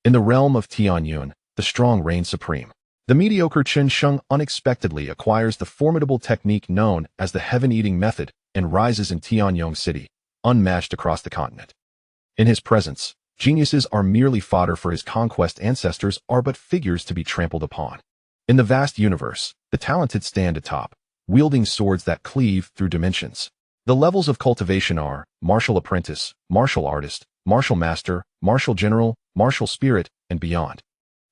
In the realm of Tianyun, the strong reign supreme. The mediocre Chen Sheng unexpectedly acquires the formidable technique known as the heaven-eating method and rises in Tianyong City, unmatched across the continent. In his presence, geniuses are merely fodder for his conquest, ancestors are but figures to be trampled upon. In the vast universe, the talented stand atop, wielding swords that cleave through dimensions. The levels of cultivation are martial apprentice, martial artist, martial master, martial general, martial spirit, and beyond.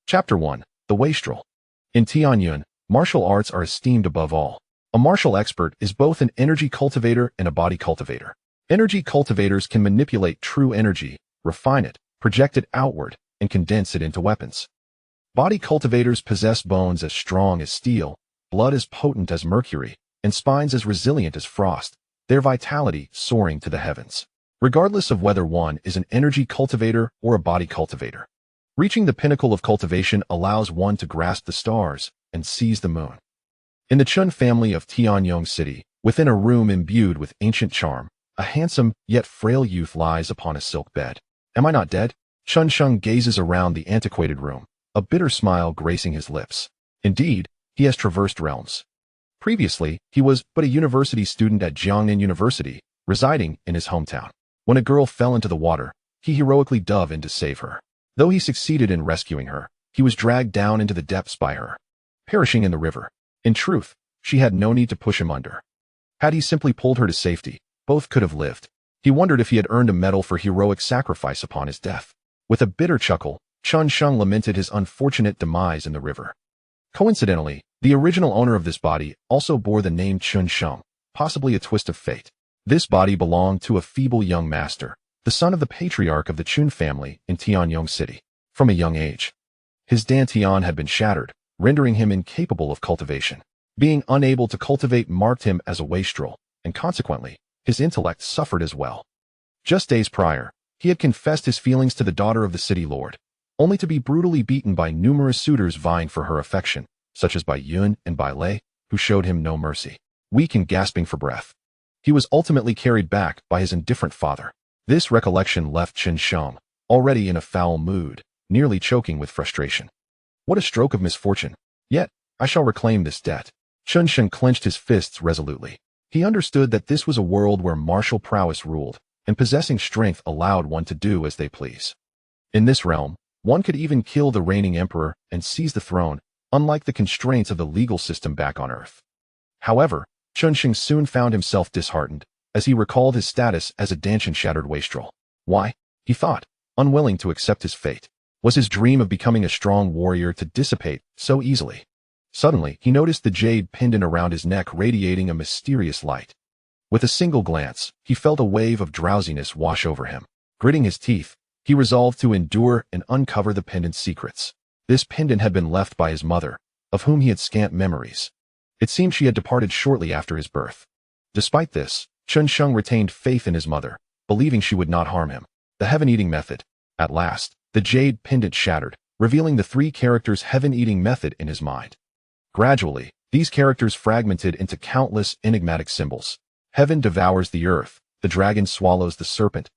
Chapter 1. The Wastrel. In Tianyun, martial arts are esteemed above all. A martial expert is both an energy cultivator and a body cultivator. Energy cultivators can manipulate true energy, refine it, project it outward, and condense it into weapons. Body cultivators possess bones as strong as steel, blood as potent as mercury, and spines as resilient as frost, their vitality soaring to the heavens. Regardless of whether one is an energy cultivator or a body cultivator. Reaching the pinnacle of cultivation allows one to grasp the stars and seize the moon. In the Chen family of Tianyong City, within a room imbued with ancient charm, a handsome yet frail youth lies upon a silk bed. Am I not dead? Chen Sheng gazes around the antiquated room, a bitter smile gracing his lips. Indeed, he has traversed realms. Previously, he was but a university student at Jiangnan University, residing in his hometown. When a girl fell into the water, he heroically dove in to save her. Though he succeeded in rescuing her, he was dragged down into the depths by her, perishing in the river. In truth, she had no need to push him under. Had he simply pulled her to safety, both could have lived. He wondered if he had earned a medal for heroic sacrifice upon his death. With a bitter chuckle, Chen Sheng lamented his unfortunate demise in the river. Coincidentally, the original owner of this body also bore the name Chen Sheng, possibly a twist of fate. This body belonged to a feeble young master, the son of the patriarch of the Chun family in Tianyong City. From a young age, his dantian had been shattered, rendering him incapable of cultivation. Being unable to cultivate marked him as a wastrel, and consequently, his intellect suffered as well. Just days prior, he had confessed his feelings to the daughter of the city lord, only to be brutally beaten by numerous suitors vying for her affection, such as Bai Yun and Bai Lei, who showed him no mercy. Weak and gasping for breath, he was ultimately carried back by his indifferent father. This recollection left Chen Sheng, already in a foul mood, nearly choking with frustration. What a stroke of misfortune! Yet, I shall reclaim this debt. Chen Sheng clenched his fists resolutely. He understood that this was a world where martial prowess ruled, and possessing strength allowed one to do as they please. In this realm, one could even kill the reigning emperor and seize the throne, unlike the constraints of the legal system back on Earth. However, Chen Sheng soon found himself disheartened, as he recalled his status as a dantian-shattered wastrel. Why, he thought, unwilling to accept his fate, was his dream of becoming a strong warrior to dissipate so easily? Suddenly, he noticed the jade pendant around his neck radiating a mysterious light. With a single glance, he felt a wave of drowsiness wash over him. Gritting his teeth, he resolved to endure and uncover the pendant's secrets. This pendant had been left by his mother, of whom he had scant memories. It seemed she had departed shortly after his birth. Despite this, Chen Sheng retained faith in his mother, believing she would not harm him. The heaven-eating method. At last, the jade pendant shattered, revealing the three characters' heaven-eating method in his mind. Gradually, these characters fragmented into countless enigmatic symbols. Heaven devours the earth, the dragon swallows the serpent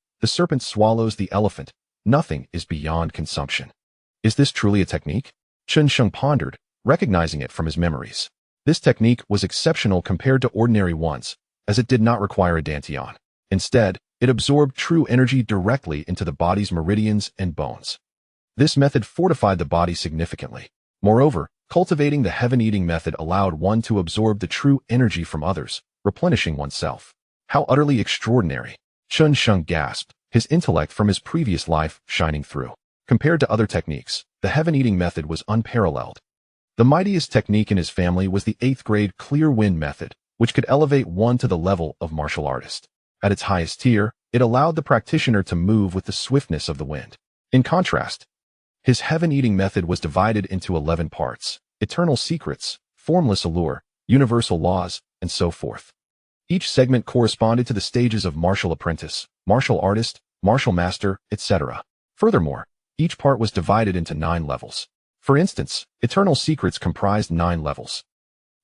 swallows the elephant. Nothing is beyond consumption. Is this truly a technique? Chen Sheng pondered, recognizing it from his memories. This technique was exceptional compared to ordinary ones, as it did not require a dantian. Instead, it absorbed true energy directly into the body's meridians and bones. This method fortified the body significantly. Moreover, cultivating the heaven-eating method allowed one to absorb the true energy from others, replenishing oneself. How utterly extraordinary! Chen Sheng gasped, his intellect from his previous life shining through. Compared to other techniques, the heaven-eating method was unparalleled. The mightiest technique in his family was the 8th grade clear wind method, which could elevate one to the level of martial artist. At its highest tier, it allowed the practitioner to move with the swiftness of the wind. In contrast, his heaven-eating method was divided into 11 parts: eternal secrets, formless allure, universal laws, and so forth. Each segment corresponded to the stages of martial apprentice, martial artist, martial master, etc. Furthermore, each part was divided into 9 levels. For instance, eternal secrets comprised 9 levels.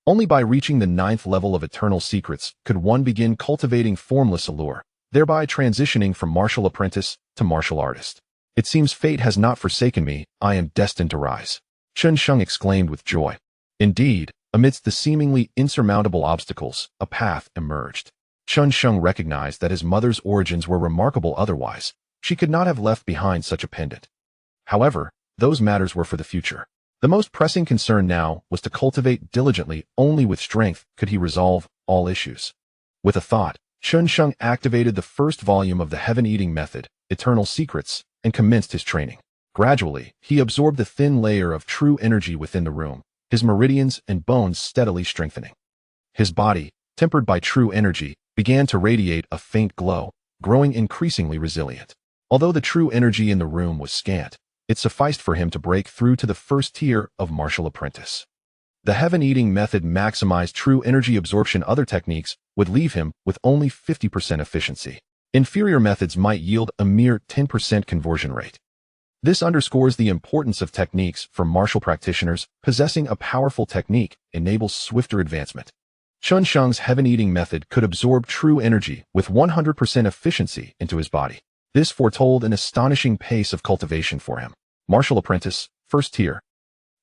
Only by reaching the 9th level of eternal secrets could one begin cultivating formless allure, thereby transitioning from martial apprentice to martial artist. It seems fate has not forsaken me, I am destined to rise. Chen Sheng exclaimed with joy. Indeed, amidst the seemingly insurmountable obstacles, a path emerged. Chen Sheng recognized that his mother's origins were remarkable otherwise. She could not have left behind such a pendant. However, those matters were for the future. The most pressing concern now was to cultivate diligently. Only with strength could he resolve all issues. With a thought, Chen Sheng activated the first volume of the Heaven-Eating Method, Eternal Secrets, and commenced his training. Gradually, he absorbed the thin layer of true energy within the room, his meridians and bones steadily strengthening. His body, tempered by true energy, began to radiate a faint glow, growing increasingly resilient. Although the true energy in the room was scant, it sufficed for him to break through to the first tier of martial apprentice. The Heaven-Eating Method maximized true energy absorption. Other techniques would leave him with only 50% efficiency. Inferior methods might yield a mere 10% conversion rate. This underscores the importance of techniques for martial practitioners. Possessing a powerful technique enables swifter advancement. Chen Sheng's Heaven-Eating Method could absorb true energy with 100% efficiency into his body. This foretold an astonishing pace of cultivation for him. Martial Apprentice, First Tier.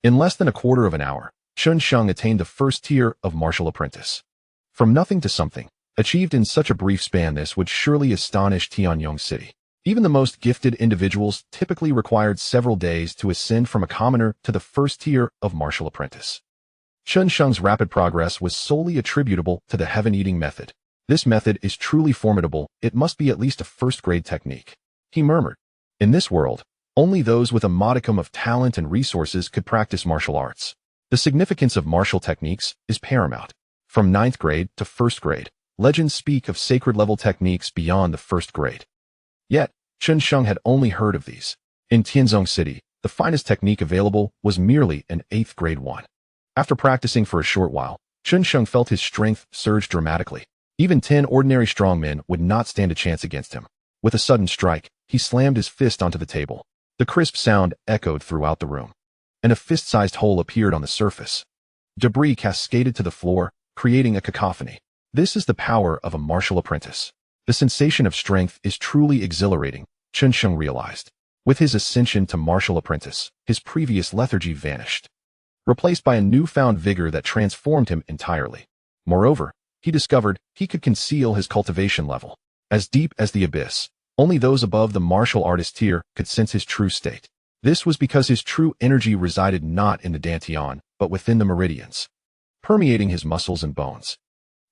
In less than a quarter of an hour, Chen Sheng attained the first tier of Martial Apprentice. From nothing to something, achieved in such a brief span, this would surely astonish Tianyong City. Even the most gifted individuals typically required several days to ascend from a commoner to the first tier of Martial Apprentice. Chen Sheng's rapid progress was solely attributable to the Heaven-Eating Method. This method is truly formidable. It must be at least a first-grade technique. He murmured. In this world, only those with a modicum of talent and resources could practice martial arts. The significance of martial techniques is paramount. From 9th grade to 1st grade, legends speak of sacred-level techniques beyond the 1st grade. Yet, Chen Sheng had only heard of these. In Tianyong City, the finest technique available was merely an 8th grade one. After practicing for a short while, Chen Sheng felt his strength surge dramatically. Even 10 ordinary strongmen would not stand a chance against him. With a sudden strike, he slammed his fist onto the table. The crisp sound echoed throughout the room, and a fist-sized hole appeared on the surface. Debris cascaded to the floor, creating a cacophony. This is the power of a martial apprentice. The sensation of strength is truly exhilarating, Chen Sheng realized. With his ascension to martial apprentice, his previous lethargy vanished, replaced by a newfound vigor that transformed him entirely. Moreover, he discovered he could conceal his cultivation level. As deep as the abyss, only those above the martial artist tier could sense his true state. This was because his true energy resided not in the dantian, but within the meridians, permeating his muscles and bones.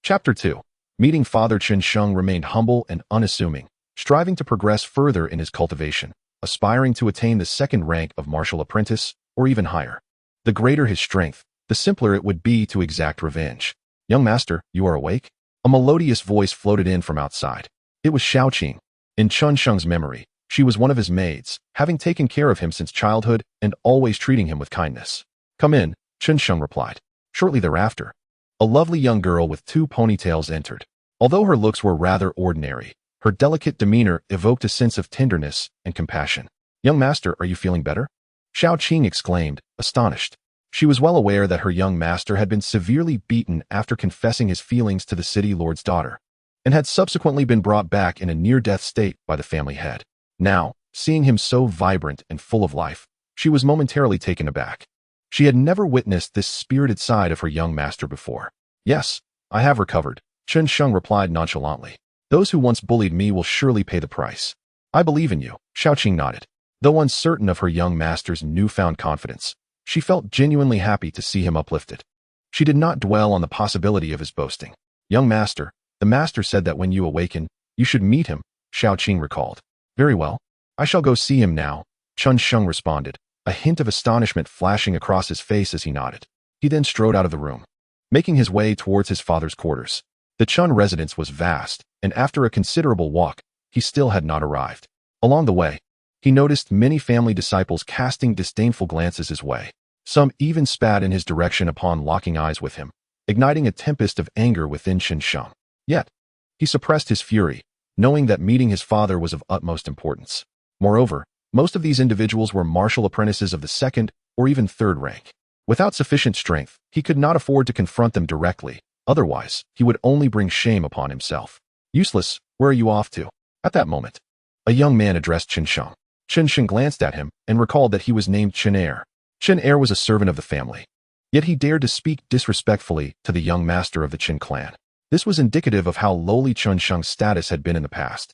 Chapter 2. Meeting Father. Chen Sheng remained humble and unassuming, striving to progress further in his cultivation, aspiring to attain the 2nd rank of martial apprentice, or even higher. The greater his strength, the simpler it would be to exact revenge. Young master, you are awake? A melodious voice floated in from outside. It was Xiaoqing. In Chen Sheng's memory, she was one of his maids, having taken care of him since childhood and always treating him with kindness. Come in, Chen Sheng replied. Shortly thereafter, a lovely young girl with 2 ponytails entered. Although her looks were rather ordinary, her delicate demeanor evoked a sense of tenderness and compassion. Young master, are you feeling better? Xiaoqing exclaimed, astonished. She was well aware that her young master had been severely beaten after confessing his feelings to the city lord's daughter, and had subsequently been brought back in a near-death state by the family head. Now, seeing him so vibrant and full of life, she was momentarily taken aback. She had never witnessed this spirited side of her young master before. Yes, I have recovered, Chen Sheng replied nonchalantly. Those who once bullied me will surely pay the price. I believe in you, Xiaoqing nodded. Though uncertain of her young master's newfound confidence, she felt genuinely happy to see him uplifted. She did not dwell on the possibility of his boasting. Young master, the master said that when you awaken, you should meet him, Xiaoqing recalled. Very well. I shall go see him now, Chen Sheng responded, a hint of astonishment flashing across his face as he nodded. He then strode out of the room, making his way towards his father's quarters. The Chen residence was vast, and after a considerable walk, he still had not arrived. Along the way, he noticed many family disciples casting disdainful glances his way. Some even spat in his direction upon locking eyes with him, igniting a tempest of anger within Chen Sheng. Yet, he suppressed his fury, knowing that meeting his father was of utmost importance. Moreover, most of these individuals were martial apprentices of the 2nd or even 3rd rank. Without sufficient strength, he could not afford to confront them directly, otherwise, he would only bring shame upon himself. Useless, where are you off to? At that moment, a young man addressed Chen Sheng. Chen Sheng glanced at him and recalled that he was named Chen Er. Chen Er was a servant of the family. Yet he dared to speak disrespectfully to the young master of the Chen clan. This was indicative of how lowly Chen Sheng's status had been in the past.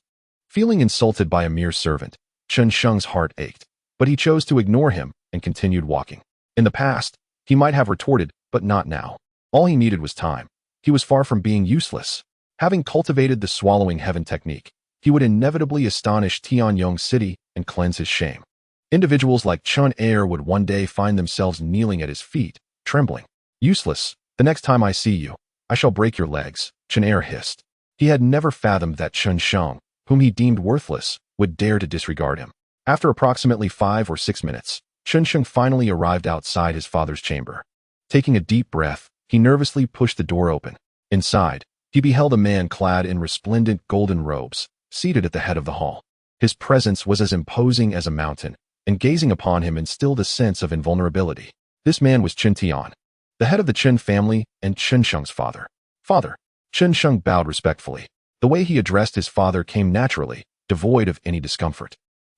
Feeling insulted by a mere servant, Chen Sheng's heart ached, but he chose to ignore him and continued walking. In the past, he might have retorted, but not now. All he needed was time. He was far from being useless. Having cultivated the swallowing heaven technique, he would inevitably astonish Tianyong City and cleanse his shame. Individuals like Chen Er would one day find themselves kneeling at his feet, trembling. Useless. The next time I see you, I shall break your legs, Chen Er hissed. He had never fathomed that Chen Sheng, whom he deemed worthless, would dare to disregard him. After approximately 5 or 6 minutes, Chen Sheng finally arrived outside his father's chamber. Taking a deep breath, he nervously pushed the door open. Inside, he beheld a man clad in resplendent golden robes, seated at the head of the hall. His presence was as imposing as a mountain, and gazing upon him instilled a sense of invulnerability. This man was Chen Tian, the head of the Chen family and Chen Sheng's father. Father. Chen Sheng bowed respectfully. The way he addressed his father came naturally, devoid of any discomfort.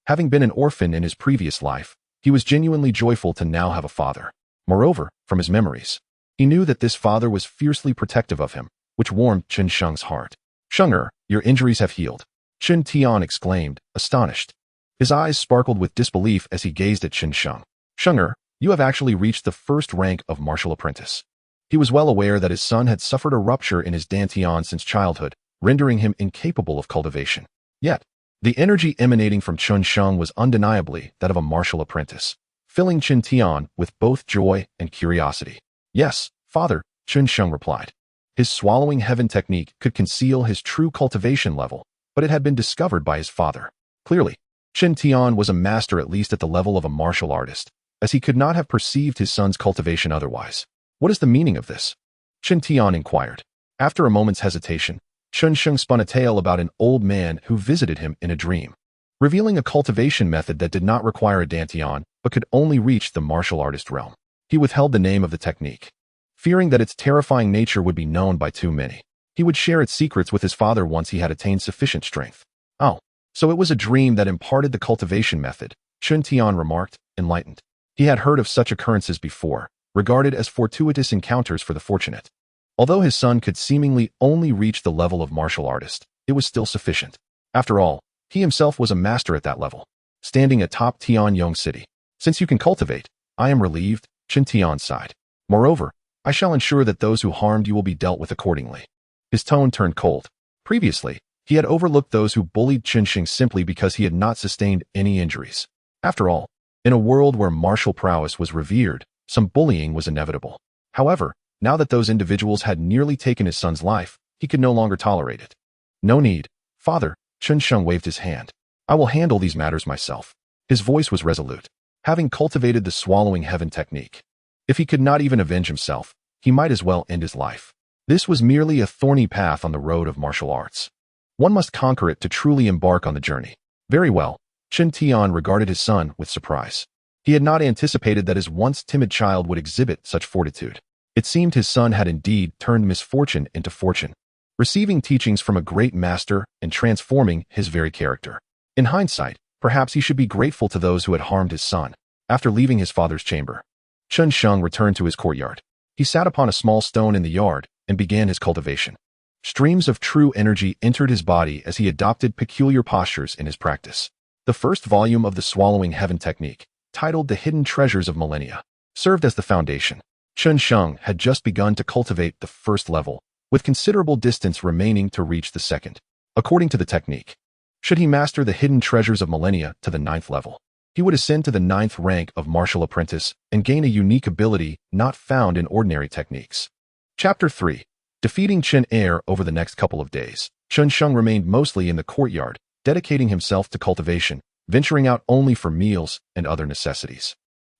Having been an orphan in his previous life, he was genuinely joyful to now have a father. Moreover, from his memories, he knew that this father was fiercely protective of him, which warmed Chen Sheng's heart. Shenger, your injuries have healed, Chen Tian exclaimed, astonished. His eyes sparkled with disbelief as he gazed at Chen Sheng. Shenger, you have actually reached the first rank of martial apprentice. He was well aware that his son had suffered a rupture in his dantian since childhood, rendering him incapable of cultivation. Yet, the energy emanating from Chen Sheng was undeniably that of a martial apprentice, filling Chen Tian with both joy and curiosity. Yes, father, Chen Sheng replied. His swallowing heaven technique could conceal his true cultivation level, but it had been discovered by his father. Clearly, Chen Tian was a master at least at the level of a martial artist, as he could not have perceived his son's cultivation otherwise. What is the meaning of this? Chen Tian inquired. After a moment's hesitation, Chen Sheng spun a tale about an old man who visited him in a dream, revealing a cultivation method that did not require a dantian, but could only reach the martial artist realm. He withheld the name of the technique, fearing that its terrifying nature would be known by too many. He would share its secrets with his father once he had attained sufficient strength. Oh, so it was a dream that imparted the cultivation method, Chen Tian remarked, enlightened. He had heard of such occurrences before, regarded as fortuitous encounters for the fortunate. Although his son could seemingly only reach the level of martial artist, it was still sufficient. After all, he himself was a master at that level, standing atop Tianyong City. Since you can cultivate, I am relieved, Chen Tian sighed. Moreover, I shall ensure that those who harmed you will be dealt with accordingly. His tone turned cold. Previously, he had overlooked those who bullied Chen Sheng simply because he had not sustained any injuries. After all, in a world where martial prowess was revered, some bullying was inevitable. However, now that those individuals had nearly taken his son's life, he could no longer tolerate it. No need, father, Chen Sheng waved his hand. I will handle these matters myself. His voice was resolute, having cultivated the swallowing heaven technique. If he could not even avenge himself, he might as well end his life. This was merely a thorny path on the road of martial arts. One must conquer it to truly embark on the journey. Very well, Chen Tian regarded his son with surprise. He had not anticipated that his once timid child would exhibit such fortitude. It seemed his son had indeed turned misfortune into fortune, receiving teachings from a great master and transforming his very character. In hindsight, perhaps he should be grateful to those who had harmed his son. After leaving his father's chamber, Chen Sheng returned to his courtyard. He sat upon a small stone in the yard and began his cultivation. Streams of true energy entered his body as he adopted peculiar postures in his practice. The first volume of the swallowing heaven technique, titled The Hidden Treasures of Millennia, served as the foundation. Chen Sheng had just begun to cultivate the first level, with considerable distance remaining to reach the second. According to the technique, should he master the hidden treasures of millennia to the 9th level, he would ascend to the 9th rank of martial apprentice and gain a unique ability not found in ordinary techniques. Chapter 3. Defeating Chen Er. Over the next couple of days, Chen Sheng remained mostly in the courtyard, dedicating himself to cultivation, venturing out only for meals and other necessities.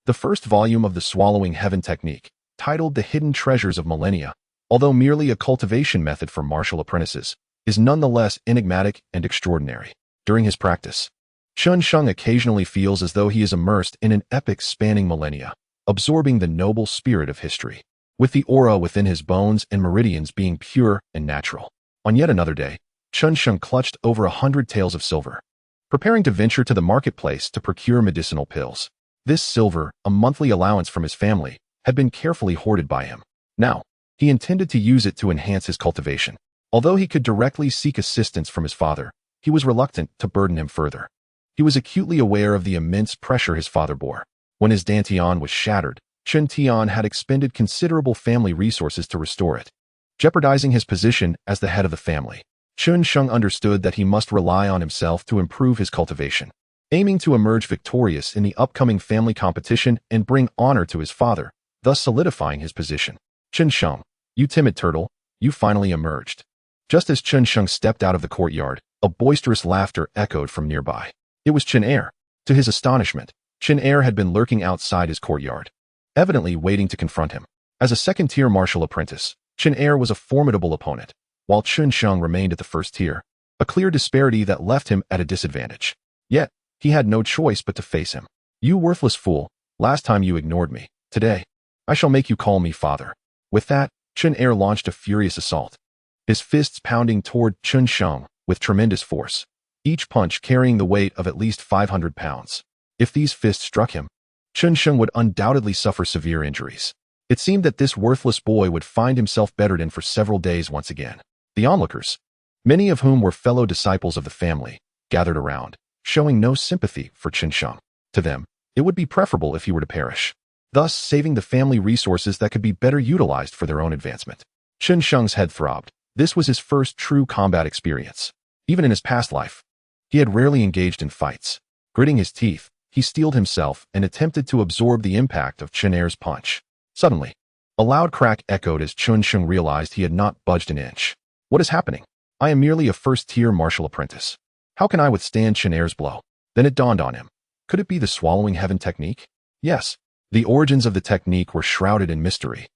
The first volume of the swallowing heaven technique, titled The Hidden Treasures of Millennia, although merely a cultivation method for martial apprentices, is nonetheless enigmatic and extraordinary. During his practice, Chen Sheng occasionally feels as though he is immersed in an epic spanning millennia, absorbing the noble spirit of history, with the aura within his bones and meridians being pure and natural. On yet another day, Chen Sheng clutched over 100 taels of silver. preparing to venture to the marketplace to procure medicinal pills. This silver, a monthly allowance from his family, had been carefully hoarded by him. Now, he intended to use it to enhance his cultivation. Although he could directly seek assistance from his father, he was reluctant to burden him further. He was acutely aware of the immense pressure his father bore. When his dantian was shattered, Chen Tian had expended considerable family resources to restore it, jeopardizing his position as the head of the family. Chen Sheng understood that he must rely on himself to improve his cultivation, aiming to emerge victorious in the upcoming family competition and bring honor to his father, thus solidifying his position. Chen Sheng, you timid turtle, you finally emerged. Just as Chen Sheng stepped out of the courtyard, a boisterous laughter echoed from nearby. It was Chen Er. To his astonishment, Chen Er had been lurking outside his courtyard, evidently waiting to confront him. As a second-tier martial apprentice, Chen Er was a formidable opponent, while Chen Sheng remained at the first tier, a clear disparity that left him at a disadvantage. Yet, he had no choice but to face him. You worthless fool, last time you ignored me. Today, I shall make you call me father. With that, Chen Er launched a furious assault, his fists pounding toward Chen Sheng with tremendous force, each punch carrying the weight of at least 500 pounds. If these fists struck him, Chen Sheng would undoubtedly suffer severe injuries. It seemed that this worthless boy would find himself bettered in for several days once again. The onlookers, many of whom were fellow disciples of the family, gathered around, showing no sympathy for Chen Sheng. To them, it would be preferable if he were to perish, thus saving the family resources that could be better utilized for their own advancement. Chen Sheng's head throbbed. This was his first true combat experience. Even in his past life, he had rarely engaged in fights. Gritting his teeth, he steeled himself and attempted to absorb the impact of Chen Er's punch. Suddenly, a loud crack echoed as Chen Sheng realized he had not budged an inch. What is happening? I am merely a first-tier martial apprentice. How can I withstand Chen Er's blow? Then it dawned on him. Could it be the swallowing heaven technique? Yes. The origins of the technique were shrouded in mystery,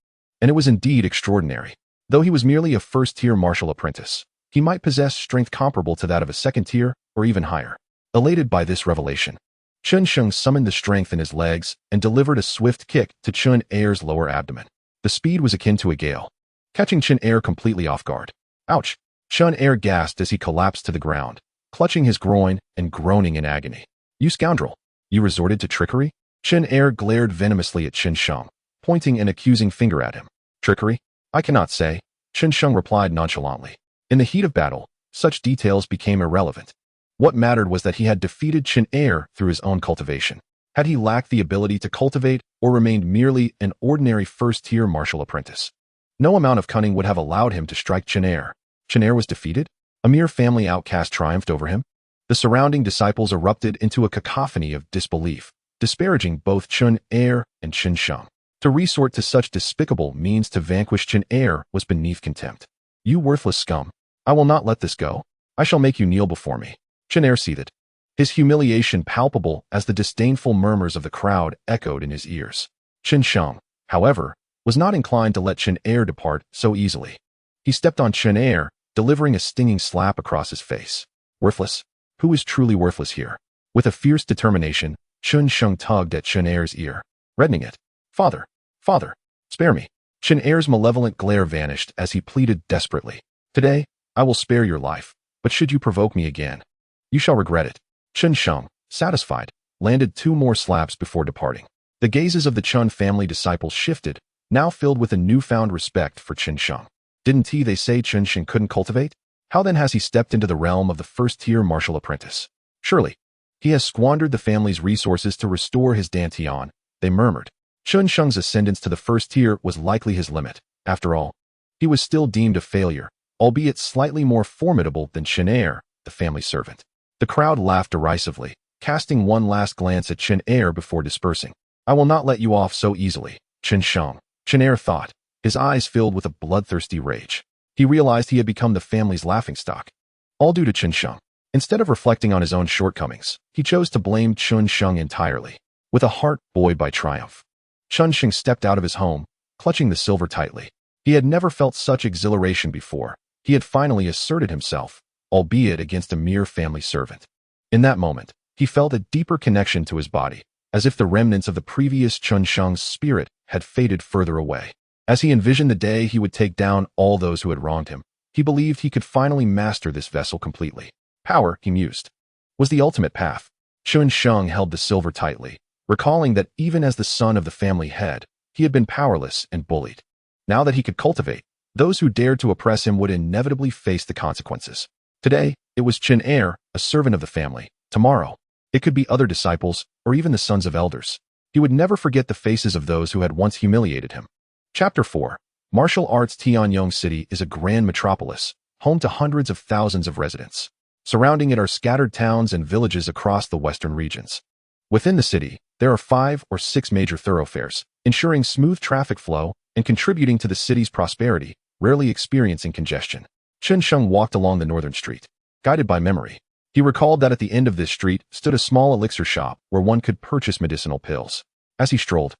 and it was indeed extraordinary. Though he was merely a first-tier martial apprentice, he might possess strength comparable to that of a second-tier or even higher. Elated by this revelation, Chen Sheng summoned the strength in his legs and delivered a swift kick to Chen Er's lower abdomen. The speed was akin to a gale, catching Chen Er completely off guard. Ouch! Chen Er gasped as he collapsed to the ground, clutching his groin and groaning in agony. You scoundrel! You resorted to trickery? Chen Er glared venomously at Chen Sheng, pointing an accusing finger at him. Trickery? I cannot say, Chen Sheng replied nonchalantly. In the heat of battle, such details became irrelevant. What mattered was that he had defeated Chen Er through his own cultivation. Had he lacked the ability to cultivate or remained merely an ordinary first-tier martial apprentice, no amount of cunning would have allowed him to strike Chen Er. Chen Er was defeated? A mere family outcast triumphed over him? The surrounding disciples erupted into a cacophony of disbelief, disparaging both Chen Er and Chen Sheng. To resort to such despicable means to vanquish Chen Er was beneath contempt. You worthless scum! I will not let this go. I shall make you kneel before me. Chen Er seethed, his humiliation palpable as the disdainful murmurs of the crowd echoed in his ears. Chen Sheng, however, was not inclined to let Chen Er depart so easily. He stepped on Chen Er, delivering a stinging slap across his face. Worthless? Who is truly worthless here? With a fierce determination, Chen Sheng tugged at Chen Er's ear, reddening it. Father! Father! Spare me! Chen Er's malevolent glare vanished as he pleaded desperately. Today, I will spare your life, but should you provoke me again, you shall regret it. Chen Sheng, satisfied, landed 2 more slaps before departing. The gazes of the Chen family disciples shifted, now filled with a newfound respect for Chen Sheng. Didn't they say Chen Sheng couldn't cultivate? How then has he stepped into the realm of the first-tier martial apprentice? Surely, he has squandered the family's resources to restore his dantian, they murmured. Chen Sheng's ascendance to the first tier was likely his limit. After all, he was still deemed a failure, albeit slightly more formidable than Chen Er, the family servant. The crowd laughed derisively, casting one last glance at Chen Er before dispersing. I will not let you off so easily, Chen Sheng, Chen Er thought, his eyes filled with a bloodthirsty rage. He realized he had become the family's laughingstock, all due to Chen Sheng. Instead of reflecting on his own shortcomings, he chose to blame Chen Sheng entirely. With a heart buoyed by triumph, Chen Sheng stepped out of his home, clutching the silver tightly. He had never felt such exhilaration before. He had finally asserted himself, albeit against a mere family servant. In that moment, he felt a deeper connection to his body, as if the remnants of the previous Chen Sheng's spirit had faded further away. As he envisioned the day he would take down all those who had wronged him, he believed he could finally master this vessel completely. Power, he mused. was the ultimate path. Chen Sheng held the silver tightly, recalling that even as the son of the family head, he had been powerless and bullied. Now that he could cultivate, those who dared to oppress him would inevitably face the consequences. Today, it was Chen Heir, a servant of the family. Tomorrow, it could be other disciples or even the sons of elders. He would never forget the faces of those who had once humiliated him. Chapter 4. Martial Arts. Tianyong City is a grand metropolis, home to hundreds of thousands of residents. Surrounding it are scattered towns and villages across the western regions. Within the city, there are 5 or 6 major thoroughfares, ensuring smooth traffic flow and contributing to the city's prosperity, rarely experiencing congestion. Chen Sheng walked along the northern street, guided by memory. He recalled that at the end of this street stood a small elixir shop where one could purchase medicinal pills. As he strolled,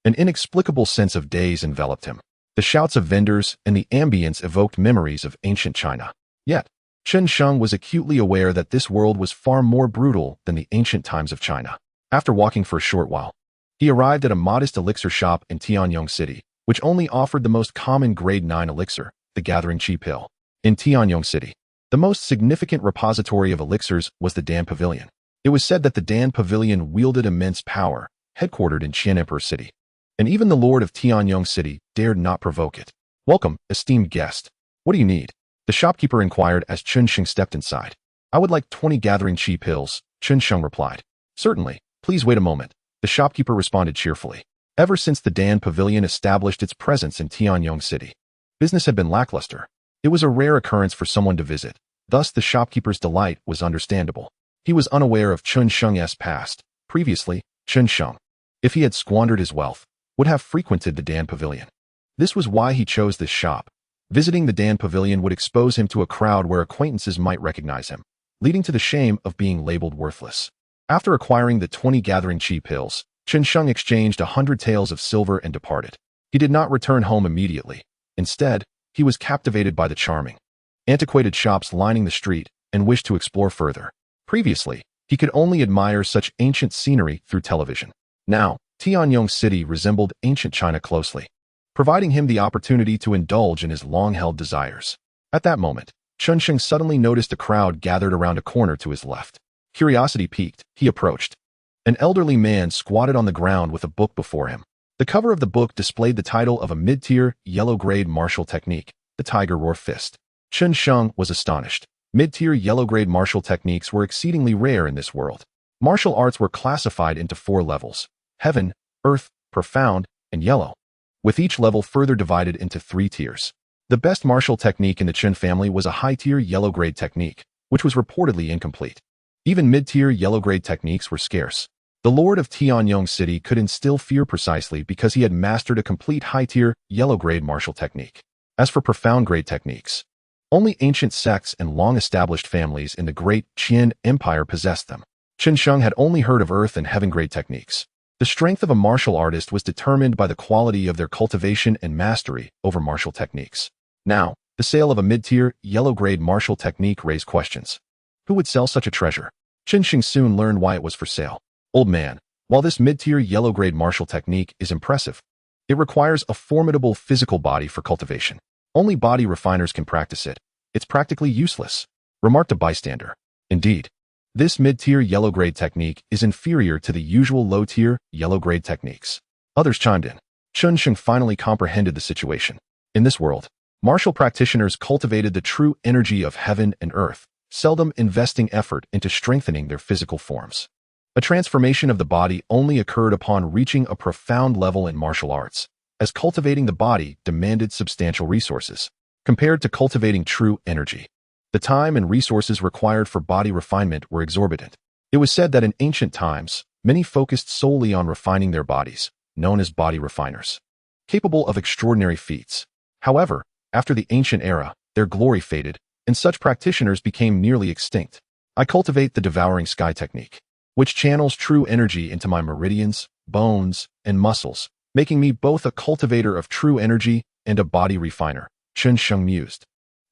an inexplicable sense of daze enveloped him. The shouts of vendors and the ambience evoked memories of ancient China. Yet, Chen Sheng was acutely aware that this world was far more brutal than the ancient times of China. After walking for a short while, he arrived at a modest elixir shop in Tianyong City, which only offered the most common grade 9 elixir, the Gathering Chi pill. In Tianyong City, the most significant repository of elixirs was the Dan Pavilion. It was said that the Dan Pavilion wielded immense power, headquartered in Qian Emperor City. And even the Lord of Tianyong City dared not provoke it. "Welcome, esteemed guest. What do you need?" the shopkeeper inquired as Chen Sheng stepped inside. "I would like 20 Gathering Chi pills," Chen Sheng replied. "Certainly, please wait a moment," the shopkeeper responded cheerfully. Ever since the Dan Pavilion established its presence in Tianyong City, business had been lackluster. It was a rare occurrence for someone to visit, thus the shopkeeper's delight was understandable. He was unaware of Chen Sheng's past. Previously, Chen Sheng, if he had squandered his wealth, would have frequented the Dan Pavilion. This was why he chose this shop. Visiting the Dan Pavilion would expose him to a crowd where acquaintances might recognize him, leading to the shame of being labeled worthless. After acquiring the 20 Gathering Chi pills, Chen Sheng exchanged 100 taels of silver and departed. He did not return home immediately. Instead, he was captivated by the charming, antiquated shops lining the street and wished to explore further. Previously, he could only admire such ancient scenery through television. Now, Tianyong City resembled ancient China closely, providing him the opportunity to indulge in his long-held desires. At that moment, Chen Sheng suddenly noticed a crowd gathered around a corner to his left. Curiosity piqued, he approached. An elderly man squatted on the ground with a book before him. The cover of the book displayed the title of a mid-tier, yellow-grade martial technique, the Tiger Roar Fist. Chen Sheng was astonished. Mid-tier yellow-grade martial techniques were exceedingly rare in this world. Martial arts were classified into 4 levels: Heaven, Earth, Profound, and Yellow, with each level further divided into 3 tiers. The best martial technique in the Chen family was a high-tier yellow-grade technique, which was reportedly incomplete. Even mid-tier yellow-grade techniques were scarce. The Lord of Tianyong City could instill fear precisely because he had mastered a complete high-tier, yellow-grade martial technique. As for profound-grade techniques, only ancient sects and long-established families in the great Qian Empire possessed them. Chen Sheng had only heard of earth and heaven-grade techniques. The strength of a martial artist was determined by the quality of their cultivation and mastery over martial techniques. Now, the sale of a mid-tier, yellow-grade martial technique raised questions. Who would sell such a treasure? Chen Sheng soon learned why it was for sale. "Old man, while this mid-tier yellow-grade martial technique is impressive, it requires a formidable physical body for cultivation. Only body refiners can practice it. It's practically useless," remarked a bystander. Indeed, this mid-tier yellow-grade technique is inferior to the usual low-tier yellow-grade techniques. Others chimed in. Chen Sheng finally comprehended the situation. In this world, martial practitioners cultivated the true energy of heaven and earth, seldom investing effort into strengthening their physical forms. A transformation of the body only occurred upon reaching a profound level in martial arts, as cultivating the body demanded substantial resources. Compared to cultivating true energy, the time and resources required for body refinement were exorbitant. It was said that in ancient times, many focused solely on refining their bodies, known as body refiners, capable of extraordinary feats. However, after the ancient era, their glory faded, and such practitioners became nearly extinct. I cultivate the devouring sky technique, which channels true energy into my meridians, bones, and muscles, making me both a cultivator of true energy and a body refiner, Chen Sheng mused.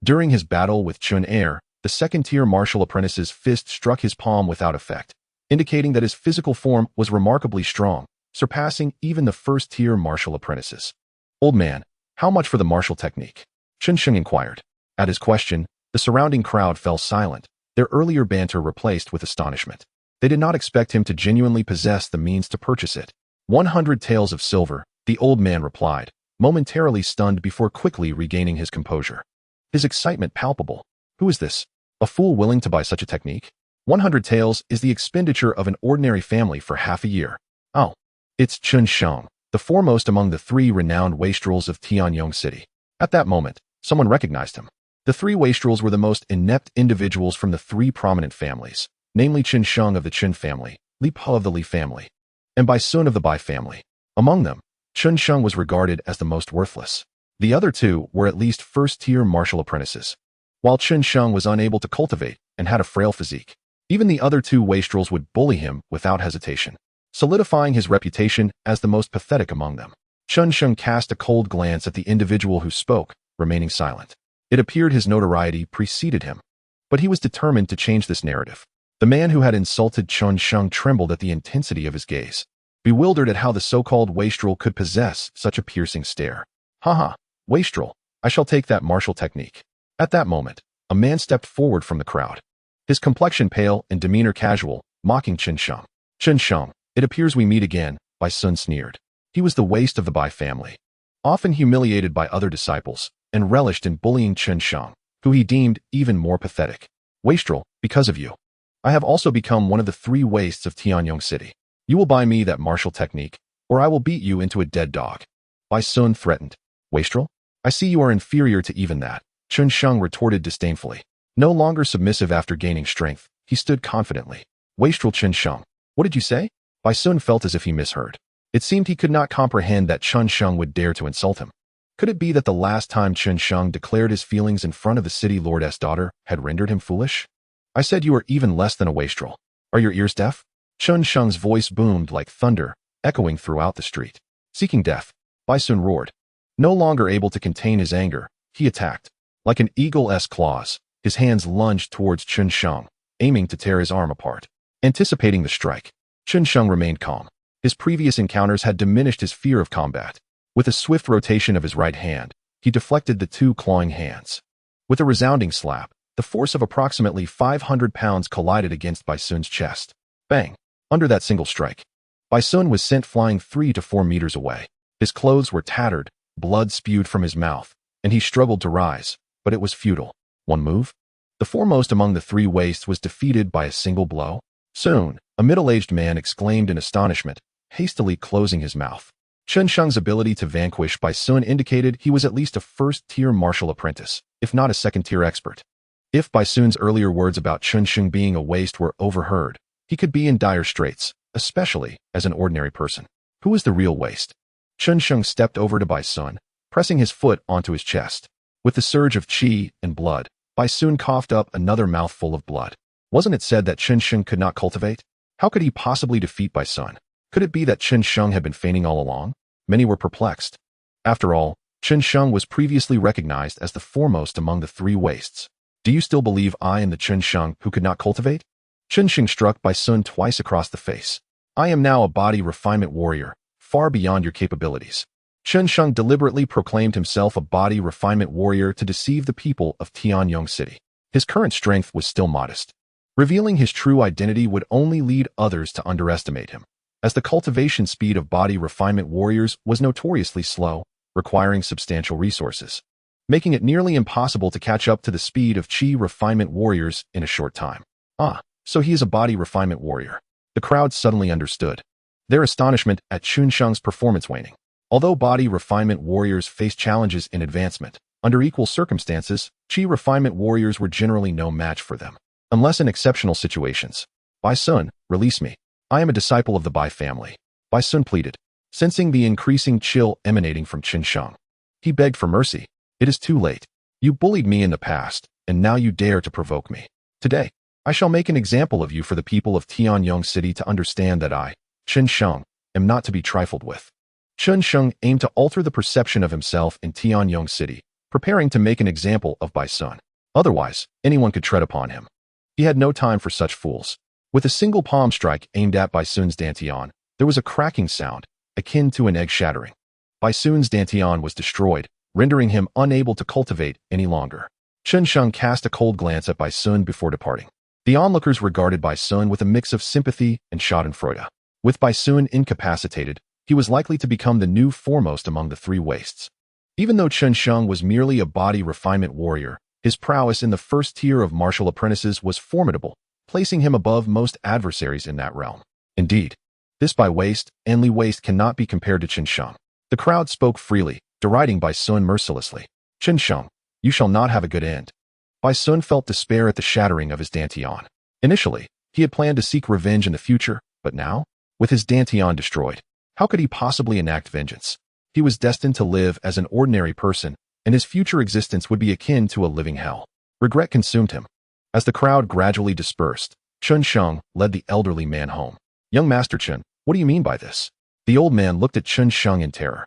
During his battle with Chen Heir, the second-tier martial apprentice's fist struck his palm without effect, indicating that his physical form was remarkably strong, surpassing even the first-tier martial apprentices. "Old man, how much for the martial technique?" Chen Sheng inquired. At his question, the surrounding crowd fell silent, their earlier banter replaced with astonishment. They did not expect him to genuinely possess the means to purchase it. 100 taels of silver, the old man replied, momentarily stunned before quickly regaining his composure. His excitement palpable. Who is this? A fool willing to buy such a technique? 100 taels is the expenditure of an ordinary family for half a year. Oh, it's Chen Sheng, the foremost among the 3 renowned wastrels of Tianyong City. At that moment, someone recognized him. The 3 wastrels were the most inept individuals from the 3 prominent families, namely Chen Sheng of the Chen family, Li Po of the Li family, and Bai Sun of the Bai family. Among them, Chen Sheng was regarded as the most worthless. The other 2 were at least first-tier martial apprentices. While Chen Sheng was unable to cultivate and had a frail physique, even the other 2 wastrels would bully him without hesitation, solidifying his reputation as the most pathetic among them. Chen Sheng cast a cold glance at the individual who spoke, remaining silent. It appeared his notoriety preceded him, but he was determined to change this narrative. The man who had insulted Chen Sheng trembled at the intensity of his gaze, bewildered at how the so-called wastrel could possess such a piercing stare. Haha, wastrel, I shall take that martial technique. At that moment, a man stepped forward from the crowd, his complexion pale and demeanor casual, mocking Chen Sheng. Chen Sheng, it appears we meet again, Bai Sun sneered. He was the waste of the Bai family, often humiliated by other disciples, and relished in bullying Chen Sheng, who he deemed even more pathetic. Wastrel, because of you, I have also become one of the 3 wastes of Tianyong City. You will buy me that martial technique, or I will beat you into a dead dog. Bai Sun threatened. Wastrel, I see you are inferior to even that, Chen Sheng retorted disdainfully. No longer submissive after gaining strength, he stood confidently. Wastrel Chen Sheng, what did you say? Bai Sun felt as if he misheard. It seemed he could not comprehend that Chen Sheng would dare to insult him. Could it be that the last time Chen Sheng declared his feelings in front of the city lord's daughter had rendered him foolish? I said you are even less than a wastrel. Are your ears deaf? Chen Sheng's voice boomed like thunder, echoing throughout the street. Seeking death, Bai Sun roared. No longer able to contain his anger, he attacked. Like an eagle's claws, his hands lunged towards Chen Sheng, aiming to tear his arm apart. Anticipating the strike, Chen Sheng remained calm. His previous encounters had diminished his fear of combat. With a swift rotation of his right hand, he deflected the 2 clawing hands. With a resounding slap, the force of approximately 500 pounds collided against Bai Sun's chest. Bang! Under that single strike, Bai Sun was sent flying 3 to 4 meters away. His clothes were tattered, blood spewed from his mouth, and he struggled to rise, but it was futile. One move? The foremost among the 3 wastes was defeated by a single blow. Soon, a middle-aged man exclaimed in astonishment, hastily closing his mouth. Chen Sheng's ability to vanquish Bai Sun indicated he was at least a first-tier martial apprentice, if not a second-tier expert. If Bai Sun's earlier words about Chen Sheng being a waste were overheard, he could be in dire straits, especially as an ordinary person. Who is the real waste? Chen Sheng stepped over to Bai Sun, pressing his foot onto his chest. With the surge of qi and blood, Bai Sun coughed up another mouthful of blood. Wasn't it said that Chen Sheng could not cultivate? How could he possibly defeat Bai Sun? Could it be that Chen Sheng had been feigning all along? Many were perplexed. After all, Chen Sheng was previously recognized as the foremost among the 3 wastes. Do you still believe I am the Chen Sheng who could not cultivate? Chen Sheng struck Bai Sun twice across the face. I am now a body refinement warrior, far beyond your capabilities. Chen Sheng deliberately proclaimed himself a body refinement warrior to deceive the people of Tianyong City. His current strength was still modest. Revealing his true identity would only lead others to underestimate him, as the cultivation speed of body refinement warriors was notoriously slow, requiring substantial resources, making it nearly impossible to catch up to the speed of qi refinement warriors in a short time. Ah, so he is a body refinement warrior. The crowd suddenly understood, their astonishment at Chen Sheng's performance waning. Although body refinement warriors face challenges in advancement, under equal circumstances, qi refinement warriors were generally no match for them, unless in exceptional situations. Bai Sun, release me. I am a disciple of the Bai family, Bai Sun pleaded, sensing the increasing chill emanating from Chen Sheng. He begged for mercy. It is too late. You bullied me in the past, and now you dare to provoke me. Today, I shall make an example of you for the people of Tianyong City to understand that I, Chen Sheng, am not to be trifled with. Chen Sheng aimed to alter the perception of himself in Tianyong City, preparing to make an example of Bai Sun. Otherwise, anyone could tread upon him. He had no time for such fools. With a single palm strike aimed at Bai Sun's dantian, there was a cracking sound, akin to an egg shattering. Bai Sun's dantian was destroyed, rendering him unable to cultivate any longer. Chen Sheng cast a cold glance at Bai Sun before departing. The onlookers regarded Bai Sun with a mix of sympathy and schadenfreude. With Bai Sun incapacitated, he was likely to become the new foremost among the three wastes. Even though Chen Sheng was merely a body refinement warrior, his prowess in the first tier of martial apprentices was formidable, placing him above most adversaries in that realm. Indeed, this Bai waste and Li waste cannot be compared to Chen Sheng. The crowd spoke freely, deriding Bai Sun mercilessly. Chen Sheng, you shall not have a good end. Bai Sun felt despair at the shattering of his dantian. Initially, he had planned to seek revenge in the future, but now, with his dantian destroyed, how could he possibly enact vengeance? He was destined to live as an ordinary person, and his future existence would be akin to a living hell. Regret consumed him. As the crowd gradually dispersed, Chen Sheng led the elderly man home. Young Master Chen, what do you mean by this? The old man looked at Chen Sheng in terror.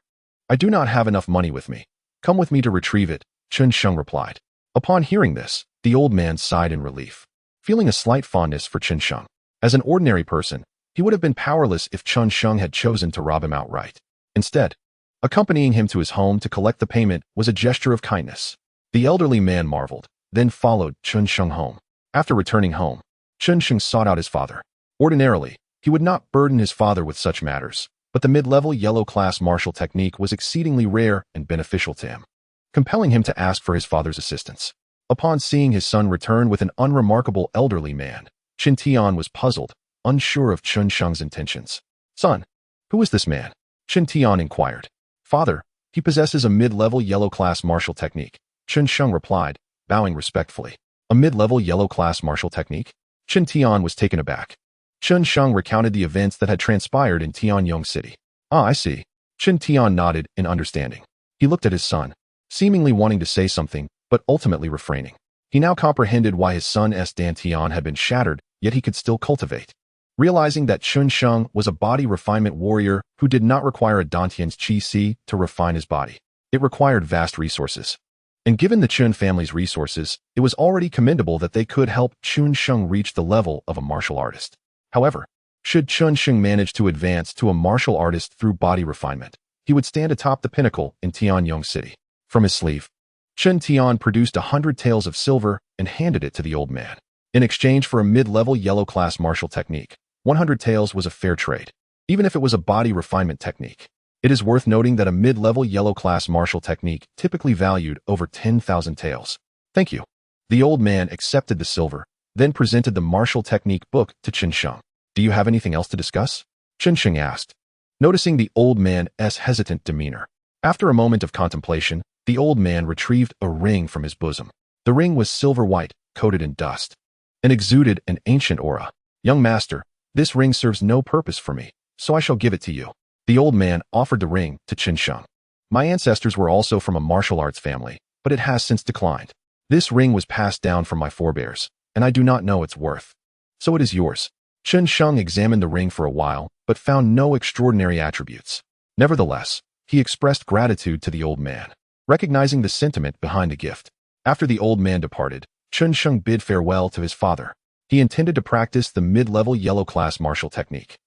I do not have enough money with me. Come with me to retrieve it, Chen Sheng replied. Upon hearing this, the old man sighed in relief, feeling a slight fondness for Chen Sheng. As an ordinary person, he would have been powerless if Chen Sheng had chosen to rob him outright. Instead, accompanying him to his home to collect the payment was a gesture of kindness. The elderly man marveled, then followed Chen Sheng home. After returning home, Chen Sheng sought out his father. Ordinarily, he would not burden his father with such matters, but the mid-level yellow-class martial technique was exceedingly rare and beneficial to him, compelling him to ask for his father's assistance. Upon seeing his son return with an unremarkable elderly man, Chen Tian was puzzled, unsure of Chen Sheng's intentions. Son, who is this man? Chen Tian inquired. Father, he possesses a mid-level yellow-class martial technique, Chen Sheng replied, bowing respectfully. A mid-level yellow-class martial technique? Chen Tian was taken aback. Chen Sheng recounted the events that had transpired in Tianyong City. Ah, I see. Chen Tian nodded in understanding. He looked at his son, seemingly wanting to say something, but ultimately refraining. He now comprehended why his son's dantian had been shattered, yet he could still cultivate. Realizing that Chen Sheng was a body refinement warrior who did not require a dantian's qi to refine his body. It required vast resources. And given the Chen family's resources, it was already commendable that they could help Chen Sheng reach the level of a martial artist. However, should Chen Sheng manage to advance to a martial artist through body refinement, he would stand atop the pinnacle in Tianyong City. From his sleeve, Chen Tian produced 100 taels of silver and handed it to the old man. In exchange for a mid-level yellow-class martial technique, 100 taels was a fair trade, even if it was a body refinement technique. It is worth noting that a mid-level yellow-class martial technique typically valued over 10,000 taels. Thank you. The old man accepted the silver, then presented the martial technique book to Chen Sheng. Do you have anything else to discuss? Chen Sheng asked, noticing the old man's hesitant demeanor. After a moment of contemplation, the old man retrieved a ring from his bosom. The ring was silver white, coated in dust, and exuded an ancient aura. Young master, this ring serves no purpose for me, so I shall give it to you. The old man offered the ring to Chen Sheng. My ancestors were also from a martial arts family, but it has since declined. This ring was passed down from my forebears, and I do not know its worth. So it is yours. Chen Sheng examined the ring for a while, but found no extraordinary attributes. Nevertheless, he expressed gratitude to the old man, recognizing the sentiment behind the gift. After the old man departed, Chen Sheng bid farewell to his father. He intended to practice the mid-level yellow-class martial technique.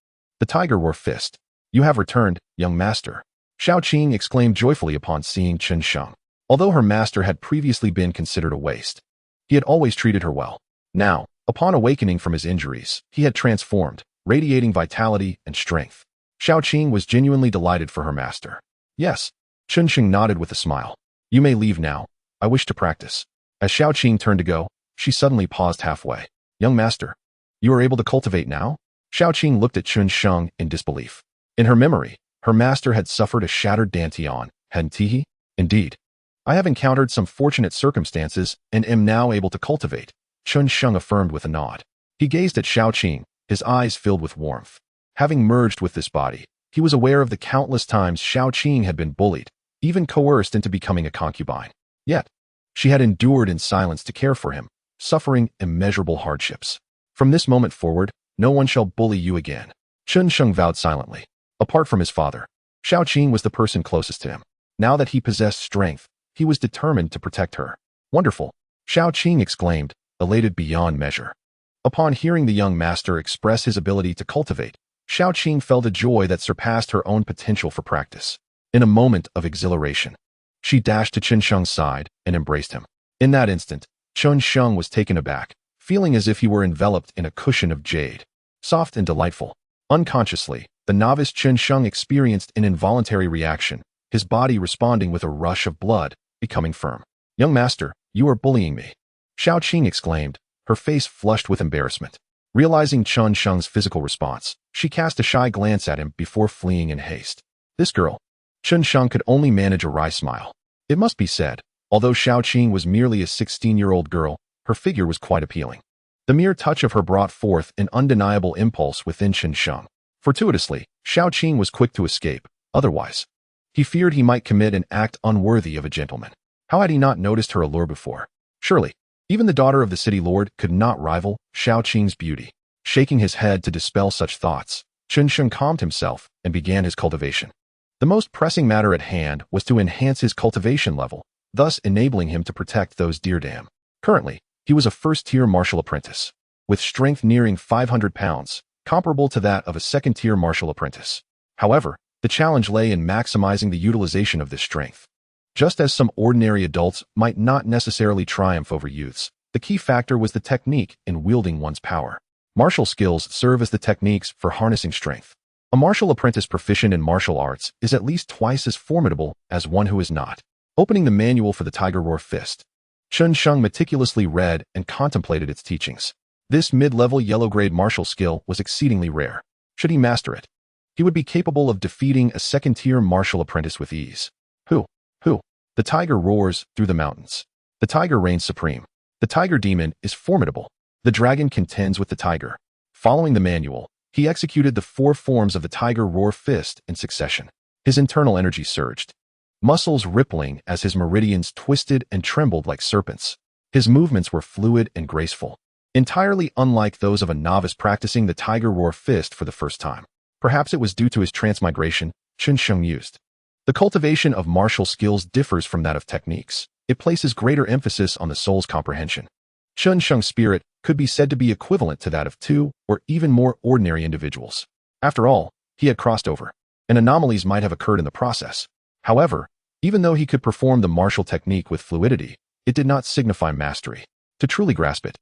The tiger wore fist. You have returned, young master. Xiao Qing exclaimed joyfully upon seeing Chen Sheng. Although her master had previously been considered a waste, he had always treated her well. Now, upon awakening from his injuries, he had transformed, radiating vitality and strength. Xiao Qing was genuinely delighted for her master. Yes. Chen Sheng nodded with a smile. You may leave now. I wish to practice. As Xiao Qing turned to go, she suddenly paused halfway. Young master, you are able to cultivate now? Xiao Qing looked at Chen Sheng in disbelief. In her memory, her master had suffered a shattered dantian, hadn't he? Indeed. I have encountered some fortunate circumstances and am now able to cultivate, Chen Sheng affirmed with a nod. He gazed at Xiao Qing, his eyes filled with warmth. Having merged with this body, he was aware of the countless times Xiao Qing had been bullied, even coerced into becoming a concubine. Yet, she had endured in silence to care for him, suffering immeasurable hardships. From this moment forward, no one shall bully you again. Chen Sheng vowed silently. Apart from his father, Xiao Qing was the person closest to him. Now that he possessed strength, he was determined to protect her. Wonderful, Xiao Qing exclaimed, elated beyond measure. Upon hearing the young master express his ability to cultivate, Xiao Qing felt a joy that surpassed her own potential for practice. In a moment of exhilaration, she dashed to Chen Sheng's side and embraced him. In that instant, Chen Sheng was taken aback, feeling as if he were enveloped in a cushion of jade. Soft and delightful. Unconsciously, the novice Chen Sheng experienced an involuntary reaction, his body responding with a rush of blood, becoming firm. "Young master, you are bullying me," Xiao Qing exclaimed, her face flushed with embarrassment. Realizing Chen Sheng's physical response, she cast a shy glance at him before fleeing in haste. This girl. Chen Sheng could only manage a wry smile. It must be said, although Xiao Qing was merely a 16-year-old girl, her figure was quite appealing. The mere touch of her brought forth an undeniable impulse within Chen Sheng. Fortuitously, Xiao Qing was quick to escape, otherwise, he feared he might commit an act unworthy of a gentleman. How had he not noticed her allure before? Surely, even the daughter of the city lord could not rival Xiao Qing's beauty. Shaking his head to dispel such thoughts, Chen Sheng calmed himself and began his cultivation. The most pressing matter at hand was to enhance his cultivation level, thus enabling him to protect those dear dam. Currently, he was a first-tier martial apprentice, with strength nearing 500 pounds, comparable to that of a second-tier martial apprentice. However, the challenge lay in maximizing the utilization of this strength. Just as some ordinary adults might not necessarily triumph over youths, the key factor was the technique in wielding one's power. Martial skills serve as the techniques for harnessing strength. A martial apprentice proficient in martial arts is at least twice as formidable as one who is not. Opening the manual for the Tiger Roar Fist, Chen Sheng meticulously read and contemplated its teachings. This mid-level yellow-grade martial skill was exceedingly rare. Should he master it, he would be capable of defeating a second-tier martial apprentice with ease. Who? The tiger roars through the mountains. The tiger reigns supreme. The tiger demon is formidable. The dragon contends with the tiger. Following the manual, he executed the 4 forms of the Tiger Roar Fist in succession. His internal energy surged, muscles rippling as his meridians twisted and trembled like serpents. His movements were fluid and graceful, entirely unlike those of a novice practicing the Tiger Roar Fist for the first time. Perhaps it was due to his transmigration, Chen Sheng mused. The cultivation of martial skills differs from that of techniques. It places greater emphasis on the soul's comprehension. Chen Sheng's spirit could be said to be equivalent to that of 2 or even more ordinary individuals. After all, he had crossed over, and anomalies might have occurred in the process. However, even though he could perform the martial technique with fluidity, it did not signify mastery. To truly grasp it,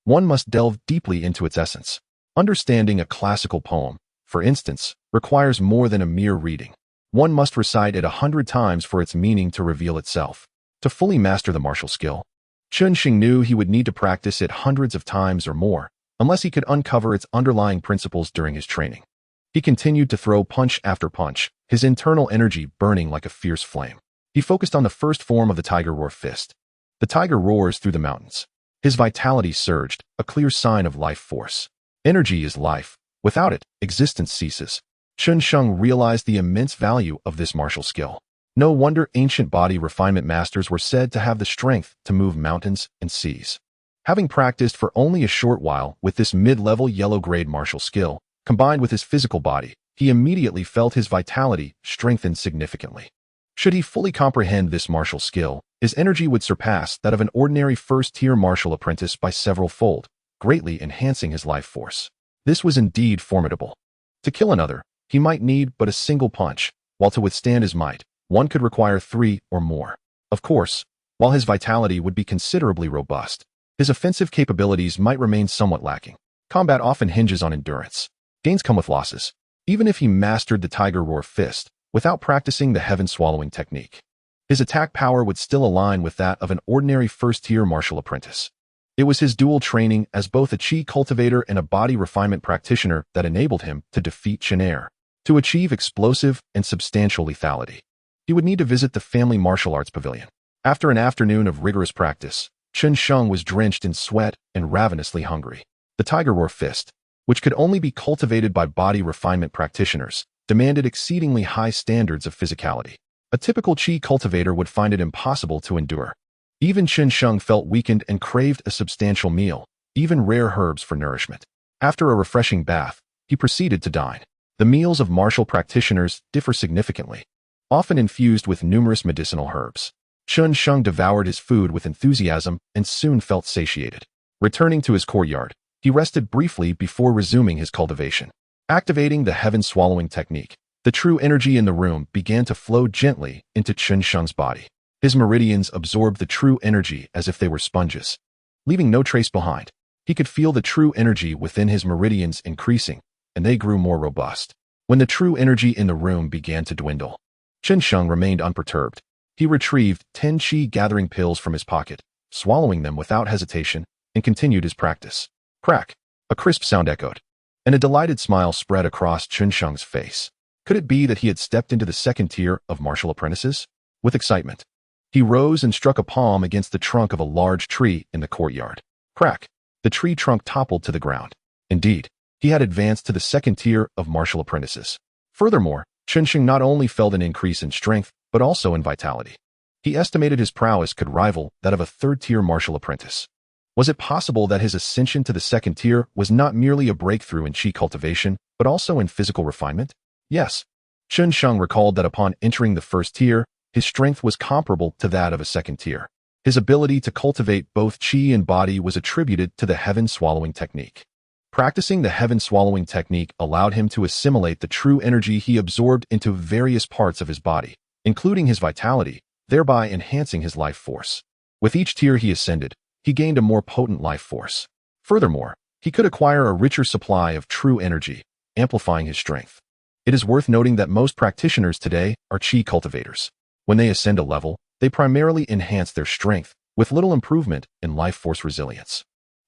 one must delve deeply into its essence. Understanding a classical poem, for instance, requires more than a mere reading. One must recite it 100 times for its meaning to reveal itself. To fully master the martial skill, Chen Sheng knew he would need to practice it hundreds of times or more, unless he could uncover its underlying principles during his training. He continued to throw punch after punch, his internal energy burning like a fierce flame. He focused on the first form of the Tiger Roar Fist. The tiger roars through the mountains. His vitality surged, a clear sign of life force. Energy is life. Without it, existence ceases. Chen Sheng realized the immense value of this martial skill. No wonder ancient body refinement masters were said to have the strength to move mountains and seas. Having practiced for only a short while with this mid-level yellow-grade martial skill, combined with his physical body, he immediately felt his vitality strengthen significantly. Should he fully comprehend this martial skill, his energy would surpass that of an ordinary first-tier martial apprentice by several fold, greatly enhancing his life force. This was indeed formidable. To kill another, he might need but a single punch, while to withstand his might, one could require 3 or more. Of course, while his vitality would be considerably robust, his offensive capabilities might remain somewhat lacking. Combat often hinges on endurance. Gains come with losses. Even if he mastered the Tiger Roar Fist, without practicing the heaven-swallowing technique, his attack power would still align with that of an ordinary first-tier martial apprentice. It was his dual training as both a chi cultivator and a body refinement practitioner that enabled him to defeat Chen Er. To achieve explosive and substantial lethality, he would need to visit the family martial arts pavilion. After an afternoon of rigorous practice, Chen Sheng was drenched in sweat and ravenously hungry. The Tiger Roar Fist, which could only be cultivated by body refinement practitioners, demanded exceedingly high standards of physicality. A typical chi cultivator would find it impossible to endure. Even Chen Sheng felt weakened and craved a substantial meal, even rare herbs for nourishment. After a refreshing bath, he proceeded to dine. The meals of martial practitioners differ significantly, often infused with numerous medicinal herbs. Chen Sheng devoured his food with enthusiasm and soon felt satiated. Returning to his courtyard, he rested briefly before resuming his cultivation. Activating the heaven-swallowing technique, the true energy in the room began to flow gently into Chen Sheng's body. His meridians absorbed the true energy as if they were sponges, leaving no trace behind. He could feel the true energy within his meridians increasing, and they grew more robust. When the true energy in the room began to dwindle, Chen Sheng remained unperturbed. He retrieved 10 qi gathering pills from his pocket, swallowing them without hesitation, and continued his practice. Crack! A crisp sound echoed, and a delighted smile spread across Chen Sheng's face. Could it be that he had stepped into the second tier of martial apprentices? With excitement, he rose and struck a palm against the trunk of a large tree in the courtyard. Crack! The tree trunk toppled to the ground. Indeed, he had advanced to the second tier of martial apprentices. Furthermore, Chen Sheng not only felt an increase in strength, but also in vitality. He estimated his prowess could rival that of a third-tier martial apprentice. Was it possible that his ascension to the second tier was not merely a breakthrough in qi cultivation, but also in physical refinement? Yes. Chen Sheng recalled that upon entering the first tier, his strength was comparable to that of a second tier. His ability to cultivate both qi and body was attributed to the heaven-swallowing technique. Practicing the heaven-swallowing technique allowed him to assimilate the true energy he absorbed into various parts of his body, including his vitality, thereby enhancing his life force. With each tier he ascended, he gained a more potent life force. Furthermore, he could acquire a richer supply of true energy, amplifying his strength. It is worth noting that most practitioners today are qi cultivators. When they ascend a level, they primarily enhance their strength, with little improvement in life force resilience.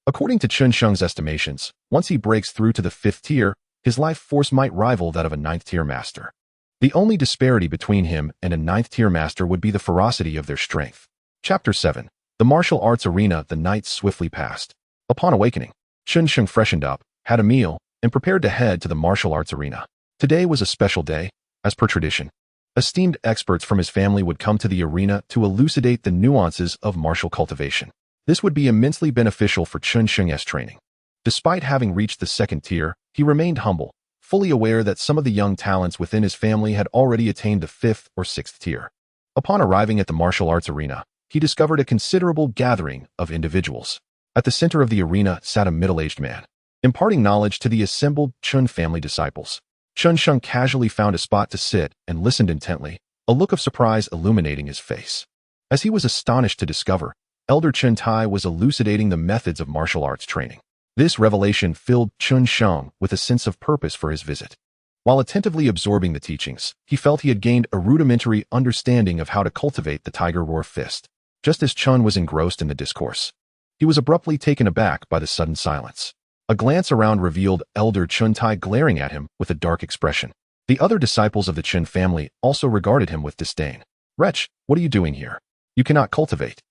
According to Chen Sheng's estimations, once he breaks through to the 5th tier, his life force might rival that of a 9th-tier master. The only disparity between him and a 9th-tier master would be the ferocity of their strength. Chapter 7. The Martial Arts Arena. The night swiftly passed. Upon awakening, Chen Sheng freshened up, had a meal, and prepared to head to the martial arts arena. Today was a special day, as per tradition. Esteemed experts from his family would come to the arena to elucidate the nuances of martial cultivation. This would be immensely beneficial for Chen Sheng's training. Despite having reached the 2nd tier, he remained humble, fully aware that some of the young talents within his family had already attained the 5th or 6th tier. Upon arriving at the martial arts arena, he discovered a considerable gathering of individuals. At the center of the arena sat a middle-aged man, imparting knowledge to the assembled Chen family disciples. Chen Sheng casually found a spot to sit and listened intently, a look of surprise illuminating his face. As he was astonished to discover, Elder Chen Tai was elucidating the methods of martial arts training. This revelation filled Chen Sheng with a sense of purpose for his visit. While attentively absorbing the teachings, he felt he had gained a rudimentary understanding of how to cultivate the Tiger Roar fist. Just as Chen was engrossed in the discourse, he was abruptly taken aback by the sudden silence. A glance around revealed Elder Chen Tai glaring at him with a dark expression. The other disciples of the Chen family also regarded him with disdain. "Wretch, what are you doing here? You cannot cultivate.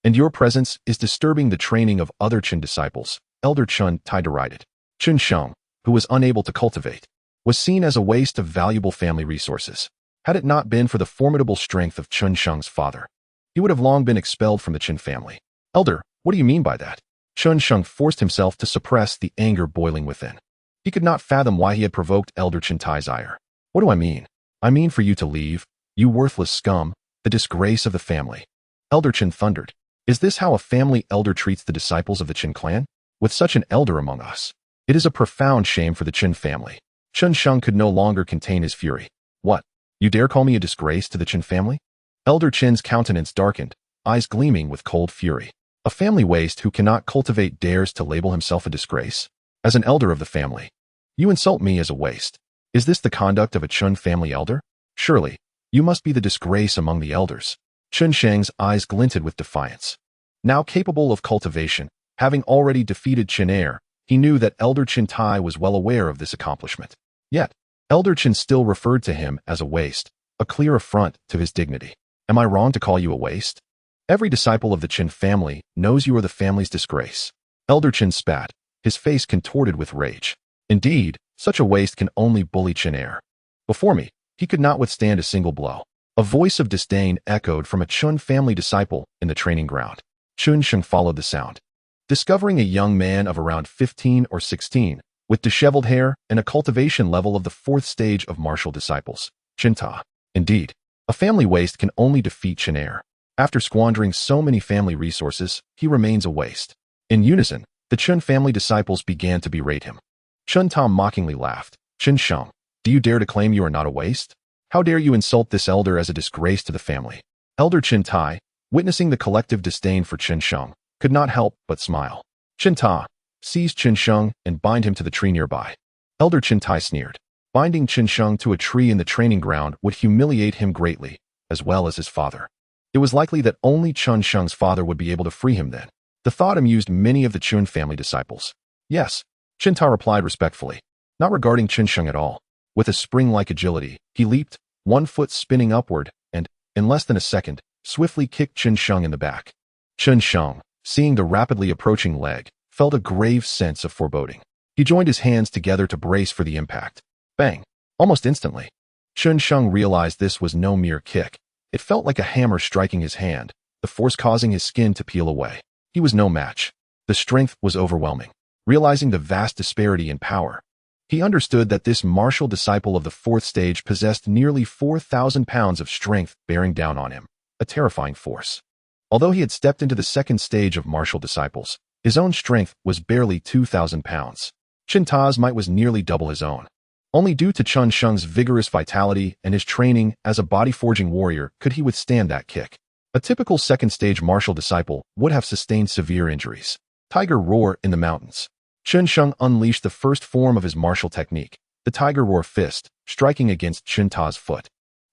And your presence is disturbing the training of other Chen disciples," Elder Chen Tai derided. Chen Sheng, who was unable to cultivate, was seen as a waste of valuable family resources. Had it not been for the formidable strength of Chen Sheng's father, he would have long been expelled from the Chen family. "Elder, what do you mean by that?" Chen Sheng forced himself to suppress the anger boiling within. He could not fathom why he had provoked Elder Chen Tai's ire. "What do I mean? I mean for you to leave, you worthless scum, the disgrace of the family." Elder Chen thundered. "Is this how a family elder treats the disciples of the Chen clan? With such an elder among us, it is a profound shame for the Chen family." Chen Sheng could no longer contain his fury. "What? You dare call me a disgrace to the Chen family?" Elder Chen's countenance darkened, eyes gleaming with cold fury. A family waste who cannot cultivate dares to label himself a disgrace? As an elder of the family, you insult me as a waste. Is this the conduct of a Chen family elder? Surely, you must be the disgrace among the elders. Chen Sheng's eyes glinted with defiance. Now capable of cultivation, having already defeated Chen Er, he knew that Elder Chen Tai was well aware of this accomplishment. Yet, Elder Chen still referred to him as a waste, a clear affront to his dignity. "Am I wrong to call you a waste? Every disciple of the Chen family knows you are the family's disgrace." Elder Chen spat, his face contorted with rage. Indeed, such a waste can only bully Chen Er. Before me, he could not withstand a single blow. A voice of disdain echoed from a Chen family disciple in the training ground. Chen Sheng followed the sound, discovering a young man of around 15 or 16, with disheveled hair and a cultivation level of the 4th stage of martial disciples. Chen Ta. Indeed, a family waste can only defeat Chen Er. After squandering so many family resources, he remains a waste. In unison, the Chen family disciples began to berate him. Chen Ta mockingly laughed. "Chen Sheng, do you dare to claim you are not a waste? How dare you insult this elder as a disgrace to the family?" Elder Chen Tai, witnessing the collective disdain for Chen Sheng, could not help but smile. "Chen Ta, seize Chen Sheng and bind him to the tree nearby. Elder Chen Tai sneered. Binding Chen Sheng to a tree in the training ground would humiliate him greatly, as well as his father. It was likely that only Chen Sheng's father would be able to free him then. The thought amused many of the Chun family disciples. Yes, Chen Tai replied respectfully, not regarding Chen Sheng at all. With a spring-like agility, he leaped, one foot spinning upward, and, in less than a second, swiftly kicked Chen Sheng in the back. Chen Sheng, seeing the rapidly approaching leg, felt a grave sense of foreboding. He joined his hands together to brace for the impact. Bang! Almost instantly. Chen Sheng realized this was no mere kick. It felt like a hammer striking his hand, the force causing his skin to peel away. He was no match. The strength was overwhelming. Realizing the vast disparity in power, he understood that this martial disciple of the fourth stage possessed nearly 4,000 pounds of strength bearing down on him, a terrifying force. Although he had stepped into the second stage of martial disciples, his own strength was barely 2,000 pounds. Chen Tai's might was nearly double his own. Only due to Chen Sheng's vigorous vitality and his training as a body-forging warrior could he withstand that kick. A typical second-stage martial disciple would have sustained severe injuries. Tiger Roar in the mountains. Chen Sheng unleashed the first form of his martial technique, the Tiger Roar fist, striking against Chen Tai's foot.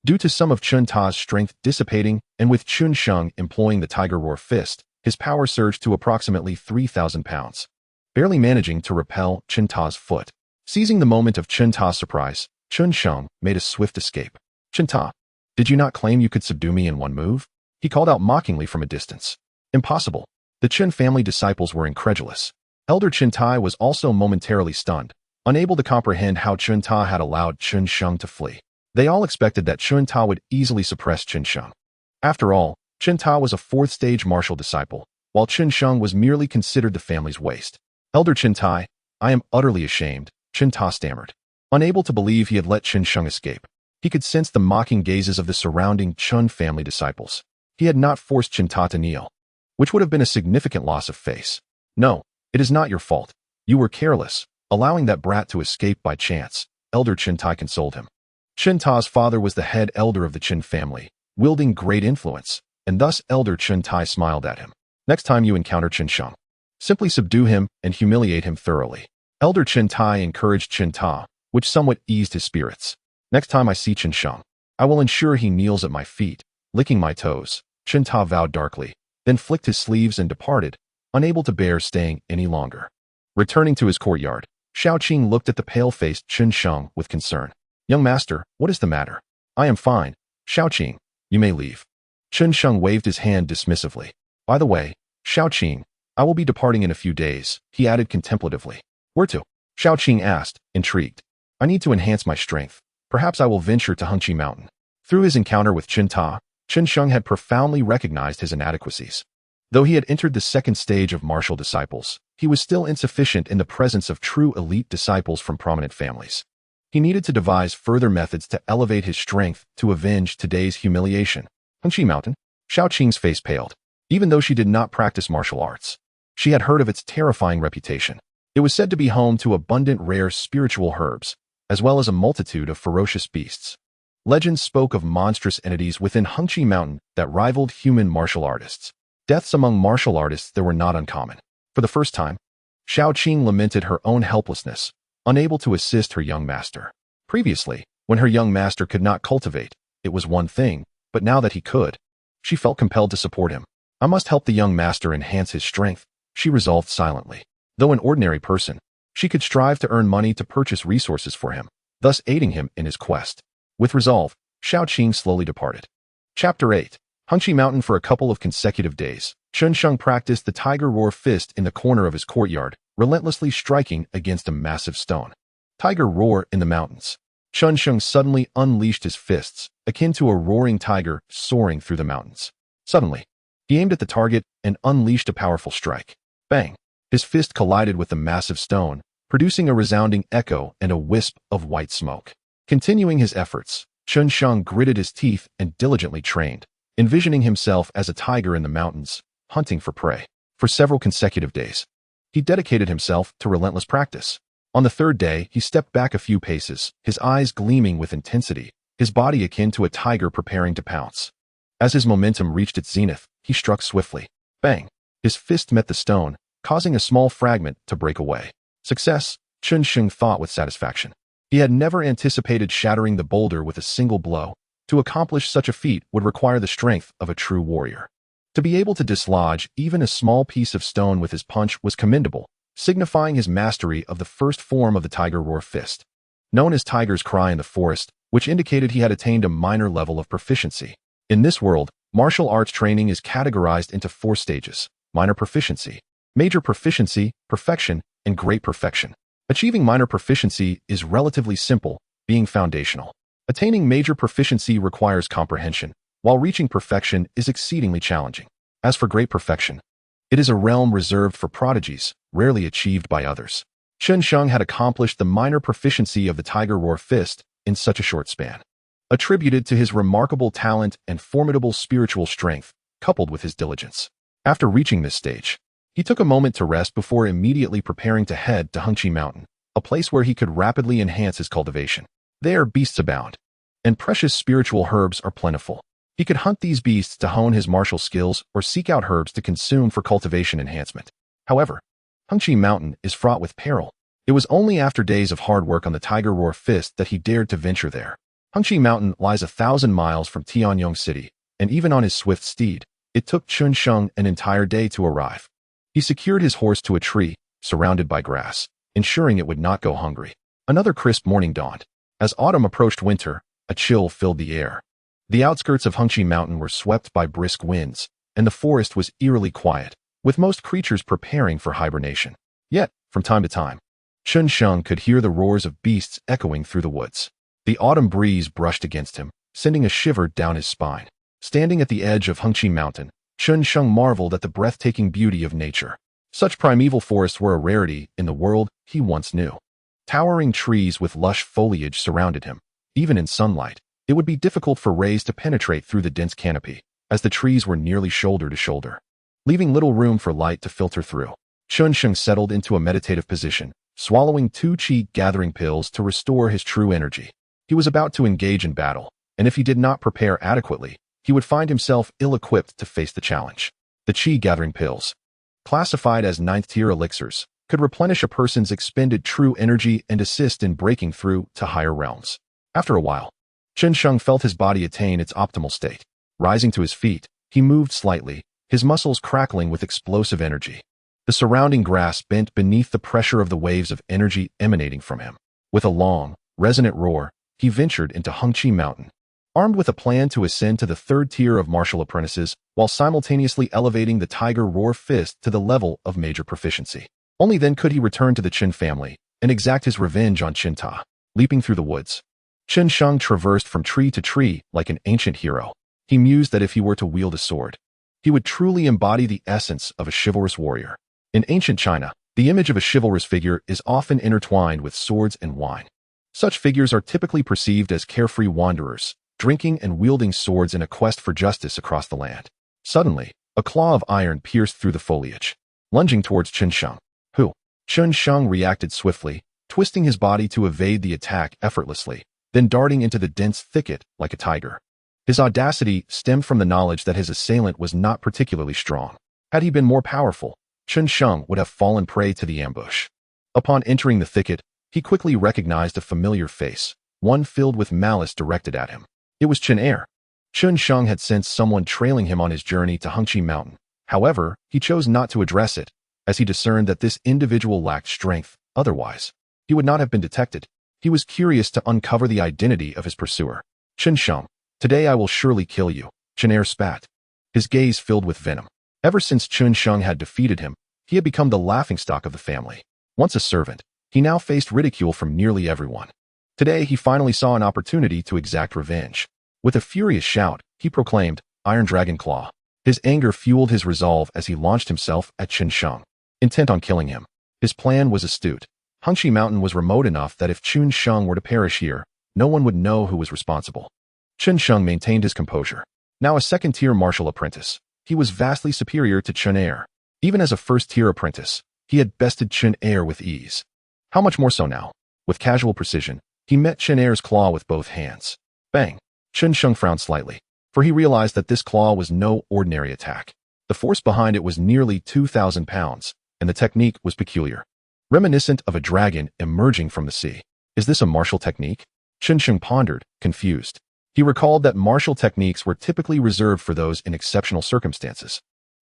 Due to some of Chen Tai's strength dissipating, and with Chen Sheng employing the Tiger Roar fist, his power surged to approximately 3,000 pounds. Barely managing to repel Chen Tai's foot. Seizing the moment of Chen Tai's surprise, Chen Sheng made a swift escape. Chen Tai, did you not claim you could subdue me in one move? He called out mockingly from a distance. Impossible. The Chen family disciples were incredulous. Elder Chen Tai was also momentarily stunned, unable to comprehend how Chen Tai had allowed Chen Sheng to flee. They all expected that Chen Tai would easily suppress Chen Sheng. After all, Chen Tai was a fourth-stage martial disciple, while Chen Sheng was merely considered the family's waste. Elder Chen Tai, I am utterly ashamed, Chen Tai stammered. Unable to believe he had let Chen Sheng escape. He could sense the mocking gazes of the surrounding Chen family disciples. He had not forced Chen Tai to kneel, which would have been a significant loss of face. No, it is not your fault. You were careless, allowing that brat to escape by chance, Elder Chen Tai consoled him. Chen Tai's father was the head elder of the Chen family, wielding great influence, and thus Elder Chen Tai smiled at him. Next time you encounter Chen Sheng, simply subdue him and humiliate him thoroughly. Elder Chen Tai encouraged Chen Tai, which somewhat eased his spirits. Next time I see Chen Sheng, I will ensure he kneels at my feet, licking my toes, Chen Tai vowed darkly, then flicked his sleeves and departed, unable to bear staying any longer. Returning to his courtyard, Xiaoqing looked at the pale-faced Chen Sheng with concern. Young master, what is the matter? I am fine. Xiaoqing, you may leave. Chen Sheng waved his hand dismissively. By the way, Xiaoqing, I will be departing in a few days, he added contemplatively. Where to? Xiaoqing asked, intrigued. I need to enhance my strength. Perhaps I will venture to Hengqi Mountain. Through his encounter with Chen Tai, Chen Sheng had profoundly recognized his inadequacies. Though he had entered the second stage of martial disciples, he was still insufficient in the presence of true elite disciples from prominent families. He needed to devise further methods to elevate his strength to avenge today's humiliation. Hengqi Mountain? Xiaoqing's face paled. Even though she did not practice martial arts, she had heard of its terrifying reputation. It was said to be home to abundant rare spiritual herbs, as well as a multitude of ferocious beasts. Legends spoke of monstrous entities within Hengqi Mountain that rivaled human martial artists. Deaths among martial artists there were not uncommon. For the first time, Xiaoqing lamented her own helplessness, unable to assist her young master. Previously, when her young master could not cultivate, it was one thing, but now that he could, she felt compelled to support him. I must help the young master enhance his strength, she resolved silently. Though an ordinary person, she could strive to earn money to purchase resources for him, thus aiding him in his quest. With resolve, Xiaoqing slowly departed. Chapter 8. Hengqi Mountain. For a couple of consecutive days, Chen Sheng practiced the Tiger Roar fist in the corner of his courtyard, relentlessly striking against a massive stone. Tiger Roar in the mountains. Chen Sheng suddenly unleashed his fists, akin to a roaring tiger soaring through the mountains. Suddenly, he aimed at the target and unleashed a powerful strike. Bang! His fist collided with the massive stone, producing a resounding echo and a wisp of white smoke. Continuing his efforts, Chen Sheng gritted his teeth and diligently trained, envisioning himself as a tiger in the mountains, hunting for prey. For several consecutive days, he dedicated himself to relentless practice. On the third day, he stepped back a few paces, his eyes gleaming with intensity, his body akin to a tiger preparing to pounce. As his momentum reached its zenith, he struck swiftly. Bang! His fist met the stone, causing a small fragment to break away. Success, Chen Sheng thought with satisfaction. He had never anticipated shattering the boulder with a single blow. To accomplish such a feat would require the strength of a true warrior. To be able to dislodge even a small piece of stone with his punch was commendable, signifying his mastery of the first form of the tiger roar fist, known as tiger's cry in the forest, which indicated he had attained a minor level of proficiency. In this world, martial arts training is categorized into 4 stages: minor proficiency, major proficiency, perfection, and great perfection. Achieving minor proficiency is relatively simple, being foundational. Attaining major proficiency requires comprehension, while reaching perfection is exceedingly challenging. As for great perfection, it is a realm reserved for prodigies, rarely achieved by others. Chen Sheng had accomplished the minor proficiency of the tiger roar fist in such a short span, attributed to his remarkable talent and formidable spiritual strength, coupled with his diligence. After reaching this stage, he took a moment to rest before immediately preparing to head to Hengqi Mountain, a place where he could rapidly enhance his cultivation. There, beasts abound, and precious spiritual herbs are plentiful. He could hunt these beasts to hone his martial skills or seek out herbs to consume for cultivation enhancement. However, Hengqi Mountain is fraught with peril. It was only after days of hard work on the tiger roar fist that he dared to venture there. Hengqi Mountain lies 1,000 miles from Tianyong City, and even on his swift steed, it took Chen Sheng an entire day to arrive. He secured his horse to a tree, surrounded by grass, ensuring it would not go hungry. Another crisp morning dawned. As autumn approached winter, a chill filled the air. The outskirts of Hengqi Mountain were swept by brisk winds, and the forest was eerily quiet, with most creatures preparing for hibernation. Yet, from time to time, Chen Sheng could hear the roars of beasts echoing through the woods. The autumn breeze brushed against him, sending a shiver down his spine. Standing at the edge of Hengqi Mountain, Chen Sheng marveled at the breathtaking beauty of nature. Such primeval forests were a rarity in the world he once knew. Towering trees with lush foliage surrounded him. Even in sunlight, it would be difficult for rays to penetrate through the dense canopy, as the trees were nearly shoulder to shoulder, leaving little room for light to filter through. Chen Sheng settled into a meditative position, swallowing 2 qi gathering pills to restore his true energy. He was about to engage in battle, and if he did not prepare adequately, he would find himself ill-equipped to face the challenge. The qi gathering pills, classified as 9th-tier elixirs, could replenish a person's expended true energy and assist in breaking through to higher realms. After a while, Chen Sheng felt his body attain its optimal state. Rising to his feet, he moved slightly, his muscles crackling with explosive energy. The surrounding grass bent beneath the pressure of the waves of energy emanating from him. With a long, resonant roar, he ventured into Hengqi Mountain, armed with a plan to ascend to the 3rd tier of martial apprentices while simultaneously elevating the tiger roar fist to the level of major proficiency. Only then could he return to the Chen family and exact his revenge on Chen Ta. Leaping through the woods, Chen Sheng traversed from tree to tree like an ancient hero. He mused that if he were to wield a sword, he would truly embody the essence of a chivalrous warrior. In ancient China, the image of a chivalrous figure is often intertwined with swords and wine. Such figures are typically perceived as carefree wanderers, drinking and wielding swords in a quest for justice across the land. Suddenly, a claw of iron pierced through the foliage, lunging towards Chen Sheng. Who? Chen Sheng reacted swiftly, twisting his body to evade the attack effortlessly, then darting into the dense thicket like a tiger. His audacity stemmed from the knowledge that his assailant was not particularly strong. Had he been more powerful, Chen Sheng would have fallen prey to the ambush. Upon entering the thicket, he quickly recognized a familiar face, one filled with malice directed at him. It was Chen Er. Chen Sheng had sensed someone trailing him on his journey to Hengqi Mountain. However, he chose not to address it, as he discerned that this individual lacked strength. Otherwise, he would not have been detected. He was curious to uncover the identity of his pursuer. Chen Sheng, today I will surely kill you, Chen Er spat, his gaze filled with venom. Ever since Chen Sheng had defeated him, he had become the laughingstock of the family. Once a servant, he now faced ridicule from nearly everyone. Today he finally saw an opportunity to exact revenge. With a furious shout, he proclaimed, Iron Dragon Claw. His anger fueled his resolve as he launched himself at Chen Sheng, intent on killing him. His plan was astute. Hengqi Mountain was remote enough that if Chen Sheng were to perish here, no one would know who was responsible. Chen Sheng maintained his composure. Now a 2nd-tier martial apprentice, he was vastly superior to Chen Er. Even as a 1st-tier apprentice, he had bested Chen Er with ease. How much more so now? With casual precision, he met Chen Er's claw with both hands. Bang! Chen Sheng frowned slightly, for he realized that this claw was no ordinary attack. The force behind it was nearly 2,000 pounds, and the technique was peculiar, reminiscent of a dragon emerging from the sea. Is this a martial technique? Chen Sheng pondered, confused. He recalled that martial techniques were typically reserved for those in exceptional circumstances.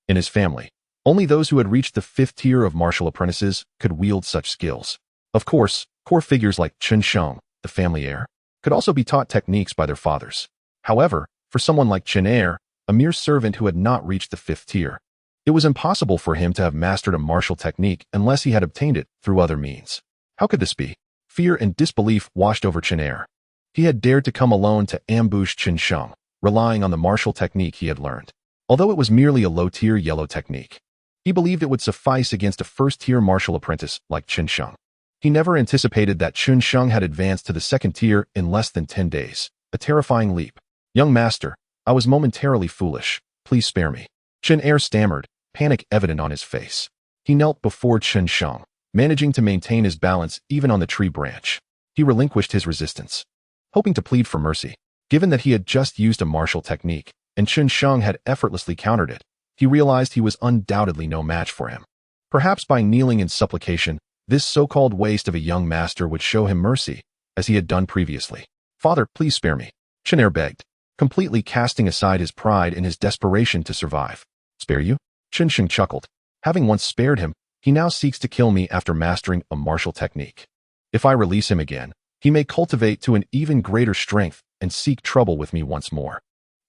In his family, only those who had reached the 5th tier of martial apprentices could wield such skills. Of course, core figures like Chen Sheng, the family heir, could also be taught techniques by their fathers. However, for someone like Chen Heir, a mere servant who had not reached the 5th tier, it was impossible for him to have mastered a martial technique unless he had obtained it through other means. How could this be? Fear and disbelief washed over Chen Heir. He had dared to come alone to ambush Chen Sheng, relying on the martial technique he had learned. Although it was merely a low-tier yellow technique, he believed it would suffice against a 1st-tier martial apprentice like Chen Sheng. He never anticipated that Chen Sheng had advanced to the 2nd tier in less than 10 days, a terrifying leap. Young master, I was momentarily foolish. Please spare me. Chen Heir stammered, panic evident on his face. He knelt before Chen Sheng, managing to maintain his balance even on the tree branch. He relinquished his resistance, hoping to plead for mercy. Given that he had just used a martial technique, and Chen Sheng had effortlessly countered it, he realized he was undoubtedly no match for him. Perhaps by kneeling in supplication, this so-called waste of a young master would show him mercy, as he had done previously. Father, please spare me, Chen Heir begged, completely casting aside his pride in his desperation to survive. Spare you? Chen Sheng chuckled. Having once spared him, he now seeks to kill me after mastering a martial technique. If I release him again, he may cultivate to an even greater strength and seek trouble with me once more.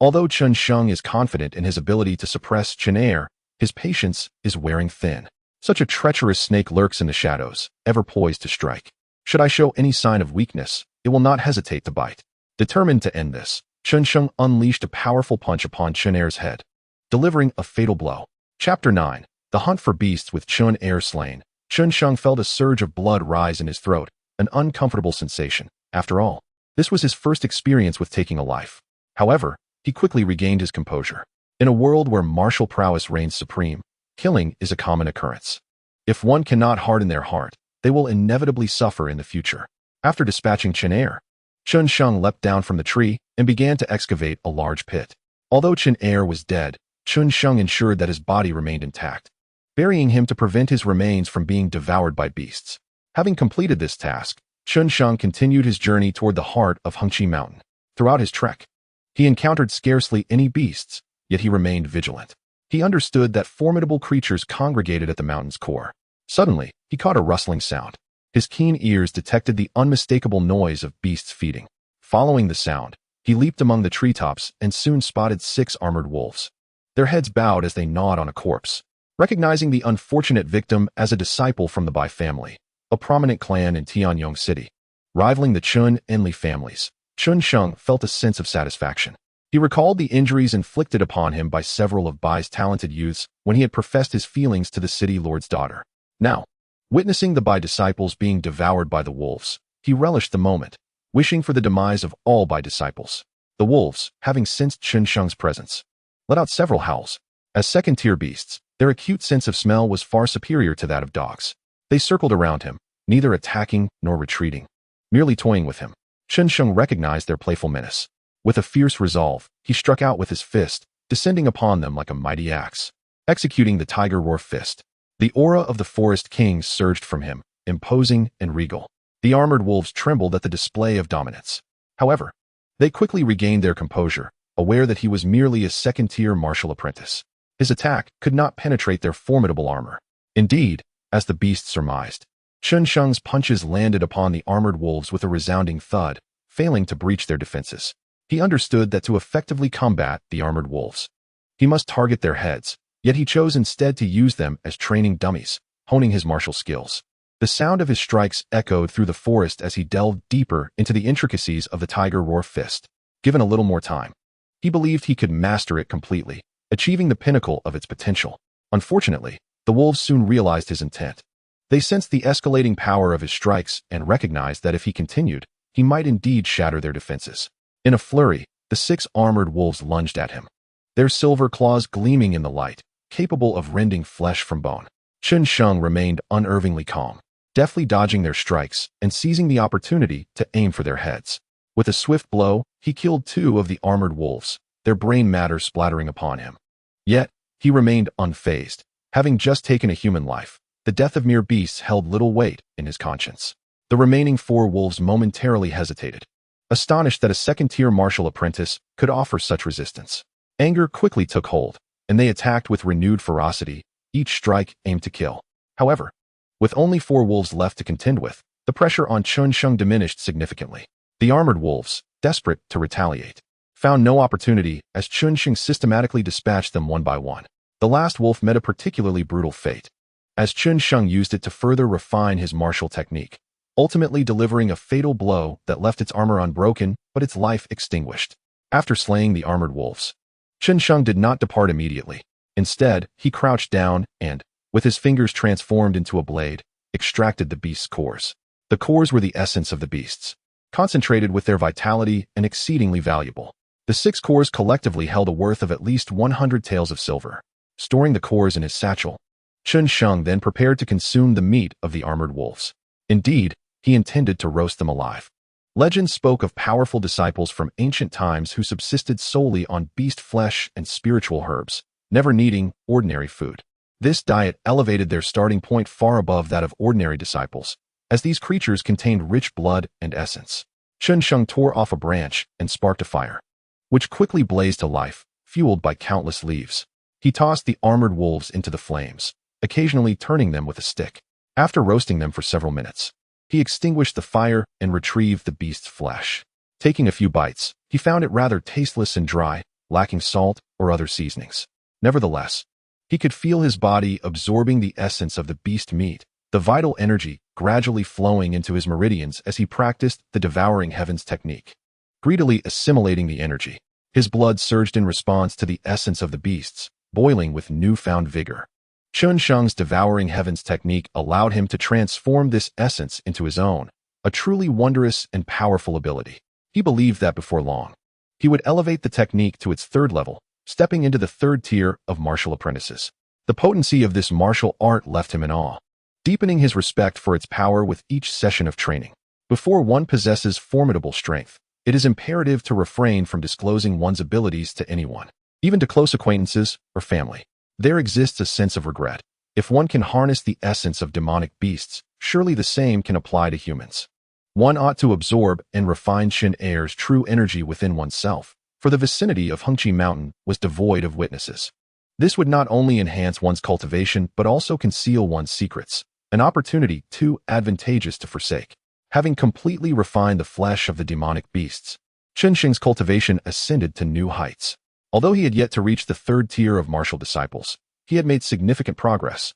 Although Chen Sheng is confident in his ability to suppress Chen Heir, his patience is wearing thin. Such a treacherous snake lurks in the shadows, ever poised to strike. Should I show any sign of weakness, it will not hesitate to bite. Determined to end this, Chen Sheng unleashed a powerful punch upon Chen Heir's head, delivering a fatal blow. Chapter 9. The Hunt for Beasts with Chen Heir slain. Chen Sheng felt a surge of blood rise in his throat, an uncomfortable sensation. After all, this was his first experience with taking a life. However, he quickly regained his composure. In a world where martial prowess reigns supreme, killing is a common occurrence. If one cannot harden their heart, they will inevitably suffer in the future. After dispatching Chen Heir, Chen Sheng leapt down from the tree and began to excavate a large pit. Although Chen Heir was dead, Chen Sheng ensured that his body remained intact, burying him to prevent his remains from being devoured by beasts. Having completed this task, Chen Sheng continued his journey toward the heart of Hengqi Mountain. Throughout his trek, he encountered scarcely any beasts, yet he remained vigilant. He understood that formidable creatures congregated at the mountain's core. Suddenly, he caught a rustling sound. His keen ears detected the unmistakable noise of beasts feeding. Following the sound, he leaped among the treetops and soon spotted 6 armored wolves. Their heads bowed as they gnawed on a corpse. Recognizing the unfortunate victim as a disciple from the Bai family, a prominent clan in Tianyong City, rivaling the Chun and Li families, Chen Sheng felt a sense of satisfaction. He recalled the injuries inflicted upon him by several of Bai's talented youths when he had professed his feelings to the city lord's daughter. Now, witnessing the Bai disciples being devoured by the wolves, he relished the moment, wishing for the demise of all Bai disciples. The wolves, having sensed Chen Sheng's presence, let out several howls. As 2nd-tier beasts, their acute sense of smell was far superior to that of dogs. They circled around him, neither attacking nor retreating, merely toying with him. Chen Sheng recognized their playful menace. With a fierce resolve, he struck out with his fist, descending upon them like a mighty axe. Executing the tiger roar fist, the aura of the forest king surged from him, imposing and regal. The armored wolves trembled at the display of dominance. However, they quickly regained their composure, aware that he was merely a 2nd-tier martial apprentice. His attack could not penetrate their formidable armor. Indeed, as the beasts surmised, Chen Sheng's punches landed upon the armored wolves with a resounding thud, failing to breach their defenses. He understood that to effectively combat the armored wolves, he must target their heads, yet he chose instead to use them as training dummies, honing his martial skills. The sound of his strikes echoed through the forest as he delved deeper into the intricacies of the tiger roar fist. Given a little more time, he believed he could master it completely, achieving the pinnacle of its potential. Unfortunately, the wolves soon realized his intent. They sensed the escalating power of his strikes and recognized that if he continued, he might indeed shatter their defenses. In a flurry, the 6 armored wolves lunged at him, their silver claws gleaming in the light, capable of rending flesh from bone. Chen Sheng remained unervingly calm, deftly dodging their strikes and seizing the opportunity to aim for their heads. With a swift blow, he killed 2 of the armored wolves, their brain matter splattering upon him. Yet, he remained unfazed. Having just taken a human life, the death of mere beasts held little weight in his conscience. The remaining 4 wolves momentarily hesitated, astonished that a second-tier martial apprentice could offer such resistance. Anger quickly took hold, and they attacked with renewed ferocity, each strike aimed to kill. However, with only 4 wolves left to contend with, the pressure on Chen Sheng diminished significantly. The armored wolves, desperate to retaliate, found no opportunity as Chen Sheng systematically dispatched them one by one. The last wolf met a particularly brutal fate, as Chen Sheng used it to further refine his martial technique, ultimately delivering a fatal blow that left its armor unbroken but its life extinguished. After slaying the armored wolves, Chen Sheng did not depart immediately. Instead, he crouched down and, with his fingers transformed into a blade, extracted the beast's cores. The cores were the essence of the beasts, concentrated with their vitality and exceedingly valuable. The 6 cores collectively held a worth of at least 100 taels of silver. Storing the cores in his satchel, Chen Sheng then prepared to consume the meat of the armored wolves. Indeed, he intended to roast them alive. Legends spoke of powerful disciples from ancient times who subsisted solely on beast flesh and spiritual herbs, never needing ordinary food. This diet elevated their starting point far above that of ordinary disciples, as these creatures contained rich blood and essence. Chen Sheng tore off a branch and sparked a fire, which quickly blazed to life, fueled by countless leaves. He tossed the armored wolves into the flames, occasionally turning them with a stick. After roasting them for several minutes, he extinguished the fire and retrieved the beast's flesh. Taking a few bites, he found it rather tasteless and dry, lacking salt or other seasonings. Nevertheless, he could feel his body absorbing the essence of the beast meat, the vital energy gradually flowing into his meridians as he practiced the Devouring Heavens technique. Greedily assimilating the energy, his blood surged in response to the essence of the beasts, boiling with newfound vigor. Chen Sheng's Devouring Heavens technique allowed him to transform this essence into his own, a truly wondrous and powerful ability. He believed that before long, he would elevate the technique to its 3rd level, stepping into the 3rd tier of martial apprentices. The potency of this martial art left him in awe, deepening his respect for its power with each session of training. Before one possesses formidable strength, it is imperative to refrain from disclosing one's abilities to anyone, even to close acquaintances or family. There exists a sense of regret. If one can harness the essence of demonic beasts, surely the same can apply to humans. One ought to absorb and refine Shen Air's true energy within oneself, for the vicinity of Hengqi Mountain was devoid of witnesses. This would not only enhance one's cultivation but also conceal one's secrets, an opportunity too advantageous to forsake. Having completely refined the flesh of the demonic beasts, Chen Sheng's cultivation ascended to new heights. Although he had yet to reach the 3rd tier of martial disciples, he had made significant progress.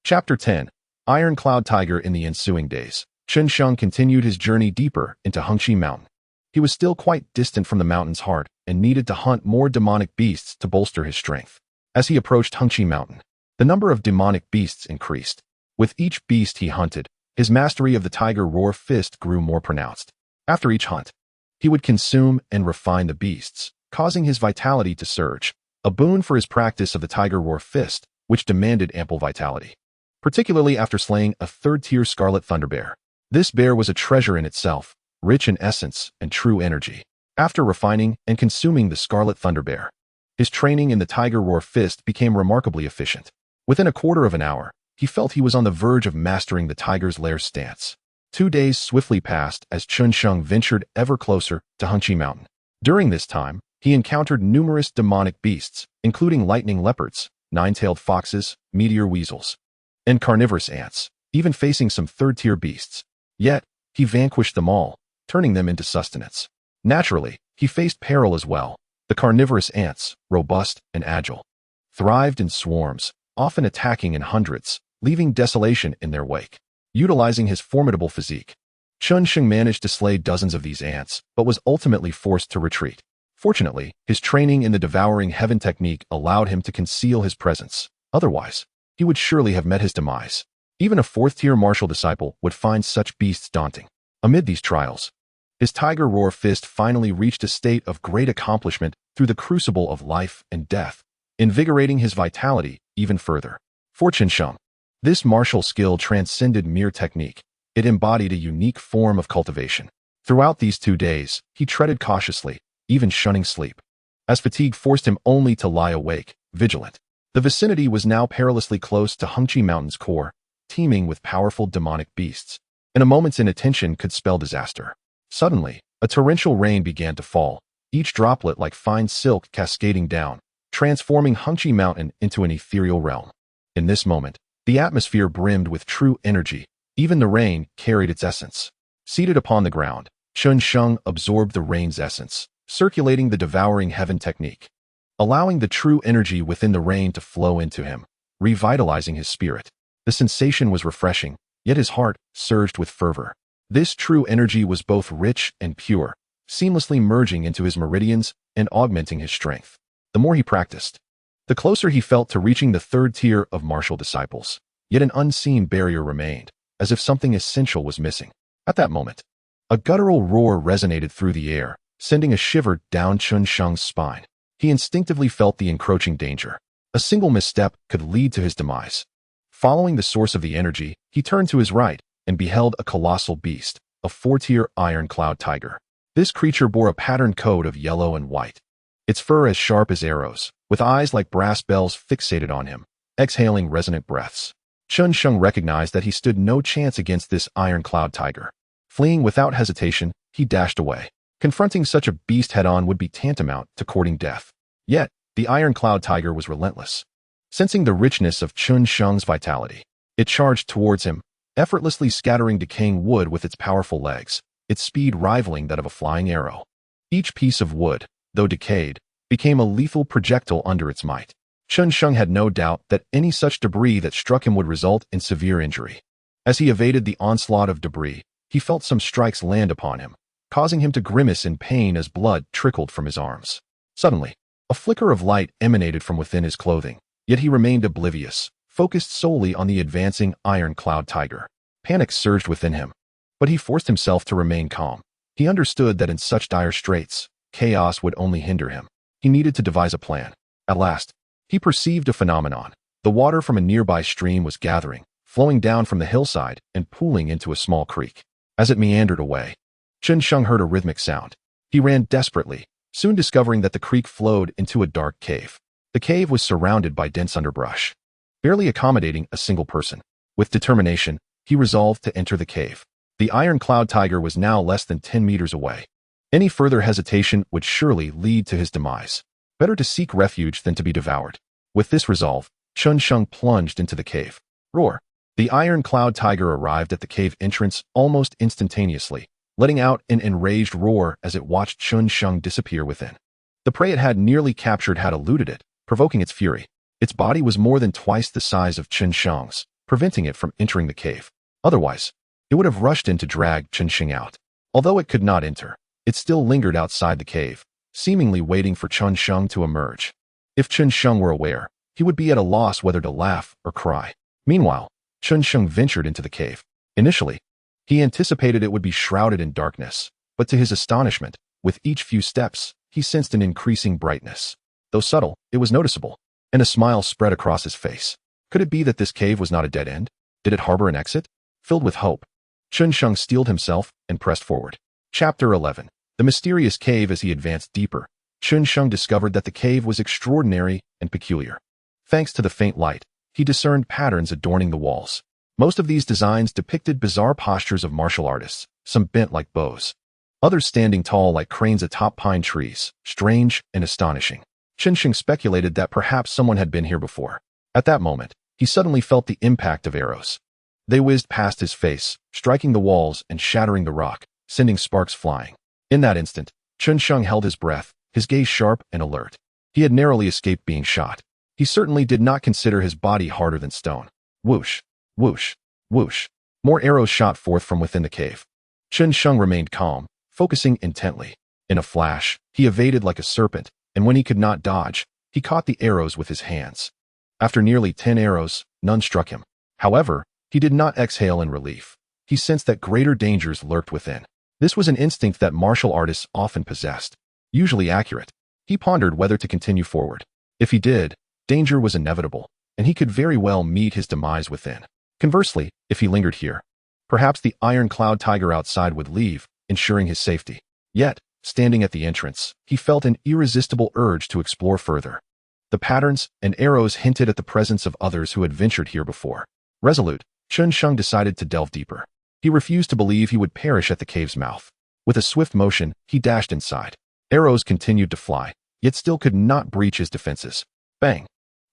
Chapter 10. Iron Cloud Tiger. In the ensuing days, Chen Sheng continued his journey deeper into Hengqi Mountain. He was still quite distant from the mountain's heart and needed to hunt more demonic beasts to bolster his strength. As he approached Hengqi Mountain, the number of demonic beasts increased. With each beast he hunted, his mastery of the tiger roar fist grew more pronounced. After each hunt, he would consume and refine the beasts, causing his vitality to surge, a boon for his practice of the tiger roar fist, which demanded ample vitality. Particularly after slaying a 3rd-tier scarlet thunder bear. This bear was a treasure in itself, rich in essence and true energy. After refining and consuming the scarlet thunder bear, his training in the tiger roar fist became remarkably efficient. Within a quarter of an hour, he felt he was on the verge of mastering the tiger's lair stance. 2 days swiftly passed as Chen Sheng ventured ever closer to Hengqi Mountain. During this time, he encountered numerous demonic beasts, including lightning leopards, 9-tailed foxes, meteor weasels, and carnivorous ants, even facing some 3rd-tier beasts. Yet, he vanquished them all, turning them into sustenance. Naturally, he faced peril as well. The carnivorous ants, robust and agile, thrived in swarms, often attacking in hundreds, leaving desolation in their wake. Utilizing his formidable physique, Chen Sheng managed to slay dozens of these ants, but was ultimately forced to retreat. Fortunately, his training in the Devouring Heaven technique allowed him to conceal his presence. Otherwise, he would surely have met his demise. Even a 4th-tier martial disciple would find such beasts daunting. Amid these trials, his tiger roar fist finally reached a state of great accomplishment through the crucible of life and death, invigorating his vitality even further. For Chen Sheng, this martial skill transcended mere technique. It embodied a unique form of cultivation. Throughout these 2 days, he treaded cautiously, even shunning sleep, as fatigue forced him only to lie awake, vigilant. The vicinity was now perilously close to Hengqi Mountain's core, teeming with powerful demonic beasts, and a moment's inattention could spell disaster. Suddenly, a torrential rain began to fall, each droplet like fine silk cascading down, transforming Hengqi Mountain into an ethereal realm. In this moment, the atmosphere brimmed with true energy. Even the rain carried its essence. Seated upon the ground, Chen Sheng absorbed the rain's essence, circulating the devouring heaven technique, allowing the true energy within the rain to flow into him, revitalizing his spirit. The sensation was refreshing, yet his heart surged with fervor. This true energy was both rich and pure, seamlessly merging into his meridians and augmenting his strength. The more he practiced, the closer he felt to reaching the third tier of martial disciples. Yet an unseen barrier remained, as if something essential was missing. At that moment, a guttural roar resonated through the air, sending a shiver down Chen Sheng's spine. He instinctively felt the encroaching danger. A single misstep could lead to his demise. Following the source of the energy, he turned to his right and beheld a colossal beast, a four-tier iron-cloud tiger. This creature bore a patterned coat of yellow and white, its fur as sharp as arrows, with eyes like brass bells fixated on him, exhaling resonant breaths. Chen Sheng recognized that he stood no chance against this iron-cloud tiger. Fleeing without hesitation, he dashed away. Confronting such a beast head-on would be tantamount to courting death. Yet, the iron-cloud tiger was relentless. Sensing the richness of Chen Sheng's vitality, it charged towards him, effortlessly scattering decaying wood with its powerful legs, its speed rivaling that of a flying arrow. Each piece of wood, though decayed, became a lethal projectile under its might. Chen Sheng had no doubt that any such debris that struck him would result in severe injury. As he evaded the onslaught of debris, he felt some strikes land upon him, causing him to grimace in pain as blood trickled from his arms. Suddenly, a flicker of light emanated from within his clothing, yet he remained oblivious, focused solely on the advancing iron-cloud tiger. Panic surged within him, but he forced himself to remain calm. He understood that in such dire straits, chaos would only hinder him. He needed to devise a plan. At last, he perceived a phenomenon. The water from a nearby stream was gathering, flowing down from the hillside and pooling into a small creek. As it meandered away, Chen Sheng heard a rhythmic sound. He ran desperately, soon discovering that the creek flowed into a dark cave. The cave was surrounded by dense underbrush, barely accommodating a single person. With determination, he resolved to enter the cave. The iron-cloud tiger was now less than 10 meters away. Any further hesitation would surely lead to his demise. Better to seek refuge than to be devoured. With this resolve, Chen Sheng plunged into the cave. Roar! The iron-cloud tiger arrived at the cave entrance almost instantaneously, letting out an enraged roar as it watched Chen Sheng disappear within. The prey it had nearly captured had eluded it, provoking its fury. Its body was more than twice the size of Chen Sheng's, preventing it from entering the cave. Otherwise, it would have rushed in to drag Chen Sheng out. Although it could not enter, it still lingered outside the cave, seemingly waiting for Chen Sheng to emerge. If Chen Sheng were aware, he would be at a loss whether to laugh or cry. Meanwhile, Chen Sheng ventured into the cave. Initially, he anticipated it would be shrouded in darkness, but to his astonishment, with each few steps, he sensed an increasing brightness. Though subtle, it was noticeable, and a smile spread across his face. Could it be that this cave was not a dead end? Did it harbor an exit? Filled with hope, Chen Sheng steeled himself and pressed forward. Chapter 11. The mysterious cave. As he advanced deeper, Chen Sheng discovered that the cave was extraordinary and peculiar. Thanks to the faint light, he discerned patterns adorning the walls. Most of these designs depicted bizarre postures of martial artists, some bent like bows, others standing tall like cranes atop pine trees, strange and astonishing. Chen Sheng speculated that perhaps someone had been here before. At that moment, he suddenly felt the impact of arrows. They whizzed past his face, striking the walls and shattering the rock, sending sparks flying. In that instant, Chen Sheng held his breath, his gaze sharp and alert. He had narrowly escaped being shot. He certainly did not consider his body harder than stone. Whoosh, whoosh, whoosh. More arrows shot forth from within the cave. Chen Sheng remained calm, focusing intently. In a flash, he evaded like a serpent, and when he could not dodge, he caught the arrows with his hands. After nearly 10 arrows, none struck him. However, he did not exhale in relief. He sensed that greater dangers lurked within. This was an instinct that martial artists often possessed, usually accurate. He pondered whether to continue forward. If he did, danger was inevitable, and he could very well meet his demise within. Conversely, if he lingered here, perhaps the iron-cloud tiger outside would leave, ensuring his safety. Yet, standing at the entrance, he felt an irresistible urge to explore further. The patterns and arrows hinted at the presence of others who had ventured here before. Resolute, Chen Sheng decided to delve deeper. He refused to believe he would perish at the cave's mouth. With a swift motion, he dashed inside. Arrows continued to fly, yet still could not breach his defenses. Bang!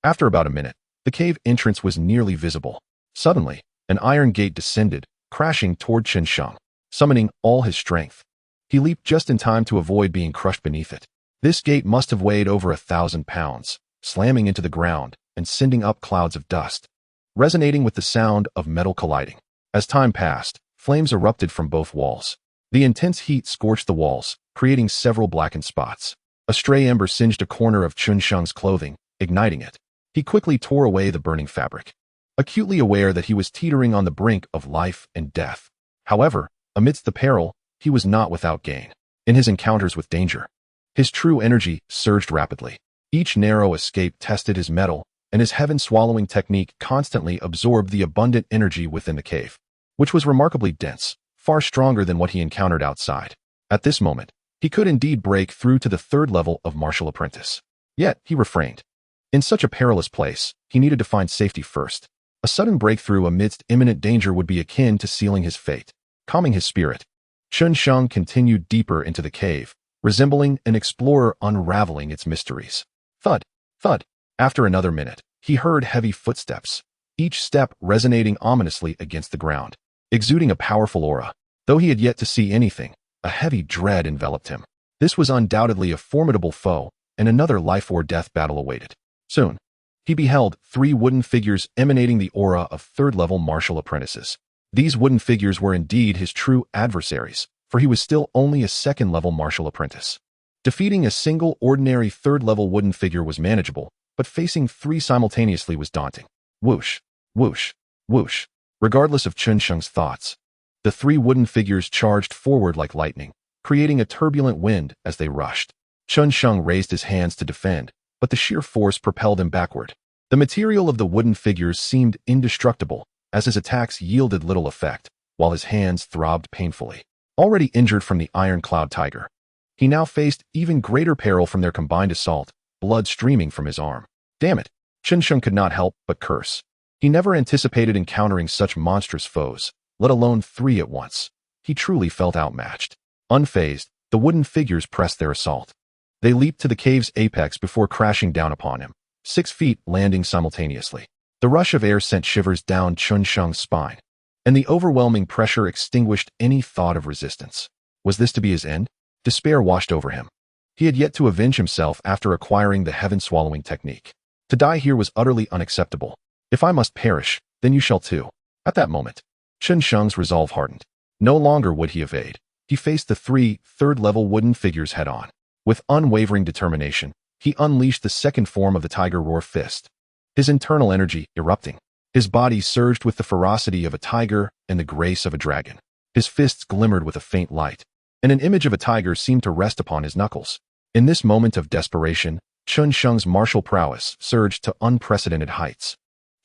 After about a minute, the cave entrance was nearly visible. Suddenly, an iron gate descended, crashing toward Chen Sheng, summoning all his strength. He leaped just in time to avoid being crushed beneath it. This gate must have weighed over 1,000 pounds, slamming into the ground and sending up clouds of dust, resonating with the sound of metal colliding. As time passed, flames erupted from both walls. The intense heat scorched the walls, creating several blackened spots. A stray ember singed a corner of Chen Sheng's clothing, igniting it. He quickly tore away the burning fabric, acutely aware that he was teetering on the brink of life and death. However, amidst the peril, he was not without gain. In his encounters with danger, his true energy surged rapidly. Each narrow escape tested his mettle, and his heaven-swallowing technique constantly absorbed the abundant energy within the cave, which was remarkably dense, far stronger than what he encountered outside. At this moment, he could indeed break through to the third level of martial apprentice. Yet, he refrained. In such a perilous place, he needed to find safety first. A sudden breakthrough amidst imminent danger would be akin to sealing his fate. Calming his spirit, Chen Sheng continued deeper into the cave, resembling an explorer unraveling its mysteries. Thud, thud. After another minute, he heard heavy footsteps, each step resonating ominously against the ground, exuding a powerful aura. Though he had yet to see anything, a heavy dread enveloped him. This was undoubtedly a formidable foe, and another life-or-death battle awaited. Soon, he beheld 3 wooden figures emanating the aura of third-level martial apprentices. These wooden figures were indeed his true adversaries, for he was still only a second-level martial apprentice. Defeating a single ordinary third-level wooden figure was manageable, but facing 3 simultaneously was daunting. Whoosh, whoosh, whoosh. Regardless of Chen Sheng's thoughts, the 3 wooden figures charged forward like lightning, creating a turbulent wind as they rushed. Chen Sheng raised his hands to defend, but the sheer force propelled him backward. The material of the wooden figures seemed indestructible, as his attacks yielded little effect, while his hands throbbed painfully. Already injured from the iron-cloud tiger, he now faced even greater peril from their combined assault, blood streaming from his arm. Damn it! Chen Sheng could not help but curse. He never anticipated encountering such monstrous foes, let alone 3 at once. He truly felt outmatched. Unfazed, the wooden figures pressed their assault. They leaped to the cave's apex before crashing down upon him, 6 feet landing simultaneously. The rush of air sent shivers down Chen Sheng's spine, and the overwhelming pressure extinguished any thought of resistance. Was this to be his end? Despair washed over him. He had yet to avenge himself after acquiring the heaven-swallowing technique. To die here was utterly unacceptable. If I must perish, then you shall too. At that moment, Chen Sheng's resolve hardened. No longer would he evade. He faced the 3 third-level wooden figures head-on. With unwavering determination, he unleashed the second form of the Tiger Roar Fist, his internal energy erupting. His body surged with the ferocity of a tiger and the grace of a dragon. His fists glimmered with a faint light, and an image of a tiger seemed to rest upon his knuckles. In this moment of desperation, Chen Sheng's martial prowess surged to unprecedented heights,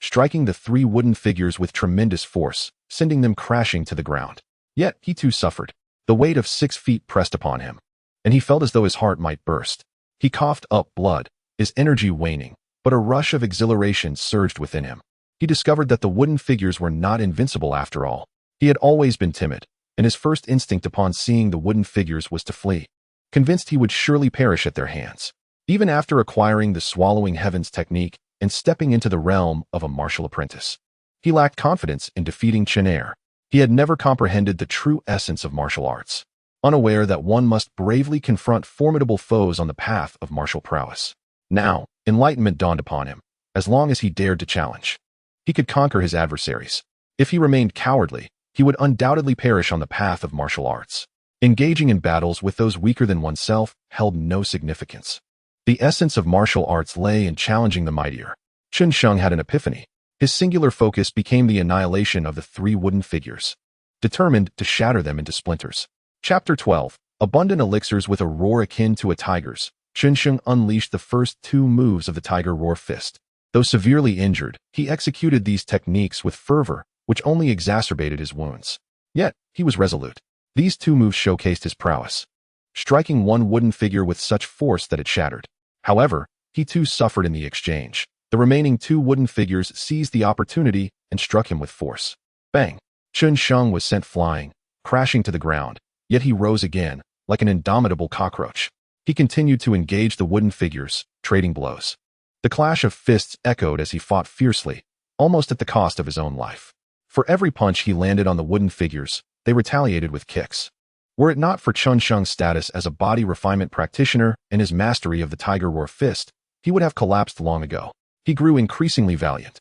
striking the 3 wooden figures with tremendous force, sending them crashing to the ground. Yet he too suffered. The weight of 6 feet pressed upon him, and he felt as though his heart might burst. He coughed up blood, his energy waning, but a rush of exhilaration surged within him. He discovered that the wooden figures were not invincible after all. He had always been timid, and his first instinct upon seeing the wooden figures was to flee, convinced he would surely perish at their hands. Even after acquiring the swallowing heavens technique and stepping into the realm of a martial apprentice, he lacked confidence in defeating Chen Er. He had never comprehended the true essence of martial arts, unaware that one must bravely confront formidable foes on the path of martial prowess. Now, enlightenment dawned upon him. As long as he dared to challenge, he could conquer his adversaries. If he remained cowardly, he would undoubtedly perish on the path of martial arts. Engaging in battles with those weaker than oneself held no significance. The essence of martial arts lay in challenging the mightier. Chen Sheng had an epiphany. His singular focus became the annihilation of the 3 wooden figures, determined to shatter them into splinters. Chapter 12. Abundant elixirs with a roar akin to a tiger's. Chen Sheng unleashed the first 2 moves of the Tiger Roar Fist. Though severely injured, he executed these techniques with fervor, which only exacerbated his wounds. Yet, he was resolute. These 2 moves showcased his prowess, striking one wooden figure with such force that it shattered. However, he too suffered in the exchange. The remaining 2 wooden figures seized the opportunity and struck him with force. Bang! Chen Sheng was sent flying, crashing to the ground, yet he rose again, like an indomitable cockroach. He continued to engage the wooden figures, trading blows. The clash of fists echoed as he fought fiercely, almost at the cost of his own life. For every punch he landed on the wooden figures, they retaliated with kicks. Were it not for Chen Sheng's status as a body refinement practitioner and his mastery of the Tiger Roar fist, he would have collapsed long ago. He grew increasingly valiant,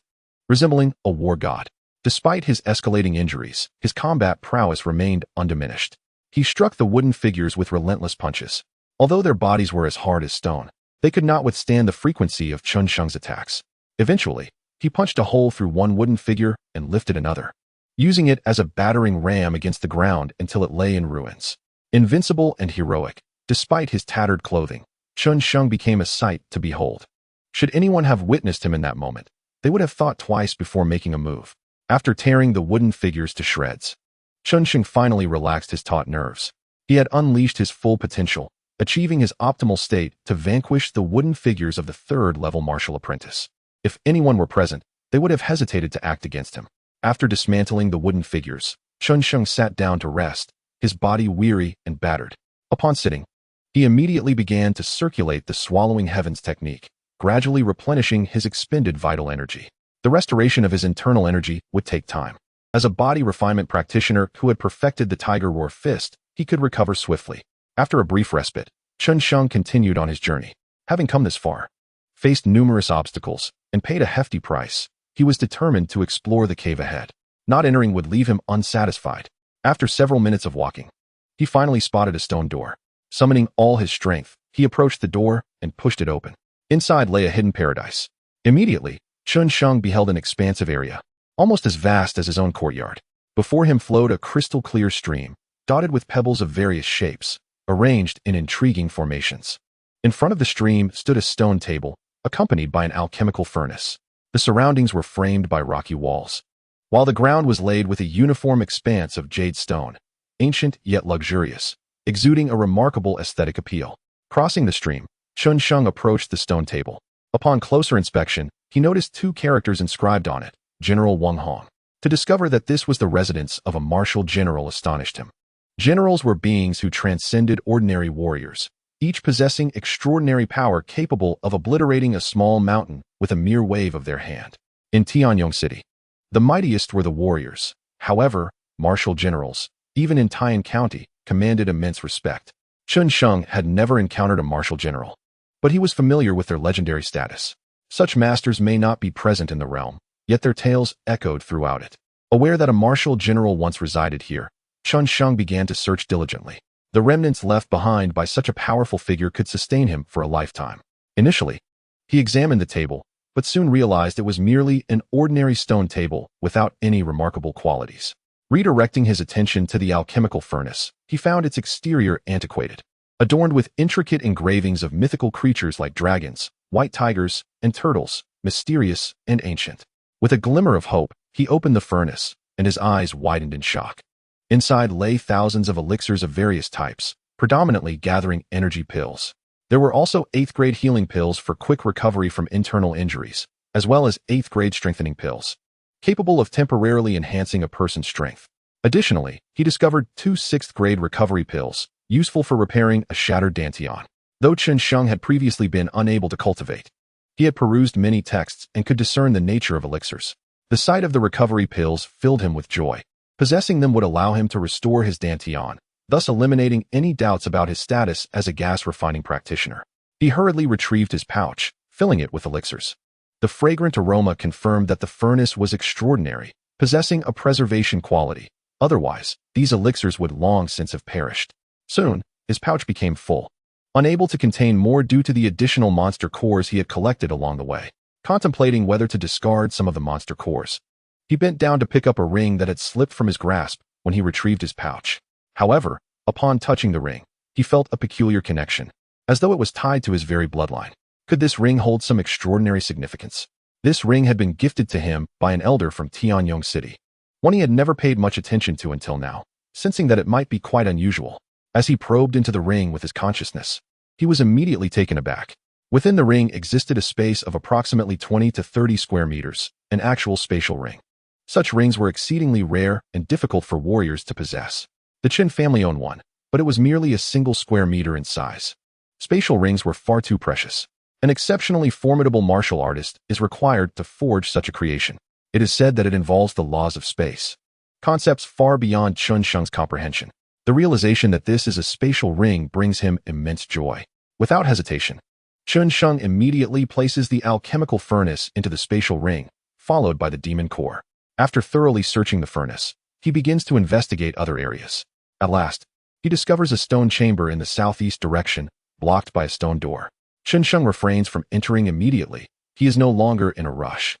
resembling a war god. Despite his escalating injuries, his combat prowess remained undiminished. He struck the wooden figures with relentless punches. Although their bodies were as hard as stone, they could not withstand the frequency of Chen Sheng's attacks. Eventually, he punched a hole through one wooden figure and lifted another, using it as a battering ram against the ground until it lay in ruins. Invincible and heroic, despite his tattered clothing, Chen Sheng became a sight to behold. Should anyone have witnessed him in that moment, they would have thought twice before making a move. After tearing the wooden figures to shreds, Chen Sheng finally relaxed his taut nerves. He had unleashed his full potential, achieving his optimal state to vanquish the wooden figures of the third-level martial apprentice. If anyone were present, they would have hesitated to act against him. After dismantling the wooden figures, Chen Sheng sat down to rest, his body weary and battered. Upon sitting, he immediately began to circulate the swallowing heavens technique, gradually replenishing his expended vital energy. The restoration of his internal energy would take time. As a body refinement practitioner who had perfected the Tiger Roar fist, he could recover swiftly. After a brief respite, Chen Sheng continued on his journey. Having come this far, faced numerous obstacles, and paid a hefty price, he was determined to explore the cave ahead. Not entering would leave him unsatisfied. After several minutes of walking, he finally spotted a stone door. Summoning all his strength, he approached the door and pushed it open. Inside lay a hidden paradise. Immediately, Chen Sheng beheld an expansive area, almost as vast as his own courtyard. Before him flowed a crystal-clear stream, dotted with pebbles of various shapes, arranged in intriguing formations. In front of the stream stood a stone table, accompanied by an alchemical furnace. The surroundings were framed by rocky walls, while the ground was laid with a uniform expanse of jade stone, ancient yet luxurious, exuding a remarkable aesthetic appeal. Crossing the stream, Chen Sheng approached the stone table. Upon closer inspection, he noticed two characters inscribed on it, General Wang Hong. To discover that this was the residence of a martial general astonished him. Generals were beings who transcended ordinary warriors, each possessing extraordinary power capable of obliterating a small mountain with a mere wave of their hand. In Tianyong City, the mightiest were the warriors. However, martial generals, even in Tian County, commanded immense respect. Chen Sheng had never encountered a martial general, but he was familiar with their legendary status. Such masters may not be present in the realm, yet their tales echoed throughout it. Aware that a martial general once resided here, Chen Sheng began to search diligently. The remnants left behind by such a powerful figure could sustain him for a lifetime. Initially, he examined the table, but soon realized it was merely an ordinary stone table without any remarkable qualities. Redirecting his attention to the alchemical furnace, he found its exterior antiquated, adorned with intricate engravings of mythical creatures like dragons, white tigers, and turtles, mysterious and ancient. With a glimmer of hope, he opened the furnace, and his eyes widened in shock. Inside lay thousands of elixirs of various types, predominantly gathering energy pills. There were also 8th grade healing pills for quick recovery from internal injuries, as well as 8th grade strengthening pills, capable of temporarily enhancing a person's strength. Additionally, he discovered 2 6th grade recovery pills, useful for repairing a shattered dantian. Though Chen Sheng had previously been unable to cultivate, he had perused many texts and could discern the nature of elixirs. The sight of the recovery pills filled him with joy. Possessing them would allow him to restore his dantian, thus eliminating any doubts about his status as a gas refining practitioner. He hurriedly retrieved his pouch, filling it with elixirs. The fragrant aroma confirmed that the furnace was extraordinary, possessing a preservation quality. Otherwise, these elixirs would long since have perished. Soon, his pouch became full, unable to contain more due to the additional monster cores he had collected along the way. Contemplating whether to discard some of the monster cores, he bent down to pick up a ring that had slipped from his grasp when he retrieved his pouch. However, upon touching the ring, he felt a peculiar connection, as though it was tied to his very bloodline. Could this ring hold some extraordinary significance? This ring had been gifted to him by an elder from Tianyong City, one he had never paid much attention to until now, sensing that it might be quite unusual. As he probed into the ring with his consciousness, he was immediately taken aback. Within the ring existed a space of approximately 20 to 30 square meters, an actual spatial ring. Such rings were exceedingly rare and difficult for warriors to possess. The Chen family owned one, but it was merely a single square meter in size. Spatial rings were far too precious. An exceptionally formidable martial artist is required to forge such a creation. It is said that it involves the laws of space, concepts far beyond Chen Sheng's comprehension. The realization that this is a spatial ring brings him immense joy. Without hesitation, Chen Sheng immediately places the alchemical furnace into the spatial ring, followed by the demon core. After thoroughly searching the furnace, he begins to investigate other areas. At last, he discovers a stone chamber in the southeast direction, blocked by a stone door. Chen Sheng refrains from entering immediately. He is no longer in a rush.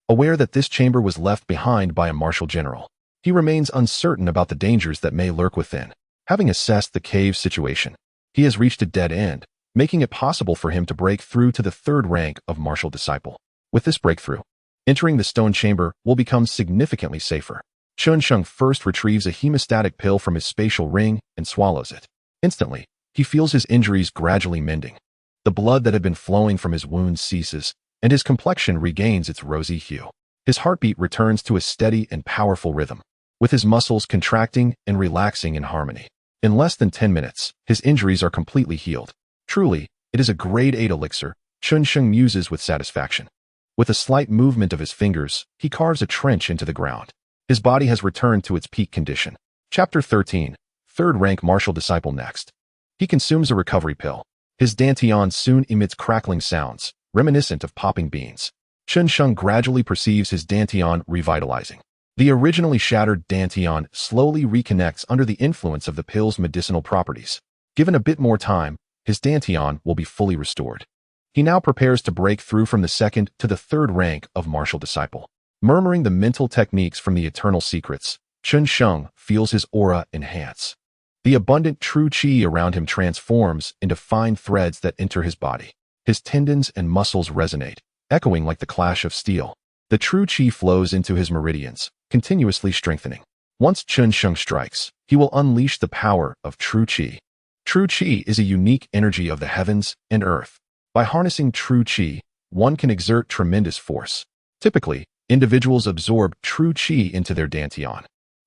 Aware that this chamber was left behind by a martial general, he remains uncertain about the dangers that may lurk within. Having assessed the cave's situation, he has reached a dead end, making it possible for him to break through to the third rank of martial disciple. With this breakthrough, entering the stone chamber will become significantly safer. Chen Sheng first retrieves a hemostatic pill from his spatial ring and swallows it. Instantly, he feels his injuries gradually mending. The blood that had been flowing from his wounds ceases, and his complexion regains its rosy hue. His heartbeat returns to a steady and powerful rhythm, with his muscles contracting and relaxing in harmony. In less than 10 minutes, his injuries are completely healed. Truly, it is a grade 8 elixir, Chen Sheng muses with satisfaction. With a slight movement of his fingers, he carves a trench into the ground. His body has returned to its peak condition. Chapter 13. Third rank martial disciple next. He consumes a recovery pill. His dantian soon emits crackling sounds, reminiscent of popping beans. Chen Sheng gradually perceives his dantian revitalizing. The originally shattered dantian slowly reconnects under the influence of the pill's medicinal properties. Given a bit more time, his dantian will be fully restored. He now prepares to break through from the second to the third rank of martial disciple. Murmuring the mental techniques from the eternal secrets, Chen Sheng feels his aura enhance. The abundant true qi around him transforms into fine threads that enter his body. His tendons and muscles resonate, echoing like the clash of steel. The true qi flows into his meridians, continuously strengthening. Once Chen Sheng strikes, he will unleash the power of true qi. True qi is a unique energy of the heavens and earth. By harnessing true qi, one can exert tremendous force. Typically, individuals absorb true qi into their dantian.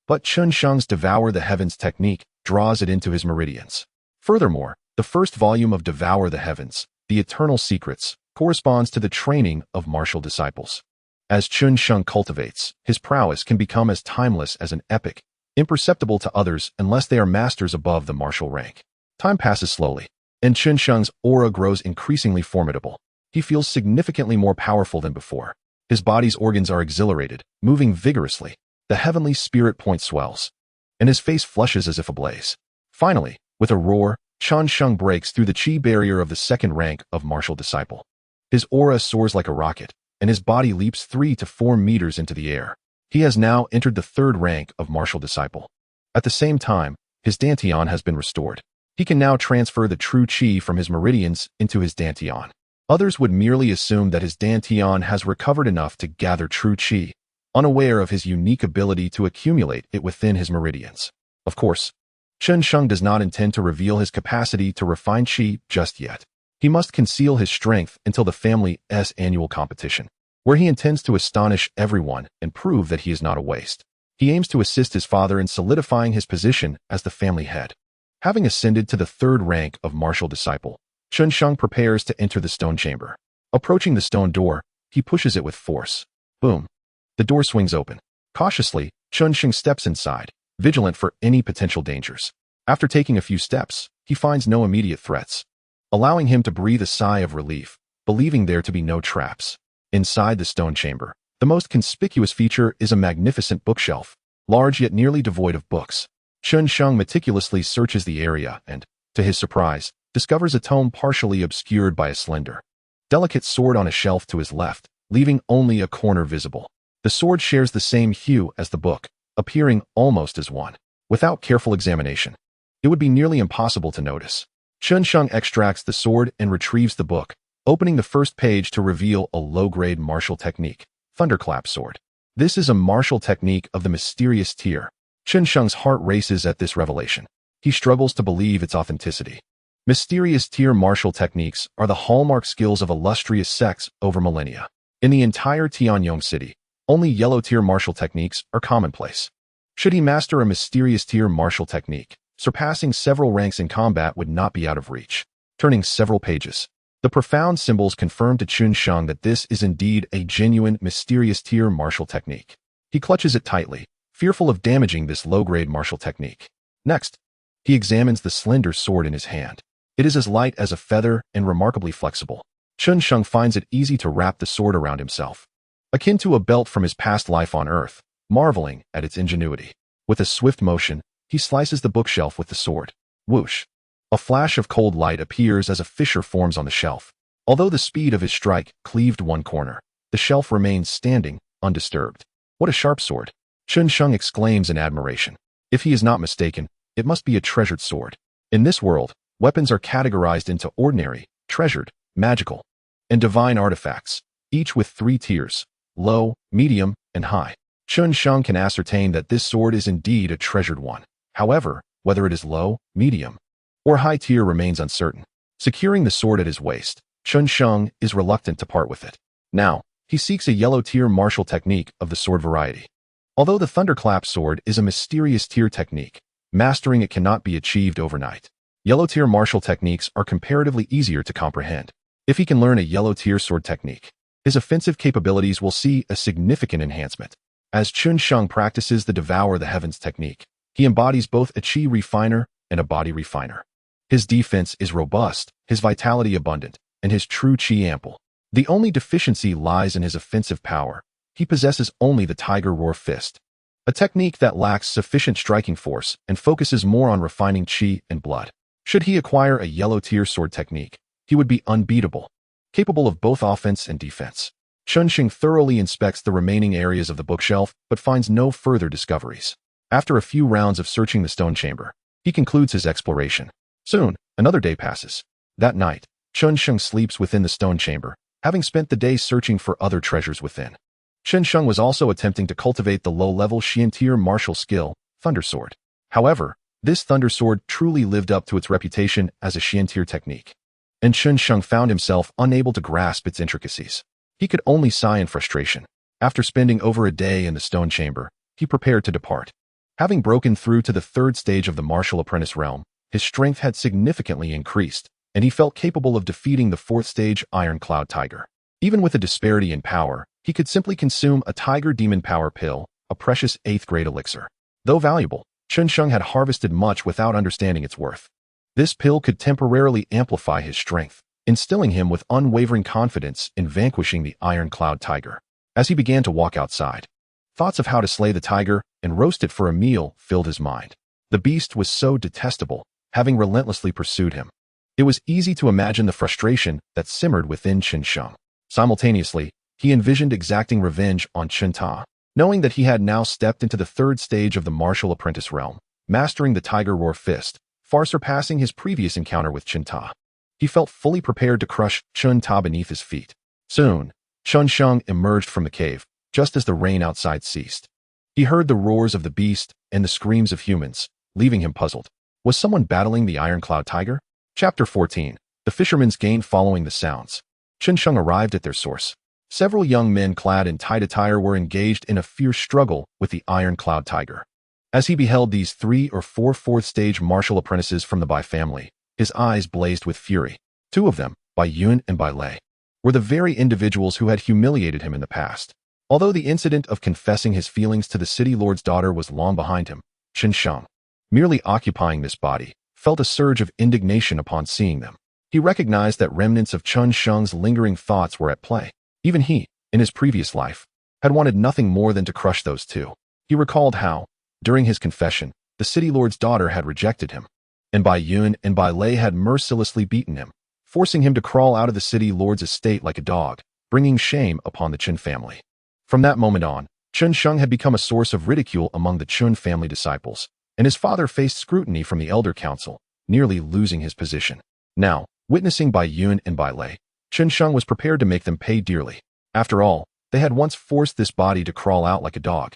But Chen Sheng's Devour the Heavens technique draws it into his meridians. Furthermore, the first volume of Devour the Heavens, the Eternal Secrets, corresponds to the training of martial disciples. As Chen Sheng cultivates, his prowess can become as timeless as an epic, imperceptible to others unless they are masters above the martial rank. Time passes slowly, and Chen Sheng's aura grows increasingly formidable. He feels significantly more powerful than before. His body's organs are exhilarated, moving vigorously. The heavenly spirit point swells, and his face flushes as if ablaze. Finally, with a roar, Chen Sheng breaks through the qi barrier of the second rank of martial disciple. His aura soars like a rocket, and his body leaps 3 to 4 meters into the air. He has now entered the third rank of martial disciple. At the same time, his dantian has been restored. He can now transfer the true qi from his meridians into his dantian. Others would merely assume that his dantian has recovered enough to gather true qi, unaware of his unique ability to accumulate it within his meridians. Of course, Chen Sheng does not intend to reveal his capacity to refine qi just yet. He must conceal his strength until the family's annual competition, where he intends to astonish everyone and prove that he is not a waste. He aims to assist his father in solidifying his position as the family head. Having ascended to the third rank of martial disciple, Chen Sheng prepares to enter the stone chamber. Approaching the stone door, he pushes it with force. Boom! The door swings open. Cautiously, Chen Sheng steps inside, vigilant for any potential dangers. After taking a few steps, he finds no immediate threats, allowing him to breathe a sigh of relief, believing there to be no traps. Inside the stone chamber, the most conspicuous feature is a magnificent bookshelf, large yet nearly devoid of books. Chen Sheng meticulously searches the area and, to his surprise, discovers a tome partially obscured by a slender, delicate sword on a shelf to his left, leaving only a corner visible. The sword shares the same hue as the book, appearing almost as one. Without careful examination, it would be nearly impossible to notice. Chen Sheng extracts the sword and retrieves the book, opening the first page to reveal a low-grade martial technique, Thunderclap Sword. This is a martial technique of the mysterious tier. Chen Sheng's heart races at this revelation. He struggles to believe its authenticity. Mysterious tier martial techniques are the hallmark skills of illustrious sects over millennia. In the entire Tianyong city, Only yellow-tier martial techniques are commonplace. Should he master a mysterious tier martial technique, surpassing several ranks in combat would not be out of reach. Turning several pages. The profound symbols confirm to Chen Sheng that this is indeed a genuine, mysterious tier martial technique. He clutches it tightly, fearful of damaging this low-grade martial technique. Next, he examines the slender sword in his hand. It is as light as a feather and remarkably flexible. Chen Sheng finds it easy to wrap the sword around himself, akin to a belt from his past life on Earth, marveling at its ingenuity. With a swift motion, he slices the bookshelf with the sword. Whoosh! A flash of cold light appears as a fissure forms on the shelf. Although the speed of his strike cleaved one corner, the shelf remains standing, undisturbed. What a sharp sword! Chen Sheng exclaims in admiration. If he is not mistaken, it must be a treasured sword. In this world, weapons are categorized into ordinary, treasured, magical, and divine artifacts, each with 3 tiers: low, medium, and high. Chen Sheng can ascertain that this sword is indeed a treasured one. However, whether it is low, medium, or high tier remains uncertain. Securing the sword at his waist, Chen Sheng is reluctant to part with it. Now, he seeks a yellow tier martial technique of the sword variety. Although the thunderclap sword is a mysterious tier technique, mastering it cannot be achieved overnight. Yellow tier martial techniques are comparatively easier to comprehend. If he can learn a yellow tier sword technique, his offensive capabilities will see a significant enhancement. As Chen Sheng practices the Devour the Heavens technique, he embodies both a chi refiner and a body refiner. His defense is robust, his vitality abundant, and his true chi ample. The only deficiency lies in his offensive power. He possesses only the Tiger Roar Fist, a technique that lacks sufficient striking force and focuses more on refining chi and blood. Should he acquire a yellow tier sword technique, he would be unbeatable, capable of both offense and defense. Chen Sheng thoroughly inspects the remaining areas of the bookshelf but finds no further discoveries. After a few rounds of searching the stone chamber, he concludes his exploration. Soon, another day passes. That night, Chen Sheng sleeps within the stone chamber, having spent the day searching for other treasures within. Chen Sheng was also attempting to cultivate the low-level Xian-tier martial skill, Thunder Sword. However, this Thunder Sword truly lived up to its reputation as a Xian-tier technique, and Chen Sheng found himself unable to grasp its intricacies. He could only sigh in frustration. After spending over a day in the stone chamber, he prepared to depart. Having broken through to the 3rd stage of the martial apprentice realm, his strength had significantly increased, and he felt capable of defeating the 4th stage Iron Cloud Tiger. Even with a disparity in power, he could simply consume a Tiger Demon Power Pill, a precious 8th grade elixir. Though valuable, Chen Sheng had harvested much without understanding its worth. This pill could temporarily amplify his strength, instilling him with unwavering confidence in vanquishing the Iron Cloud Tiger. As he began to walk outside, thoughts of how to slay the tiger and roast it for a meal filled his mind. The beast was so detestable, having relentlessly pursued him. It was easy to imagine the frustration that simmered within Chen Sheng. Simultaneously, he envisioned exacting revenge on Chen Ta. Knowing that he had now stepped into the 3rd stage of the martial apprentice realm, mastering the Tiger Roar Fist, far surpassing his previous encounter with Chen Ta. He felt fully prepared to crush Chen Ta beneath his feet. Soon, Chen Sheng emerged from the cave, just as the rain outside ceased. He heard the roars of the beast and the screams of humans, leaving him puzzled. Was someone battling the Iron Cloud Tiger? Chapter 14. The Fisherman's Gain. Following the sounds, Chen Sheng arrived at their source. Several young men clad in tight attire were engaged in a fierce struggle with the Iron Cloud Tiger. As he beheld these 3 or 4 4th-stage martial apprentices from the Bai family, his eyes blazed with fury. 2 of them, Bai Yun and Bai Lei, were the very individuals who had humiliated him in the past. Although the incident of confessing his feelings to the city lord's daughter was long behind him, Chen Sheng, merely occupying this body, felt a surge of indignation upon seeing them. He recognized that remnants of Chen Sheng's lingering thoughts were at play. Even he, in his previous life, had wanted nothing more than to crush those 2. He recalled how, during his confession, the city lord's daughter had rejected him, and Bai Yun and Bai Lei had mercilessly beaten him, forcing him to crawl out of the city lord's estate like a dog, bringing shame upon the Chen family. From that moment on, Chen Sheng had become a source of ridicule among the Chen family disciples, and his father faced scrutiny from the elder council, nearly losing his position. Now, witnessing Bai Yun and Bai Lei, Chen Sheng was prepared to make them pay dearly. After all, they had once forced this body to crawl out like a dog,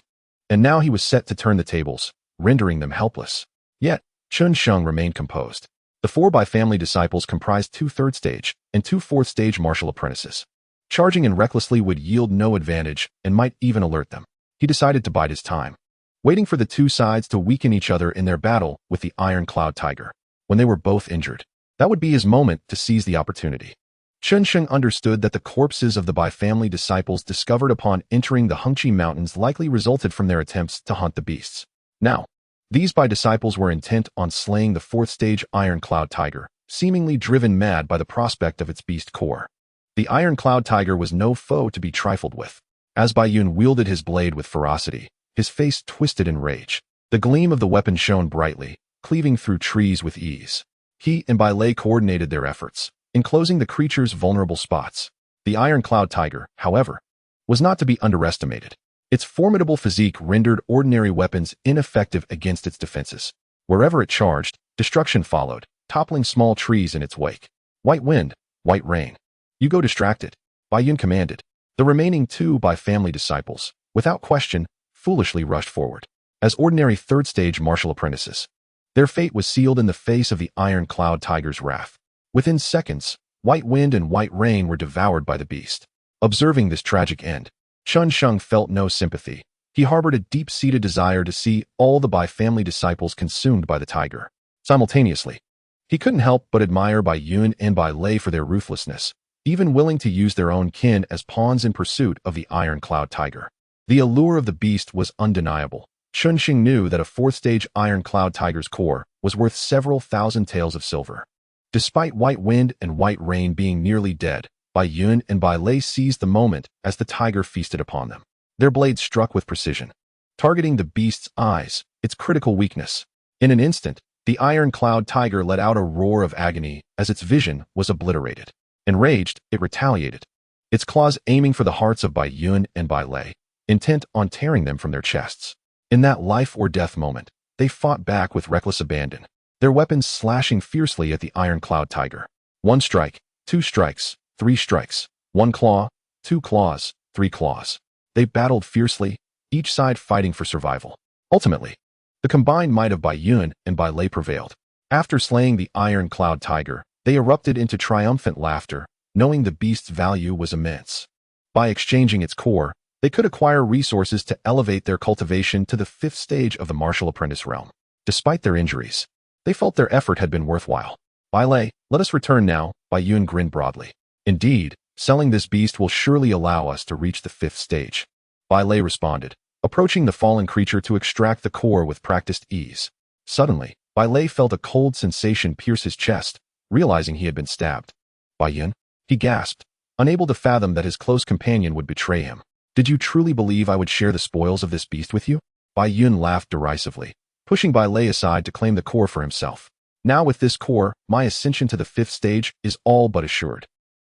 and now he was set to turn the tables, rendering them helpless. Yet, Chen Sheng remained composed. The 4 Bai family disciples comprised 2 3rd stage and 2 4th stage martial apprentices. Charging in recklessly would yield no advantage and might even alert them. He decided to bide his time, waiting for the two sides to weaken each other in their battle with the Iron Cloud Tiger. When they were both injured, that would be his moment to seize the opportunity. Chen Sheng understood that the corpses of the Bai family disciples discovered upon entering the Hengqi Mountains likely resulted from their attempts to hunt the beasts. Now, these Bai disciples were intent on slaying the fourth-stage Iron Cloud Tiger, seemingly driven mad by the prospect of its beast core. The Iron Cloud Tiger was no foe to be trifled with. As Bai Yun wielded his blade with ferocity, his face twisted in rage. The gleam of the weapon shone brightly, cleaving through trees with ease. He and Bai Lei coordinated their efforts, enclosing the creature's vulnerable spots. The Iron Cloud Tiger, however, was not to be underestimated. Its formidable physique rendered ordinary weapons ineffective against its defenses. Wherever it charged, destruction followed, toppling small trees in its wake. White wind, white rain. You go distracted, Bai Yun commanded. The remaining two Bai family disciples, without question, foolishly rushed forward. As ordinary third-stage martial apprentices, their fate was sealed in the face of the Iron Cloud Tiger's wrath. Within seconds, white wind and white rain were devoured by the beast. Observing this tragic end, Chen Sheng felt no sympathy. He harbored a deep-seated desire to see all the Bai family disciples consumed by the tiger. Simultaneously, he couldn't help but admire Bai Yun and Bai Lei for their ruthlessness, even willing to use their own kin as pawns in pursuit of the Iron Cloud Tiger. The allure of the beast was undeniable. Chen Sheng knew that a fourth-stage Iron Cloud Tiger's core was worth several thousand taels of silver. Despite white wind and white rain being nearly dead, Bai Yun and Bai Lei seized the moment as the tiger feasted upon them. Their blades struck with precision, targeting the beast's eyes, its critical weakness. In an instant, the Iron Cloud Tiger let out a roar of agony as its vision was obliterated. Enraged, it retaliated, its claws aiming for the hearts of Bai Yun and Bai Lei, intent on tearing them from their chests. In that life-or-death moment, they fought back with reckless abandon, their weapons slashing fiercely at the Iron Cloud Tiger. One strike, two strikes, three strikes, one claw, two claws, three claws. They battled fiercely, each side fighting for survival. Ultimately, the combined might of Bai Yun and Bai Lei prevailed. After slaying the Iron Cloud Tiger, they erupted into triumphant laughter, knowing the beast's value was immense. By exchanging its core, they could acquire resources to elevate their cultivation to the fifth stage of the martial apprentice realm. Despite their injuries, they felt their effort had been worthwhile. Bai Lei, let us return now, Bai Yun grinned broadly. Indeed, selling this beast will surely allow us to reach the fifth stage. Bai Lei responded, approaching the fallen creature to extract the core with practiced ease. Suddenly, Bai Lei felt a cold sensation pierce his chest, realizing he had been stabbed. Bai Yun? He gasped, unable to fathom that his close companion would betray him. Did you truly believe I would share the spoils of this beast with you? Bai Yun laughed derisively, pushing Bai Lei aside to claim the core for himself. Now with this core, my ascension to the fifth stage is all but assured.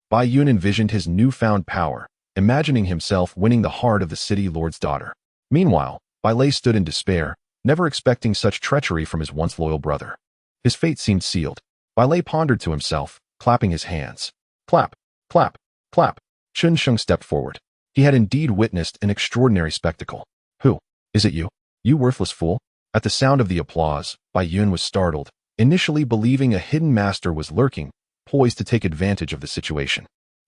Bai Yun envisioned his newfound power, imagining himself winning the heart of the city lord's daughter. Meanwhile, Bai Lei stood in despair, never expecting such treachery from his once loyal brother. His fate seemed sealed. Bai Lei pondered to himself, clapping his hands. Clap, clap, clap. Chen Sheng stepped forward. He had indeed witnessed an extraordinary spectacle. Who? Is it you? You worthless fool? At the sound of the applause, Bai Yun was startled, initially believing a hidden master was lurking, poised to take advantage of the situation.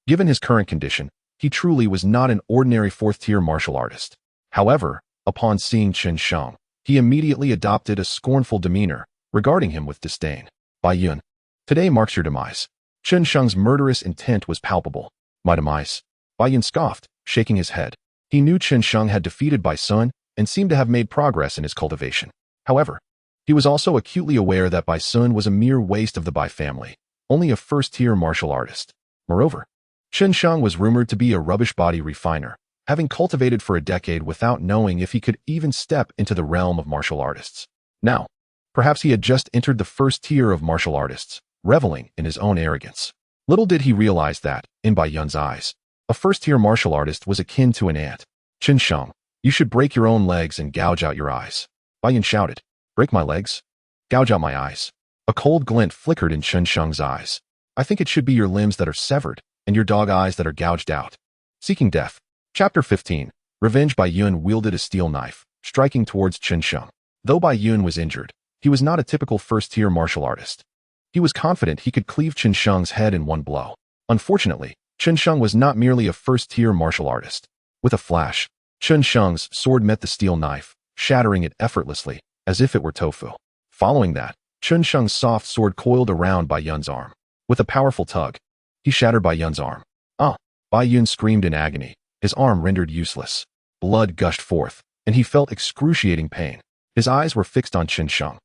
Given his current condition, he truly was not an ordinary fourth-tier martial artist. However, upon seeing Chen Sheng, he immediately adopted a scornful demeanor, regarding him with disdain. Bai Yun, today marks your demise. Chen Sheng's murderous intent was palpable. My demise? Bai Yun scoffed, shaking his head. He knew Chen Sheng had defeated Bai Sun and seemed to have made progress in his cultivation. However, he was also acutely aware that Bai Sun was a mere waste of the Bai family, only a first-tier martial artist. Moreover, Chen Sheng was rumored to be a rubbish body refiner, having cultivated for a decade without knowing if he could even step into the realm of martial artists. Now, perhaps he had just entered the first tier of martial artists, reveling in his own arrogance. Little did he realize that, in Bai Yun's eyes, a first-tier martial artist was akin to an ant. Chen Sheng, you should break your own legs and gouge out your eyes. Bai Yun shouted. Break my legs? Gouge out my eyes. A cold glint flickered in Chen Sheng's eyes. I think it should be your limbs that are severed, and your dog eyes that are gouged out. Seeking Death. Chapter 15. Revenge. Bai Yun wielded a steel knife, striking towards Chen Sheng. Though Bai Yun was injured, he was not a typical first-tier martial artist. He was confident he could cleave Chen Sheng's head in one blow. Unfortunately, Chen Sheng was not merely a first-tier martial artist. With a flash, Chen Sheng's sword met the steel knife, shattering it effortlessly, as if it were tofu. Following that, Chen Sheng's soft sword coiled around Bai Yun's arm. With a powerful tug, he shattered Bai Yun's arm. Ah! Bai Yun screamed in agony, his arm rendered useless. Blood gushed forth, and he felt excruciating pain. His eyes were fixed on Chen Sheng,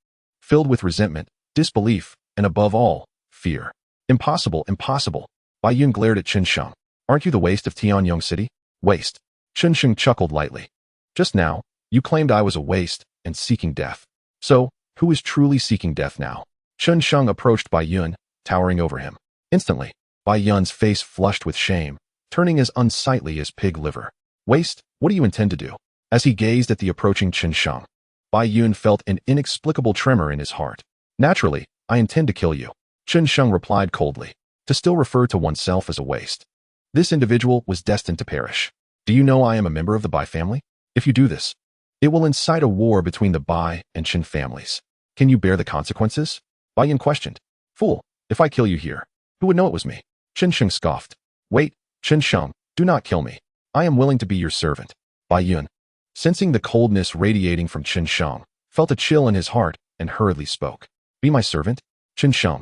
filled with resentment, disbelief, and above all, fear. Impossible, impossible. Bai Yun glared at Chen Sheng. Aren't you the waste of Tianyong City? Waste. Chen Sheng chuckled lightly. Just now, you claimed I was a waste and seeking death. So, who is truly seeking death now? Chen Sheng approached Bai Yun, towering over him. Instantly, Bai Yun's face flushed with shame, turning as unsightly as pig liver. Waste, what do you intend to do? As he gazed at the approaching Chen Sheng, Bai Yun felt an inexplicable tremor in his heart. Naturally, I intend to kill you. Chen Sheng replied coldly. To still refer to oneself as a waste. This individual was destined to perish. Do you know I am a member of the Bai family? If you do this, it will incite a war between the Bai and Chen families. Can you bear the consequences? Bai Yun questioned. Fool, if I kill you here, who would know it was me? Chen Sheng scoffed. Wait, Chen Sheng, do not kill me. I am willing to be your servant. Bai Yun, sensing the coldness radiating from Chen Sheng, felt a chill in his heart and hurriedly spoke. Be my servant? Chen Sheng,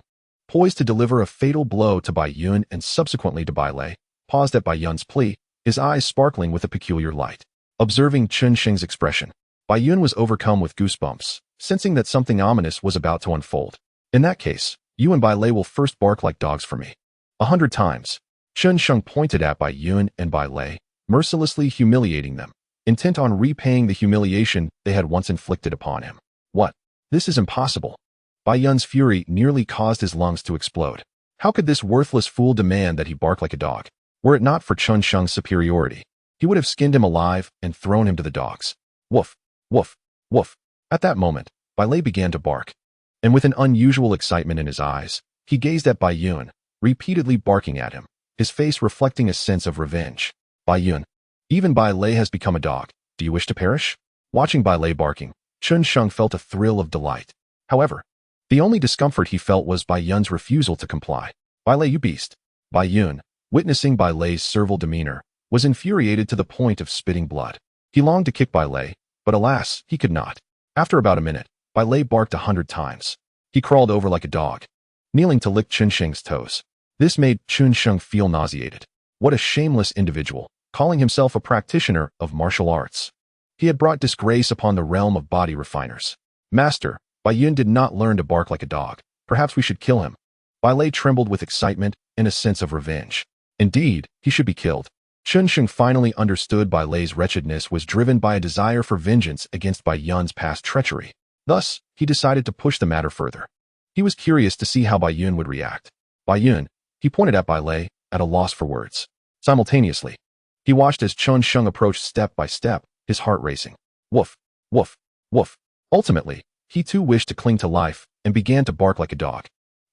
poised to deliver a fatal blow to Bai Yun and subsequently to Bai Lei, paused at Bai Yun's plea, his eyes sparkling with a peculiar light. Observing Chen Sheng's expression, Bai Yun was overcome with goosebumps, sensing that something ominous was about to unfold. In that case, you and Bai Lei will first bark like dogs for me. 100 times. Chen Sheng pointed at Bai Yun and Bai Lei, mercilessly humiliating them, intent on repaying the humiliation they had once inflicted upon him. What? This is impossible. Bai Yun's fury nearly caused his lungs to explode. How could this worthless fool demand that he bark like a dog? Were it not for Chen Sheng's superiority, he would have skinned him alive and thrown him to the dogs. Woof, woof, woof. At that moment, Bai Lei began to bark. And with an unusual excitement in his eyes, he gazed at Bai Yun, repeatedly barking at him, his face reflecting a sense of revenge. Bai Yun, even Bai Lei has become a dog. Do you wish to perish? Watching Bai Lei barking, Chen Sheng felt a thrill of delight. However, the only discomfort he felt was Bai Yun's refusal to comply. Bai Lei, you beast. Bai Yun, witnessing Bai Lei's servile demeanor, was infuriated to the point of spitting blood. He longed to kick Bai Lei, but alas, he could not. After about a minute, Bai Lei barked 100 times. He crawled over like a dog, kneeling to lick Chen Sheng's toes. This made Chen Sheng feel nauseated. What a shameless individual, calling himself a practitioner of martial arts. He had brought disgrace upon the realm of body refiners. Master, Bai Yun did not learn to bark like a dog. Perhaps we should kill him. Bai Lei trembled with excitement and a sense of revenge. Indeed, he should be killed. Chen Sheng finally understood Bai Lei's wretchedness was driven by a desire for vengeance against Bai Yun's past treachery. Thus, he decided to push the matter further. He was curious to see how Bai Yun would react. Bai Yun, he pointed at Bai Lei, at a loss for words. Simultaneously, he watched as Chen Sheng approached step by step, his heart racing. Woof, woof, woof. Ultimately, he too wished to cling to life and began to bark like a dog.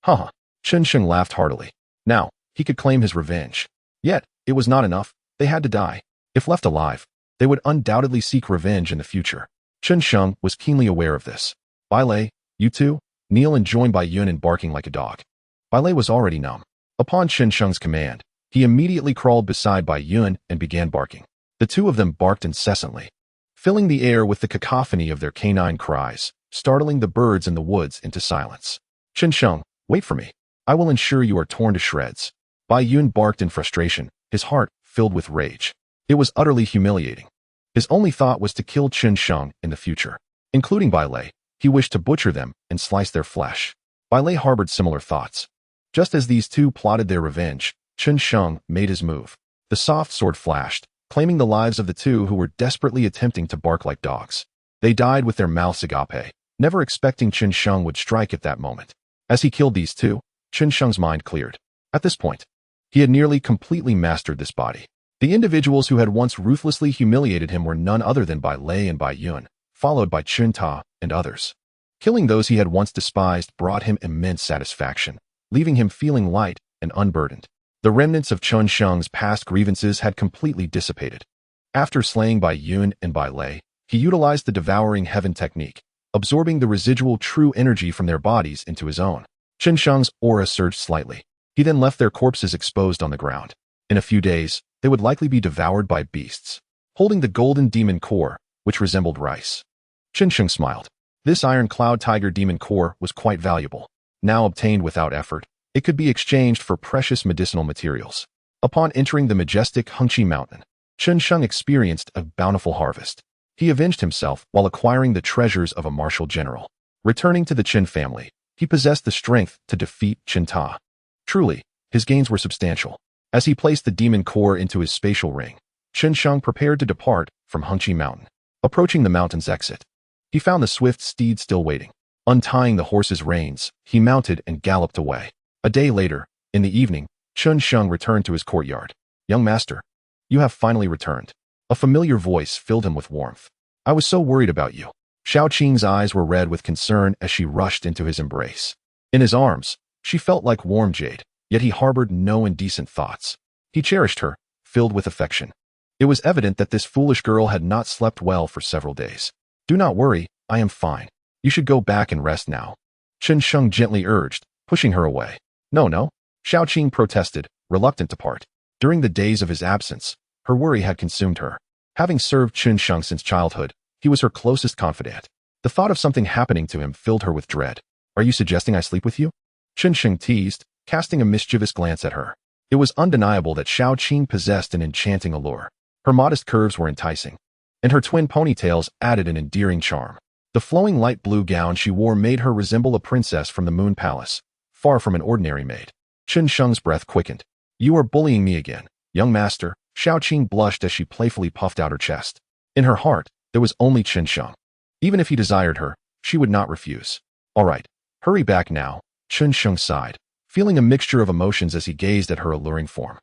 Haha. Chen Sheng laughed heartily. Now, he could claim his revenge. Yet, it was not enough. They had to die. If left alive, they would undoubtedly seek revenge in the future. Chen Sheng was keenly aware of this. Bai Lei, you two, kneel and join Bai Yun in barking like a dog. Bai Lei was already numb. Upon Chen Sheng's command, he immediately crawled beside Bai Yun and began barking. The two of them barked incessantly, filling the air with the cacophony of their canine cries, startling the birds in the woods into silence. Chen Sheng, wait for me. I will ensure you are torn to shreds. Bai Yun barked in frustration, his heart filled with rage. It was utterly humiliating. His only thought was to kill Chen Sheng in the future. Including Bai Lei, he wished to butcher them and slice their flesh. Bai Lei harbored similar thoughts. Just as these two plotted their revenge, Chen Sheng made his move. The soft sword flashed, claiming the lives of the two who were desperately attempting to bark like dogs. They died with their mouths agape, never expecting Chen Sheng would strike at that moment. As he killed these two, Chen Sheng's mind cleared. At this point, he had nearly completely mastered this body. The individuals who had once ruthlessly humiliated him were none other than Bai Lei and Bai Yun, followed by Chen Ta and others. Killing those he had once despised brought him immense satisfaction, leaving him feeling light and unburdened. The remnants of Chen Sheng's past grievances had completely dissipated. After slaying Bai Yun and Bai Lei, he utilized the devouring heaven technique, absorbing the residual true energy from their bodies into his own. Chen Sheng's aura surged slightly. He then left their corpses exposed on the ground. In a few days, they would likely be devoured by beasts. Holding the golden demon core, which resembled rice. Chen Sheng smiled. This iron cloud tiger demon core was quite valuable. Now obtained without effort, it could be exchanged for precious medicinal materials. Upon entering the majestic Hengqi mountain, Chen Sheng experienced a bountiful harvest. He avenged himself while acquiring the treasures of a martial general. Returning to the Chen family, he possessed the strength to defeat Chen Ta. Truly, his gains were substantial. As he placed the demon core into his spatial ring, Chen Sheng prepared to depart from Hengqi mountain. Approaching the mountain's exit, he found the swift steed still waiting. Untying the horse's reins, he mounted and galloped away. A day later, in the evening, Chen Sheng returned to his courtyard. "Young master, you have finally returned." A familiar voice filled him with warmth. "I was so worried about you." Xiao Qing's eyes were red with concern as she rushed into his embrace. In his arms, she felt like warm jade, yet he harbored no indecent thoughts. He cherished her, filled with affection. It was evident that this foolish girl had not slept well for several days. "Do not worry, I am fine. You should go back and rest now," Chen Sheng gently urged, pushing her away. No, Xiao Qing protested, reluctant to part. During the days of his absence, her worry had consumed her. Having served Chen Sheng since childhood, he was her closest confidant. The thought of something happening to him filled her with dread. "Are you suggesting I sleep with you?" Chen Sheng teased, casting a mischievous glance at her. It was undeniable that Xiao Qing possessed an enchanting allure. Her modest curves were enticing, and her twin ponytails added an endearing charm. The flowing light blue gown she wore made her resemble a princess from the Moon Palace, far from an ordinary maid. Chen Sheng's breath quickened. "You are bullying me again, young master." Xiao Qing blushed as she playfully puffed out her chest. In her heart, there was only Chen Sheng. Even if he desired her, she would not refuse. "All right, hurry back now," Chen Sheng sighed, feeling a mixture of emotions as he gazed at her alluring form.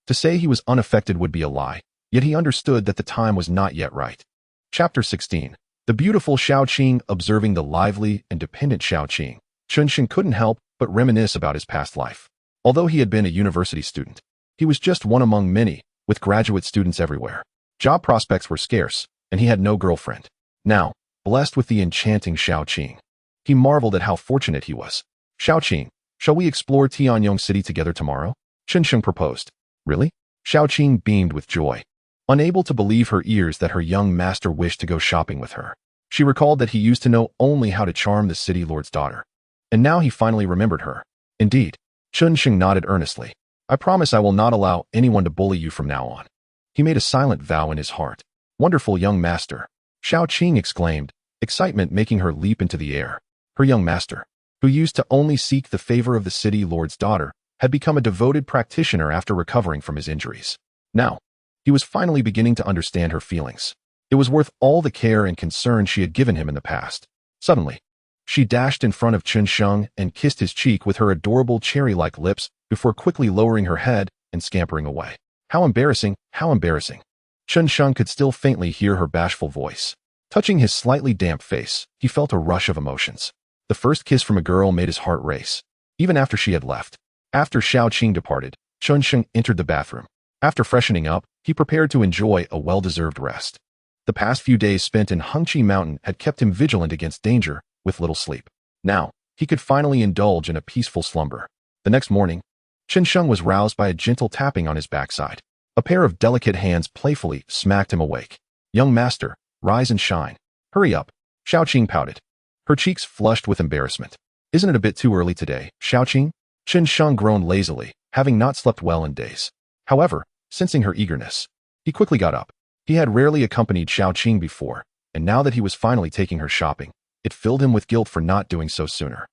To say he was unaffected would be a lie, yet he understood that the time was not yet right. Chapter 16. The beautiful Xiao Qing observing the lively and dependent Xiao Qing, Chen Sheng couldn't help but reminisce about his past life. Although he had been a university student, he was just one among many, with graduate students everywhere. Job prospects were scarce, and he had no girlfriend. Now, blessed with the enchanting Xiao Qing, he marveled at how fortunate he was. "Xiao Qing, shall we explore Tianyong City together tomorrow?" Chen Sheng proposed. "Really?" Xiao Qing beamed with joy, unable to believe her ears that her young master wished to go shopping with her. She recalled that he used to know only how to charm the city lord's daughter, and now he finally remembered her. "Indeed." Chen Sheng nodded earnestly. "I promise I will not allow anyone to bully you from now on." He made a silent vow in his heart. "Wonderful young master," Xiao Qing exclaimed, excitement making her leap into the air. Her young master, who used to only seek the favor of the city lord's daughter, had become a devoted practitioner after recovering from his injuries. Now, he was finally beginning to understand her feelings. It was worth all the care and concern she had given him in the past. Suddenly, she dashed in front of Chen Sheng and kissed his cheek with her adorable cherry-like lips before quickly lowering her head and scampering away. How embarrassing, how embarrassing. Chen Sheng could still faintly hear her bashful voice. Touching his slightly damp face, he felt a rush of emotions. The first kiss from a girl made his heart race, even after she had left. After Xiao Qing departed, Chen Sheng entered the bathroom. After freshening up, he prepared to enjoy a well-deserved rest. The past few days spent in Hengqi Mountain had kept him vigilant against danger, with little sleep. Now, he could finally indulge in a peaceful slumber. The next morning, Chen Sheng was roused by a gentle tapping on his backside. A pair of delicate hands playfully smacked him awake. "Young master, rise and shine. Hurry up," Xiao Qing pouted. Her cheeks flushed with embarrassment. "Isn't it a bit too early today, Xiao Qing?" Chen Sheng groaned lazily, having not slept well in days. However, sensing her eagerness, he quickly got up. He had rarely accompanied Xiao Qing before, and now that he was finally taking her shopping, it filled him with guilt for not doing so sooner.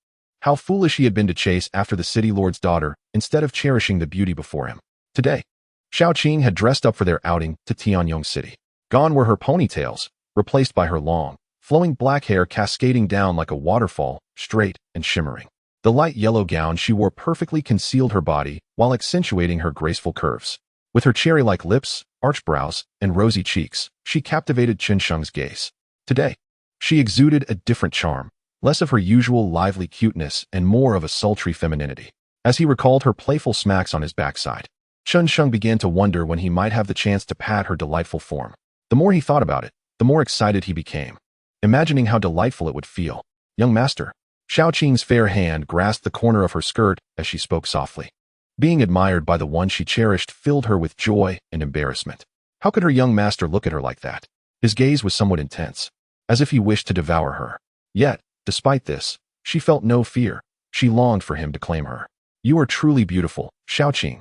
How foolish he had been to chase after the city lord's daughter instead of cherishing the beauty before him. Today, Xiao Qing had dressed up for their outing to Tianyong City. Gone were her ponytails, replaced by her long, flowing black hair cascading down like a waterfall, straight and shimmering. The light yellow gown she wore perfectly concealed her body while accentuating her graceful curves. With her cherry-like lips, arched brows, and rosy cheeks, she captivated Chen Sheng's gaze. Today, she exuded a different charm, less of her usual lively cuteness and more of a sultry femininity. As he recalled her playful smacks on his backside, Chen Sheng began to wonder when he might have the chance to pat her delightful form. The more he thought about it, the more excited he became, imagining how delightful it would feel. "Young master." Xiao Qing's fair hand grasped the corner of her skirt as she spoke softly. Being admired by the one she cherished filled her with joy and embarrassment. How could her young master look at her like that? His gaze was somewhat intense, as if he wished to devour her. Yet, despite this, she felt no fear. She longed for him to claim her. "You are truly beautiful, Xiaoqing.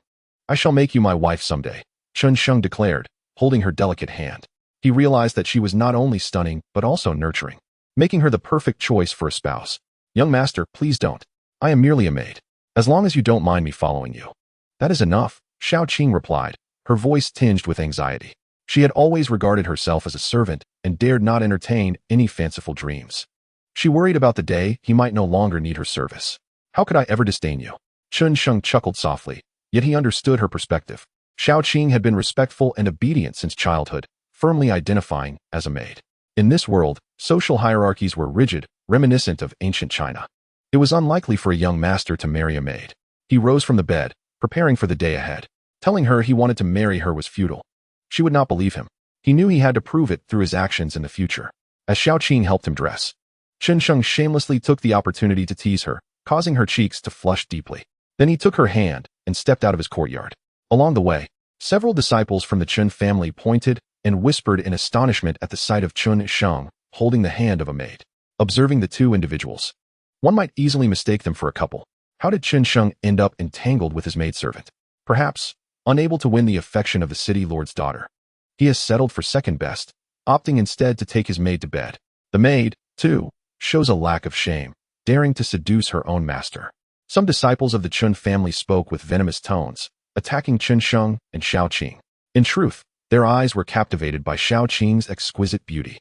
I shall make you my wife someday," Chen Sheng declared, holding her delicate hand. He realized that she was not only stunning but also nurturing, making her the perfect choice for a spouse. "Young master, please don't. I am merely a maid. As long as you don't mind me following you." "That is enough," Xiaoqing replied, her voice tinged with anxiety. She had always regarded herself as a servant and dared not entertain any fanciful dreams. She worried about the day he might no longer need her service. "How could I ever disdain you?" Chen Sheng chuckled softly, yet he understood her perspective. Xiaoqing had been respectful and obedient since childhood, firmly identifying as a maid. In this world, social hierarchies were rigid, reminiscent of ancient China. It was unlikely for a young master to marry a maid. He rose from the bed, preparing for the day ahead. Telling her he wanted to marry her was futile. She would not believe him. He knew he had to prove it through his actions in the future. As Xiaoqing helped him dress, Chen Sheng shamelessly took the opportunity to tease her, causing her cheeks to flush deeply. Then he took her hand and stepped out of his courtyard. Along the way, several disciples from the Chen family pointed and whispered in astonishment at the sight of Chen Sheng holding the hand of a maid. Observing the two individuals, one might easily mistake them for a couple. How did Chen Sheng end up entangled with his maidservant? Perhaps, unable to win the affection of the city lord's daughter, he has settled for second best, opting instead to take his maid to bed. The maid, too, shows a lack of shame, daring to seduce her own master. Some disciples of the Chen family spoke with venomous tones, attacking Chen Sheng and Xiaoqing. In truth, their eyes were captivated by Xiaoqing's exquisite beauty.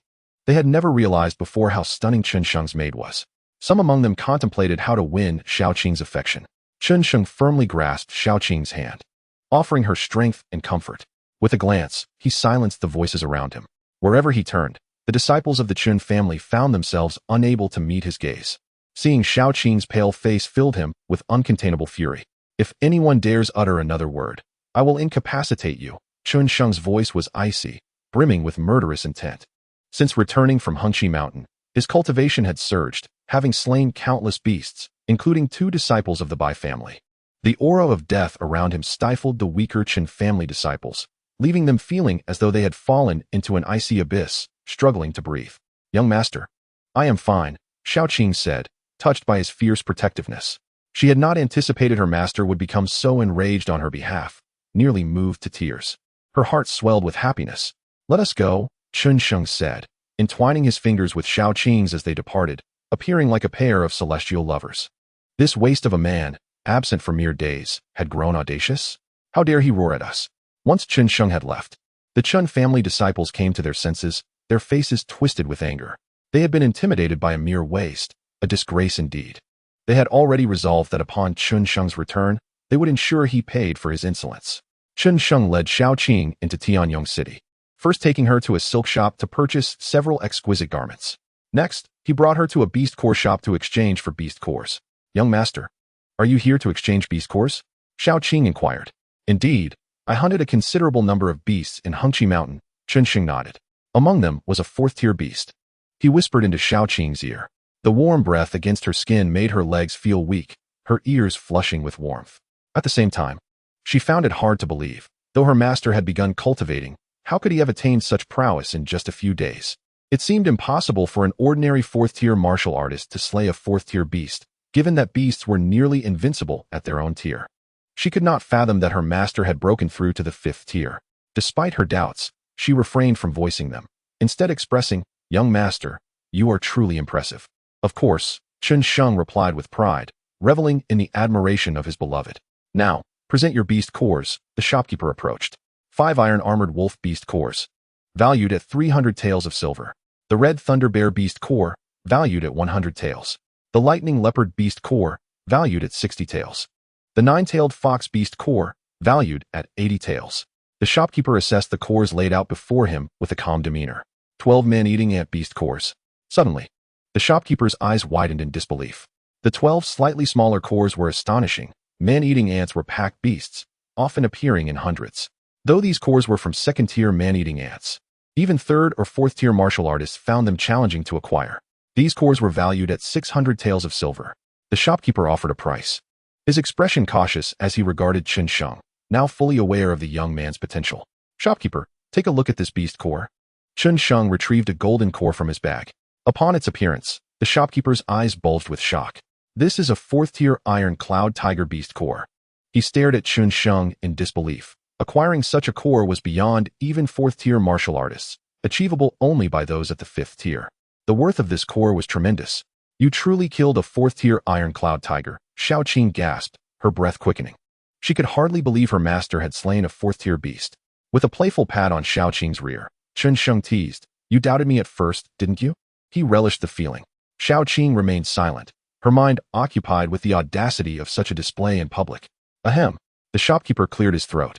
They had never realized before how stunning Chen Sheng's maid was. Some among them contemplated how to win Xiaoqing's affection. Chen Sheng firmly grasped Xiaoqing's hand, offering her strength and comfort. With a glance, he silenced the voices around him. Wherever he turned, the disciples of the Chen family found themselves unable to meet his gaze. Seeing Xiaoqing's pale face filled him with uncontainable fury. "If anyone dares utter another word, I will incapacitate you." Chen Sheng's voice was icy, brimming with murderous intent. Since returning from Hengqi Mountain, his cultivation had surged, having slain countless beasts, including 2 disciples of the Bai family. The aura of death around him stifled the weaker Chen family disciples, leaving them feeling as though they had fallen into an icy abyss, struggling to breathe. "Young master, I am fine," Xiaoqing said, touched by his fierce protectiveness. She had not anticipated her master would become so enraged on her behalf, nearly moved to tears. Her heart swelled with happiness. "Let us go," Chen Sheng said, entwining his fingers with Xiaoqing's as they departed, appearing like a pair of celestial lovers. This waste of a man, absent for mere days, had grown audacious? How dare he roar at us? Once Chen Sheng had left, the Chen family disciples came to their senses, their faces twisted with anger. They had been intimidated by a mere waste, a disgrace indeed. They had already resolved that upon Chen Sheng's return, they would ensure he paid for his insolence. Chen Sheng led Xiaoqing into Tianyong City, first taking her to a silk shop to purchase several exquisite garments. Next, he brought her to a beast core shop to exchange for beast cores. "Young master, are you here to exchange beast cores?" Xiaoqing inquired. "Indeed, I hunted a considerable number of beasts in Hengqi Mountain," Chen Sheng nodded. Among them was a 4th-tier beast. He whispered into Xiaoqing's ear. The warm breath against her skin made her legs feel weak, her ears flushing with warmth. At the same time, she found it hard to believe. Though her master had begun cultivating, how could he have attained such prowess in just a few days? It seemed impossible for an ordinary 4th-tier martial artist to slay a 4th-tier beast, given that beasts were nearly invincible at their own tier. She could not fathom that her master had broken through to the 5th tier. Despite her doubts, she refrained from voicing them, instead expressing, "Young master, you are truly impressive." "Of course," Chen Sheng replied with pride, reveling in the admiration of his beloved. "Now, present your beast cores," the shopkeeper approached. 5 iron-armored wolf beast cores, valued at 300 taels of silver. The red thunder bear beast core, valued at 100 taels. The lightning leopard beast core, valued at 60 taels. The 9-tailed fox beast core, valued at 80 taels. The shopkeeper assessed the cores laid out before him with a calm demeanor. 12 man-eating ant beast cores. Suddenly, the shopkeeper's eyes widened in disbelief. The 12 slightly smaller cores were astonishing. Man-eating ants were pack beasts, often appearing in hundreds. Though these cores were from 2nd-tier man-eating ants, even 3rd or 4th-tier martial artists found them challenging to acquire. These cores were valued at 600 taels of silver. The shopkeeper offered a price. his expression cautious as he regarded Chen Sheng, now fully aware of the young man's potential. "Shopkeeper, take a look at this beast core." Chen Sheng retrieved a golden core from his bag. Upon its appearance, the shopkeeper's eyes bulged with shock. "This is a 4th-tier iron cloud tiger beast core." He stared at Chen Sheng in disbelief. Acquiring such a core was beyond even 4th-tier martial artists, achievable only by those at the 5th tier. The worth of this core was tremendous. "You truly killed a 4th-tier iron cloud tiger," Xiao Qing gasped, her breath quickening. She could hardly believe her master had slain a 4th-tier beast. With a playful pat on Xiao Qing's rear, Chen Sheng teased, "You doubted me at first, didn't you?" He relished the feeling. Xiao Qing remained silent, her mind occupied with the audacity of such a display in public. Ahem. The shopkeeper cleared his throat.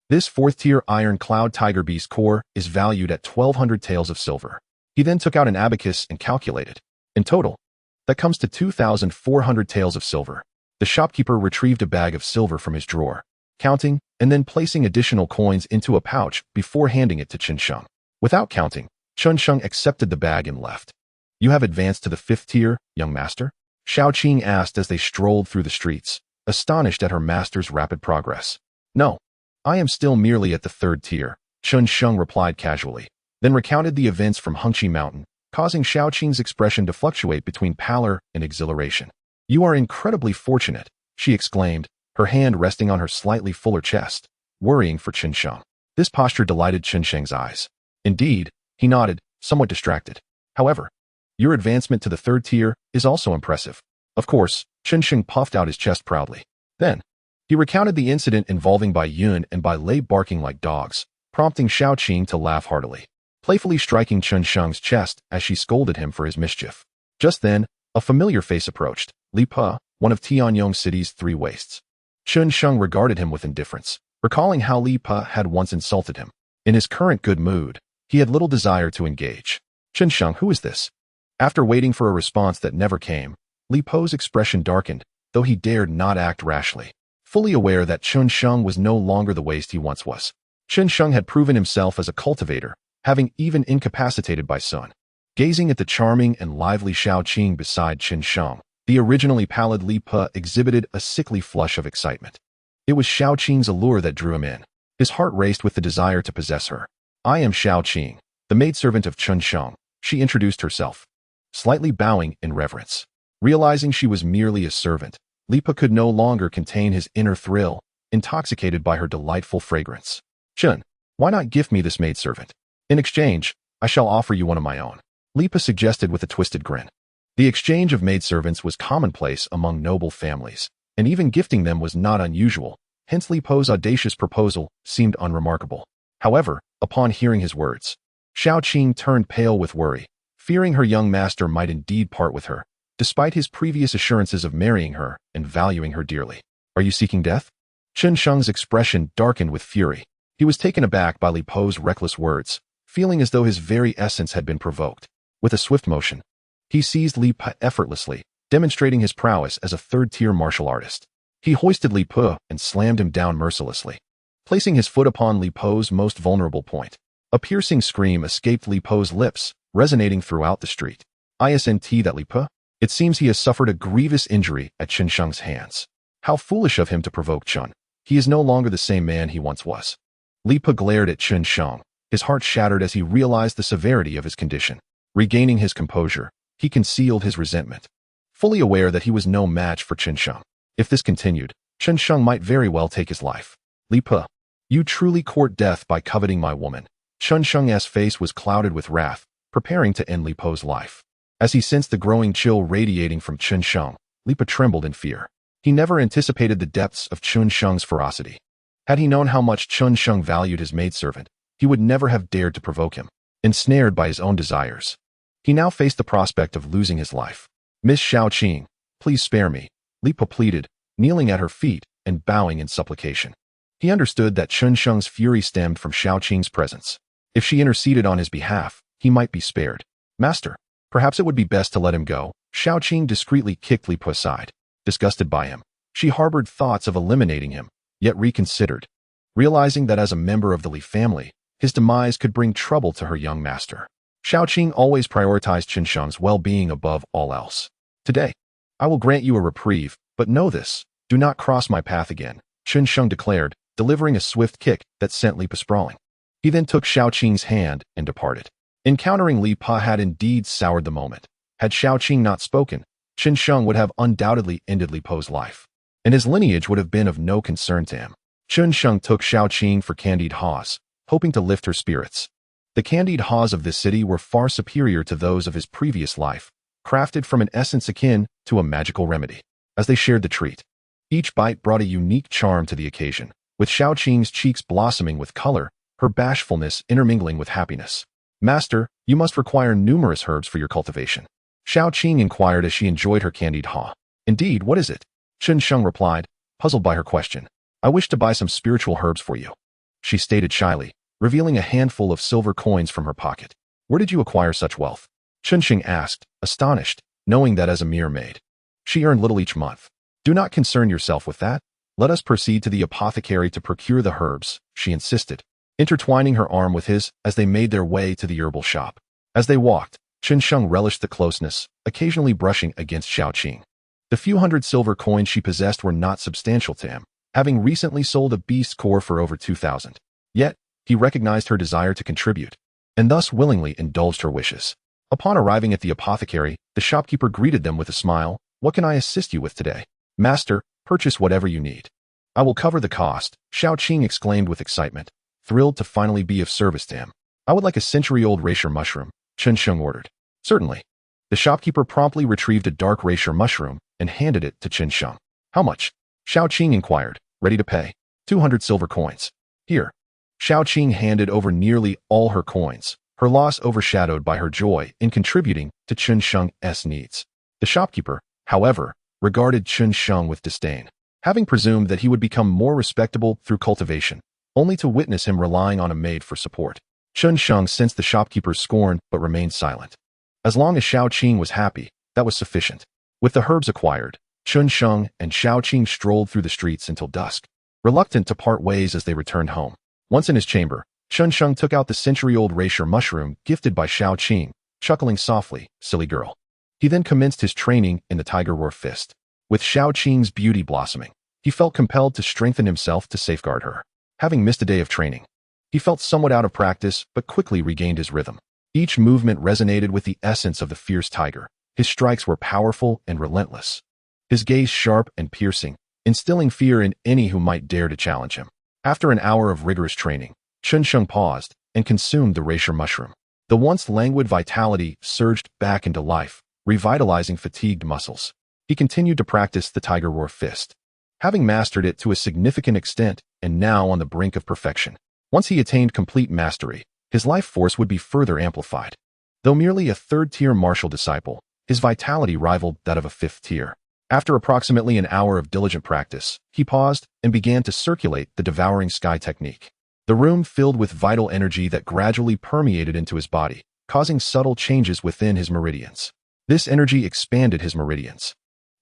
"This 4th-tier iron cloud tiger beast core is valued at 1,200 taels of silver." He then took out an abacus and calculated. In total, that comes to 2,400 taels of silver. The shopkeeper retrieved a bag of silver from his drawer, counting and then placing additional coins into a pouch before handing it to Chen Sheng. Without counting, Chen Sheng accepted the bag and left. "You have advanced to the 5th tier, young master?" Xiao Qing asked as they strolled through the streets, astonished at her master's rapid progress. "No, I am still merely at the 3rd tier," Chen Sheng replied casually, then recounted the events from Hengqi Mountain, causing Xiao Qing's expression to fluctuate between pallor and exhilaration. "You are incredibly fortunate," she exclaimed, her hand resting on her slightly fuller chest, worrying for Chen Sheng. This posture delighted Chen Sheng's eyes. "Indeed," he nodded, somewhat distracted. "However, your advancement to the 3rd tier is also impressive." "Of course," Chen Sheng puffed out his chest proudly. Then, he recounted the incident involving Bai Yun and Bai Lei barking like dogs, prompting Xiao Qing to laugh heartily, playfully striking Chen Sheng's chest as she scolded him for his mischief. Just then, a familiar face approached, Li Pe, one of Tianyong City's 3 wastes. Chen Sheng regarded him with indifference, recalling how Li Pe had once insulted him. In his current good mood, he had little desire to engage. "Chen Sheng, who is this?" After waiting for a response that never came, Li Pe's expression darkened, though he dared not act rashly. Fully aware that Chen Sheng was no longer the waste he once was. Chen Sheng had proven himself as a cultivator, having even incapacitated Bai Sun. Gazing at the charming and lively Xiao Qing beside Chen Sheng, the originally pallid Li Pe exhibited a sickly flush of excitement. It was Xiao Qing's allure that drew him in. His heart raced with the desire to possess her. "I am Xiao Qing, the maidservant of Chen Sheng," she introduced herself, slightly bowing in reverence. Realizing she was merely a servant, Li Pe could no longer contain his inner thrill, intoxicated by her delightful fragrance. "Chen, why not gift me this maidservant? In exchange, I shall offer you one of my own," Li Pe suggested with a twisted grin. The exchange of maidservants was commonplace among noble families, and even gifting them was not unusual, hence Li Pe's audacious proposal seemed unremarkable. However, upon hearing his words, Xiao Qing turned pale with worry, fearing her young master might indeed part with her, despite his previous assurances of marrying her and valuing her dearly. "Are you seeking death?" Chen Sheng's expression darkened with fury. He was taken aback by Li Pe's reckless words, feeling as though his very essence had been provoked. With a swift motion, he seized Li Pe effortlessly, demonstrating his prowess as a 3rd-tier martial artist. He hoisted Li Pe and slammed him down mercilessly, placing his foot upon Li Pe's most vulnerable point. A piercing scream escaped Li Pe's lips, resonating throughout the street. "Isn't that Li Pe? It seems he has suffered a grievous injury at Chen Sheng's hands. How foolish of him to provoke Chen. He is no longer the same man he once was." Li Pe glared at Chen Sheng, his heart shattered as he realized the severity of his condition. Regaining his composure, he concealed his resentment, fully aware that he was no match for Chen Sheng. If this continued, Chen Sheng might very well take his life. "Li Pe, you truly court death by coveting my woman." Chen Sheng's face was clouded with wrath, preparing to end Li Pe's life. As he sensed the growing chill radiating from Chen Sheng, Li Pe trembled in fear. He never anticipated the depths of Chen Sheng's ferocity. Had he known how much Chen Sheng valued his maidservant, he would never have dared to provoke him. Ensnared by his own desires, he now faced the prospect of losing his life. "Miss Xiao Qing, please spare me," Li Pe pleaded, kneeling at her feet and bowing in supplication. He understood that Chen Sheng's fury stemmed from Xiao Qing's presence. If she interceded on his behalf, he might be spared. "Master, perhaps it would be best to let him go." Xiao Qing discreetly kicked Li Pe aside. Disgusted by him, she harbored thoughts of eliminating him, yet reconsidered, realizing that as a member of the Li family, his demise could bring trouble to her young master. Xiao Qing always prioritized Chen Sheng's well-being above all else. "Today, I will grant you a reprieve, but know this, Do not cross my path again, Chen Sheng declared, delivering a swift kick that sent Li Pa sprawling. He then took Xiaoqing's hand and departed. Encountering Li Pa had indeed soured the moment. Had Xiaoqing not spoken, Chen Sheng would have undoubtedly ended Li Pa's life, and his lineage would have been of no concern to him. Chen Sheng took Xiaoqing for candied haws, hoping to lift her spirits. The candied haws of this city were far superior to those of his previous life, crafted from an essence akin to a magical remedy. As they shared the treat, each bite brought a unique charm to the occasion, with Xiaoqing's cheeks blossoming with color, her bashfulness intermingling with happiness. Master, you must require numerous herbs for your cultivation. Xiaoqing inquired as she enjoyed her candied haw. Indeed, what is it? Chen Sheng replied, puzzled by her question. I wish to buy some spiritual herbs for you, she stated shyly, revealing a handful of silver coins from her pocket. Where did you acquire such wealth? Chen Sheng asked, astonished, knowing that as a mere maid, she earned little each month. Do not concern yourself with that. Let us proceed to the apothecary to procure the herbs, she insisted, intertwining her arm with his as they made their way to the herbal shop. As they walked, Chen Sheng relished the closeness, occasionally brushing against Xiaoqing. The few hundred silver coins she possessed were not substantial to him, having recently sold a beast core for over 2,000. Yet, he recognized her desire to contribute, and thus willingly indulged her wishes. Upon arriving at the apothecary, the shopkeeper greeted them with a smile. What can I assist you with today? Master, purchase whatever you need. I will cover the cost, Xiaoqing exclaimed with excitement, thrilled to finally be of service to him. I would like a century-old reishi mushroom, Chen Sheng ordered. Certainly. The shopkeeper promptly retrieved a dark reishi mushroom and handed it to Chen Sheng. How much? Xiaoqing inquired, ready to pay. 200 silver coins. Here. Xiaoqing handed over nearly all her coins, her loss overshadowed by her joy in contributing to Chen Sheng's needs. The shopkeeper, however, regarded Chen Sheng with disdain, having presumed that he would become more respectable through cultivation, only to witness him relying on a maid for support. Chen Sheng sensed the shopkeeper's scorn but remained silent. As long as Xiaoqing was happy, that was sufficient. With the herbs acquired, Chen Sheng and Xiaoqing strolled through the streets until dusk, reluctant to part ways as they returned home. Once in his chamber, Chen Sheng took out the century-old reishi mushroom gifted by Xiaoqing, chuckling softly, silly girl. He then commenced his training in the Tiger Roar Fist. With Xiaoqing's beauty blossoming, he felt compelled to strengthen himself to safeguard her. Having missed a day of training, he felt somewhat out of practice but quickly regained his rhythm. Each movement resonated with the essence of the fierce tiger. His strikes were powerful and relentless, his gaze sharp and piercing, instilling fear in any who might dare to challenge him. After an hour of rigorous training, Chen Sheng paused and consumed the reishi mushroom. The once languid vitality surged back into life, revitalizing fatigued muscles. He continued to practice the Tiger Roar Fist, having mastered it to a significant extent and now on the brink of perfection. Once he attained complete mastery, his life force would be further amplified. Though merely a third-tier martial disciple, his vitality rivaled that of a fifth-tier. After approximately an hour of diligent practice, he paused and began to circulate the devouring sky technique. The room filled with vital energy that gradually permeated into his body, causing subtle changes within his meridians. This energy expanded his meridians.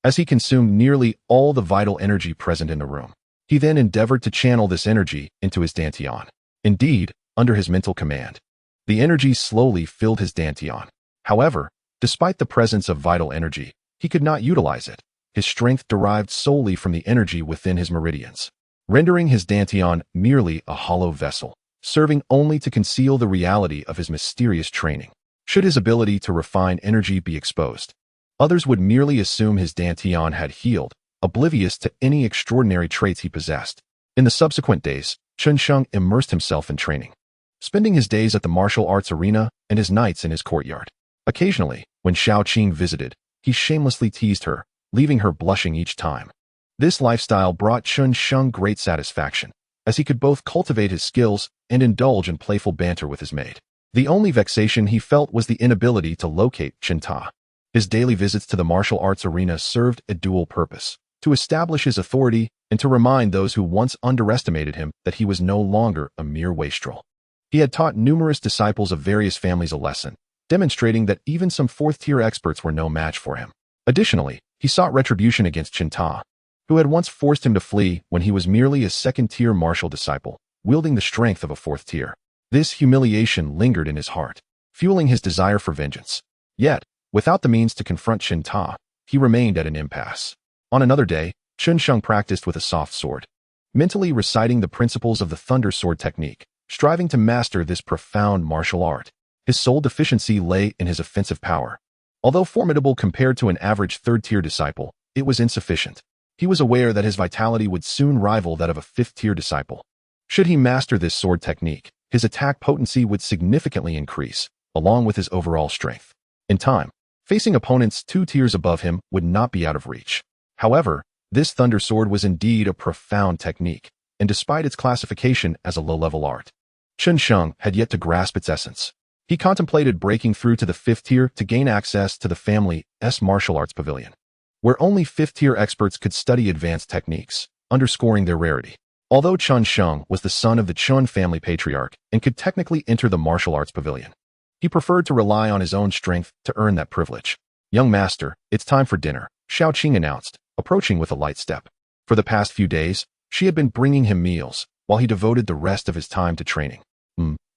As he consumed nearly all the vital energy present in the room, he then endeavored to channel this energy into his dantian. Indeed, under his mental command, the energy slowly filled his dantian. However, despite the presence of vital energy, he could not utilize it. His strength derived solely from the energy within his meridians, rendering his dantian merely a hollow vessel, serving only to conceal the reality of his mysterious training. Should his ability to refine energy be exposed, others would merely assume his dantian had healed, oblivious to any extraordinary traits he possessed. In the subsequent days, Chen Sheng immersed himself in training, spending his days at the martial arts arena and his nights in his courtyard. Occasionally, when Xiaoqing visited, he shamelessly teased her, leaving her blushing each time. This lifestyle brought Chen Sheng great satisfaction, as he could both cultivate his skills and indulge in playful banter with his maid. The only vexation he felt was the inability to locate Chen Ta. His daily visits to the martial arts arena served a dual purpose: to establish his authority and to remind those who once underestimated him that he was no longer a mere wastrel. He had taught numerous disciples of various families a lesson, demonstrating that even some fourth-tier experts were no match for him. Additionally, he sought retribution against Chen Ta, who had once forced him to flee when he was merely a second-tier martial disciple, wielding the strength of a fourth tier. This humiliation lingered in his heart, fueling his desire for vengeance. Yet, without the means to confront Chen Ta, he remained at an impasse. On another day, Chen Sheng practiced with a soft sword, mentally reciting the principles of the thunder sword technique, striving to master this profound martial art. His sole deficiency lay in his offensive power. Although formidable compared to an average third-tier disciple, it was insufficient. He was aware that his vitality would soon rival that of a fifth-tier disciple. Should he master this sword technique, his attack potency would significantly increase, along with his overall strength. In time, facing opponents 2 tiers above him would not be out of reach. However, this thunder sword was indeed a profound technique, and despite its classification as a low-level art, Chen Sheng had yet to grasp its essence. He contemplated breaking through to the 5th tier to gain access to the family's martial arts pavilion, where only 5th-tier experts could study advanced techniques, underscoring their rarity. Although Chen Sheng was the son of the Chen family patriarch and could technically enter the martial arts pavilion, he preferred to rely on his own strength to earn that privilege. "Young master, it's time for dinner," Xiao Qing announced, approaching with a light step. For the past few days, she had been bringing him meals, while he devoted the rest of his time to training.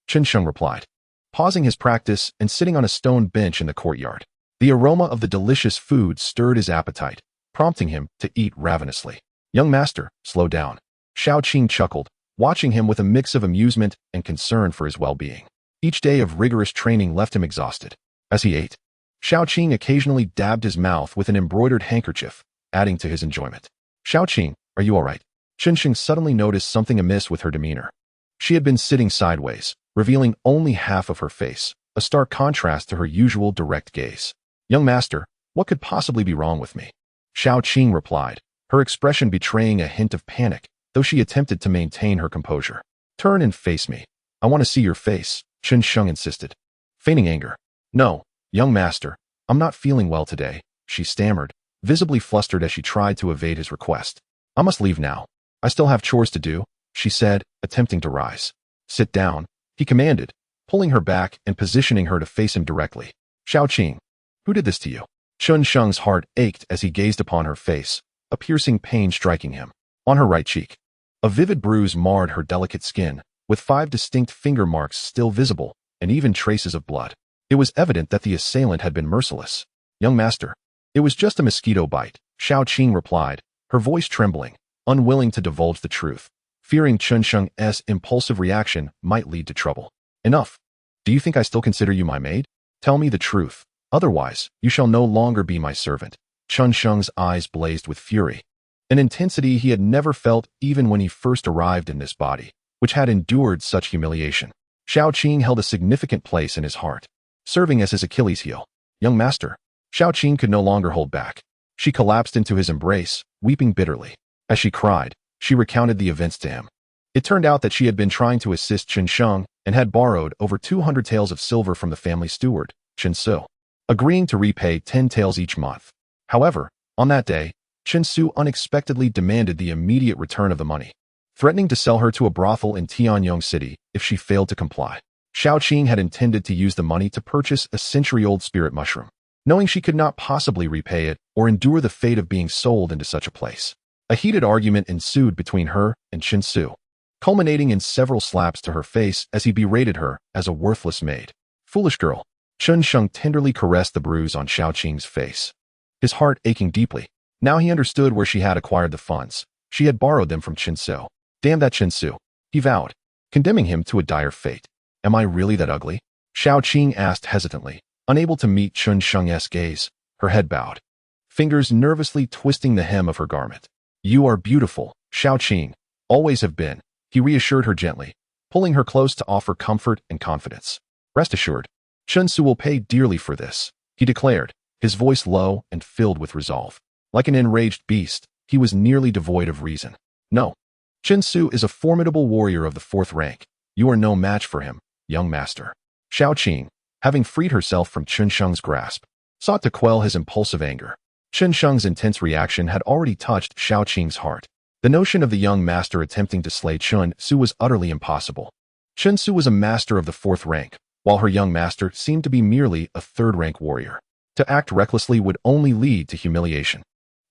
Chen Sheng replied, pausing his practice and sitting on a stone bench in the courtyard. The aroma of the delicious food stirred his appetite, prompting him to eat ravenously. "Young master, slow down," Xiao Qing chuckled, watching him with a mix of amusement and concern for his well-being. Each day of rigorous training left him exhausted. As he ate, Xiao Qing occasionally dabbed his mouth with an embroidered handkerchief, adding to his enjoyment. "Xiao Qing, are you all right?" Chen Sheng suddenly noticed something amiss with her demeanor. She had been sitting sideways, revealing only half of her face, a stark contrast to her usual direct gaze. "Young master, what could possibly be wrong with me?" Xiao Qing replied, her expression betraying a hint of panic, though she attempted to maintain her composure. "Turn and face me. I want to see your face," Chen Sheng insisted, feigning anger. "No, young master, I'm not feeling well today," she stammered, visibly flustered as she tried to evade his request. "I must leave now. I still have chores to do," she said, attempting to rise. "Sit down," he commanded, pulling her back and positioning her to face him directly. "Xiao Qing, who did this to you?" Chen Sheng's heart ached as he gazed upon her face, a piercing pain striking him. On her right cheek, a vivid bruise marred her delicate skin, with 5 distinct finger marks still visible, and even traces of blood. It was evident that the assailant had been merciless. "Young master, it was just a mosquito bite," Xiao Qing replied, her voice trembling, unwilling to divulge the truth, fearing Chen Sheng's impulsive reaction might lead to trouble. "Enough. Do you think I still consider you my maid? Tell me the truth. Otherwise, you shall no longer be my servant." Chen Sheng's eyes blazed with fury, an intensity he had never felt even when he first arrived in this body, which had endured such humiliation. Xiao Qing held a significant place in his heart, serving as his Achilles heel. "Young master." Xiao Qing could no longer hold back. She collapsed into his embrace, weeping bitterly. As she cried, she recounted the events to him. It turned out that she had been trying to assist Chen Sheng and had borrowed over 200 taels of silver from the family steward, Chen Su, agreeing to repay 10 taels each month. However, on that day, Chen Su unexpectedly demanded the immediate return of the money, threatening to sell her to a brothel in Tianyong City if she failed to comply. Xiao Qing had intended to use the money to purchase a century-old spirit mushroom, knowing she could not possibly repay it or endure the fate of being sold into such a place. A heated argument ensued between her and Chen Su, culminating in several slaps to her face as he berated her as a worthless maid. "Foolish girl." Chen Sheng tenderly caressed the bruise on Xiao Qing's face, his heart aching deeply. Now he understood where she had acquired the funds. She had borrowed them from Chen Su. "Damn that Chen Su," he vowed, condemning him to a dire fate. "Am I really that ugly?" Xiao Qing asked hesitantly, unable to meet Chen Sheng's gaze, her head bowed, fingers nervously twisting the hem of her garment. "You are beautiful, Xiao Qing, always have been," he reassured her gently, pulling her close to offer comfort and confidence. "Rest assured, Chen Su will pay dearly for this," he declared, his voice low and filled with resolve. Like an enraged beast, he was nearly devoid of reason. "No. Chen Su is a formidable warrior of the 4th rank. You are no match for him, young master." Xiao Qing, having freed herself from Chen Sheng's grasp, sought to quell his impulsive anger. Chen Sheng's intense reaction had already touched Xiao Qing's heart. The notion of the young master attempting to slay Chen Su was utterly impossible. Chen Su was a master of the 4th rank, while her young master seemed to be merely a 3rd-rank warrior. To act recklessly would only lead to humiliation.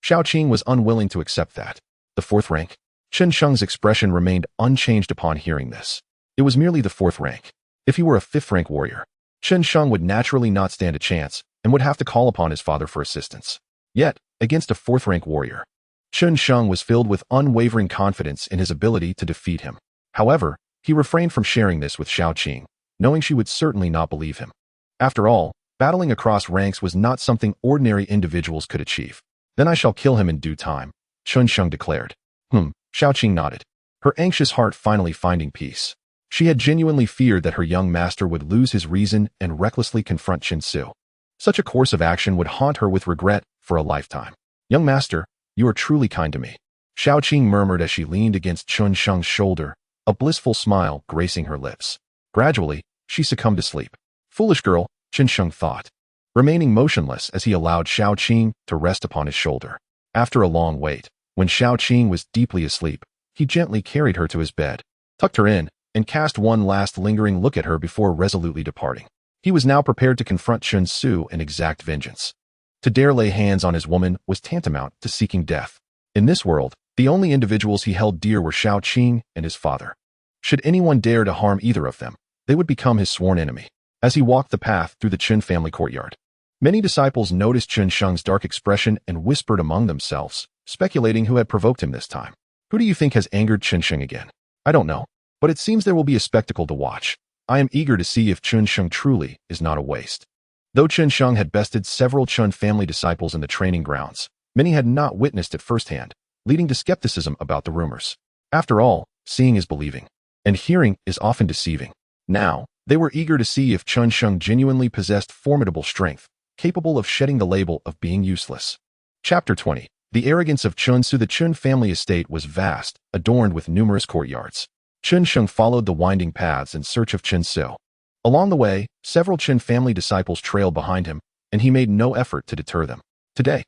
Xiao Qing was unwilling to accept that. The 4th rank? Chen Sheng's expression remained unchanged upon hearing this. It was merely the 4th rank. If he were a 5th-rank warrior, Chen Sheng would naturally not stand a chance and would have to call upon his father for assistance. Yet, against a 4th-rank warrior, Chen Sheng was filled with unwavering confidence in his ability to defeat him. However, he refrained from sharing this with Xiaoqing, knowing she would certainly not believe him. After all, battling across ranks was not something ordinary individuals could achieve. Then I shall kill him in due time, Chen Sheng declared. Xiaoqing nodded, her anxious heart finally finding peace. She had genuinely feared that her young master would lose his reason and recklessly confront Chen Su. Such a course of action would haunt her with regret for a lifetime. Young master, you are truly kind to me, Xiaoqing murmured as she leaned against Chen Sheng's shoulder, a blissful smile gracing her lips. Gradually, she succumbed to sleep. Foolish girl, Chen Sheng thought, remaining motionless as he allowed Xiaoqing to rest upon his shoulder. After a long wait, when Xiaoqing was deeply asleep, he gently carried her to his bed, tucked her in, and cast one last lingering look at her before resolutely departing. He was now prepared to confront Chen Su and exact vengeance. To dare lay hands on his woman was tantamount to seeking death. In this world, the only individuals he held dear were Xiaoqing and his father. Should anyone dare to harm either of them, they would become his sworn enemy. As he walked the path through the Chen family courtyard, many disciples noticed Chen Sheng's dark expression and whispered among themselves, speculating who had provoked him this time. Who do you think has angered Chen Sheng again? I don't know, but it seems there will be a spectacle to watch. I am eager to see if Chen Sheng truly is not a waste. Though Chen Sheng had bested several Chen family disciples in the training grounds, many had not witnessed it firsthand, leading to skepticism about the rumors. After all, seeing is believing, and hearing is often deceiving. Now, they were eager to see if Chen Sheng genuinely possessed formidable strength, capable of shedding the label of being useless. Chapter 20. The arrogance of Chen Su. The Chen family estate was vast, adorned with numerous courtyards. Chen Sheng followed the winding paths in search of Chen Su. Along the way, several Chen family disciples trailed behind him, and he made no effort to deter them. Today,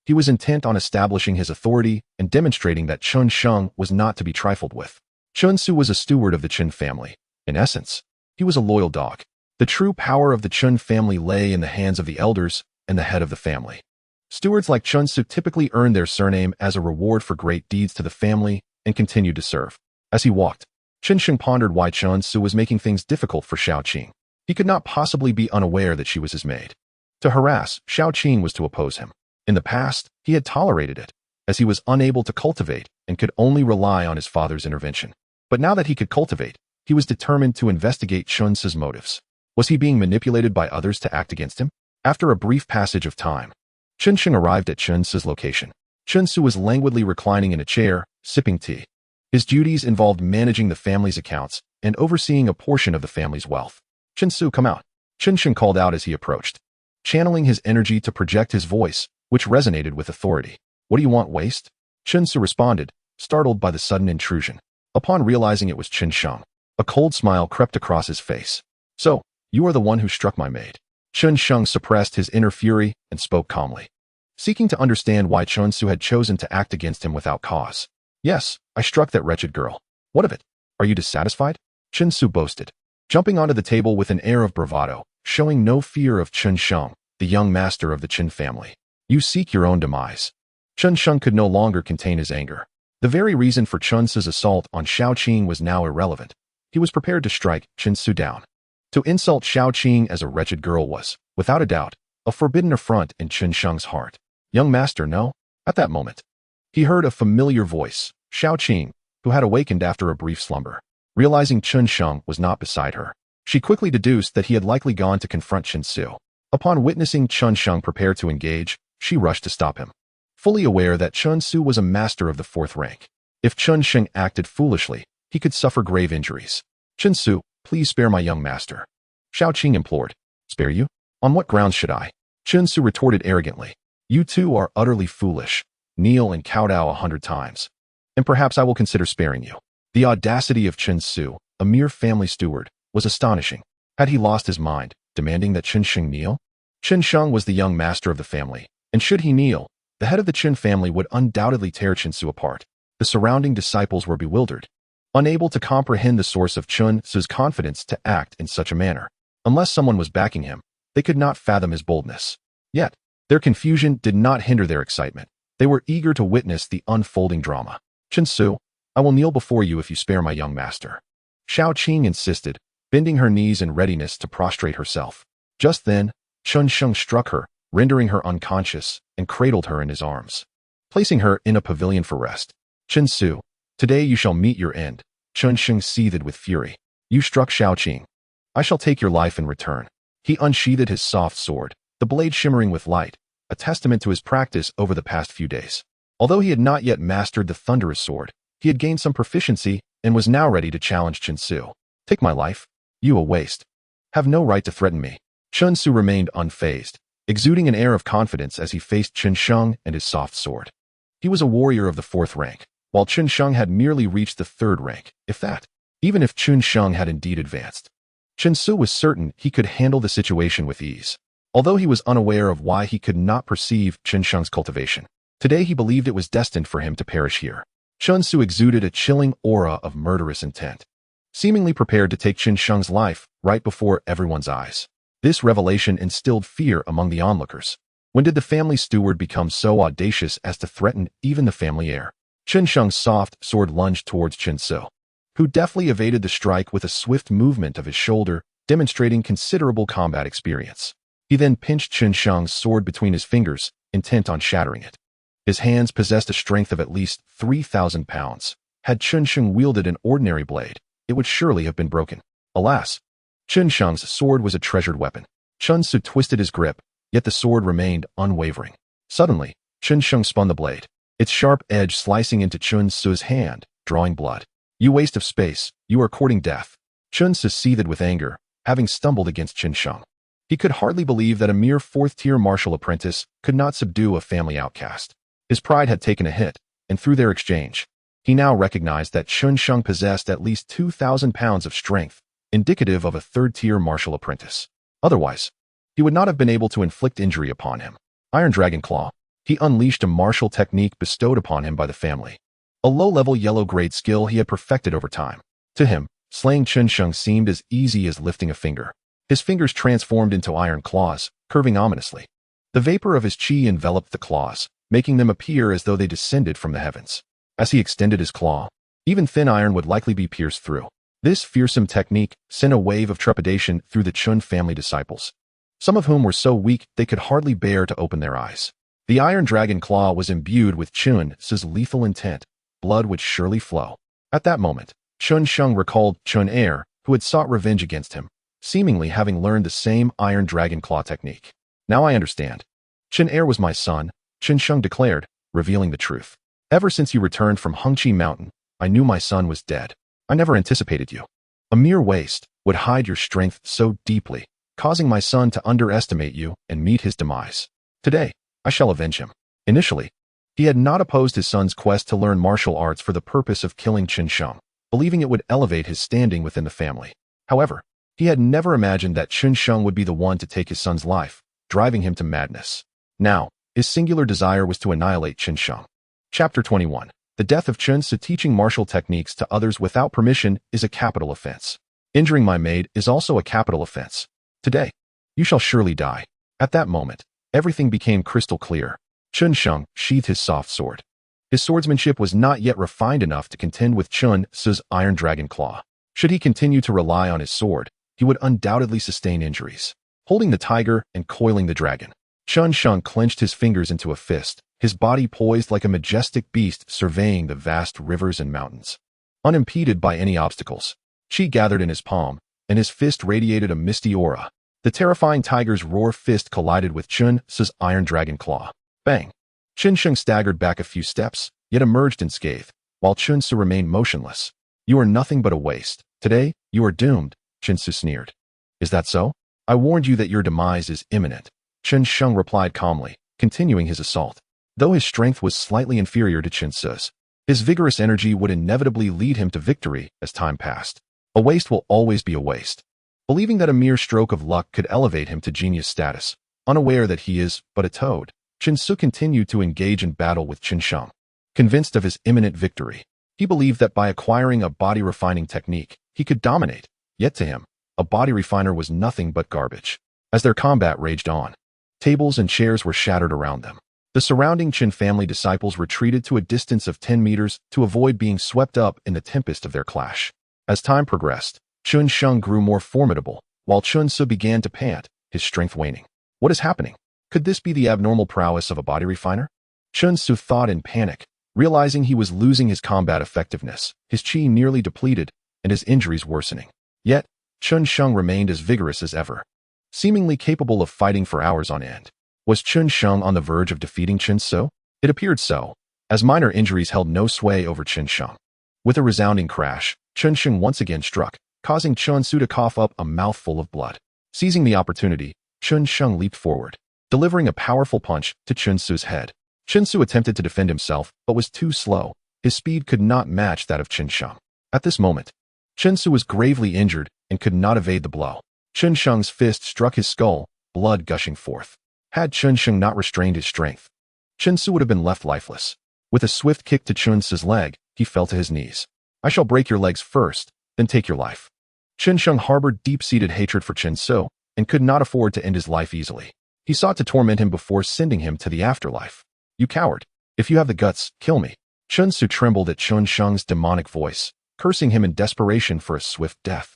he was intent on establishing his authority and demonstrating that Chen Sheng was not to be trifled with. Chen Su was a steward of the Chen family. In essence, he was a loyal dog. The true power of the Chen family lay in the hands of the elders and the head of the family. Stewards like Chen Su typically earned their surname as a reward for great deeds to the family and continued to serve. As he walked, Chen Sheng pondered why Chen Su was making things difficult for Xiaoqing. He could not possibly be unaware that she was his maid. To harass Xiaoqing was to oppose him. In the past, he had tolerated it, as he was unable to cultivate and could only rely on his father's intervention. But now that he could cultivate, he was determined to investigate Chen Su's motives. Was he being manipulated by others to act against him? After a brief passage of time, Chen Sheng arrived at Chen Su's location. Chen Su was languidly reclining in a chair, sipping tea. His duties involved managing the family's accounts and overseeing a portion of the family's wealth. Chen Su, come out, Chen Sheng called out as he approached, channeling his energy to project his voice, which resonated with authority. What do you want, waste? Chen Su responded, startled by the sudden intrusion. Upon realizing it was Chen Sheng, a cold smile crept across his face. So, you are the one who struck my maid. Chen Sheng suppressed his inner fury and spoke calmly, seeking to understand why Chen Su had chosen to act against him without cause. Yes, I struck that wretched girl. What of it? Are you dissatisfied? Chen Su boasted, jumping onto the table with an air of bravado, showing no fear of Chen Sheng, the young master of the Chen family. You seek your own demise. Chen Sheng could no longer contain his anger. The very reason for Chen Su's assault on Xiaoqing was now irrelevant. He was prepared to strike Chen Su down. To insult Xiaoqing as a wretched girl was, without a doubt, a forbidden affront in Chen Sheng's heart. Young master, no? At that moment, he heard a familiar voice, Xiaoqing, who had awakened after a brief slumber. Realizing Chen Sheng was not beside her, she quickly deduced that he had likely gone to confront Chen Su. Upon witnessing Chen Sheng prepare to engage, she rushed to stop him, fully aware that Chen Su was a master of the fourth rank. If Chen Sheng acted foolishly, he could suffer grave injuries. Chen Su, please spare my young master, Xiaoqing implored. Spare you? On what grounds should I? Chen Su retorted arrogantly. You two are utterly foolish. Kneel and kowtow 100 times, and perhaps I will consider sparing you. The audacity of Chen Su, a mere family steward, was astonishing. Had he lost his mind, demanding that Chen Sheng kneel? Chen Sheng was the young master of the family, and should he kneel, the head of the Chen family would undoubtedly tear Chen Su apart. The surrounding disciples were bewildered, unable to comprehend the source of Chen Su's confidence to act in such a manner. Unless someone was backing him, they could not fathom his boldness. Yet, their confusion did not hinder their excitement. They were eager to witness the unfolding drama. Chen Su, I will kneel before you if you spare my young master, Xiaoqing insisted, bending her knees in readiness to prostrate herself. Just then, Chen Sheng struck her, rendering her unconscious, and cradled her in his arms. placing her in a pavilion for rest. Chen Su, today you shall meet your end. Chen Sheng seethed with fury. You struck Shaoqing. I shall take your life in return. He unsheathed his soft sword, the blade shimmering with light, a testament to his practice over the past few days. Although he had not yet mastered the thunderous sword, he had gained some proficiency and was now ready to challenge Chen Su. Take my life? You a waste. Have no right to threaten me. Chen Su remained unfazed, exuding an air of confidence as he faced Chen Sheng and his soft sword. He was a warrior of the 4th rank, while Chen Sheng had merely reached the 3rd rank, if that. Even if Chen Sheng had indeed advanced, Chen Su was certain he could handle the situation with ease. Although he was unaware of why he could not perceive Chen Sheng's cultivation, today he believed it was destined for him to perish here. Chen Su exuded a chilling aura of murderous intent, seemingly prepared to take Chen Sheng's life right before everyone's eyes. This revelation instilled fear among the onlookers. When did the family steward become so audacious as to threaten even the family heir? Chen Sheng's soft sword lunged towards Chen Su, who deftly evaded the strike with a swift movement of his shoulder, demonstrating considerable combat experience. He then pinched Chen Sheng's sword between his fingers, intent on shattering it. His hands possessed a strength of at least 3,000 pounds. Had Chen Sheng wielded an ordinary blade, it would surely have been broken. Alas, Chen Sheng's sword was a treasured weapon. Chen Su twisted his grip, yet the sword remained unwavering. Suddenly, Chen Sheng spun the blade, its sharp edge slicing into Chen Su's hand, drawing blood. You waste of space, you are courting death. Chen Su seethed with anger, having stumbled against Chen Sheng. He could hardly believe that a mere 4th-tier martial apprentice could not subdue a family outcast. His pride had taken a hit, and through their exchange, he now recognized that Chen Sheng possessed at least 2,000 pounds of strength, indicative of a 3rd-tier martial apprentice. Otherwise, he would not have been able to inflict injury upon him. Iron Dragon Claw. He unleashed a martial technique bestowed upon him by the family. A low-level yellow-grade skill he had perfected over time. To him, slaying Chen Sheng seemed as easy as lifting a finger. His fingers transformed into iron claws, curving ominously. The vapor of his chi enveloped the claws, making them appear as though they descended from the heavens. As he extended his claw, even thin iron would likely be pierced through. This fearsome technique sent a wave of trepidation through the Chun family disciples, some of whom were so weak they could hardly bear to open their eyes. The Iron Dragon Claw was imbued with Chen Su's lethal intent. Blood would surely flow. At that moment, Chen Sheng recalled Chen Er, who had sought revenge against him, seemingly having learned the same Iron Dragon Claw technique. Now I understand. Chen Er was my son, Chen Sheng declared, revealing the truth. Ever since you returned from Hengqi Mountain, I knew my son was dead. I never anticipated you. A mere waste would hide your strength so deeply, causing my son to underestimate you and meet his demise. Today, I shall avenge him. Initially, he had not opposed his son's quest to learn martial arts for the purpose of killing Chen Sheng, believing it would elevate his standing within the family. However, he had never imagined that Chen Sheng would be the one to take his son's life, driving him to madness. Now, his singular desire was to annihilate Chen Sheng. Chapter 21. The death of Chen Su. Teaching martial techniques to others without permission is a capital offense. Injuring my maid is also a capital offense. Today, you shall surely die. At that moment, everything became crystal clear. Chen Sheng sheathed his soft sword. His swordsmanship was not yet refined enough to contend with Chen Su's Iron Dragon Claw. Should he continue to rely on his sword, he would undoubtedly sustain injuries. Holding the tiger and coiling the dragon, Chen Sheng clenched his fingers into a fist, his body poised like a majestic beast surveying the vast rivers and mountains. Unimpeded by any obstacles, chi gathered in his palm, and his fist radiated a misty aura. The terrifying tiger's roar fist collided with Chen Su's Iron Dragon Claw. Bang! Chen Sheng staggered back a few steps, yet emerged unscathed, while Chen Su remained motionless. You are nothing but a waste. Today, you are doomed, Chen Su sneered. Is that so? I warned you that your demise is imminent. Chen Sheng replied calmly, continuing his assault. Though his strength was slightly inferior to Chen Su's, his vigorous energy would inevitably lead him to victory as time passed. A waste will always be a waste. Believing that a mere stroke of luck could elevate him to genius status, unaware that he is but a toad, Chen Su continued to engage in battle with Chen Sheng. Convinced of his imminent victory, he believed that by acquiring a body-refining technique, he could dominate. Yet to him, a body refiner was nothing but garbage. As their combat raged on, tables and chairs were shattered around them. The surrounding Chen family disciples retreated to a distance of 10 meters to avoid being swept up in the tempest of their clash. As time progressed, Chen Sheng grew more formidable, while Chen Su began to pant, his strength waning. What is happening? Could this be the abnormal prowess of a body refiner? Chen Su thought in panic, realizing he was losing his combat effectiveness, his chi nearly depleted, and his injuries worsening. Yet, Chen Sheng remained as vigorous as ever, seemingly capable of fighting for hours on end. Was Chen Sheng on the verge of defeating Chen Su? It appeared so, as minor injuries held no sway over Chen Sheng. With a resounding crash, Chen Sheng once again struck, causing Chen Su to cough up a mouthful of blood. Seizing the opportunity, Chen Sheng leaped forward, delivering a powerful punch to Chen Su's head. Chen Su attempted to defend himself, but was too slow. His speed could not match that of Chen Sheng. At this moment, Chen Su was gravely injured and could not evade the blow. Chen Sheng's fist struck his skull, blood gushing forth. Had Chen Sheng not restrained his strength, Chen Su would have been left lifeless. With a swift kick to Chen Su's leg, he fell to his knees. I shall break your legs first, then take your life. Chen Sheng harbored deep-seated hatred for Chen Su and could not afford to end his life easily. He sought to torment him before sending him to the afterlife. You coward! If you have the guts, kill me. Chen Su trembled at Chen Sheng's demonic voice, cursing him in desperation for a swift death.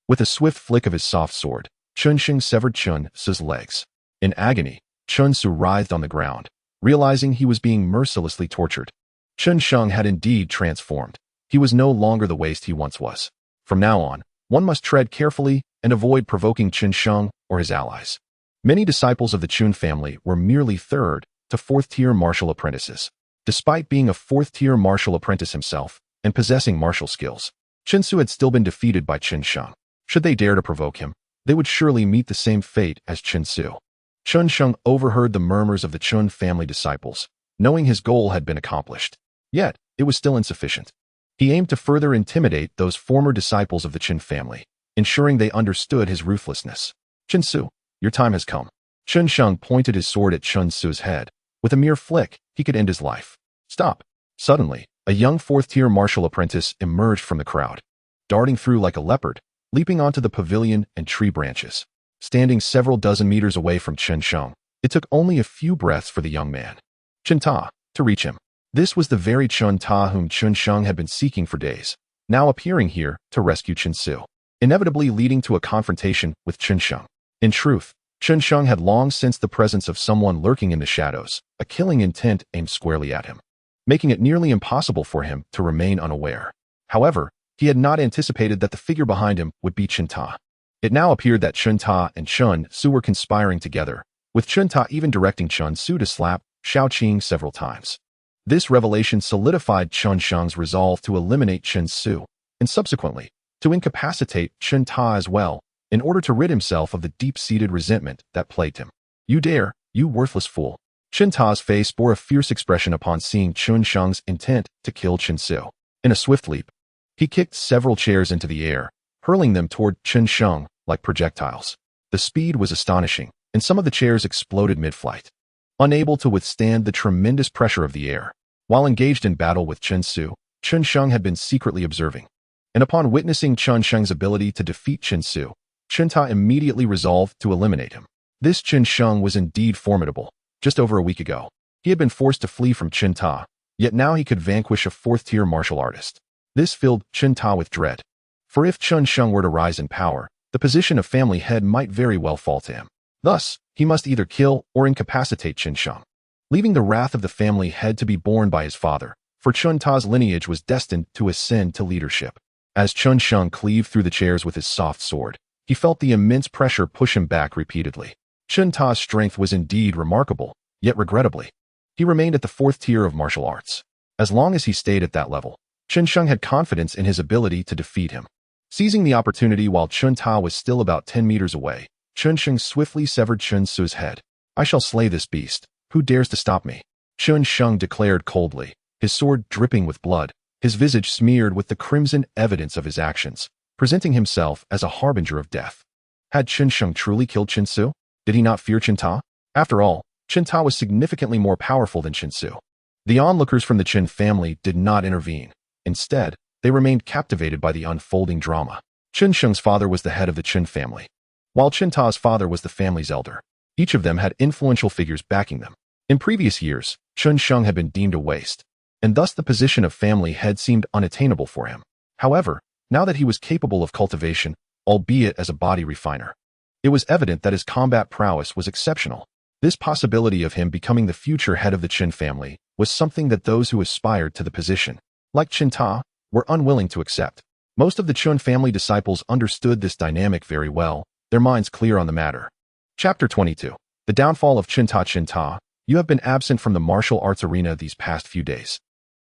With a swift flick of his soft sword, Chen Sheng severed Chen Su's legs. In agony, Chen Su writhed on the ground, realizing he was being mercilessly tortured. Chen Sheng had indeed transformed. He was no longer the waste he once was. From now on, one must tread carefully and avoid provoking Chen Sheng or his allies. Many disciples of the Chun family were merely third to fourth-tier martial apprentices. Despite being a fourth-tier martial apprentice himself and possessing martial skills, Chen Su had still been defeated by Chen Sheng. Should they dare to provoke him, they would surely meet the same fate as Chen Su. Chen Sheng overheard the murmurs of the Chun family disciples, knowing his goal had been accomplished. Yet, it was still insufficient. He aimed to further intimidate those former disciples of the Chen family, ensuring they understood his ruthlessness. Chen Su, your time has come. Chen Sheng pointed his sword at Chen Su's head. With a mere flick, he could end his life. Stop. Suddenly, a young fourth-tier martial apprentice emerged from the crowd, darting through like a leopard, leaping onto the pavilion and tree branches. Standing several dozen meters away from Chen Sheng, it took only a few breaths for the young man, Chen Ta, to reach him. This was the very Chen Ta whom Chen Sheng had been seeking for days, now appearing here to rescue Chen Su, inevitably leading to a confrontation with Chen Sheng. In truth, Chen Sheng had long sensed the presence of someone lurking in the shadows, a killing intent aimed squarely at him, making it nearly impossible for him to remain unaware. However, he had not anticipated that the figure behind him would be Chen Ta. It now appeared that Chen Ta and Chen Su were conspiring together, with Chen Ta even directing Chen Su to slap Xiao Qing several times. This revelation solidified Chen Sheng's resolve to eliminate Chen Su, and subsequently, to incapacitate Chen Ta as well, in order to rid himself of the deep-seated resentment that plagued him. You dare, you worthless fool. Chen Ta's face bore a fierce expression upon seeing Chen Sheng's intent to kill Chen Su. In a swift leap, he kicked several chairs into the air, hurling them toward Chen Sheng like projectiles. The speed was astonishing, and some of the chairs exploded mid-flight. Unable to withstand the tremendous pressure of the air, while engaged in battle with Chen Su, Chen Sheng had been secretly observing. And upon witnessing Chen Sheng's ability to defeat Chen Su, Chen Ta immediately resolved to eliminate him. This Chen Sheng was indeed formidable. Just over a week ago, he had been forced to flee from Chen Ta, yet now he could vanquish a fourth-tier martial artist. This filled Chen Ta with dread. For if Chen Sheng were to rise in power, the position of family head might very well fall to him. Thus, he must either kill or incapacitate Chen Sheng, leaving the wrath of the family head to be borne by his father, for Chen Ta's lineage was destined to ascend to leadership. As Chen Sheng cleaved through the chairs with his soft sword, he felt the immense pressure push him back repeatedly. Chen Ta's strength was indeed remarkable, yet regrettably, he remained at the fourth tier of martial arts. As long as he stayed at that level, Chen Sheng had confidence in his ability to defeat him. Seizing the opportunity while Chen Ta was still about 10 meters away, Chen Sheng swiftly severed Chen Su's head. I shall slay this beast. Who dares to stop me? Chen Sheng declared coldly, his sword dripping with blood, his visage smeared with the crimson evidence of his actions, presenting himself as a harbinger of death. Had Chen Sheng truly killed Chen Su? Did he not fear Chen Ta? After all, Chen Ta was significantly more powerful than Chen Su. The onlookers from the Chen family did not intervene. Instead, they remained captivated by the unfolding drama. Chen Sheng's father was the head of the Chen family, while Chen Ta's father was the family's elder. Each of them had influential figures backing them. In previous years, Chen Sheng had been deemed a waste, and thus the position of family head seemed unattainable for him. However, now that he was capable of cultivation, albeit as a body refiner, it was evident that his combat prowess was exceptional. This possibility of him becoming the future head of the Chen family was something that those who aspired to the position, like Chen Ta, were unwilling to accept. Most of the Chen family disciples understood this dynamic very well, their minds clear on the matter. Chapter 22. The Downfall of Chen Ta. Chen Ta, you have been absent from the martial arts arena these past few days.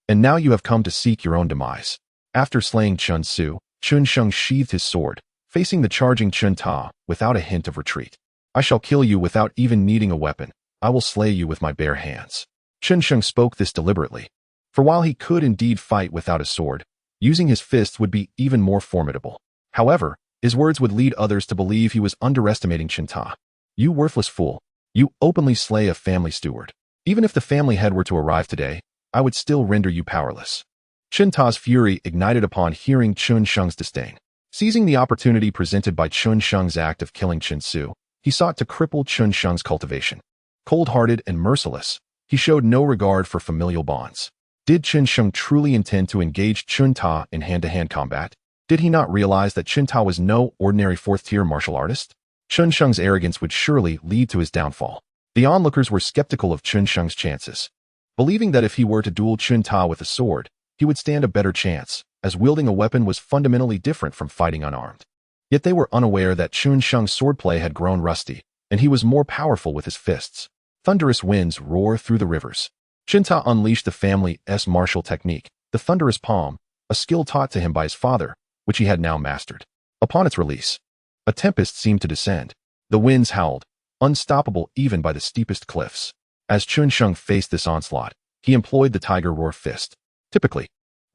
And now you have come to seek your own demise. After slaying Chen Su, Chen Sheng sheathed his sword, facing the charging Chen Ta, without a hint of retreat. I shall kill you without even needing a weapon. I will slay you with my bare hands. Chen Sheng spoke this deliberately. For while he could indeed fight without a sword, using his fists would be even more formidable. However, his words would lead others to believe he was underestimating Chen Ta. You worthless fool. You openly slay a family steward. Even if the family head were to arrive today, I would still render you powerless. Chen Ta's fury ignited upon hearing Chen Sheng's disdain. Seizing the opportunity presented by Chen Sheng's act of killing Chen Su, he sought to cripple Chen Sheng's cultivation. Cold-hearted and merciless, he showed no regard for familial bonds. Did Chen Sheng truly intend to engage Chen Ta in hand-to-hand combat? Did he not realize that Chen Ta was no ordinary fourth-tier martial artist? Chen Sheng's arrogance would surely lead to his downfall. The onlookers were skeptical of Chen Sheng's chances, believing that if he were to duel Chen Ta with a sword, he would stand a better chance, as wielding a weapon was fundamentally different from fighting unarmed. Yet they were unaware that Chen Sheng's swordplay had grown rusty, and he was more powerful with his fists. Thunderous winds roar through the rivers. Chen Ta unleashed the family's martial technique, the thunderous palm, a skill taught to him by his father, which he had now mastered. Upon its release, a tempest seemed to descend. The winds howled, unstoppable even by the steepest cliffs. As Chen Sheng faced this onslaught, he employed the Tiger Roar Fist. Typically,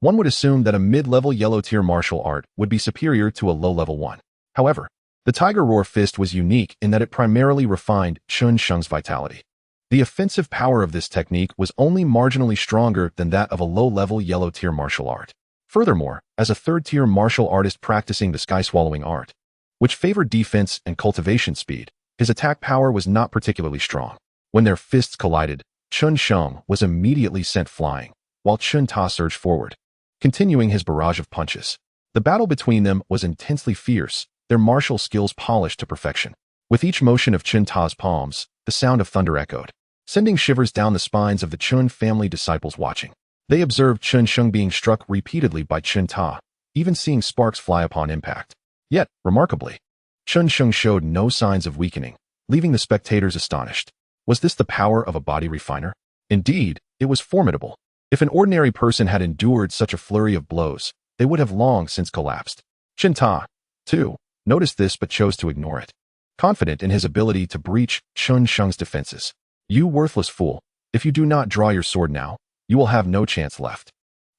one would assume that a mid-level yellow-tier martial art would be superior to a low-level one. However, the Tiger Roar Fist was unique in that it primarily refined Chen Sheng's vitality. The offensive power of this technique was only marginally stronger than that of a low-level yellow-tier martial art. Furthermore, as a third-tier martial artist practicing the sky-swallowing art, which favored defense and cultivation speed, his attack power was not particularly strong. When their fists collided, Chen Sheng was immediately sent flying, while Chen Ta surged forward, continuing his barrage of punches. The battle between them was intensely fierce, their martial skills polished to perfection. With each motion of Chen Ta's palms, the sound of thunder echoed, sending shivers down the spines of the Chen family disciples watching. They observed Chen Sheng being struck repeatedly by Chen Ta, even seeing sparks fly upon impact. Yet, remarkably, Chen Sheng showed no signs of weakening, leaving the spectators astonished. Was this the power of a body refiner? Indeed, it was formidable. If an ordinary person had endured such a flurry of blows, they would have long since collapsed. Chen Ta, too, noticed this but chose to ignore it, confident in his ability to breach Chen Sheng's defenses. You worthless fool, if you do not draw your sword now, you will have no chance left.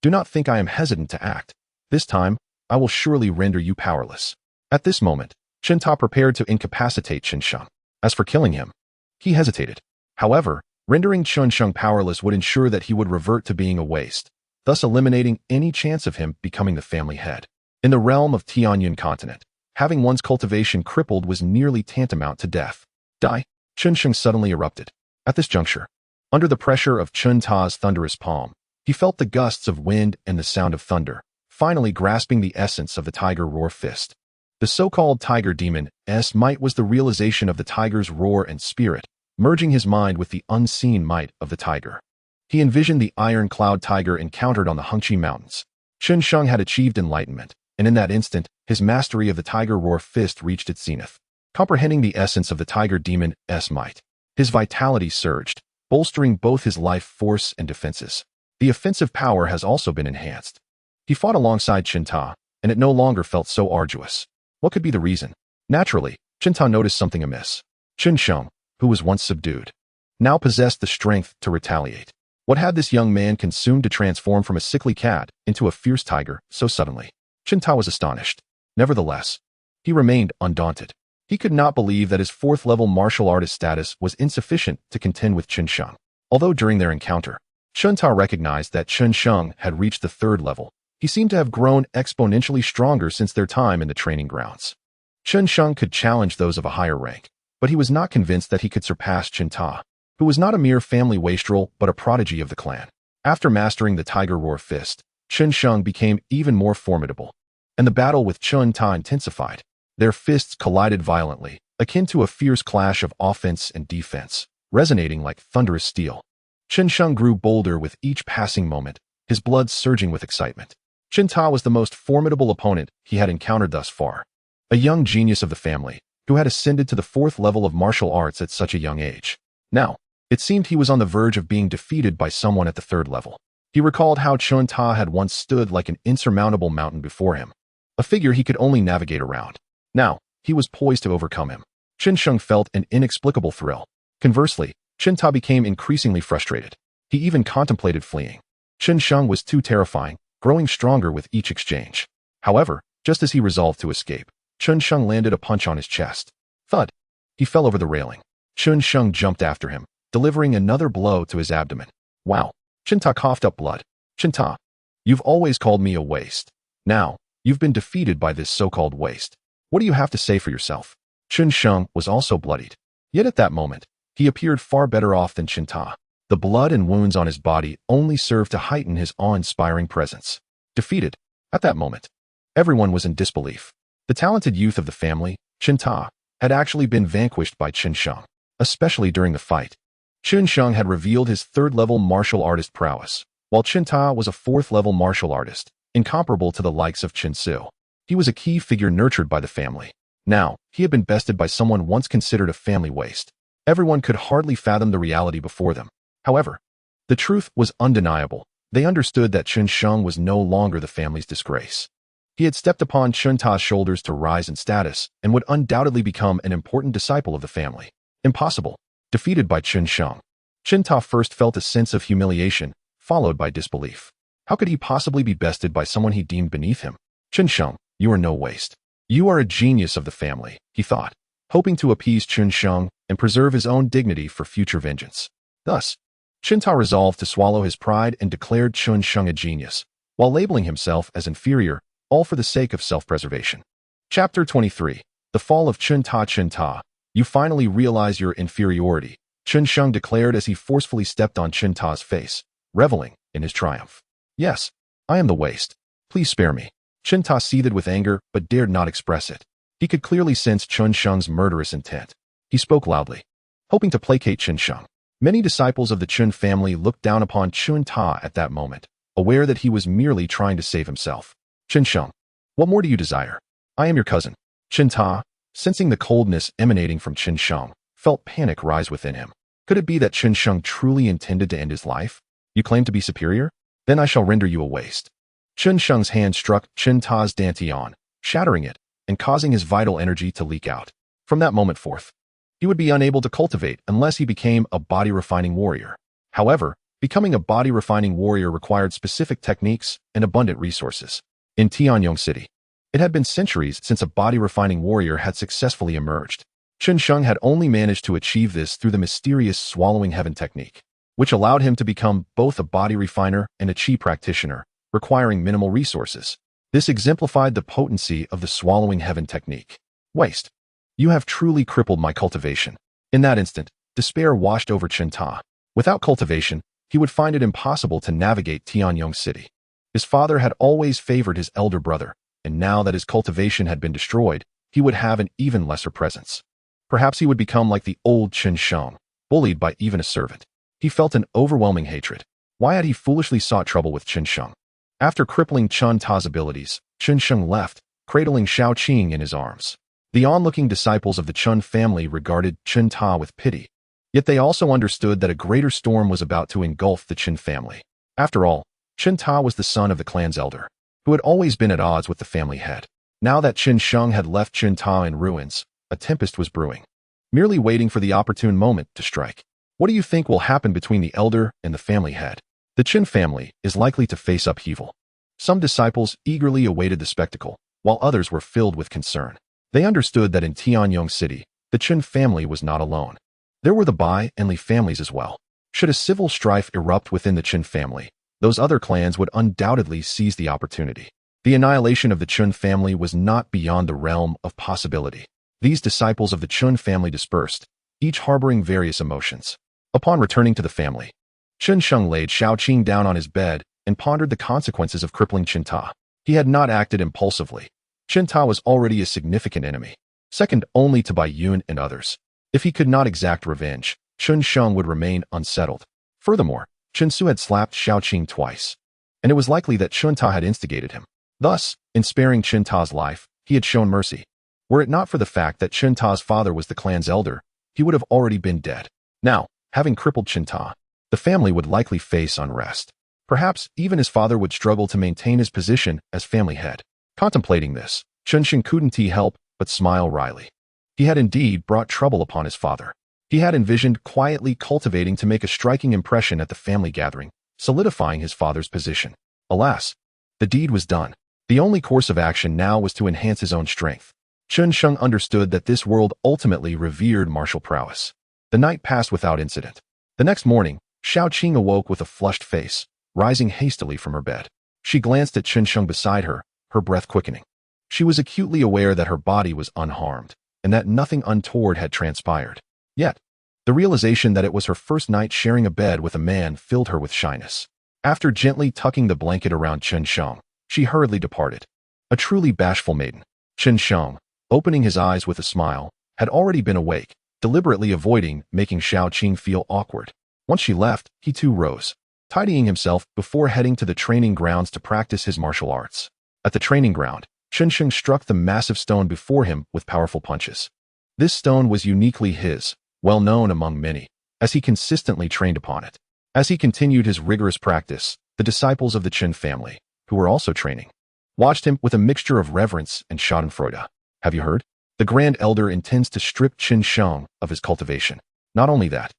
Do not think I am hesitant to act. This time, I will surely render you powerless. At this moment, Chen Ta prepared to incapacitate Chen Sheng. As for killing him, he hesitated. However, rendering Chen Sheng powerless would ensure that he would revert to being a waste, thus eliminating any chance of him becoming the family head. In the realm of Tianyun continent, having one's cultivation crippled was nearly tantamount to death. Die! Chen Sheng suddenly erupted. At this juncture, under the pressure of Chen Ta's thunderous palm, he felt the gusts of wind and the sound of thunder, finally grasping the essence of the Tiger Roar Fist. The so-called Tiger Demon's might was the realization of the tiger's roar and spirit, merging his mind with the unseen might of the tiger. He envisioned the iron-cloud tiger encountered on the Hengqi Mountains. Chen Sheng had achieved enlightenment, and in that instant, his mastery of the Tiger Roar Fist reached its zenith. Comprehending the essence of the Tiger Demon's might, his vitality surged, bolstering both his life force and defenses. The offensive power has also been enhanced. He fought alongside Chen Ta, and it no longer felt so arduous. What could be the reason? Naturally, Chen Ta noticed something amiss. Chen Sheng, who was once subdued, now possessed the strength to retaliate. What had this young man consumed to transform from a sickly cat into a fierce tiger so suddenly? Chen Ta was astonished. Nevertheless, he remained undaunted. He could not believe that his fourth-level martial artist status was insufficient to contend with Chen Sheng. Although during their encounter, Chen Ta recognized that Chen Sheng had reached the third level, he seemed to have grown exponentially stronger since their time in the training grounds. Chen Sheng could challenge those of a higher rank, but he was not convinced that he could surpass Chen Ta, who was not a mere family wastrel but a prodigy of the clan. After mastering the Tiger Roar Fist, Chen Sheng became even more formidable, and the battle with Chen Ta intensified. Their fists collided violently, akin to a fierce clash of offense and defense. resonating like thunderous steel. Chen Sheng grew bolder with each passing moment, his blood surging with excitement. Chen Ta was the most formidable opponent he had encountered thus far. A young genius of the family, who had ascended to the 4th level of martial arts at such a young age. Now, it seemed he was on the verge of being defeated by someone at the 3rd level. He recalled how Chen Ta had once stood like an insurmountable mountain before him, a figure he could only navigate around. Now, he was poised to overcome him. Chen Sheng felt an inexplicable thrill. Conversely, Chen Ta became increasingly frustrated. He even contemplated fleeing. Chen Sheng was too terrifying, growing stronger with each exchange. However, just as he resolved to escape, Chen Sheng landed a punch on his chest. Thud! He fell over the railing. Chen Sheng jumped after him, delivering another blow to his abdomen. Wow! Chen Ta coughed up blood. Chen Ta, you've always called me a waste. Now, you've been defeated by this so-called waste. What do you have to say for yourself? Chen Sheng was also bloodied. Yet at that moment, he appeared far better off than Chen Ta. The blood and wounds on his body only served to heighten his awe-inspiring presence. Defeated. At that moment, everyone was in disbelief. The talented youth of the family, Chen Ta, had actually been vanquished by Chen Sheng, especially during the fight. Chen Sheng had revealed his 3rd-level martial artist prowess, while Chen Ta was a 4th-level martial artist, incomparable to the likes of Chen Su. He was a key figure nurtured by the family. Now, he had been bested by someone once considered a family waste. Everyone could hardly fathom the reality before them. However, the truth was undeniable. They understood that Chen Sheng was no longer the family's disgrace. He had stepped upon Chen Ta's shoulders to rise in status and would undoubtedly become an important disciple of the family. Impossible. Defeated by Chen Sheng. Chen Ta first felt a sense of humiliation, followed by disbelief. How could he possibly be bested by someone he deemed beneath him? Chen Sheng, you are no waste. You are a genius of the family, he thought, hoping to appease Chen Sheng and preserve his own dignity for future vengeance. Thus, Chen Ta resolved to swallow his pride and declared Chen Sheng a genius, while labeling himself as inferior, all for the sake of self-preservation. Chapter 23. The Fall of Chen Ta. Chen Ta, you finally realize your inferiority, Chen Sheng declared as he forcefully stepped on Chen Ta's face, reveling in his triumph. Yes, I am the waste. Please spare me. Chen Ta seethed with anger but dared not express it. He could clearly sense Chen Sheng's murderous intent. He spoke loudly, hoping to placate Chen Sheng. Many disciples of the Chen family looked down upon Chen Ta at that moment, aware that he was merely trying to save himself. Chen Sheng, what more do you desire? I am your cousin. Chen Ta, sensing the coldness emanating from Chen Sheng, felt panic rise within him. Could it be that Chen Sheng truly intended to end his life? You claim to be superior? Then I shall render you a waste. Chen Sheng's hand struck Chen Ta's dantian, shattering it and causing his vital energy to leak out. From that moment forth, he would be unable to cultivate unless he became a body-refining warrior. However, becoming a body-refining warrior required specific techniques and abundant resources. In Tianyong City, it had been centuries since a body-refining warrior had successfully emerged. Chen Sheng had only managed to achieve this through the mysterious swallowing heaven technique, which allowed him to become both a body refiner and a chi practitioner, requiring minimal resources. This exemplified the potency of the swallowing heaven technique. Waste. You have truly crippled my cultivation. In that instant, despair washed over Chen Ta. Without cultivation, he would find it impossible to navigate Tianyong City. His father had always favored his elder brother, and now that his cultivation had been destroyed, he would have an even lesser presence. Perhaps he would become like the old Chen Sheng, bullied by even a servant. He felt an overwhelming hatred. Why had he foolishly sought trouble with Chen Sheng? After crippling Chen Ta's abilities, Chen Sheng left, cradling Shao Qing in his arms. The onlooking disciples of the Chen family regarded Chen Ta with pity, yet they also understood that a greater storm was about to engulf the Chen family. After all, Chen Ta was the son of the clan's elder, who had always been at odds with the family head. Now that Chen Sheng had left Chen Ta in ruins, a tempest was brewing, merely waiting for the opportune moment to strike. What do you think will happen between the elder and the family head? The Chen family is likely to face upheaval. Some disciples eagerly awaited the spectacle, while others were filled with concern. They understood that in Tianyong City, the Chen family was not alone. There were the Bai and Li families as well. Should a civil strife erupt within the Chen family, those other clans would undoubtedly seize the opportunity. The annihilation of the Chen family was not beyond the realm of possibility. These disciples of the Chen family dispersed, each harboring various emotions. Upon returning to the family, Chen Sheng laid Shao Qing down on his bed and pondered the consequences of crippling Chen Ta. He had not acted impulsively. Chen Ta was already a significant enemy, second only to Bai Yun and others. If he could not exact revenge, Chen Sheng would remain unsettled. Furthermore, Chen Su had slapped Xiaoqing twice, and it was likely that Chen Ta had instigated him. Thus, in sparing Chen Ta's life, he had shown mercy. Were it not for the fact that Chen Ta's father was the clan's elder, he would have already been dead. Now, having crippled Chen Ta, the family would likely face unrest. Perhaps even his father would struggle to maintain his position as family head. Contemplating this, Chen Sheng couldn't help but smile wryly. He had indeed brought trouble upon his father. He had envisioned quietly cultivating to make a striking impression at the family gathering, solidifying his father's position. Alas, the deed was done. The only course of action now was to enhance his own strength. Chen Sheng understood that this world ultimately revered martial prowess. The night passed without incident. The next morning, Xiaoqing awoke with a flushed face, rising hastily from her bed. She glanced at Chen Sheng beside her, her breath quickening. She was acutely aware that her body was unharmed, and that nothing untoward had transpired. Yet, the realization that it was her first night sharing a bed with a man filled her with shyness. After gently tucking the blanket around Chen Sheng, she hurriedly departed. A truly bashful maiden, Chen Sheng, opening his eyes with a smile, had already been awake, deliberately avoiding making Xiaoqing feel awkward. Once she left, he too rose, tidying himself before heading to the training grounds to practice his martial arts. At the training ground, Chen Sheng struck the massive stone before him with powerful punches. This stone was uniquely his, well known among many, as he consistently trained upon it. As he continued his rigorous practice, the disciples of the Chen family, who were also training, watched him with a mixture of reverence and schadenfreude. Have you heard? The Grand Elder intends to strip Chen Sheng of his cultivation. Not only that,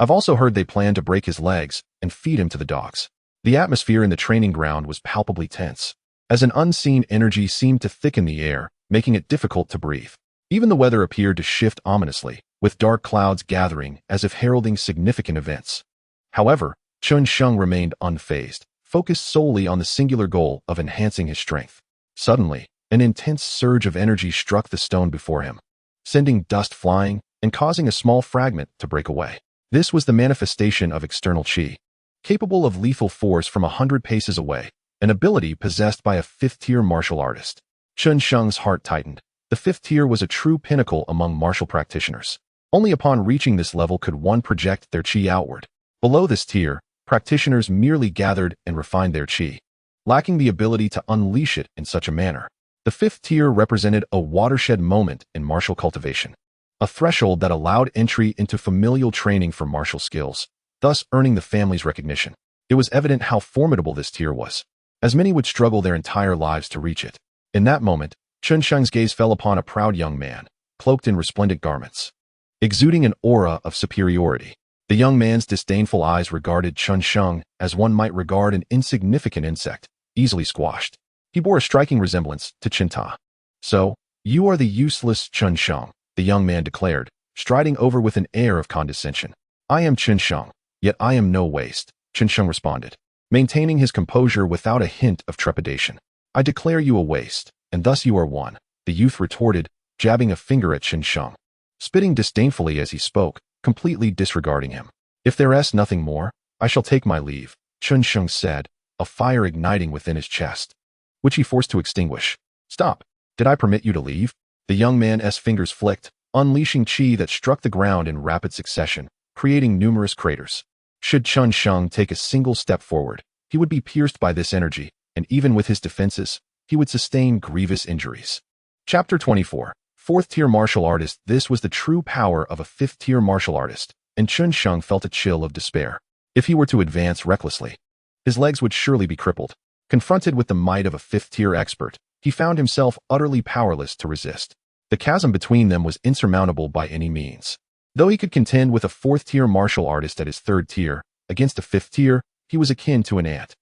I've also heard they plan to break his legs and feed him to the dogs. The atmosphere in the training ground was palpably tense, as an unseen energy seemed to thicken the air, making it difficult to breathe. Even the weather appeared to shift ominously, with dark clouds gathering as if heralding significant events. However, Chen Sheng remained unfazed, focused solely on the singular goal of enhancing his strength. Suddenly, an intense surge of energy struck the stone before him, sending dust flying and causing a small fragment to break away. This was the manifestation of external qi, capable of lethal force from 100 paces away, an ability possessed by a fifth-tier martial artist. Chen Sheng's heart tightened. The fifth tier was a true pinnacle among martial practitioners. Only upon reaching this level could one project their qi outward. Below this tier, practitioners merely gathered and refined their qi, lacking the ability to unleash it in such a manner. The fifth tier represented a watershed moment in martial cultivation, a threshold that allowed entry into familial training for martial skills, thus earning the family's recognition. It was evident how formidable this tier was, as many would struggle their entire lives to reach it. In that moment, Chen Sheng's gaze fell upon a proud young man, cloaked in resplendent garments, exuding an aura of superiority. The young man's disdainful eyes regarded Chen Sheng as one might regard an insignificant insect, easily squashed. He bore a striking resemblance to Chen Ta. "So, you are the useless Chen Sheng," the young man declared, striding over with an air of condescension. "I am Chen Sheng, yet I am no waste," Chen Sheng responded, maintaining his composure without a hint of trepidation. "I declare you a waste, and thus you are one," the youth retorted, jabbing a finger at Chen Sheng, spitting disdainfully as he spoke, completely disregarding him. "If there is nothing more, I shall take my leave," Chen Sheng said, a fire igniting within his chest, which he forced to extinguish. "Stop. Did I permit you to leave?" The young man's fingers flicked, unleashing qi that struck the ground in rapid succession, creating numerous craters. Should Chen Sheng take a single step forward, he would be pierced by this energy, and even with his defenses, he would sustain grievous injuries. Chapter 24. Fourth-tier martial artist. This was the true power of a fifth-tier martial artist, and Chen Sheng felt a chill of despair. If he were to advance recklessly, his legs would surely be crippled. Confronted with the might of a fifth-tier expert, he found himself utterly powerless to resist. The chasm between them was insurmountable by any means. Though he could contend with a fourth-tier martial artist at his third tier, against a fifth tier, he was akin to an ant.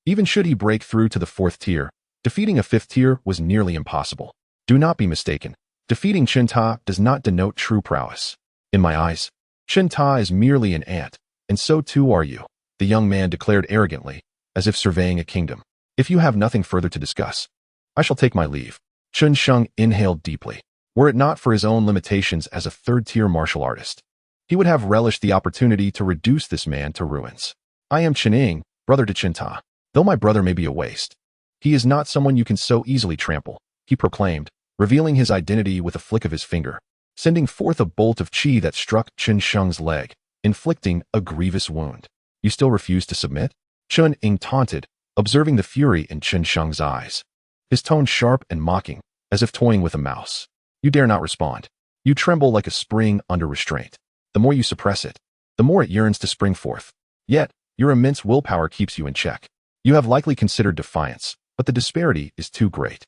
Even should he break through to the fourth tier, defeating a fifth tier was nearly impossible. Do not be mistaken. Defeating Chen Ta does not denote true prowess. In my eyes, Chen Ta is merely an ant, and so too are you, the young man declared arrogantly, as if surveying a kingdom. "If you have nothing further to discuss, I shall take my leave." Chen Sheng inhaled deeply. Were it not for his own limitations as a third-tier martial artist, he would have relished the opportunity to reduce this man to ruins. "I am Chen Ying, brother to Chen Ta. Though my brother may be a waste, he is not someone you can so easily trample," he proclaimed, revealing his identity with a flick of his finger, sending forth a bolt of qi that struck Chen Sheng's leg, inflicting a grievous wound. You still refuse to submit? Chen Sheng taunted, observing the fury in Chen Sheng's eyes. His tone sharp and mocking, as if toying with a mouse. You dare not respond. You tremble like a spring under restraint. The more you suppress it, the more it yearns to spring forth. Yet, your immense willpower keeps you in check. You have likely considered defiance, but the disparity is too great.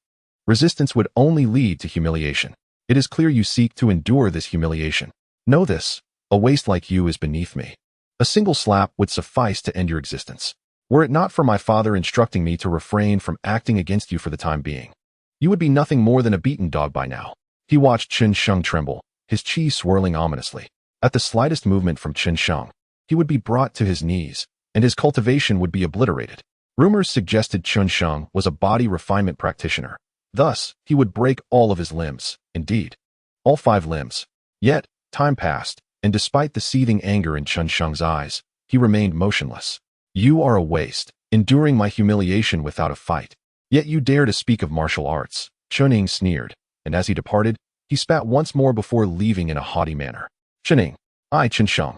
Resistance would only lead to humiliation. It is clear you seek to endure this humiliation. Know this, a waste like you is beneath me. A single slap would suffice to end your existence. Were it not for my father instructing me to refrain from acting against you for the time being, you would be nothing more than a beaten dog by now. He watched Chen Sheng tremble, his chi swirling ominously. At the slightest movement from Chen Sheng, he would be brought to his knees, and his cultivation would be obliterated. Rumors suggested Chen Sheng was a body refinement practitioner. Thus, he would break all of his limbs, indeed, all 5 limbs. Yet, time passed, and despite the seething anger in Chen Sheng's eyes, he remained motionless. You are a waste, enduring my humiliation without a fight. Yet you dare to speak of martial arts. Chen Sheng sneered, and as he departed, he spat once more before leaving in a haughty manner. Chen Sheng, I, Chen Sheng,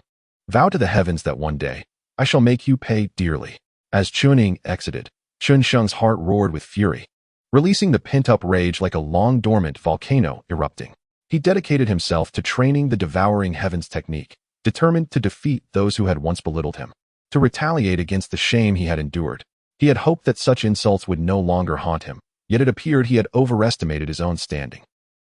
vow to the heavens that one day, I shall make you pay dearly. As Chen Sheng exited, Chen Sheng's heart roared with fury, releasing the pent-up rage like a long-dormant volcano erupting. He dedicated himself to training the devouring heavens technique, determined to defeat those who had once belittled him, to retaliate against the shame he had endured. He had hoped that such insults would no longer haunt him, yet it appeared he had overestimated his own standing.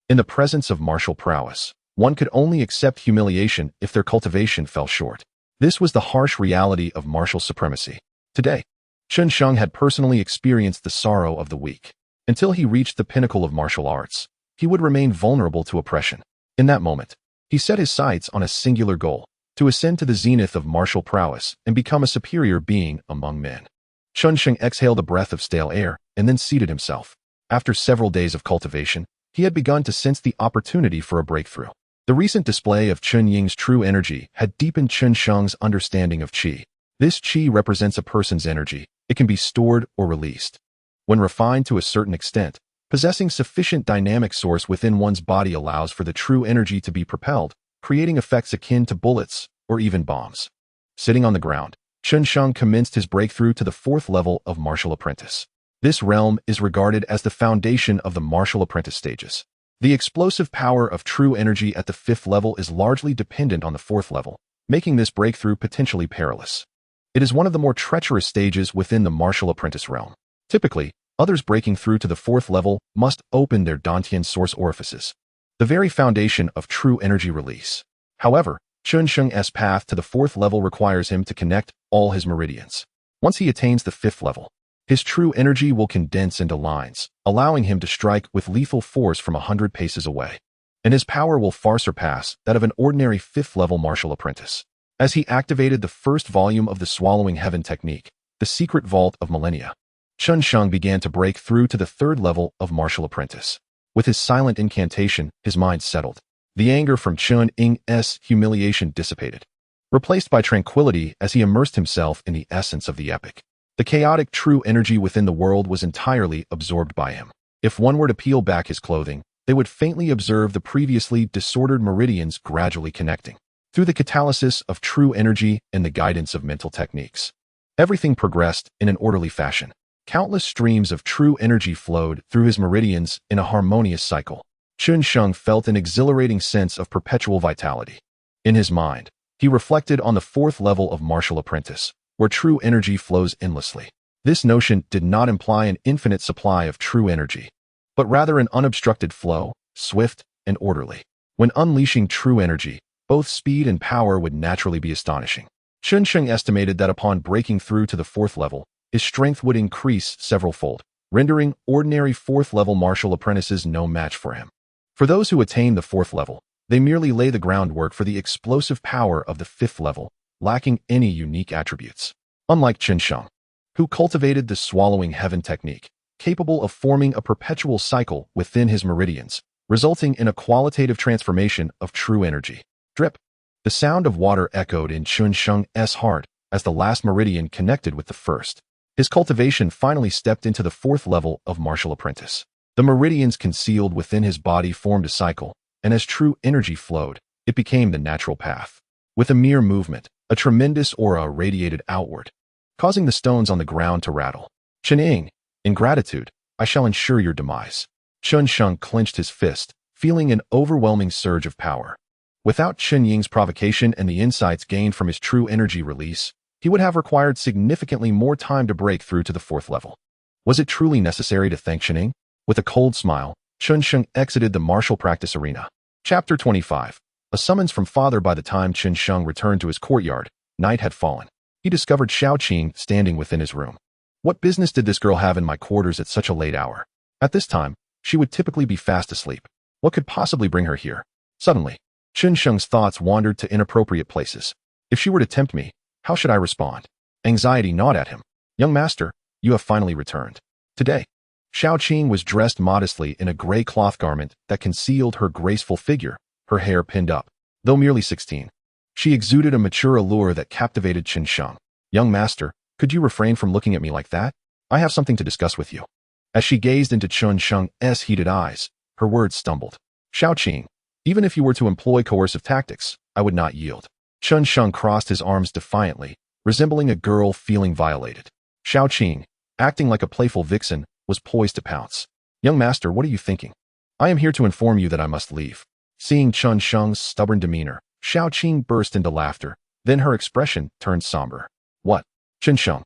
In the presence of martial prowess, one could only accept humiliation if their cultivation fell short. This was the harsh reality of martial supremacy. Today, Chen Sheng had personally experienced the sorrow of the weak. Until he reached the pinnacle of martial arts, he would remain vulnerable to oppression. In that moment, he set his sights on a singular goal, to ascend to the zenith of martial prowess and become a superior being among men. Chen Sheng exhaled a breath of stale air and then seated himself. After several days of cultivation, he had begun to sense the opportunity for a breakthrough. The recent display of Chen Ying's true energy had deepened Chen Sheng's understanding of qi. This qi represents a person's energy. It can be stored or released. When refined to a certain extent, possessing sufficient dynamic source within one's body allows for the true energy to be propelled, creating effects akin to bullets or even bombs. Sitting on the ground, Chen Sheng commenced his breakthrough to the 4th level of martial apprentice. This realm is regarded as the foundation of the martial apprentice stages. The explosive power of true energy at the 5th level is largely dependent on the 4th level, making this breakthrough potentially perilous. It is one of the more treacherous stages within the martial apprentice realm. Typically, others breaking through to the 4th level must open their dantian source orifices, the very foundation of true energy release. However, Chen Sheng's path to the 4th level requires him to connect all his meridians. Once he attains the 5th level, his true energy will condense into lines, allowing him to strike with lethal force from 100 paces away. And his power will far surpass that of an ordinary 5th level martial apprentice. As he activated the first volume of the Swallowing Heaven technique, the secret vault of millennia, Chen Sheng began to break through to the 3rd level of martial apprentice. With his silent incantation, his mind settled. The anger from Chen Sheng's humiliation dissipated, replaced by tranquility as he immersed himself in the essence of the epic. The chaotic true energy within the world was entirely absorbed by him. If one were to peel back his clothing, they would faintly observe the previously disordered meridians gradually connecting. Through the catalysis of true energy and the guidance of mental techniques, everything progressed in an orderly fashion. Countless streams of true energy flowed through his meridians in a harmonious cycle. Chen Sheng felt an exhilarating sense of perpetual vitality. In his mind, he reflected on the 4th level of martial apprentice, where true energy flows endlessly. This notion did not imply an infinite supply of true energy, but rather an unobstructed flow, swift and orderly. When unleashing true energy, both speed and power would naturally be astonishing. Chen Sheng estimated that upon breaking through to the 4th level, his strength would increase several-fold, rendering ordinary 4th level martial apprentices no match for him. For those who attain the 4th level, they merely lay the groundwork for the explosive power of the 5th level, lacking any unique attributes. Unlike Chen Sheng, who cultivated the Swallowing Heaven technique, capable of forming a perpetual cycle within his meridians, resulting in a qualitative transformation of true energy. Drip. The sound of water echoed in Chen Sheng's heart as the last meridian connected with the first. His cultivation finally stepped into the 4th level of martial apprentice. The meridians concealed within his body formed a cycle, and as true energy flowed, it became the natural path. With a mere movement, a tremendous aura radiated outward, causing the stones on the ground to rattle. Chen, in gratitude, I shall ensure your demise. Chen Sheng clenched his fist, feeling an overwhelming surge of power. Without Chen Ying's provocation and the insights gained from his true energy release, he would have required significantly more time to break through to the 4th level. Was it truly necessary to thank Chen Ying? With a cold smile, Chen Sheng exited the martial practice arena. Chapter 25. A summons from father. By the time Chen Sheng returned to his courtyard, night had fallen. He discovered Xiaoqing standing within his room. What business did this girl have in my quarters at such a late hour? At this time, she would typically be fast asleep. What could possibly bring her here? Suddenly, Chen Sheng's thoughts wandered to inappropriate places. If she were to tempt me, how should I respond? Anxiety gnawed at him. Young master, you have finally returned. Today, Xiaoqing was dressed modestly in a gray cloth garment that concealed her graceful figure, her hair pinned up. Though merely 16, she exuded a mature allure that captivated Chen Sheng. Young master, could you refrain from looking at me like that? I have something to discuss with you. As she gazed into Chen Sheng's heated eyes, her words stumbled. Xiaoqing, even if you were to employ coercive tactics, I would not yield. Chen Sheng crossed his arms defiantly, resembling a girl feeling violated. Xiaoqing, acting like a playful vixen, was poised to pounce. Young master, what are you thinking? I am here to inform you that I must leave. Seeing Chen Sheng's stubborn demeanor, Xiaoqing burst into laughter, then her expression turned somber. What? Chen Sheng,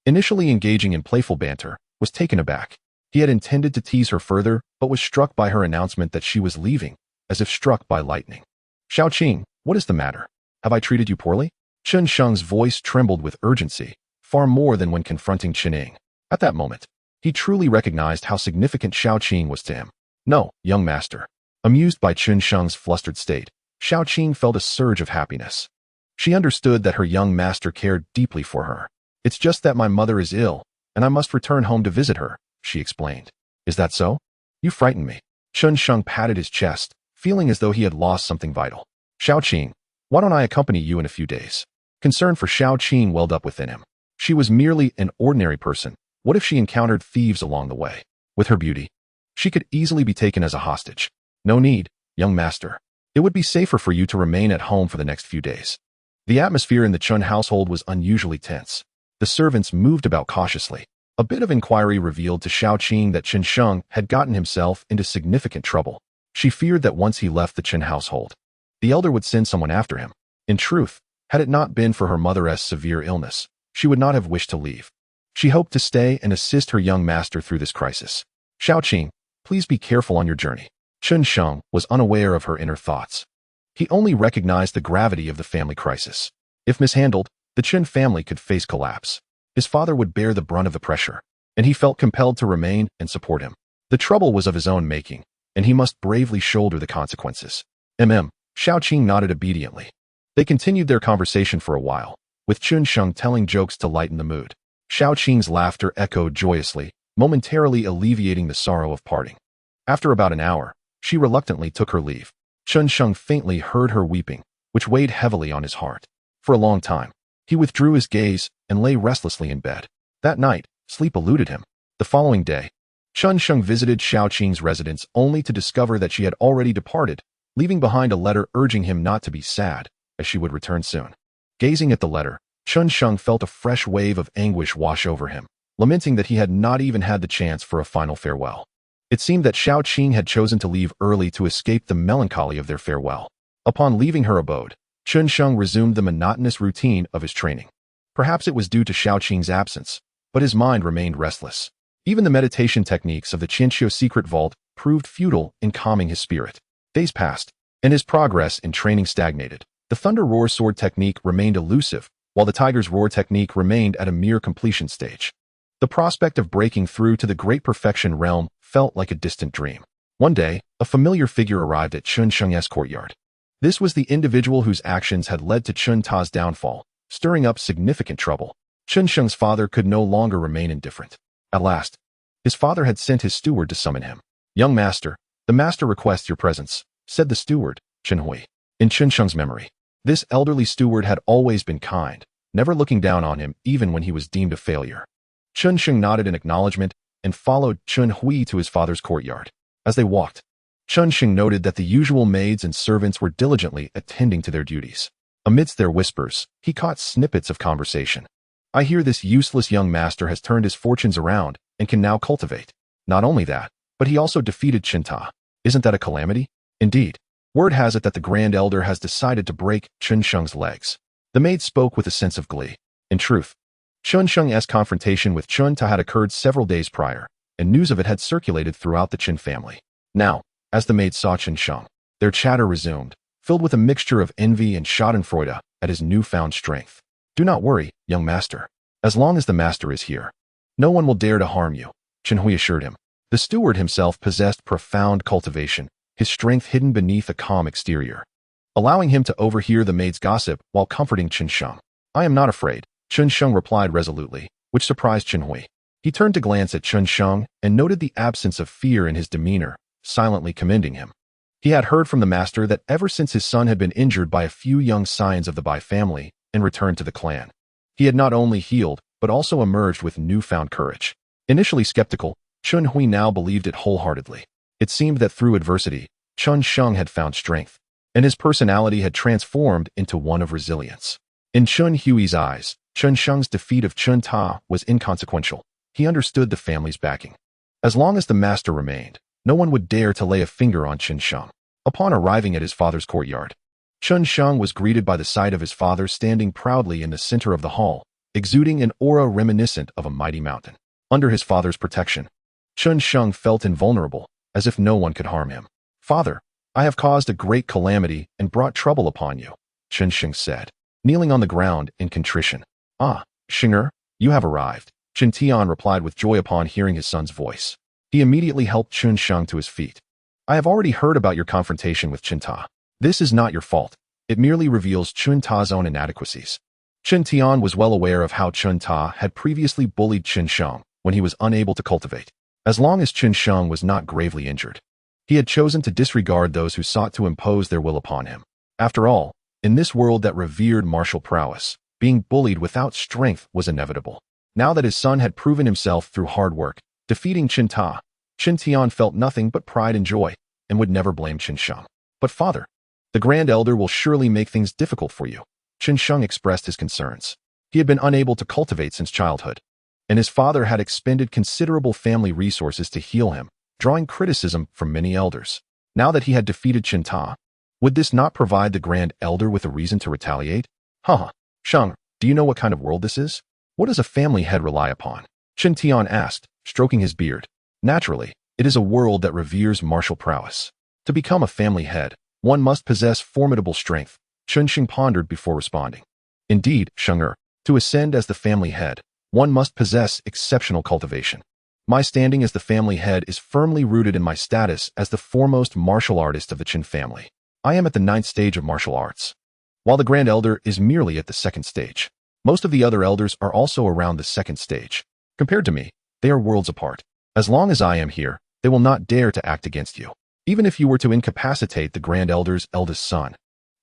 initially engaging in playful banter, was taken aback. He had intended to tease her further, but was struck by her announcement that she was leaving, as if struck by lightning. Xiaoqing, what is the matter? Have I treated you poorly? Chen Sheng's voice trembled with urgency, far more than when confronting Chen Ying. At that moment, he truly recognized how significant Xiaoqing was to him. No, young master. Amused by Chen Sheng's flustered state, Xiaoqing felt a surge of happiness. She understood that her young master cared deeply for her. It's just that my mother is ill, and I must return home to visit her, she explained. Is that so? You frighten me. Chen Sheng patted his chest, feeling as though he had lost something vital. Xiaoqing, why don't I accompany you in a few days? Concern for Xiaoqing welled up within him. She was merely an ordinary person. What if she encountered thieves along the way? With her beauty, she could easily be taken as a hostage. No need, young master. It would be safer for you to remain at home for the next few days. The atmosphere in the Chen household was unusually tense. The servants moved about cautiously. A bit of inquiry revealed to Xiaoqing that Chen Sheng had gotten himself into significant trouble. She feared that once he left the Chen household, the elder would send someone after him. In truth, had it not been for her mother's severe illness, she would not have wished to leave. She hoped to stay and assist her young master through this crisis. Xiaoqing, please be careful on your journey. Chen Sheng was unaware of her inner thoughts. He only recognized the gravity of the family crisis. If mishandled, the Chen family could face collapse. His father would bear the brunt of the pressure, and he felt compelled to remain and support him. The trouble was of his own making, and he must bravely shoulder the consequences. Xiaoqing nodded obediently. They continued their conversation for a while, with Chen Sheng telling jokes to lighten the mood. Xiaoqing's laughter echoed joyously, momentarily alleviating the sorrow of parting. After about an hour, she reluctantly took her leave. Chen Sheng faintly heard her weeping, which weighed heavily on his heart. For a long time, he withdrew his gaze and lay restlessly in bed. That night, sleep eluded him. The following day, Chen Sheng visited Xiaoqing's residence only to discover that she had already departed, leaving behind a letter urging him not to be sad, as she would return soon. Gazing at the letter, Chen Sheng felt a fresh wave of anguish wash over him, lamenting that he had not even had the chance for a final farewell. It seemed that Xiaoqing had chosen to leave early to escape the melancholy of their farewell. Upon leaving her abode, Chen Sheng resumed the monotonous routine of his training. Perhaps it was due to Xiaoqing's absence, but his mind remained restless. Even the meditation techniques of the Qianqiu secret vault proved futile in calming his spirit. Days passed, and his progress in training stagnated. The Thunder Roar sword technique remained elusive, while the Tiger's Roar technique remained at a mere completion stage. The prospect of breaking through to the great perfection realm felt like a distant dream. One day, a familiar figure arrived at Chen Sheng's courtyard. This was the individual whose actions had led to Chen Ta's downfall, stirring up significant trouble. Chen Sheng's father could no longer remain indifferent. At last, his father had sent his steward to summon him. Young master, the master requests your presence, said the steward, Chen Hui. In Chen Sheng's memory, this elderly steward had always been kind, never looking down on him even when he was deemed a failure. Chen Sheng nodded in acknowledgement and followed Chen Hui to his father's courtyard. As they walked, Chen Sheng noted that the usual maids and servants were diligently attending to their duties. Amidst their whispers, he caught snippets of conversation. I hear this useless young master has turned his fortunes around and can now cultivate. Not only that, but he also defeated Chen Ta. Isn't that a calamity? Indeed. Word has it that the Grand Elder has decided to break Chen Sheng's legs. The maid spoke with a sense of glee. In truth, Chen Sheng's confrontation with Chen Ta had occurred several days prior, and news of it had circulated throughout the Chen family. Now, as the maid saw Chen Sheng, their chatter resumed, filled with a mixture of envy and schadenfreude at his newfound strength. Do not worry, young master. As long as the master is here, no one will dare to harm you, Chen Hui assured him. The steward himself possessed profound cultivation, his strength hidden beneath a calm exterior, allowing him to overhear the maid's gossip while comforting Chen Sheng. I am not afraid, Chen Sheng replied resolutely, which surprised Chen Hui. He turned to glance at Chen Sheng and noted the absence of fear in his demeanor, silently commending him. He had heard from the master that ever since his son had been injured by a few young scions of the Bai family and returned to the clan, he had not only healed, but also emerged with newfound courage. Initially skeptical, Chen Hui now believed it wholeheartedly. It seemed that through adversity, Chen Sheng had found strength, and his personality had transformed into one of resilience. In Chen Hui's eyes, Chen Sheng's defeat of Chen Ta was inconsequential. He understood the family's backing. As long as the master remained, no one would dare to lay a finger on Chen Sheng. Upon arriving at his father's courtyard, Chen Sheng was greeted by the sight of his father standing proudly in the center of the hall, exuding an aura reminiscent of a mighty mountain. Under his father's protection, Chen Sheng felt invulnerable, as if no one could harm him. Father, I have caused a great calamity and brought trouble upon you, Chen Sheng said, kneeling on the ground in contrition. Ah, Shenger, you have arrived, Chen Tian replied with joy upon hearing his son's voice. He immediately helped Chen Sheng to his feet. I have already heard about your confrontation with Chen Ta. This is not your fault. It merely reveals Chen Ta's own inadequacies. Chen Tian was well aware of how Chen Ta had previously bullied Chen Sheng when he was unable to cultivate. As long as Chen Sheng was not gravely injured, he had chosen to disregard those who sought to impose their will upon him. After all, in this world that revered martial prowess, being bullied without strength was inevitable. Now that his son had proven himself through hard work, defeating Chen Ta, Chen Tian felt nothing but pride and joy, and would never blame Chen Sheng. But father, the Grand Elder will surely make things difficult for you. Chen Sheng expressed his concerns. He had been unable to cultivate since childhood, and his father had expended considerable family resources to heal him, drawing criticism from many elders. Now that he had defeated Chen Ta, would this not provide the Grand Elder with a reason to retaliate? Haha, Sheng, do you know what kind of world this is? What does a family head rely upon? Chen Tian asked, stroking his beard. Naturally, it is a world that reveres martial prowess. To become a family head, one must possess formidable strength, Chen Sheng pondered before responding. Indeed, Shenger, to ascend as the family head, one must possess exceptional cultivation. My standing as the family head is firmly rooted in my status as the foremost martial artist of the Chen family. I am at the 9th stage of martial arts, while the Grand Elder is merely at the 2nd stage. Most of the other elders are also around the 2nd stage. Compared to me, they are worlds apart. As long as I am here, they will not dare to act against you. Even if you were to incapacitate the Grand Elder's eldest son,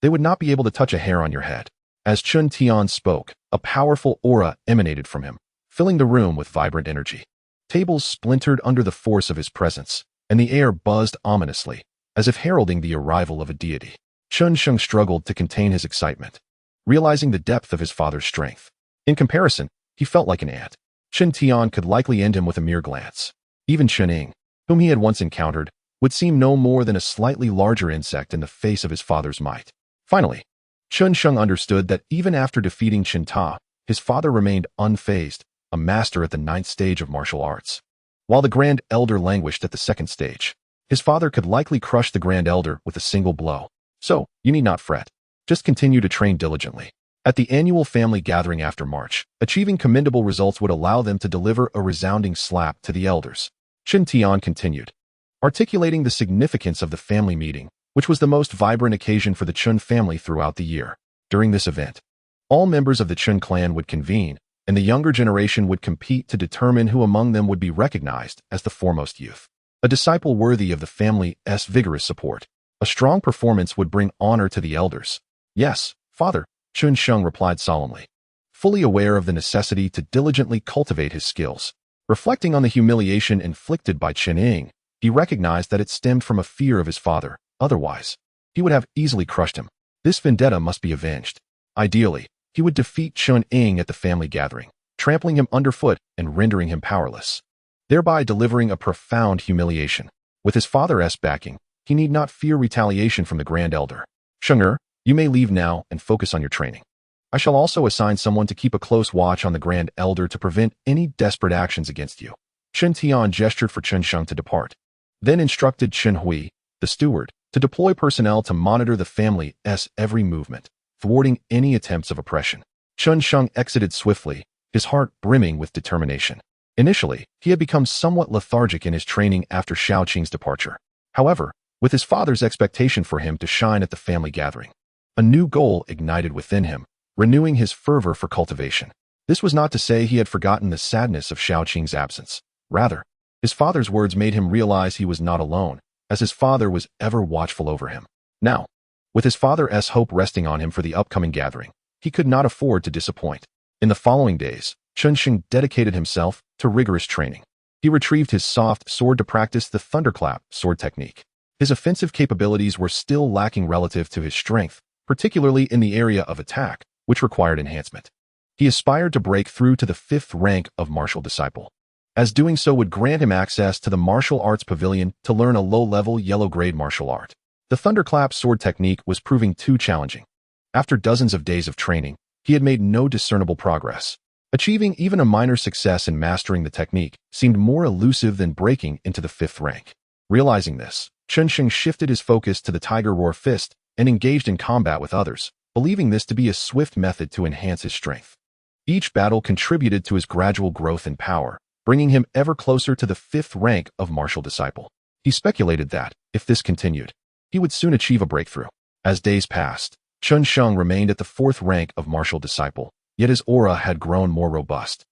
they would not be able to touch a hair on your head. As Chen Tian spoke, a powerful aura emanated from him, filling the room with vibrant energy. Tables splintered under the force of his presence, and the air buzzed ominously, as if heralding the arrival of a deity. Chen Sheng struggled to contain his excitement, realizing the depth of his father's strength. In comparison, he felt like an ant. Chen Tian could likely end him with a mere glance. Even Chen Ying, whom he had once encountered, would seem no more than a slightly larger insect in the face of his father's might. Finally, Chen Sheng understood that even after defeating Chen Ta, his father remained unfazed, a master at the 9th stage of martial arts. While the Grand Elder languished at the 2nd stage, his father could likely crush the Grand Elder with a single blow. So, you need not fret. Just continue to train diligently. At the annual family gathering after March, achieving commendable results would allow them to deliver a resounding slap to the elders. Chen Tian continued, articulating the significance of the family meeting, which was the most vibrant occasion for the Chen family throughout the year. During this event, all members of the Chen clan would convene, and the younger generation would compete to determine who among them would be recognized as the foremost youth. A disciple worthy of the family's vigorous support. A strong performance would bring honor to the elders. Yes, father, Chen Sheng replied solemnly, fully aware of the necessity to diligently cultivate his skills. Reflecting on the humiliation inflicted by Chen Ying, he recognized that it stemmed from a fear of his father. Otherwise, he would have easily crushed him. This vendetta must be avenged. Ideally, he would defeat Chen Sheng at the family gathering, trampling him underfoot and rendering him powerless, thereby delivering a profound humiliation. With his father's backing, he need not fear retaliation from the Grand Elder. Sheng, you may leave now and focus on your training. I shall also assign someone to keep a close watch on the Grand Elder to prevent any desperate actions against you. Chen Tian gestured for Chen Sheng to depart, then instructed Chen Hui, the steward, to deploy personnel to monitor the family's every movement, thwarting any attempts of oppression. Chen Sheng exited swiftly, his heart brimming with determination. Initially, he had become somewhat lethargic in his training after Xiao Qing's departure. However, with his father's expectation for him to shine at the family gathering, a new goal ignited within him, renewing his fervor for cultivation. This was not to say he had forgotten the sadness of Xiao Qing's absence. Rather, his father's words made him realize he was not alone, as his father was ever watchful over him. Now, with his father's hope resting on him for the upcoming gathering, he could not afford to disappoint. In the following days, Chen Sheng dedicated himself to rigorous training. He retrieved his soft sword to practice the thunderclap sword technique. His offensive capabilities were still lacking relative to his strength, particularly in the area of attack, which required enhancement. He aspired to break through to the 5th rank of martial disciple, as doing so would grant him access to the martial arts pavilion to learn a low-level yellow-grade martial art. The thunderclap sword technique was proving too challenging. After dozens of days of training, he had made no discernible progress. Achieving even a minor success in mastering the technique seemed more elusive than breaking into the 5th rank. Realizing this, Chen Sheng shifted his focus to the Tiger Roar Fist and engaged in combat with others, believing this to be a swift method to enhance his strength. Each battle contributed to his gradual growth in power, bringing him ever closer to the 5th rank of martial disciple. He speculated that, if this continued, he would soon achieve a breakthrough. As days passed, Chen Sheng remained at the 4th rank of martial disciple, yet his aura had grown more robust.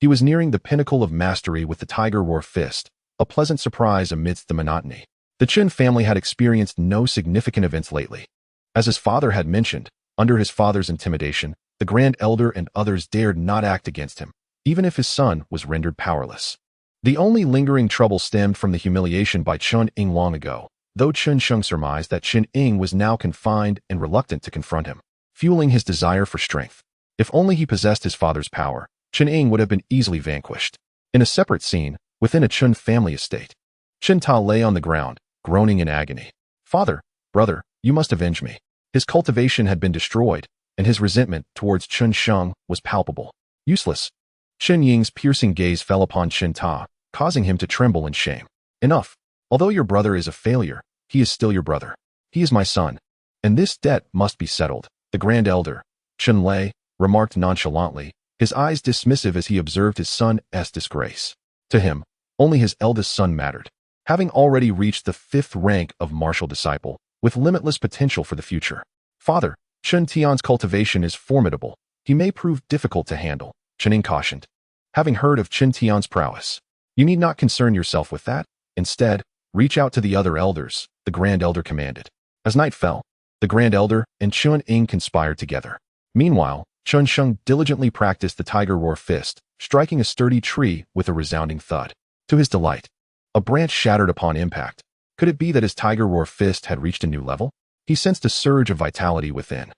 He was nearing the pinnacle of mastery with the Tiger Roar Fist, a pleasant surprise amidst the monotony. The Chen family had experienced no significant events lately. As his father had mentioned, under his father's intimidation, the Grand Elder and others dared not act against him, even if his son was rendered powerless. The only lingering trouble stemmed from the humiliation by Chen Sheng long ago, though Chen Sheng surmised that Chen Sheng was now confined and reluctant to confront him, fueling his desire for strength. If only he possessed his father's power, Chen Sheng would have been easily vanquished. In a separate scene, within a Chen family estate, Chen Ta lay on the ground, groaning in agony. "Father, brother, you must avenge me." His cultivation had been destroyed, and his resentment towards Chen Sheng was palpable. "Useless." Chen Ying's piercing gaze fell upon Chen Ta, causing him to tremble in shame. "Enough. Although your brother is a failure, he is still your brother. He is my son, and this debt must be settled." The Grand Elder, Chen Lei, remarked nonchalantly, his eyes dismissive as he observed his son's disgrace. To him, only his eldest son mattered. Having already reached the 5th rank of martial disciple, with limitless potential for the future. "Father, Chen Tian's cultivation is formidable. He may prove difficult to handle," Chen Sheng cautioned. Having heard of Chen Tian's prowess, "You need not concern yourself with that. Instead, reach out to the other elders," the Grand Elder commanded. As night fell, the Grand Elder and Chen Sheng conspired together. Meanwhile, Chen Sheng diligently practiced the Tiger Roar Fist, striking a sturdy tree with a resounding thud. To his delight, a branch shattered upon impact. Could it be that his Tiger Roar Fist had reached a new level? He sensed a surge of vitality within,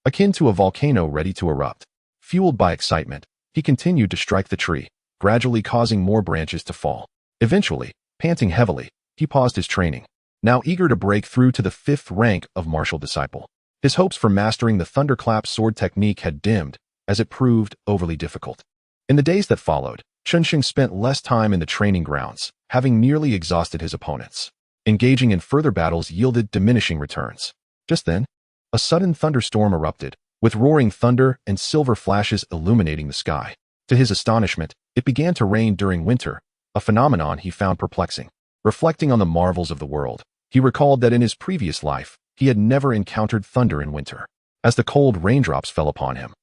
akin to a volcano ready to erupt. Fueled by excitement, he continued to strike the tree, gradually causing more branches to fall. Eventually, panting heavily, he paused his training, now eager to break through to the 5th rank of martial disciple. His hopes for mastering the thunderclap sword technique had dimmed, as it proved overly difficult. In the days that followed, Chen Sheng spent less time in the training grounds, having nearly exhausted his opponents. Engaging in further battles yielded diminishing returns. Just then, a sudden thunderstorm erupted, with roaring thunder and silver flashes illuminating the sky. To his astonishment, it began to rain during winter, a phenomenon he found perplexing. Reflecting on the marvels of the world, he recalled that in his previous life, he had never encountered thunder in winter. As the cold raindrops fell upon him,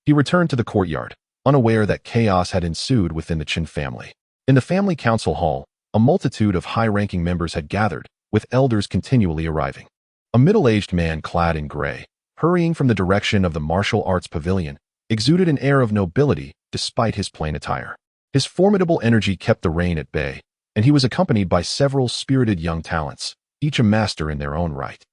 he returned to the courtyard, unaware that chaos had ensued within the Chen family. In the family council hall, a multitude of high-ranking members had gathered, with elders continually arriving. A middle-aged man clad in gray, hurrying from the direction of the martial arts pavilion, exuded an air of nobility despite his plain attire. His formidable energy kept the rain at bay, and he was accompanied by several spirited young talents, each a master in their own right.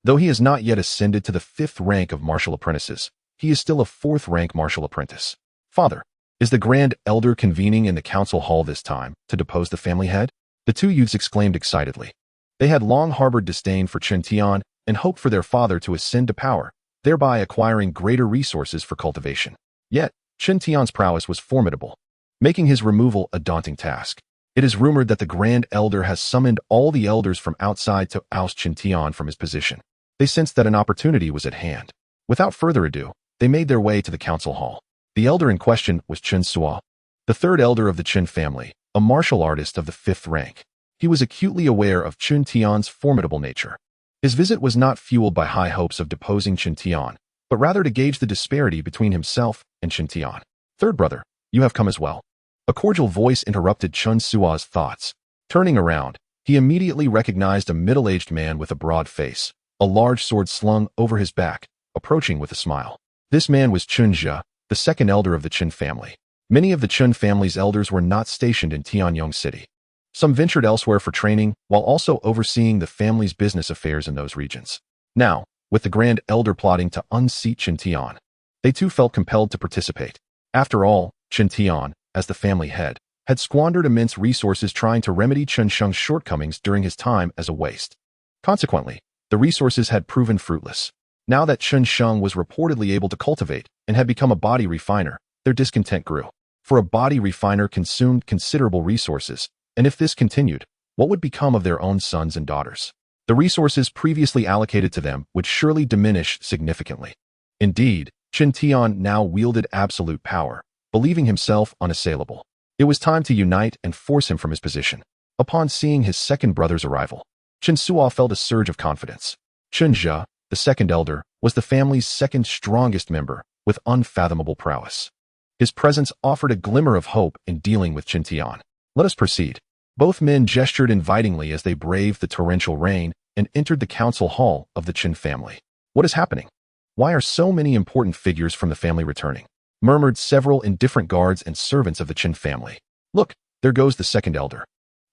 Though he has not yet ascended to the 5th rank of martial apprentices, he is still a fourth-rank martial apprentice. Father, is the Grand Elder convening in the council hall this time to depose the family head? The two youths exclaimed excitedly. They had long harbored disdain for Chen Tian and hoped for their father to ascend to power, thereby acquiring greater resources for cultivation. Yet, Chen Tian's prowess was formidable, making his removal a daunting task. It is rumored that the Grand Elder has summoned all the elders from outside to oust Chen Tian from his position. They sensed that an opportunity was at hand. Without further ado, they made their way to the council hall. The elder in question was Chen Suo, the third elder of the Chen family, a martial artist of the 5th rank. He was acutely aware of Chen Tian's formidable nature. His visit was not fueled by high hopes of deposing Chen Tian, but rather to gauge the disparity between himself and Chen Tian. Third brother, you have come as well. A cordial voice interrupted Chen Suo's thoughts. Turning around, he immediately recognized a middle-aged man with a broad face, a large sword slung over his back, approaching with a smile. This man was Chen Jia, the second elder of the Chen family. Many of the Chen family's elders were not stationed in Tianyong City. Some ventured elsewhere for training, while also overseeing the family's business affairs in those regions. Now, with the Grand Elder plotting to unseat Chen Tian, they too felt compelled to participate. After all, Chen Tian, as the family head, had squandered immense resources trying to remedy Chen Sheng's shortcomings during his time as a waste. Consequently, the resources had proven fruitless. Now that Chen Sheng was reportedly able to cultivate and had become a body refiner, their discontent grew. For a body refiner consumed considerable resources, and if this continued, what would become of their own sons and daughters? The resources previously allocated to them would surely diminish significantly. Indeed, Chen Tian now wielded absolute power, believing himself unassailable. It was time to unite and force him from his position. Upon seeing his second brother's arrival, Chen Suo felt a surge of confidence. Chen Jia, the second elder, was the family's second strongest member, with unfathomable prowess. His presence offered a glimmer of hope in dealing with Chen Tian. Let us proceed. Both men gestured invitingly as they braved the torrential rain and entered the council hall of the Chen family. What is happening? Why are so many important figures from the family returning? Murmured several indifferent guards and servants of the Chen family. Look, there goes the second elder.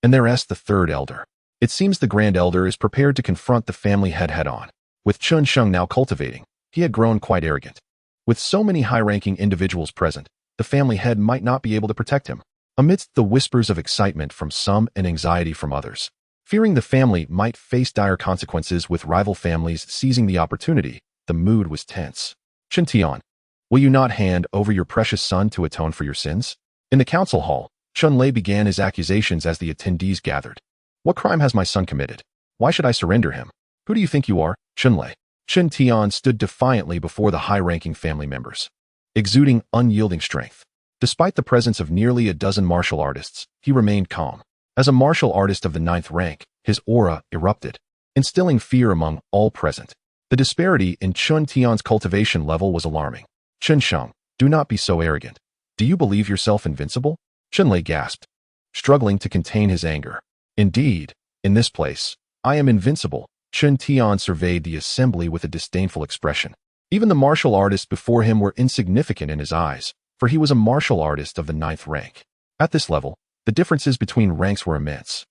And there's the third elder. It seems the Grand Elder is prepared to confront the family head-on. With Chen Sheng now cultivating, he had grown quite arrogant. With so many high-ranking individuals present, the family head might not be able to protect him. Amidst the whispers of excitement from some and anxiety from others, fearing the family might face dire consequences with rival families seizing the opportunity, the mood was tense. Chen Tian, will you not hand over your precious son to atone for your sins? In the council hall, Chen Lei began his accusations as the attendees gathered. What crime has my son committed? Why should I surrender him? Who do you think you are, Chen Lei? Chen Tian stood defiantly before the high-ranking family members, exuding unyielding strength. Despite the presence of nearly a dozen martial artists, he remained calm. As a martial artist of the 9th rank, his aura erupted, instilling fear among all present. The disparity in Chen Tian's cultivation level was alarming. Chen Sheng, do not be so arrogant. Do you believe yourself invincible? Chen Lei gasped, struggling to contain his anger. Indeed, in this place, I am invincible. Chen Tian surveyed the assembly with a disdainful expression. Even the martial artists before him were insignificant in his eyes, for he was a martial artist of the 9th rank. At this level, the differences between ranks were immense.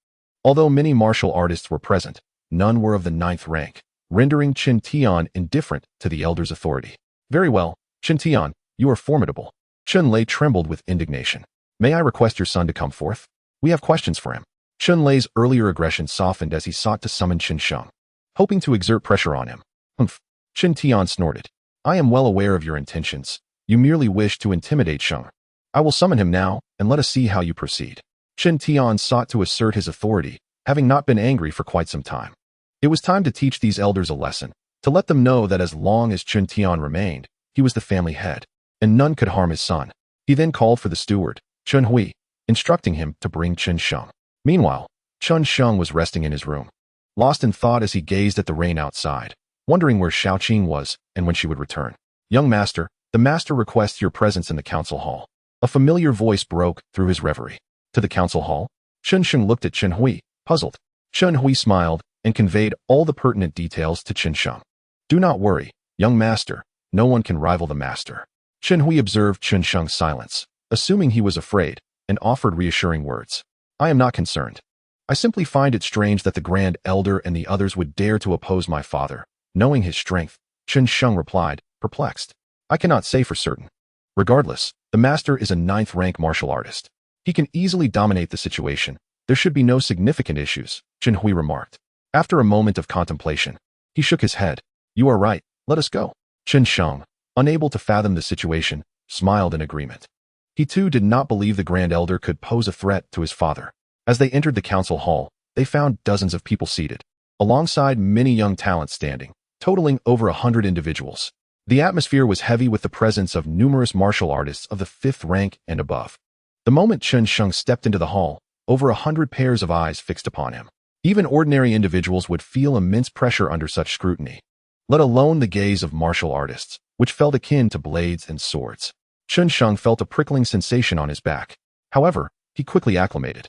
Although many martial artists were present, none were of the 9th rank, rendering Chen Tian indifferent to the elder's authority. Very well, Chen Tian, you are formidable. Chen Lei trembled with indignation. May I request your son to come forth? We have questions for him. Chen Lei's earlier aggression softened as he sought to summon Chen Sheng, hoping to exert pressure on him. Humph. Chen Tian snorted. I am well aware of your intentions. You merely wish to intimidate Sheng. I will summon him now, and let us see how you proceed. Chen Tian sought to assert his authority, having not been angry for quite some time. It was time to teach these elders a lesson, to let them know that as long as Chen Tian remained, he was the family head, and none could harm his son. He then called for the steward, Chen Hui, instructing him to bring Chen Sheng. Meanwhile, Chen Sheng was resting in his room, lost in thought as he gazed at the rain outside, wondering where Xiaoqing was and when she would return. Young master, the master requests your presence in the council hall. A familiar voice broke through his reverie. To the council hall? Chen Sheng looked at Chen Hui, puzzled. Chen Hui smiled and conveyed all the pertinent details to Chen Sheng. Do not worry, young master, no one can rival the master. Chen Hui observed Chen Sheng's silence, assuming he was afraid, and offered reassuring words. I am not concerned. I simply find it strange that the Grand Elder and the others would dare to oppose my father. Knowing his strength, Chen Sheng replied, perplexed. I cannot say for certain. Regardless, the master is a ninth-rank martial artist. He can easily dominate the situation. There should be no significant issues, Chen Hui remarked. After a moment of contemplation, he shook his head. You are right, let us go. Chen Sheng, unable to fathom the situation, smiled in agreement. He too did not believe the Grand Elder could pose a threat to his father. As they entered the council hall, they found dozens of people seated, alongside many young talents standing, totaling over 100 individuals. The atmosphere was heavy with the presence of numerous martial artists of the 5th rank and above. The moment Chen Sheng stepped into the hall, over 100 pairs of eyes fixed upon him. Even ordinary individuals would feel immense pressure under such scrutiny, let alone the gaze of martial artists, which felt akin to blades and swords. Chen Sheng felt a prickling sensation on his back. However, he quickly acclimated.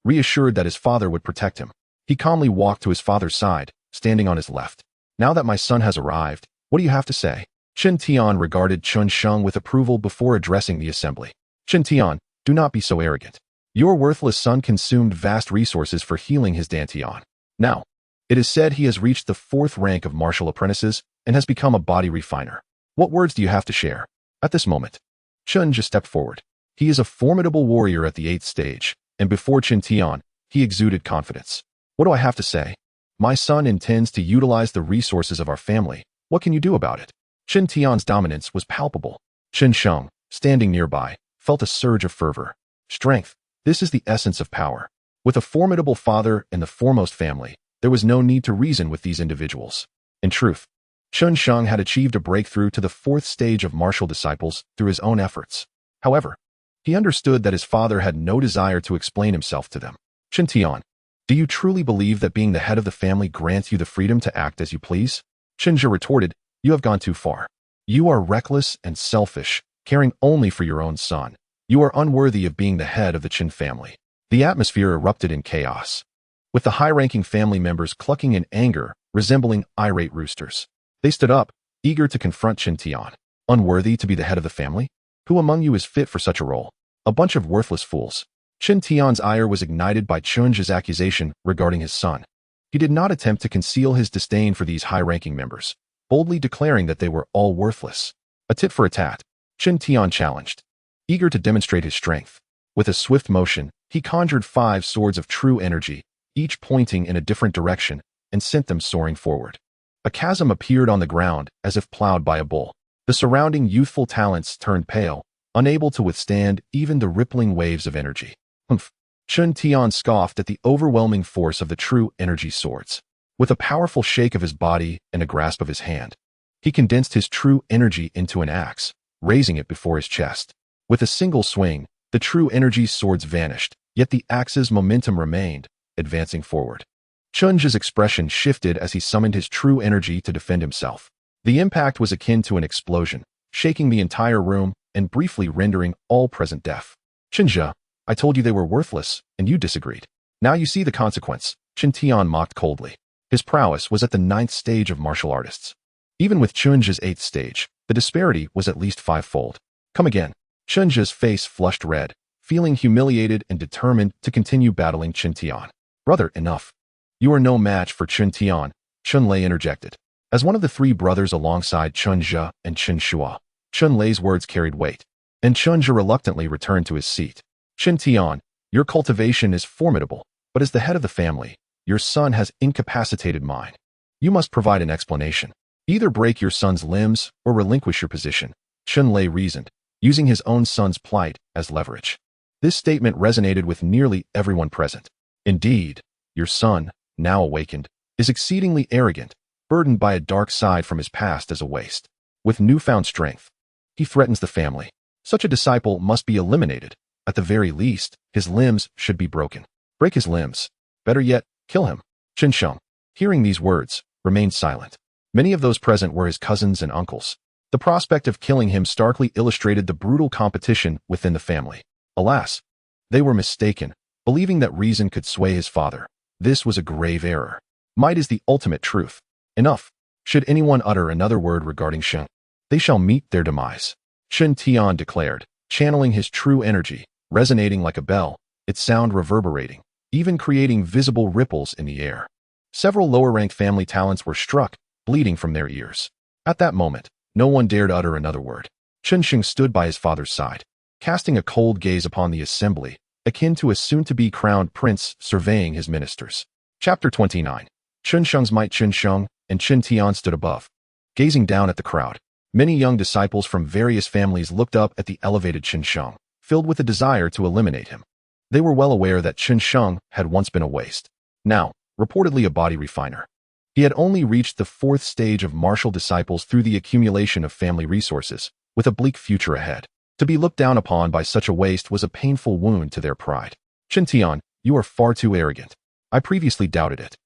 Reassured that his father would protect him, he calmly walked to his father's side, standing on his left. Now that my son has arrived, what do you have to say? Chen Tian regarded Chen Sheng with approval before addressing the assembly. Chen Tian, do not be so arrogant. Your worthless son consumed vast resources for healing his dantian. Now, it is said he has reached the 4th rank of martial apprentices and has become a body refiner. What words do you have to share? At this moment, Chen just stepped forward. He is a formidable warrior at the 8th stage, and before Chen Tian, he exuded confidence. What do I have to say? My son intends to utilize the resources of our family. What can you do about it? Chen Tian's dominance was palpable. Chen Sheng, standing nearby, felt a surge of fervor. Strength. This is the essence of power. With a formidable father and the foremost family, there was no need to reason with these individuals. In truth, Chen Sheng had achieved a breakthrough to the 4th stage of martial disciples through his own efforts. However, he understood that his father had no desire to explain himself to them. Chen Tian, do you truly believe that being the head of the family grants you the freedom to act as you please? Chen Zhe retorted, you have gone too far. You are reckless and selfish, caring only for your own son. You are unworthy of being the head of the Chen family. The atmosphere erupted in chaos, with the high-ranking family members clucking in anger, resembling irate roosters. They stood up, eager to confront Chen Tian. Unworthy to be the head of the family? Who among you is fit for such a role? A bunch of worthless fools. Chen Tian's ire was ignited by Chen Zhe's accusation regarding his son. He did not attempt to conceal his disdain for these high-ranking members, boldly declaring that they were all worthless. A tit for a tat, Chen Tian challenged, eager to demonstrate his strength. With a swift motion, he conjured 5 swords of true energy, each pointing in a different direction, and sent them soaring forward. A chasm appeared on the ground as if plowed by a bull. The surrounding youthful talents turned pale, unable to withstand even the rippling waves of energy. Humph! Chen Tian scoffed at the overwhelming force of the true energy swords. With a powerful shake of his body and a grasp of his hand, he condensed his true energy into an axe, raising it before his chest. With a single swing, the true energy swords vanished, yet the axe's momentum remained, advancing forward. Chen Zhe's expression shifted as he summoned his true energy to defend himself. The impact was akin to an explosion, shaking the entire room and briefly rendering all present deaf. Chen Zhe, I told you they were worthless, and you disagreed. Now you see the consequence, Chen Tian mocked coldly. His prowess was at the 9th stage of martial artists. Even with Chen Zhe's 8th stage, the disparity was at least 5-fold. Come again. Chen Zhe's face flushed red, feeling humiliated and determined to continue battling Chen Tian. Brother, enough. You are no match for Chen Tian, Chen Lei interjected. As one of the 3 brothers alongside Chen Zhe and Chen Shua, Chen Lei's words carried weight, and Chen Zhe reluctantly returned to his seat. Chen Tian, your cultivation is formidable, but as the head of the family, your son has incapacitated mine. You must provide an explanation. Either break your son's limbs or relinquish your position, Chen Lei reasoned, using his own son's plight as leverage. This statement resonated with nearly everyone present. Indeed, your son, now awakened, is exceedingly arrogant, burdened by a dark side from his past as a waste. With newfound strength, he threatens the family. Such a disciple must be eliminated. At the very least, his limbs should be broken. Break his limbs. Better yet, kill him. Chen Sheng, hearing these words, remained silent. Many of those present were his cousins and uncles. The prospect of killing him starkly illustrated the brutal competition within the family. Alas, they were mistaken, believing that reason could sway his father. This was a grave error. Might is the ultimate truth. Enough. Should anyone utter another word regarding Sheng, they shall meet their demise. Chen Tian declared, channeling his true energy, resonating like a bell, its sound reverberating, even creating visible ripples in the air. Several lower-ranked family talents were struck, bleeding from their ears. At that moment, No one dared utter another word. Chen Sheng stood by his father's side, casting a cold gaze upon the assembly, akin to a soon-to-be crowned prince surveying his ministers. Chapter 29. Chen Sheng's might. Chen Sheng and Chen Tian stood above, gazing down at the crowd. Many young disciples from various families looked up at the elevated Chen Sheng, filled with a desire to eliminate him. They were well aware that Chen Sheng had once been a waste, now reportedly a body refiner. He had only reached the fourth stage of martial disciples through the accumulation of family resources, with a bleak future ahead. To be looked down upon by such a waste was a painful wound to their pride. Chen Tian, you are far too arrogant. I previously doubted it,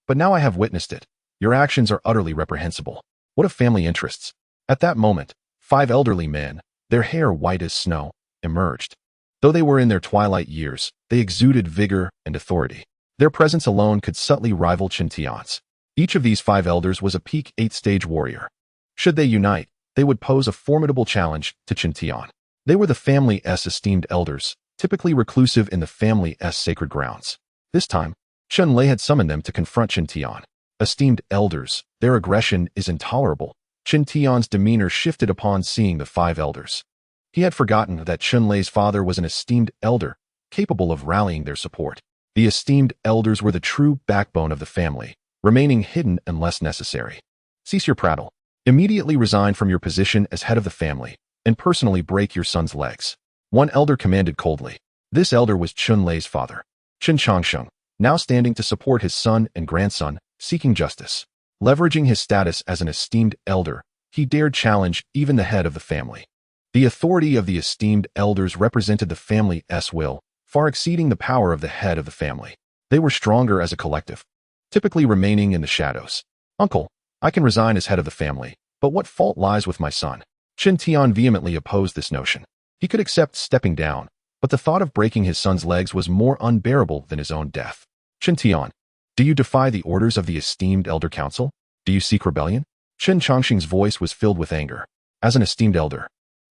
but now I have witnessed it. Your actions are utterly reprehensible. What of family interests? At that moment, 5 elderly men, their hair white as snow, emerged. Though they were in their twilight years, they exuded vigor and authority. Their presence alone could subtly rival Chen Tian's. Each of these 5 elders was a peak 8th-stage warrior. Should they unite, they would pose a formidable challenge to Chen Tian. They were the family's esteemed elders, typically reclusive in the family's sacred grounds. This time, Chen Lei had summoned them to confront Chen Tian. Esteemed elders, their aggression is intolerable. Chen Tian's demeanor shifted upon seeing the 5 elders. He had forgotten that Chen Lei's father was an esteemed elder, capable of rallying their support. The esteemed elders were the true backbone of the family, remaining hidden unless necessary. Cease your prattle. Immediately resign from your position as head of the family, and personally break your son's legs. One elder commanded coldly. This elder was Chen Lei's father, Chen Sheng, now standing to support his son and grandson, seeking justice. Leveraging his status as an esteemed elder, he dared challenge even the head of the family. The authority of the esteemed elders represented the family's will, far exceeding the power of the head of the family. They were stronger as a collective, typically remaining in the shadows. Uncle, I can resign as head of the family, but what fault lies with my son? Chen Tian vehemently opposed this notion. He could accept stepping down, but the thought of breaking his son's legs was more unbearable than his own death. Chen Tian, do you defy the orders of the esteemed elder council? Do you seek rebellion? Chen Chongqing's voice was filled with anger. As an esteemed elder,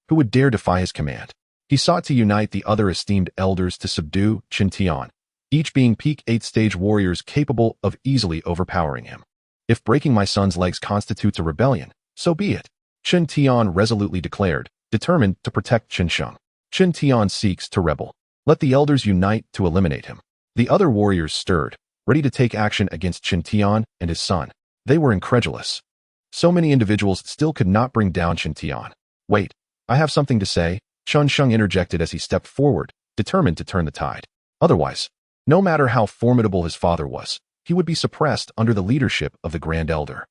who would dare defy his command? He sought to unite the other esteemed elders to subdue Chen Tian, each being peak 8th-stage warriors capable of easily overpowering him. If breaking my son's legs constitutes a rebellion, so be it, Chen Tian resolutely declared, determined to protect Chen Sheng. Chen Tian seeks to rebel. Let the elders unite to eliminate him. The other warriors stirred, ready to take action against Chen Tian and his son. They were incredulous. So many individuals still could not bring down Chen Tian. Wait, I have something to say, Chen Sheng interjected as he stepped forward, determined to turn the tide. Otherwise, no matter how formidable his father was, he would be suppressed under the leadership of the Grand Elder.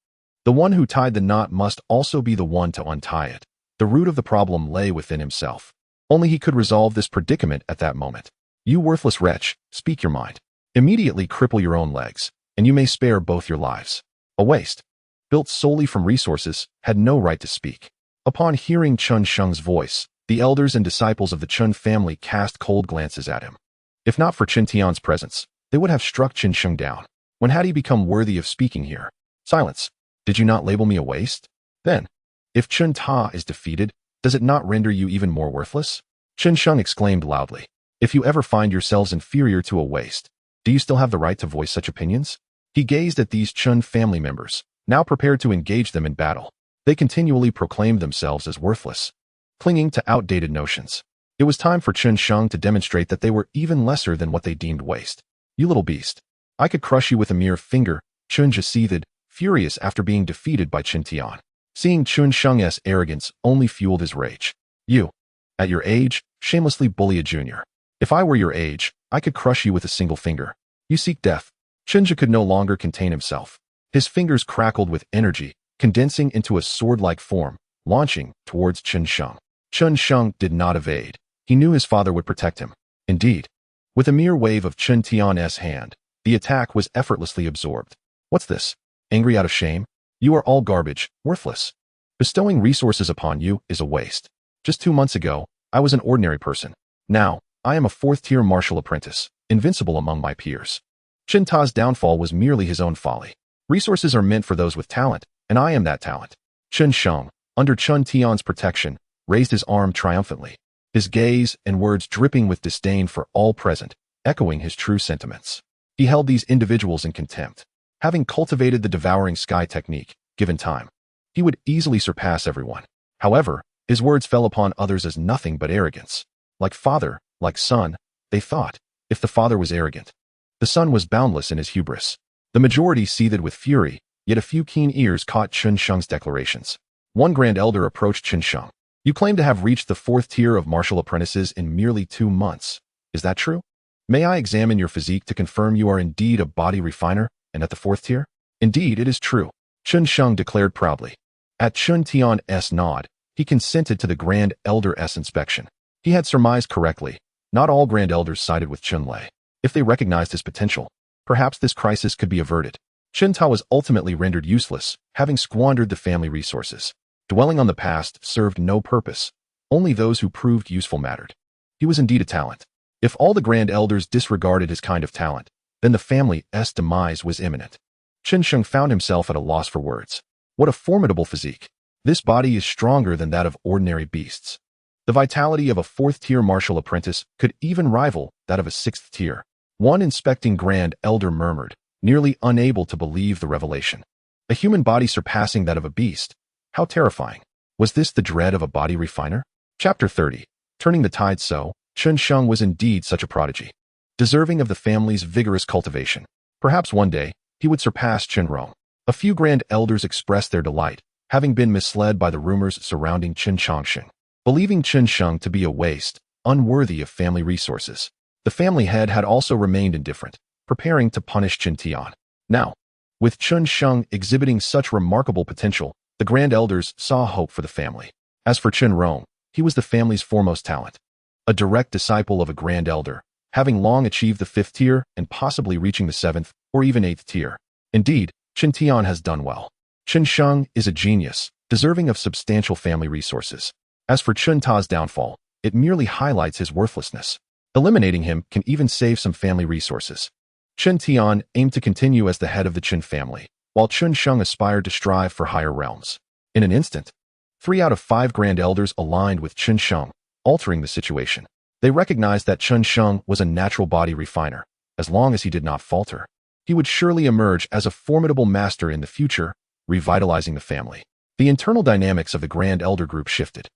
The one who tied the knot must also be the one to untie it. The root of the problem lay within himself. Only he could resolve this predicament at that moment. You worthless wretch, speak your mind. Immediately cripple your own legs, and you may spare both your lives. A waste, built solely from resources, had no right to speak. Upon hearing Chen Sheng's voice, the elders and disciples of the Chen family cast cold glances at him. If not for Chen Tian's presence, they would have struck Chen Sheng down. When had he become worthy of speaking here? Silence. Did you not label me a waste? Then, if Chen Ta is defeated, does it not render you even more worthless? Chen Sheng exclaimed loudly. If you ever find yourselves inferior to a waste, do you still have the right to voice such opinions? He gazed at these Chen family members, now prepared to engage them in battle. They continually proclaimed themselves as worthless, clinging to outdated notions. It was time for Chen Sheng to demonstrate that they were even lesser than what they deemed waste. You little beast. I could crush you with a mere finger, Chen Zhe seethed, furious after being defeated by Chen Tian. Seeing Chen Sheng's arrogance only fueled his rage. You, at your age, shamelessly bully a junior. If I were your age, I could crush you with a single finger. You seek death. Chen Zhe could no longer contain himself. His fingers crackled with energy, condensing into a sword-like form, launching towards Chen Sheng. Chen Sheng did not evade. He knew his father would protect him. Indeed, with a mere wave of Chen Tian's hand, the attack was effortlessly absorbed. What's this? Angry out of shame? You are all garbage, worthless. Bestowing resources upon you is a waste. Just 2 months ago, I was an ordinary person. Now, I am a 4th-tier martial apprentice, invincible among my peers. Chen Ta's downfall was merely his own folly. Resources are meant for those with talent, and I am that talent. Chen Sheng, under Chen Tian's protection, raised his arm triumphantly, his gaze and words dripping with disdain for all present, echoing his true sentiments. He held these individuals in contempt. Having cultivated the devouring sky technique, given time, He would easily surpass everyone. However, his words fell upon others as nothing but arrogance. Like father, like son, they thought. If the father was arrogant, the son was boundless in his hubris. The majority seethed with fury, yet a few keen ears caught Chen Sheng's declarations. One grand elder approached Chen Sheng. You claim to have reached the 4th tier of martial apprentices in merely 2 months. Is that true? May I examine your physique to confirm you are indeed a body refiner and at the 4th tier? Indeed, it is true, Chen Sheng declared proudly. At Chen Tian's nod, he consented to the grand elder's inspection. He had surmised correctly. Not all grand elders sided with Chen Lei. If they recognized his potential, perhaps this crisis could be averted. Chen Ta was ultimately rendered useless, having squandered the family resources. Dwelling on the past served no purpose. Only those who proved useful mattered. He was indeed a talent. If all the grand elders disregarded his kind of talent, then the family's demise was imminent. Chen Sheng found himself at a loss for words. What a formidable physique. This body is stronger than that of ordinary beasts. The vitality of a 4th tier martial apprentice could even rival that of a 6th tier. One inspecting grand elder murmured, nearly unable to believe the revelation. A human body surpassing that of a beast. How terrifying. Was this the dread of a body refiner? Chapter 30. Turning the tide. So, Chen Sheng was indeed such a prodigy, deserving of the family's vigorous cultivation. Perhaps one day, he would surpass Chen Rong. A few grand elders expressed their delight, having been misled by the rumors surrounding Chen Sheng, believing Chen Sheng to be a waste, unworthy of family resources. The family head had also remained indifferent, preparing to punish Chen Tian. Now, with Chen Sheng exhibiting such remarkable potential, the grand elders saw hope for the family. As for Chen Rong, he was the family's foremost talent. A direct disciple of a grand elder, having long achieved the 5th tier and possibly reaching the 7th or even 8th tier. Indeed, Chen Tian has done well. Chen Sheng is a genius, deserving of substantial family resources. As for Chen Ta's downfall, it merely highlights his worthlessness. Eliminating him can even save some family resources. Chen Tian aimed to continue as the head of the Chen family, while Chen Sheng aspired to strive for higher realms. In an instant, 3 out of 5 grand elders aligned with Chen Sheng, altering the situation. They recognized that Chen Sheng was a natural body refiner. As long as he did not falter, he would surely emerge as a formidable master in the future, revitalizing the family. The internal dynamics of the grand elder group shifted.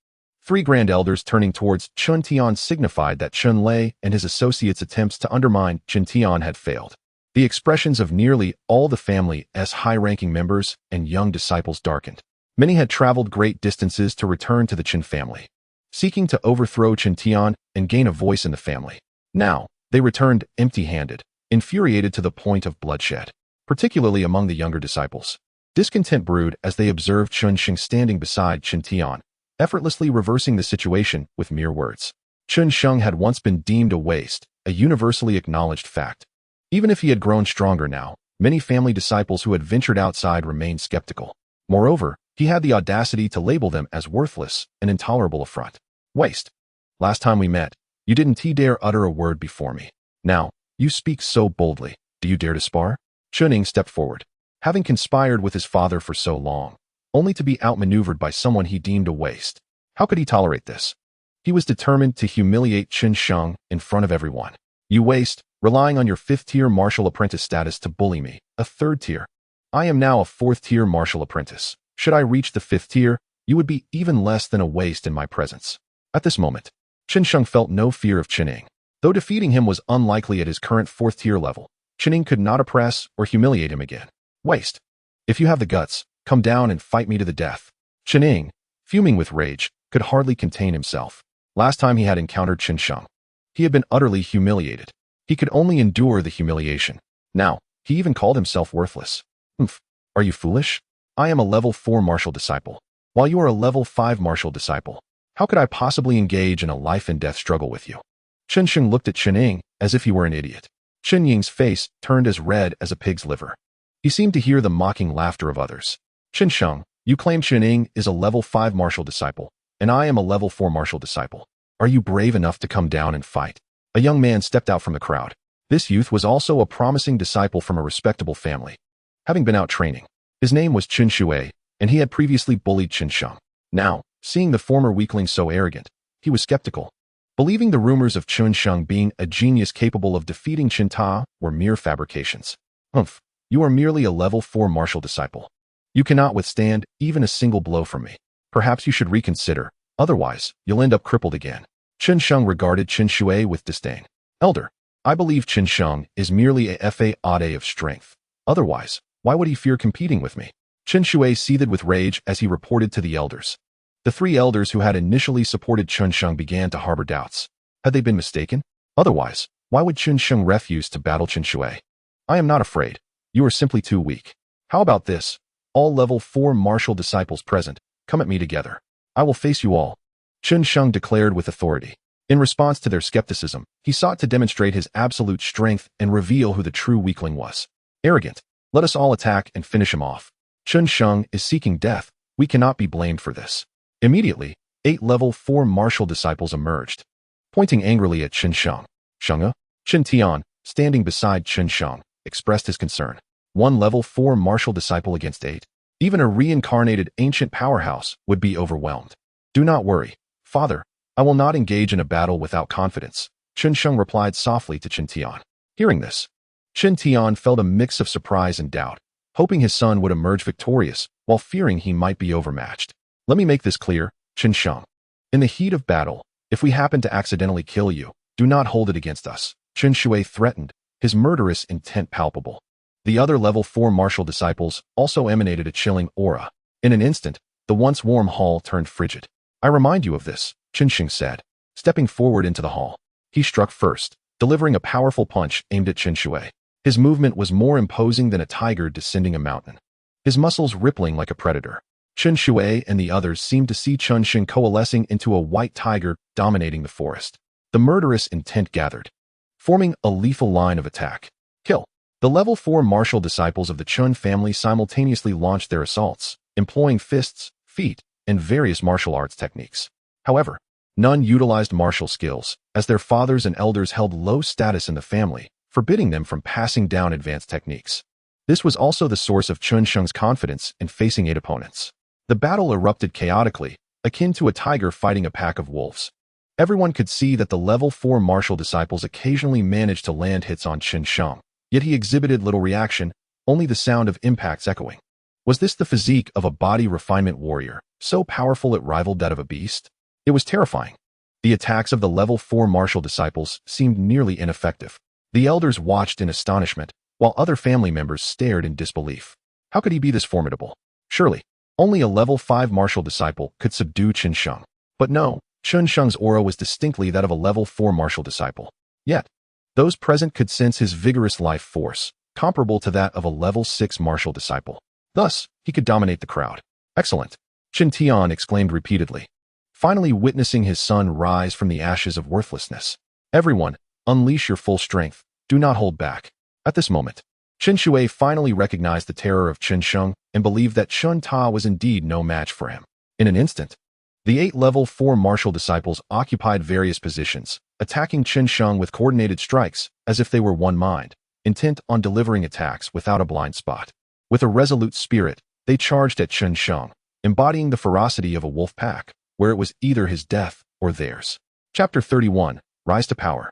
3 grand elders turning towards Chen Tian signified that Chen Lei and his associates' attempts to undermine Chen Tian had failed. The expressions of nearly all the family's high-ranking members and young disciples darkened. Many had traveled great distances to return to the Chen family, seeking to overthrow Chen Tian and gain a voice in the family. Now, they returned empty-handed, infuriated to the point of bloodshed, particularly among the younger disciples. Discontent brewed as they observed Chen Sheng standing beside Chen Tian, effortlessly reversing the situation with mere words. Chen Sheng had once been deemed a waste, a universally acknowledged fact. Even if he had grown stronger now, many family disciples who had ventured outside remained skeptical. Moreover, he had the audacity to label them as worthless, an intolerable affront. Waste. Last time we met, you didn't dare utter a word before me. Now, you speak so boldly. Do you dare to spar? Chen Ning stepped forward. Having conspired with his father for so long, only to be outmaneuvered by someone he deemed a waste. How could he tolerate this? He was determined to humiliate Chen Sheng in front of everyone. You waste, relying on your 5th tier martial apprentice status to bully me, a 3rd tier. I am now a 4th tier martial apprentice. Should I reach the 5th tier, you would be even less than a waste in my presence. At this moment, Chen Sheng felt no fear of Chen Ning. Though defeating him was unlikely at his current 4th tier level, Chen Ning could not oppress or humiliate him again. Waste. If you have the guts, come down and fight me to the death. Chen Ning, fuming with rage, could hardly contain himself. Last time he had encountered Chen Sheng, he had been utterly humiliated. He could only endure the humiliation. Now, he even called himself worthless. Are you foolish? I am a level 4 martial disciple, while you are a level 5 martial disciple. How could I possibly engage in a life-and-death struggle with you? Chen Sheng looked at Chen Ning as if he were an idiot. Chen Ying's face turned as red as a pig's liver. He seemed to hear the mocking laughter of others. Chen Sheng, you claim Chen Ning is a level 5 martial disciple, and I am a level 4 martial disciple. Are you brave enough to come down and fight? A young man stepped out from the crowd. This youth was also a promising disciple from a respectable family, having been out training. His name was Chen Shui, and he had previously bullied Chen Sheng. Now, seeing the former weakling so arrogant, he was skeptical, believing the rumors of Chen Sheng being a genius capable of defeating Chen Ta were mere fabrications. You are merely a level 4 martial disciple. You cannot withstand even a single blow from me. Perhaps you should reconsider, otherwise, you'll end up crippled again. Chen Sheng regarded Chen Shui with disdain. Elder, I believe Chen Sheng is merely a fade of strength. Otherwise, why would he fear competing with me? Chen Shui seethed with rage as he reported to the elders. The three elders who had initially supported Chen Sheng began to harbor doubts. Had they been mistaken? Otherwise, why would Chen Sheng refuse to battle Chen Shui? I am not afraid. You are simply too weak. How about this? All level 4 martial disciples present, come at me together. I will face you all. Chen Sheng declared with authority. In response to their skepticism, he sought to demonstrate his absolute strength and reveal who the true weakling was. Arrogant. Let us all attack and finish him off. Chen Sheng is seeking death. We cannot be blamed for this. Immediately, 8 level 4 martial disciples emerged. Pointing angrily at Chen Sheng, Shengge, Chen Tian, standing beside Chen Sheng, expressed his concern. 1 level 4 martial disciple against 8? Even a reincarnated ancient powerhouse would be overwhelmed. Do not worry, father. I will not engage in a battle without confidence, Chen Sheng replied softly to Chen Tian. Hearing this, Chen Tian felt a mix of surprise and doubt, hoping his son would emerge victorious while fearing he might be overmatched. Let me make this clear, Chen Sheng. In the heat of battle, if we happen to accidentally kill you, do not hold it against us, Chen Shui threatened, his murderous intent palpable. The other level 4 martial disciples also emanated a chilling aura. In an instant, the once warm hall turned frigid. I remind you of this, Chen Sheng said, stepping forward into the hall. He struck first, delivering a powerful punch aimed at Chen Shui. His movement was more imposing than a tiger descending a mountain, his muscles rippling like a predator. Chen Shui and the others seemed to see Chen Sheng coalescing into a white tiger dominating the forest. The murderous intent gathered, forming a lethal line of attack. Kill. The level 4 martial disciples of the Chen family simultaneously launched their assaults, employing fists, feet, and various martial arts techniques. However, none utilized martial skills, as their fathers and elders held low status in the family, forbidding them from passing down advanced techniques. This was also the source of Chen Sheng's confidence in facing 8 opponents. The battle erupted chaotically, akin to a tiger fighting a pack of wolves. Everyone could see that the level 4 martial disciples occasionally managed to land hits on Chen Sheng, yet he exhibited little reaction, only the sound of impacts echoing. Was this the physique of a body refinement warrior, so powerful it rivaled that of a beast? It was terrifying. The attacks of the level 4 martial disciples seemed nearly ineffective. The elders watched in astonishment, while other family members stared in disbelief. How could he be this formidable? Surely, only a level 5 martial disciple could subdue Chen Sheng. But no, Chen Sheng's aura was distinctly that of a level 4 martial disciple. Yet, those present could sense his vigorous life force, comparable to that of a level 6 martial disciple. Thus, he could dominate the crowd. Excellent, Chen Tian exclaimed repeatedly, finally witnessing his son rise from the ashes of worthlessness. Everyone, unleash your full strength, do not hold back. At this moment, Chen Shui finally recognized the terror of Chen Sheng and believed that Chen Ta was indeed no match for him. In an instant, the 8 level 4 martial disciples occupied various positions, attacking Chen Sheng with coordinated strikes as if they were one mind, intent on delivering attacks without a blind spot. With a resolute spirit, they charged at Chen Sheng, embodying the ferocity of a wolf pack, where it was either his death or theirs. Chapter 31, Rise to Power.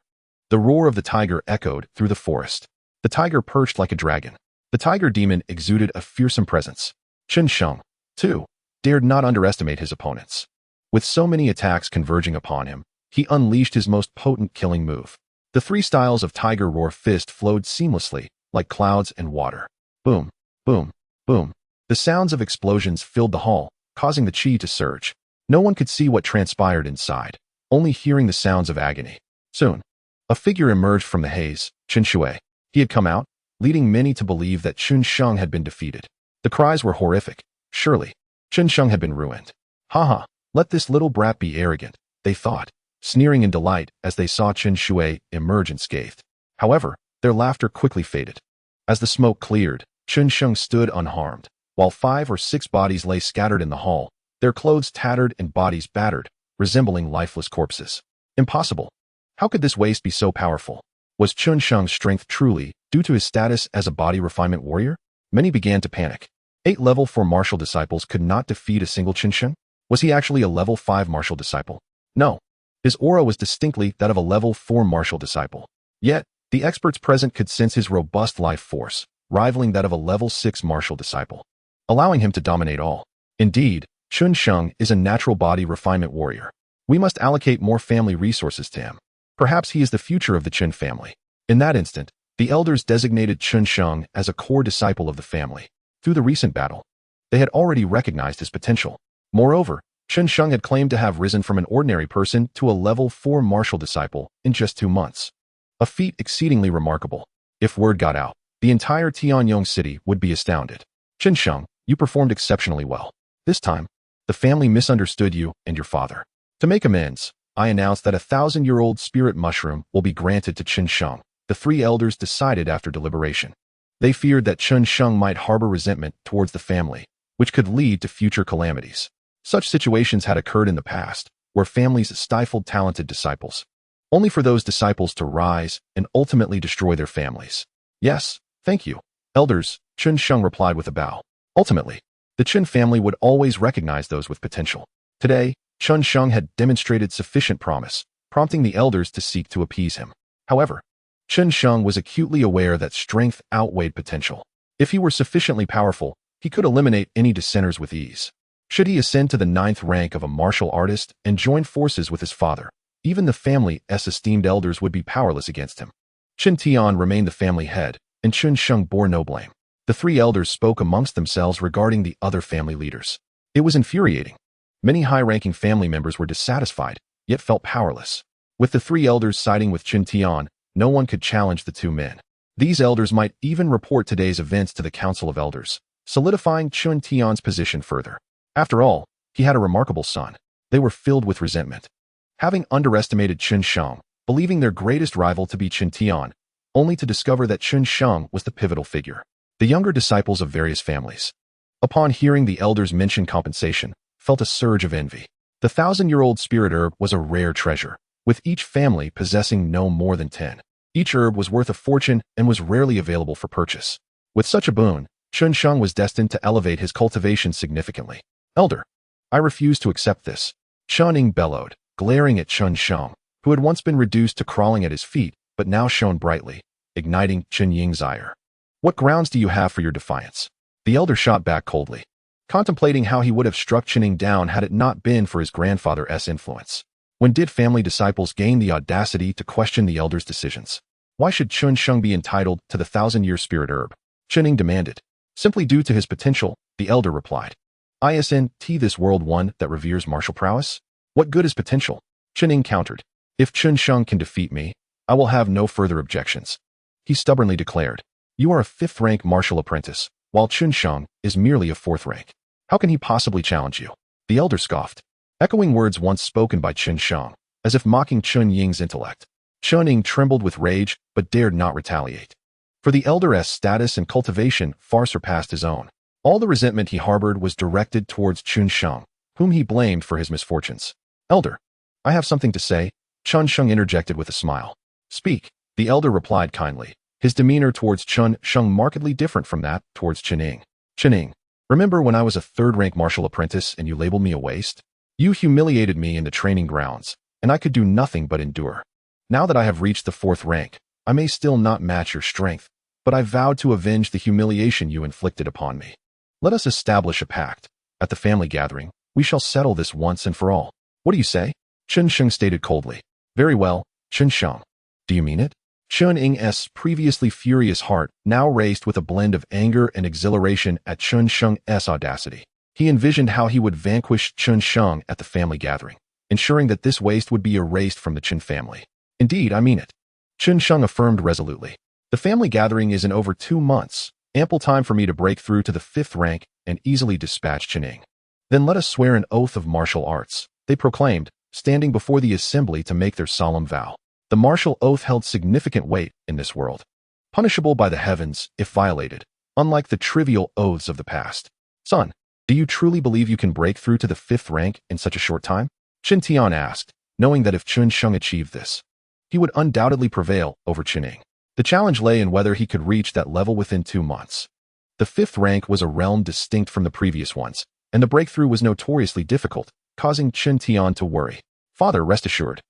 The roar of the tiger echoed through the forest. The tiger perched like a dragon. The tiger demon exuded a fearsome presence. Chen Sheng, too, dared not underestimate his opponents. With so many attacks converging upon him, he unleashed his most potent killing move. The 3 styles of tiger roar fist flowed seamlessly, like clouds and water. Boom, boom, boom. The sounds of explosions filled the hall, causing the chi to surge. No one could see what transpired inside, only hearing the sounds of agony. Soon, a figure emerged from the haze, Chen Shui. He had come out, leading many to believe that Chen Sheng had been defeated. The cries were horrific. Surely, Chen Sheng had been ruined. Ha! Let this little brat be arrogant, they thought, sneering in delight as they saw Chen Shui emerge unscathed. However, their laughter quickly faded. As the smoke cleared, Chen Sheng stood unharmed, while 5 or 6 bodies lay scattered in the hall, their clothes tattered and bodies battered, resembling lifeless corpses. Impossible. How could this waste be so powerful? Was Chen Sheng's strength truly due to his status as a body refinement warrior? Many began to panic. 8 level 4 martial disciples could not defeat a single Chen Sheng? Was he actually a level 5 martial disciple? No. His aura was distinctly that of a level 4 martial disciple. Yet, the experts present could sense his robust life force, rivaling that of a level 6 martial disciple. allowing him to dominate all. Indeed, Chen Sheng is a natural body refinement warrior. We must allocate more family resources to him. Perhaps he is the future of the Chen family. In that instant, the elders designated Chen Sheng as a core disciple of the family. Through the recent battle, they had already recognized his potential. Moreover, Chen Sheng had claimed to have risen from an ordinary person to a level 4 martial disciple in just 2 months. A feat exceedingly remarkable. If word got out, the entire Tianyong city would be astounded. Chen Sheng, you performed exceptionally well. This time, the family misunderstood you and your father. To make amends, I announced that a 1,000-year-old spirit mushroom will be granted to Chen Sheng. The 3 elders decided after deliberation. They feared that Chen Sheng might harbor resentment towards the family, which could lead to future calamities. Such situations had occurred in the past, where families stifled talented disciples, only for those disciples to rise and ultimately destroy their families. Yes, thank you, elders, Chen Sheng replied with a bow. Ultimately, the Chen family would always recognize those with potential. Today, Chen Sheng had demonstrated sufficient promise, prompting the elders to seek to appease him. However, Chen Sheng was acutely aware that strength outweighed potential. If he were sufficiently powerful, he could eliminate any dissenters with ease. Should he ascend to the 9th rank of a martial artist and join forces with his father, even the family's esteemed elders would be powerless against him. Chen Tian remained the family head, and Chen Sheng bore no blame. The 3 elders spoke amongst themselves regarding the other family leaders. It was infuriating. Many high-ranking family members were dissatisfied, yet felt powerless. With the 3 elders siding with Chen Tian, no one could challenge the 2 men. These elders might even report today's events to the Council of Elders, solidifying Chen Tian's position further. After all, he had a remarkable son. They were filled with resentment. Having underestimated Chen Sheng, believing their greatest rival to be Chen Tian, only to discover that Chen Sheng was the pivotal figure. The younger disciples of various families, upon hearing the elders mention compensation, felt a surge of envy. The 1,000-year-old spirit herb was a rare treasure, with each family possessing no more than 10. Each herb was worth a fortune and was rarely available for purchase. With such a boon, Chen Sheng was destined to elevate his cultivation significantly. Elder, I refuse to accept this, Chen Ying bellowed, glaring at Chen Sheng, who had once been reduced to crawling at his feet, but now shone brightly, igniting Chen Ying's ire. What grounds do you have for your defiance? The elder shot back coldly, contemplating how he would have struck Chen Ying down had it not been for his grandfather's influence. When did family disciples gain the audacity to question the elder's decisions? Why should Chen Sheng be entitled to the 1,000-year spirit herb? Chen Ying demanded. Simply due to his potential, the elder replied. Isn't this world one that reveres martial prowess? What good is potential? Chen Ying countered. If Chen Sheng can defeat me, I will have no further objections. He stubbornly declared. You are a 5th-rank martial apprentice, while Chen Sheng is merely a 4th rank. How can he possibly challenge you? The elder scoffed, echoing words once spoken by Chen Sheng, as if mocking Chen Ying's intellect. Chen Ying trembled with rage, but dared not retaliate. For the elder's status and cultivation far surpassed his own. All the resentment he harbored was directed towards Chen Sheng, whom he blamed for his misfortunes. Elder, I have something to say, Chen Sheng interjected with a smile. Speak, the elder replied kindly, his demeanor towards Chen Sheng markedly different from that towards Chen Ying. Chen Ying, remember when I was a 3rd-rank martial apprentice and you labeled me a waste? You humiliated me in the training grounds, and I could do nothing but endure. Now that I have reached the 4th rank, I may still not match your strength, but I vowed to avenge the humiliation you inflicted upon me. Let us establish a pact. At the family gathering, we shall settle this once and for all. What do you say? Chen Sheng stated coldly. Very well, Chen Sheng. Do you mean it? Chen Ying's previously furious heart now raced with a blend of anger and exhilaration at Chen Sheng's audacity. He envisioned how he would vanquish Chen Sheng at the family gathering, ensuring that this waste would be erased from the Chen family. Indeed, I mean it. Chen Sheng affirmed resolutely. The family gathering is in over 2 months, ample time for me to break through to the 5th rank and easily dispatch Chen Ying. Then let us swear an oath of martial arts, they proclaimed, standing before the assembly to make their solemn vow. The martial oath held significant weight in this world, punishable by the heavens if violated, unlike the trivial oaths of the past. Son, do you truly believe you can break through to the 5th rank in such a short time? Chen Tian asked, knowing that if Chen Sheng achieved this, he would undoubtedly prevail over Chen Ying. The challenge lay in whether he could reach that level within 2 months. The 5th rank was a realm distinct from the previous ones, and the breakthrough was notoriously difficult, causing Chen Tian to worry. Father, rest assured,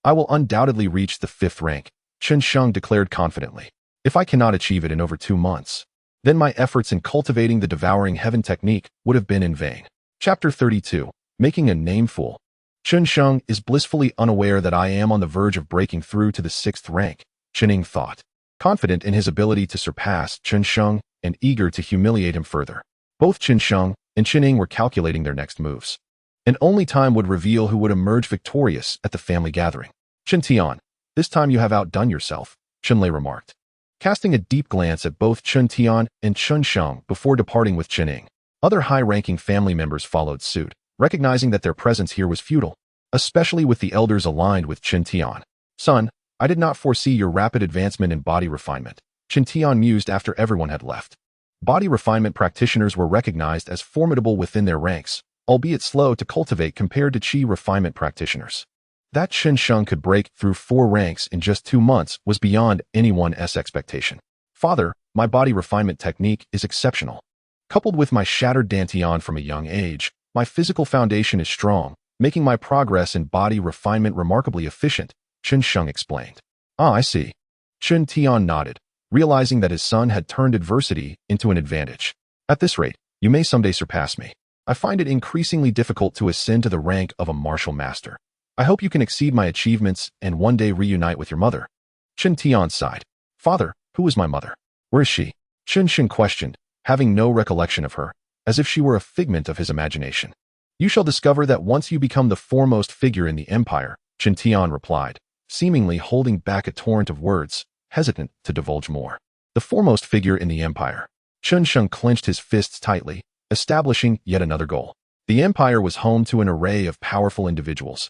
I will undoubtedly reach the 5th rank, Chen Sheng declared confidently. If I cannot achieve it in over 2 months, then my efforts in cultivating the devouring heaven technique would have been in vain. Chapter 32. Making a Nameful. Chen Sheng is blissfully unaware that I am on the verge of breaking through to the 6th rank, Chen thought. Confident in his ability to surpass Chen Sheng and eager to humiliate him further. Both Chen Sheng and Chen were calculating their next moves. And only time would reveal who would emerge victorious at the family gathering. Chen Tian, this time you have outdone yourself, Chen Lei remarked, casting a deep glance at both Chen Tian and Chen Sheng before departing with Chen. Other high-ranking family members followed suit, recognizing that their presence here was futile, especially with the elders aligned with Chen Tian. Son, I did not foresee your rapid advancement in body refinement, Chen Tian mused after everyone had left. Body refinement practitioners were recognized as formidable within their ranks, albeit slow to cultivate compared to Qi refinement practitioners. That Chen Sheng could break through 4 ranks in just 2 months was beyond anyone's expectation. Father, my body refinement technique is exceptional. Coupled with my shattered dantian from a young age, my physical foundation is strong, making my progress in body refinement remarkably efficient, Chen Sheng explained. Ah, I see. Chen Tian nodded, realizing that his son had turned adversity into an advantage. At this rate, you may someday surpass me. I find it increasingly difficult to ascend to the rank of a martial master. I hope you can exceed my achievements and one day reunite with your mother. Chen Tian sighed. Father, who is my mother? Where is she? Chen Sheng questioned, having no recollection of her, as if she were a figment of his imagination. You shall discover that once you become the foremost figure in the empire, Chen Tian replied, seemingly holding back a torrent of words, hesitant to divulge more. The foremost figure in the empire. Chen Sheng clenched his fists tightly, establishing yet another goal. The empire was home to an array of powerful individuals,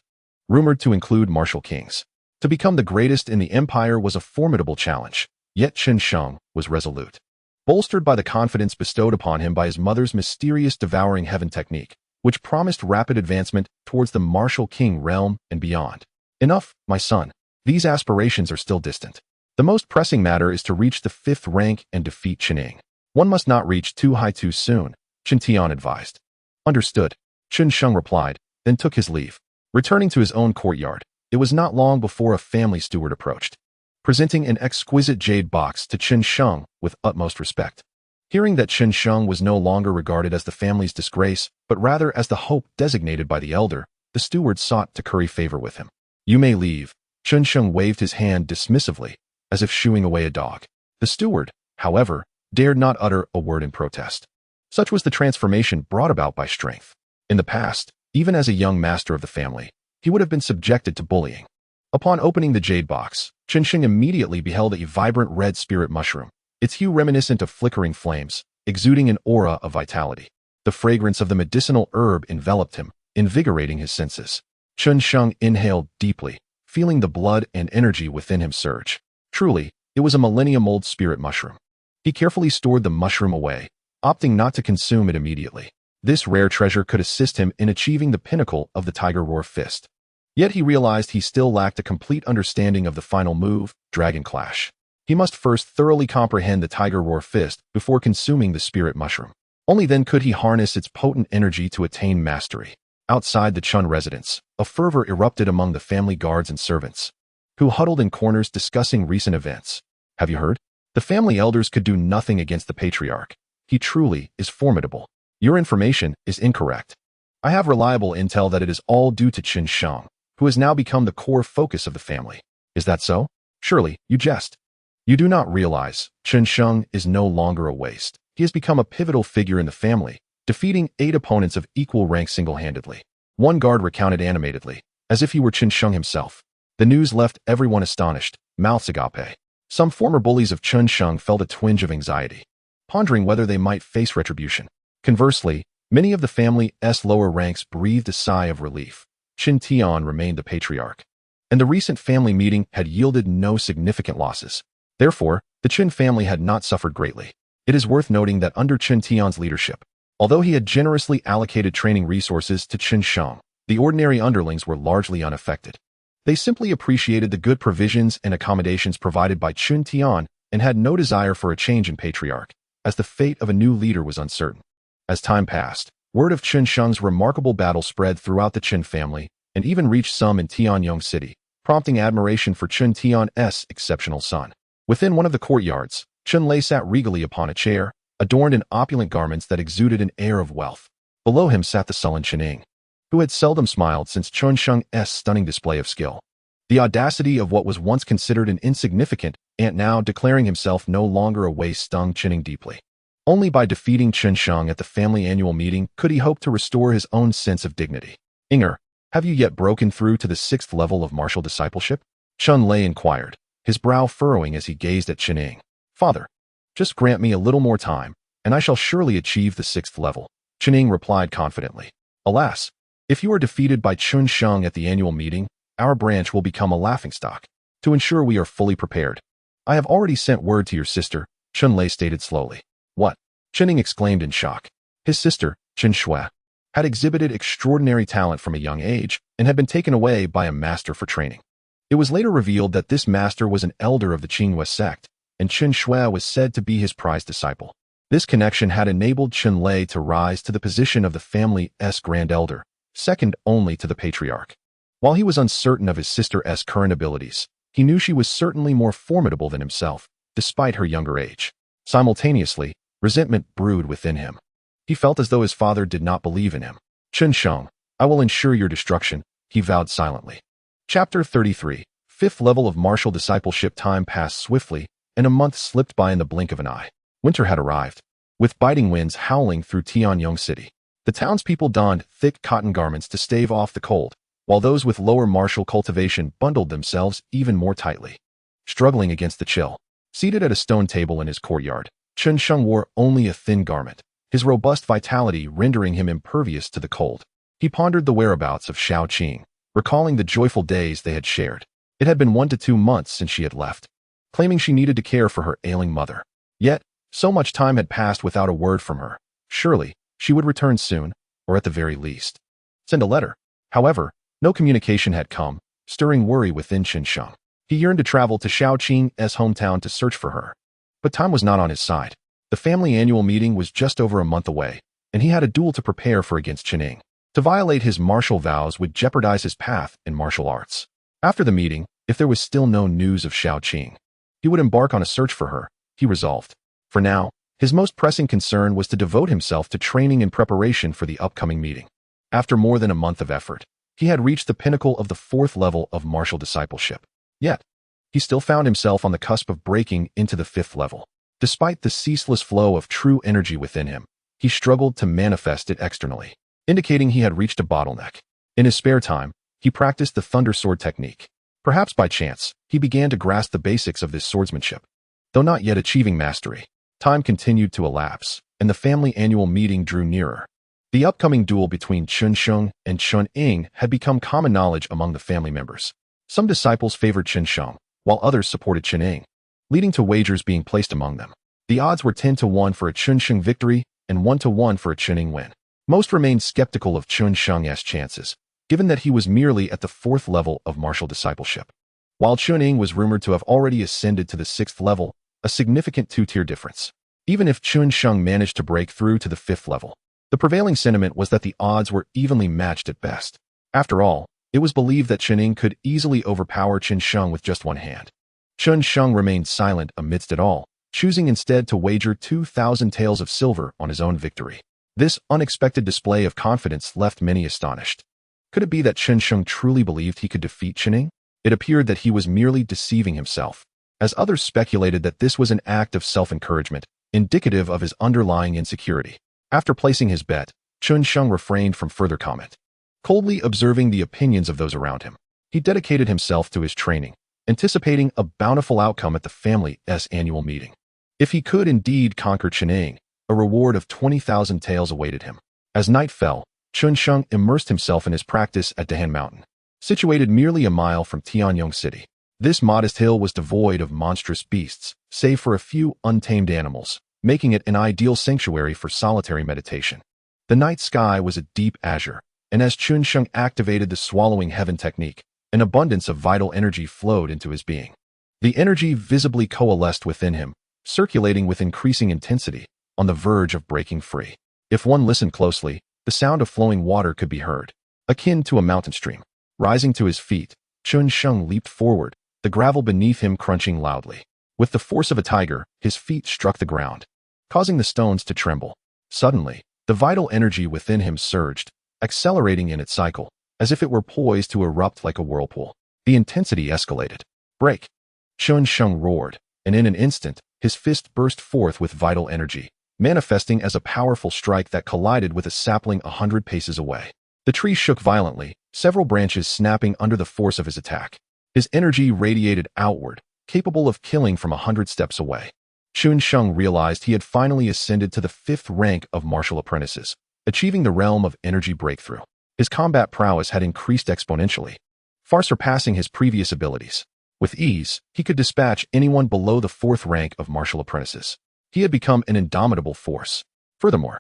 rumored to include martial kings. To become the greatest in the empire was a formidable challenge, yet Chen Sheng was resolute. Bolstered by the confidence bestowed upon him by his mother's mysterious devouring heaven technique, which promised rapid advancement towards the martial king realm and beyond. Enough, my son. These aspirations are still distant. The most pressing matter is to reach the 5th rank and defeat Chen. One must not reach too high too soon, Chen Tian advised. Understood, Chen Sheng replied, then took his leave. Returning to his own courtyard, it was not long before a family steward approached, presenting an exquisite jade box to Chen Sheng with utmost respect. Hearing that Chen Sheng was no longer regarded as the family's disgrace, but rather as the hope designated by the elder, the steward sought to curry favor with him. You may leave. Chen Sheng waved his hand dismissively, as if shooing away a dog. The steward, however, dared not utter a word in protest. Such was the transformation brought about by strength. In the past, even as a young master of the family, he would have been subjected to bullying. Upon opening the jade box, Chen Sheng immediately beheld a vibrant red spirit mushroom, its hue reminiscent of flickering flames, exuding an aura of vitality. The fragrance of the medicinal herb enveloped him, invigorating his senses. Chen Sheng inhaled deeply, feeling the blood and energy within him surge. Truly, it was a millennium-old spirit mushroom. He carefully stored the mushroom away, opting not to consume it immediately. This rare treasure could assist him in achieving the pinnacle of the Tiger Roar Fist. Yet he realized he still lacked a complete understanding of the final move, Dragon Clash. He must first thoroughly comprehend the Tiger Roar Fist before consuming the spirit mushroom. Only then could he harness its potent energy to attain mastery. Outside the Chun residence, a fervor erupted among the family guards and servants, who huddled in corners discussing recent events. Have you heard? The family elders could do nothing against the patriarch. He truly is formidable. Your information is incorrect. I have reliable intel that it is all due to Chen Sheng, who has now become the core focus of the family. Is that so? Surely, you jest. You do not realize, Chen Sheng is no longer a waste. He has become a pivotal figure in the family, defeating 8 opponents of equal rank single-handedly. One guard recounted animatedly, as if he were Chen Sheng himself. The news left everyone astonished, mouths agape. Some former bullies of Chen Sheng felt a twinge of anxiety, pondering whether they might face retribution. Conversely, many of the family's lower ranks breathed a sigh of relief. Chen Tian remained the patriarch, and the recent family meeting had yielded no significant losses. Therefore, the Chen family had not suffered greatly. It is worth noting that under Chen Tian's leadership, although he had generously allocated training resources to Chen Sheng, the ordinary underlings were largely unaffected. They simply appreciated the good provisions and accommodations provided by Chen Tian and had no desire for a change in patriarch, as the fate of a new leader was uncertain. As time passed, word of Chen Sheng's remarkable battle spread throughout the Chen family and even reached some in Tianyong City, prompting admiration for Chen Tian's exceptional son. Within one of the courtyards, Chen Lei sat regally upon a chair, adorned in opulent garments that exuded an air of wealth. Below him sat the sullen Chen, who had seldom smiled since Chen Sheng's stunning display of skill. The audacity of what was once considered an insignificant ant now declaring himself no longer a waste stung Chen deeply. Only by defeating Chen Sheng at the family annual meeting could he hope to restore his own sense of dignity. Inger, have you yet broken through to the 6th level of martial discipleship? Chen Lei inquired, his brow furrowing as he gazed at Chen. Father, just grant me a little more time, and I shall surely achieve the 6th level, Chen replied confidently. Alas, if you are defeated by Chen Sheng at the annual meeting, our branch will become a laughingstock. To ensure we are fully prepared, I have already sent word to your sister, Chen Lei stated slowly. What? Chen exclaimed in shock. His sister, Chen Shui, had exhibited extraordinary talent from a young age and had been taken away by a master for training. It was later revealed that this master was an elder of the Qinghua sect, and Chen Shui was said to be his prized disciple. This connection had enabled Chen Lei to rise to the position of the family's grand elder, second only to the patriarch. While he was uncertain of his sister's current abilities, he knew she was certainly more formidable than himself, despite her younger age. Simultaneously, resentment brewed within him. He felt as though his father did not believe in him. Chen Sheng, I will ensure your destruction, he vowed silently. Chapter 33, 5th level of martial discipleship. Time passed swiftly, and a month slipped by in the blink of an eye. Winter had arrived, with biting winds howling through Tianyong City. The townspeople donned thick cotton garments to stave off the cold, while those with lower martial cultivation bundled themselves even more tightly. Struggling against the chill, seated at a stone table in his courtyard, Chen Sheng wore only a thin garment, his robust vitality rendering him impervious to the cold. He pondered the whereabouts of Xiao Qing, recalling the joyful days they had shared. It had been 1 to 2 months since she had left, claiming she needed to care for her ailing mother. Yet, so much time had passed without a word from her. Surely, she would return soon, or at the very least, send a letter. However, no communication had come, stirring worry within Chen Sheng. He yearned to travel to Xiao Qing's hometown to search for her. But time was not on his side. The family annual meeting was just over a month away, and he had a duel to prepare for against Chen. To violate his martial vows would jeopardize his path in martial arts. After the meeting, if there was still no news of Xiao Qing, he would embark on a search for her, he resolved. For now, his most pressing concern was to devote himself to training in preparation for the upcoming meeting. After more than a month of effort, he had reached the pinnacle of the 4th level of martial discipleship. Yet, he still found himself on the cusp of breaking into the 5th level. Despite the ceaseless flow of true energy within him, he struggled to manifest it externally, indicating he had reached a bottleneck. In his spare time, he practiced the thunder sword technique. Perhaps by chance, he began to grasp the basics of this swordsmanship. Though not yet achieving mastery, time continued to elapse, and the family annual meeting drew nearer. The upcoming duel between Chen Sheng and Chen Ying had become common knowledge among the family members. Some disciples favored Chen Sheng, while others supported Chen Ying, leading to wagers being placed among them. The odds were 10 to 1 for a Chen Sheng victory and 1 to 1 for a Chen Ying win. Most remained skeptical of Chen Sheng's chances, given that he was merely at the 4th level of martial discipleship, while Chen Ying was rumored to have already ascended to the 6th level, a significant 2-tier difference. Even if Chen Sheng managed to break through to the 5th level, the prevailing sentiment was that the odds were evenly matched at best. After all, it was believed that Chen Ying could easily overpower Chen Sheng with just one hand. Chen Sheng remained silent amidst it all, choosing instead to wager 2,000 taels of silver on his own victory. This unexpected display of confidence left many astonished. Could it be that Chen Sheng truly believed he could defeat Chen Ying? It appeared that he was merely deceiving himself, as others speculated that this was an act of self-encouragement, indicative of his underlying insecurity. After placing his bet, Chen Sheng refrained from further comment. Coldly observing the opinions of those around him, he dedicated himself to his training, anticipating a bountiful outcome at the family's annual meeting. If he could indeed conquer Chen Ying, a reward of 20,000 taels awaited him. As night fell, Chen Sheng immersed himself in his practice at Dahan Mountain, situated merely a mile from Tianyong City. This modest hill was devoid of monstrous beasts, save for a few untamed animals, making it an ideal sanctuary for solitary meditation. The night sky was a deep azure, and as Chen Sheng activated the swallowing heaven technique, an abundance of vital energy flowed into his being. The energy visibly coalesced within him, circulating with increasing intensity, on the verge of breaking free. If one listened closely, the sound of flowing water could be heard, akin to a mountain stream. Rising to his feet, Chen Sheng leaped forward, the gravel beneath him crunching loudly. With the force of a tiger, his feet struck the ground, causing the stones to tremble. Suddenly, the vital energy within him surged, accelerating in its cycle, as if it were poised to erupt like a whirlpool. The intensity escalated. Break! Chen Sheng roared, and in an instant, his fist burst forth with vital energy, manifesting as a powerful strike that collided with a sapling 100 paces away. The tree shook violently, several branches snapping under the force of his attack. His energy radiated outward, capable of killing from 100 steps away. Chen Sheng realized he had finally ascended to the 5th rank of martial apprentices, achieving the realm of energy breakthrough. His combat prowess had increased exponentially, far surpassing his previous abilities. With ease, he could dispatch anyone below the 4th rank of martial apprentices. He had become an indomitable force. Furthermore,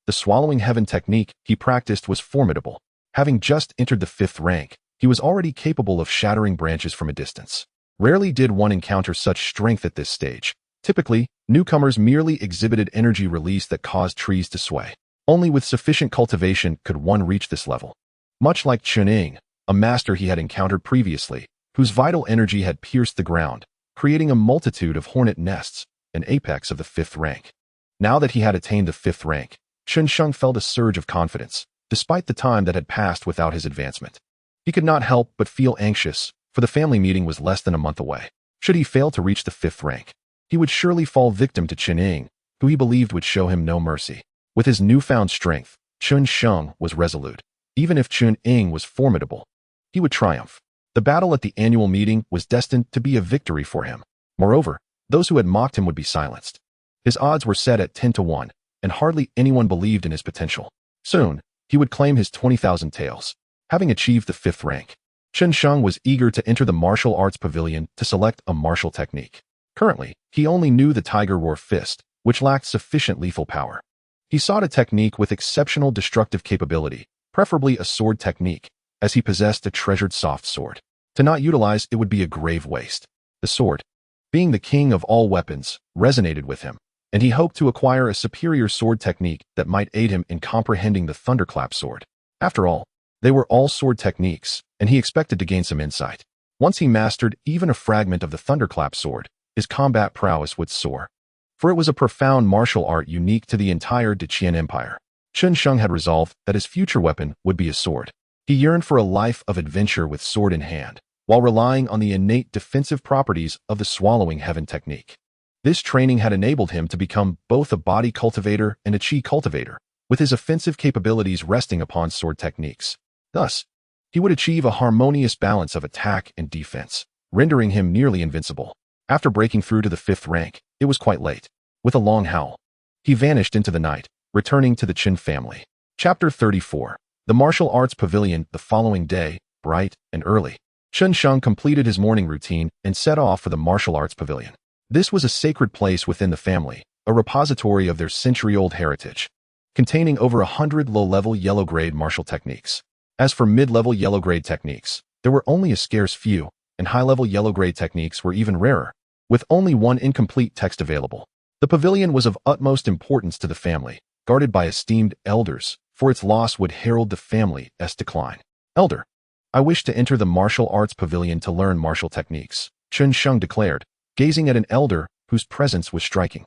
the swallowing heaven technique he practiced was formidable. Having just entered the 5th rank, he was already capable of shattering branches from a distance. Rarely did one encounter such strength at this stage. Typically, newcomers merely exhibited energy release that caused trees to sway. Only with sufficient cultivation could one reach this level. Much like Chen Sheng, a master he had encountered previously, whose vital energy had pierced the ground, creating a multitude of hornet nests, an apex of the 5th rank. Now that he had attained the 5th rank, Chen Sheng felt a surge of confidence, despite the time that had passed without his advancement. He could not help but feel anxious, for the family meeting was less than a month away. Should he fail to reach the 5th rank, he would surely fall victim to Chen Sheng, who he believed would show him no mercy. With his newfound strength, Chen Sheng was resolute. Even if Chen Sheng was formidable, he would triumph. The battle at the annual meeting was destined to be a victory for him. Moreover, those who had mocked him would be silenced. His odds were set at 10 to 1, and hardly anyone believed in his potential. Soon, he would claim his 20,000 taels. Having achieved the 5th rank, Chen Sheng was eager to enter the martial arts pavilion to select a martial technique. Currently, he only knew the Tiger Roar Fist, which lacked sufficient lethal power. He sought a technique with exceptional destructive capability, preferably a sword technique, as he possessed a treasured soft sword. To not utilize it would be a grave waste. The sword, being the king of all weapons, resonated with him, and he hoped to acquire a superior sword technique that might aid him in comprehending the thunderclap sword. After all, they were all sword techniques, and he expected to gain some insight. Once he mastered even a fragment of the thunderclap sword, his combat prowess would soar. For it was a profound martial art unique to the entire Dantian Empire. Chen Sheng had resolved that his future weapon would be a sword. He yearned for a life of adventure with sword in hand, while relying on the innate defensive properties of the swallowing heaven technique. This training had enabled him to become both a body cultivator and a chi cultivator, with his offensive capabilities resting upon sword techniques. Thus, he would achieve a harmonious balance of attack and defense, rendering him nearly invincible. After breaking through to the 5th rank, it was quite late. With a long howl, he vanished into the night, returning to the Chen family. Chapter 34. The Martial Arts Pavilion. The following day, bright and early, Chen Sheng completed his morning routine and set off for the Martial Arts Pavilion. This was a sacred place within the family, a repository of their century-old heritage, containing over 100 low-level yellow-grade martial techniques. As for mid-level yellow-grade techniques, there were only a scarce few, and high-level yellow-grade techniques were even rarer, with only one incomplete text available. The pavilion was of utmost importance to the family, guarded by esteemed elders, for its loss would herald the family's decline. Elder, I wish to enter the martial arts pavilion to learn martial techniques, Chen Sheng declared, gazing at an elder whose presence was striking.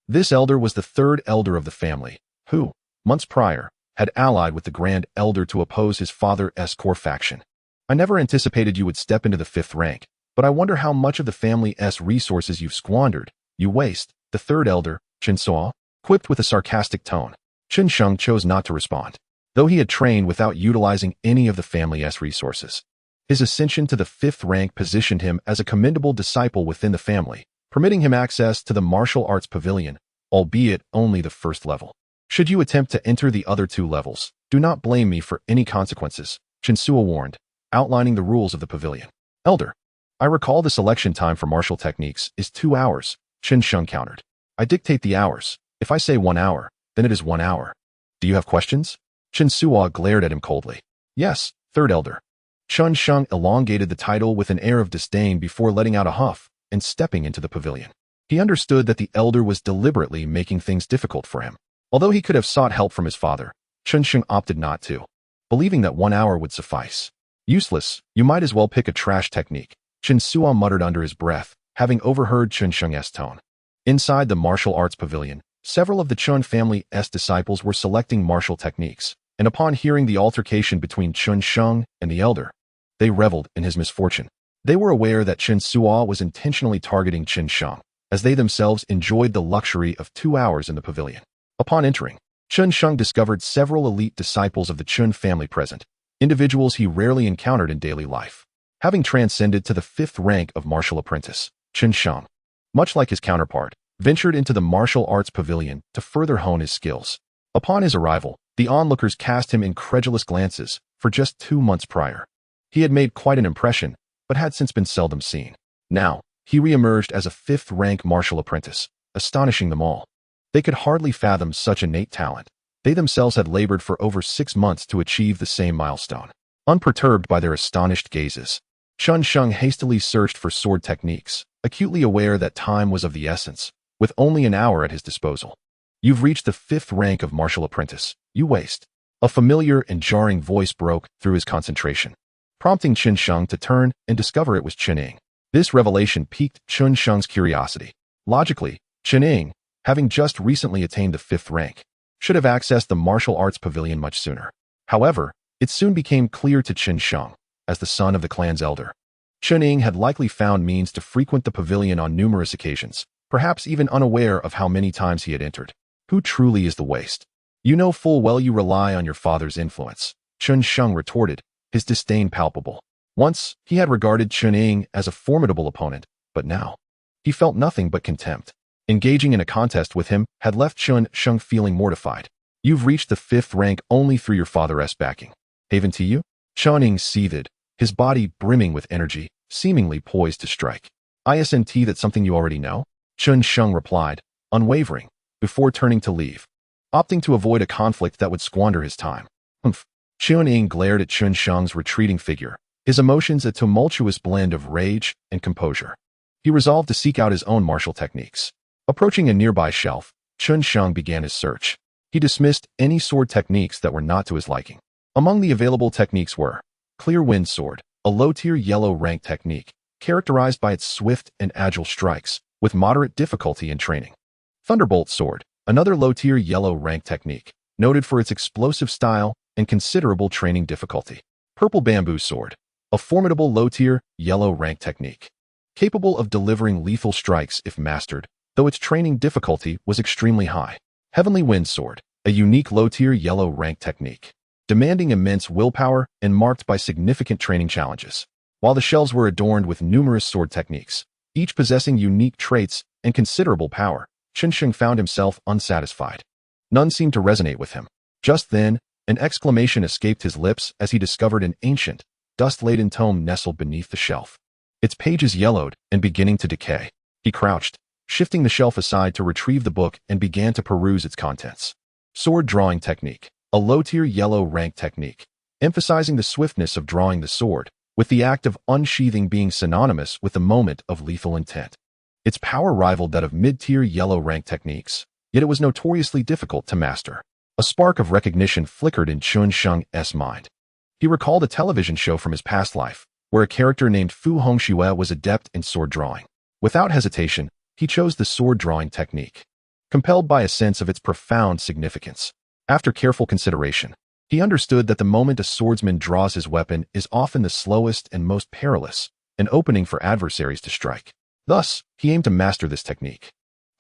This elder was the 3rd elder of the family, who, months prior, had allied with the Grand Elder to oppose his father's core faction. I never anticipated you would step into the 5th rank, but I wonder how much of the family's resources you've squandered. You waste, the 3rd elder, Chen Sheng, quipped with a sarcastic tone. Chen Sheng chose not to respond, though he had trained without utilizing any of the family's resources. His ascension to the 5th rank positioned him as a commendable disciple within the family, permitting him access to the martial arts pavilion, albeit only the 1st level. Should you attempt to enter the other 2 levels, do not blame me for any consequences, Chen Sheng warned, outlining the rules of the pavilion. Elder, I recall the selection time for martial techniques is 2 hours, Chen Sheng countered. I dictate the hours. If I say 1 hour, then it is 1 hour. Do you have questions? Chen Sheng glared at him coldly. Yes, 3rd elder. Chen Sheng elongated the title with an air of disdain before letting out a huff and stepping into the pavilion. He understood that the elder was deliberately making things difficult for him. Although he could have sought help from his father, Chen Sheng opted not to, believing that 1 hour would suffice. Useless, you might as well pick a trash technique, Chen Sheng muttered under his breath, having overheard Chen Sheng's tone. Inside the martial arts pavilion, Several of the Chen family's disciples were selecting martial techniques, and upon hearing the altercation between Chen Sheng and the elder, they reveled in his misfortune. They were aware that Chen Suo was intentionally targeting Chen Sheng, as they themselves enjoyed the luxury of 2 hours in the pavilion. Upon entering, Chen Sheng discovered several elite disciples of the Chen family present, individuals he rarely encountered in daily life. Having transcended to the 5th rank of martial apprentice, Chen Sheng, much like his counterpart, ventured into the martial arts pavilion to further hone his skills. Upon his arrival, the onlookers cast him incredulous glances, for just 2 months prior. He had made quite an impression, but had since been seldom seen. Now, he re-emerged as a 5th-rank martial apprentice, astonishing them all. They could hardly fathom such innate talent. They themselves had labored for over 6 months to achieve the same milestone. Unperturbed by their astonished gazes, Chen Sheng hastily searched for sword techniques, acutely aware that time was of the essence, with only an hour at his disposal. "You've reached the 5th rank of martial apprentice. You waste." A familiar and jarring voice broke through his concentration, prompting Chen Sheng to turn and discover it was Chen Ying. This revelation piqued Chen Sheng's curiosity. Logically, Chen Ying, having just recently attained the 5th rank, should have accessed the martial arts pavilion much sooner. However, it soon became clear to Chen Sheng, as the son of the clan's elder, Chen Ying had likely found means to frequent the pavilion on numerous occasions, perhaps even unaware of how many times he had entered. "Who truly is the waste? You know full well you rely on your father's influence," Chen Sheng retorted, his disdain palpable. Once, he had regarded Chen Ying as a formidable opponent, but now, he felt nothing but contempt. Engaging in a contest with him had left Chen Sheng feeling mortified. "You've reached the 5th rank only through your father's backing. Haven to you?" Chen Ying seethed, his body brimming with energy, seemingly poised to strike. "Isn't that something you already know?" Chen Sheng replied, unwavering, before turning to leave, opting to avoid a conflict that would squander his time. "Humph." Chen Ying glared at Chen Sheng's retreating figure, his emotions a tumultuous blend of rage and composure. He resolved to seek out his own martial techniques. Approaching a nearby shelf, Chen Sheng began his search. He dismissed any sword techniques that were not to his liking. Among the available techniques were Clear Wind Sword, a low-tier yellow rank technique, characterized by its swift and agile strikes, with moderate difficulty in training. Thunderbolt Sword, another low-tier yellow rank technique, noted for its explosive style and considerable training difficulty. Purple Bamboo Sword, a formidable low-tier yellow rank technique, capable of delivering lethal strikes if mastered, though its training difficulty was extremely high. Heavenly Wind Sword, a unique low-tier yellow rank technique, demanding immense willpower and marked by significant training challenges. While the shelves were adorned with numerous sword techniques, each possessing unique traits and considerable power, Chen Sheng found himself unsatisfied. None seemed to resonate with him. Just then, an exclamation escaped his lips as he discovered an ancient, dust-laden tome nestled beneath the shelf. Its pages yellowed and beginning to decay. He crouched, shifting the shelf aside to retrieve the book and began to peruse its contents. Sword Drawing Technique, a low-tier yellow rank technique, emphasizing the swiftness of drawing the sword, with the act of unsheathing being synonymous with the moment of lethal intent. Its power rivaled that of mid-tier yellow rank techniques, yet it was notoriously difficult to master. A spark of recognition flickered in Chen Sheng's mind. He recalled a television show from his past life, where a character named Fu Hongxue was adept in sword drawing. Without hesitation, he chose the sword drawing technique, compelled by a sense of its profound significance. After careful consideration, he understood that the moment a swordsman draws his weapon is often the slowest and most perilous, an opening for adversaries to strike. Thus, he aimed to master this technique,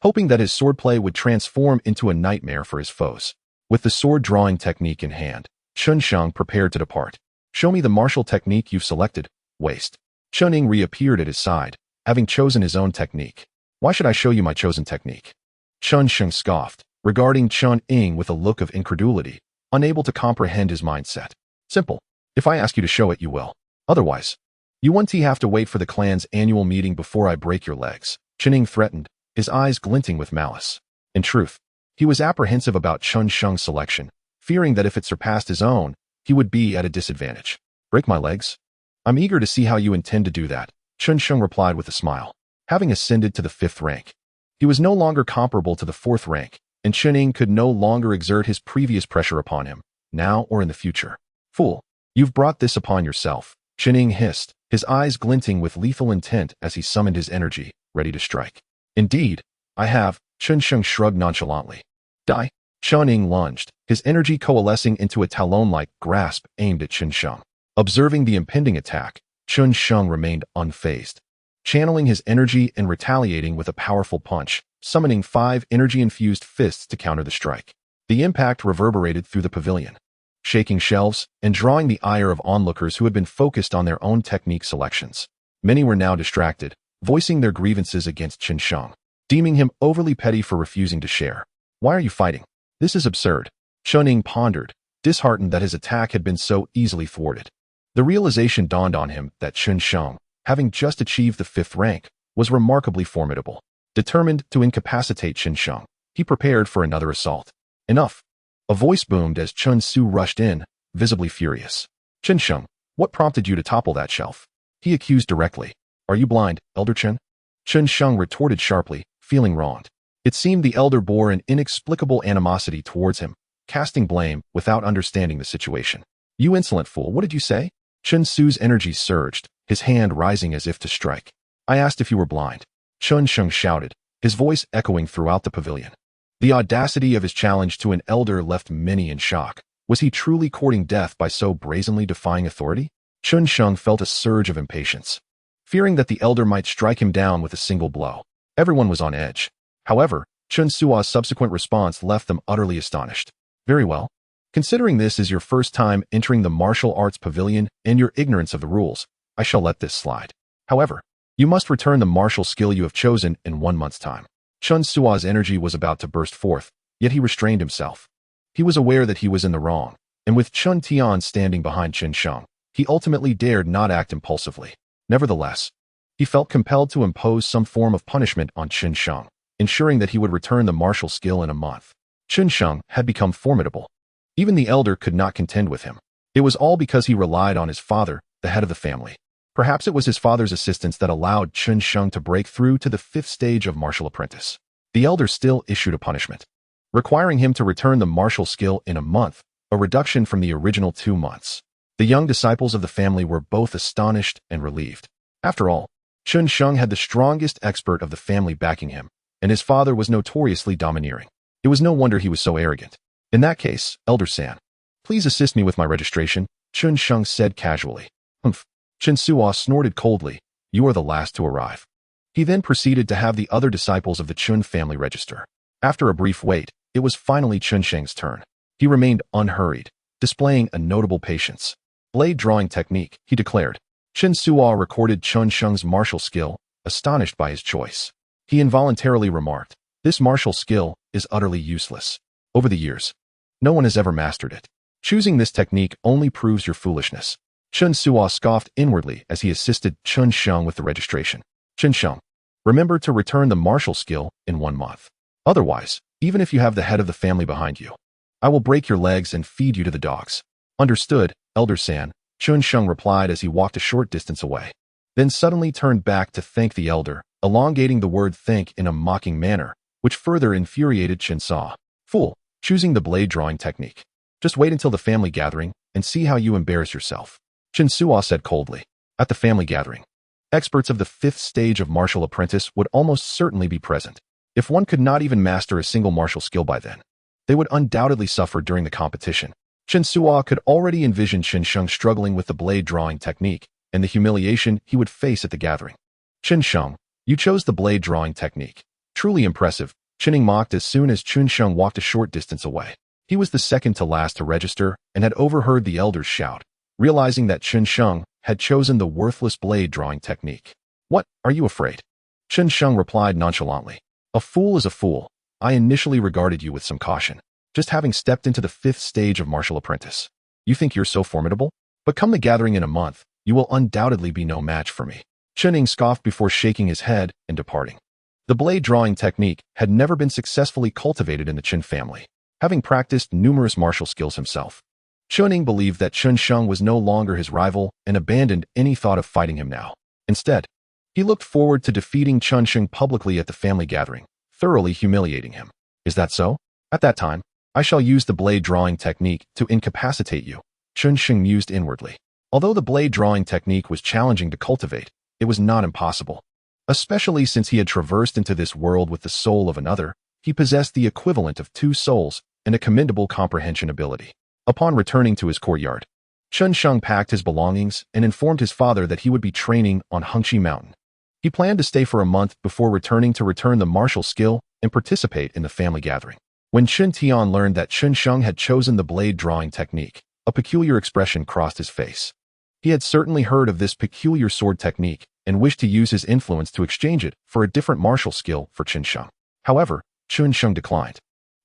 hoping that his swordplay would transform into a nightmare for his foes. With the sword drawing technique in hand, Chen Sheng prepared to depart. "Show me the martial technique you've selected, waste." Chen Ying reappeared at his side, having chosen his own technique. "Why should I show you my chosen technique?" Chen Sheng scoffed, regarding Chen Ying with a look of incredulity, unable to comprehend his mindset. "Simple. If I ask you to show it, you will. Otherwise, you won't have to wait for the clan's annual meeting before I break your legs." Chen Ying threatened, his eyes glinting with malice. In truth, he was apprehensive about Chen Sheng's selection, fearing that if it surpassed his own, he would be at a disadvantage. "Break my legs? I'm eager to see how you intend to do that," Chen Sheng replied with a smile. Having ascended to the 5th rank, he was no longer comparable to the 4th rank, and Chen Ying could no longer exert his previous pressure upon him, now or in the future. "Fool, you've brought this upon yourself," Chen Ying hissed, his eyes glinting with lethal intent as he summoned his energy, ready to strike. "Indeed, I have," Chen Sheng shrugged nonchalantly. Die. Chen Ying lunged, his energy coalescing into a talon-like grasp aimed at Chen Sheng. Observing the impending attack, Chen Sheng remained unfazed, channeling his energy and retaliating with a powerful punch, summoning 5 energy-infused fists to counter the strike. The impact reverberated through the pavilion, shaking shelves and drawing the ire of onlookers who had been focused on their own technique selections. Many were now distracted, voicing their grievances against Chen Sheng, deeming him overly petty for refusing to share. Why are you fighting? This is absurd. Chen Ying pondered, disheartened that his attack had been so easily thwarted. The realization dawned on him that Chen Sheng, having just achieved the 5th rank, was remarkably formidable. Determined to incapacitate Chen Sheng, he prepared for another assault. Enough! A voice boomed as Chen Su rushed in, visibly furious. Chen Sheng, what prompted you to topple that shelf? He accused directly. Are you blind, Elder Chen? Chen Sheng retorted sharply, feeling wronged. It seemed the elder bore an inexplicable animosity towards him, casting blame without understanding the situation. You insolent fool, what did you say? Chen Su's energy surged, his hand rising as if to strike. I asked if you were blind. Chen Sheng shouted, his voice echoing throughout the pavilion. The audacity of his challenge to an elder left many in shock. Was he truly courting death by so brazenly defying authority? Chen Sheng felt a surge of impatience, fearing that the elder might strike him down with a single blow. Everyone was on edge. However, Chen Sua's subsequent response left them utterly astonished. Very well. Considering this is your first time entering the martial arts pavilion and your ignorance of the rules, I shall let this slide. However, you must return the martial skill you have chosen in 1 month's time. Chen Sua's energy was about to burst forth, yet he restrained himself. He was aware that he was in the wrong, and with Chen Tian standing behind Chen Sheng, he ultimately dared not act impulsively. Nevertheless, he felt compelled to impose some form of punishment on Chen Sheng, ensuring that he would return the martial skill in a month. Chen Sheng had become formidable. Even the elder could not contend with him. It was all because he relied on his father, the head of the family. Perhaps it was his father's assistance that allowed Chen Sheng to break through to the 5th stage of martial apprentice. The elder still issued a punishment, requiring him to return the martial skill in a month, a reduction from the original 2 months. The young disciples of the family were both astonished and relieved. After all, Chen Sheng had the strongest expert of the family backing him, and his father was notoriously domineering. It was no wonder he was so arrogant. In that case, Elder San, please assist me with my registration, Chen Sheng said casually. Humph. Chen Sua snorted coldly. You are the last to arrive. He then proceeded to have the other disciples of the Chen family register. After a brief wait, it was finally Chen Sheng's turn. He remained unhurried, displaying a notable patience. Blade drawing technique, he declared. Chen Sua recorded Chen Sheng's martial skill, astonished by his choice. He involuntarily remarked, this martial skill is utterly useless. Over the years, no one has ever mastered it. Choosing this technique only proves your foolishness. Chen Sua scoffed inwardly as he assisted Chen Sheng with the registration. Chen Sheng, remember to return the martial skill in 1 month. Otherwise, even if you have the head of the family behind you, I will break your legs and feed you to the dogs. Understood, Elder San, Chen Sheng replied as he walked a short distance away. Then suddenly turned back to thank the elder, elongating the word thank in a mocking manner, which further infuriated Chen Sa. Fool, choosing the blade drawing technique. Just wait until the family gathering and see how you embarrass yourself. Chen Sua said coldly. At the family gathering, experts of the 5th stage of martial apprentice would almost certainly be present. If one could not even master a single martial skill by then, they would undoubtedly suffer during the competition. Chen Sua could already envision Chen Sheng struggling with the blade drawing technique and the humiliation he would face at the gathering. Chen Sheng, you chose the blade drawing technique. Truly impressive, Chen Ying mocked as soon as Chen Sheng walked a short distance away. He was the second to last to register and had overheard the elders shout, realizing that Chen Sheng had chosen the worthless blade drawing technique. What, are you afraid? Chen Sheng replied nonchalantly. A fool is a fool. I initially regarded you with some caution, just having stepped into the 5th stage of martial apprentice. You think you're so formidable? But come the gathering in a month, you will undoubtedly be no match for me. Chen Ying scoffed before shaking his head and departing. The blade drawing technique had never been successfully cultivated in the Chen family, having practiced numerous martial skills himself. Chen Ying believed that Chen Sheng was no longer his rival and abandoned any thought of fighting him now. Instead, he looked forward to defeating Chen Sheng publicly at the family gathering, thoroughly humiliating him. Is that so? At that time, I shall use the blade drawing technique to incapacitate you, Chen Sheng mused inwardly. Although the blade drawing technique was challenging to cultivate, it was not impossible. Especially since he had traversed into this world with the soul of another, he possessed the equivalent of 2 souls and a commendable comprehension ability. Upon returning to his courtyard, Chen Sheng packed his belongings and informed his father that he would be training on Hengqi Mountain. He planned to stay for a month before returning to return the martial skill and participate in the family gathering. When Chen Tian learned that Chen Sheng had chosen the blade drawing technique, a peculiar expression crossed his face. He had certainly heard of this peculiar sword technique and wished to use his influence to exchange it for a different martial skill for Chen Sheng. However, Chen Sheng declined.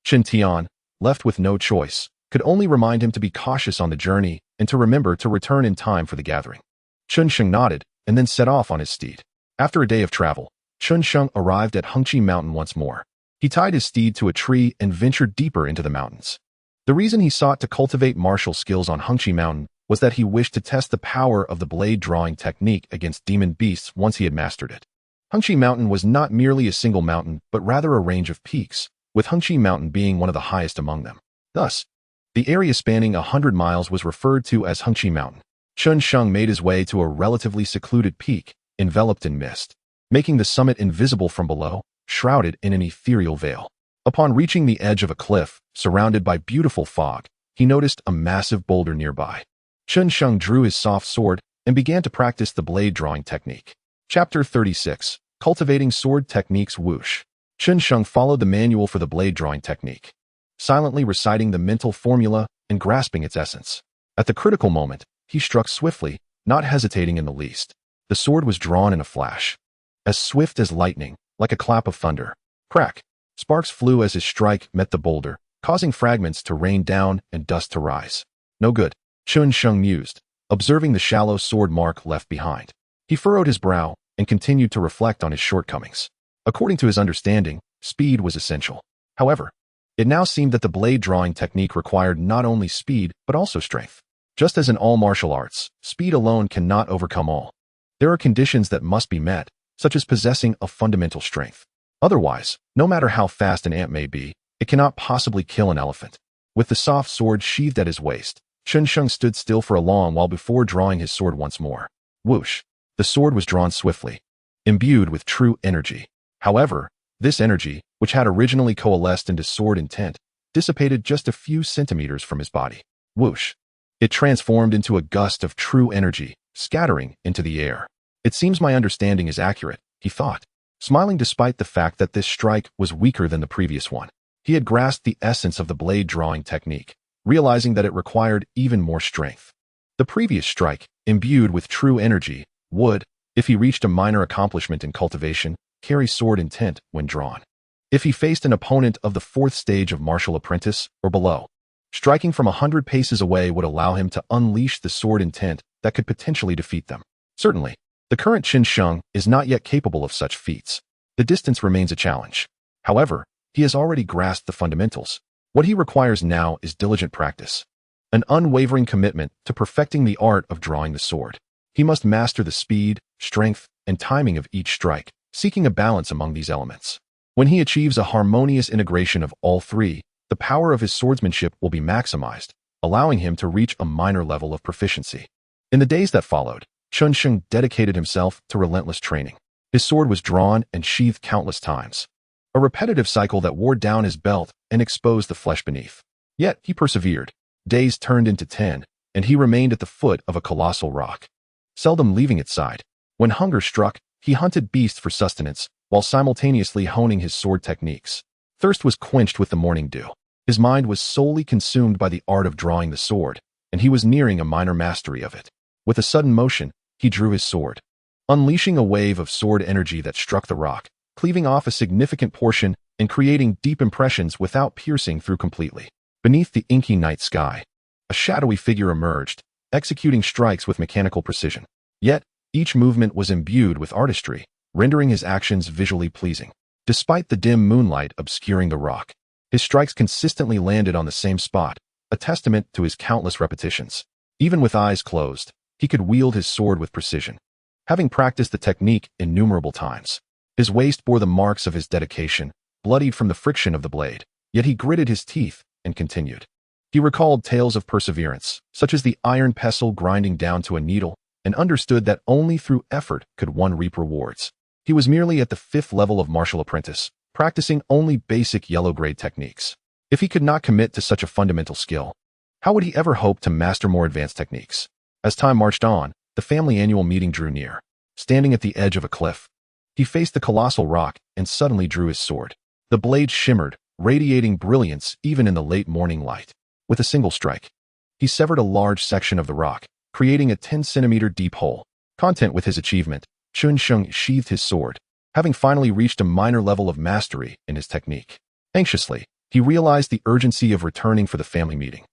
Chen Tian, left with no choice, could only remind him to be cautious on the journey and to remember to return in time for the gathering. Chen Sheng nodded and then set off on his steed. After a day of travel, Chen Sheng arrived at Hengqi Mountain once more. He tied his steed to a tree and ventured deeper into the mountains. The reason he sought to cultivate martial skills on Hengqi Mountain was that he wished to test the power of the blade drawing technique against demon beasts once he had mastered it. Hengqi Mountain was not merely a single mountain, but rather a range of peaks, with Hengqi Mountain being one of the highest among them. Thus, the area spanning 100 miles was referred to as Hengqi Mountain. Chen Sheng made his way to a relatively secluded peak, enveloped in mist, making the summit invisible from below, shrouded in an ethereal veil. Upon reaching the edge of a cliff, surrounded by beautiful fog, he noticed a massive boulder nearby. Chen Sheng drew his soft sword and began to practice the blade drawing technique. Chapter 36. Cultivating Sword Techniques. Whoosh. Chen Sheng followed the manual for the blade drawing technique, silently reciting the mental formula and grasping its essence. At the critical moment, he struck swiftly, not hesitating in the least. The sword was drawn in a flash. As swift as lightning, like a clap of thunder. Crack! Sparks flew as his strike met the boulder, causing fragments to rain down and dust to rise. No good, Chen Sheng mused, observing the shallow sword mark left behind. He furrowed his brow and continued to reflect on his shortcomings. According to his understanding, speed was essential. However, it now seemed that the blade drawing technique required not only speed, but also strength. Just as in all martial arts, speed alone cannot overcome all. There are conditions that must be met, such as possessing a fundamental strength. Otherwise, no matter how fast an ant may be, it cannot possibly kill an elephant. With the soft sword sheathed at his waist, Chen Sheng stood still for a long while before drawing his sword once more. Whoosh! The sword was drawn swiftly, imbued with true energy. However, this energy, which had originally coalesced into sword intent, dissipated just a few centimeters from his body. Whoosh! It transformed into a gust of true energy, scattering into the air. It seems my understanding is accurate, he thought, smiling despite the fact that this strike was weaker than the previous one. He had grasped the essence of the blade drawing technique, realizing that it required even more strength. The previous strike, imbued with true energy, would, if he reached a minor accomplishment in cultivation, carry sword intent when drawn. If he faced an opponent of the 4th stage of martial apprentice or below, striking from 100 paces away would allow him to unleash the sword intent that could potentially defeat them. Certainly, the current Chen Sheng is not yet capable of such feats. The distance remains a challenge. However, he has already grasped the fundamentals. What he requires now is diligent practice, an unwavering commitment to perfecting the art of drawing the sword. He must master the speed, strength, and timing of each strike, seeking a balance among these elements. When he achieves a harmonious integration of all three, the power of his swordsmanship will be maximized, allowing him to reach a minor level of proficiency. In the days that followed, Chen Sheng dedicated himself to relentless training. His sword was drawn and sheathed countless times, a repetitive cycle that wore down his belt and exposed the flesh beneath. Yet he persevered. Days turned into 10, and he remained at the foot of a colossal rock, seldom leaving its side. When hunger struck, he hunted beasts for sustenance, while simultaneously honing his sword techniques. Thirst was quenched with the morning dew. His mind was solely consumed by the art of drawing the sword, and he was nearing a minor mastery of it. With a sudden motion, he drew his sword, unleashing a wave of sword energy that struck the rock, cleaving off a significant portion and creating deep impressions without piercing through completely. Beneath the inky night sky, a shadowy figure emerged, executing strikes with mechanical precision. Yet, each movement was imbued with artistry, rendering his actions visually pleasing. Despite the dim moonlight obscuring the rock, his strikes consistently landed on the same spot, a testament to his countless repetitions. Even with eyes closed, he could wield his sword with precision. Having practiced the technique innumerable times, his waist bore the marks of his dedication, bloodied from the friction of the blade. Yet he gritted his teeth and continued. He recalled tales of perseverance, such as the iron pestle grinding down to a needle, and understood that only through effort could one reap rewards. He was merely at the 5th level of martial apprentice, practicing only basic yellow-grade techniques. If he could not commit to such a fundamental skill, how would he ever hope to master more advanced techniques? As time marched on, the family annual meeting drew near. Standing at the edge of a cliff, he faced the colossal rock and suddenly drew his sword. The blade shimmered, radiating brilliance even in the late morning light. With a single strike, he severed a large section of the rock, creating a 10-centimeter deep hole. Content with his achievement, Chen Sheng sheathed his sword, having finally reached a minor level of mastery in his technique. Anxiously, he realized the urgency of returning for the family meeting,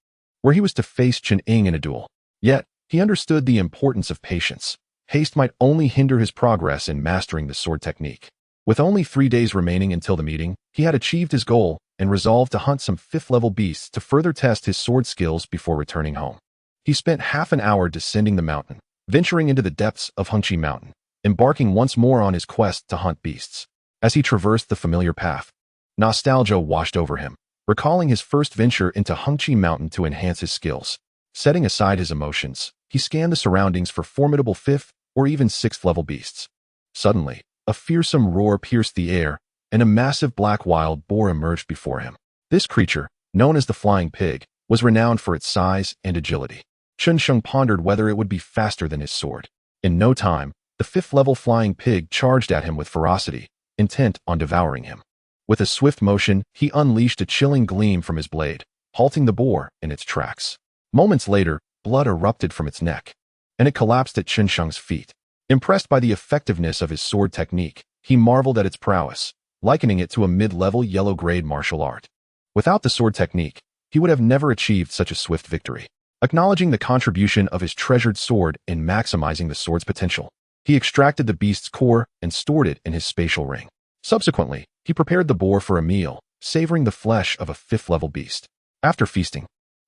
where he was to face Chen Ying in a duel. Yet, he understood the importance of patience. Haste might only hinder his progress in mastering the sword technique. With only 3 days remaining until the meeting, he had achieved his goal and resolved to hunt some 5th-level beasts to further test his sword skills before returning home. He spent half an hour descending the mountain, venturing into the depths of Hengqi Mountain, embarking once more on his quest to hunt beasts. As he traversed the familiar path, nostalgia washed over him, recalling his first venture into Hengqi Mountain to enhance his skills. Setting aside his emotions, he scanned the surroundings for formidable 5th or even 6th-level beasts. Suddenly, a fearsome roar pierced the air, and a massive black wild boar emerged before him. This creature, known as the Flying Pig, was renowned for its size and agility. Chen Sheng pondered whether it would be faster than his sword. In no time, the 5th-level Flying Pig charged at him with ferocity, intent on devouring him. With a swift motion, he unleashed a chilling gleam from his blade, halting the boar in its tracks. Moments later, blood erupted from its neck, and it collapsed at Chen Sheng's feet. Impressed by the effectiveness of his sword technique, he marveled at its prowess, likening it to a mid-level yellow-grade martial art. Without the sword technique, he would have never achieved such a swift victory. Acknowledging the contribution of his treasured sword in maximizing the sword's potential, he extracted the beast's core and stored it in his spatial ring. Subsequently, he prepared the boar for a meal, savoring the flesh of a 5th-level beast. After feasting,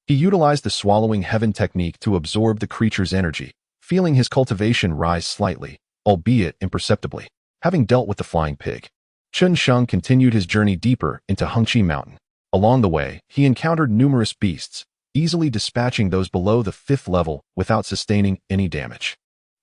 he utilized the swallowing heaven technique to absorb the creature's energy, feeling his cultivation rise slightly, albeit imperceptibly. Having dealt with the Flying Pig, Chen Sheng continued his journey deeper into Hengqi Mountain. Along the way, he encountered numerous beasts, easily dispatching those below the 5th level without sustaining any damage.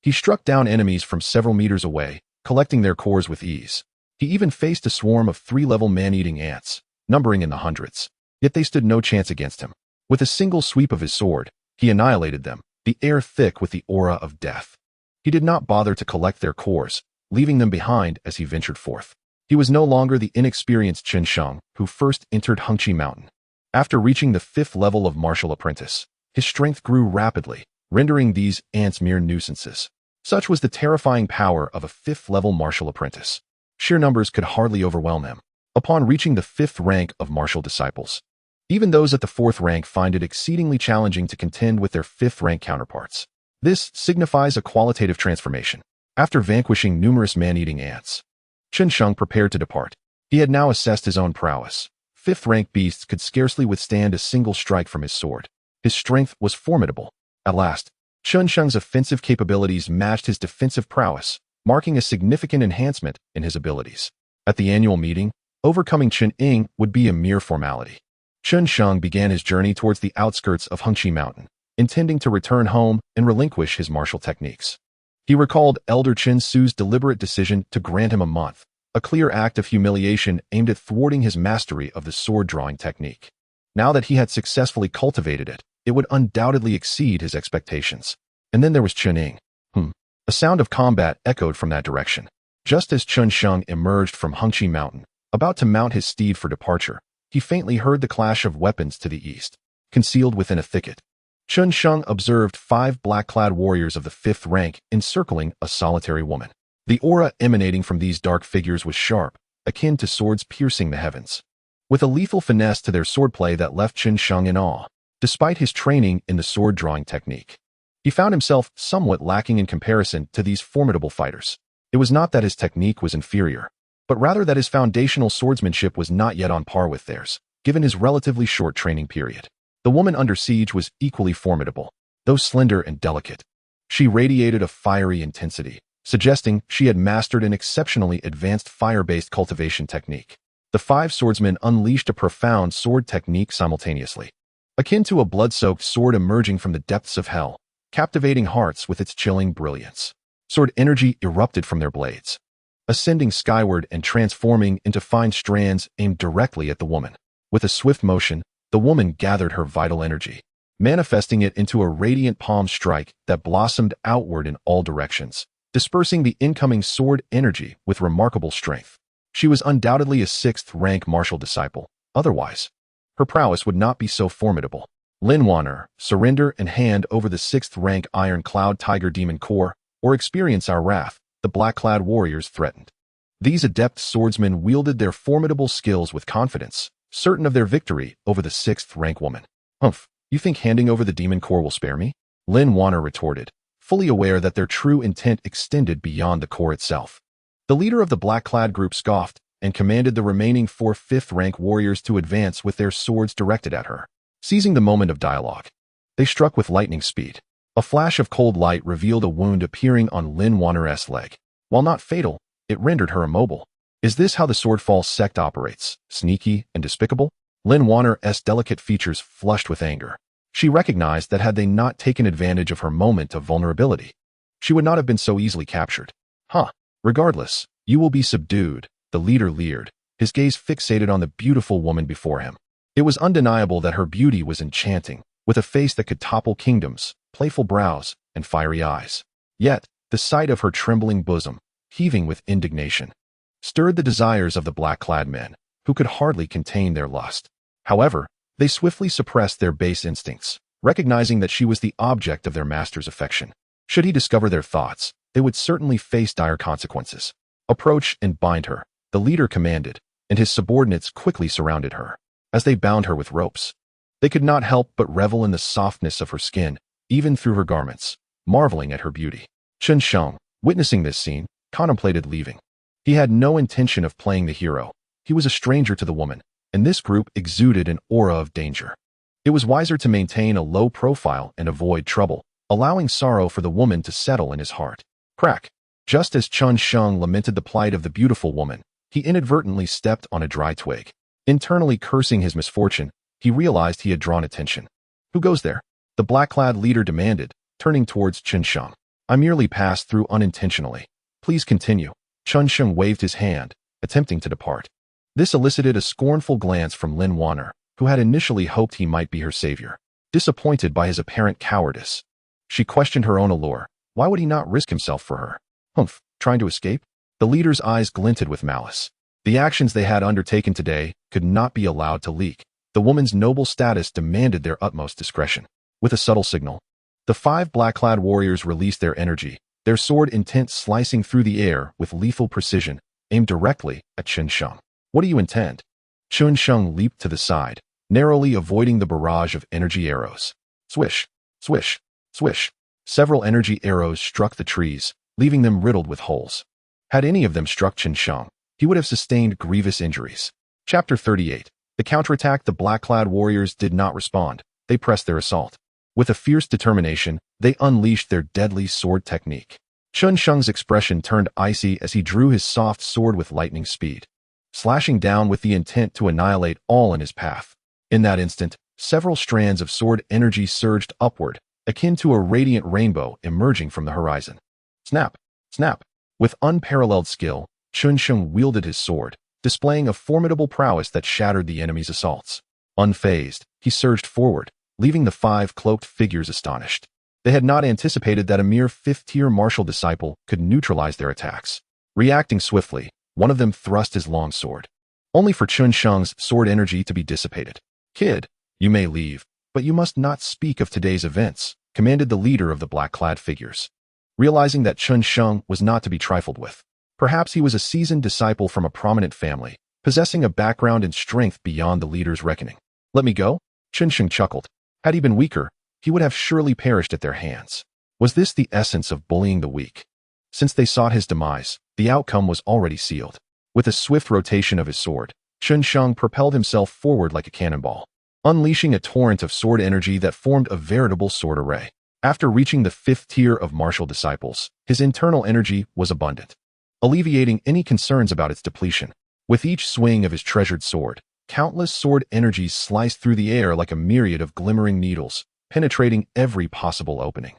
He struck down enemies from several meters away, collecting their cores with ease. He even faced a swarm of 3-level man-eating ants, numbering in the hundreds. Yet they stood no chance against him. With a single sweep of his sword, he annihilated them, the air thick with the aura of death. He did not bother to collect their cores, leaving them behind as he ventured forth. He was no longer the inexperienced Chen Sheng who first entered Hengqi Mountain. After reaching the 5th level of martial apprentice, his strength grew rapidly, rendering these ants mere nuisances. Such was the terrifying power of a 5th-level martial apprentice. Sheer numbers could hardly overwhelm him. Upon reaching the 5th rank of martial disciples, even those at the 4th rank find it exceedingly challenging to contend with their 5th rank counterparts. This signifies a qualitative transformation. After vanquishing numerous man-eating ants, Chen Sheng prepared to depart. He had now assessed his own prowess. 5th rank beasts could scarcely withstand a single strike from his sword. His strength was formidable. At last, Chen Sheng's offensive capabilities matched his defensive prowess, marking a significant enhancement in his abilities. At the annual meeting, overcoming Chen Ying would be a mere formality. Chen Sheng began his journey towards the outskirts of Hengqi Mountain, intending to return home and relinquish his martial techniques. He recalled Elder Chen Su's deliberate decision to grant him a month, a clear act of humiliation aimed at thwarting his mastery of the sword-drawing technique. Now that he had successfully cultivated it, it would undoubtedly exceed his expectations. And then there was Chen Ying. A sound of combat echoed from that direction. Just as Chen Sheng emerged from Hengqi Mountain, about to mount his steed for departure, he faintly heard the clash of weapons to the east. Concealed within a thicket, Chen Sheng observed 5 black-clad warriors of the 5th rank encircling a solitary woman. The aura emanating from these dark figures was sharp, akin to swords piercing the heavens, with a lethal finesse to their swordplay that left Chen Sheng in awe. Despite his training in the sword-drawing technique, he found himself somewhat lacking in comparison to these formidable fighters. It was not that his technique was inferior, but rather that his foundational swordsmanship was not yet on par with theirs, given his relatively short training period. The woman under siege was equally formidable, though slender and delicate. She radiated a fiery intensity, suggesting she had mastered an exceptionally advanced fire-based cultivation technique. The 5 swordsmen unleashed a profound sword technique simultaneously, akin to a blood-soaked sword emerging from the depths of hell, captivating hearts with its chilling brilliance. Sword energy erupted from their blades, ascending skyward and transforming into fine strands aimed directly at the woman. With a swift motion, the woman gathered her vital energy, manifesting it into a radiant palm strike that blossomed outward in all directions, dispersing the incoming sword energy with remarkable strength. She was undoubtedly a 6th-rank martial disciple. Otherwise, her prowess would not be so formidable. Lin Wanner, surrender and hand over the 6th-rank Iron-Cloud Tiger Demon Core, or experience our wrath, the black-clad warriors threatened. These adept swordsmen wielded their formidable skills with confidence, certain of their victory over the 6th-rank woman. Humph, you think handing over the Demon Core will spare me? Lin Wanner retorted, fully aware that their true intent extended beyond the core itself. The leader of the black-clad group scoffed and commanded the remaining 4 5th-rank warriors to advance with their swords directed at her. Seizing the moment of dialogue, they struck with lightning speed. A flash of cold light revealed a wound appearing on Lin Wanner's leg. While not fatal, it rendered her immobile. Is this how the Swordfall sect operates? Sneaky and despicable? Lin Wanner's delicate features flushed with anger. She recognized that had they not taken advantage of her moment of vulnerability, she would not have been so easily captured. Regardless, you will be subdued, the leader leered, his gaze fixated on the beautiful woman before him. It was undeniable that her beauty was enchanting, with a face that could topple kingdoms, playful brows, and fiery eyes. Yet, the sight of her trembling bosom, heaving with indignation, stirred the desires of the black-clad men, who could hardly contain their lust. However, they swiftly suppressed their base instincts, recognizing that she was the object of their master's affection. Should he discover their thoughts, they would certainly face dire consequences. Approach and bind her, the leader commanded, and his subordinates quickly surrounded her. As they bound her with ropes, they could not help but revel in the softness of her skin, even through her garments, marveling at her beauty. Chen Sheng, witnessing this scene, contemplated leaving. He had no intention of playing the hero. He was a stranger to the woman, and this group exuded an aura of danger. It was wiser to maintain a low profile and avoid trouble, allowing sorrow for the woman to settle in his heart. Crack! Just as Chen Sheng lamented the plight of the beautiful woman, he inadvertently stepped on a dry twig. Internally cursing his misfortune, he realized he had drawn attention. Who goes there? The black-clad leader demanded, turning towards Chen Sheng. I merely passed through unintentionally. Please continue. Chen Sheng waved his hand, attempting to depart. This elicited a scornful glance from Lin Wanner, who had initially hoped he might be her savior. Disappointed by his apparent cowardice, she questioned her own allure. Why would he not risk himself for her? Humph, trying to escape? The leader's eyes glinted with malice. The actions they had undertaken today could not be allowed to leak. The woman's noble status demanded their utmost discretion. With a subtle signal, the 5 black-clad warriors released their energy, their sword intent slicing through the air with lethal precision, aimed directly at Chen Sheng. What do you intend? Chen Sheng leaped to the side, narrowly avoiding the barrage of energy arrows. Swish, swish, swish. Several energy arrows struck the trees, leaving them riddled with holes. Had any of them struck Chen Sheng, he would have sustained grievous injuries. Chapter 38. The counterattack. The black-clad warriors did not respond. They pressed their assault. With a fierce determination, they unleashed their deadly sword technique. Chen Sheng's expression turned icy as he drew his soft sword with lightning speed, slashing down with the intent to annihilate all in his path. In that instant, several strands of sword energy surged upward, akin to a radiant rainbow emerging from the horizon. Snap! Snap! With unparalleled skill, Chen Sheng wielded his sword, displaying a formidable prowess that shattered the enemy's assaults. Unfazed, he surged forward, leaving the 5 cloaked figures astonished. They had not anticipated that a mere 5th-tier martial disciple could neutralize their attacks. Reacting swiftly, one of them thrust his long sword, only for Chen Sheng's sword energy to be dissipated. Kid, you may leave, but you must not speak of today's events, commanded the leader of the black-clad figures. Realizing that Chen Sheng was not to be trifled with, perhaps he was a seasoned disciple from a prominent family, possessing a background and strength beyond the leader's reckoning. Let me go? Chen Sheng chuckled. Had he been weaker, he would have surely perished at their hands. Was this the essence of bullying the weak? Since they sought his demise, the outcome was already sealed. With a swift rotation of his sword, Chen Sheng propelled himself forward like a cannonball, unleashing a torrent of sword energy that formed a veritable sword array. After reaching the 5th tier of martial disciples, his internal energy was abundant, alleviating any concerns about its depletion. With each swing of his treasured sword, countless sword energies sliced through the air like a myriad of glimmering needles, penetrating every possible opening.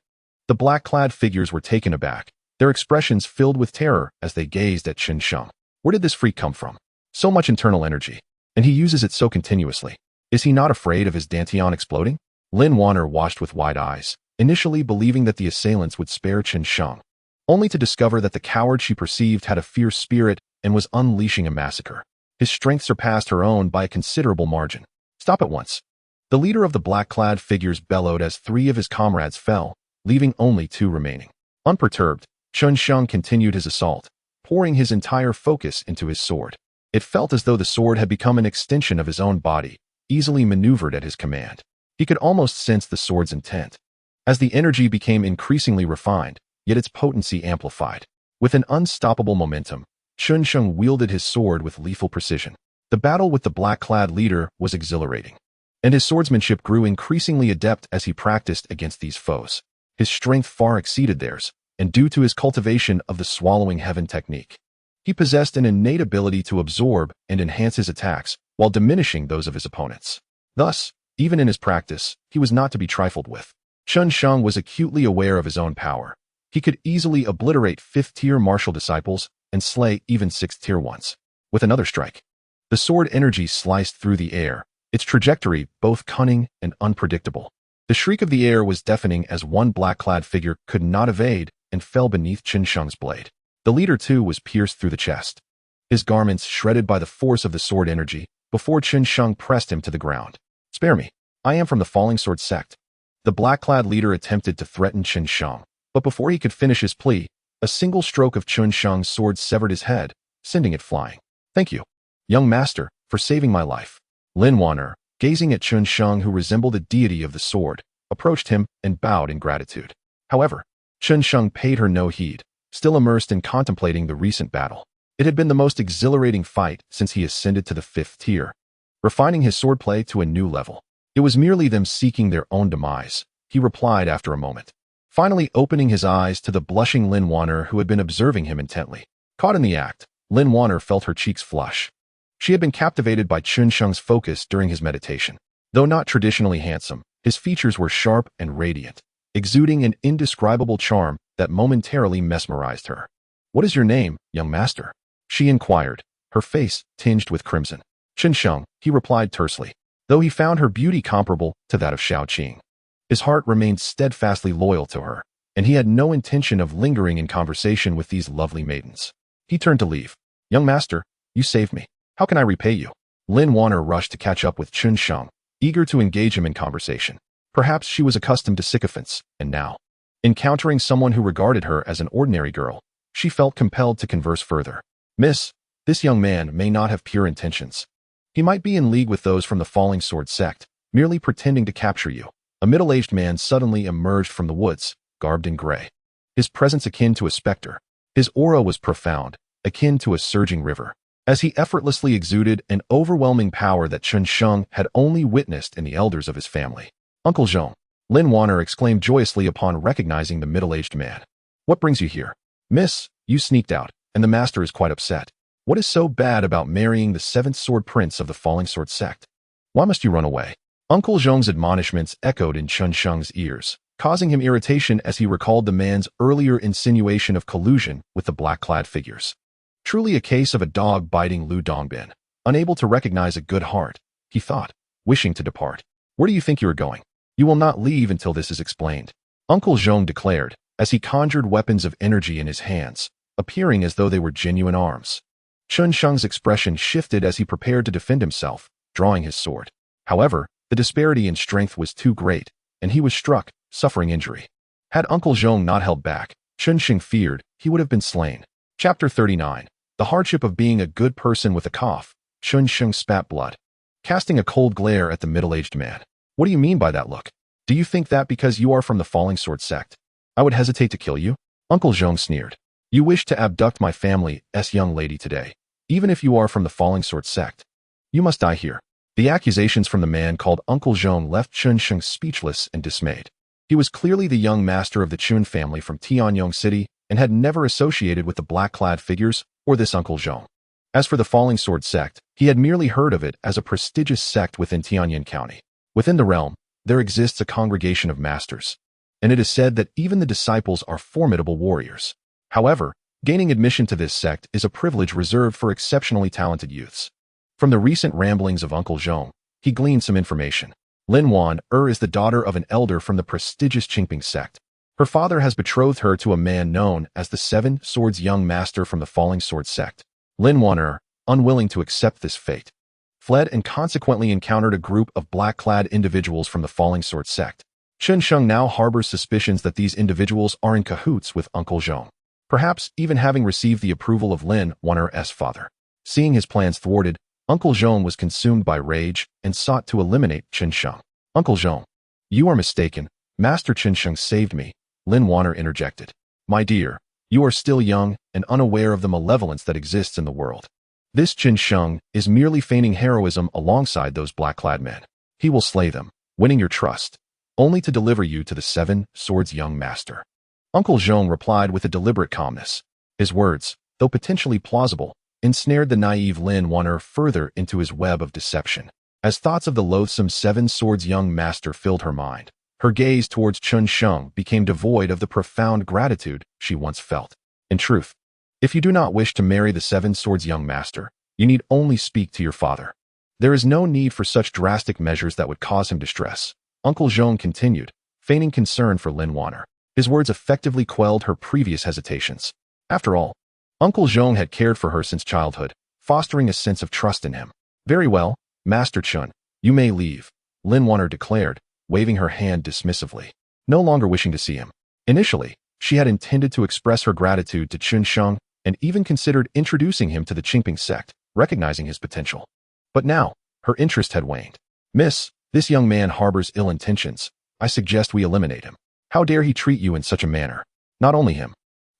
The black-clad figures were taken aback, their expressions filled with terror as they gazed at Chen Sheng. Where did this freak come from? So much internal energy, and he uses it so continuously. Is he not afraid of his dantian exploding? Lin Wanner watched with wide eyes, initially believing that the assailants would spare Chen Sheng, only to discover that the coward she perceived had a fierce spirit and was unleashing a massacre. His strength surpassed her own by a considerable margin. Stop at once. The leader of the black-clad figures bellowed as 3 of his comrades fell, leaving only 2 remaining. Unperturbed, Chen Sheng continued his assault, pouring his entire focus into his sword. It felt as though the sword had become an extension of his own body, easily maneuvered at his command. He could almost sense the sword's intent. As the energy became increasingly refined, yet its potency amplified. With an unstoppable momentum, Chen Sheng wielded his sword with lethal precision. The battle with the black-clad leader was exhilarating, and his swordsmanship grew increasingly adept as he practiced against these foes. His strength far exceeded theirs, and due to his cultivation of the swallowing heaven technique, he possessed an innate ability to absorb and enhance his attacks while diminishing those of his opponents. Thus, even in his practice, he was not to be trifled with. Chen Sheng was acutely aware of his own power. He could easily obliterate 5th-tier martial disciples and slay even 6th-tier ones. With another strike, the sword energy sliced through the air, its trajectory both cunning and unpredictable. The shriek of the air was deafening as one black-clad figure could not evade and fell beneath Chen Sheng's blade. The leader, too, was pierced through the chest, his garments shredded by the force of the sword energy before Chen Sheng pressed him to the ground. Spare me. I am from the Falling Sword sect. The black-clad leader attempted to threaten Chen Sheng, but before he could finish his plea, a single stroke of Chen Sheng's sword severed his head, sending it flying. Thank you, young master, for saving my life. Lin Wanner, gazing at Chen Sheng, who resembled a deity of the sword, approached him and bowed in gratitude. However, Chen Sheng paid her no heed, still immersed in contemplating the recent battle. It had been the most exhilarating fight since he ascended to the 5th tier, refining his swordplay to a new level. It was merely them seeking their own demise, he replied after a moment, finally opening his eyes to the blushing Lin Wanner, who had been observing him intently. Caught in the act, Lin Wanner felt her cheeks flush. She had been captivated by Chen Sheng's focus during his meditation. Though not traditionally handsome, his features were sharp and radiant, exuding an indescribable charm that momentarily mesmerized her. What is your name, young master? She inquired, her face tinged with crimson. Chen Sheng, he replied tersely, though he found her beauty comparable to that of Shaoqing. His heart remained steadfastly loyal to her, and he had no intention of lingering in conversation with these lovely maidens. He turned to leave. Young master, you saved me. How can I repay you? Lin Wanner rushed to catch up with Chen Sheng, eager to engage him in conversation. Perhaps she was accustomed to sycophants, and now, encountering someone who regarded her as an ordinary girl, she felt compelled to converse further. Miss, this young man may not have pure intentions. He might be in league with those from the Falling Sword sect, merely pretending to capture you. A middle-aged man suddenly emerged from the woods, garbed in gray, his presence akin to a specter. His aura was profound, akin to a surging river, as he effortlessly exuded an overwhelming power that Chen Sheng had only witnessed in the elders of his family. Uncle Zhong, Lin Wanner exclaimed joyously upon recognizing the middle-aged man. What brings you here? Miss, you sneaked out, and the master is quite upset. What is so bad about marrying the 7th Sword Prince of the Falling Sword sect? Why must you run away? Uncle Zhong's admonishments echoed in Chen Sheng's ears, causing him irritation as he recalled the man's earlier insinuation of collusion with the black-clad figures. Truly a case of a dog biting Lu Dongbin, unable to recognize a good heart, he thought, wishing to depart. Where do you think you are going? You will not leave until this is explained, Uncle Zhong declared, as he conjured weapons of energy in his hands, appearing as though they were genuine arms. Chen Sheng's expression shifted as he prepared to defend himself, drawing his sword. However, the disparity in strength was too great, and he was struck, suffering injury. Had Uncle Zhong not held back, Chen Sheng feared he would have been slain. Chapter 39. The hardship of being a good person with a cough. Chen Sheng spat blood, casting a cold glare at the middle-aged man. What do you mean by that look? Do you think that because you are from the Falling Sword sect, I would hesitate to kill you? Uncle Zhong sneered. You wish to abduct my family's young lady today. Even if you are from the Falling Sword sect, you must die here. The accusations from the man called Uncle Zhong left Chen Sheng speechless and dismayed. He was clearly the young master of the Chun family from Tianyong City and had never associated with the black-clad figures or this Uncle Zhong. As for the Falling Sword sect, he had merely heard of it as a prestigious sect within Tianyan County. Within the realm, there exists a congregation of masters, and it is said that even the disciples are formidable warriors. However, gaining admission to this sect is a privilege reserved for exceptionally talented youths. From the recent ramblings of Uncle Zhong, he gleaned some information. Lin Wan is the daughter of an elder from the prestigious Qingping sect. Her father has betrothed her to a man known as the Seven Swords Young Master from the Falling Sword sect. Lin Wan, unwilling to accept this fate, fled and consequently encountered a group of black-clad individuals from the Falling Sword sect. Chen Sheng now harbors suspicions that these individuals are in cahoots with Uncle Zhong, perhaps even having received the approval of Lin Wan's father. Seeing his plans thwarted, Uncle Zhong was consumed by rage and sought to eliminate Chen Sheng. Uncle Zhong, you are mistaken. Master Chen Sheng saved me, Lin Wan interjected. My dear, you are still young and unaware of the malevolence that exists in the world. This Chen Sheng is merely feigning heroism alongside those black-clad men. He will slay them, winning your trust, only to deliver you to the Seven Swords Young Master. Uncle Zhong replied with a deliberate calmness. His words, though potentially plausible, ensnared the naive Lin Wan further into his web of deception. As thoughts of the loathsome Seven Swords Young Master filled her mind, her gaze towards Chen Sheng became devoid of the profound gratitude she once felt. In truth, if you do not wish to marry the Seven Swords Young Master, you need only speak to your father. There is no need for such drastic measures that would cause him distress. Uncle Zhong continued, feigning concern for Lin Wan. His words effectively quelled her previous hesitations. After all, Uncle Zhong had cared for her since childhood, fostering a sense of trust in him. Very well, Master Chen, you may leave, Lin Wan declared, waving her hand dismissively, no longer wishing to see him. Initially, she had intended to express her gratitude to Chen Sheng and even considered introducing him to the Qingping sect, recognizing his potential. But now, her interest had waned. Miss, this young man harbors ill intentions. I suggest we eliminate him. How dare he treat you in such a manner? Not only him,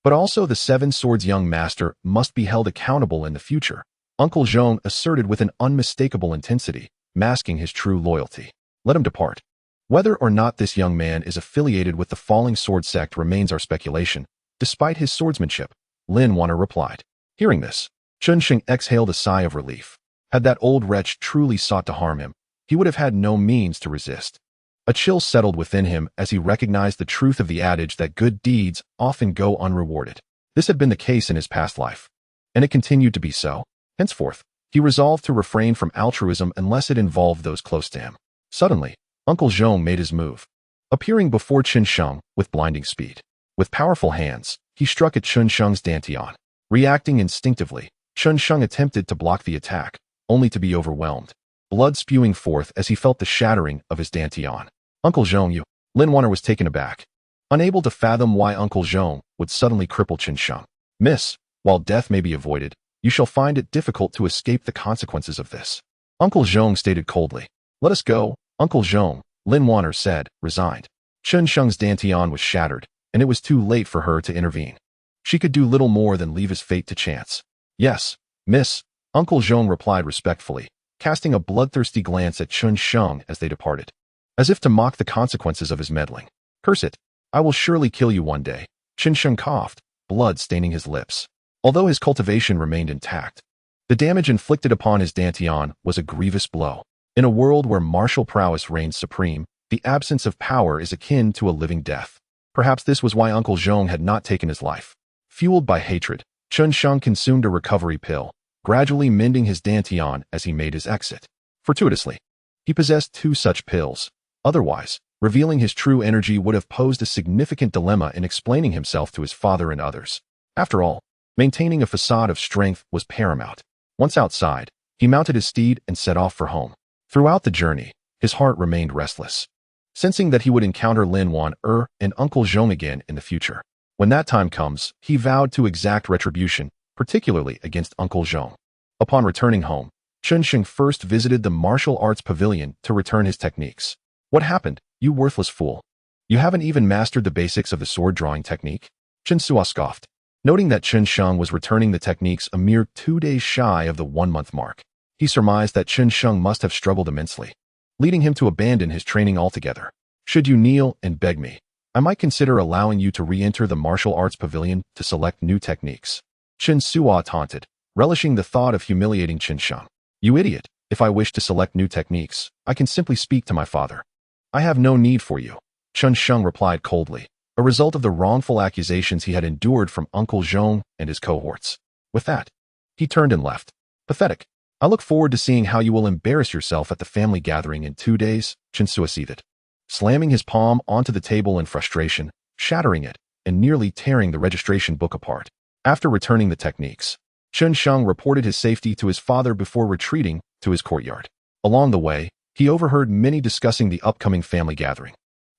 but also the Seven Swords Young Master must be held accountable in the future, Uncle Zhong asserted with an unmistakable intensity, masking his true loyalty. Let him depart. Whether or not this young man is affiliated with the Falling Sword sect remains our speculation. Despite his swordsmanship, Lin Wan replied. Hearing this, Chen Sheng exhaled a sigh of relief. Had that old wretch truly sought to harm him, he would have had no means to resist. A chill settled within him as he recognized the truth of the adage that good deeds often go unrewarded. This had been the case in his past life, and it continued to be so. Henceforth, he resolved to refrain from altruism unless it involved those close to him. Suddenly, Uncle Zhong made his move, appearing before Chen Sheng with blinding speed. With powerful hands, he struck at Chen Sheng's dantian. Reacting instinctively, Chen Sheng attempted to block the attack, only to be overwhelmed, blood spewing forth as he felt the shattering of his dantian. Uncle Zhong, Lin Wan was taken aback, unable to fathom why Uncle Zhong would suddenly cripple Chen Sheng. Miss, while death may be avoided, you shall find it difficult to escape the consequences of this, Uncle Zhong stated coldly. Let us go, Uncle Zhong, Lin Wan said, resigned. Chen Sheng's dantian was shattered, and it was too late for her to intervene. She could do little more than leave his fate to chance. Yes, miss, Uncle Zhong replied respectfully, casting a bloodthirsty glance at Chen Sheng as they departed, as if to mock the consequences of his meddling. Curse it, I will surely kill you one day, Chen Sheng coughed, blood staining his lips. Although his cultivation remained intact, the damage inflicted upon his dantian was a grievous blow. In a world where martial prowess reigns supreme, the absence of power is akin to a living death. Perhaps this was why Uncle Zhong had not taken his life. Fueled by hatred, Chen Sheng consumed a recovery pill, gradually mending his dantian as he made his exit. Fortuitously, he possessed 2 such pills. Otherwise, revealing his true energy would have posed a significant dilemma in explaining himself to his father and others. After all, maintaining a facade of strength was paramount. Once outside, he mounted his steed and set off for home. Throughout the journey, his heart remained restless, sensing that he would encounter Lin Wan and Uncle Zhong again in the future. When that time comes, he vowed to exact retribution, particularly against Uncle Zhong. Upon returning home, Chen Sheng first visited the martial arts pavilion to return his techniques. What happened, you worthless fool? You haven't even mastered the basics of the sword drawing technique? Chen Sua scoffed, noting that Chen Sheng was returning the techniques a mere 2 days shy of the 1-month mark. He surmised that Chen Sheng must have struggled immensely, leading him to abandon his training altogether. Should you kneel and beg me, I might consider allowing you to re-enter the martial arts pavilion to select new techniques. Chen Sua taunted, relishing the thought of humiliating Chen Sheng. You idiot, if I wish to select new techniques, I can simply speak to my father. I have no need for you, Chen Sheng replied coldly. a result of the wrongful accusations he had endured from Uncle Zhong and his cohorts. With that, he turned and left. Pathetic. I look forward to seeing how you will embarrass yourself at the family gathering in 2 days, Chen seethed, slamming his palm onto the table in frustration, shattering it, and nearly tearing the registration book apart. After returning the techniques, Chen Sheng reported his safety to his father before retreating to his courtyard. Along the way, he overheard many discussing the upcoming family gathering.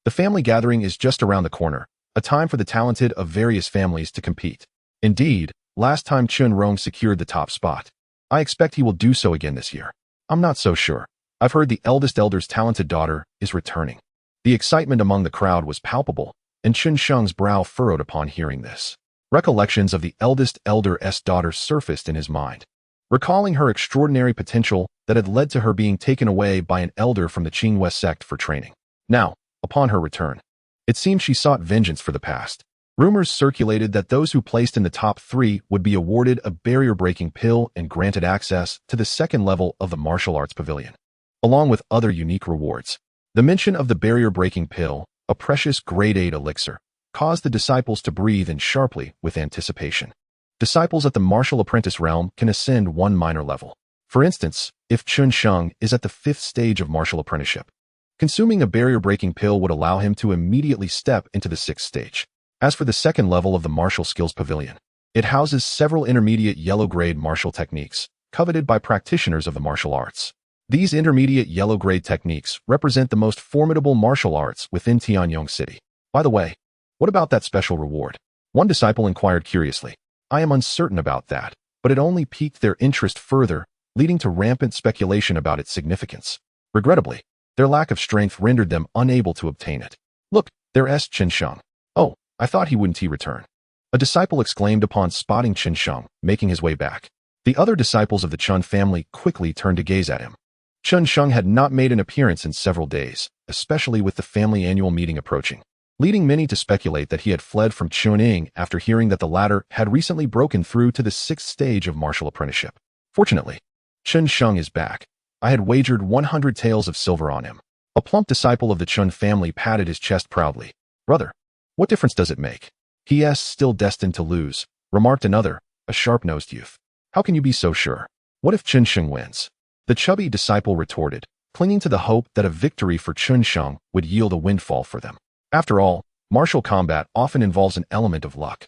The family gathering is just around the corner, a time for the talented of various families to compete. Indeed, last time Chun Rong secured the top spot. I expect he will do so again this year. I'm not so sure. I've heard the eldest elder's talented daughter is returning. The excitement among the crowd was palpable, and Chen Sheng's brow furrowed upon hearing this. Recollections of the eldest elder's daughter surfaced in his mind, recalling her extraordinary potential that had led to her being taken away by an elder from the Qingwei sect for training. Now, upon her return, it seemed she sought vengeance for the past. Rumors circulated that those who placed in the top 3 would be awarded a barrier-breaking pill and granted access to the second level of the martial arts pavilion, along with other unique rewards. The mention of the barrier-breaking pill, a precious grade 8 elixir, caused the disciples to breathe in sharply with anticipation. Disciples at the martial apprentice realm can ascend 1 minor level. For instance, if Chen Sheng is at the 5th stage of martial apprenticeship, consuming a barrier-breaking pill would allow him to immediately step into the 6th stage. As for the second level of the martial skills pavilion, it houses several intermediate yellow-grade martial techniques, coveted by practitioners of the martial arts. These intermediate yellow-grade techniques represent the most formidable martial arts within Tianyong City. By the way, what about that special reward? One disciple inquired curiously. I am uncertain about that, but it only piqued their interest further, leading to rampant speculation about its significance. Regrettably, their lack of strength rendered them unable to obtain it. Look, there's Chen Sheng. Oh, I thought he wouldn't return. A disciple exclaimed upon spotting Chen Sheng, making his way back. The other disciples of the Chun family quickly turned to gaze at him. Chen Sheng had not made an appearance in several days, especially with the family annual meeting approaching, leading many to speculate that he had fled from Chuning after hearing that the latter had recently broken through to the 6th stage of martial apprenticeship. Fortunately, Chen Sheng is back. I had wagered 100 taels of silver on him. A plump disciple of the Chun family patted his chest proudly. Brother, what difference does it make? He still destined to lose, remarked another, a sharp-nosed youth. How can you be so sure? What if Chen Sheng wins? The chubby disciple retorted, clinging to the hope that a victory for Chen Sheng would yield a windfall for them. After all, martial combat often involves an element of luck.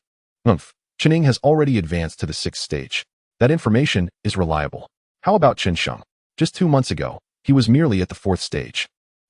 Chening has already advanced to the 6th stage. That information is reliable. How about Chen Sheng? Just 2 months ago, he was merely at the 4th stage.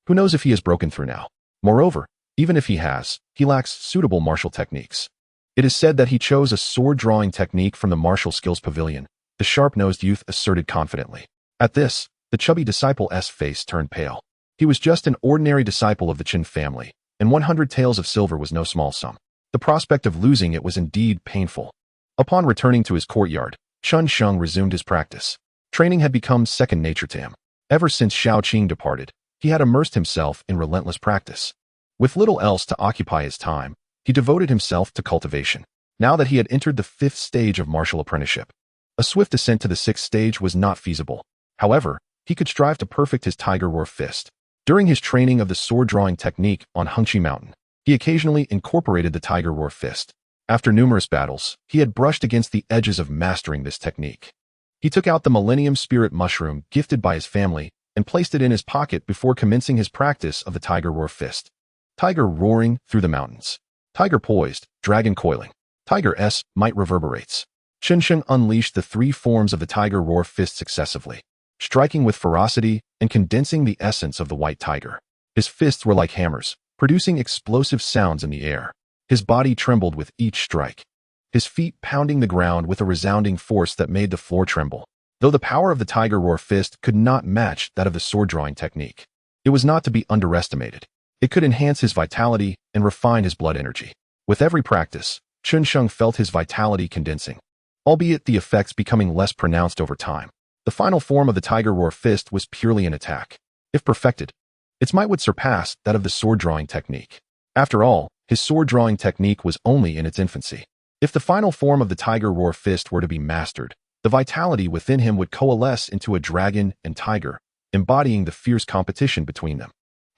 Who knows if he has broken through now? Moreover, even if he has, he lacks suitable martial techniques. It is said that he chose a sword-drawing technique from the martial skills pavilion, the sharp-nosed youth asserted confidently. At this, the chubby disciple's face turned pale. He was just an ordinary disciple of the Qin family, and 100 taels of silver was no small sum. The prospect of losing it was indeed painful. Upon returning to his courtyard, Chen Sheng resumed his practice. Training had become second nature to him. Ever since Xiao Qing departed, he had immersed himself in relentless practice. With little else to occupy his time, he devoted himself to cultivation. Now that he had entered the 5th stage of martial apprenticeship, a swift ascent to the 6th stage was not feasible. However, he could strive to perfect his tiger roar fist. During his training of the sword-drawing technique on Hengqi Mountain, he occasionally incorporated the tiger roar fist. After numerous battles, he had brushed against the edges of mastering this technique. He took out the Millennium Spirit Mushroom gifted by his family and placed it in his pocket before commencing his practice of the tiger roar fist. Tiger roaring through the mountains. Tiger poised, dragon coiling. Tiger's might reverberates. Chen Sheng unleashed the 3 forms of the tiger roar fist successively, striking with ferocity and condensing the essence of the white tiger. His fists were like hammers, producing explosive sounds in the air. His body trembled with each strike, his feet pounding the ground with a resounding force that made the floor tremble. Though the power of the tiger roar fist could not match that of the sword-drawing technique, it was not to be underestimated. It could enhance his vitality and refine his blood energy. With every practice, Chen Sheng felt his vitality condensing, albeit the effects becoming less pronounced over time. The final form of the tiger roar fist was purely an attack. If perfected, its might would surpass that of the sword-drawing technique. After all, his sword-drawing technique was only in its infancy. If the final form of the tiger roar fist were to be mastered, the vitality within him would coalesce into a dragon and tiger, embodying the fierce competition between them.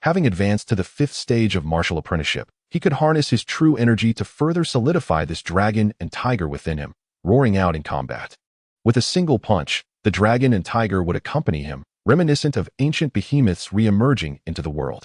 Having advanced to the 5th stage of martial apprenticeship, He could harness his true energy to further solidify this dragon and tiger within him, roaring out in combat. With a single punch, the dragon and tiger would accompany him, reminiscent of ancient behemoths re-emerging into the world.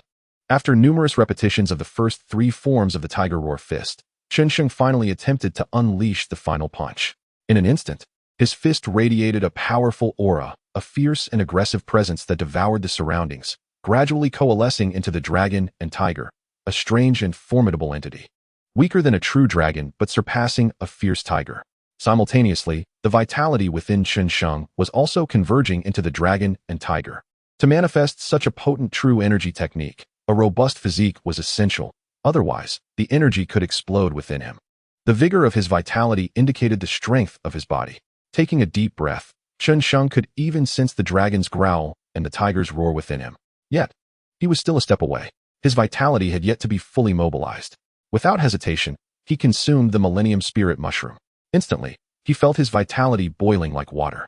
After numerous repetitions of the first 3 forms of the Tiger Roar fist, Chen Sheng finally attempted to unleash the final punch. In an instant, his fist radiated a powerful aura, a fierce and aggressive presence that devoured the surroundings, gradually coalescing into the dragon and tiger, a strange and formidable entity. Weaker than a true dragon but surpassing a fierce tiger. Simultaneously, the vitality within Chen Sheng was also converging into the dragon and tiger. To manifest such a potent true energy technique, a robust physique was essential, otherwise, the energy could explode within him. The vigor of his vitality indicated the strength of his body. Taking a deep breath, Chen Sheng could even sense the dragon's growl and the tiger's roar within him. Yet, he was still a step away. His vitality had yet to be fully mobilized. Without hesitation, he consumed the Millennium Spirit Mushroom. Instantly, he felt his vitality boiling like water.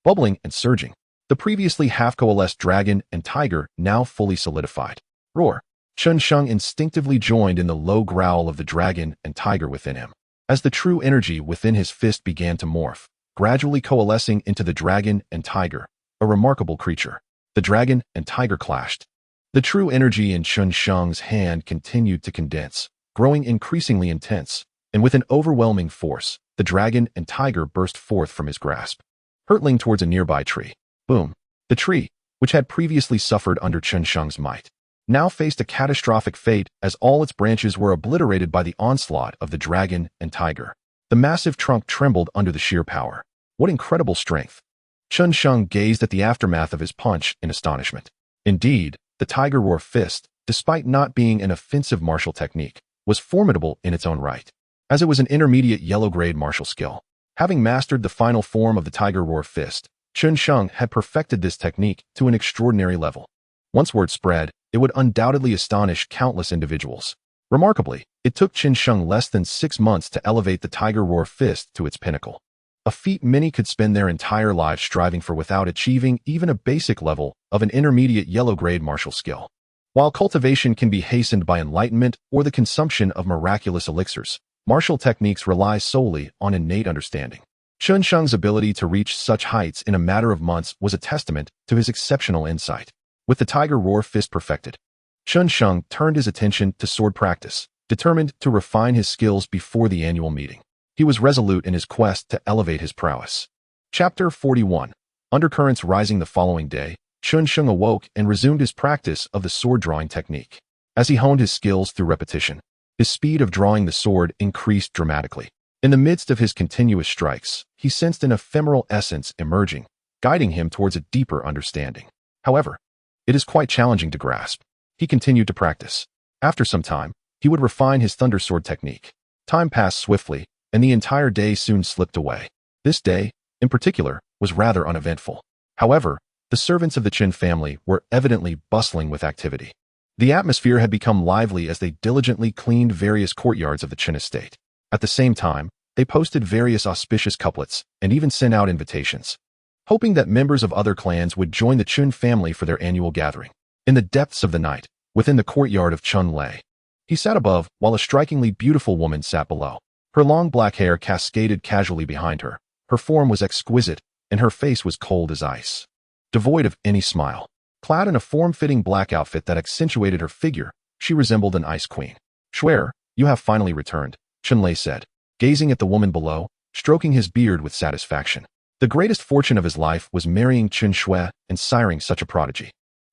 Bubbling and surging, the previously half-coalesced dragon and tiger now fully solidified. Roar! Chen Sheng instinctively joined in the low growl of the dragon and tiger within him. As the true energy within his fist began to morph, gradually coalescing into the dragon and tiger, a remarkable creature. The dragon and tiger clashed. The true energy in Chen Sheng's hand continued to condense, growing increasingly intense, and with an overwhelming force, the dragon and tiger burst forth from his grasp, hurtling towards a nearby tree. Boom! The tree, which had previously suffered under Chen Sheng's might, now faced a catastrophic fate as all its branches were obliterated by the onslaught of the dragon and tiger. The massive trunk trembled under the sheer power. What incredible strength! Chen Sheng gazed at the aftermath of his punch in astonishment. Indeed, the Tiger Roar fist, despite not being an offensive martial technique, was formidable in its own right, as it was an intermediate yellow-grade martial skill. Having mastered the final form of the Tiger Roar fist, Chen Sheng had perfected this technique to an extraordinary level. Once word spread, it would undoubtedly astonish countless individuals. Remarkably, it took Chen Sheng less than 6 months to elevate the Tiger Roar fist to its pinnacle, a feat many could spend their entire lives striving for without achieving even a basic level of an intermediate yellow-grade martial skill. While cultivation can be hastened by enlightenment or the consumption of miraculous elixirs, martial techniques rely solely on innate understanding. Chen Sheng's ability to reach such heights in a matter of months was a testament to his exceptional insight. With the Tiger Roar fist perfected, Chen Sheng turned his attention to sword practice, determined to refine his skills before the annual meeting. He was resolute in his quest to elevate his prowess. Chapter 41. Undercurrents rising the following day, Chen Sheng awoke and resumed his practice of the sword-drawing technique. As he honed his skills through repetition, his speed of drawing the sword increased dramatically. In the midst of his continuous strikes, he sensed an ephemeral essence emerging, guiding him towards a deeper understanding. However, it is quite challenging to grasp. He continued to practice. After some time, he would refine his thunder sword technique. Time passed swiftly, and the entire day soon slipped away. This day, in particular, was rather uneventful. However, the servants of the Chen family were evidently bustling with activity. The atmosphere had become lively as they diligently cleaned various courtyards of the Chen estate. At the same time, they posted various auspicious couplets and even sent out invitations, hoping that members of other clans would join the Chen family for their annual gathering. In the depths of the night, within the courtyard of Chen Lei, he sat above while a strikingly beautiful woman sat below. Her long black hair cascaded casually behind her. Her form was exquisite, and her face was cold as ice, devoid of any smile. Clad in a form-fitting black outfit that accentuated her figure, she resembled an ice queen. "Shuer, you have finally returned," Chen Lei said, gazing at the woman below, stroking his beard with satisfaction. The greatest fortune of his life was marrying Chen Shue and siring such a prodigy.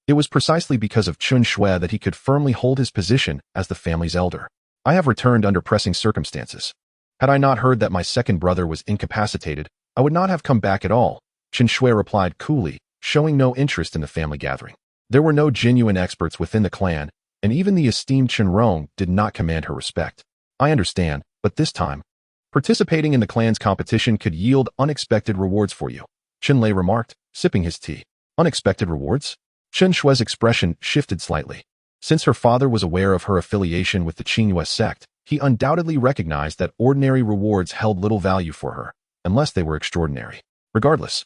It was precisely because of Chen Shue that he could firmly hold his position as the family's elder. "I have returned under pressing circumstances. Had I not heard that my second brother was incapacitated, I would not have come back at all," Chen Shue replied coolly, showing no interest in the family gathering. There were no genuine experts within the clan, and even the esteemed Chen Rong did not command her respect. "I understand, but this time, participating in the clan's competition could yield unexpected rewards for you," Chen Lei remarked, sipping his tea. "Unexpected rewards?" Chen Shue's expression shifted slightly. Since her father was aware of her affiliation with the Qingyue sect, he undoubtedly recognized that ordinary rewards held little value for her, unless they were extraordinary. "Regardless,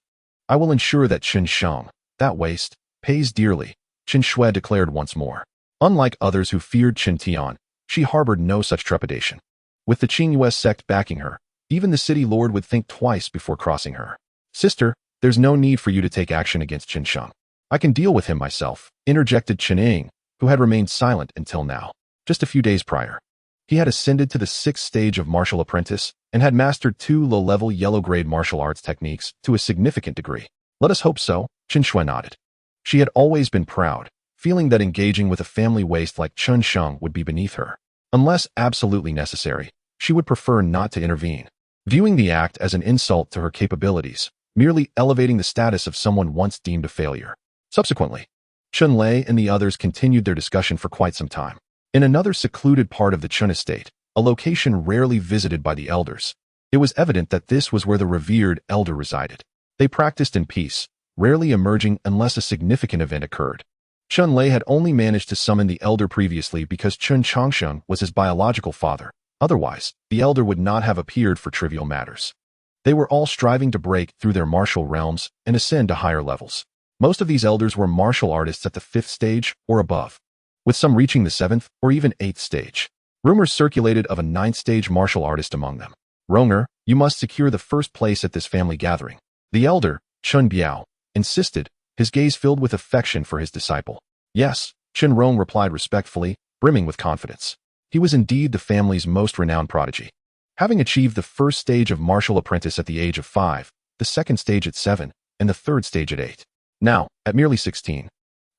I will ensure that Chen Sheng, that waste, pays dearly," Chen Shue declared once more. Unlike others who feared Chen Tian, she harbored no such trepidation. With the Qingyue sect backing her, even the city lord would think twice before crossing her. "Sister, there's no need for you to take action against Chen Sheng. I can deal with him myself," interjected Chen Sheng, who had remained silent until now. Just a few days prior, he had ascended to the 6th stage of martial apprentice and had mastered 2 low-level yellow-grade martial arts techniques to a significant degree. "Let us hope so," Chen Sheng nodded. She had always been proud, feeling that engaging with a family waste like Chen Sheng would be beneath her. Unless absolutely necessary, she would prefer not to intervene, viewing the act as an insult to her capabilities, merely elevating the status of someone once deemed a failure. Subsequently, Chen Lei and the others continued their discussion for quite some time. In another secluded part of the Chen estate, a location rarely visited by the elders, it was evident that this was where the revered elder resided. They practiced in peace, rarely emerging unless a significant event occurred. Chen Lei had only managed to summon the elder previously because Chen Sheng was his biological father. Otherwise, the elder would not have appeared for trivial matters. They were all striving to break through their martial realms and ascend to higher levels. Most of these elders were martial artists at the 5th stage or above, with some reaching the 7th or even 8th stage. Rumors circulated of a 9th stage martial artist among them. "Ronger, you must secure the first place at this family gathering," the elder, Chen Biao, insisted, his gaze filled with affection for his disciple. "Yes," Chen Rong replied respectfully, brimming with confidence. He was indeed the family's most renowned prodigy. Having achieved the 1st stage of martial apprentice at the age of 5, the 2nd stage at 7, and the 3rd stage at 8. Now, at merely 16,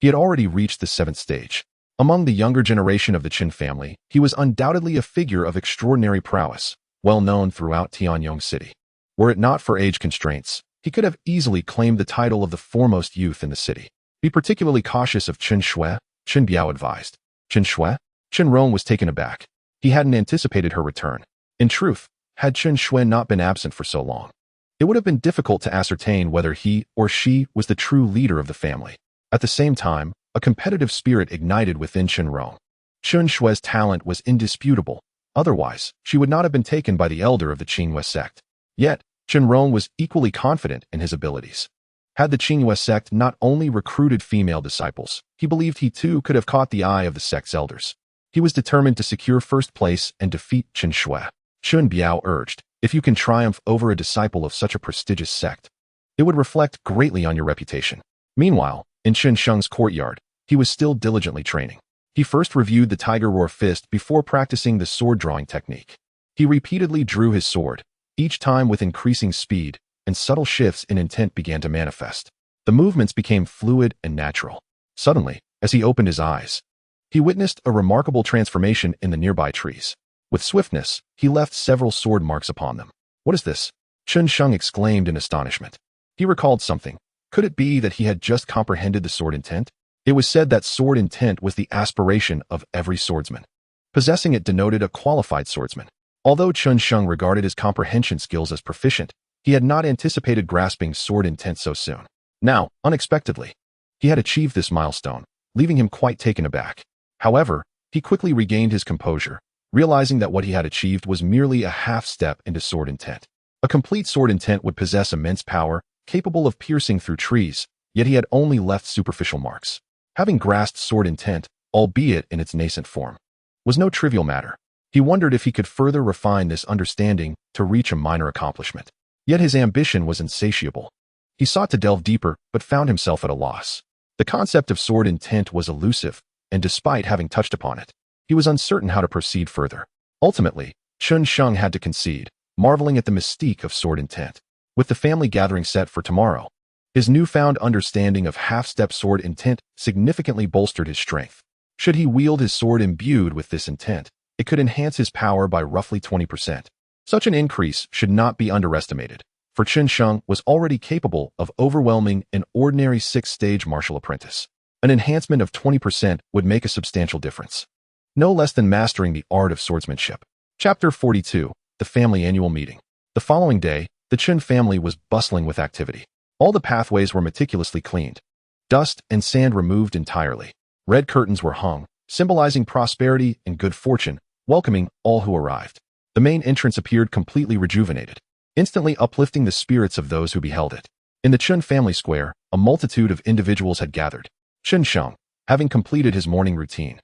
he had already reached the 7th stage. Among the younger generation of the Qin family, he was undoubtedly a figure of extraordinary prowess, well known throughout Tianyong City. Were it not for age constraints, he could have easily claimed the title of the foremost youth in the city. "Be particularly cautious of Chen Shui," Chen Biao advised. "Chen Shui?" Chen Rong was taken aback. He hadn't anticipated her return. In truth, had Chen Shui not been absent for so long, it would have been difficult to ascertain whether he or she was the true leader of the family. At the same time, a competitive spirit ignited within Chen Rong. Chen Shui's talent was indisputable. Otherwise, she would not have been taken by the elder of the Qingyue sect. Yet, Chen Rong was equally confident in his abilities. Had the Qingyue sect not only recruited female disciples, he believed he too could have caught the eye of the sect's elders. He was determined to secure first place and defeat Chen Shui. Chen Biao urged, "If you can triumph over a disciple of such a prestigious sect, it would reflect greatly on your reputation." Meanwhile, in Chen Sheng's courtyard, he was still diligently training. He first reviewed the Tiger Roar Fist before practicing the sword-drawing technique. He repeatedly drew his sword, each time with increasing speed, and subtle shifts in intent began to manifest. The movements became fluid and natural. Suddenly, as he opened his eyes, he witnessed a remarkable transformation in the nearby trees. With swiftness, he left several sword marks upon them. "What is this?" Chen Sheng exclaimed in astonishment. He recalled something. Could it be that he had just comprehended the sword intent? It was said that sword intent was the aspiration of every swordsman. Possessing it denoted a qualified swordsman. Although Chen Sheng regarded his comprehension skills as proficient, he had not anticipated grasping sword intent so soon. Now, unexpectedly, he had achieved this milestone, leaving him quite taken aback. However, he quickly regained his composure, realizing that what he had achieved was merely a half step into sword intent. A complete sword intent would possess immense power, capable of piercing through trees, yet he had only left superficial marks. Having grasped sword intent, albeit in its nascent form, was no trivial matter. He wondered if he could further refine this understanding to reach a minor accomplishment. Yet his ambition was insatiable. He sought to delve deeper, but found himself at a loss. The concept of sword intent was elusive, and despite having touched upon it, he was uncertain how to proceed further. Ultimately, Chen Sheng had to concede, marveling at the mystique of sword intent. With the family gathering set for tomorrow, his newfound understanding of half-step sword intent significantly bolstered his strength. Should he wield his sword imbued with this intent, it could enhance his power by roughly 20%. Such an increase should not be underestimated, for Chen Sheng was already capable of overwhelming an ordinary 6th-stage martial apprentice. An enhancement of 20% would make a substantial difference. No less than mastering the art of swordsmanship. Chapter 42, The Family Annual Meeting. The following day, the Chen family was bustling with activity. All the pathways were meticulously cleaned. Dust and sand removed entirely. Red curtains were hung, symbolizing prosperity and good fortune, welcoming all who arrived. The main entrance appeared completely rejuvenated, instantly uplifting the spirits of those who beheld it. In the Chen family square, a multitude of individuals had gathered. Chen Sheng, having completed his morning routine,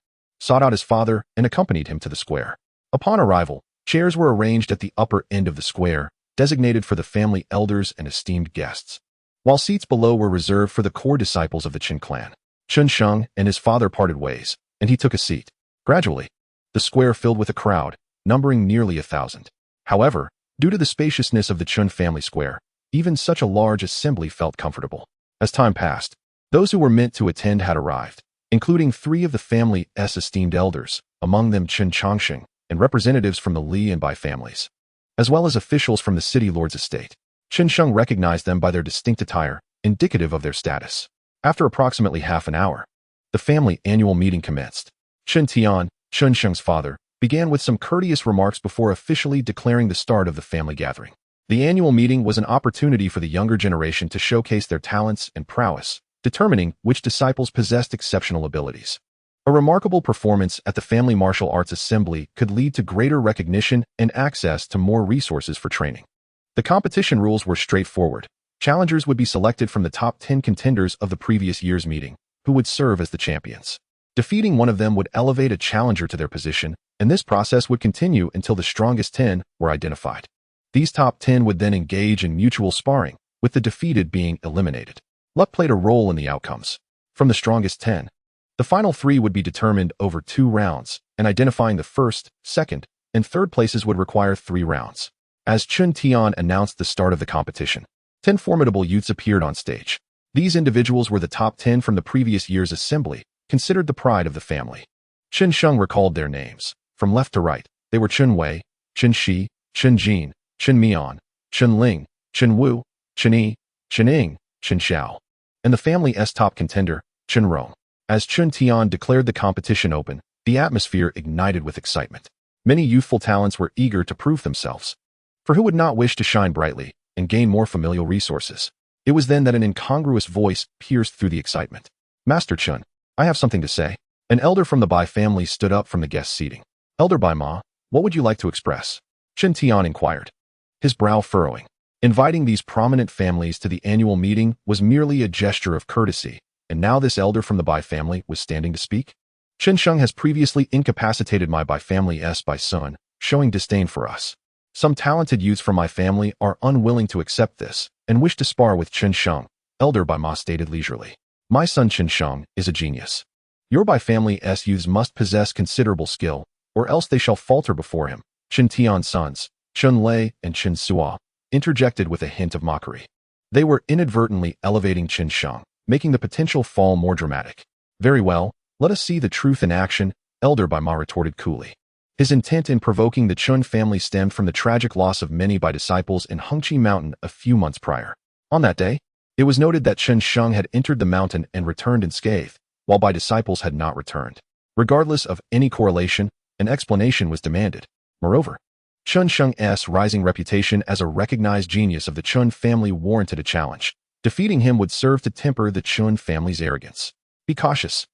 sought out his father, and accompanied him to the square. Upon arrival, chairs were arranged at the upper end of the square, designated for the family elders and esteemed guests, while seats below were reserved for the core disciples of the Chen clan. Chen Sheng and his father parted ways, and he took a seat. Gradually, the square filled with a crowd, numbering nearly 1,000. However, due to the spaciousness of the Chen family square, even such a large assembly felt comfortable. As time passed, those who were meant to attend had arrived, including 3 of the family's esteemed elders, among them Chen Sheng, and representatives from the Li and Bai families, as well as officials from the city lord's estate. Chen Sheng recognized them by their distinct attire, indicative of their status. After approximately half an hour, the family annual meeting commenced. Chen Tian, Chen Sheng's father, began with some courteous remarks before officially declaring the start of the family gathering. The annual meeting was an opportunity for the younger generation to showcase their talents and prowess, determining which disciples possessed exceptional abilities. A remarkable performance at the Family Martial Arts Assembly could lead to greater recognition and access to more resources for training. The competition rules were straightforward. Challengers would be selected from the top 10 contenders of the previous year's meeting, who would serve as the champions. Defeating one of them would elevate a challenger to their position, and this process would continue until the strongest 10 were identified. These top 10 would then engage in mutual sparring, with the defeated being eliminated. Luck played a role in the outcomes. From the strongest 10, the final 3 would be determined over 2 rounds, and identifying the first, second, and third places would require 3 rounds. As Chen Tian announced the start of the competition, 10 formidable youths appeared on stage. These individuals were the top 10 from the previous year's assembly, considered the pride of the family. Chen Sheng recalled their names. From left to right, they were Chen Wei, Chen Shi, Chen Jin, Chen Mian, Chen Ling, Chen Wu, Chen Yi, Chen Ying, Chen Xiao, and the family's top contender, Chen Rong. As Chen Tian declared the competition open, the atmosphere ignited with excitement. Many youthful talents were eager to prove themselves. For who would not wish to shine brightly and gain more familial resources? It was then that an incongruous voice pierced through the excitement. Master Chen, I have something to say. An elder from the Bai family stood up from the guest seating. Elder Bai Ma, what would you like to express? Chen Tian inquired, his brow furrowing. Inviting these prominent families to the annual meeting was merely a gesture of courtesy, and now this elder from the Bai family was standing to speak? Chen Sheng has previously incapacitated my Bai family's Bai son, showing disdain for us. Some talented youths from my family are unwilling to accept this, and wish to spar with Chen Sheng, Elder Bai Ma stated leisurely. My son Chen Sheng is a genius. Your Bai family's youths must possess considerable skill, or else they shall falter before him. Chen Tian's sons, Chen Lei and Chen Sua, interjected with a hint of mockery. They were inadvertently elevating Chen Sheng, making the potential fall more dramatic. Very well, let us see the truth in action, Elder Bai Ma retorted coolly. His intent in provoking the Chen family stemmed from the tragic loss of many Bai disciples in Hengqi Mountain a few months prior. On that day, it was noted that Chen Sheng had entered the mountain and returned unscathed, while Bai disciples had not returned. Regardless of any correlation, an explanation was demanded. Moreover, Chen Sheng's rising reputation as a recognized genius of the Chen family warranted a challenge. Defeating him would serve to temper the Chen family's arrogance. Be cautious.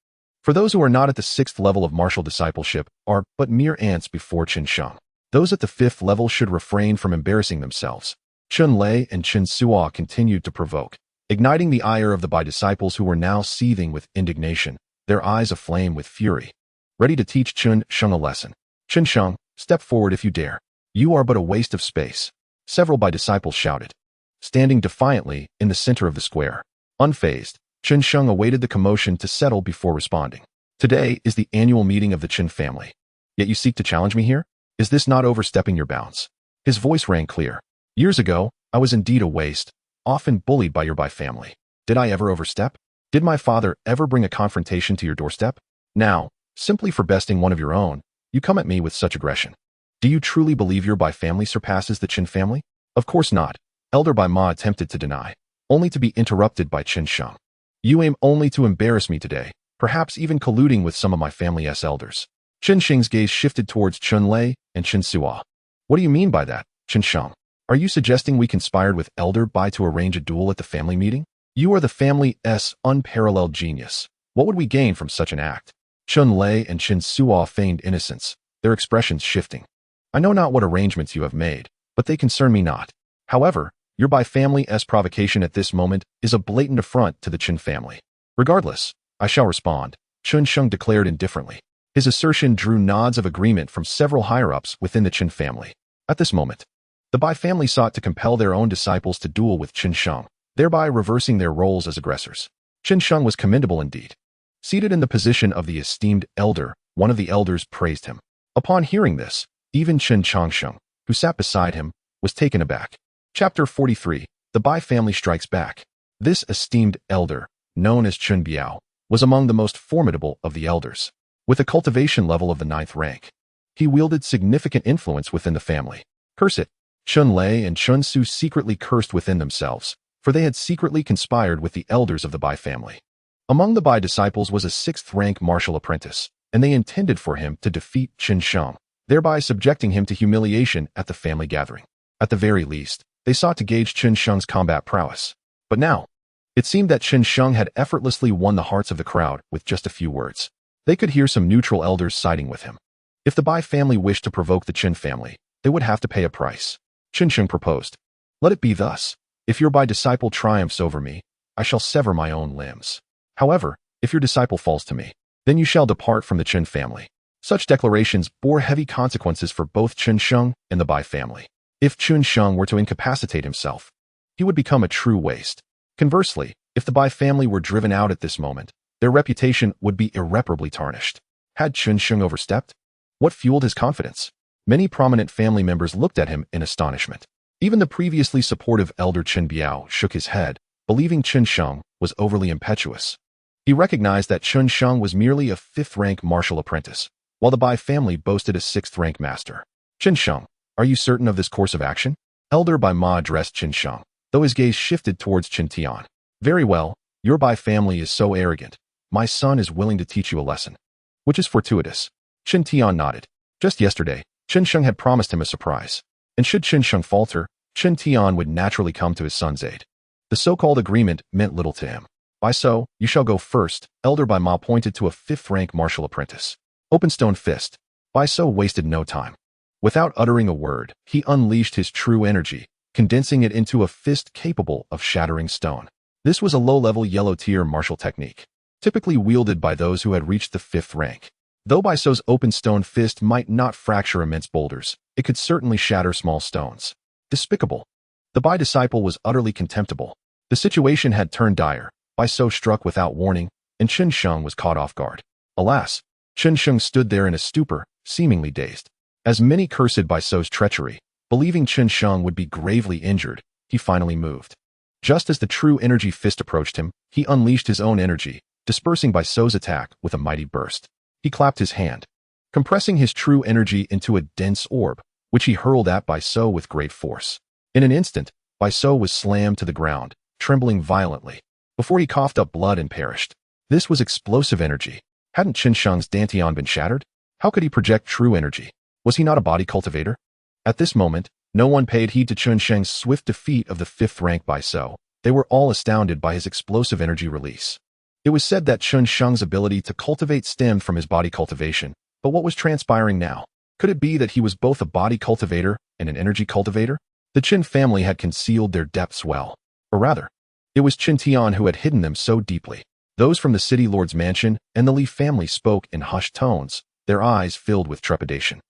For those who are not at the 6th level of martial discipleship are but mere ants before Chen Sheng. Those at the 5th level should refrain from embarrassing themselves. Chen Lei and Chen Sua continued to provoke, igniting the ire of the Bai disciples who were now seething with indignation, their eyes aflame with fury, ready to teach Chen Sheng a lesson. Chen Sheng, step forward if you dare. You are but a waste of space. Several Bai disciples shouted. Standing defiantly in the center of the square, unfazed, Chen Sheng awaited the commotion to settle before responding. Today is the annual meeting of the Chen family. Yet you seek to challenge me here? Is this not overstepping your bounds? His voice rang clear. Years ago, I was indeed a waste, often bullied by your Bai family. Did I ever overstep? Did my father ever bring a confrontation to your doorstep? Now, simply for besting one of your own, you come at me with such aggression. Do you truly believe your Bai family surpasses the Chen family? Of course not. Elder Bai Ma attempted to deny, only to be interrupted by Chen Sheng. You aim only to embarrass me today, perhaps even colluding with some of my family's elders. Chen Sheng's gaze shifted towards Chen Lei and Chen Sua. What do you mean by that, Chen Sheng? Are you suggesting we conspired with Elder Bai to arrange a duel at the family meeting? You are the family's unparalleled genius. What would we gain from such an act? Chen Lei and Chen Sua feigned innocence, their expressions shifting. I know not what arrangements you have made, but they concern me not. However, your Bai family's provocation at this moment is a blatant affront to the Chen family. Regardless, I shall respond, Chen Sheng declared indifferently. His assertion drew nods of agreement from several higher-ups within the Chen family. At this moment, the Bai family sought to compel their own disciples to duel with Chen Sheng, thereby reversing their roles as aggressors. Chen Sheng was commendable indeed. Seated in the position of the esteemed elder, one of the elders praised him. Upon hearing this, even Chen Sheng, who sat beside him, was taken aback. Chapter 43. The Bai family strikes back. This esteemed elder, known as Chen Biao, was among the most formidable of the elders. With a cultivation level of the 9th rank, he wielded significant influence within the family. Curse it! Chun Lei and Chun Su secretly cursed within themselves, for they had secretly conspired with the elders of the Bai family. Among the Bai disciples was a 6th-rank martial apprentice, and they intended for him to defeat Chen Sheng, thereby subjecting him to humiliation at the family gathering. At the very least, they sought to gauge Chen Sheng's combat prowess. But now, it seemed that Chen Sheng had effortlessly won the hearts of the crowd with just a few words. They could hear some neutral elders siding with him. If the Bai family wished to provoke the Chen family, they would have to pay a price. Chen Sheng proposed, "Let it be thus. If your Bai disciple triumphs over me, I shall sever my own limbs. However, if your disciple falls to me, then you shall depart from the Chen family." Such declarations bore heavy consequences for both Chen Sheng and the Bai family. If Chen Sheng were to incapacitate himself, he would become a true waste. Conversely, if the Bai family were driven out at this moment, their reputation would be irreparably tarnished. Had Chen Sheng overstepped? What fueled his confidence? Many prominent family members looked at him in astonishment. Even the previously supportive elder Chen Biao shook his head, believing Chen Sheng was overly impetuous. He recognized that Chen Sheng was merely a 5th-rank martial apprentice, while the Bai family boasted a 6th-rank master. Chen Sheng, are you certain of this course of action? Elder Bai Ma addressed Chen Sheng, though his gaze shifted towards Chen Tian. Very well, your Bai family is so arrogant. My son is willing to teach you a lesson. Which is fortuitous. Chen Tian nodded. Just yesterday, Chen Sheng had promised him a surprise. And should Chen Sheng falter, Chen Tian would naturally come to his son's aid. The so-called agreement meant little to him. Bai So, you shall go first. Elder Bai Ma pointed to a 5th-rank martial apprentice. Open stone fist. Bai So wasted no time. Without uttering a word, he unleashed his true energy, condensing it into a fist capable of shattering stone. This was a low-level yellow-tier martial technique, typically wielded by those who had reached the 5th rank. Though Bai So's open stone fist might not fracture immense boulders, it could certainly shatter small stones. Despicable. The Bai disciple was utterly contemptible. The situation had turned dire. Bai So struck without warning, and Chen Sheng was caught off guard. Alas, Chen Sheng stood there in a stupor, seemingly dazed. As many cursed Bai So's treachery, believing Chen Sheng would be gravely injured, he finally moved. Just as the true energy fist approached him, he unleashed his own energy, dispersing Bai So's attack with a mighty burst. He clapped his hand, compressing his true energy into a dense orb, which he hurled at Bai So with great force. In an instant, Bai So was slammed to the ground, trembling violently, before he coughed up blood and perished. This was explosive energy. Hadn't Chen Sheng's dantian been shattered? How could he project true energy? Was he not a body cultivator? At this moment, no one paid heed to Chen Sheng's swift defeat of the 5th-rank Bai So. They were all astounded by his explosive energy release. It was said that Chen Sheng's ability to cultivate stemmed from his body cultivation, but what was transpiring now? Could it be that he was both a body cultivator and an energy cultivator? The Chen family had concealed their depths well. Or rather, it was Chen Tian who had hidden them so deeply. Those from the city lord's mansion and the Li family spoke in hushed tones, their eyes filled with trepidation.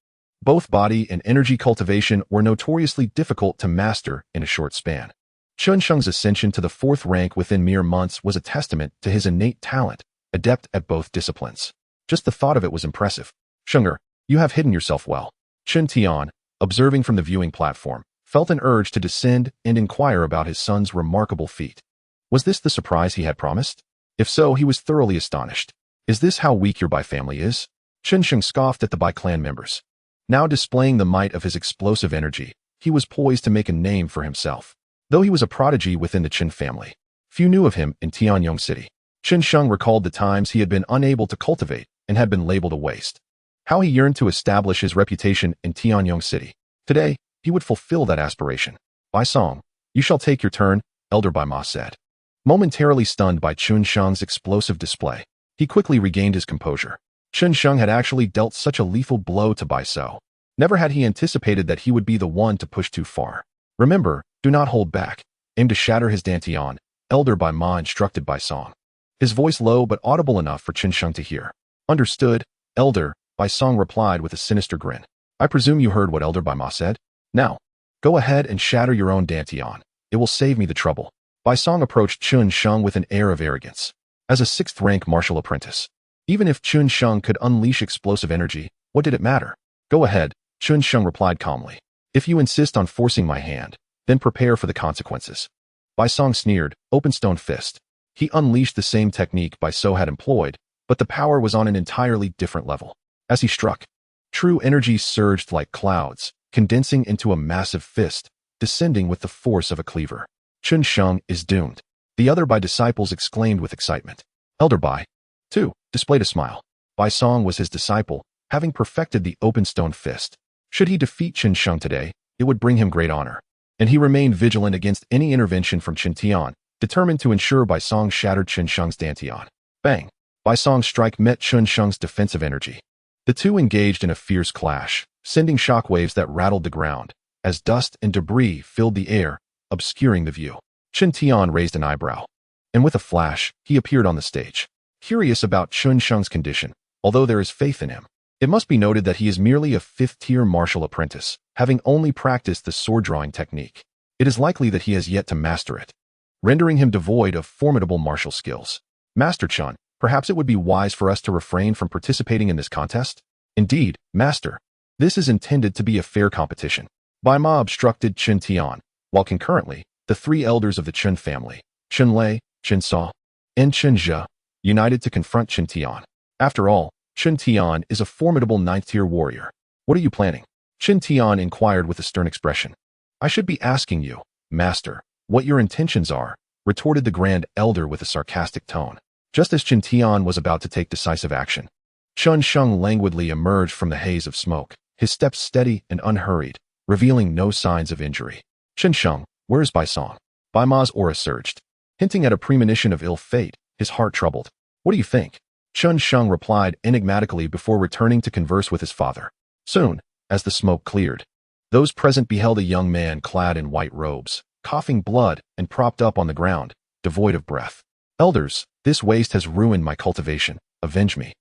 Both body and energy cultivation were notoriously difficult to master in a short span. Chen Sheng's ascension to the 4th rank within mere months was a testament to his innate talent, adept at both disciplines. Just the thought of it was impressive. Shenger, you have hidden yourself well. Chen Tian, observing from the viewing platform, felt an urge to descend and inquire about his son's remarkable feat. Was this the surprise he had promised? If so, he was thoroughly astonished. Is this how weak your Bai family is? Chen Sheng scoffed at the Bai clan members. Now displaying the might of his explosive energy, he was poised to make a name for himself. Though he was a prodigy within the Chen family, few knew of him in Tianyong City. Chen Sheng recalled the times he had been unable to cultivate and had been labeled a waste. How he yearned to establish his reputation in Tianyong City. Today, he would fulfill that aspiration. Bai Song, you shall take your turn, Elder Bai Ma said. Momentarily stunned by Chen Sheng's explosive display, he quickly regained his composure. Chen Sheng had actually dealt such a lethal blow to Bai So. Never had he anticipated that he would be the one to push too far. Remember, do not hold back. Aim to shatter his dantian, Elder Bai Ma instructed Bai Song. His voice low but audible enough for Chen Sheng to hear. Understood, Elder, Bai Song replied with a sinister grin. I presume you heard what Elder Bai Ma said? Now, go ahead and shatter your own dantian. It will save me the trouble. Bai Song approached Chen Sheng with an air of arrogance. As a 6th-rank martial apprentice, even if Chen Sheng could unleash explosive energy, what did it matter? Go ahead, Chen Sheng replied calmly. If you insist on forcing my hand, then prepare for the consequences. Bai Song sneered, open stone fist. He unleashed the same technique Bai So had employed, but the power was on an entirely different level. As he struck, true energy surged like clouds, condensing into a massive fist, descending with the force of a cleaver. Chen Sheng is doomed. The other Bai disciples exclaimed with excitement. Elder Bai, too, displayed a smile. Bai Song was his disciple, having perfected the open stone fist. Should he defeat Chen Sheng today, it would bring him great honor. And he remained vigilant against any intervention from Chen Tian, determined to ensure Bai Song shattered Chen Sheng's dantian. Bang! Bai Song's strike met Chen Sheng's defensive energy. The two engaged in a fierce clash, sending shockwaves that rattled the ground, as dust and debris filled the air, obscuring the view. Chen Tian raised an eyebrow, and with a flash, he appeared on the stage. Curious about Chen Sheng's condition, although there is faith in him, it must be noted that he is merely a 5th-tier martial apprentice, having only practiced the sword-drawing technique. It is likely that he has yet to master it, rendering him devoid of formidable martial skills. Master Chen, perhaps it would be wise for us to refrain from participating in this contest? Indeed, Master. This is intended to be a fair competition. Bai Ma obstructed Chen Tian, while concurrently, the 3 elders of the Chen family, Chen Lei, Chen Sa, and Chen Zhe, united to confront Chen Tian. After all, Chen Tian is a formidable 9th-tier warrior. What are you planning? Chen Tian inquired with a stern expression. I should be asking you, Master, what your intentions are, retorted the Grand Elder with a sarcastic tone. Just as Chen Tian was about to take decisive action, Chen Sheng languidly emerged from the haze of smoke, his steps steady and unhurried, revealing no signs of injury. Chen Sheng, where is Bai Song? Bai Ma's aura surged, hinting at a premonition of ill fate, his heart troubled. What do you think? Chen Sheng replied enigmatically before returning to converse with his father. Soon, as the smoke cleared, those present beheld a young man clad in white robes, coughing blood and propped up on the ground, devoid of breath. Elders, this waste has ruined my cultivation. Avenge me.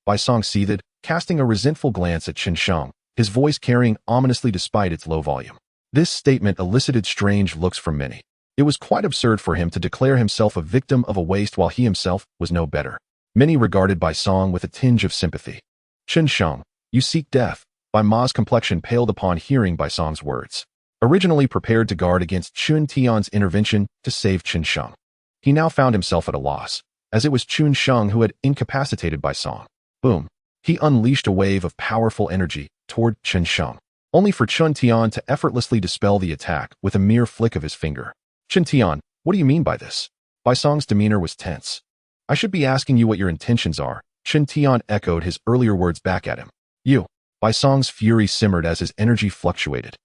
Bai Song seethed, casting a resentful glance at Chen Sheng, his voice carrying ominously despite its low volume. This statement elicited strange looks from many. It was quite absurd for him to declare himself a victim of a waste while he himself was no better. Many regarded Bai Song with a tinge of sympathy. Chen Sheng, you seek death. Bai Ma's complexion paled upon hearing Bai Song's words. Originally prepared to guard against Chen Tian's intervention to save Chen Sheng, he now found himself at a loss, as it was Chen Sheng who had incapacitated Bai Song. Boom! He unleashed a wave of powerful energy toward Chen Sheng, only for Chen Tian to effortlessly dispel the attack with a mere flick of his finger. Chen Tian, what do you mean by this? Bai Song's demeanor was tense. I should be asking you what your intentions are. Chen Tian echoed his earlier words back at him. You. Bai Song's fury simmered as his energy fluctuated.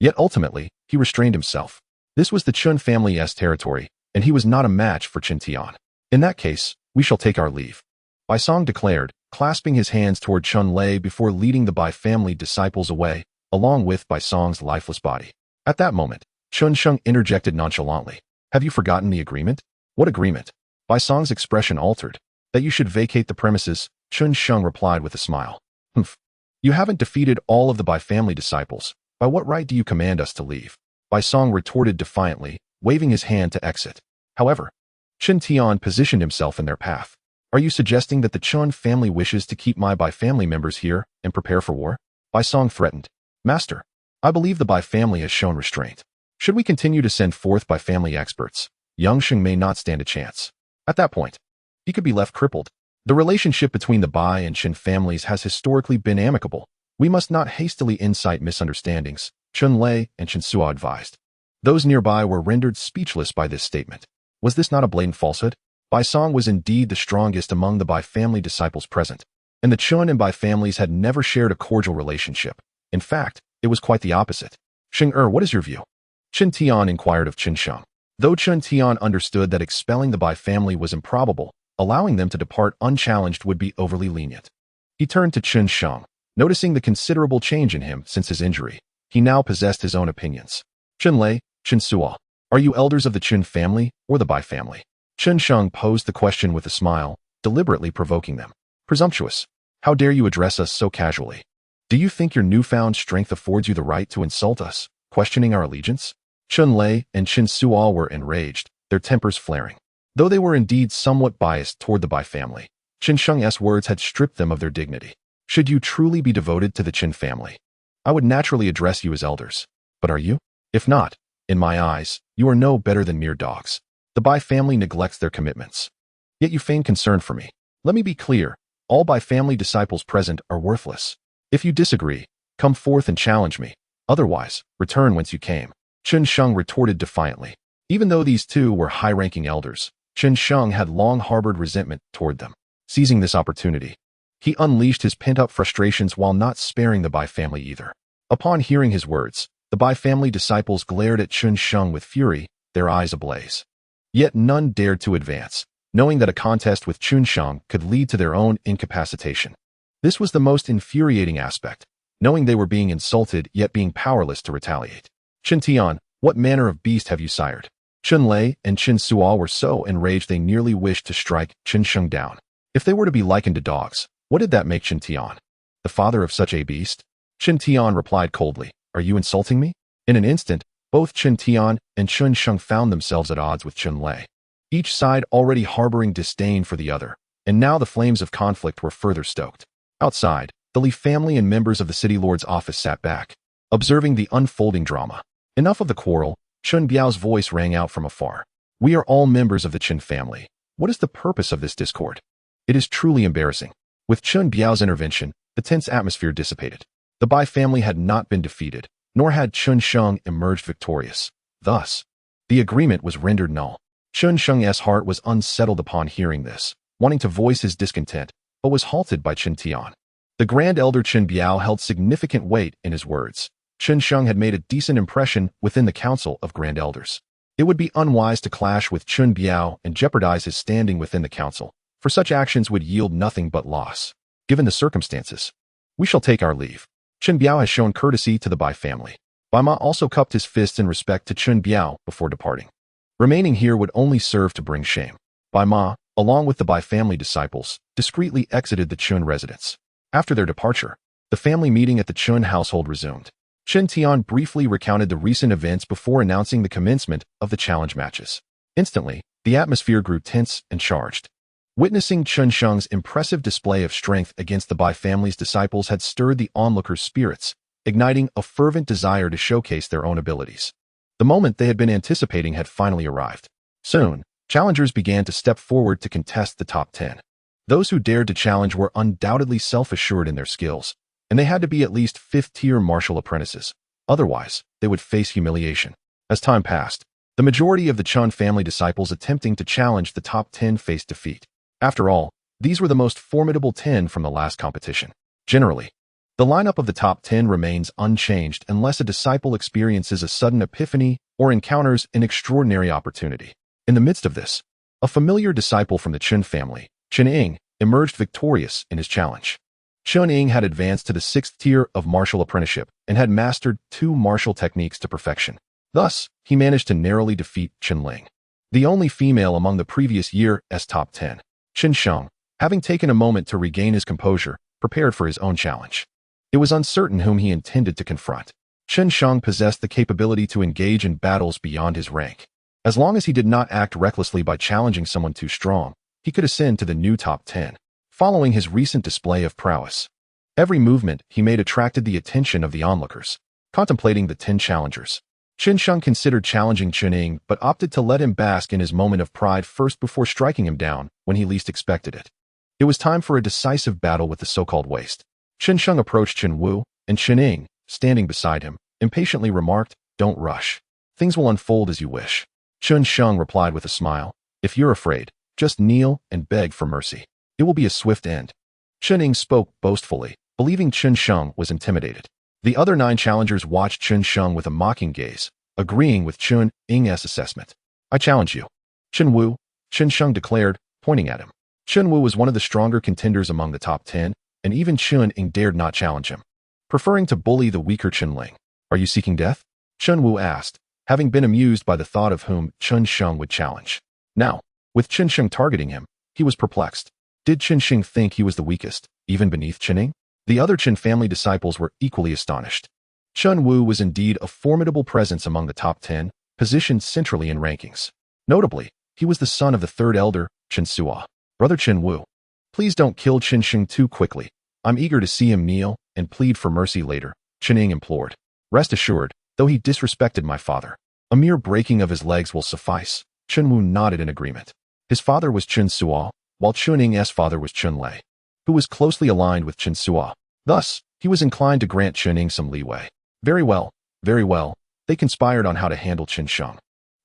Yet ultimately, he restrained himself. This was the Chen family's territory, and he was not a match for Chen Tian. In that case, we shall take our leave. Bai Song declared, clasping his hands toward Chen Lei before leading the Bai family disciples away, along with Bai Song's lifeless body. At that moment, Chen Sheng interjected nonchalantly. Have you forgotten the agreement? What agreement? Bai Song's expression altered. That you should vacate the premises, Chen Sheng replied with a smile. Humph. You haven't defeated all of the Bai family disciples. By what right do you command us to leave? Bai Song retorted defiantly, waving his hand to exit. However, Chen Tian positioned himself in their path. Are you suggesting that the Chen family wishes to keep my Bai family members here and prepare for war? Bai Song threatened. Master, I believe the Bai family has shown restraint. Should we continue to send forth Bai family experts, Yang Sheng may not stand a chance. At that point, he could be left crippled. The relationship between the Bai and Chen families has historically been amicable. We must not hastily incite misunderstandings, Chen Lei and Chen Sua advised. Those nearby were rendered speechless by this statement. Was this not a blatant falsehood? Bai Song was indeed the strongest among the Bai family disciples present, and the Chen and Bai families had never shared a cordial relationship. In fact, it was quite the opposite. Sheng what is your view? Chen Tian inquired of Chen Sheng. Though Chen Tian understood that expelling the Bai family was improbable, allowing them to depart unchallenged would be overly lenient. He turned to Chen Sheng, noticing the considerable change in him since his injury. He now possessed his own opinions. Chen Lei, Chen Sua, are you elders of the Chen family or the Bai family? Chen Sheng posed the question with a smile, deliberately provoking them. Presumptuous. How dare you address us so casually? Do you think your newfound strength affords you the right to insult us, questioning our allegiance? Chun Lei and Qin Suo were enraged, their tempers flaring. Though they were indeed somewhat biased toward the Bai family, Chen Sheng's words had stripped them of their dignity. Should you truly be devoted to the Qin family, I would naturally address you as elders. But are you? If not, in my eyes, you are no better than mere dogs. The Bai family neglects their commitments. Yet you feign concern for me. Let me be clear, all Bai family disciples present are worthless. If you disagree, come forth and challenge me. Otherwise, return whence you came. Chen Sheng retorted defiantly. Even though these two were high-ranking elders, Chen Sheng had long harbored resentment toward them. Seizing this opportunity, he unleashed his pent-up frustrations while not sparing the Bai family either. Upon hearing his words, the Bai family disciples glared at Chen Sheng with fury, their eyes ablaze. Yet none dared to advance, knowing that a contest with Chen Sheng could lead to their own incapacitation. This was the most infuriating aspect, knowing they were being insulted yet being powerless to retaliate. Chen Tian, what manner of beast have you sired? Chun Lei and Qin Suo were so enraged they nearly wished to strike Chen Sheng down. If they were to be likened to dogs, what did that make Chen Tian? The father of such a beast? Chen Tian replied coldly, "Are you insulting me?" In an instant, both Chen Tian and Chen Sheng found themselves at odds with Chun Lei, each side already harboring disdain for the other, and now the flames of conflict were further stoked. Outside, the Li family and members of the city lord's office sat back, observing the unfolding drama. Enough of the quarrel, Chun Biao's voice rang out from afar. We are all members of the Qin family. What is the purpose of this discord? It is truly embarrassing. With Chun Biao's intervention, the tense atmosphere dissipated. The Bai family had not been defeated, nor had Chen Sheng emerged victorious. Thus, the agreement was rendered null. Chen Sheng's heart was unsettled upon hearing this, wanting to voice his discontent, but was halted by Chen Tian. The Grand Elder Chen Biao held significant weight in his words. Chen Sheng had made a decent impression within the Council of Grand Elders. It would be unwise to clash with Chen Biao and jeopardize his standing within the council, for such actions would yield nothing but loss. Given the circumstances, we shall take our leave. Chen Biao has shown courtesy to the Bai family. Bai Ma also cupped his fists in respect to Chen Biao before departing. Remaining here would only serve to bring shame. Bai Ma, along with the Bai family disciples, discreetly exited the Chun residence. After their departure, the family meeting at the Chun household resumed. Chen Tian briefly recounted the recent events before announcing the commencement of the challenge matches. Instantly, the atmosphere grew tense and charged. Witnessing Chen Sheng's impressive display of strength against the Bai family's disciples had stirred the onlookers' spirits, igniting a fervent desire to showcase their own abilities. The moment they had been anticipating had finally arrived. Soon, challengers began to step forward to contest the top 10. Those who dared to challenge were undoubtedly self-assured in their skills, and they had to be at least 5th-tier martial apprentices. Otherwise, they would face humiliation. As time passed, the majority of the Chun family disciples attempting to challenge the top 10 faced defeat. After all, these were the most formidable 10 from the last competition. Generally, the lineup of the top 10 remains unchanged unless a disciple experiences a sudden epiphany or encounters an extraordinary opportunity. In the midst of this, a familiar disciple from the Chen family, Chen Ying, emerged victorious in his challenge. Chen Ying had advanced to the 6th tier of martial apprenticeship and had mastered 2 martial techniques to perfection. Thus, he managed to narrowly defeat Chen Ling, the only female among the previous year's top 10. Chen Sheng, having taken a moment to regain his composure, prepared for his own challenge. It was uncertain whom he intended to confront. Chen Sheng possessed the capability to engage in battles beyond his rank. As long as he did not act recklessly by challenging someone too strong, he could ascend to the new top 10. Following his recent display of prowess, every movement he made attracted the attention of the onlookers, contemplating the 10 challengers. Chen Sheng considered challenging Chen Ying but opted to let him bask in his moment of pride first before striking him down when he least expected it. It was time for a decisive battle with the so-called waste. Chen Sheng approached Chen Wu, and Chen Ying, standing beside him, impatiently remarked, "Don't rush. Things will unfold as you wish." Chen Sheng replied with a smile, "If you're afraid, just kneel and beg for mercy. It will be a swift end." Chen Ying spoke boastfully, believing Chen Sheng was intimidated. The other 9 challengers watched Chen Sheng with a mocking gaze, agreeing with Chen Ying's assessment. "I challenge you." "Chen Wu," Chen Sheng declared, pointing at him. Chen Wu was one of the stronger contenders among the top 10, and even Chen Ying dared not challenge him, preferring to bully the weaker Chen Ling. "Are you seeking death?" Chen Wu asked, having been amused by the thought of whom Chen Sheng would challenge. Now, with Chen Sheng targeting him, he was perplexed. Did Chen Sheng think he was the weakest, even beneath Chen? The other Chen family disciples were equally astonished. Chen Wu was indeed a formidable presence among the top 10, positioned centrally in rankings. Notably, he was the son of the third elder, Chen Suo. Brother Chen Wu, please don't kill Chen Sheng too quickly. I'm eager to see him kneel and plead for mercy later, Chen Ying implored. Rest assured, though he disrespected my father, a mere breaking of his legs will suffice. Chen Wu nodded in agreement. His father was Chen Suo, while Chen Ying's father was Chen Lei, who was closely aligned with Chen Suo. Thus, he was inclined to grant Chen Ying some leeway. Very well, very well. They conspired on how to handle Chen Sheng,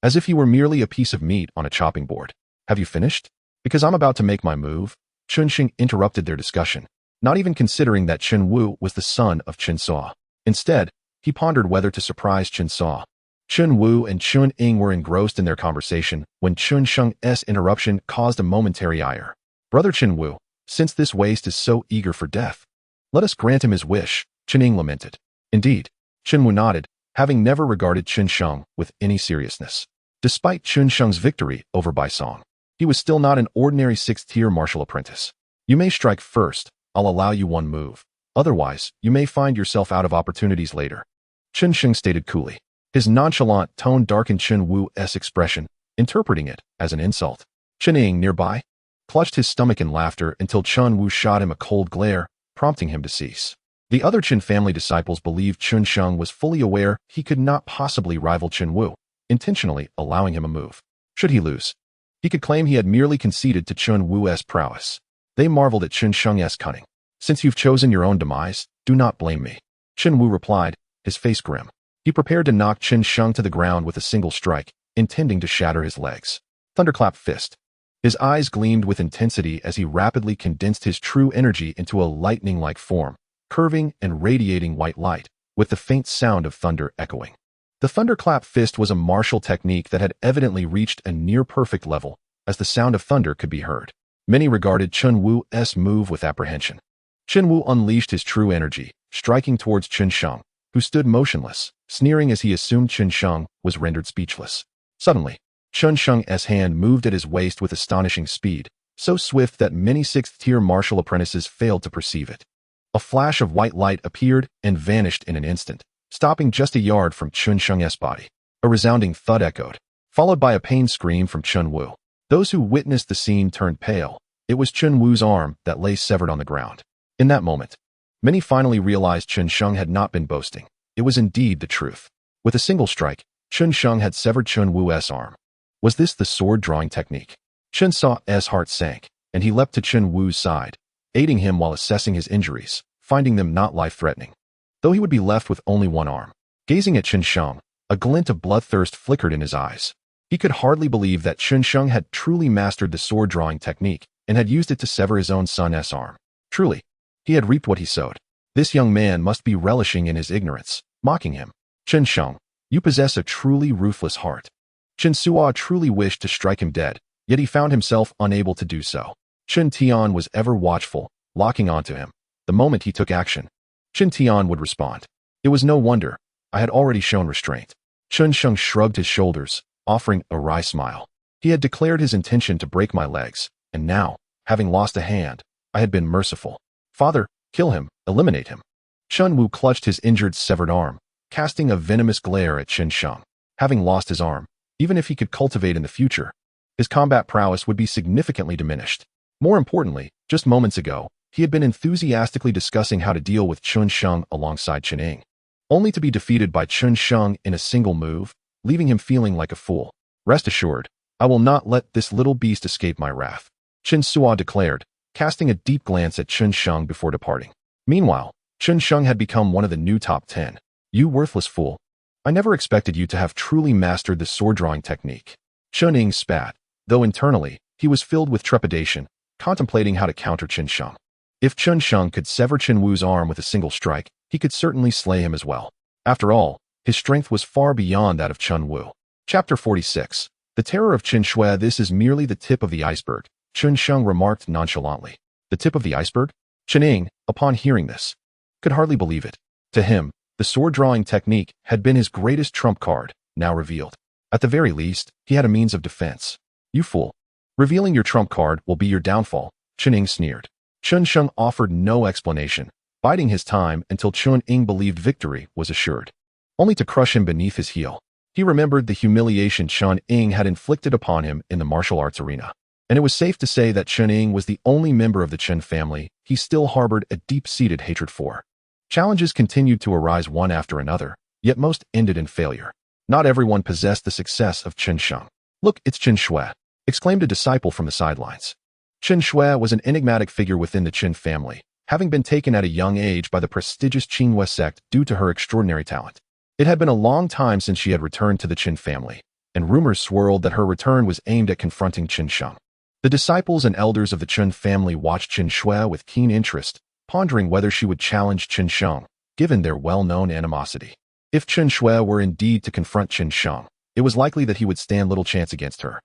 as if he were merely a piece of meat on a chopping board. Have you finished? Because I'm about to make my move. Chen Sheng interrupted their discussion, not even considering that Chen Wu was the son of Chen Suo. Instead, he pondered whether to surprise Chen Suo. Chen Wu and Chen Ying were engrossed in their conversation when Chen Sheng's interruption caused a momentary ire. Brother Chen Wu, since this waste is so eager for death, let us grant him his wish, Chen Ying lamented. Indeed, Chen Wu nodded, having never regarded Chen Sheng with any seriousness. Despite Chen Sheng's victory over Bai Song, he was still not an ordinary sixth-tier martial apprentice. You may strike first, I'll allow you one move. Otherwise, you may find yourself out of opportunities later. Chen Sheng stated coolly. His nonchalant tone darkened Chen Wu's expression, interpreting it as an insult. Chen Ying, nearby, clutched his stomach in laughter until Chen Wu shot him a cold glare, prompting him to cease. The other Chen family disciples believed Chen Sheng was fully aware he could not possibly rival Chen Wu, intentionally allowing him a move. Should he lose, he could claim he had merely conceded to Chen Wu's prowess. They marveled at Chen Sheng's cunning. Since you've chosen your own demise, do not blame me. Chen Wu replied, his face grim. He prepared to knock Chen Sheng to the ground with a single strike, intending to shatter his legs. Thunderclap fist. His eyes gleamed with intensity as he rapidly condensed his true energy into a lightning-like form, curving and radiating white light, with the faint sound of thunder echoing. The thunderclap fist was a martial technique that had evidently reached a near-perfect level, as the sound of thunder could be heard. Many regarded Chen Wu's move with apprehension. Chen Wu unleashed his true energy, striking towards Chen Sheng, who stood motionless, sneering as he assumed Chen Sheng was rendered speechless. Suddenly, Chen Sheng's hand moved at his waist with astonishing speed, so swift that many sixth-tier martial apprentices failed to perceive it. A flash of white light appeared and vanished in an instant, stopping just a yard from Chen Sheng's body. A resounding thud echoed, followed by a pained scream from Chen Wu. Those who witnessed the scene turned pale. It was Chen Wu's arm that lay severed on the ground. In that moment, many finally realized Chen Sheng had not been boasting. It was indeed the truth. With a single strike, Chen Sheng had severed Chen Wu's arm. Was this the sword-drawing technique? Chen Suo's heart sank, and he leapt to Chen Wu's side, aiding him while assessing his injuries, finding them not life-threatening. Though he would be left with only one arm. Gazing at Chen Sheng, a glint of bloodthirst flickered in his eyes. He could hardly believe that Chen Sheng had truly mastered the sword-drawing technique and had used it to sever his own son's arm. Truly, he had reaped what he sowed. This young man must be relishing in his ignorance, mocking him. Chen Sheng, you possess a truly ruthless heart. Chen Suo truly wished to strike him dead, yet he found himself unable to do so. Chen Tian was ever watchful, locking onto him. The moment he took action, Chen Tian would respond. It was no wonder. I had already shown restraint. Chen Sheng shrugged his shoulders, offering a wry smile. He had declared his intention to break my legs, and now, having lost a hand, I had been merciful. Father, kill him, eliminate him. Chen Wu clutched his injured, severed arm, casting a venomous glare at Chen Sheng. Having lost his arm, even if he could cultivate in the future, his combat prowess would be significantly diminished. More importantly, just moments ago, he had been enthusiastically discussing how to deal with Chen Sheng alongside Chen Ying, only to be defeated by Chen Sheng in a single move, leaving him feeling like a fool. Rest assured, I will not let this little beast escape my wrath, Chen Suo declared, casting a deep glance at Chen Sheng before departing. Meanwhile, Chen Sheng had become one of the new top 10. You worthless fool. I never expected you to have truly mastered the sword-drawing technique. Chen Ying spat, though internally, he was filled with trepidation, contemplating how to counter Chen Sheng. If Chen Sheng could sever Chen Wu's arm with a single strike, he could certainly slay him as well. After all, his strength was far beyond that of Chen Wu. Chapter 46. The terror of Chen Shui. This is merely the tip of the iceberg, Chen Sheng remarked nonchalantly. The tip of the iceberg? Chen Ying, upon hearing this, could hardly believe it. To him, the sword-drawing technique had been his greatest trump card, now revealed. At the very least, he had a means of defense. You fool. Revealing your trump card will be your downfall, Chen Ying sneered. Chen Sheng offered no explanation, biding his time until Chen Ying believed victory was assured, only to crush him beneath his heel. He remembered the humiliation Chen Ying had inflicted upon him in the martial arts arena, and it was safe to say that Chen Ying was the only member of the Chen family he still harbored a deep-seated hatred for. Challenges continued to arise one after another, yet most ended in failure. Not everyone possessed the success of Chen Sheng. "Look, it's Chen Shui," exclaimed a disciple from the sidelines. Chen Shui was an enigmatic figure within the Chen family, having been taken at a young age by the prestigious Qinghua sect due to her extraordinary talent. It had been a long time since she had returned to the Chen family, and rumors swirled that her return was aimed at confronting Chen Sheng. The disciples and elders of the Chen family watched Chen Shui with keen interest, pondering whether she would challenge Chen Sheng, given their well-known animosity. If Chen Shui were indeed to confront Chen Sheng, it was likely that he would stand little chance against her,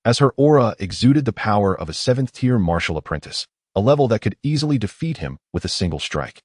as her aura exuded the power of a 7th-tier martial apprentice, a level that could easily defeat him with a single strike.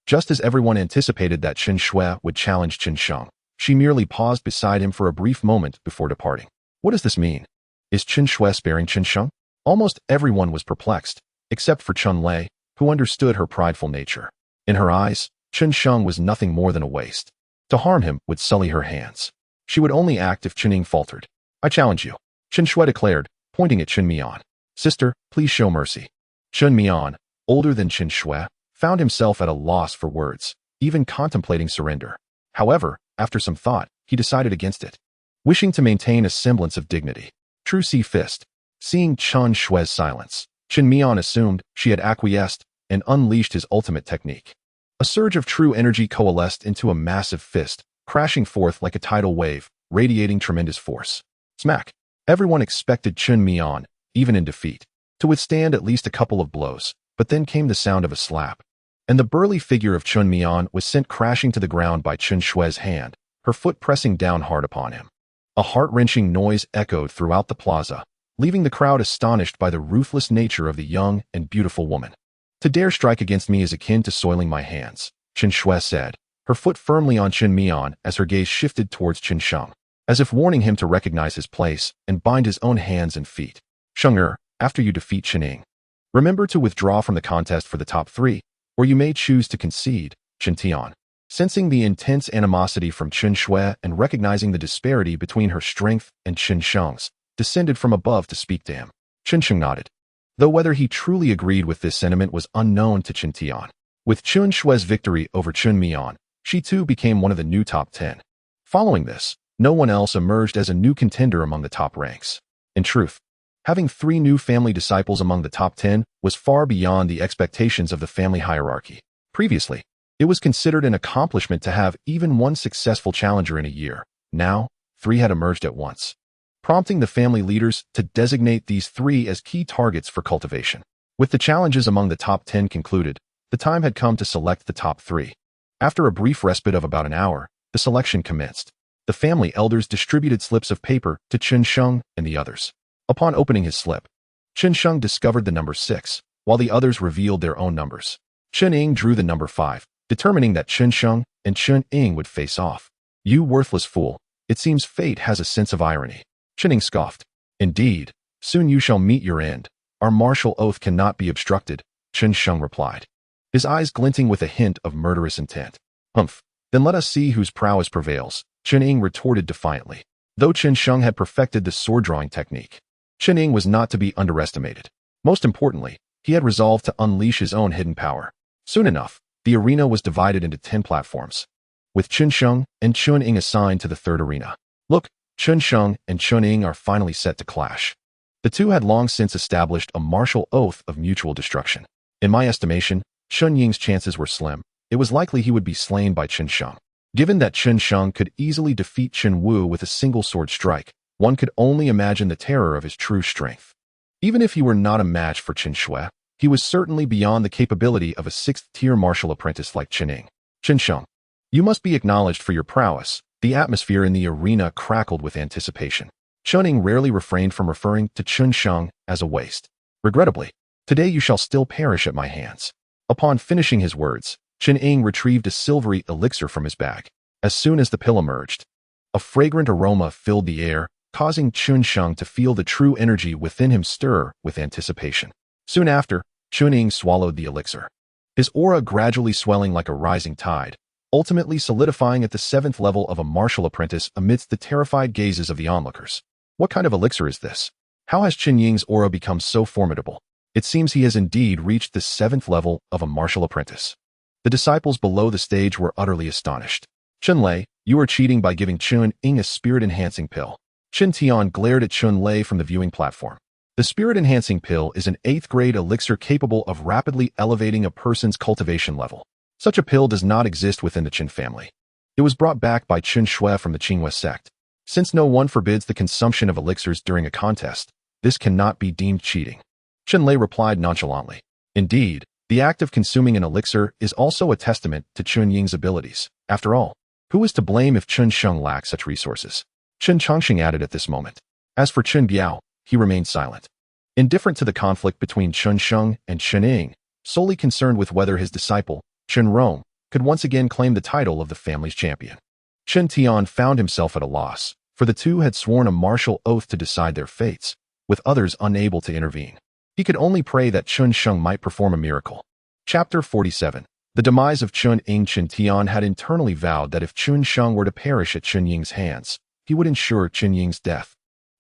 Just as everyone anticipated that Chen Shui would challenge Chen Sheng, she merely paused beside him for a brief moment before departing. What does this mean? Is Chen Shui sparing Chen Sheng? Almost everyone was perplexed, except for Chen Lei, who understood her prideful nature. In her eyes, Chen Sheng was nothing more than a waste. To harm him would sully her hands. She would only act if Chen Ying faltered. "I challenge you," Chen Shui declared, pointing at Chen Mian. "Sister, please show mercy." Chen Mian, older than Chen Shui, found himself at a loss for words, even contemplating surrender. However, after some thought, he decided against it, wishing to maintain a semblance of dignity. True C fist. Seeing Chen Shui's silence, Chen Mian assumed she had acquiesced and unleashed his ultimate technique. A surge of true energy coalesced into a massive fist, crashing forth like a tidal wave, radiating tremendous force. Smack! Everyone expected Chen Mian, even in defeat, to withstand at least a couple of blows, but then came the sound of a slap, and the burly figure of Chen Mian was sent crashing to the ground by Chen Shui's hand, her foot pressing down hard upon him. A heart-wrenching noise echoed throughout the plaza, leaving the crowd astonished by the ruthless nature of the young and beautiful woman. "To dare strike against me is akin to soiling my hands," Chen Shui said, her foot firmly on Chen Mian as her gaze shifted towards Chen Sheng, as if warning him to recognize his place and bind his own hands and feet. "Sheng, after you defeat Chen Ying, remember to withdraw from the contest for the top 3, or you may choose to concede," Chen Tian. Sensing the intense animosity from Chen Shui and recognizing the disparity between her strength and Chen Sheng's, descended from above to speak to him. Chen Sheng nodded, though whether he truly agreed with this sentiment was unknown to Chen Tian. With Chen Shui's victory over Chen Mian, she too became one of the new top 10. Following this, no one else emerged as a new contender among the top ranks. In truth, having 3 new family disciples among the top 10 was far beyond the expectations of the family hierarchy. Previously, it was considered an accomplishment to have even one successful challenger in a year. Now, 3 had emerged at once, prompting the family leaders to designate these 3 as key targets for cultivation. With the challenges among the top 10 concluded, the time had come to select the top 3. After a brief respite of about an hour, the selection commenced. The family elders distributed slips of paper to Chen Sheng and the others. Upon opening his slip, Chen Sheng discovered the number 6, while the others revealed their own numbers. Chen Ying drew the number 5, determining that Chen Sheng and Chen Ying would face off. "You worthless fool, it seems fate has a sense of irony." Chen Ying scoffed. "Indeed, soon you shall meet your end. Our martial oath cannot be obstructed," Chen Sheng replied, his eyes glinting with a hint of murderous intent. "Humph, then let us see whose prowess prevails," Chen Ying retorted defiantly. Though Chen Sheng had perfected the sword-drawing technique, Chen Ying was not to be underestimated. Most importantly, he had resolved to unleash his own hidden power. Soon enough, the arena was divided into 10 platforms, with Chen Sheng and Chen Ying assigned to the 3rd arena. "Look, Chen Sheng and Chen Ying are finally set to clash." The two had long since established a martial oath of mutual destruction. In my estimation, Chen Ying's chances were slim. It was likely he would be slain by Chen Sheng. Given that Chen Sheng could easily defeat Chen Wu with a single sword strike, one could only imagine the terror of his true strength. Even if he were not a match for Chen Shui, he was certainly beyond the capability of a 6th-tier martial apprentice like Chen Ying. "Chen Sheng, you must be acknowledged for your prowess." The atmosphere in the arena crackled with anticipation. Chen Ying rarely refrained from referring to Chen Sheng as a waste. "Regrettably, today you shall still perish at my hands." Upon finishing his words, Chen Ying retrieved a silvery elixir from his bag. As soon as the pill emerged, a fragrant aroma filled the air, causing Chen Sheng to feel the true energy within him stir with anticipation. Soon after, Chen Ying swallowed the elixir, his aura gradually swelling like a rising tide, ultimately solidifying at the 7th level of a martial apprentice amidst the terrified gazes of the onlookers. What kind of elixir is this? How has Chen Ying's aura become so formidable? It seems he has indeed reached the 7th level of a martial apprentice. The disciples below the stage were utterly astonished. Chen Lei, you are cheating by giving Chen Ying a spirit-enhancing pill. Chen Tian glared at Chen Lei from the viewing platform. The spirit-enhancing pill is an 8th-grade elixir capable of rapidly elevating a person's cultivation level. Such a pill does not exist within the Chen family. It was brought back by Chen Shui from the Qinghua sect. Since no one forbids the consumption of elixirs during a contest, this cannot be deemed cheating. Chen Lei replied nonchalantly. Indeed, the act of consuming an elixir is also a testament to Chen Ying's abilities. After all, who is to blame if Chen Sheng lacks such resources? Chen Chongqing added at this moment. As for Chen Biao, he remained silent. Indifferent to the conflict between Chen Sheng and Chen Ying, solely concerned with whether his disciple, Chen Rong, could once again claim the title of the family's champion. Chen Tian found himself at a loss, for the two had sworn a martial oath to decide their fates, with others unable to intervene. He could only pray that Chen Sheng might perform a miracle. Chapter 47. The demise of Chen Ying. Chen Tian had internally vowed that if Chen Sheng were to perish at Chen Ying's hands, he would ensure Chen Ying's death,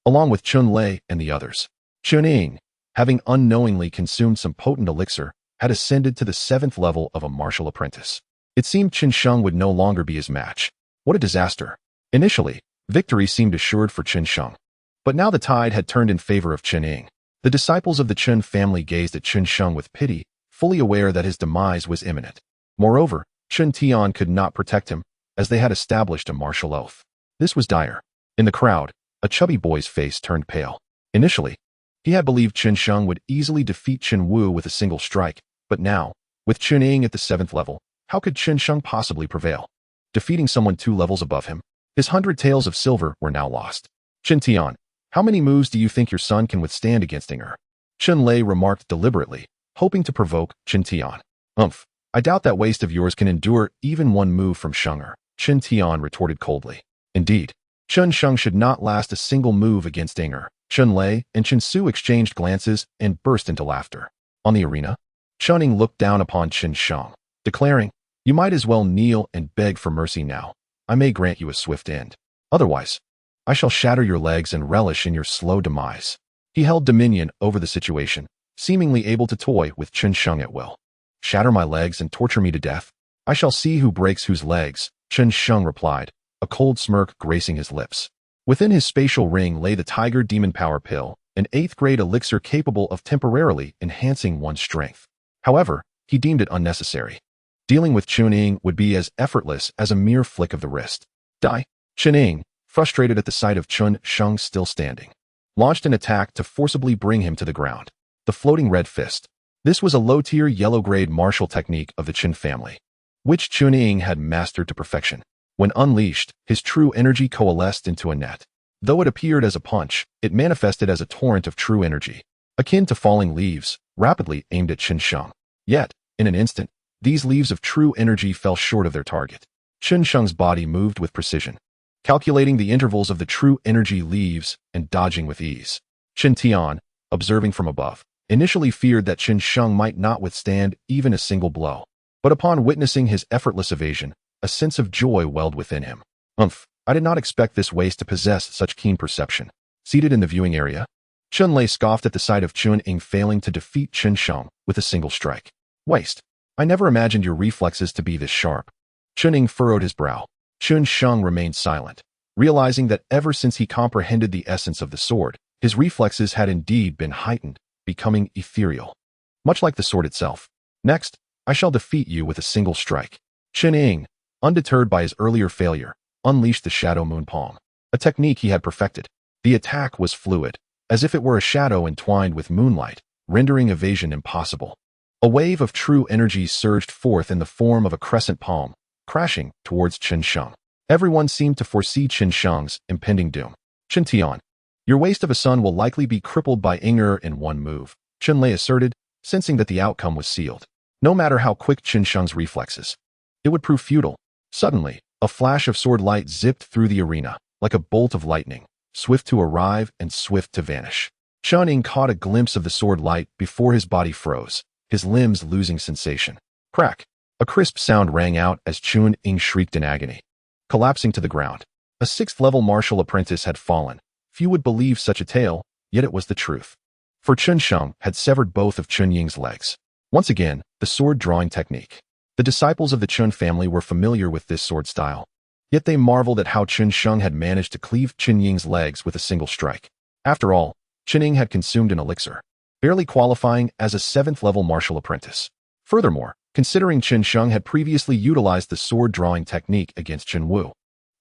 along with Chen Lei and the others. Chen Ying, having unknowingly consumed some potent elixir, had ascended to the 7th level of a martial apprentice. It seemed Chen Sheng would no longer be his match. What a disaster. Initially, victory seemed assured for Chen Sheng. But now the tide had turned in favor of Chen Ying. The disciples of the Chen family gazed at Chen Sheng with pity, fully aware that his demise was imminent. Moreover, Chen Tian could not protect him, as they had established a martial oath. This was dire. In the crowd, a chubby boy's face turned pale. Initially, he had believed Chen Sheng would easily defeat Chen Wu with a single strike, but now, with Chen Ying at the 7th level, how could Chen Sheng possibly prevail? Defeating someone 2 levels above him, his 100 taels of silver were now lost. Chen Tian, how many moves do you think your son can withstand against Inger? Chen Lei remarked deliberately, hoping to provoke Chen Tian. I doubt that waist of yours can endure even 1 move from Shenger, Chen Tian retorted coldly. Indeed, Chen Sheng should not last a single move against Inger. Chen Lei and Chen Su exchanged glances and burst into laughter. On the arena, Chen Ying looked down upon Chen Sheng, declaring, you might as well kneel and beg for mercy now. I may grant you a swift end. Otherwise, I shall shatter your legs and relish in your slow demise. He held dominion over the situation, seemingly able to toy with Chen Sheng at will. Shatter my legs and torture me to death? I shall see who breaks whose legs, Chen Sheng replied, a cold smirk gracing his lips. Within his spatial ring lay the Tiger Demon Power Pill, an 8th-grade elixir capable of temporarily enhancing one's strength. However, he deemed it unnecessary. Dealing with Chen Ying would be as effortless as a mere flick of the wrist. Die! Chen Ying, frustrated at the sight of Chen Sheng still standing, launched an attack to forcibly bring him to the ground. The floating red fist. This was a low-tier yellow-grade martial technique of the Chen family, which Chen Ying had mastered to perfection. When unleashed, his true energy coalesced into a net. Though it appeared as a punch, it manifested as a torrent of true energy, akin to falling leaves, rapidly aimed at Chen Sheng. Yet, in an instant, these leaves of true energy fell short of their target. Chen Sheng's body moved with precision, calculating the intervals of the true energy leaves and dodging with ease. Chen Tian, observing from above, initially feared that Chen Sheng might not withstand even a single blow. But upon witnessing his effortless evasion, a sense of joy welled within him. I did not expect this waste to possess such keen perception. Seated in the viewing area, Chen Lei scoffed at the sight of Chen Ying failing to defeat Chen Sheng with a single strike. Waste. I never imagined your reflexes to be this sharp. Chen Ying furrowed his brow. Chen Sheng remained silent, realizing that ever since he comprehended the essence of the sword, his reflexes had indeed been heightened, becoming ethereal, much like the sword itself. Next, I shall defeat you with a single strike. Chen Ying, undeterred by his earlier failure, unleashed the Shadow Moon Palm, a technique he had perfected. The attack was fluid, as if it were a shadow entwined with moonlight, rendering evasion impossible. A wave of true energy surged forth in the form of a crescent palm, crashing towards Chen Sheng. Everyone seemed to foresee Chen Sheng's impending doom. Chen Tian, your waste of a son will likely be crippled by Inger in 1 move, Chen Lei asserted, sensing that the outcome was sealed. No matter how quick Chen Sheng's reflexes, it would prove futile. Suddenly, a flash of sword light zipped through the arena, like a bolt of lightning, swift to arrive and swift to vanish. Chen Ying caught a glimpse of the sword light before his body froze, his limbs losing sensation. Crack! A crisp sound rang out as Chun Ying shrieked in agony, collapsing to the ground. A sixth-level martial apprentice had fallen. Few would believe such a tale, yet it was the truth. For Chen Sheng had severed both of Chun Ying's legs. Once again, the sword-drawing technique. The disciples of the Chun family were familiar with this sword style. Yet they marveled at how Chen Sheng had managed to cleave Chen Ying's legs with a single strike. After all, Chen Ying had consumed an elixir, barely qualifying as a seventh-level martial apprentice. Furthermore, considering Chen Sheng had previously utilized the sword-drawing technique against Chen Wu,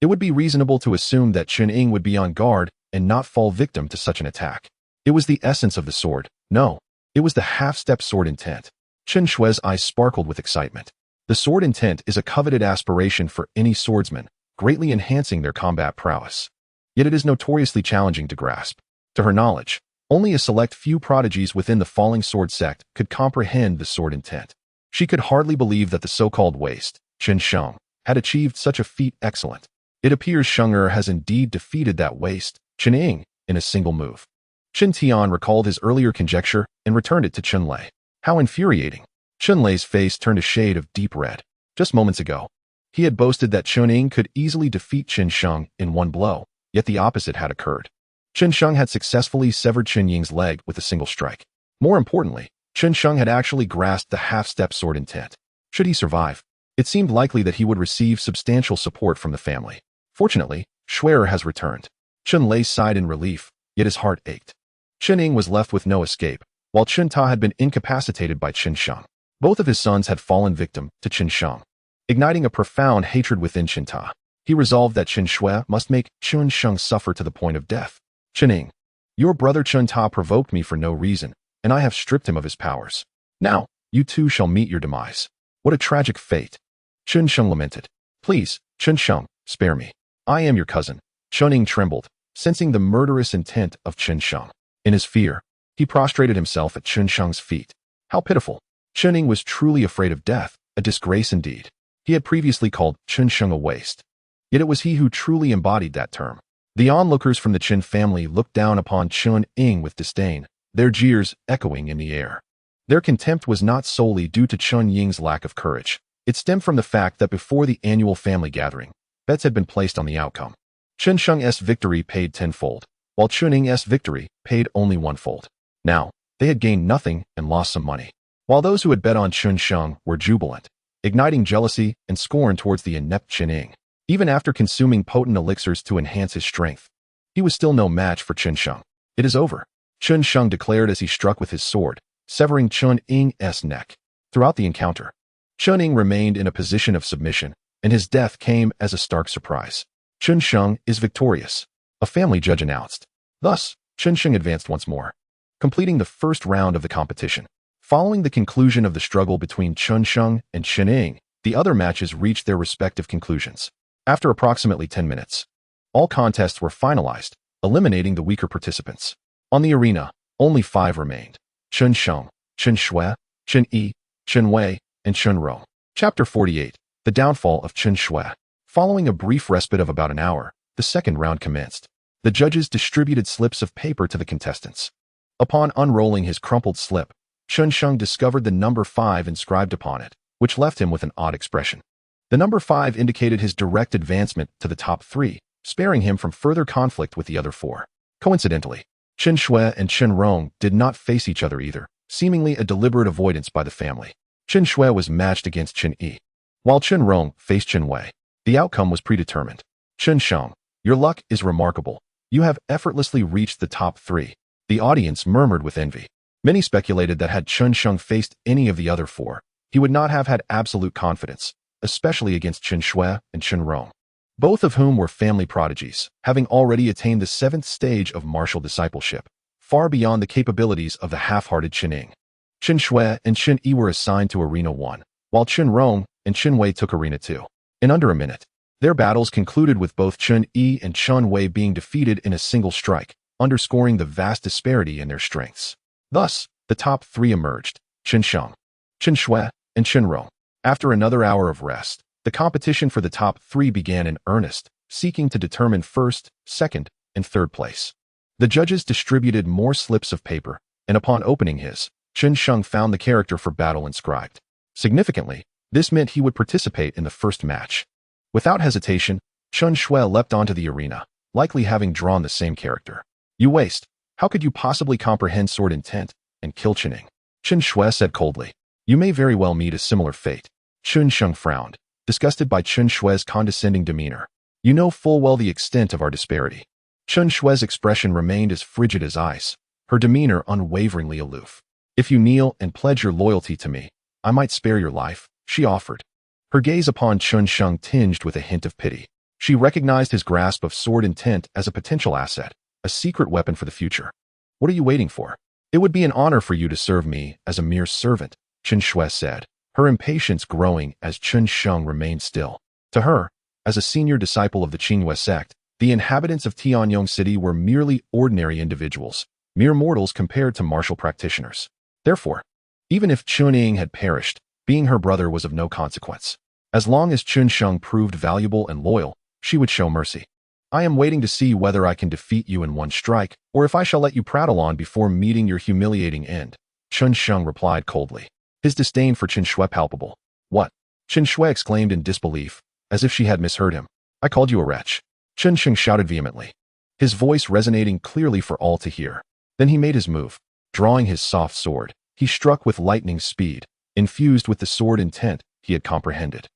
it would be reasonable to assume that Chen Ying would be on guard and not fall victim to such an attack. It was the essence of the sword. No, it was the half-step sword intent. Chen Shui's eyes sparkled with excitement. The sword intent is a coveted aspiration for any swordsman, greatly enhancing their combat prowess. Yet it is notoriously challenging to grasp. To her knowledge, only a select few prodigies within the falling sword sect could comprehend the sword intent. She could hardly believe that the so-called waste, Chen Sheng, had achieved such a feat excellent. It appears Sheng has indeed defeated that waste, Chen Ying, in a single move. Chen Tian recalled his earlier conjecture and returned it to Chen Lei. How infuriating! Chen Lei's face turned a shade of deep red. Just moments ago, he had boasted that Chen Ying could easily defeat Chen Sheng in one blow, yet the opposite had occurred. Chen Sheng had successfully severed Chen Ying's leg with a single strike. More importantly, Chen Sheng had actually grasped the half-step sword intent. Should he survive, it seemed likely that he would receive substantial support from the family. Fortunately, Schwerer has returned. Chen Lei sighed in relief, yet his heart ached. Chen Ying was left with no escape, while Chen Ta had been incapacitated by Chen Sheng. Both of his sons had fallen victim to Chen Sheng. Igniting a profound hatred within Chen Ta, he resolved that Chen Shui must make Chen Sheng suffer to the point of death. Chen Ying, your brother Chen Ta provoked me for no reason, and I have stripped him of his powers. Now, you two shall meet your demise. What a tragic fate. Chen Sheng lamented. Please, Chen Sheng, spare me. I am your cousin. Chen Ying trembled, sensing the murderous intent of Chen Sheng. In his fear, he prostrated himself at Chen Sheng's feet. How pitiful. Chen Ying was truly afraid of death, a disgrace indeed. He had previously called Chen Sheng a waste. Yet it was he who truly embodied that term. The onlookers from the Chen family looked down upon Chen Ying with disdain, their jeers echoing in the air. Their contempt was not solely due to Chen Ying's lack of courage. It stemmed from the fact that before the annual family gathering, bets had been placed on the outcome. Chen Sheng's victory paid tenfold, while Chen Ying's victory paid only onefold. Now, they had gained nothing and lost some money, while those who had bet on Chen Sheng were jubilant, igniting jealousy and scorn towards the inept Chen Ying. Even after consuming potent elixirs to enhance his strength, he was still no match for Chen Sheng. It is over, Chen Sheng declared as he struck with his sword, severing Chen Ying's neck. Throughout the encounter, Chen Ying remained in a position of submission, and his death came as a stark surprise. Chen Sheng is victorious, a family judge announced. Thus, Chen Sheng advanced once more, completing the first round of the competition. Following the conclusion of the struggle between Chen Sheng and Chen Ying, the other matches reached their respective conclusions. After approximately 10 minutes, all contests were finalized, eliminating the weaker participants. On the arena, only 5 remained: Chen Sheng, Chen Shui, Chen Yi, Chen Wei, and Chen Rong. Chapter 48. The Downfall of Chen Shui. Following a brief respite of about an hour, the second round commenced. The judges distributed slips of paper to the contestants. Upon unrolling his crumpled slip, Chen Sheng discovered the number 5 inscribed upon it, which left him with an odd expression. The number 5 indicated his direct advancement to the top 3, sparing him from further conflict with the other 4. Coincidentally, Chen Shui and Chen Rong did not face each other either, seemingly a deliberate avoidance by the family. Chen Shui was matched against Chen Yi, while Chen Rong faced Chen Wei. The outcome was predetermined. Chen Sheng, your luck is remarkable. You have effortlessly reached the top 3. The audience murmured with envy. Many speculated that had Chen Sheng faced any of the other 4, he would not have had absolute confidence, especially against Chen Shui and Chen Rong, both of whom were family prodigies, having already attained the 7th stage of martial discipleship, far beyond the capabilities of the half-hearted Chen Ying. Chen Shui and Chen Yi were assigned to Arena 1, while Chen Rong and Chen Wei took Arena 2. In under a minute, their battles concluded with both Chen Yi and Chen Wei being defeated in a single strike, underscoring the vast disparity in their strengths. Thus, the top 3 emerged: Chen Sheng, Chen Shui, and Chen Rong. After another hour of rest, the competition for the top 3 began in earnest, seeking to determine first, second, and third place. The judges distributed more slips of paper, and upon opening his, Chen Sheng found the character for battle inscribed. Significantly, this meant he would participate in the first match. Without hesitation, Chen Shui leapt onto the arena, likely having drawn the same character. You waste. How could you possibly comprehend sword intent and kill Chening? Chen Shui said coldly. You may very well meet a similar fate. Chen Sheng frowned, disgusted by Chen Shui's condescending demeanor. You know full well the extent of our disparity. Chen Shui's expression remained as frigid as ice, her demeanor unwaveringly aloof. If you kneel and pledge your loyalty to me, I might spare your life, she offered. Her gaze upon Chen Sheng tinged with a hint of pity. She recognized his grasp of sword intent as a potential asset, a secret weapon for the future. What are you waiting for? It would be an honor for you to serve me as a mere servant, Chen Shui said, her impatience growing as Chen Sheng remained still. To her, as a senior disciple of the Qingyue sect, the inhabitants of Tianyong City were merely ordinary individuals, mere mortals compared to martial practitioners. Therefore, even if Chen Ying had perished, being her brother was of no consequence. As long as Chen Sheng proved valuable and loyal, she would show mercy. I am waiting to see whether I can defeat you in one strike, or if I shall let you prattle on before meeting your humiliating end, Chen Sheng replied coldly, his disdain for Chen Shui palpable. What? Chen Shui exclaimed in disbelief, as if she had misheard him. I called you a wretch. Chen Sheng shouted vehemently, his voice resonating clearly for all to hear. Then he made his move. Drawing his soft sword, he struck with lightning speed, infused with the sword intent he had comprehended.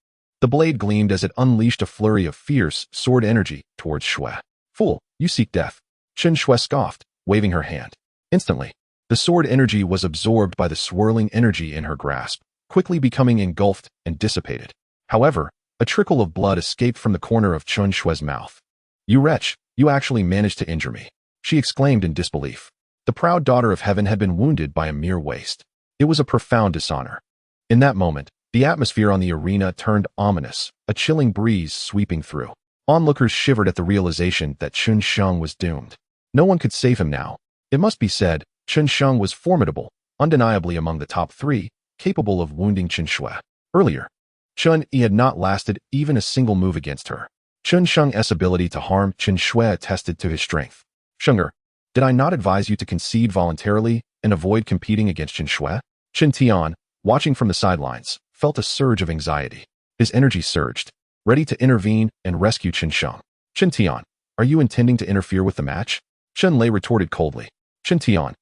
The blade gleamed as it unleashed a flurry of fierce sword energy towards Shui. Fool, you seek death. Chen Shui scoffed, waving her hand. Instantly, the sword energy was absorbed by the swirling energy in her grasp, quickly becoming engulfed and dissipated. However, a trickle of blood escaped from the corner of Chen Shui's mouth. You wretch, you actually managed to injure me, she exclaimed in disbelief. The proud daughter of heaven had been wounded by a mere waste. It was a profound dishonor. In that moment, the atmosphere on the arena turned ominous, a chilling breeze sweeping through. Onlookers shivered at the realization that Chen Sheng was doomed. No one could save him now. It must be said, Chen Sheng was formidable, undeniably among the top 3, capable of wounding Chen Shui. Earlier, Chen Yi had not lasted even a single move against her. Chen Sheng's ability to harm Chen Shui attested to his strength. Shenger, did I not advise you to concede voluntarily and avoid competing against Chen Shui? Chen Tian, watching from the sidelines, felt a surge of anxiety. His energy surged, ready to intervene and rescue Chen Sheng. Chen Tian, are you intending to interfere with the match? Chen Lei retorted coldly. Chen Tian,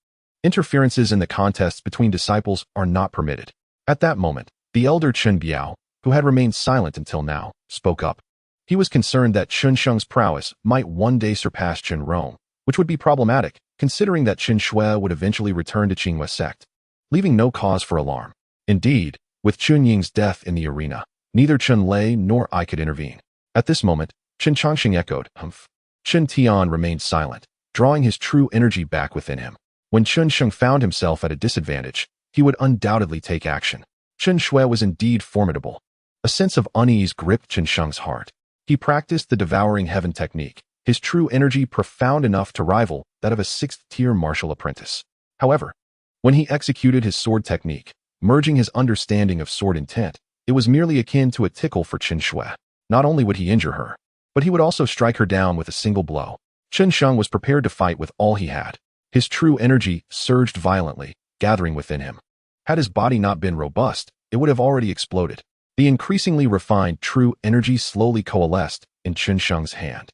interferences in the contests between disciples are not permitted. At that moment, the elder Chen Biao, who had remained silent until now, spoke up. He was concerned that Chen Sheng's prowess might one day surpass Chen Rong, which would be problematic, considering that Chen Shui would eventually return to Qingyue sect, leaving no cause for alarm. Indeed, with Chun Ying's death in the arena, neither Chen Lei nor I could intervene. At this moment, Chen Chongqing echoed, humph. Chen Tian remained silent, drawing his true energy back within him. When Chen Sheng found himself at a disadvantage, he would undoubtedly take action. Chen Shui was indeed formidable. A sense of unease gripped Chen Sheng's heart. He practiced the devouring heaven technique, his true energy profound enough to rival that of a 6th-tier martial apprentice. However, when he executed his sword technique, merging his understanding of sword intent, it was merely akin to a tickle for Chen Shui. Not only would he injure her, but he would also strike her down with a single blow. Chen Sheng was prepared to fight with all he had. His true energy surged violently, gathering within him. Had his body not been robust, it would have already exploded. The increasingly refined true energy slowly coalesced in Chen Sheng's hand.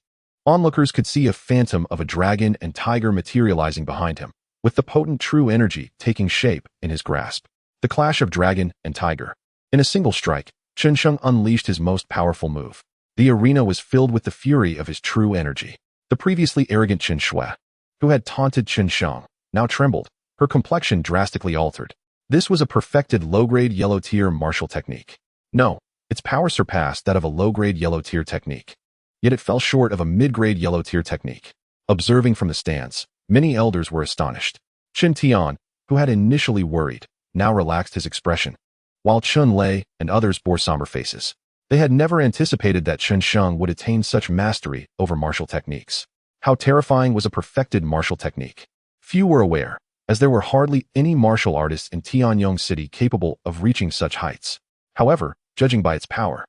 Onlookers could see a phantom of a dragon and tiger materializing behind him, with the potent true energy taking shape in his grasp. The clash of dragon and tiger. In a single strike, Chen Sheng unleashed his most powerful move. The arena was filled with the fury of his true energy. The previously arrogant Chen Shui, who had taunted Chen Sheng, now trembled, her complexion drastically altered. This was a perfected low-grade yellow-tier martial technique. No, its power surpassed that of a low-grade yellow-tier technique. Yet it fell short of a mid-grade yellow-tier technique. Observing from the stands, many elders were astonished. Chen Tian, who had initially worried, now relaxed his expression, while Chen Lei and others bore somber faces. They had never anticipated that Chen Sheng would attain such mastery over martial techniques. How terrifying was a perfected martial technique? Few were aware, as there were hardly any martial artists in Tianyong City capable of reaching such heights. However, judging by its power,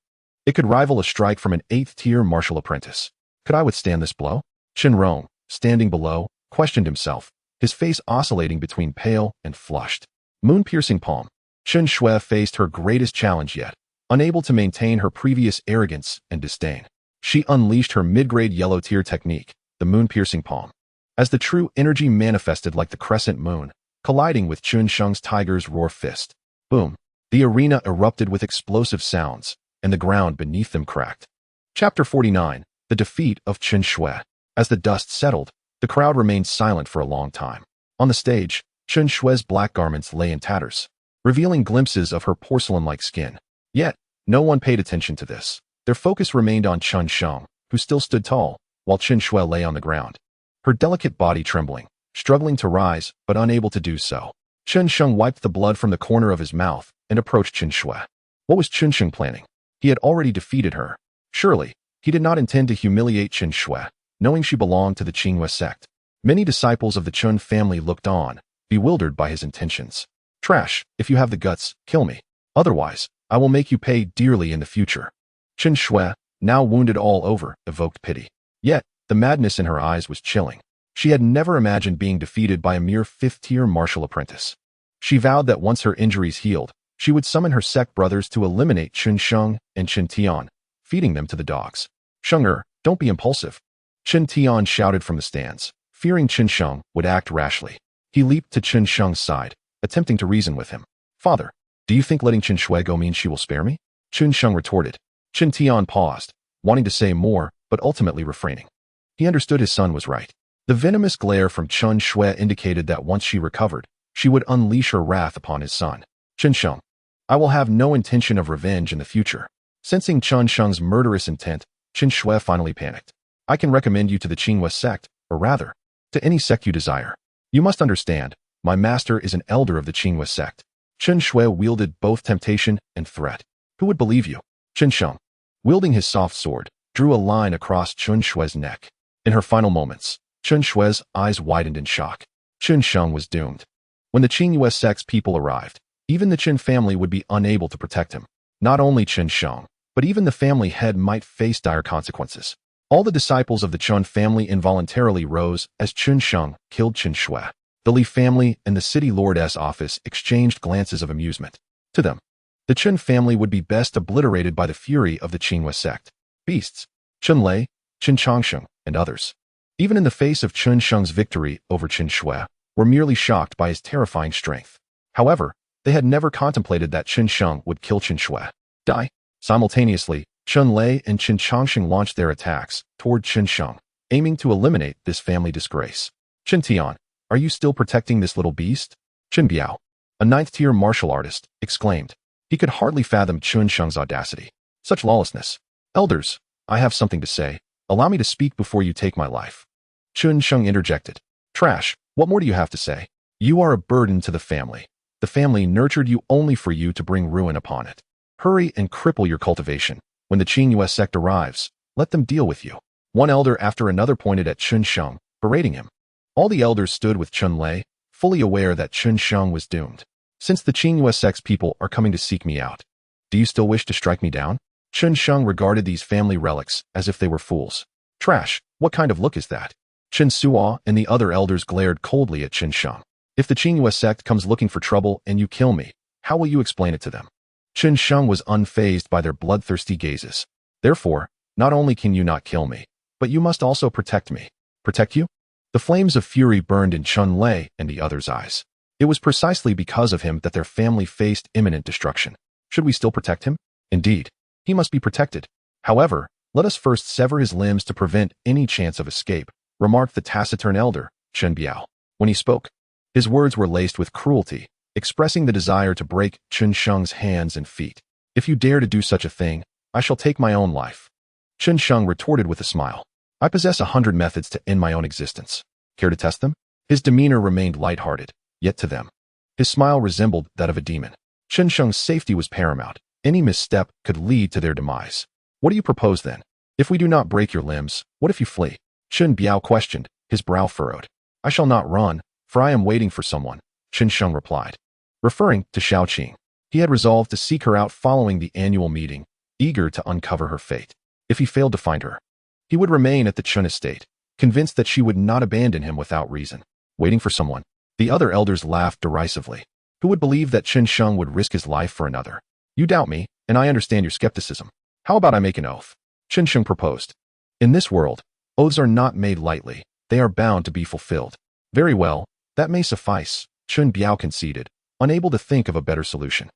it could rival a strike from an 8th-tier martial apprentice. Could I withstand this blow? Chen Rong, standing below, questioned himself, his face oscillating between pale and flushed. Moon-piercing palm. Chen Shui faced her greatest challenge yet, unable to maintain her previous arrogance and disdain. She unleashed her mid-grade yellow tier technique, the moon-piercing palm. As the true energy manifested like the crescent moon, colliding with Chen Sheng's tiger's roar fist. Boom! The arena erupted with explosive sounds, and the ground beneath them cracked. Chapter 49. The Defeat of Chen Shui. As the dust settled, the crowd remained silent for a long time. On the stage, Chen Shui's black garments lay in tatters, revealing glimpses of her porcelain-like skin. Yet, no one paid attention to this. Their focus remained on Chen Sheng, who still stood tall, while Chen Shui lay on the ground, her delicate body trembling, struggling to rise, but unable to do so. Chen Sheng wiped the blood from the corner of his mouth and approached Chen Shui. What was Chen Sheng planning? He had already defeated her. Surely, he did not intend to humiliate Chen Shui, knowing she belonged to the Qingyue sect. Many disciples of the Chen family looked on, bewildered by his intentions. Trash, if you have the guts, kill me. Otherwise, I will make you pay dearly in the future. Chen Shui, now wounded all over, evoked pity. Yet, the madness in her eyes was chilling. She had never imagined being defeated by a mere fifth-tier martial apprentice. She vowed that once her injuries healed, she would summon her sect brothers to eliminate Chen Sheng and Chen Tian, feeding them to the dogs. Sheng, don't be impulsive. Chen Tian shouted from the stands, fearing Chen Sheng would act rashly. He leaped to Chen Sheng's side, attempting to reason with him. Father, do you think letting Chen Shui go means she will spare me? Chen Sheng retorted. Chen Tian paused, wanting to say more, but ultimately refraining. He understood his son was right. The venomous glare from Chen Shui indicated that once she recovered, she would unleash her wrath upon his son. Chen Sheng, I will have no intention of revenge in the future. Sensing Chen Sheng's murderous intent, Chen Shui finally panicked. I can recommend you to the Qingyue sect, or rather, to any sect you desire. You must understand, my master is an elder of the Qingyue sect. Chen Shui wielded both temptation and threat. Who would believe you? Chen Sheng, wielding his soft sword, drew a line across Chen Shui's neck. In her final moments, Chen Shui's eyes widened in shock. Chen Sheng was doomed. When the Qingyue sect's people arrived, even the Chen family would be unable to protect him. Not only Chen Sheng, but even the family head might face dire consequences. All the disciples of the Chen family involuntarily rose as Chen Sheng killed Chen Shui. The Li family and the city lord's office exchanged glances of amusement. To them, the Chen family would be best obliterated by the fury of the Qingyue sect. Beasts, Chen Lei, Chen Changsheng, and others, even in the face of Chen Sheng's victory over Chen Shui, were merely shocked by his terrifying strength. However, they had never contemplated that Chen Sheng would kill Chen Shui. Die. Simultaneously, Chen Lei and Chen Changsheng launched their attacks toward Chen Sheng, aiming to eliminate this family disgrace. Chen Tian, are you still protecting this little beast? Chen Biao, a ninth-tier martial artist, exclaimed. He could hardly fathom Chen Sheng's audacity. Such lawlessness. Elders, I have something to say. Allow me to speak before you take my life. Chen Sheng interjected. Trash, what more do you have to say? You are a burden to the family. The family nurtured you only for you to bring ruin upon it. Hurry and cripple your cultivation. When the Qingyue sect arrives, let them deal with you. One elder after another pointed at Chen Sheng, berating him. All the elders stood with Chen Lei, fully aware that Chen Sheng was doomed. Since the Qingyue sect's people are coming to seek me out, do you still wish to strike me down? Chen Sheng regarded these family relics as if they were fools. Trash, what kind of look is that? Chen Suo and the other elders glared coldly at Chen Sheng. If the Qingyue sect comes looking for trouble and you kill me, how will you explain it to them? Chen Sheng was unfazed by their bloodthirsty gazes. Therefore, not only can you not kill me, but you must also protect me. Protect you? The flames of fury burned in Chen Lei and the others' eyes. It was precisely because of him that their family faced imminent destruction. Should we still protect him? Indeed, he must be protected. However, let us first sever his limbs to prevent any chance of escape, remarked the taciturn elder, Chen Biao. When he spoke, his words were laced with cruelty, expressing the desire to break Chen Sheng's hands and feet. If you dare to do such a thing, I shall take my own life. Chen Sheng retorted with a smile. I possess 100 methods to end my own existence. Care to test them? His demeanor remained lighthearted, yet to them, his smile resembled that of a demon. Chen Sheng's safety was paramount. Any misstep could lead to their demise. What do you propose then? If we do not break your limbs, what if you flee? Chen Biao questioned, his brow furrowed. I shall not run, for I am waiting for someone, Chen Sheng replied. Referring to Xiaoqing, he had resolved to seek her out following the annual meeting, eager to uncover her fate. If he failed to find her, he would remain at the Chen estate, convinced that she would not abandon him without reason. Waiting for someone. The other elders laughed derisively. Who would believe that Chen Sheng would risk his life for another? You doubt me, and I understand your skepticism. How about I make an oath? Chen Sheng proposed. In this world, oaths are not made lightly. They are bound to be fulfilled. Very well, that may suffice, Chen Biao conceded, unable to think of a better solution.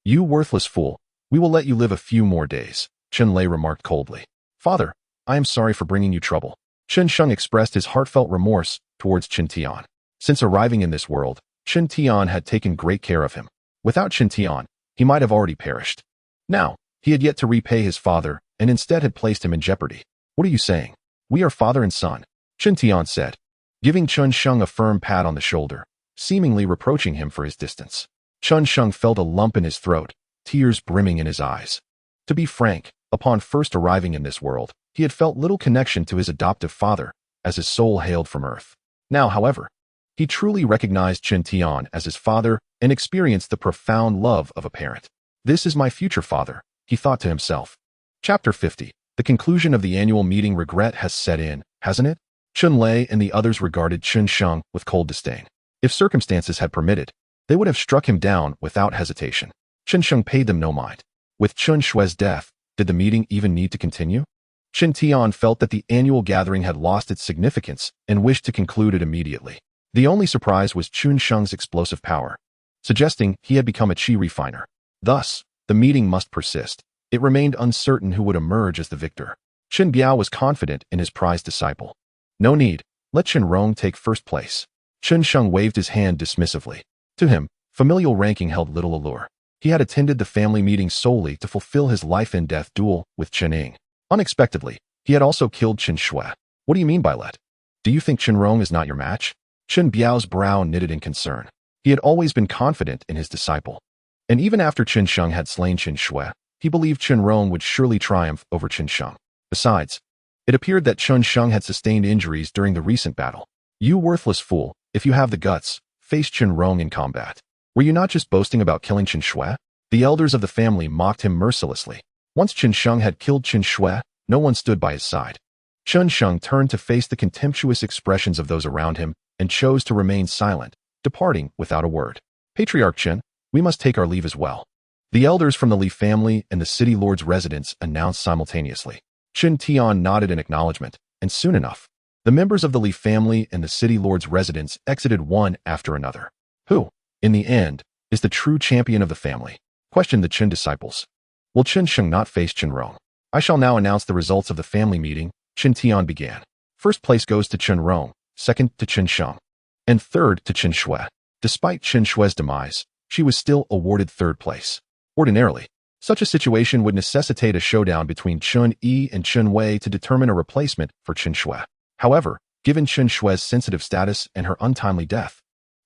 You worthless fool, we will let you live a few more days, Chen Lei remarked coldly. Father, I am sorry for bringing you trouble. Chen Sheng expressed his heartfelt remorse towards Chen Tian. Since arriving in this world, Chen Tian had taken great care of him. Without Chen Tian, he might have already perished. Now, he had yet to repay his father and instead had placed him in jeopardy. What are you saying? We are father and son, Chen Tian said, giving Chen Sheng a firm pat on the shoulder, seemingly reproaching him for his distance. Chen Sheng felt a lump in his throat, tears brimming in his eyes. To be frank, upon first arriving in this world, he had felt little connection to his adoptive father, as his soul hailed from Earth. Now, however, he truly recognized Chen Tian as his father and experienced the profound love of a parent. This is my future father, he thought to himself. Chapter 50. The conclusion of the annual meeting. Regret has set in, hasn't it? Chen Lei and the others regarded Chen Sheng with cold disdain. If circumstances had permitted, they would have struck him down without hesitation. Chen Sheng paid them no mind. With Chen Shui's death, did the meeting even need to continue? Chen Tian felt that the annual gathering had lost its significance and wished to conclude it immediately. The only surprise was Chen Sheng's explosive power, suggesting he had become a qi refiner. Thus, the meeting must persist. It remained uncertain who would emerge as the victor. Chen Biao was confident in his prized disciple. No need, let Chen Rong take first place. Chen Sheng waved his hand dismissively. To him, familial ranking held little allure. He had attended the family meeting solely to fulfill his life-and-death duel with Chen Ying. Unexpectedly, he had also killed Chen Shui. What do you mean by let? Do you think Chen Rong is not your match? Chen Biao's brow knitted in concern. He had always been confident in his disciple. And even after Chen Sheng had slain Chen Shui, he believed Chen Rong would surely triumph over Chen Sheng. Besides, it appeared that Chen Sheng had sustained injuries during the recent battle. You worthless fool, if you have the guts, face Chen Rong in combat. Were you not just boasting about killing Chen Shui? The elders of the family mocked him mercilessly. Once Chen Sheng had killed Chen Shui, no one stood by his side. Chen Sheng turned to face the contemptuous expressions of those around him and chose to remain silent, departing without a word. Patriarch Chen, we must take our leave as well. The elders from the Li family and the city lord's residence announced simultaneously. Chen Tian nodded in acknowledgement, and soon enough, the members of the Li family and the city lord's residence exited one after another. Who, in the end, is the true champion of the family? Questioned the Chen disciples. Will Chen Sheng not face Chen Rong? I shall now announce the results of the family meeting, Chen Tian began. First place goes to Chen Rong, second to Chen Sheng, and third to Chen Shui. Despite Chen Shui's demise, she was still awarded third place. Ordinarily, such a situation would necessitate a showdown between Chen Yi and Chen Wei to determine a replacement for Chen Shui. However, given Chen Shui's sensitive status and her untimely death,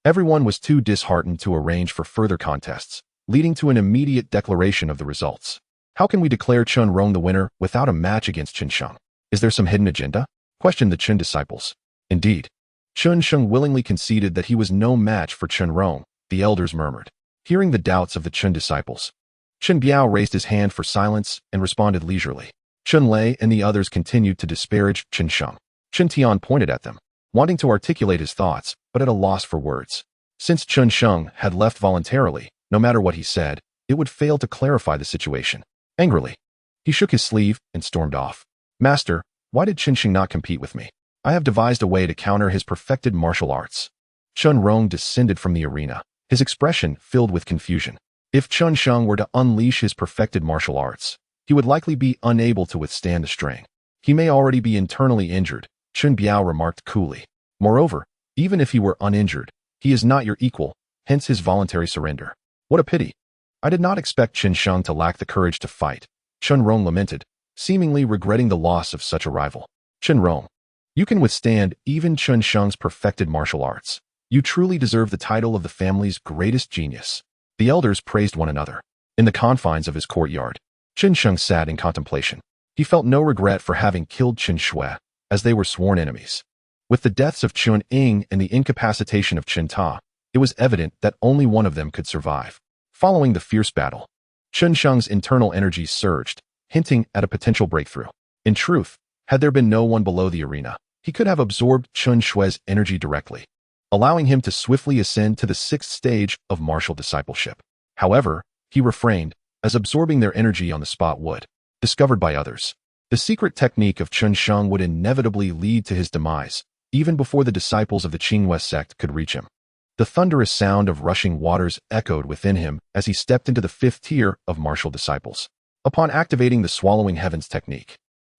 everyone was too disheartened to arrange for further contests, leading to an immediate declaration of the results. How can we declare Chen Rong the winner without a match against Chen Sheng? Is there some hidden agenda? Questioned the Chen disciples. Indeed, Chen Sheng willingly conceded that he was no match for Chen Rong, the elders murmured. Hearing the doubts of the Chen disciples, Chen Biao raised his hand for silence and responded leisurely. Chen Lei and the others continued to disparage Chen Sheng. Chen Tian pointed at them, wanting to articulate his thoughts, but at a loss for words. Since Chen Sheng had left voluntarily, no matter what he said, it would fail to clarify the situation. Angrily, he shook his sleeve and stormed off. Master, why did Chen Sheng not compete with me? I have devised a way to counter his perfected martial arts. Chen Rong descended from the arena, his expression filled with confusion. If Chen Sheng were to unleash his perfected martial arts, he would likely be unable to withstand the strain. He may already be internally injured, Chen Biao remarked coolly. Moreover, even if he were uninjured, he is not your equal, hence his voluntary surrender. What a pity. I did not expect Chen Sheng to lack the courage to fight, Chen Rong lamented, seemingly regretting the loss of such a rival. Chen Rong, you can withstand even Chen Sheng's perfected martial arts. You truly deserve the title of the family's greatest genius. The elders praised one another. In the confines of his courtyard, Chen Sheng sat in contemplation. He felt no regret for having killed Chen Shui, as they were sworn enemies. With the deaths of Chen Ying and the incapacitation of Chen Ta, it was evident that only one of them could survive. Following the fierce battle, Chen Sheng's internal energy surged, hinting at a potential breakthrough. In truth, had there been no one below the arena, he could have absorbed Chen Shui's energy directly. allowing him to swiftly ascend to the 6th stage of martial discipleship. However, he refrained, as absorbing their energy on the spot would. Discovered by others. The secret technique of Chen Sheng would inevitably lead to his demise, even before the disciples of the Qinghua sect could reach him. The thunderous sound of rushing waters echoed within him as he stepped into the 5th tier of martial disciples. Upon activating the swallowing heavens technique,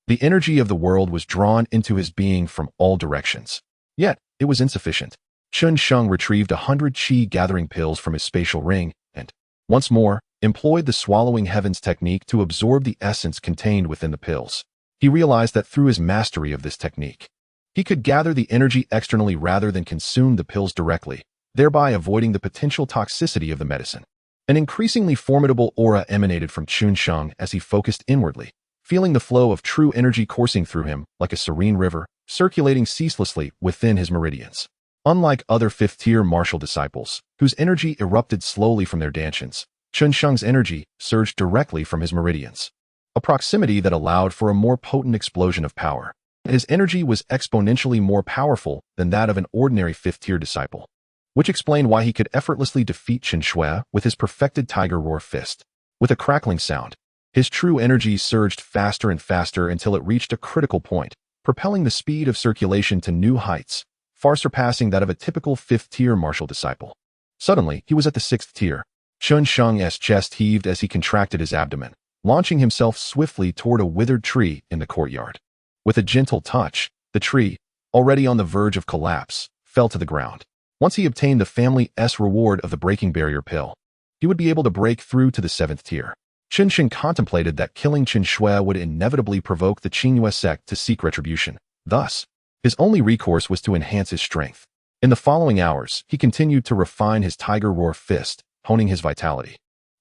the energy of the world was drawn into his being from all directions. Yet, it was insufficient. Chen Sheng retrieved 100 qi gathering pills from his spatial ring and, once more, employed the swallowing heavens technique to absorb the essence contained within the pills. He realized that through his mastery of this technique, he could gather the energy externally rather than consume the pills directly, thereby avoiding the potential toxicity of the medicine. An increasingly formidable aura emanated from Chen Sheng as he focused inwardly, feeling the flow of true energy coursing through him like a serene river, circulating ceaselessly within his meridians. Unlike other 5th-tier martial disciples, whose energy erupted slowly from their dantians, Chen Sheng's energy surged directly from his meridians, a proximity that allowed for a more potent explosion of power. His energy was exponentially more powerful than that of an ordinary 5th-tier disciple, which explained why he could effortlessly defeat Chen Shui with his perfected tiger roar fist. With a crackling sound, his true energy surged faster and faster until it reached a critical point, propelling the speed of circulation to new heights, far surpassing that of a typical 5th-tier martial disciple. Suddenly, he was at the 6th tier. Chen Sheng's chest heaved as he contracted his abdomen, launching himself swiftly toward a withered tree in the courtyard. With a gentle touch, the tree, already on the verge of collapse, fell to the ground. Once he obtained the family's reward of the breaking barrier pill, he would be able to break through to the 7th tier. Chen Sheng contemplated that killing Chen Shui would inevitably provoke the Qinghua sect to seek retribution. Thus, his only recourse was to enhance his strength. In the following hours, he continued to refine his tiger roar fist, honing his vitality,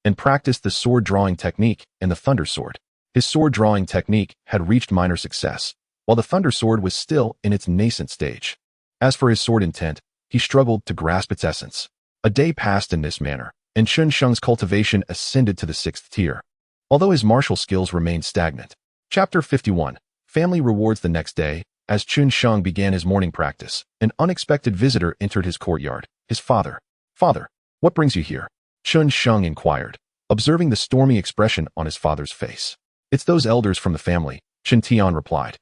and practiced the sword-drawing technique and the thunder sword. His sword-drawing technique had reached minor success, while the thunder sword was still in its nascent stage. As for his sword intent, he struggled to grasp its essence. A day passed in this manner, and Chen Sheng's cultivation ascended to the 6th tier, although his martial skills remained stagnant. Chapter 51. Family rewards. The next day, as Chen Sheng began his morning practice, an unexpected visitor entered his courtyard. His father. "Father, what brings you here?" Chen Sheng inquired, observing the stormy expression on his father's face. "It's those elders from the family," Chen Tian replied,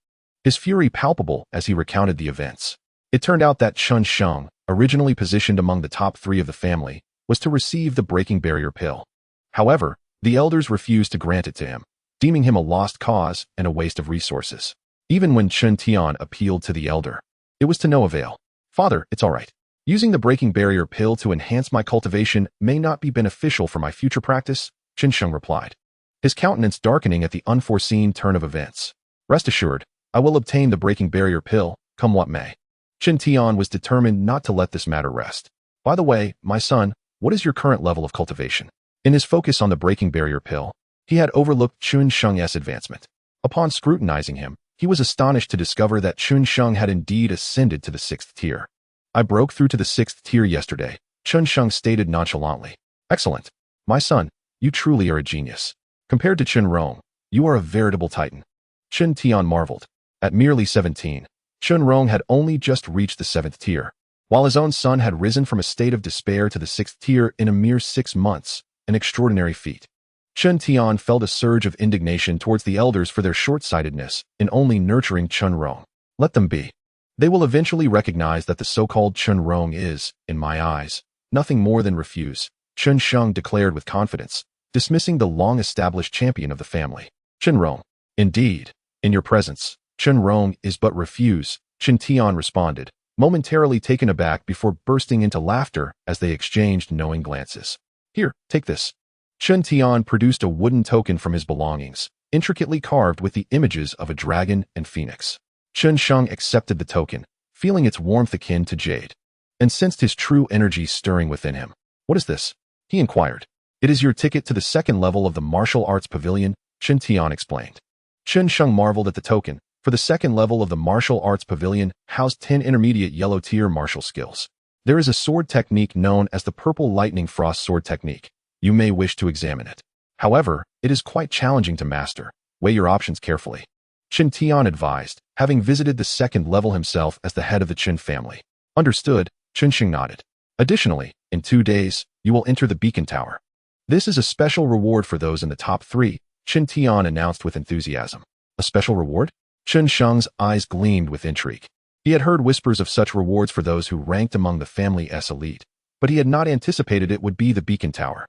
his fury palpable as he recounted the events. It turned out that Chen Sheng, originally positioned among the top 3 of the family, was to receive the breaking barrier pill. However, the elders refused to grant it to him, deeming him a lost cause and a waste of resources. Even when Chen Tian appealed to the elder, it was to no avail. "Father, it's all right. Using the breaking barrier pill to enhance my cultivation may not be beneficial for my future practice," Chen Sheng replied, his countenance darkening at the unforeseen turn of events. "Rest assured, I will obtain the breaking barrier pill, come what may." Chen Tian was determined not to let this matter rest. "By the way, my son, what is your current level of cultivation?" In his focus on the breaking barrier pill, he had overlooked Chen Sheng's advancement. Upon scrutinizing him, he was astonished to discover that Chen Sheng had indeed ascended to the 6th tier. "I broke through to the 6th tier yesterday," Chen Sheng stated nonchalantly. "Excellent. My son, you truly are a genius. Compared to Chen Rong, you are a veritable titan." Chen Tian marveled. At merely 17, Chen Rong had only just reached the 7th tier, while his own son had risen from a state of despair to the 6th tier in a mere 6 months, an extraordinary feat. Chen Tian felt a surge of indignation towards the elders for their short-sightedness in only nurturing Chen Rong. Let them be. They will eventually recognize that the so-called Chen Rong is, in my eyes, nothing more than refuse, Chen Sheng declared with confidence, dismissing the long-established champion of the family. "Chen Rong. Indeed, in your presence, Chen Rong is but refuse," Chen Tian responded, momentarily taken aback before bursting into laughter as they exchanged knowing glances. "Here, take this." Chen Tian produced a wooden token from his belongings, intricately carved with the images of a dragon and phoenix. Chen Sheng accepted the token, feeling its warmth akin to jade, and sensed his true energy stirring within him. "What is this?" he inquired. "It is your ticket to the 2nd level of the martial arts pavilion," Chen Tian explained. Chen Sheng marveled at the token, for the 2nd level of the martial arts pavilion housed 10 intermediate yellow-tier martial skills. There is a sword technique known as the Purple Lightning Frost Sword Technique. You may wish to examine it. However, it is quite challenging to master. Weigh your options carefully," Chen Tian advised, having visited the 2nd level himself as the head of the Chen family. "Understood," Chen Sheng nodded. Additionally, in 2 days, you will enter the beacon tower. This is a special reward for those in the top 3, Chen Tian announced with enthusiasm. A special reward? Chen Sheng's eyes gleamed with intrigue. He had heard whispers of such rewards for those who ranked among the family's elite, but he had not anticipated it would be the beacon tower.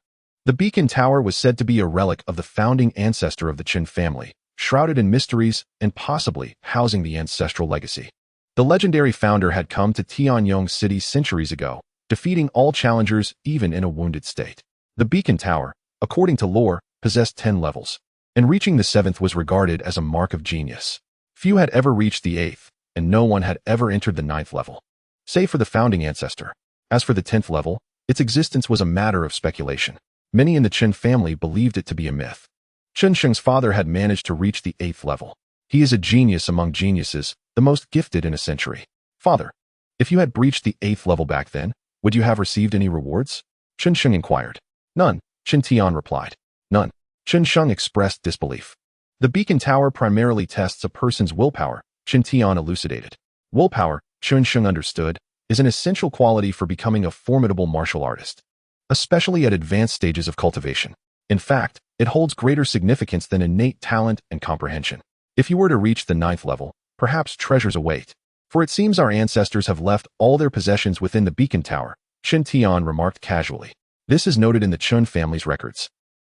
The beacon tower was said to be a relic of the founding ancestor of the Chen family, shrouded in mysteries and possibly housing the ancestral legacy. The legendary founder had come to Tianyong City centuries ago, defeating all challengers even in a wounded state. The beacon tower, according to lore, possessed 10 levels, and reaching the 7th was regarded as a mark of genius. Few had ever reached the 8th, and no one had ever entered the 9th level, save for the founding ancestor. As for the 10th level, its existence was a matter of speculation. Many in the Chen family believed it to be a myth. Chen Sheng's father had managed to reach the 8th level. He is a genius among geniuses, the most gifted in a century. Father, if you had breached the 8th level back then, would you have received any rewards? Chen Sheng inquired. None, Chen Tian replied. None. Chen Sheng expressed disbelief. The beacon tower primarily tests a person's willpower, Chen Tian elucidated. Willpower, Chen Sheng understood, is an essential quality for becoming a formidable martial artist, especially at advanced stages of cultivation. In fact, it holds greater significance than innate talent and comprehension. If you were to reach the 9th level, perhaps treasures await. For it seems our ancestors have left all their possessions within the beacon tower, Chen Tian remarked casually. This is noted in the Chen family's records,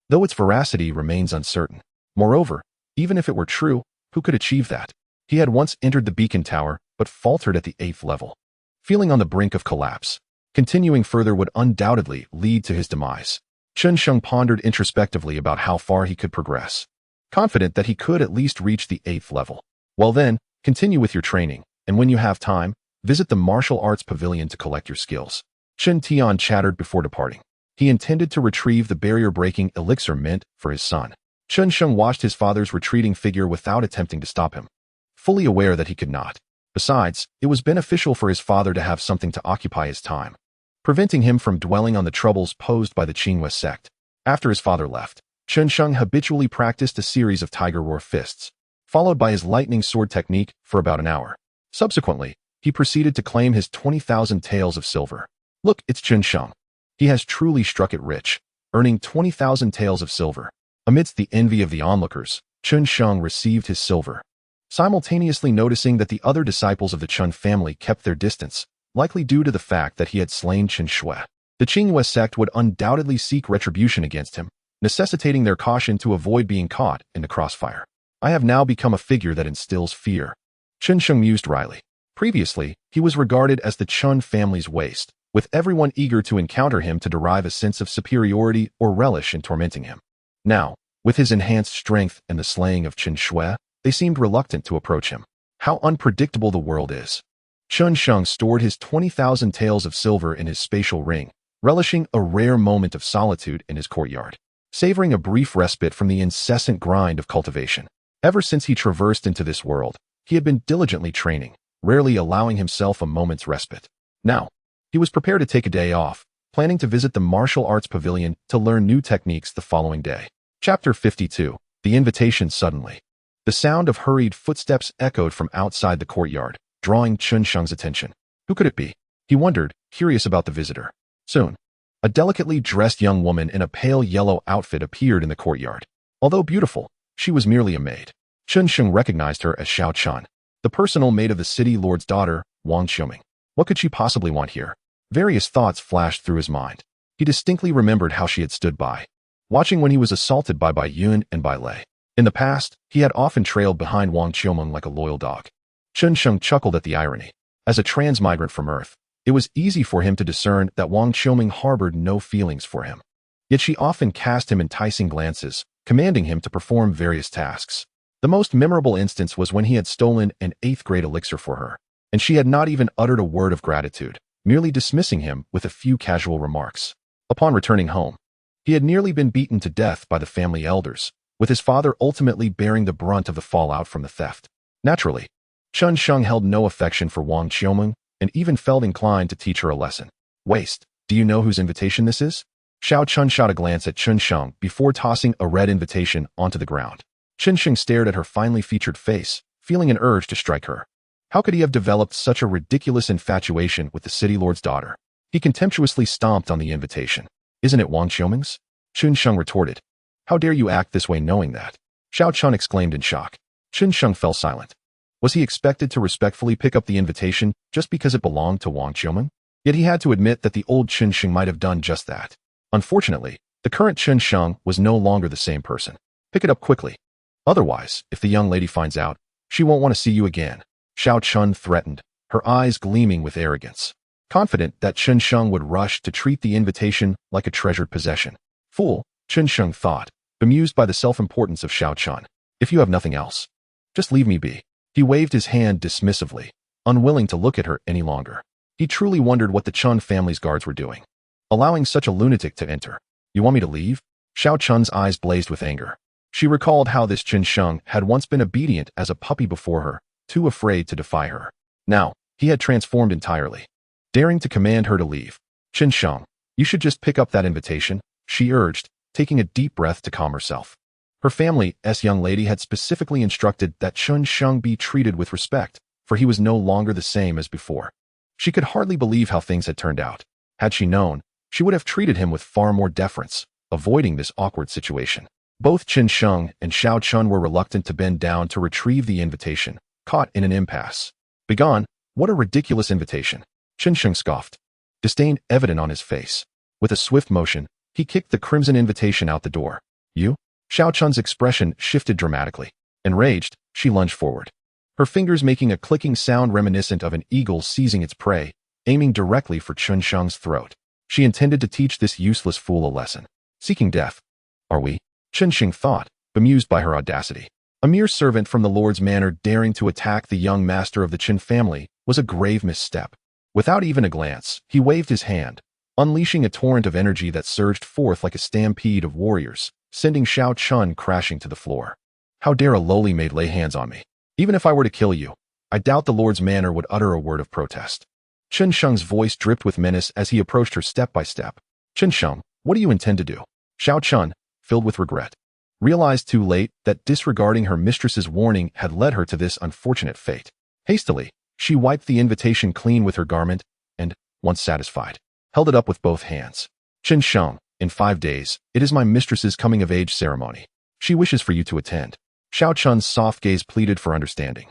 though its veracity remains uncertain. Moreover, even if it were true, who could achieve that? He had once entered the beacon tower, but faltered at the 8th level, feeling on the brink of collapse. Continuing further would undoubtedly lead to his demise. Chen Sheng pondered introspectively about how far he could progress, confident that he could at least reach the 8th level. Well then, continue with your training, and when you have time, visit the martial arts pavilion to collect your skills. Chen Tian chattered before departing. He intended to retrieve the barrier-breaking elixir meant for his son. Chen Sheng watched his father's retreating figure without attempting to stop him, fully aware that he could not. Besides, it was beneficial for his father to have something to occupy his time, preventing him from dwelling on the troubles posed by the Qinghua sect. After his father left, Chen Sheng habitually practiced a series of tiger roar fists, followed by his lightning sword technique for about an hour. Subsequently, he proceeded to claim his 20,000 taels of silver. Look, it's Chen Sheng. He has truly struck it rich, earning 20,000 taels of silver. Amidst the envy of the onlookers, Chen Sheng received his silver, simultaneously noticing that the other disciples of the Chen family kept their distance, likely due to the fact that he had slain Chen Shui. The Qinghua sect would undoubtedly seek retribution against him, necessitating their caution to avoid being caught in the crossfire. I have now become a figure that instills fear. Chen Sheng mused wryly. Previously, he was regarded as the Chen family's waste, with everyone eager to encounter him to derive a sense of superiority or relish in tormenting him. Now, with his enhanced strength and the slaying of Chen Shui, they seemed reluctant to approach him. How unpredictable the world is. Chen Sheng stored his 20,000 taels of silver in his spatial ring, relishing a rare moment of solitude in his courtyard, savoring a brief respite from the incessant grind of cultivation. Ever since he traversed into this world, he had been diligently training, rarely allowing himself a moment's respite. Now, he was prepared to take a day off, planning to visit the martial arts pavilion to learn new techniques the following day. Chapter 52. The invitation suddenly. The sound of hurried footsteps echoed from outside the courtyard, drawing Chen Sheng's attention. Who could it be? He wondered, curious about the visitor. Soon, a delicately dressed young woman in a pale yellow outfit appeared in the courtyard. Although beautiful, she was merely a maid. Chen Sheng recognized her as Xiao Chun, the personal maid of the city lord's daughter, Wang Qiuming. What could she possibly want here? Various thoughts flashed through his mind. He distinctly remembered how she had stood by, watching when he was assaulted by Bai Yun and Bai Lei. In the past, he had often trailed behind Wang Qiuming like a loyal dog. Chen Sheng chuckled at the irony. As a transmigrant from Earth, it was easy for him to discern that Wang Qiuming harbored no feelings for him. Yet she often cast him enticing glances, commanding him to perform various tasks. The most memorable instance was when he had stolen an 8th grade elixir for her, and she had not even uttered a word of gratitude, merely dismissing him with a few casual remarks. Upon returning home, he had nearly been beaten to death by the family elders, with his father ultimately bearing the brunt of the fallout from the theft. Naturally, Chen Sheng held no affection for Wang Qiuming and even felt inclined to teach her a lesson. Waste, do you know whose invitation this is? Xiao Chun shot a glance at Chen Sheng before tossing a red invitation onto the ground. Chen Sheng stared at her finely featured face, feeling an urge to strike her. How could he have developed such a ridiculous infatuation with the city lord's daughter? He contemptuously stomped on the invitation. Isn't it Wang Xiuming's? Chen Sheng retorted. How dare you act this way knowing that? Xiao Chun exclaimed in shock. Chen Sheng fell silent. Was he expected to respectfully pick up the invitation just because it belonged to Wang Xiuming? Yet he had to admit that the old Chen Sheng might have done just that. Unfortunately, the current Chen Sheng was no longer the same person. Pick it up quickly. Otherwise, if the young lady finds out, she won't want to see you again, Xiao Chun threatened, her eyes gleaming with arrogance. Confident that Chen Sheng would rush to treat the invitation like a treasured possession. Fool, Chen Sheng thought, bemused by the self-importance of Xiao Chun. If you have nothing else, just leave me be. He waved his hand dismissively, unwilling to look at her any longer. He truly wondered what the Chun family's guards were doing, allowing such a lunatic to enter. You want me to leave? Xiao Chun's eyes blazed with anger. She recalled how this Chen Sheng had once been obedient as a puppy before her, too afraid to defy her. Now, he had transformed entirely, daring to command her to leave. Chen Sheng, you should just pick up that invitation, she urged, taking a deep breath to calm herself. Her family's young lady had specifically instructed that Chen Sheng be treated with respect, for he was no longer the same as before. She could hardly believe how things had turned out. Had she known, she would have treated him with far more deference, avoiding this awkward situation. Both Chen Sheng and Xiao Chun were reluctant to bend down to retrieve the invitation, caught in an impasse. Begone, what a ridiculous invitation. Chen Sheng scoffed, disdain evident on his face. With a swift motion, he kicked the crimson invitation out the door. You? Xiao Chun's expression shifted dramatically. Enraged, she lunged forward, her fingers making a clicking sound reminiscent of an eagle seizing its prey, aiming directly for Chen Sheng's throat. She intended to teach this useless fool a lesson. Seeking death. Are we? Chen Sheng thought, bemused by her audacity. A mere servant from the Lord's manor daring to attack the young master of the Chen family was a grave misstep. Without even a glance, he waved his hand, unleashing a torrent of energy that surged forth like a stampede of warriors, sending Xiao Chun crashing to the floor. How dare a lowly maid lay hands on me? Even if I were to kill you, I doubt the Lord's manor would utter a word of protest. Chen Sheng's voice dripped with menace as he approached her step by step. Chen Sheng, what do you intend to do? Xiao Chun, filled with regret, realized too late that disregarding her mistress's warning had led her to this unfortunate fate. Hastily, she wiped the invitation clean with her garment and, once satisfied, held it up with both hands. Chen Sheng, in 5 days, it is my mistress's coming-of-age ceremony. She wishes for you to attend. Xiao Chun's soft gaze pleaded for understanding,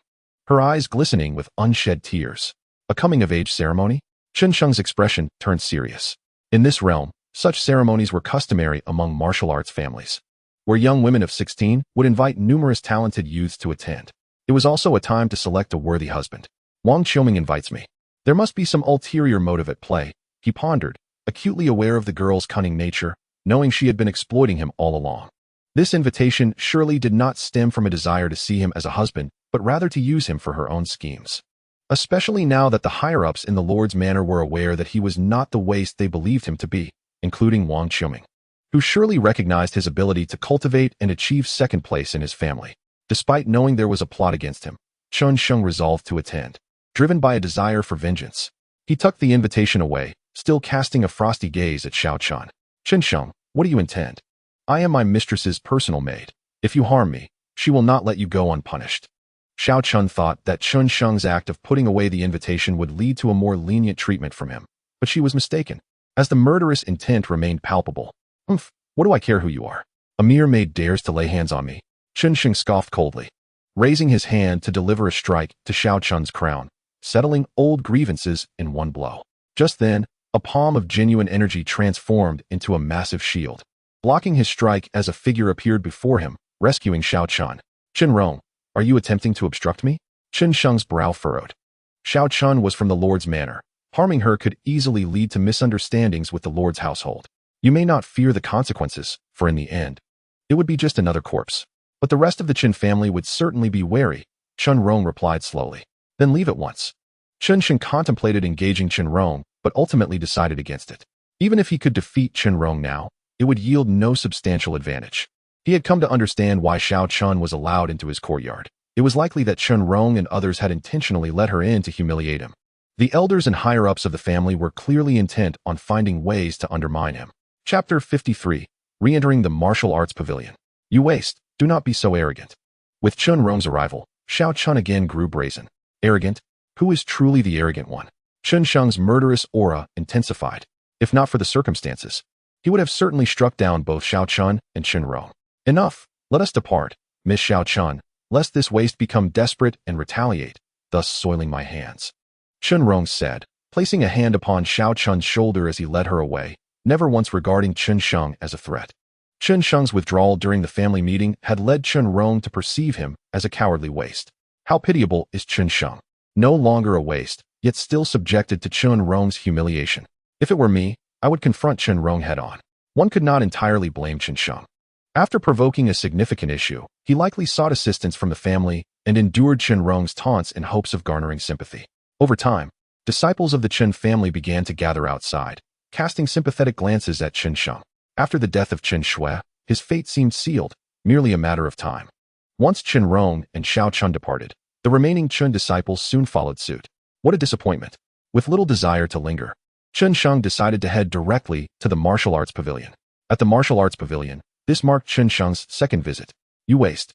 her eyes glistening with unshed tears. A coming-of-age ceremony? Chen Sheng's expression turned serious. In this realm, such ceremonies were customary among martial arts families, where young women of 16 would invite numerous talented youths to attend. It was also a time to select a worthy husband. Wang Xiuming invites me. There must be some ulterior motive at play, he pondered, acutely aware of the girl's cunning nature, knowing she had been exploiting him all along. This invitation surely did not stem from a desire to see him as a husband, but rather to use him for her own schemes. Especially now that the higher-ups in the Lord's manor were aware that he was not the waste they believed him to be, including Wang Xiuming, who surely recognized his ability to cultivate and achieve second place in his family. Despite knowing there was a plot against him, Chen Sheng resolved to attend, driven by a desire for vengeance. He tucked the invitation away, still casting a frosty gaze at Xiao Chun. Chen Sheng, what do you intend? I am my mistress's personal maid. If you harm me, she will not let you go unpunished. Xiao Chun thought that Chen Sheng's act of putting away the invitation would lead to a more lenient treatment from him, but she was mistaken, as the murderous intent remained palpable. What do I care who you are? A mere maid dares to lay hands on me. Chen Sheng scoffed coldly, raising his hand to deliver a strike to Xiao Chun's crown, settling old grievances in one blow. Just then, a palm of genuine energy transformed into a massive shield, blocking his strike as a figure appeared before him, rescuing Xiao Chun. Chen Rong, are you attempting to obstruct me? Chen Sheng's brow furrowed. Xiao Chun was from the Lord's manor. Harming her could easily lead to misunderstandings with the Lord's household. You may not fear the consequences, for in the end, it would be just another corpse. But the rest of the Chen family would certainly be wary, Chen Rong replied slowly. Then leave at once. Chen Sheng contemplated engaging Chen Rong, but ultimately decided against it. Even if he could defeat Chen Rong now, it would yield no substantial advantage. He had come to understand why Xiao Chun was allowed into his courtyard. It was likely that Chen Rong and others had intentionally let her in to humiliate him. The elders and higher-ups of the family were clearly intent on finding ways to undermine him. Chapter 53. Re-entering the Martial Arts Pavilion. You waste. Do not be so arrogant. With Chen Rong's arrival, Xiao Chun again grew brazen. Arrogant? Who is truly the arrogant one? Chen Sheng's murderous aura intensified. If not for the circumstances, he would have certainly struck down both Xiao Chun and Chen Rong. Enough, let us depart, Miss Xiao Chun, lest this waste become desperate and retaliate, thus soiling my hands. Chen Rong said, placing a hand upon Xiao Chun's shoulder as he led her away, never once regarding Chen Sheng as a threat. Chen Sheng's withdrawal during the family meeting had led Chen Rong to perceive him as a cowardly waste. How pitiable is Chen Sheng? No longer a waste, yet still subjected to Chen Rong's humiliation. If it were me, I would confront Chen Rong head-on. One could not entirely blame Chen Sheng. After provoking a significant issue, he likely sought assistance from the family and endured Chen Rong's taunts in hopes of garnering sympathy. Over time, disciples of the Chen family began to gather outside, casting sympathetic glances at Chen Sheng. After the death of Chen Shui, his fate seemed sealed, merely a matter of time. Once Chen Rong and Xiao Chun departed, the remaining Chen disciples soon followed suit. What a disappointment. With little desire to linger, Chen Sheng decided to head directly to the martial arts pavilion. At the martial arts pavilion, this marked Chen Sheng's second visit. You waste.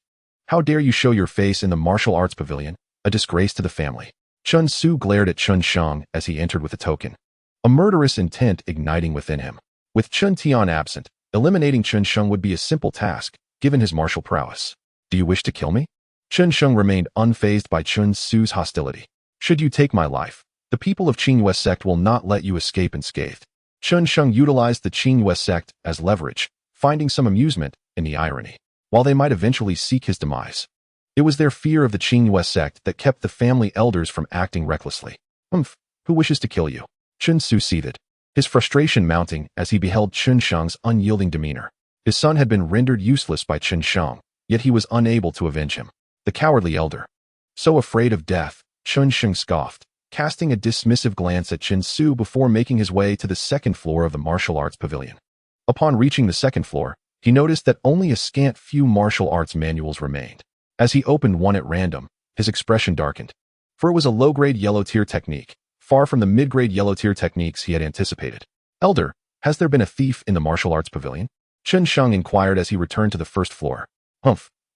How dare you show your face in the martial arts pavilion, a disgrace to the family. Chen Su glared at Chen Sheng as he entered with a token, a murderous intent igniting within him. With Chen Tian absent, eliminating Chen Sheng would be a simple task, given his martial prowess. Do you wish to kill me? Chen Sheng remained unfazed by Chen Su's hostility. Should you take my life, the people of Qingyue sect will not let you escape unscathed. Chen Sheng utilized the Qingyue sect as leverage, finding some amusement in the irony. While they might eventually seek his demise, it was their fear of the Qingyue sect that kept the family elders from acting recklessly. Who wishes to kill you? Chen Su seethed, his frustration mounting as he beheld Chen Sheng's unyielding demeanor. His son had been rendered useless by Chen Sheng, yet he was unable to avenge him. The cowardly elder. So afraid of death, Chen Sheng scoffed, casting a dismissive glance at Chen Su before making his way to the second floor of the martial arts pavilion. Upon reaching the second floor, he noticed that only a scant few martial arts manuals remained. As he opened one at random, his expression darkened, for it was a low-grade yellow-tier technique, far from the mid-grade yellow-tier techniques he had anticipated. Elder, has there been a thief in the martial arts pavilion? Chen Sheng inquired as he returned to the first floor.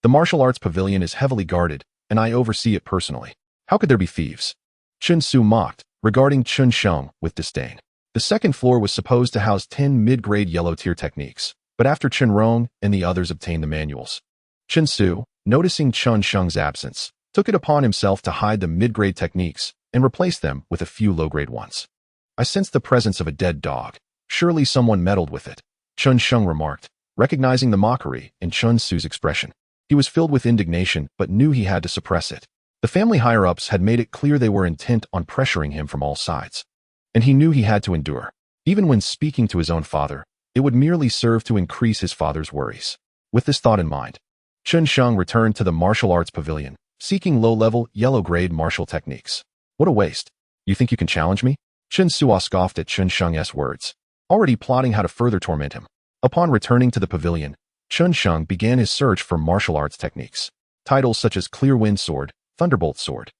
The martial arts pavilion is heavily guarded, and I oversee it personally. How could there be thieves? Chen Su mocked, regarding Chen Sheng with disdain. The second floor was supposed to house 10 mid-grade yellow-tier techniques, but after Chen Rong and the others obtained the manuals, Chen Su, noticing Chen Sheng's absence, took it upon himself to hide the mid-grade techniques and replace them with a few low-grade ones. I sensed the presence of a dead dog. Surely someone meddled with it, Chen Sheng remarked, recognizing the mockery in Chen Su's expression. He was filled with indignation but knew he had to suppress it. The family higher-ups had made it clear they were intent on pressuring him from all sides, and he knew he had to endure. Even when speaking to his own father, it would merely serve to increase his father's worries. With this thought in mind, Chen Sheng returned to the martial arts pavilion, seeking low-level, yellow-grade martial techniques. What a waste. You think you can challenge me? Chen Suo scoffed at Chen Sheng's words, already plotting how to further torment him. Upon returning to the pavilion, Chen Sheng began his search for martial arts techniques. Titles such as Clear Wind Sword, Thunderbolt Sword,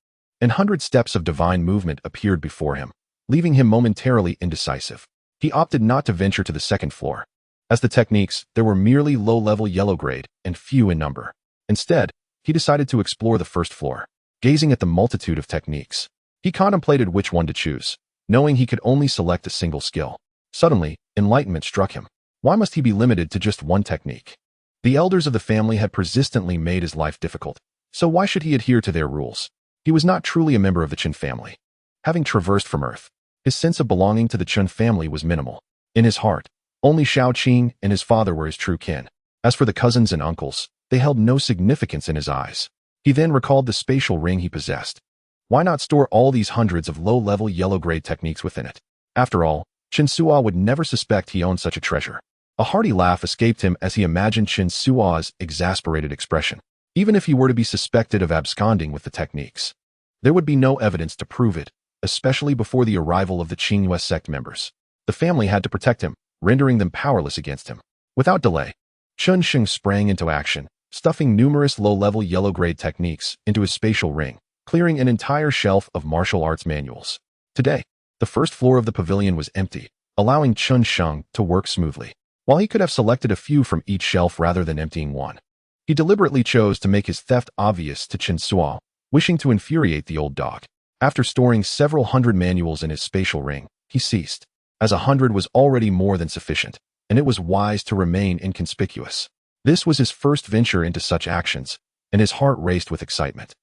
and 100 Steps of Divine Movement appeared before him, leaving him momentarily indecisive. He opted not to venture to the second floor, as the techniques there were merely low-level yellow-grade and few in number. Instead, he decided to explore the first floor. Gazing at the multitude of techniques, he contemplated which one to choose, knowing he could only select a single skill. Suddenly, enlightenment struck him. Why must he be limited to just one technique? The elders of the family had persistently made his life difficult, so why should he adhere to their rules? He was not truly a member of the Chen family. Having traversed from Earth, his sense of belonging to the Chen family was minimal. In his heart, only Xiao Qing and his father were his true kin. As for the cousins and uncles, they held no significance in his eyes. He then recalled the spatial ring he possessed. Why not store all these hundreds of low-level yellow-grade techniques within it? After all, Chen Suo would never suspect he owned such a treasure. A hearty laugh escaped him as he imagined Chen Suo's exasperated expression. Even if he were to be suspected of absconding with the techniques, there would be no evidence to prove it, especially before the arrival of the Qingyue sect members. The family had to protect him, rendering them powerless against him. Without delay, Chen Sheng sprang into action, stuffing numerous low-level yellow-grade techniques into his spatial ring, clearing an entire shelf of martial arts manuals. Today, the first floor of the pavilion was empty, allowing Chen Sheng to work smoothly. While he could have selected a few from each shelf rather than emptying one, he deliberately chose to make his theft obvious to Chen Suo, wishing to infuriate the old dog. After storing several hundred manuals in his spatial ring, he ceased, as 100 was already more than sufficient, and it was wise to remain inconspicuous. This was his first venture into such actions, and his heart raced with excitement.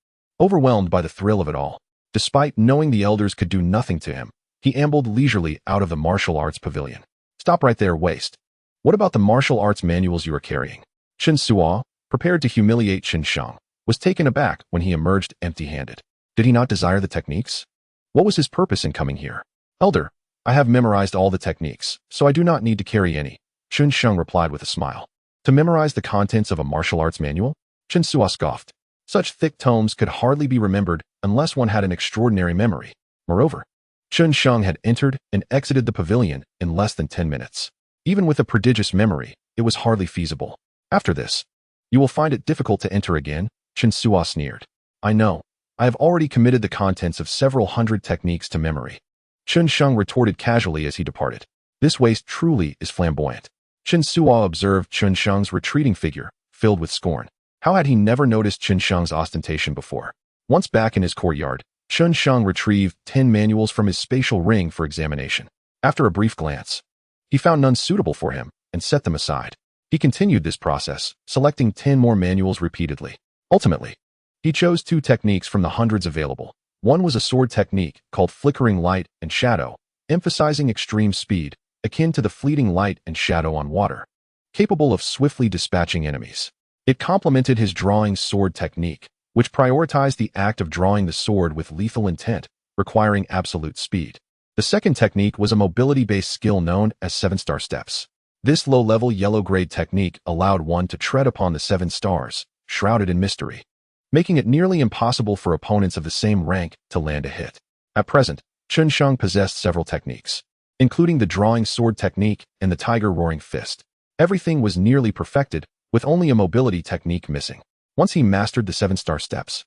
Overwhelmed by the thrill of it all, despite knowing the elders could do nothing to him, he ambled leisurely out of the martial arts pavilion. Stop right there, waste. What about the martial arts manuals you are carrying? Chen Sheng, prepared to humiliate Chen Sheng, was taken aback when he emerged empty-handed. Did he not desire the techniques? What was his purpose in coming here? Elder, I have memorized all the techniques, so I do not need to carry any, Chen Sheng replied with a smile. To memorize the contents of a martial arts manual? Chen Sheng scoffed. Such thick tomes could hardly be remembered unless one had an extraordinary memory. Moreover, Chen Sheng had entered and exited the pavilion in less than 10 minutes. Even with a prodigious memory, it was hardly feasible. After this, you will find it difficult to enter again, Chen Sheng sneered. I know. I have already committed the contents of several hundred techniques to memory. Chen Sheng retorted casually as he departed. This waste truly is flamboyant. Chen Sheng observed Chen Sheng's retreating figure, filled with scorn. How had he never noticed Chen Sheng's ostentation before? Once back in his courtyard, Chen Sheng retrieved 10 manuals from his spatial ring for examination. After a brief glance, he found none suitable for him and set them aside. He continued this process, selecting 10 more manuals repeatedly. Ultimately, he chose 2 techniques from the hundreds available. One was a sword technique called flickering light and shadow, emphasizing extreme speed, akin to the fleeting light and shadow on water, capable of swiftly dispatching enemies. It complemented his drawing sword technique, which prioritized the act of drawing the sword with lethal intent, requiring absolute speed. The second technique was a mobility-based skill known as 7-star steps. This low-level yellow-grade technique allowed one to tread upon the 7 stars, shrouded in mystery, making it nearly impossible for opponents of the same rank to land a hit. At present, Chen Sheng possessed several techniques, including the drawing sword technique and the tiger roaring fist. Everything was nearly perfected, with only a mobility technique missing. Once he mastered the 7-star steps,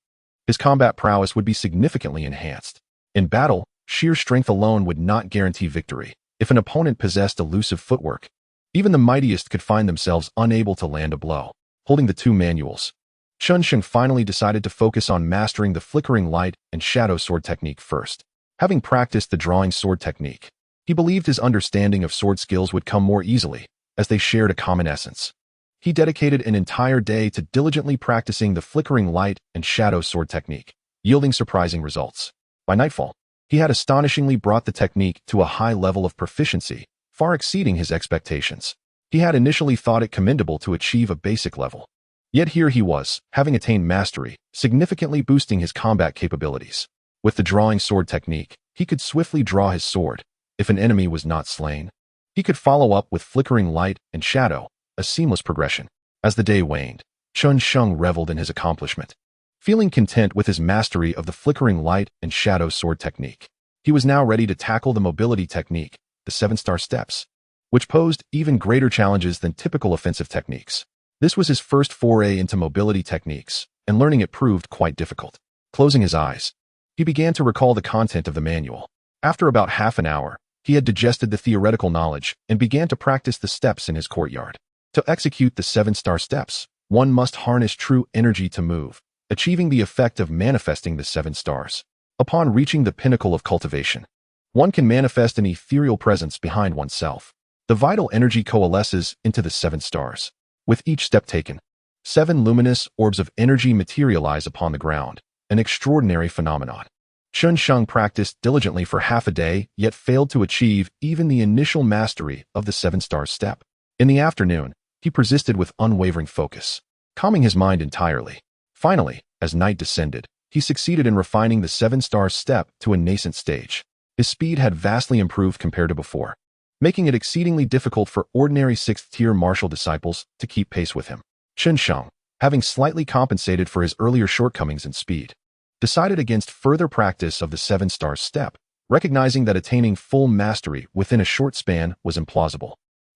his combat prowess would be significantly enhanced. In battle, sheer strength alone would not guarantee victory. If an opponent possessed elusive footwork, even the mightiest could find themselves unable to land a blow. Holding the 2 manuals, Chen Sheng finally decided to focus on mastering the flickering light and shadow sword technique first. Having practiced the drawing sword technique, he believed his understanding of sword skills would come more easily, as they shared a common essence. He dedicated an entire day to diligently practicing the flickering light and shadow sword technique, yielding surprising results. By nightfall, he had astonishingly brought the technique to a high level of proficiency, far exceeding his expectations. He had initially thought it commendable to achieve a basic level. Yet here he was, having attained mastery, significantly boosting his combat capabilities. With the drawing sword technique, he could swiftly draw his sword. If an enemy was not slain, he could follow up with flickering light and shadow, a seamless progression. As the day waned, Chen Sheng reveled in his accomplishment. Feeling content with his mastery of the flickering light and shadow sword technique, he was now ready to tackle the mobility technique, the 7-star steps, which posed even greater challenges than typical offensive techniques. This was his first foray into mobility techniques, and learning it proved quite difficult. Closing his eyes, he began to recall the content of the manual. After about half an hour, he had digested the theoretical knowledge and began to practice the steps in his courtyard. To execute the 7-star steps, one must harness true energy to move, achieving the effect of manifesting the 7 stars. Upon reaching the pinnacle of cultivation, one can manifest an ethereal presence behind oneself. The vital energy coalesces into the 7 stars. With each step taken, 7 luminous orbs of energy materialize upon the ground, an extraordinary phenomenon. Chen Sheng practiced diligently for half a day, yet failed to achieve even the initial mastery of the 7-star step. In the afternoon, he persisted with unwavering focus, calming his mind entirely. Finally, as night descended, he succeeded in refining the 7-star step to a nascent stage. His speed had vastly improved compared to before, making it exceedingly difficult for ordinary 6th-tier martial disciples to keep pace with him. Chen Sheng, having slightly compensated for his earlier shortcomings in speed, decided against further practice of the 7-star step, recognizing that attaining full mastery within a short span was implausible.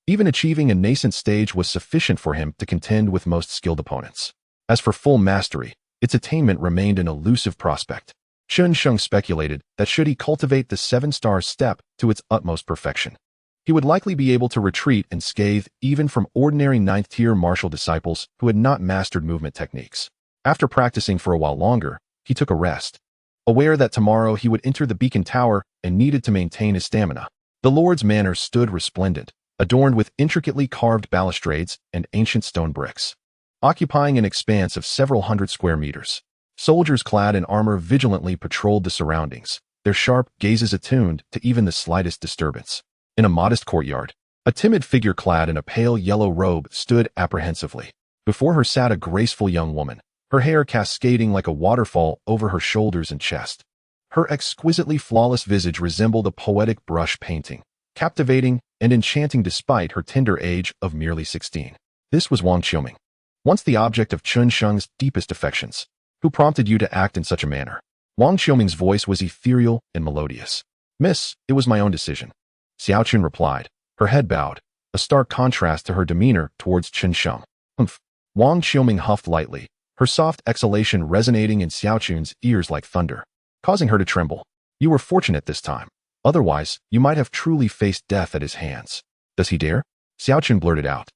Even achieving a nascent stage was sufficient for him to contend with most skilled opponents. As for full mastery, its attainment remained an elusive prospect. Chen Sheng speculated that should he cultivate the 7-star step to its utmost perfection, he would likely be able to retreat unscathed even from ordinary 9th-tier martial disciples who had not mastered movement techniques. After practicing for a while longer, he took a rest, aware that tomorrow he would enter the beacon tower and needed to maintain his stamina. The Lord's manor stood resplendent, adorned with intricately carved balustrades and ancient stone bricks, occupying an expanse of several hundred square meters. Soldiers clad in armor vigilantly patrolled the surroundings, their sharp gazes attuned to even the slightest disturbance. In a modest courtyard, a timid figure clad in a pale yellow robe stood apprehensively. Before her sat a graceful young woman, her hair cascading like a waterfall over her shoulders and chest. Her exquisitely flawless visage resembled a poetic brush painting, captivating and enchanting despite her tender age of merely 16. This was Wang Qiuming, once the object of Chen Sheng's deepest affections. Who prompted you to act in such a manner? Wang Qiuming's voice was ethereal and melodious. Miss, it was my own decision. Xiao Chun replied, her head bowed, a stark contrast to her demeanor towards Chen Sheng. Humph. Wang Qiuming huffed lightly, her soft exhalation resonating in Xiao Chun's ears like thunder, causing her to tremble. You were fortunate this time. Otherwise, you might have truly faced death at his hands. Does he dare? Xiao Chun blurted out,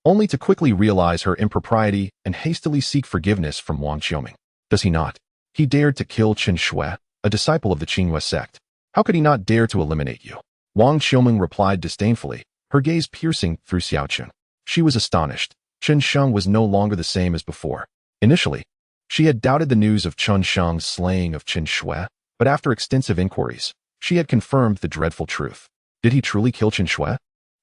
only to quickly realize her impropriety and hastily seek forgiveness from Wang Qiuming. Does he not? He dared to kill Chen Shui, a disciple of the Qingyue sect. How could he not dare to eliminate you? Wang Qiuming replied disdainfully, her gaze piercing through Xiao Chun. She was astonished. Chen Sheng was no longer the same as before. Initially, she had doubted the news of Chen Sheng's slaying of Chen Shui, but after extensive inquiries, she had confirmed the dreadful truth. Did he truly kill Chen Shui?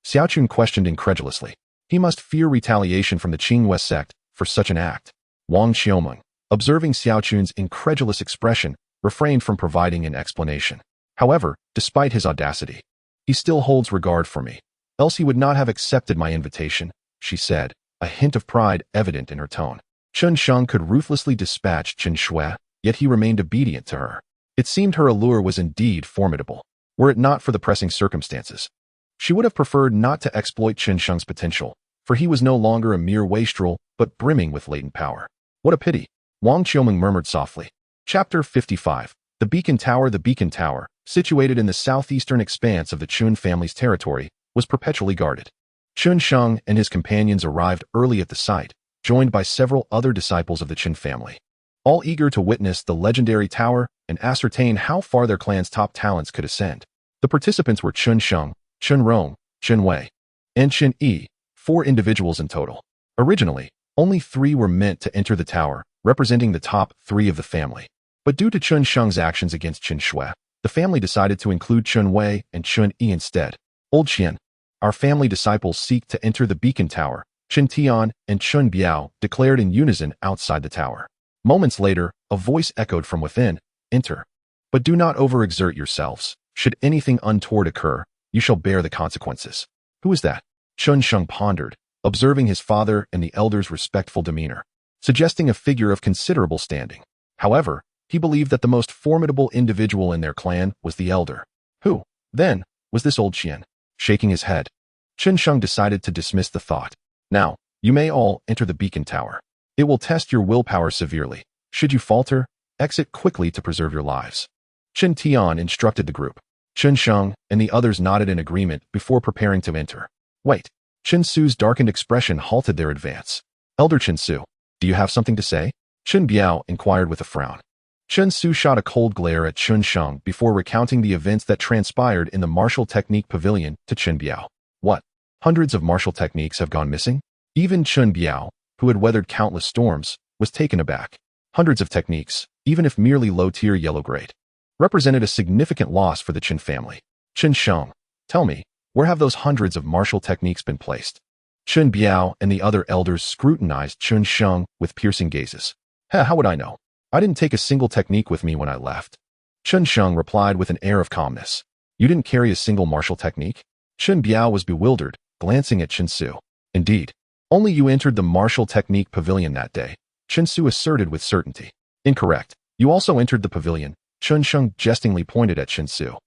Xiao Chun questioned incredulously. He must fear retaliation from the Qingyue sect for such an act. Wang Qiuming, observing Xiao Chun's incredulous expression, refrained from providing an explanation. However, despite his audacity, he still holds regard for me, else he would not have accepted my invitation, she said, a hint of pride evident in her tone. Chen Sheng could ruthlessly dispatch Chen Shui, yet he remained obedient to her. It seemed her allure was indeed formidable, were it not for the pressing circumstances. She would have preferred not to exploit Chen Sheng's potential, for he was no longer a mere wastrel, but brimming with latent power. What a pity. Wang Qiuming murmured softly. Chapter 55. The Beacon Tower, situated in the southeastern expanse of the Chun family's territory, was perpetually guarded. Chen Sheng and his companions arrived early at the site, joined by several other disciples of the Chen family, all eager to witness the legendary tower and ascertain how far their clan's top talents could ascend. The participants were Chen Sheng, Chen Rong, Chen Wei, and Chen Yi, 4 individuals in total. Originally, only 3 were meant to enter the tower, representing the top 3 of the family. But due to Chen Sheng's actions against Chen Shui, the family decided to include Chen Wei and Chen Yi instead. Old Qian, our family disciples seek to enter the beacon tower, Chen Tian and Chen Biao declared in unison outside the tower. Moments later, a voice echoed from within, enter. But do not overexert yourselves. Should anything untoward occur, you shall bear the consequences. Who is that? Chen Sheng pondered, observing his father and the elders' respectful demeanor, suggesting a figure of considerable standing. However, he believed that the most formidable individual in their clan was the elder. Who, then, was this old Qian? Shaking his head, Chen Sheng decided to dismiss the thought. Now, you may all enter the beacon tower. It will test your willpower severely. Should you falter, exit quickly to preserve your lives. Chen Tian instructed the group. Chen Sheng and the others nodded in agreement before preparing to enter. Wait. Chen Su's darkened expression halted their advance. Elder Chen Su, do you have something to say? Chen Biao inquired with a frown. Chen Su shot a cold glare at Chen Sheng before recounting the events that transpired in the martial technique pavilion to Chen Biao. What? Hundreds of martial techniques have gone missing? Even Chen Biao, who had weathered countless storms, was taken aback. Hundreds of techniques, even if merely low-tier yellow-grade, represented a significant loss for the Chen family. Chen Sheng, tell me, where have those hundreds of martial techniques been placed? Chen Biao and the other elders scrutinized Chen Sheng with piercing gazes. How would I know? I didn't take a single technique with me when I left. Chen Sheng replied with an air of calmness. You didn't carry a single martial technique? Chen Biao was bewildered, glancing at Chen Su. Indeed, only you entered the martial technique pavilion that day, Chen Su asserted with certainty. Incorrect. You also entered the pavilion. Chen Sheng jestingly pointed at Chen Su.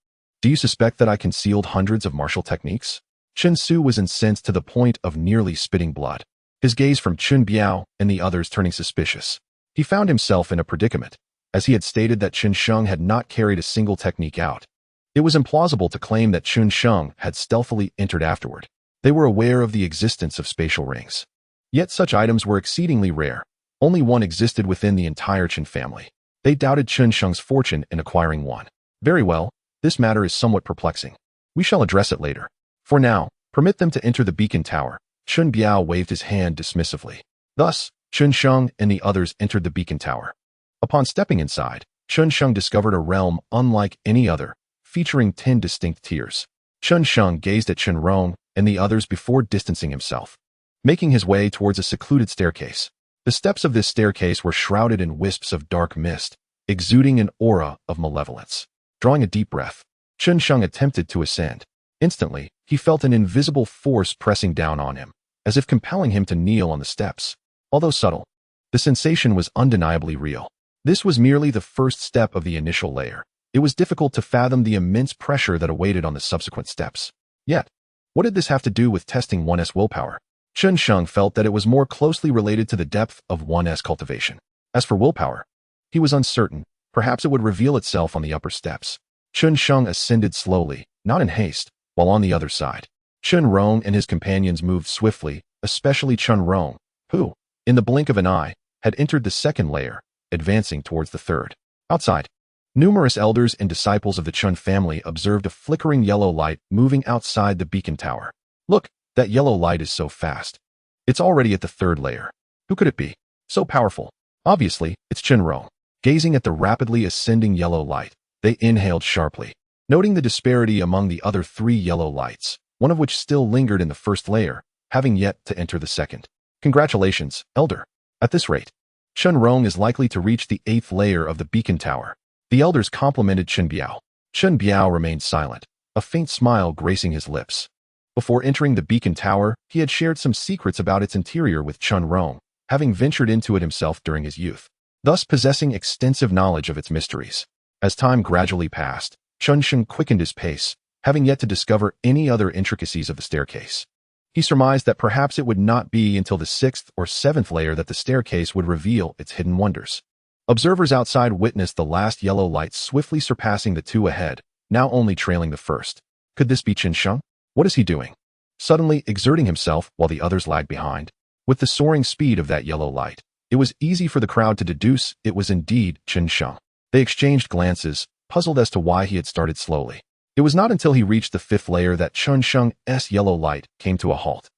Do you suspect that I concealed hundreds of martial techniques? Chen Su was incensed to the point of nearly spitting blood, his gaze from Chen Biao and the others turning suspicious. He found himself in a predicament, as he had stated that Chen Sheng had not carried a single technique out. It was implausible to claim that Chen Sheng had stealthily entered afterward. They were aware of the existence of spatial rings. Yet such items were exceedingly rare. Only one existed within the entire Chen family. They doubted Chen Sheng's fortune in acquiring one. Very well, this matter is somewhat perplexing. We shall address it later. For now, permit them to enter the beacon tower. Chen Biao waved his hand dismissively. Thus, Chen Sheng and the others entered the beacon tower. Upon stepping inside, Chen Sheng discovered a realm unlike any other, featuring 10 distinct tiers. Chen Sheng gazed at Chen Rong and the others before distancing himself, making his way towards a secluded staircase. The steps of this staircase were shrouded in wisps of dark mist, exuding an aura of malevolence. Drawing a deep breath, Chen Sheng attempted to ascend. Instantly, he felt an invisible force pressing down on him, as if compelling him to kneel on the steps. Although subtle, the sensation was undeniably real. This was merely the first step of the initial layer. It was difficult to fathom the immense pressure that awaited on the subsequent steps. Yet, what did this have to do with testing one's willpower? Chen Sheng felt that it was more closely related to the depth of one's cultivation. As for willpower, he was uncertain. Perhaps it would reveal itself on the upper steps. Chen Sheng ascended slowly, not in haste, while on the other side. Chen Rong and his companions moved swiftly, especially Chen Rong, who, in the blink of an eye, had entered the second layer, advancing towards the third. Outside, numerous elders and disciples of the Chen family observed a flickering yellow light moving outside the beacon tower. Look, that yellow light is so fast. It's already at the third layer. Who could it be? So powerful. Obviously, it's Chen Rong. Gazing at the rapidly ascending yellow light, they inhaled sharply, noting the disparity among the other 3 yellow lights, one of which still lingered in the first layer, having yet to enter the second. Congratulations, Elder. At this rate, Chen Rong is likely to reach the 8th layer of the beacon tower. The elders complimented Chen Biao. Chen Biao remained silent, a faint smile gracing his lips. Before entering the beacon tower, he had shared some secrets about its interior with Chen Rong, having ventured into it himself during his youth, thus possessing extensive knowledge of its mysteries. As time gradually passed, Chen Sheng quickened his pace, having yet to discover any other intricacies of the staircase. He surmised that perhaps it would not be until the 6th or 7th layer that the staircase would reveal its hidden wonders. Observers outside witnessed the last yellow light swiftly surpassing the 2 ahead, now only trailing the first. Could this be Chen Sheng? What is he doing? Suddenly exerting himself while the others lagged behind. With the soaring speed of that yellow light, it was easy for the crowd to deduce it was indeed Chen Sheng. They exchanged glances, puzzled as to why he had started slowly. It was not until he reached the 5th layer that Chen Sheng's yellow light came to a halt.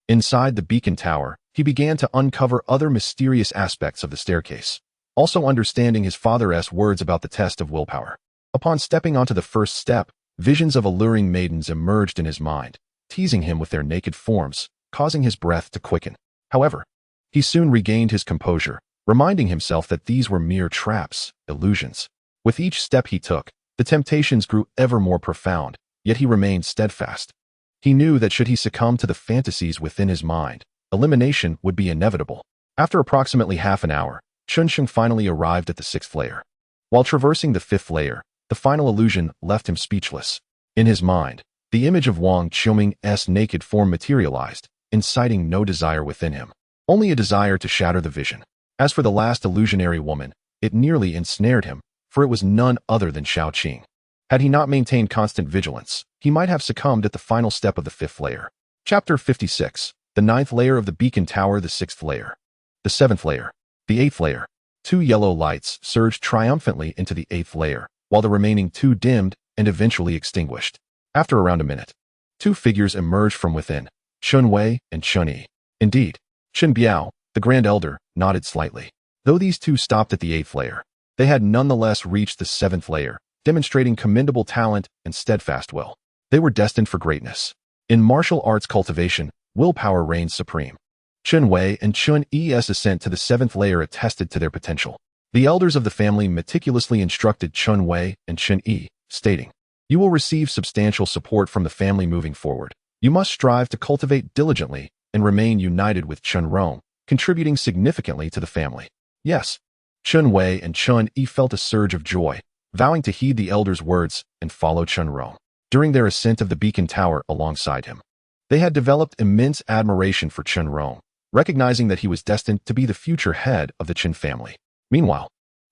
Inside the beacon tower, he began to uncover other mysterious aspects of the staircase, also understanding his father's words about the test of willpower. Upon stepping onto the first step, visions of alluring maidens emerged in his mind, teasing him with their naked forms, causing his breath to quicken. However, he soon regained his composure, reminding himself that these were mere traps, illusions. With each step he took, the temptations grew ever more profound, yet he remained steadfast. He knew that should he succumb to the fantasies within his mind, elimination would be inevitable. After approximately half an hour, Chen Sheng finally arrived at the 6th layer. While traversing the 5th layer, the final illusion left him speechless. In his mind, the image of Wang Qiuming's naked form materialized, inciting no desire within him, only a desire to shatter the vision. As for the last illusionary woman, it nearly ensnared him, for it was none other than Xiao Qing. Had he not maintained constant vigilance, he might have succumbed at the final step of the 5th layer. Chapter 56. The 9th layer of the beacon tower, the 6th layer. The 7th layer. The 8th layer. 2 yellow lights surged triumphantly into the 8th layer, while the remaining 2 dimmed and eventually extinguished. After around a minute, 2 figures emerged from within, Chun Wei and Chun Yi. Indeed, Chen Biao, the Grand Elder, nodded slightly. Though these 2 stopped at the 8th layer, they had nonetheless reached the 7th layer, demonstrating commendable talent and steadfast will. They were destined for greatness. In martial arts cultivation, willpower reigns supreme. Chen Wei and Chun Yi's ascent to the 7th layer attested to their potential. The elders of the family meticulously instructed Chun Wei and Chun Yi, stating, "You will receive substantial support from the family moving forward. You must strive to cultivate diligently and remain united with Chen Rong, contributing significantly to the family." Yes, Chun Wei and Chun Yi felt a surge of joy, vowing to heed the elders' words and follow Chen Rong. During their ascent of the beacon tower alongside him, they had developed immense admiration for Chen Rong, recognizing that he was destined to be the future head of the Chen family. Meanwhile,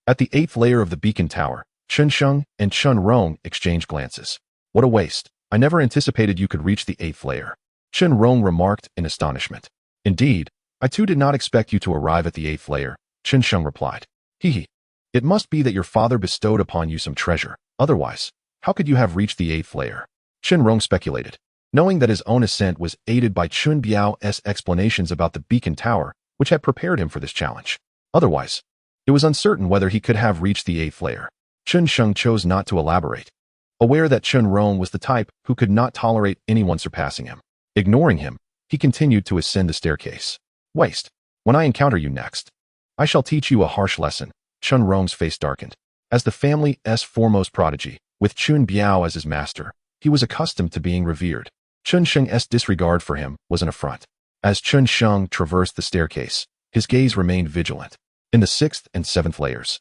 at the 8th layer of the beacon tower, Chen Sheng and Chen Rong exchanged glances. "What a waste. I never anticipated you could reach the 8th layer," Chen Rong remarked in astonishment. "Indeed, I too did not expect you to arrive at the 8th layer," Chen Sheng replied. "Hee hee. It must be that your father bestowed upon you some treasure. Otherwise, how could you have reached the 8th layer? Chen Rong speculated, knowing that his own ascent was aided by Chun Biao's explanations about the beacon tower, which had prepared him for this challenge. Otherwise, it was uncertain whether he could have reached the 8th layer. Chen Sheng chose not to elaborate, aware that Chen Rong was the type who could not tolerate anyone surpassing him. Ignoring him, he continued to ascend the staircase. Waste. When I encounter you next, I shall teach you a harsh lesson. Chen Rong's face darkened. As the family's foremost prodigy, with Chun Biao as his master, he was accustomed to being revered. Chen Sheng's disregard for him was an affront. As Chen Sheng traversed the staircase, his gaze remained vigilant. In the 6th and 7th layers,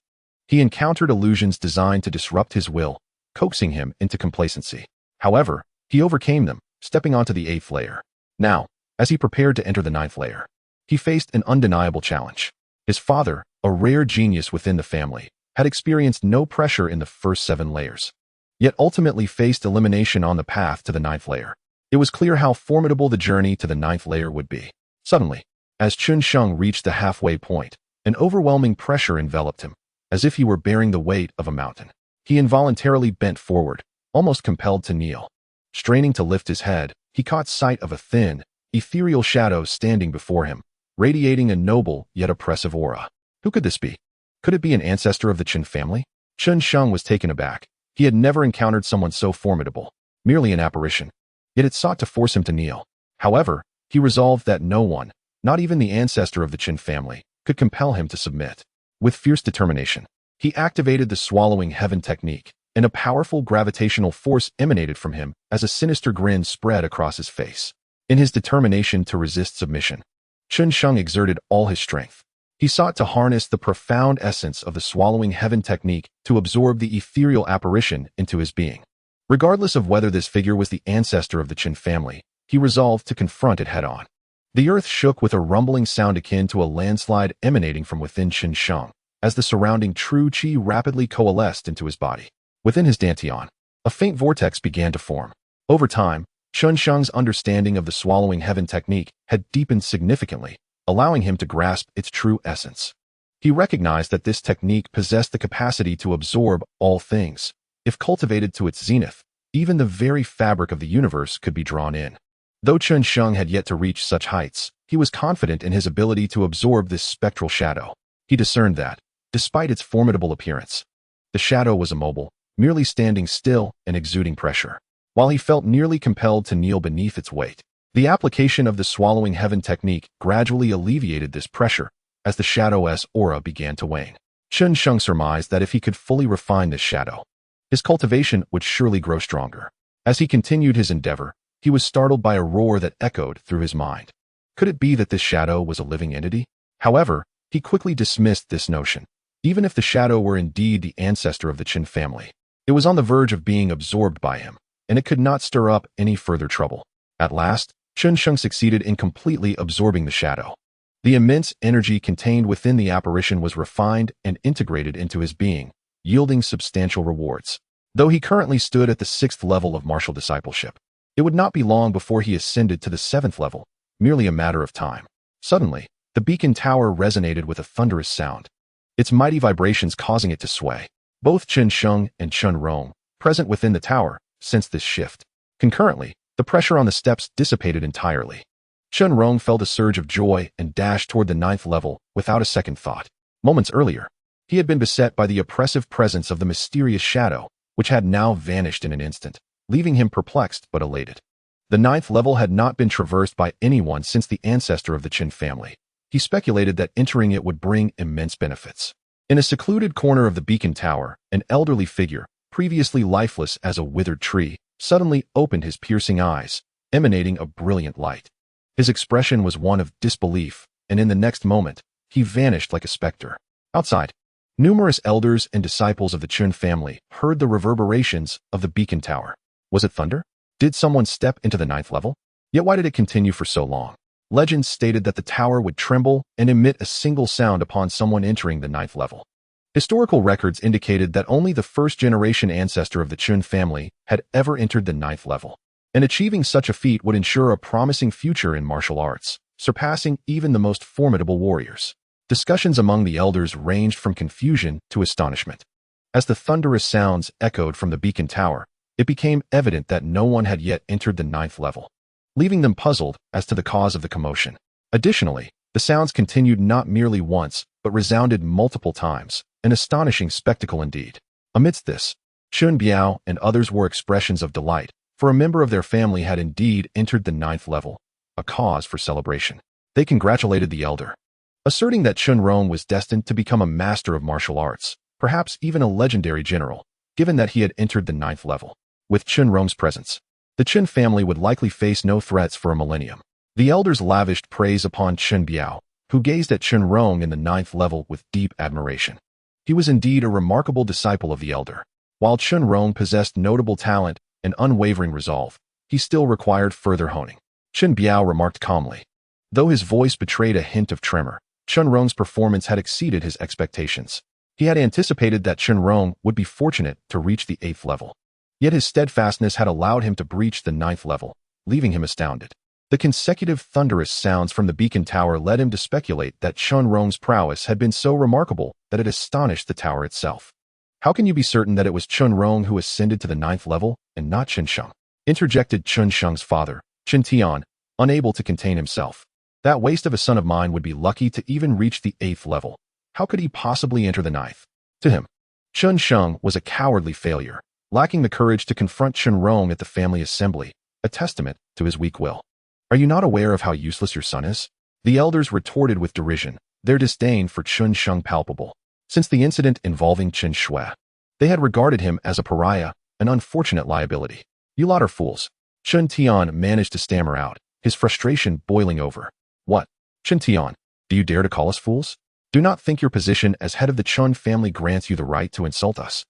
he encountered illusions designed to disrupt his will, coaxing him into complacency. However, he overcame them, stepping onto the 8th layer. Now, as he prepared to enter the 9th layer, he faced an undeniable challenge. His father, a rare genius within the family, had experienced no pressure in the first 7 layers, yet ultimately faced elimination on the path to the 9th layer. It was clear how formidable the journey to the 9th layer would be. Suddenly, as Chen Sheng reached the halfway point, an overwhelming pressure enveloped him, as if he were bearing the weight of a mountain. He involuntarily bent forward, almost compelled to kneel. Straining to lift his head, he caught sight of a thin, ethereal shadow standing before him, radiating a noble yet oppressive aura. Who could this be? Could it be an ancestor of the Chen family? Chen Sheng was taken aback. He had never encountered someone so formidable, merely an apparition. Yet it sought to force him to kneel. However, he resolved that no one, not even the ancestor of the Chen family, could compel him to submit. With fierce determination, he activated the swallowing heaven technique, and a powerful gravitational force emanated from him as a sinister grin spread across his face. In his determination to resist submission, Chen Sheng exerted all his strength. He sought to harness the profound essence of the swallowing heaven technique to absorb the ethereal apparition into his being. Regardless of whether this figure was the ancestor of the Chen family, he resolved to confront it head-on. The earth shook with a rumbling sound akin to a landslide emanating from within Chen Sheng, as the surrounding true qi rapidly coalesced into his body. Within his dantian, a faint vortex began to form. Over time, Chen Sheng's understanding of the swallowing heaven technique had deepened significantly, allowing him to grasp its true essence. He recognized that this technique possessed the capacity to absorb all things. If cultivated to its zenith, even the very fabric of the universe could be drawn in. Though Chen Sheng had yet to reach such heights, he was confident in his ability to absorb this spectral shadow. He discerned that, despite its formidable appearance, the shadow was immobile, merely standing still and exuding pressure. While he felt nearly compelled to kneel beneath its weight, the application of the swallowing heaven technique gradually alleviated this pressure as the shadow's aura began to wane. Chen Sheng surmised that if he could fully refine this shadow, his cultivation would surely grow stronger. As he continued his endeavor, he was startled by a roar that echoed through his mind. Could it be that this shadow was a living entity? However, he quickly dismissed this notion. Even if the shadow were indeed the ancestor of the Chen family, it was on the verge of being absorbed by him, and it could not stir up any further trouble. At last, Chen Sheng succeeded in completely absorbing the shadow. The immense energy contained within the apparition was refined and integrated into his being, yielding substantial rewards. Though he currently stood at the 6th level of martial discipleship, it would not be long before he ascended to the 7th level, merely a matter of time. Suddenly, the beacon tower resonated with a thunderous sound, its mighty vibrations causing it to sway. Both Chen Sheng and Chen Rong, present within the tower, sensed this shift. Concurrently, the pressure on the steps dissipated entirely. Chen Rong felt a surge of joy and dashed toward the 9th level without a second thought. Moments earlier, he had been beset by the oppressive presence of the mysterious shadow, which had now vanished in an instant, leaving him perplexed but elated. The 9th level had not been traversed by anyone since the ancestor of the Chen family. He speculated that entering it would bring immense benefits. In a secluded corner of the beacon tower, an elderly figure, previously lifeless as a withered tree, suddenly opened his piercing eyes, emanating a brilliant light. His expression was one of disbelief, and in the next moment, he vanished like a specter. Outside, numerous elders and disciples of the Chen family heard the reverberations of the beacon tower. Was it thunder? Did someone step into the 9th level? Yet why did it continue for so long? Legends stated that the tower would tremble and emit a single sound upon someone entering the 9th level. Historical records indicated that only the first-generation ancestor of the Chen family had ever entered the 9th level, and achieving such a feat would ensure a promising future in martial arts, surpassing even the most formidable warriors. Discussions among the elders ranged from confusion to astonishment. As the thunderous sounds echoed from the beacon tower, it became evident that no one had yet entered the 9th level, leaving them puzzled as to the cause of the commotion. Additionally, the sounds continued not merely once, but resounded multiple times, an astonishing spectacle indeed. Amidst this, Chun Biao and others wore expressions of delight, for a member of their family had indeed entered the 9th level, a cause for celebration. They congratulated the elder, asserting that Chun Rong was destined to become a master of martial arts, perhaps even a legendary general, given that he had entered the 9th level. With Chun Rong's presence, the Chen family would likely face no threats for a millennium. The elders lavished praise upon Chen Biao, who gazed at Chun Rong in the 9th level with deep admiration. He was indeed a remarkable disciple of the elder. While Chun Rong possessed notable talent and unwavering resolve, he still required further honing. Chen Biao remarked calmly. Though his voice betrayed a hint of tremor, Chun Rong's performance had exceeded his expectations. He had anticipated that Chun Rong would be fortunate to reach the 8th level. Yet his steadfastness had allowed him to breach the 9th level, leaving him astounded. The consecutive thunderous sounds from the beacon tower led him to speculate that Chun Rong's prowess had been so remarkable that it astonished the tower itself. How can you be certain that it was Chun Rong who ascended to the 9th level and not Chen Sheng? Interjected Chen Sheng's father, Chen Tian, unable to contain himself. That waste of a son of mine would be lucky to even reach the 8th level. How could he possibly enter the 9th? To him, Chen Sheng was a cowardly failure, lacking the courage to confront Chun Rong at the family assembly, a testament to his weak will. Are you not aware of how useless your son is? The elders retorted with derision, their disdain for Chen Sheng palpable. Since the incident involving Chen Shui, they had regarded him as a pariah, an unfortunate liability. You lot are fools. Chen Tian managed to stammer out, his frustration boiling over. What? Chen Tian, do you dare to call us fools? Do not think your position as head of the Chun family grants you the right to insult us.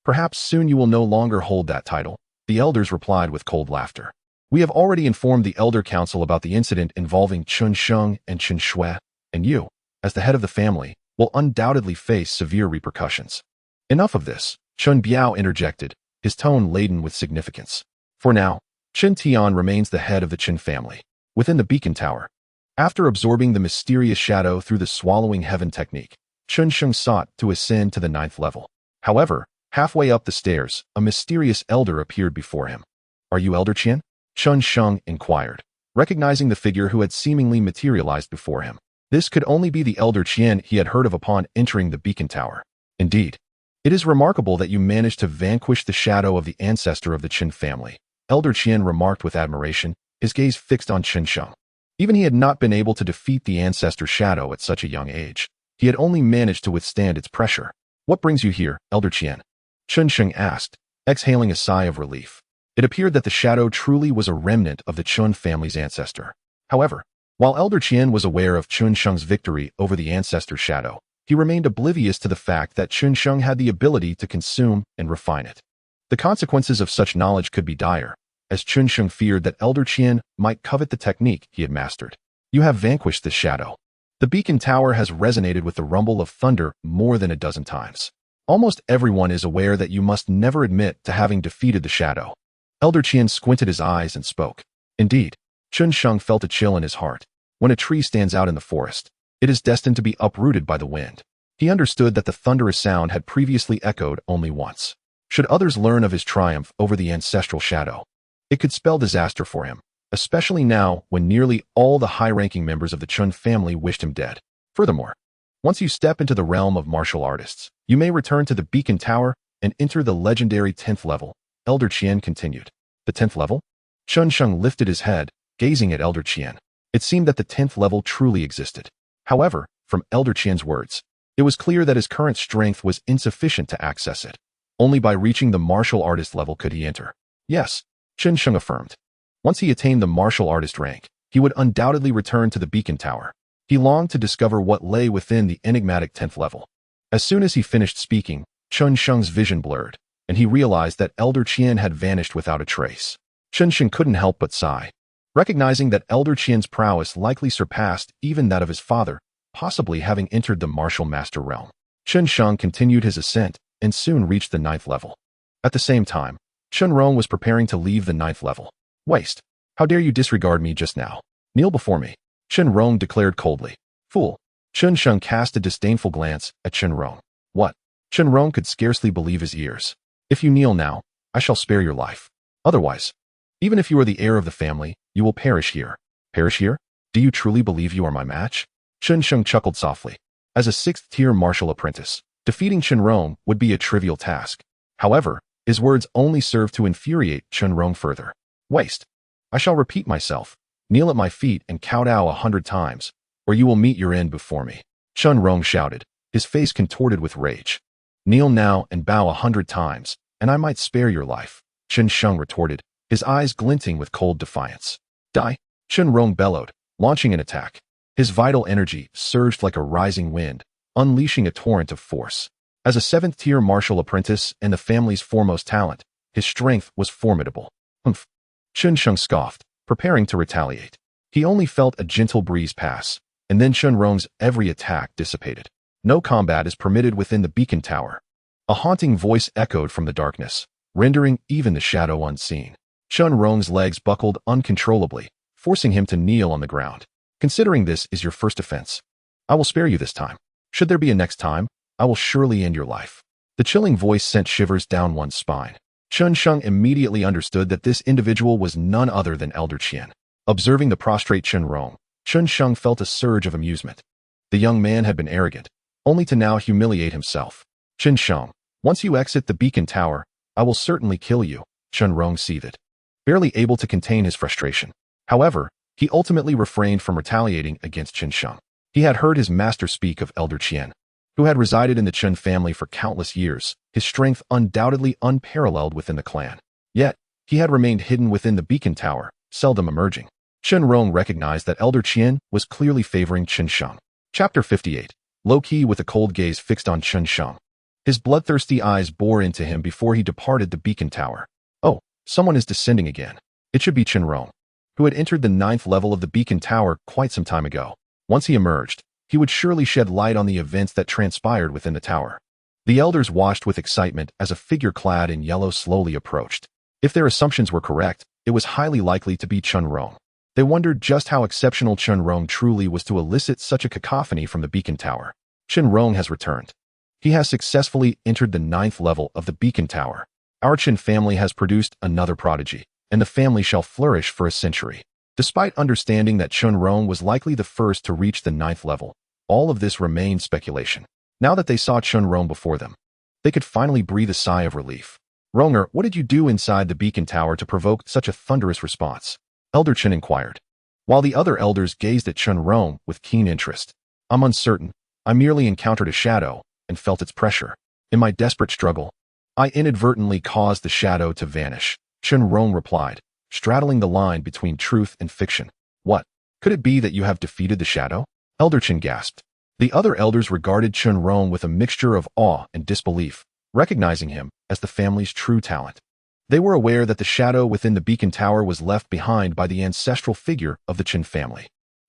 Perhaps soon you will no longer hold that title, the elders replied with cold laughter. We have already informed the Elder Council about the incident involving Chen Sheng and Chen Shui, and you, as the head of the family, will undoubtedly face severe repercussions. Enough of this, Chun Biao interjected, his tone laden with significance. For now, Chen Tian remains the head of the Chen family. Within the beacon tower, after absorbing the mysterious shadow through the swallowing heaven technique, Chen Sheng sought to ascend to the 9th level. However, halfway up the stairs, a mysterious elder appeared before him. Are you Elder Qian? Chen Sheng inquired, recognizing the figure who had seemingly materialized before him. This could only be the Elder Qian he had heard of upon entering the beacon tower. Indeed, it is remarkable that you managed to vanquish the shadow of the ancestor of the Chen family, Elder Qian remarked with admiration, his gaze fixed on Chen Sheng. Even he had not been able to defeat the ancestor shadow at such a young age. He had only managed to withstand its pressure. What brings you here, Elder Qian? Chen Sheng asked, exhaling a sigh of relief. It appeared that the shadow truly was a remnant of the Chun family's ancestor. However, while Elder Qian was aware of Chen Sheng's victory over the ancestor shadow, he remained oblivious to the fact that Chen Sheng had the ability to consume and refine it. The consequences of such knowledge could be dire, as Chen Sheng feared that Elder Qian might covet the technique he had mastered. You have vanquished this shadow. The beacon tower has resonated with the rumble of thunder more than a dozen times. Almost everyone is aware that you must never admit to having defeated the shadow. Elder Qian squinted his eyes and spoke. Indeed, Chen Sheng felt a chill in his heart. When a tree stands out in the forest, it is destined to be uprooted by the wind. He understood that the thunderous sound had previously echoed only once. Should others learn of his triumph over the ancestral shadow, it could spell disaster for him, especially now when nearly all the high-ranking members of the Chun family wished him dead. Furthermore, once you step into the realm of martial artists, you may return to the beacon tower and enter the legendary 10th level, Elder Qian continued. The 10th level? Chen Sheng lifted his head, gazing at Elder Qian. It seemed that the 10th level truly existed. However, from Elder Qian's words, it was clear that his current strength was insufficient to access it. Only by reaching the martial artist level could he enter. Yes, Chen Sheng affirmed. Once he attained the martial artist rank, he would undoubtedly return to the beacon tower. He longed to discover what lay within the enigmatic 10th level. As soon as he finished speaking, Chen Sheng's vision blurred, and he realized that Elder Qian had vanished without a trace. Chen Sheng couldn't help but sigh, recognizing that Elder Qian's prowess likely surpassed even that of his father, possibly having entered the martial master realm. Chen Sheng continued his ascent and soon reached the 9th level. At the same time, Chen Rong was preparing to leave the 9th level. Waste! How dare you disregard me just now? Kneel before me, Chen Rong declared coldly. Fool! Chen Sheng cast a disdainful glance at Chen Rong. What? Chen Rong could scarcely believe his ears. If you kneel now, I shall spare your life. Otherwise, even if you are the heir of the family, you will perish here. Perish here? Do you truly believe you are my match? Chen Sheng chuckled softly. As a sixth-tier martial apprentice, defeating Chen Rong would be a trivial task. However, his words only served to infuriate Chen Rong further. Waste. I shall repeat myself. Kneel at my feet and kowtow 100 times, or you will meet your end before me. Chen Rong shouted, his face contorted with rage. Kneel now and bow 100 times, and I might spare your life. Chen Sheng retorted, his eyes glinting with cold defiance. Die! Chen Rong bellowed, launching an attack. His vital energy surged like a rising wind, unleashing a torrent of force. As a seventh-tier martial apprentice and the family's foremost talent, his strength was formidable. Humph! Chen Sheng scoffed, preparing to retaliate. He only felt a gentle breeze pass, and then Chen Rong's every attack dissipated. No combat is permitted within the beacon tower. A haunting voice echoed from the darkness, rendering even the shadow unseen. Chen Rong's legs buckled uncontrollably, forcing him to kneel on the ground. Considering this is your first offense, I will spare you this time. Should there be a next time, I will surely end your life. The chilling voice sent shivers down one's spine. Chen Sheng immediately understood that this individual was none other than Elder Qian. Observing the prostrate Chen Rong, Chen Sheng felt a surge of amusement. The young man had been arrogant, only to now humiliate himself. Chen Sheng, once you exit the beacon tower, I will certainly kill you, Chen Rong seethed, barely able to contain his frustration. However, he ultimately refrained from retaliating against Chen Sheng. He had heard his master speak of Elder Qian, who had resided in the Chen family for countless years, his strength undoubtedly unparalleled within the clan. Yet, he had remained hidden within the beacon tower, seldom emerging. Chen Rong recognized that Elder Qian was clearly favoring Chen Sheng. Chapter 58. Low-key with a cold gaze fixed on Chen Sheng. His bloodthirsty eyes bore into him before he departed the beacon tower. Oh, someone is descending again. It should be Chen Rong, who had entered the 9th level of the beacon tower quite some time ago. Once he emerged, he would surely shed light on the events that transpired within the tower. The elders watched with excitement as a figure clad in yellow slowly approached. If their assumptions were correct, it was highly likely to be Chen Rong. They wondered just how exceptional Chen Rong truly was to elicit such a cacophony from the beacon tower. Chen Rong has returned. He has successfully entered the 9th level of the beacon tower. Our Chen family has produced another prodigy, and the family shall flourish for a century. Despite understanding that Chen Rong was likely the first to reach the 9th level, all of this remained speculation. Now that they saw Chen Rong before them, they could finally breathe a sigh of relief. Ronger, what did you do inside the beacon tower to provoke such a thunderous response? Elder Chen inquired, while the other elders gazed at Chen Rong with keen interest. I'm uncertain. I merely encountered a shadow and felt its pressure. In my desperate struggle, I inadvertently caused the shadow to vanish, Chen Rong replied, straddling the line between truth and fiction. What? Could it be that you have defeated the shadow? Elder Chen gasped. The other elders regarded Chen Rong with a mixture of awe and disbelief, recognizing him as the family's true talent. They were aware that the shadow within the beacon tower was left behind by the ancestral figure of the Chen family.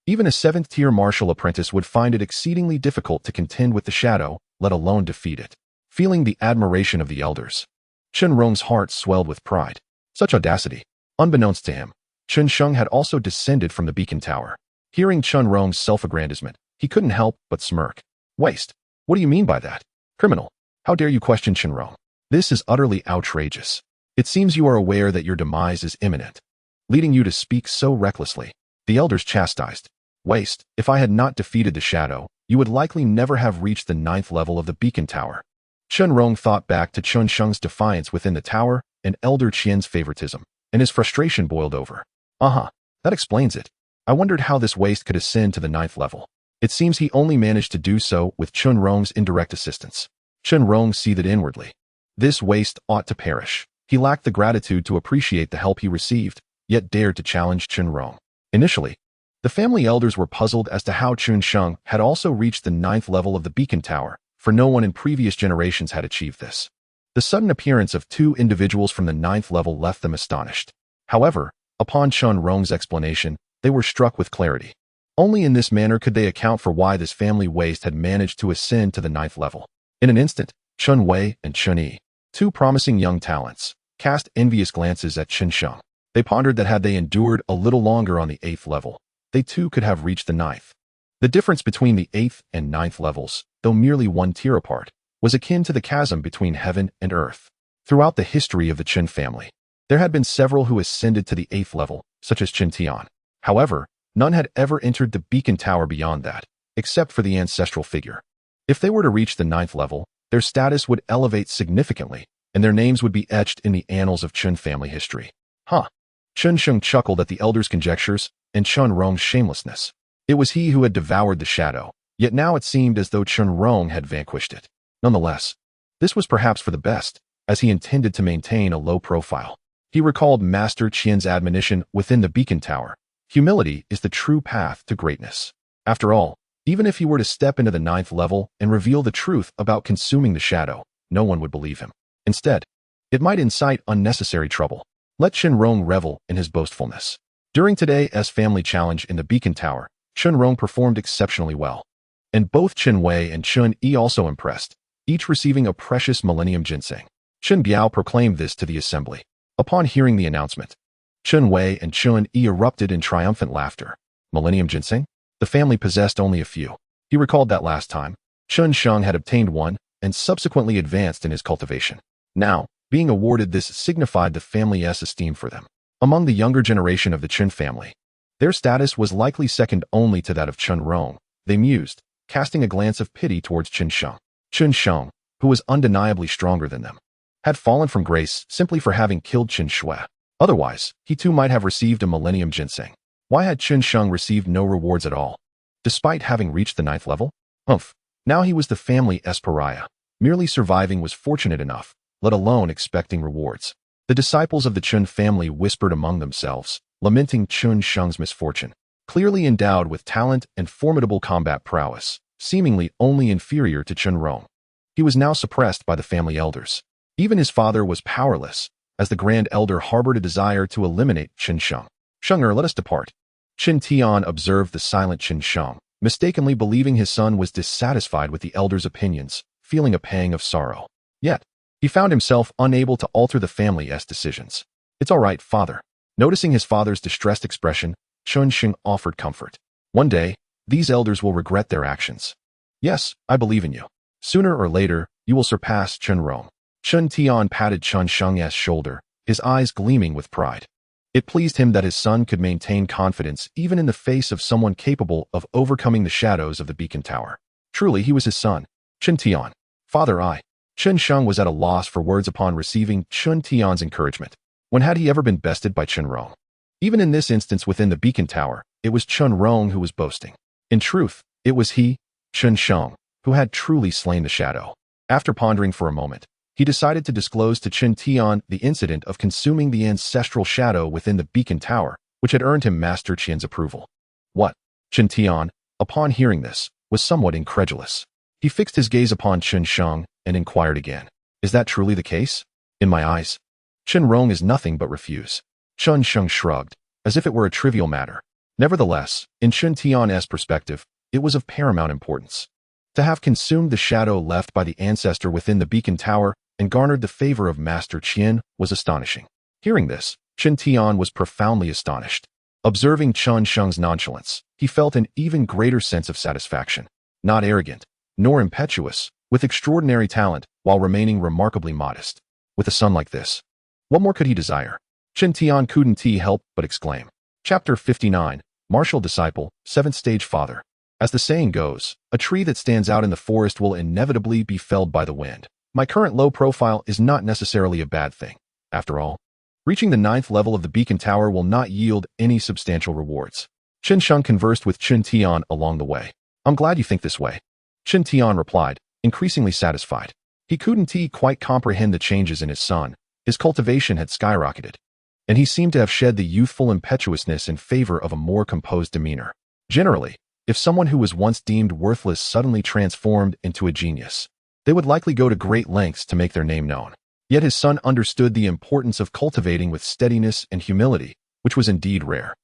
Even a 7th-tier martial apprentice would find it exceedingly difficult to contend with the shadow, let alone defeat it. Feeling the admiration of the elders, Chen Rong's heart swelled with pride. Such audacity. Unbeknownst to him, Chen Sheng had also descended from the beacon tower. Hearing Chen Rong's self-aggrandizement, he couldn't help but smirk. Waste. What do you mean by that? Criminal. How dare you question Chen Rong? This is utterly outrageous. It seems you are aware that your demise is imminent, leading you to speak so recklessly. The elders chastised. Waste. If I had not defeated the shadow, you would likely never have reached the 9th level of the beacon tower. Chen Rong thought back to Chen Sheng's defiance within the tower and Elder Qian's favoritism, and his frustration boiled over. That explains it. I wondered how this waste could ascend to the 9th level. It seems he only managed to do so with Chen Rong's indirect assistance. Chen Rong seethed inwardly. This waste ought to perish. He lacked the gratitude to appreciate the help he received, yet dared to challenge Chen Rong. Initially, the family elders were puzzled as to how Chen Sheng had also reached the 9th level of the beacon tower, for no one in previous generations had achieved this. The sudden appearance of 2 individuals from the 9th level left them astonished. However, upon Chen Rong's explanation, they were struck with clarity. Only in this manner could they account for why this family waste had managed to ascend to the 9th level. In an instant, Chen Wei and Chen Yi, 2 promising young talents, cast envious glances at Chen Sheng. They pondered that had they endured a little longer on the 8th level, they too could have reached the 9th. The difference between the 8th and 9th levels, though merely one tier apart, was akin to the chasm between heaven and earth. Throughout the history of the Chen family, there had been several who ascended to the 8th level, such as Chen Tian. However, none had ever entered the beacon tower beyond that, except for the ancestral figure. If they were to reach the 9th level, their status would elevate significantly, and their names would be etched in the annals of Chen family history. Chen Sheng chuckled at the elder's conjectures and Chen Rong's shamelessness. It was he who had devoured the shadow, yet now it seemed as though Chen Rong had vanquished it. Nonetheless, this was perhaps for the best, as he intended to maintain a low profile. He recalled Master Qian's admonition within the beacon tower: humility is the true path to greatness. After all, even if he were to step into the 9th level and reveal the truth about consuming the shadow, no one would believe him. Instead, it might incite unnecessary trouble. Let Chen Rong revel in his boastfulness. During today's family challenge in the beacon tower, Chen Rong performed exceptionally well. And both Chen Wei and Chen Yi also impressed, each receiving a precious millennium ginseng. Chen Biao proclaimed this to the assembly. Upon hearing the announcement, Chen Wei and Chen Yi erupted in triumphant laughter. Millennium ginseng? The family possessed only a few. He recalled that last time, Chen Sheng had obtained one and subsequently advanced in his cultivation. Now, being awarded this signified the family's esteem for them. Among the younger generation of the Chen family, their status was likely second only to that of Chen Rong, they mused, casting a glance of pity towards Chen Sheng. Chen Sheng, who was undeniably stronger than them, had fallen from grace simply for having killed Chen Shui. Otherwise, he too might have received a millennium ginseng. Why had Chen Sheng received no rewards at all, despite having reached the 9th level? Now he was the family's pariah. Merely surviving was fortunate enough, let alone expecting rewards. The disciples of the Chen family whispered among themselves, lamenting Chen Sheng's misfortune. Clearly endowed with talent and formidable combat prowess, seemingly only inferior to Chen Rong, he was now suppressed by the family elders. Even his father was powerless, as the grand elder harbored a desire to eliminate Chen Sheng. "Shenger, let us depart." Chen Tian observed the silent Chen Sheng, mistakenly believing his son was dissatisfied with the elder's opinions, feeling a pang of sorrow. Yet, he found himself unable to alter the family's decisions. "It's all right, father." Noticing his father's distressed expression, Chen Sheng offered comfort. "One day, these elders will regret their actions. Yes, I believe in you. Sooner or later, you will surpass Chen Rong." Chen Tian patted Chen Sheng's shoulder, his eyes gleaming with pride. It pleased him that his son could maintain confidence even in the face of someone capable of overcoming the shadows of the beacon tower. Truly, he was his son. "Chen Tian, father, Chen Sheng was at a loss for words upon receiving Chen Tian's encouragement. When had he ever been bested by Chen Rong? Even in this instance within the beacon tower, it was Chen Rong who was boasting. In truth, it was he, Chen Sheng, who had truly slain the shadow. After pondering for a moment, he decided to disclose to Chen Tian the incident of consuming the ancestral shadow within the beacon tower, which had earned him Master Qian's approval. What? Chen Tian, upon hearing this, was somewhat incredulous. He fixed his gaze upon Chen Sheng and inquired again, "Is that truly the case?" "In my eyes, Chen Rong is nothing but refuse." Chen Sheng shrugged, as if it were a trivial matter. Nevertheless, in Chen Tian's perspective, it was of paramount importance. To have consumed the shadow left by the ancestor within the beacon tower and garnered the favor of Master Qian was astonishing. Hearing this, Chen Tian was profoundly astonished. Observing Chen Sheng's nonchalance, he felt an even greater sense of satisfaction. Not arrogant, nor impetuous, with extraordinary talent while remaining remarkably modest. With a son like this, what more could he desire? Chen Tian couldn't help but exclaim. Chapter 59, Martial Disciple, 7th Stage Father. As the saying goes, a tree that stands out in the forest will inevitably be felled by the wind. My current low profile is not necessarily a bad thing. After all, reaching the 9th level of the beacon tower will not yield any substantial rewards. Chen Sheng conversed with Chen Tian along the way. "I'm glad you think this way," Chen Tian replied, increasingly satisfied. He couldn't quite comprehend the changes in his son. His cultivation had skyrocketed, and he seemed to have shed the youthful impetuousness in favor of a more composed demeanor. Generally, if someone who was once deemed worthless suddenly transformed into a genius, they would likely go to great lengths to make their name known. Yet his son understood the importance of cultivating with steadiness and humility, which was indeed rare.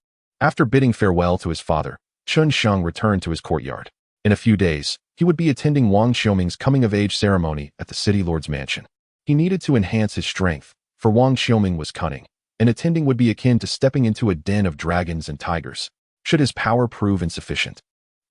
After bidding farewell to his father, Chen Sheng returned to his courtyard. In a few days, he would be attending Wang Xiaoming's coming-of-age ceremony at the city lord's mansion. He needed to enhance his strength, for Wang Xiaoming was cunning, and attending would be akin to stepping into a den of dragons and tigers, should his power prove insufficient.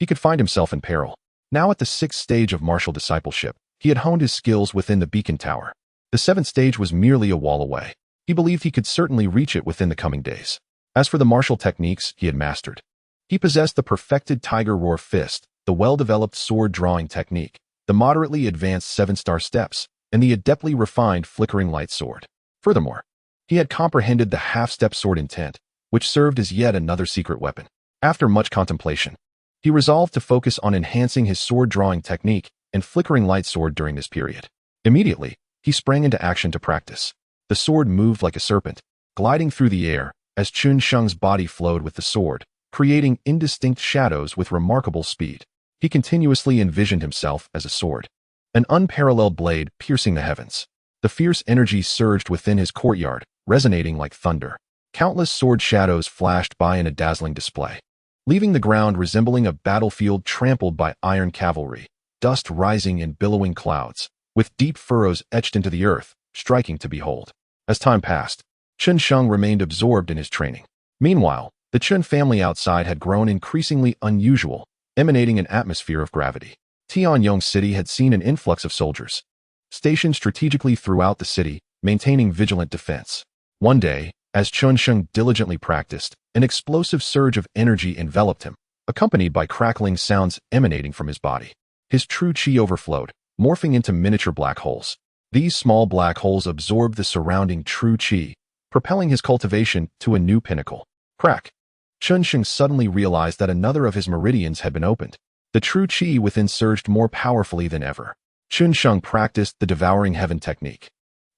he could find himself in peril. Now at the 6th stage of martial discipleship, he had honed his skills within the beacon tower. The 7th stage was merely a wall away. He believed he could certainly reach it within the coming days. As for the martial techniques he had mastered, he possessed the perfected tiger roar fist, the well-developed sword-drawing technique, the moderately advanced 7-star steps, and the adeptly refined flickering light sword. Furthermore, he had comprehended the half-step sword intent, which served as yet another secret weapon. After much contemplation, he resolved to focus on enhancing his sword-drawing technique and flickering light sword during this period. Immediately, he sprang into action to practice. The sword moved like a serpent, gliding through the air as Chen Sheng's body flowed with the sword, creating indistinct shadows with remarkable speed. He continuously envisioned himself as a sword, an unparalleled blade piercing the heavens. The fierce energy surged within his courtyard, resonating like thunder. Countless sword shadows flashed by in a dazzling display, leaving the ground resembling a battlefield trampled by iron cavalry, dust rising in billowing clouds, with deep furrows etched into the earth, striking to behold. As time passed, Chen Sheng remained absorbed in his training. Meanwhile, the Chen family outside had grown increasingly unusual, emanating an atmosphere of gravity. Tianyong City had seen an influx of soldiers, stationed strategically throughout the city, maintaining vigilant defense. One day, as Chen Sheng diligently practiced, an explosive surge of energy enveloped him, accompanied by crackling sounds emanating from his body. His true qi overflowed, morphing into miniature black holes. These small black holes absorbed the surrounding true qi, propelling his cultivation to a new pinnacle. Crack! Chen Sheng suddenly realized that another of his meridians had been opened. The true qi within surged more powerfully than ever. Chen Sheng practiced the devouring heaven technique,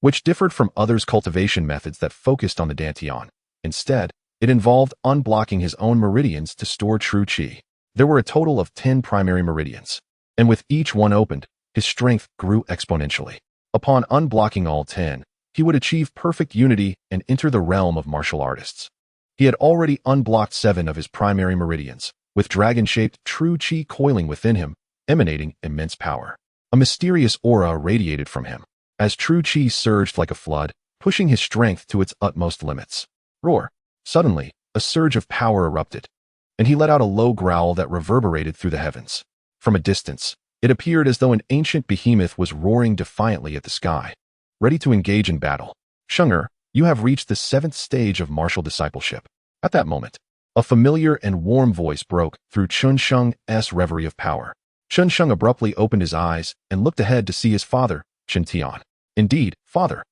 which differed from others' cultivation methods that focused on the dantian. Instead, it involved unblocking his own meridians to store true qi. There were a total of 10 primary meridians, and with each one opened, his strength grew exponentially. Upon unblocking all 10, he would achieve perfect unity and enter the realm of martial artists. He had already unblocked 7 of his primary meridians, with dragon-shaped true qi coiling within him, emanating immense power. A mysterious aura radiated from him, as true qi surged like a flood, pushing his strength to its utmost limits. Roar! Suddenly, a surge of power erupted, and he let out a low growl that reverberated through the heavens. From a distance, it appeared as though an ancient behemoth was roaring defiantly at the sky, ready to engage in battle. Shenger, you have reached the 7th stage of martial discipleship. At that moment, a familiar and warm voice broke through Chen Sheng's reverie of power. Chen Sheng abruptly opened his eyes and looked ahead to see his father, Chen Tian. Indeed, father.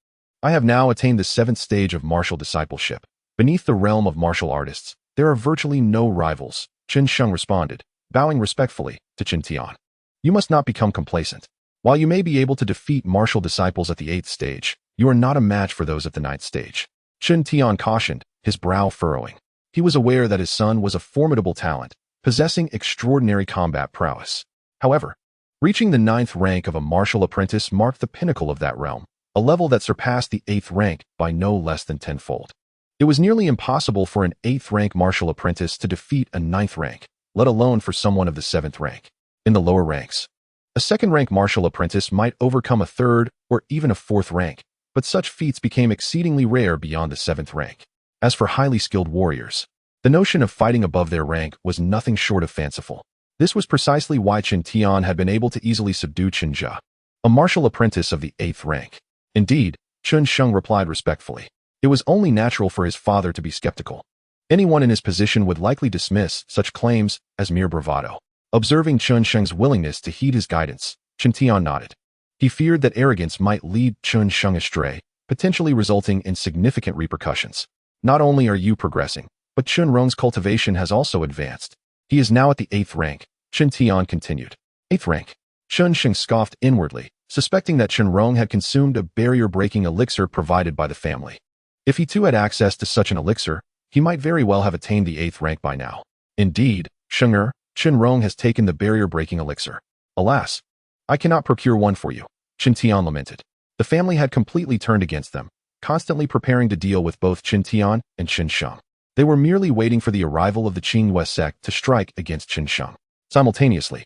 I have now attained the 7th stage of martial discipleship. Beneath the realm of martial artists, there are virtually no rivals, Chen Sheng responded, bowing respectfully to Chen Tian. You must not become complacent. While you may be able to defeat martial disciples at the 8th stage, you are not a match for those at the 9th stage. Chen Tian cautioned, his brow furrowing. He was aware that his son was a formidable talent, possessing extraordinary combat prowess. However, reaching the 9th rank of a martial apprentice marked the pinnacle of that realm, a level that surpassed the 8th rank by no less than 10-fold. It was nearly impossible for an 8th rank martial apprentice to defeat a 9th rank, let alone for someone of the 7th rank. In the lower ranks, a 2nd rank martial apprentice might overcome a 3rd or even a 4th rank, but such feats became exceedingly rare beyond the 7th rank. As for highly skilled warriors, the notion of fighting above their rank was nothing short of fanciful. This was precisely why Chen Tian had been able to easily subdue Chen Jia, a martial apprentice of the 8th rank. Indeed, Chen Sheng replied respectfully. It was only natural for his father to be skeptical. Anyone in his position would likely dismiss such claims as mere bravado. Observing Chen Sheng's willingness to heed his guidance, Chen Tian nodded. He feared that arrogance might lead Chen Sheng astray, potentially resulting in significant repercussions. Not only are you progressing, but Chen Rong's cultivation has also advanced. He is now at the 8th rank, Chen Tian continued. 8th rank. Chen Sheng scoffed inwardly, suspecting that Chen Rong had consumed a barrier-breaking elixir provided by the family. If he too had access to such an elixir, he might very well have attained the 8th rank by now. Indeed, Shenger, Chen Rong has taken the barrier-breaking elixir. Alas, I cannot procure one for you, Chen Tian lamented. The family had completely turned against them, constantly preparing to deal with both Chen Tian and Chen Sheng. They were merely waiting for the arrival of the Qingyue sect to strike against Chen Sheng. Simultaneously,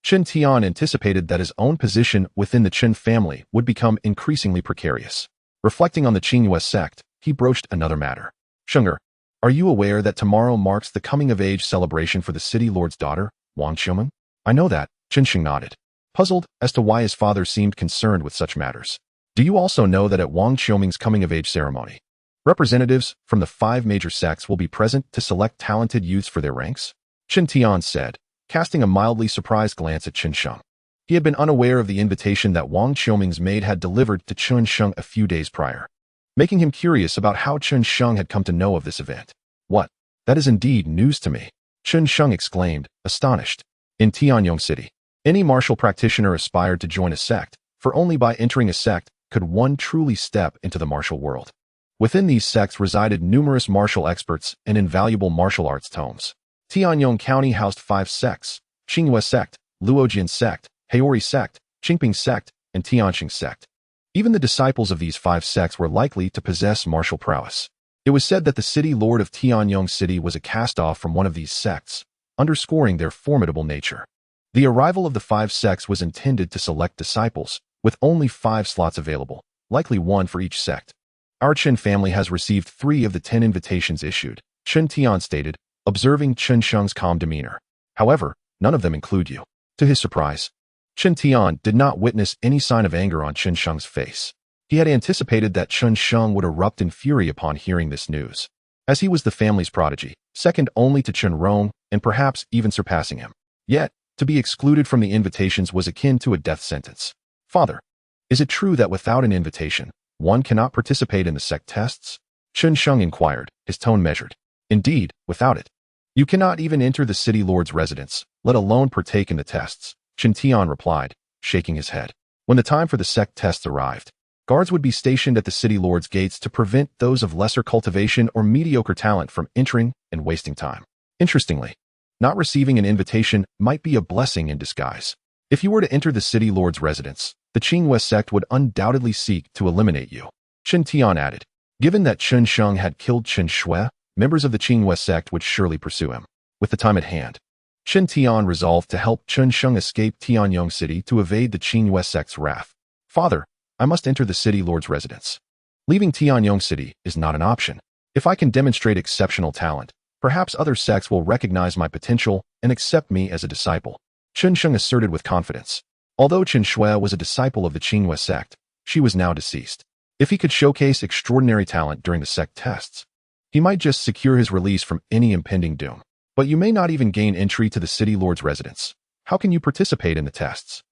Chen Tian anticipated that his own position within the Chen family would become increasingly precarious. Reflecting on the Qingyue sect, he broached another matter. Shenger, are you aware that tomorrow marks the coming-of-age celebration for the city lord's daughter? Wang Xiuming? I know that, Chen Sheng nodded, puzzled as to why his father seemed concerned with such matters. Do you also know that at Wang Xiuming's coming-of-age ceremony, representatives from the 5 major sects will be present to select talented youths for their ranks? Chen Tian said, casting a mildly surprised glance at Chen Sheng. He had been unaware of the invitation that Wang Xiuming's maid had delivered to Chen Sheng a few days prior, making him curious about how Chen Sheng had come to know of this event. What? That is indeed news to me, Chen Sheng exclaimed, astonished. In Tianyong City, any martial practitioner aspired to join a sect, for only by entering a sect could one truly step into the martial world. Within these sects resided numerous martial experts and invaluable martial arts tomes. Tianyong County housed 5 sects: Xingyue Sect, Luojian Sect, Heori Sect, Qingping Sect, and Tianxing Sect. Even the disciples of these 5 sects were likely to possess martial prowess. It was said that the city lord of Tianyong City was a cast-off from one of these sects, underscoring their formidable nature. The arrival of the 5 sects was intended to select disciples, with only 5 slots available, likely 1 for each sect. Our Chen family has received 3 of the 10 invitations issued, Chen Tian stated, observing Chen Sheng's calm demeanor. However, none of them include you. To his surprise, Chen Tian did not witness any sign of anger on Chen Sheng's face. He had anticipated that Chen Sheng would erupt in fury upon hearing this news, as he was the family's prodigy, second only to Chen Rong, and perhaps even surpassing him. Yet, to be excluded from the invitations was akin to a death sentence. Father, is it true that without an invitation, one cannot participate in the sect tests? Chen Sheng inquired, his tone measured. Indeed, without it, you cannot even enter the city lord's residence, let alone partake in the tests, Chen Tian replied, shaking his head. When the time for the sect tests arrived, guards would be stationed at the city lord's gates to prevent those of lesser cultivation or mediocre talent from entering and wasting time. Interestingly, not receiving an invitation might be a blessing in disguise. If you were to enter the city lord's residence, the Qingyue sect would undoubtedly seek to eliminate you, Chen Tian added. Given that Chen Sheng had killed Chen Shui, members of the Qingyue sect would surely pursue him. With the time at hand, Chen Tian resolved to help Chen Sheng escape Tianyong City to evade the Qingyue sect's wrath. Father, I must enter the city lord's residence. Leaving Tianyong City is not an option. If I can demonstrate exceptional talent, perhaps other sects will recognize my potential and accept me as a disciple, Chen Sheng asserted with confidence. Although Chen Shui was a disciple of the Qingyue sect, she was now deceased. If he could showcase extraordinary talent during the sect tests, he might just secure his release from any impending doom. But you may not even gain entry to the city lord's residence. How can you participate in the tests?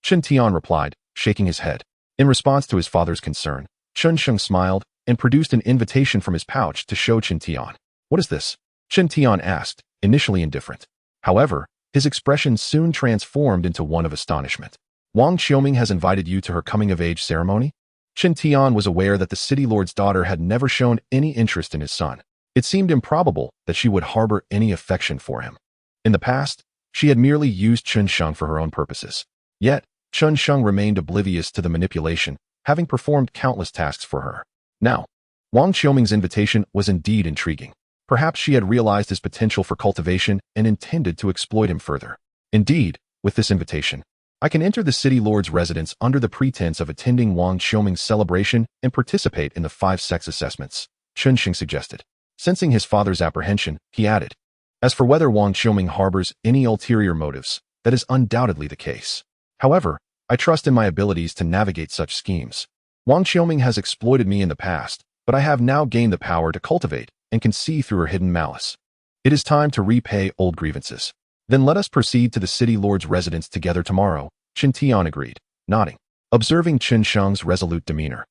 Chen Tian replied, shaking his head. In response to his father's concern, Chen Sheng smiled and produced an invitation from his pouch to show Chen Tian. What is this? Chen Tian asked, initially indifferent. However, his expression soon transformed into one of astonishment. Wang Xiuming has invited you to her coming-of-age ceremony? Chen Tian was aware that the city lord's daughter had never shown any interest in his son. It seemed improbable that she would harbor any affection for him. In the past, she had merely used Chen Sheng for her own purposes. Yet, Chen Sheng remained oblivious to the manipulation, having performed countless tasks for her. Now, Wang Xiuming's invitation was indeed intriguing. Perhaps she had realized his potential for cultivation and intended to exploit him further. Indeed, with this invitation, I can enter the city lord's residence under the pretense of attending Wang Xiuming's celebration and participate in the 5 sex assessments, Chen Sheng suggested. Sensing his father's apprehension, he added, as for whether Wang Xiuming harbors any ulterior motives, that is undoubtedly the case. However, I trust in my abilities to navigate such schemes. Wang Xiuming has exploited me in the past, but I have now gained the power to cultivate and can see through her hidden malice. It is time to repay old grievances. Then let us proceed to the city lord's residence together tomorrow, Chen Tian agreed, nodding. Observing Chen Sheng's resolute demeanor,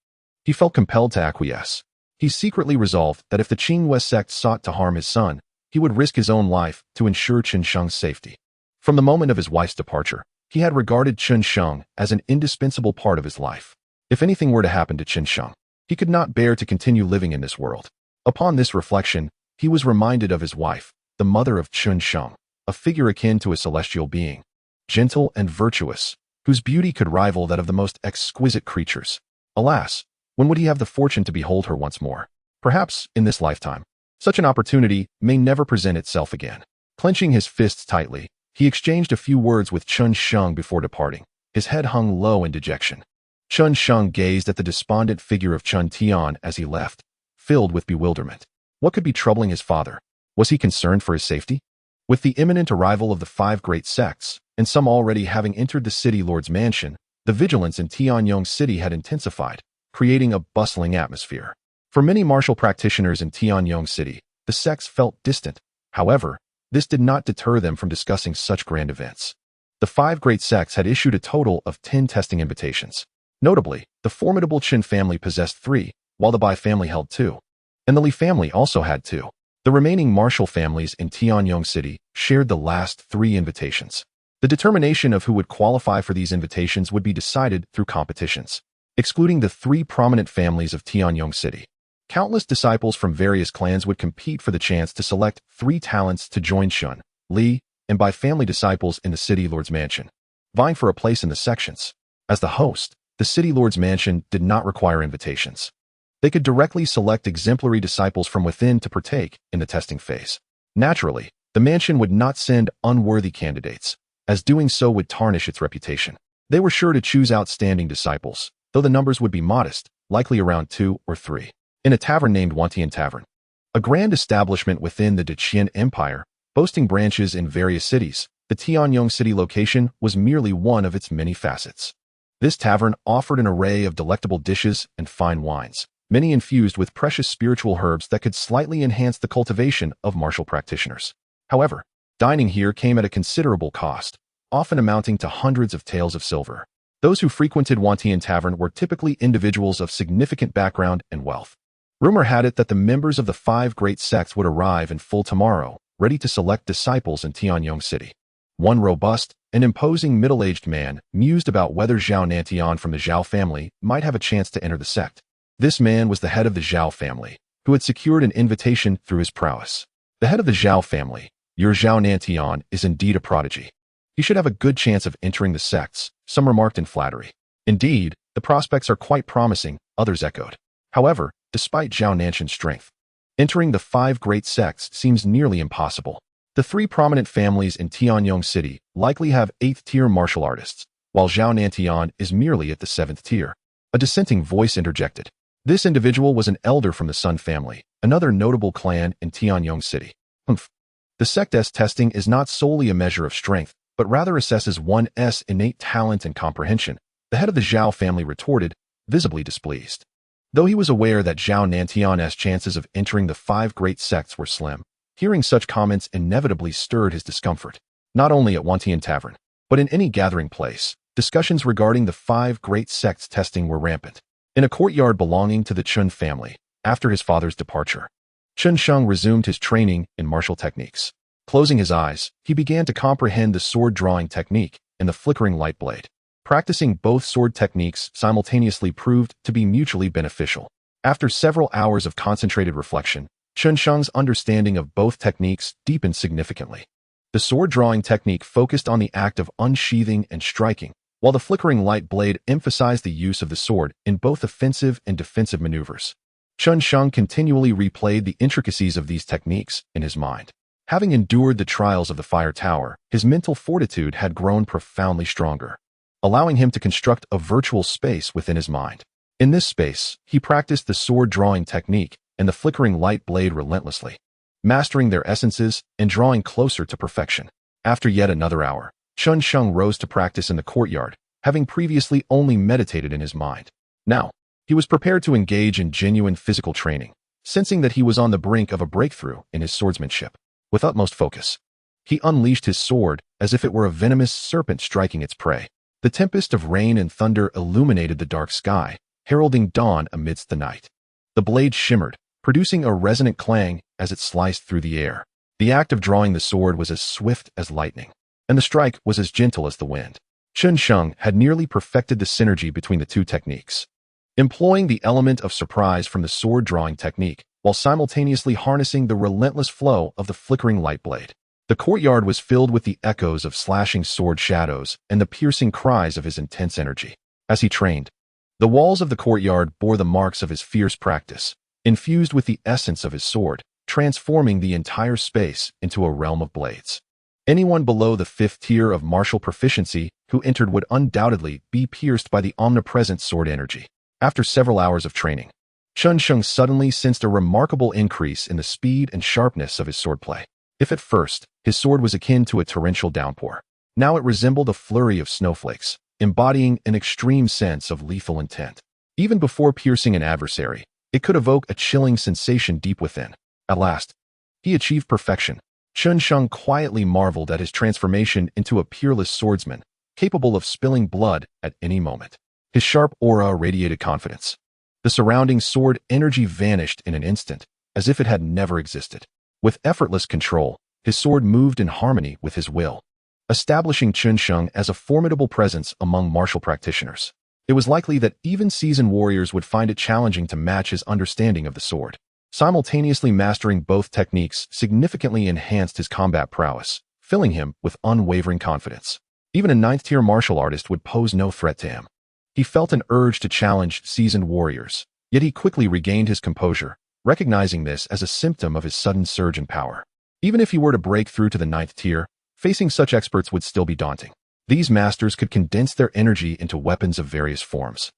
he felt compelled to acquiesce. He secretly resolved that if the Qingyue sect sought to harm his son, he would risk his own life to ensure Chen Sheng's safety. From the moment of his wife's departure, he had regarded Chen Sheng as an indispensable part of his life. If anything were to happen to Chen Sheng, he could not bear to continue living in this world. Upon this reflection, he was reminded of his wife, the mother of Chen Sheng, a figure akin to a celestial being, gentle and virtuous, whose beauty could rival that of the most exquisite creatures. Alas, when would he have the fortune to behold her once more? Perhaps in this lifetime. Such an opportunity may never present itself again. Clenching his fists tightly, he exchanged a few words with Chen Sheng before departing. His head hung low in dejection. Chen Sheng gazed at the despondent figure of Chen Tian as he left, filled with bewilderment. What could be troubling his father? Was he concerned for his safety? With the imminent arrival of the 5 great sects, and some already having entered the city lord's mansion, the vigilance in Tianyong City had intensified, creating a bustling atmosphere. For many martial practitioners in Tianyong City, the sects felt distant. However, this did not deter them from discussing such grand events. The 5 great sects had issued a total of 10 testing invitations. Notably, the formidable Chen family possessed 3, while the Bai family held 2. And the Li family also had 2. The remaining martial families in Tianyong City shared the last 3 invitations. The determination of who would qualify for these invitations would be decided through competitions. Excluding the 3 prominent families of Tianyong City, countless disciples from various clans would compete for the chance to select 3 talents to join Shun, Li, and Bai family disciples in the city lord's mansion, vying for a place in the sections. As the host, the city lord's mansion did not require invitations. They could directly select exemplary disciples from within to partake in the testing phase. Naturally, the mansion would not send unworthy candidates, as doing so would tarnish its reputation. They were sure to choose outstanding disciples, though the numbers would be modest, likely around 2 or 3. In a tavern named Dantian Tavern, a grand establishment within the Dantian Empire, boasting branches in various cities, the Tianyong City location was merely one of its many facets. This tavern offered an array of delectable dishes and fine wines, many infused with precious spiritual herbs that could slightly enhance the cultivation of martial practitioners. However, dining here came at a considerable cost, often amounting to hundreds of taels of silver. Those who frequented Dantian Tavern were typically individuals of significant background and wealth. Rumor had it that the members of the 5 great sects would arrive in full tomorrow, ready to select disciples in Tianyong City. One robust and imposing middle-aged man mused about whether Zhao Nantian from the Zhao family might have a chance to enter the sect. This man was the head of the Zhao family, who had secured an invitation through his prowess. The head of the Zhao family, your Zhao Nantian, is indeed a prodigy. He should have a good chance of entering the sects, some remarked in flattery. Indeed, the prospects are quite promising, others echoed. However, despite Zhao Nantian's strength, entering the 5 great sects seems nearly impossible. The 3 prominent families in Tianyong City likely have 8th-tier martial artists, while Zhao Nantian is merely at the 7th tier. A dissenting voice interjected. This individual was an elder from the Sun family, another notable clan in Tianyong City. The sect's testing is not solely a measure of strength, but rather assesses one's innate talent and comprehension, the head of the Zhao family retorted, visibly displeased. Though he was aware that Zhao Nantian's chances of entering the 5 great sects were slim, hearing such comments inevitably stirred his discomfort. Not only at Dantian Tavern, but in any gathering place, discussions regarding the 5 great sects testing were rampant. In a courtyard belonging to the Chen family, after his father's departure, Chen Sheng resumed his training in martial techniques. Closing his eyes, he began to comprehend the sword-drawing technique and the flickering light blade. Practicing both sword techniques simultaneously proved to be mutually beneficial. After several hours of concentrated reflection, Chen Sheng's understanding of both techniques deepened significantly. The sword-drawing technique focused on the act of unsheathing and striking, while the flickering light blade emphasized the use of the sword in both offensive and defensive maneuvers. Chen Sheng continually replayed the intricacies of these techniques in his mind. Having endured the trials of the Fire Tower, his mental fortitude had grown profoundly stronger, allowing him to construct a virtual space within his mind. In this space, he practiced the sword-drawing technique and the flickering light blade relentlessly, mastering their essences and drawing closer to perfection. After yet another hour, Chen Sheng rose to practice in the courtyard, having previously only meditated in his mind. Now, he was prepared to engage in genuine physical training, sensing that he was on the brink of a breakthrough in his swordsmanship. With utmost focus, he unleashed his sword as if it were a venomous serpent striking its prey. The tempest of rain and thunder illuminated the dark sky, heralding dawn amidst the night. The blade shimmered, producing a resonant clang as it sliced through the air. The act of drawing the sword was as swift as lightning, and the strike was as gentle as the wind. Chen Sheng had nearly perfected the synergy between the 2 techniques, employing the element of surprise from the sword-drawing technique, while simultaneously harnessing the relentless flow of the flickering light blade. The courtyard was filled with the echoes of slashing sword shadows and the piercing cries of his intense energy. As he trained, the walls of the courtyard bore the marks of his fierce practice, infused with the essence of his sword, transforming the entire space into a realm of blades. Anyone below the 5th tier of martial proficiency who entered would undoubtedly be pierced by the omnipresent sword energy. After several hours of training, Chen Sheng suddenly sensed a remarkable increase in the speed and sharpness of his swordplay. If at first, his sword was akin to a torrential downpour, now it resembled a flurry of snowflakes, embodying an extreme sense of lethal intent. Even before piercing an adversary, it could evoke a chilling sensation deep within. At last, he achieved perfection. Chen Sheng quietly marveled at his transformation into a peerless swordsman, capable of spilling blood at any moment. His sharp aura radiated confidence. The surrounding sword energy vanished in an instant, as if it had never existed. With effortless control, his sword moved in harmony with his will, establishing Chen Sheng as a formidable presence among martial practitioners. It was likely that even seasoned warriors would find it challenging to match his understanding of the sword. Simultaneously mastering both techniques significantly enhanced his combat prowess, filling him with unwavering confidence. Even a ninth-tier martial artist would pose no threat to him. He felt an urge to challenge seasoned warriors, yet he quickly regained his composure, recognizing this as a symptom of his sudden surge in power. Even if he were to break through to the ninth tier, facing such experts would still be daunting. These masters could condense their energy into weapons of various forms,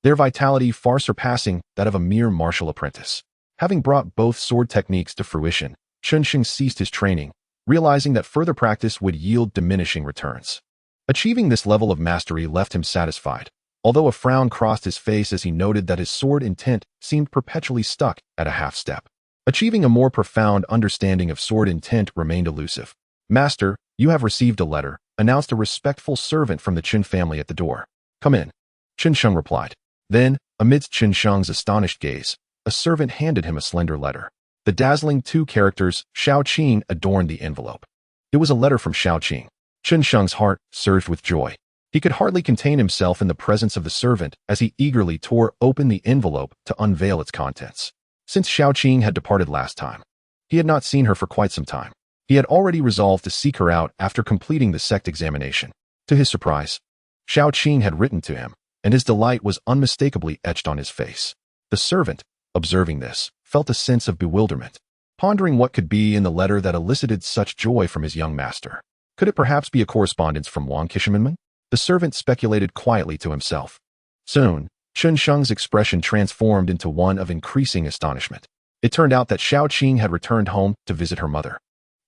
their vitality far surpassing that of a mere martial apprentice. Having brought both sword techniques to fruition, Chen Sheng ceased his training, realizing that further practice would yield diminishing returns. Achieving this level of mastery left him satisfied, although a frown crossed his face as he noted that his sword intent seemed perpetually stuck at a half-step. Achieving a more profound understanding of sword intent remained elusive. "Master, you have received a letter," announced a respectful servant from the Chen family at the door. "Come in," Chen Sheng replied. Then, amidst Chen Sheng's astonished gaze, a servant handed him a slender letter. The dazzling two characters, Shao Qing, adorned the envelope. It was a letter from Shao Qing. Chen Sheng's heart surged with joy. He could hardly contain himself in the presence of the servant as he eagerly tore open the envelope to unveil its contents. Since Shao Qing had departed last time, he had not seen her for quite some time. He had already resolved to seek her out after completing the sect examination. To his surprise, Shao Qing had written to him, and his delight was unmistakably etched on his face. The servant, observing this, felt a sense of bewilderment, pondering what could be in the letter that elicited such joy from his young master. Could it perhaps be a correspondence from Wang Kishimanman? The servant speculated quietly to himself. Soon, Chen Sheng's expression transformed into one of increasing astonishment. It turned out that Shao Qing had returned home to visit her mother.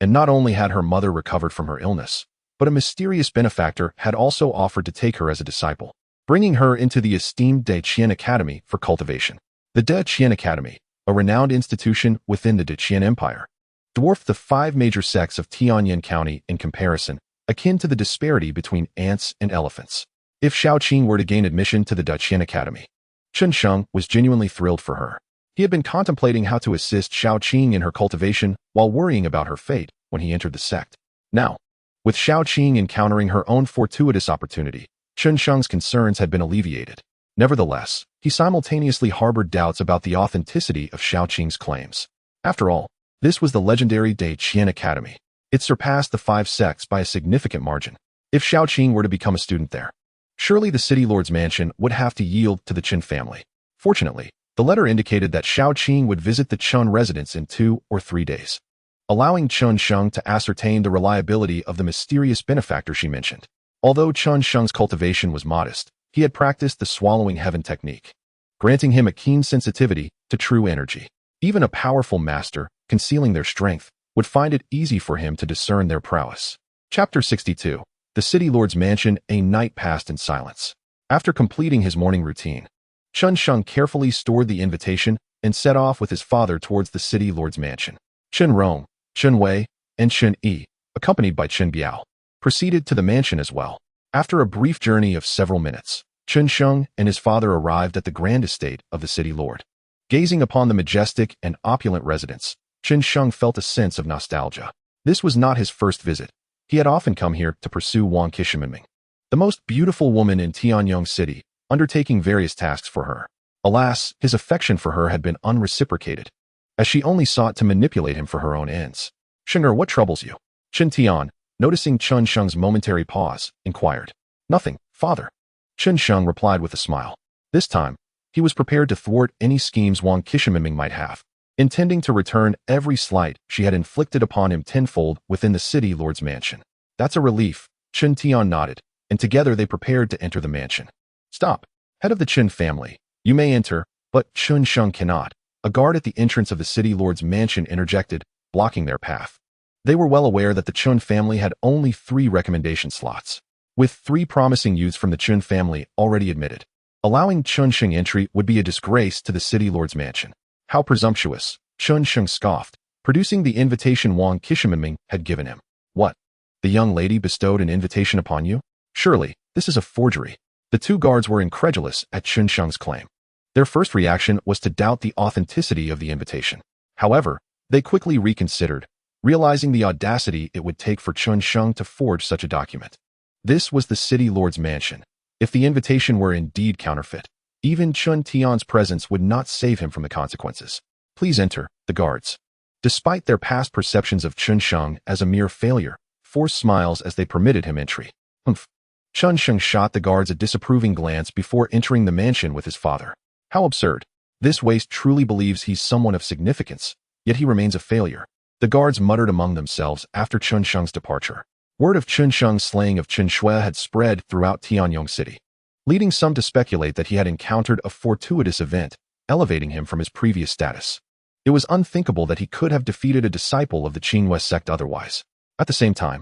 And not only had her mother recovered from her illness, but a mysterious benefactor had also offered to take her as a disciple, bringing her into the esteemed Dantian Academy for cultivation. The Dantian Academy, a renowned institution within the Dantian Empire, dwarfed the 5 major sects of Tianyan County in comparison, akin to the disparity between ants and elephants. If Shao Qing were to gain admission to the Dantian Academy, Chen Sheng was genuinely thrilled for her. He had been contemplating how to assist Shao Qing in her cultivation while worrying about her fate when he entered the sect. Now, with Shao Qing encountering her own fortuitous opportunity, Chen Sheng's concerns had been alleviated. Nevertheless, he simultaneously harbored doubts about the authenticity of Shao Qing's claims. After all, this was the legendary Dantian Academy. It surpassed the 5 sects by a significant margin. If Shao Qing were to become a student there, surely the city lord's mansion would have to yield to the Chen family. Fortunately, the letter indicated that Shao Qing would visit the Chen residence in 2 or 3 days, allowing Chen Sheng to ascertain the reliability of the mysterious benefactor she mentioned. Although Chen Sheng's cultivation was modest, he had practiced the swallowing heaven technique, granting him a keen sensitivity to true energy. Even a powerful master, concealing their strength, would find it easy for him to discern their prowess. Chapter 62. The City Lord's Mansion. A night passed in silence. After completing his morning routine, Chen Sheng carefully stored the invitation and set off with his father towards the City Lord's Mansion. Chen Rong, Chen Wei, and Chen Yi, accompanied by Chen Biao, proceeded to the mansion as well. After a brief journey of several minutes, Chen Sheng and his father arrived at the grand estate of the City Lord. Gazing upon the majestic and opulent residence, Chen Sheng felt a sense of nostalgia. This was not his first visit. He had often come here to pursue Wang Kishimanming, the most beautiful woman in Tianyong City, undertaking various tasks for her. Alas, his affection for her had been unreciprocated, as she only sought to manipulate him for her own ends. "Shenger, what troubles you?" Chen Tian, noticing Chen Sheng's momentary pause, inquired. "Nothing, father." Chen Sheng replied with a smile. This time, he was prepared to thwart any schemes Wang Kishimanming might have, intending to return every slight she had inflicted upon him tenfold within the City Lord's mansion. "That's a relief," Chen Tian nodded, and together they prepared to enter the mansion. "Stop, head of the Chen family. You may enter, but Chen Sheng cannot." A guard at the entrance of the City Lord's mansion interjected, blocking their path. They were well aware that the Chen family had only 3 recommendation slots, with 3 promising youths from the Chen family already admitted. Allowing Chen Sheng entry would be a disgrace to the city lord's mansion. How presumptuous, Chen Sheng scoffed, producing the invitation Wang Qishuminming had given him. What? The young lady bestowed an invitation upon you? Surely, this is a forgery. The 2 guards were incredulous at Chen Sheng's claim. Their first reaction was to doubt the authenticity of the invitation. However, they quickly reconsidered, realizing the audacity it would take for Chen Sheng to forge such a document. This was the city lord's mansion. If the invitation were indeed counterfeit, even Chen Tian's presence would not save him from the consequences. Please enter, the guards. Despite their past perceptions of Chen Sheng as a mere failure, forced smiles as they permitted him entry. Humph. Chen Sheng shot the guards a disapproving glance before entering the mansion with his father. How absurd. This waste truly believes he's someone of significance, yet he remains a failure. The guards muttered among themselves after Chen Sheng's departure. Word of Chen Sheng's slaying of Chen Shui had spread throughout Tianyong City, leading some to speculate that he had encountered a fortuitous event, elevating him from his previous status. It was unthinkable that he could have defeated a disciple of the Qinghua sect otherwise. At the same time,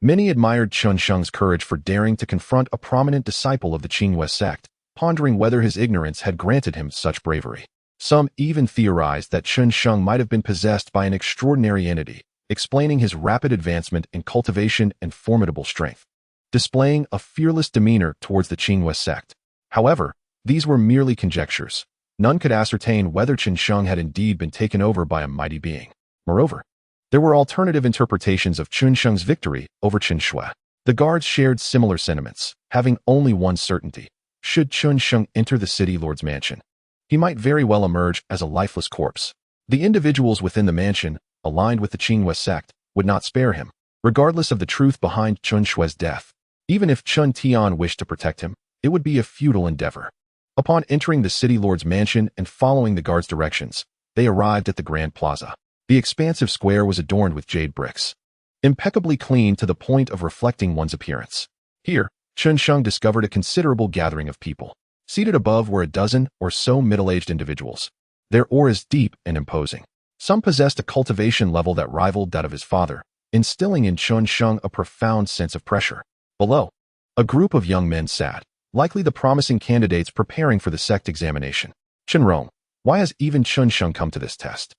many admired Chen Sheng's courage for daring to confront a prominent disciple of the Qinghua sect, pondering whether his ignorance had granted him such bravery. Some even theorized that Chen Sheng might have been possessed by an extraordinary entity, explaining his rapid advancement in cultivation and formidable strength, displaying a fearless demeanor towards the Qinghua sect. However, these were merely conjectures. None could ascertain whether Chen Sheng had indeed been taken over by a mighty being. Moreover, there were alternative interpretations of Chen Sheng's victory over Chen Shui. The guards shared similar sentiments, having only one certainty. Should Chen Sheng enter the city lord's mansion, he might very well emerge as a lifeless corpse. The individuals within the mansion, aligned with the Qinghua sect, would not spare him, regardless of the truth behind Chen Shui's death. Even if Chen Tian wished to protect him, it would be a futile endeavor. Upon entering the city lord's mansion and following the guards' directions, they arrived at the Grand Plaza. The expansive square was adorned with jade bricks, impeccably clean to the point of reflecting one's appearance. Here, Chen Sheng discovered a considerable gathering of people. Seated above were a dozen or so middle-aged individuals, their auras deep and imposing. Some possessed a cultivation level that rivaled that of his father, instilling in Chen Sheng a profound sense of pressure. Below, a group of young men sat, likely the promising candidates preparing for the sect examination. Chenrong, why has even Chen Sheng come to this test?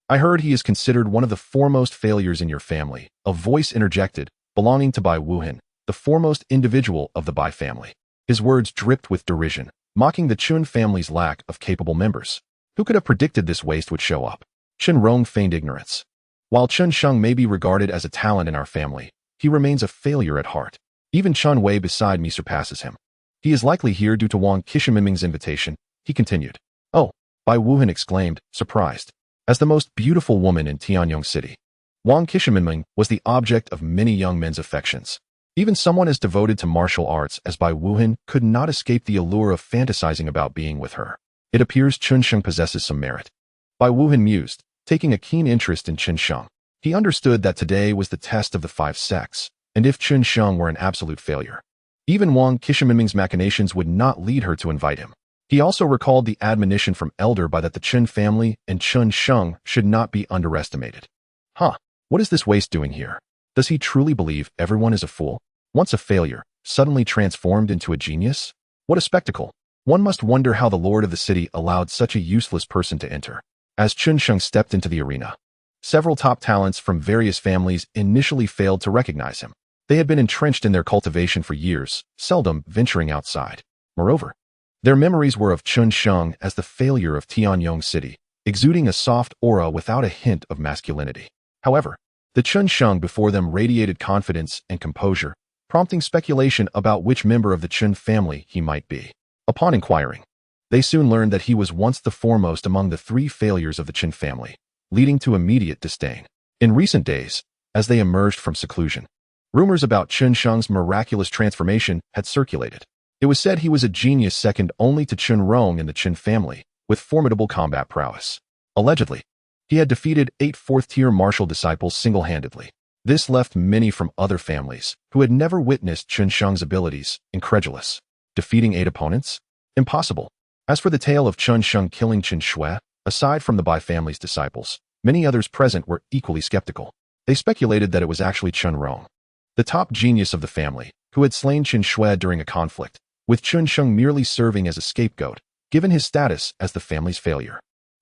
I heard he is considered one of the foremost failures in your family, a voice interjected, belonging to Bai Wuhan, the foremost individual of the Bai family. His words dripped with derision, mocking the Chun family's lack of capable members. Who could have predicted this waste would show up? Chen Rong feigned ignorance. While Chen Sheng may be regarded as a talent in our family, he remains a failure at heart. Even Chen Wei beside me surpasses him. He is likely here due to Wang Qishuminming's invitation, he continued. Oh, Bai Wuhan exclaimed, surprised. As the most beautiful woman in Tianyong City, Wang Qishuminming was the object of many young men's affections. Even someone as devoted to martial arts as Bai Wuhan could not escape the allure of fantasizing about being with her. It appears Chen Sheng possesses some merit. Bai Wuhan mused, taking a keen interest in Chen Sheng. He understood that today was the test of the 5 sects, and if Chen Sheng were an absolute failure, even Wang Qishuminming's machinations would not lead her to invite him. He also recalled the admonition from Elder Bai that the Chen family and Chen Sheng should not be underestimated. What is this waste doing here? Does he truly believe everyone is a fool? Once a failure, suddenly transformed into a genius? What a spectacle! One must wonder how the lord of the city allowed such a useless person to enter. As Chen Sheng stepped into the arena, several top talents from various families initially failed to recognize him. They had been entrenched in their cultivation for years, seldom venturing outside. Moreover, their memories were of Chen Sheng as the failure of Tianyong City, exuding a soft aura without a hint of masculinity. However, the Chen Sheng before them radiated confidence and composure, prompting speculation about which member of the Chen family he might be. Upon inquiring, they soon learned that he was once the foremost among the 3 failures of the Chen family, leading to immediate disdain. In recent days, as they emerged from seclusion, rumors about Chen Sheng's miraculous transformation had circulated. It was said he was a genius second only to Chen Rong in the Chen family, with formidable combat prowess. Allegedly, he had defeated 8 4th-tier martial disciples single-handedly. This left many from other families, who had never witnessed Chen Sheng's abilities, incredulous. Defeating 8 opponents? Impossible. As for the tale of Chen Sheng killing Chen Shui, aside from the Bai family's disciples, many others present were equally skeptical. They speculated that it was actually Chen Rong, the top genius of the family, who had slain Chen Shue during a conflict, with Chen Sheng merely serving as a scapegoat, given his status as the family's failure.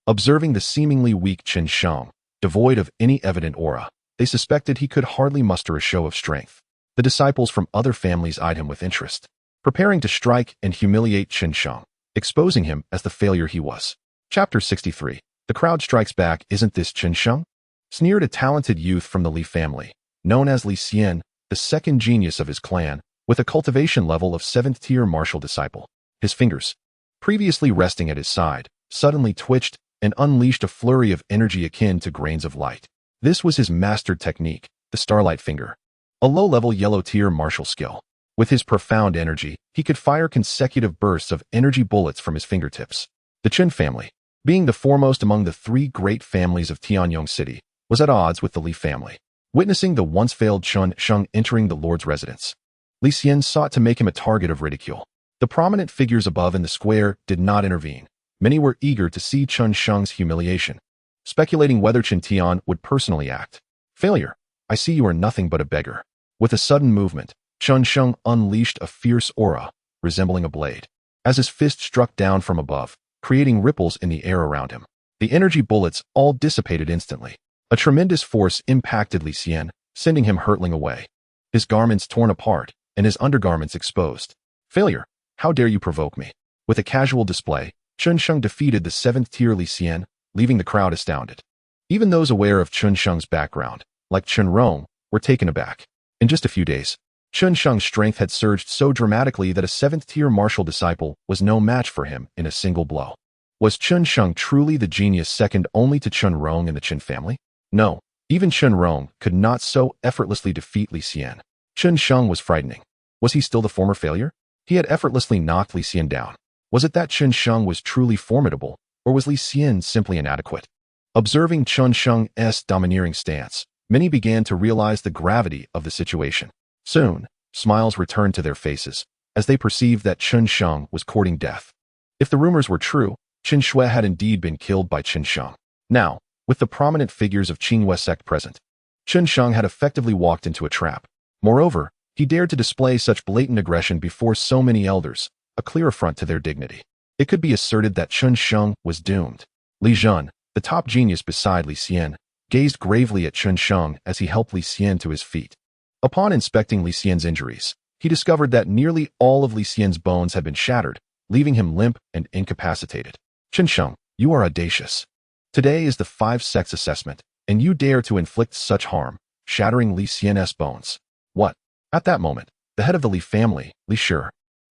Observing the seemingly weak Chen Sheng, devoid of any evident aura, they suspected he could hardly muster a show of strength. The disciples from other families eyed him with interest, preparing to strike and humiliate Chen Sheng, exposing him as the failure he was. Chapter 63. The crowd strikes back. Isn't this Chen Sheng? Sneered a talented youth from the Li family, known as Li Xian, the second genius of his clan, with a cultivation level of 7th-tier martial disciple. His fingers, previously resting at his side, suddenly twitched and unleashed a flurry of energy akin to grains of light. This was his mastered technique, the Starlight Finger, a low-level yellow-tier martial skill. With his profound energy, he could fire consecutive bursts of energy bullets from his fingertips. The Chen family, being the foremost among the 3 great families of Tianyong City, was at odds with the Li family. Witnessing the once-failed Chen Sheng entering the Lord's residence, Li Xian sought to make him a target of ridicule. The prominent figures above in the square did not intervene. Many were eager to see Chen Sheng's humiliation, speculating whether Chen Tian would personally act. Failure. I see you are nothing but a beggar. With a sudden movement, Chen Sheng unleashed a fierce aura, resembling a blade, as his fist struck down from above, creating ripples in the air around him. The energy bullets all dissipated instantly. A tremendous force impacted Li Xian, sending him hurtling away, his garments torn apart and his undergarments exposed. Failure. How dare you provoke me? With a casual display, Chen Sheng defeated the 7th-tier Li Xian, leaving the crowd astounded. Even those aware of Chen Sheng's background, like Chen Rong, were taken aback. In just a few days, Chen Sheng's strength had surged so dramatically that a 7th-tier martial disciple was no match for him in a single blow. Was Chen Sheng truly the genius second only to Chen Rong in the Chen family? No, even Chen Rong could not so effortlessly defeat Li Xian. Chen Sheng was frightening. Was he still the former failure? He had effortlessly knocked Li Xian down. Was it that Chen Sheng was truly formidable, or was Li Xian simply inadequate? Observing Chen Sheng's domineering stance, many began to realize the gravity of the situation. Soon, smiles returned to their faces, as they perceived that Chen Sheng was courting death. If the rumors were true, Chen Shue had indeed been killed by Chen Sheng. Now, with the prominent figures of Qinghua sect present, Chen Sheng had effectively walked into a trap. Moreover, he dared to display such blatant aggression before so many elders, a clear affront to their dignity. It could be asserted that Chen Sheng was doomed. Li Zhen, the top genius beside Li Xian, gazed gravely at Chen Sheng as he helped Li Xian to his feet. Upon inspecting Li Xian's injuries, he discovered that nearly all of Li Xian's bones had been shattered, leaving him limp and incapacitated. Chen Sheng, you are audacious. Today is the 5 sects assessment, and you dare to inflict such harm, shattering Li Xian's bones. What? At that moment, the head of the Li family, Li Shi,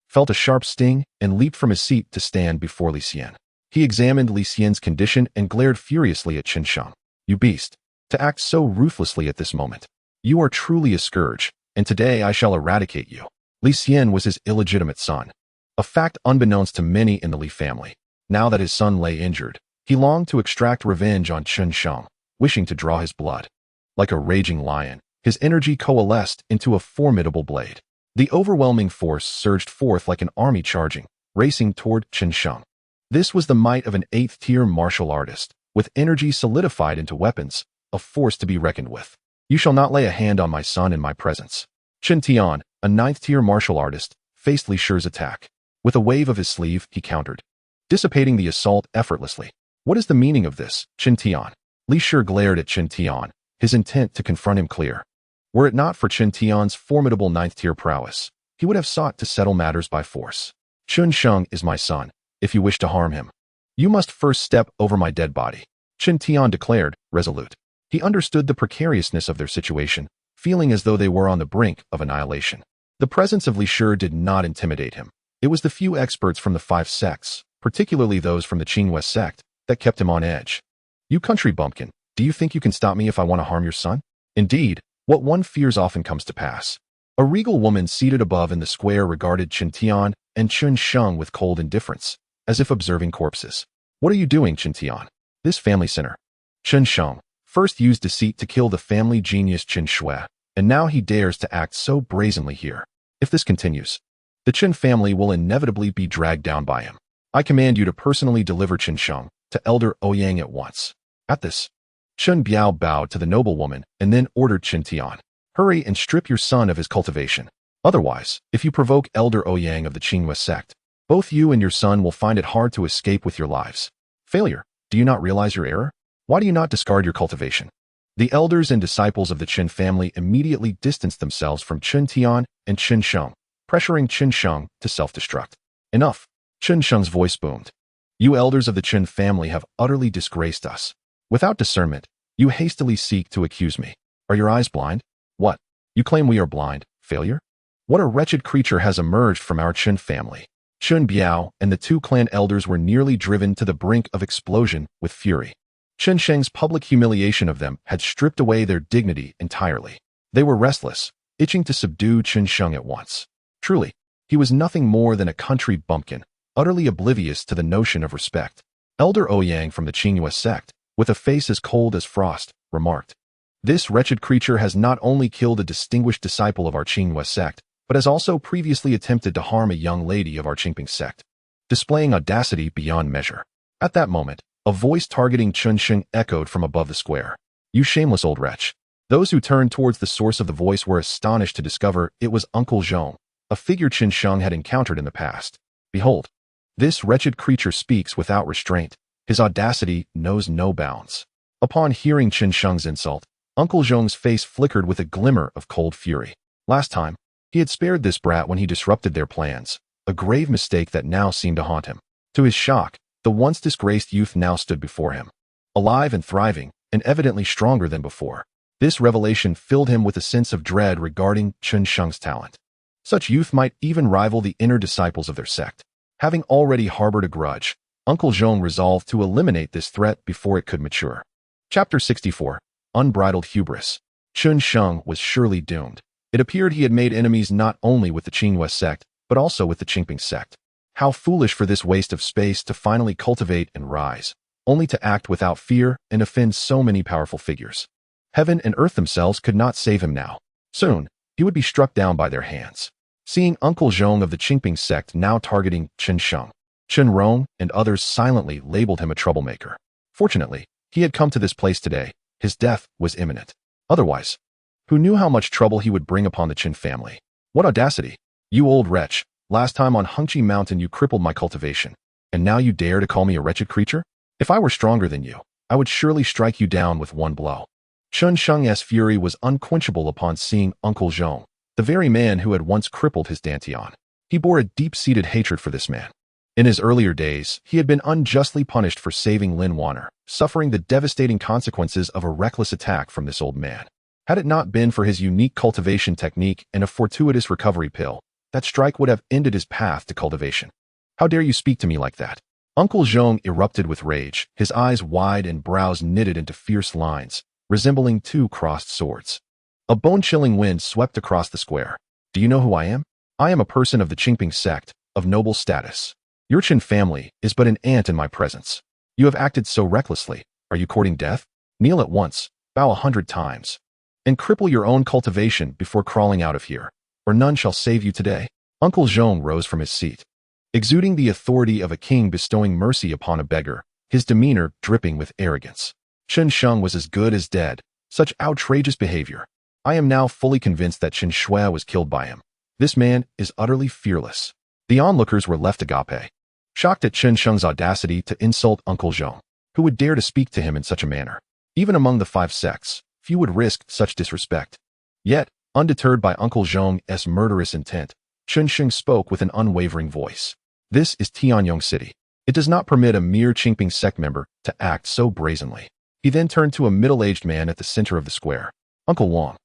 felt a sharp sting and leaped from his seat to stand before Li Xian. He examined Li Xian's condition and glared furiously at Chen Sheng. You beast, to act so ruthlessly at this moment. You are truly a scourge, and today I shall eradicate you. Li Xian was his illegitimate son, a fact unbeknownst to many in the Li family. Now that his son lay injured, he longed to extract revenge on Chen Sheng, wishing to draw his blood. Like a raging lion, his energy coalesced into a formidable blade. The overwhelming force surged forth like an army charging, racing toward Chen Sheng. This was the might of an 8th-tier martial artist, with energy solidified into weapons, a force to be reckoned with. You shall not lay a hand on my son in my presence. Chen Tian, a 9th-tier martial artist, faced Li Shi's attack. With a wave of his sleeve, he countered, dissipating the assault effortlessly. What is the meaning of this, Chen Tian? Li Shi glared at Chen Tian, his intent to confront him clear. Were it not for Chen Tian's formidable 9th-tier prowess, he would have sought to settle matters by force. Chen Sheng is my son. If you wish to harm him, you must first step over my dead body, Chen Tian declared, resolute. He understood the precariousness of their situation, feeling as though they were on the brink of annihilation. The presence of Li Shi did not intimidate him. It was the few experts from the 5 sects, particularly those from the Qinghua sect, that kept him on edge. You country bumpkin, do you think you can stop me if I want to harm your son? Indeed, what one fears often comes to pass. A regal woman seated above in the square regarded Chen Tian and Chen Sheng with cold indifference, as if observing corpses. What are you doing, Chen Tian? This family sinner. Chen Sheng first used deceit to kill the family genius Chen Shue, and now he dares to act so brazenly here. If this continues, the Chen family will inevitably be dragged down by him. I command you to personally deliver Chen Sheng to Elder Ouyang at once. At this, Chen Biao bowed to the noblewoman and then ordered Chen Tian, "Hurry and strip your son of his cultivation. Otherwise, if you provoke Elder Ouyang of the Qinghua sect, both you and your son will find it hard to escape with your lives." Failure, do you not realize your error? Why do you not discard your cultivation? The elders and disciples of the Chen family immediately distanced themselves from Chen Tian and Chen Sheng, pressuring Chen Sheng to self-destruct. Enough, Chen Sheng's voice boomed. You elders of the Chen family have utterly disgraced us. Without discernment, you hastily seek to accuse me. Are your eyes blind? What? You claim we are blind? Failure? What a wretched creature has emerged from our Chen family. Chen Biao and the two clan elders were nearly driven to the brink of explosion with fury. Chen Sheng's public humiliation of them had stripped away their dignity entirely. They were restless, itching to subdue Chen Sheng at once. Truly, he was nothing more than a country bumpkin, utterly oblivious to the notion of respect. Elder Ouyang from the Qinghua sect, with a face as cold as frost, remarked, "This wretched creature has not only killed a distinguished disciple of our Qinghua sect, but has also previously attempted to harm a young lady of our Qingping sect, displaying audacity beyond measure." At that moment, a voice targeting Chen Sheng echoed from above the square. "You shameless old wretch." Those who turned towards the source of the voice were astonished to discover it was Uncle Zhong, a figure Chen Sheng had encountered in the past. Behold, this wretched creature speaks without restraint. His audacity knows no bounds. Upon hearing Chen Sheng's insult, Uncle Zhong's face flickered with a glimmer of cold fury. Last time, he had spared this brat when he disrupted their plans, a grave mistake that now seemed to haunt him. To his shock, the once disgraced youth now stood before him, alive and thriving, and evidently stronger than before. This revelation filled him with a sense of dread regarding Chen Sheng's talent. Such youth might even rival the inner disciples of their sect. Having already harbored a grudge, Uncle Zhong resolved to eliminate this threat before it could mature. Chapter 64. Unbridled Hubris. Chen Sheng was surely doomed. It appeared he had made enemies not only with the Qinghua sect, but also with the Qingping sect. How foolish for this waste of space to finally cultivate and rise, only to act without fear and offend so many powerful figures. Heaven and earth themselves could not save him now. Soon, he would be struck down by their hands. Seeing Uncle Zhong of the Qingping sect now targeting Chen Sheng, Chen Rong and others silently labeled him a troublemaker. Fortunately, he had come to this place today. His death was imminent. Otherwise, who knew how much trouble he would bring upon the Chen family? What audacity! You old wretch, last time on Hengqi Mountain you crippled my cultivation, and now you dare to call me a wretched creature? If I were stronger than you, I would surely strike you down with one blow. Chen Sheng's fury was unquenchable upon seeing Uncle Zhong, the very man who had once crippled his dantian. He bore a deep-seated hatred for this man. In his earlier days, he had been unjustly punished for saving Lin Wanner, suffering the devastating consequences of a reckless attack from this old man. Had it not been for his unique cultivation technique and a fortuitous recovery pill, that strike would have ended his path to cultivation. How dare you speak to me like that? Uncle Zhong erupted with rage, his eyes wide and brows knitted into fierce lines, resembling two crossed swords. A bone-chilling wind swept across the square. Do you know who I am? I am a person of the Qingping sect, of noble status. Your Chen family is but an ant in my presence. You have acted so recklessly. Are you courting death? Kneel at once, bow 100 times, and cripple your own cultivation before crawling out of here, or none shall save you today. Uncle Zhong rose from his seat, exuding the authority of a king bestowing mercy upon a beggar, his demeanor dripping with arrogance. Chen Sheng was as good as dead. Such outrageous behavior. I am now fully convinced that Chen Shui was killed by him. This man is utterly fearless. The onlookers were left agape, shocked at Chen Sheng's audacity to insult Uncle Zhong. Who would dare to speak to him in such a manner? Even among the 5 sects, few would risk such disrespect. Yet, undeterred by Uncle Zhong's murderous intent, Chen Sheng spoke with an unwavering voice. This is Tianyong City. It does not permit a mere Qingping sect member to act so brazenly. He then turned to a middle-aged man at the center of the square. Uncle Wang,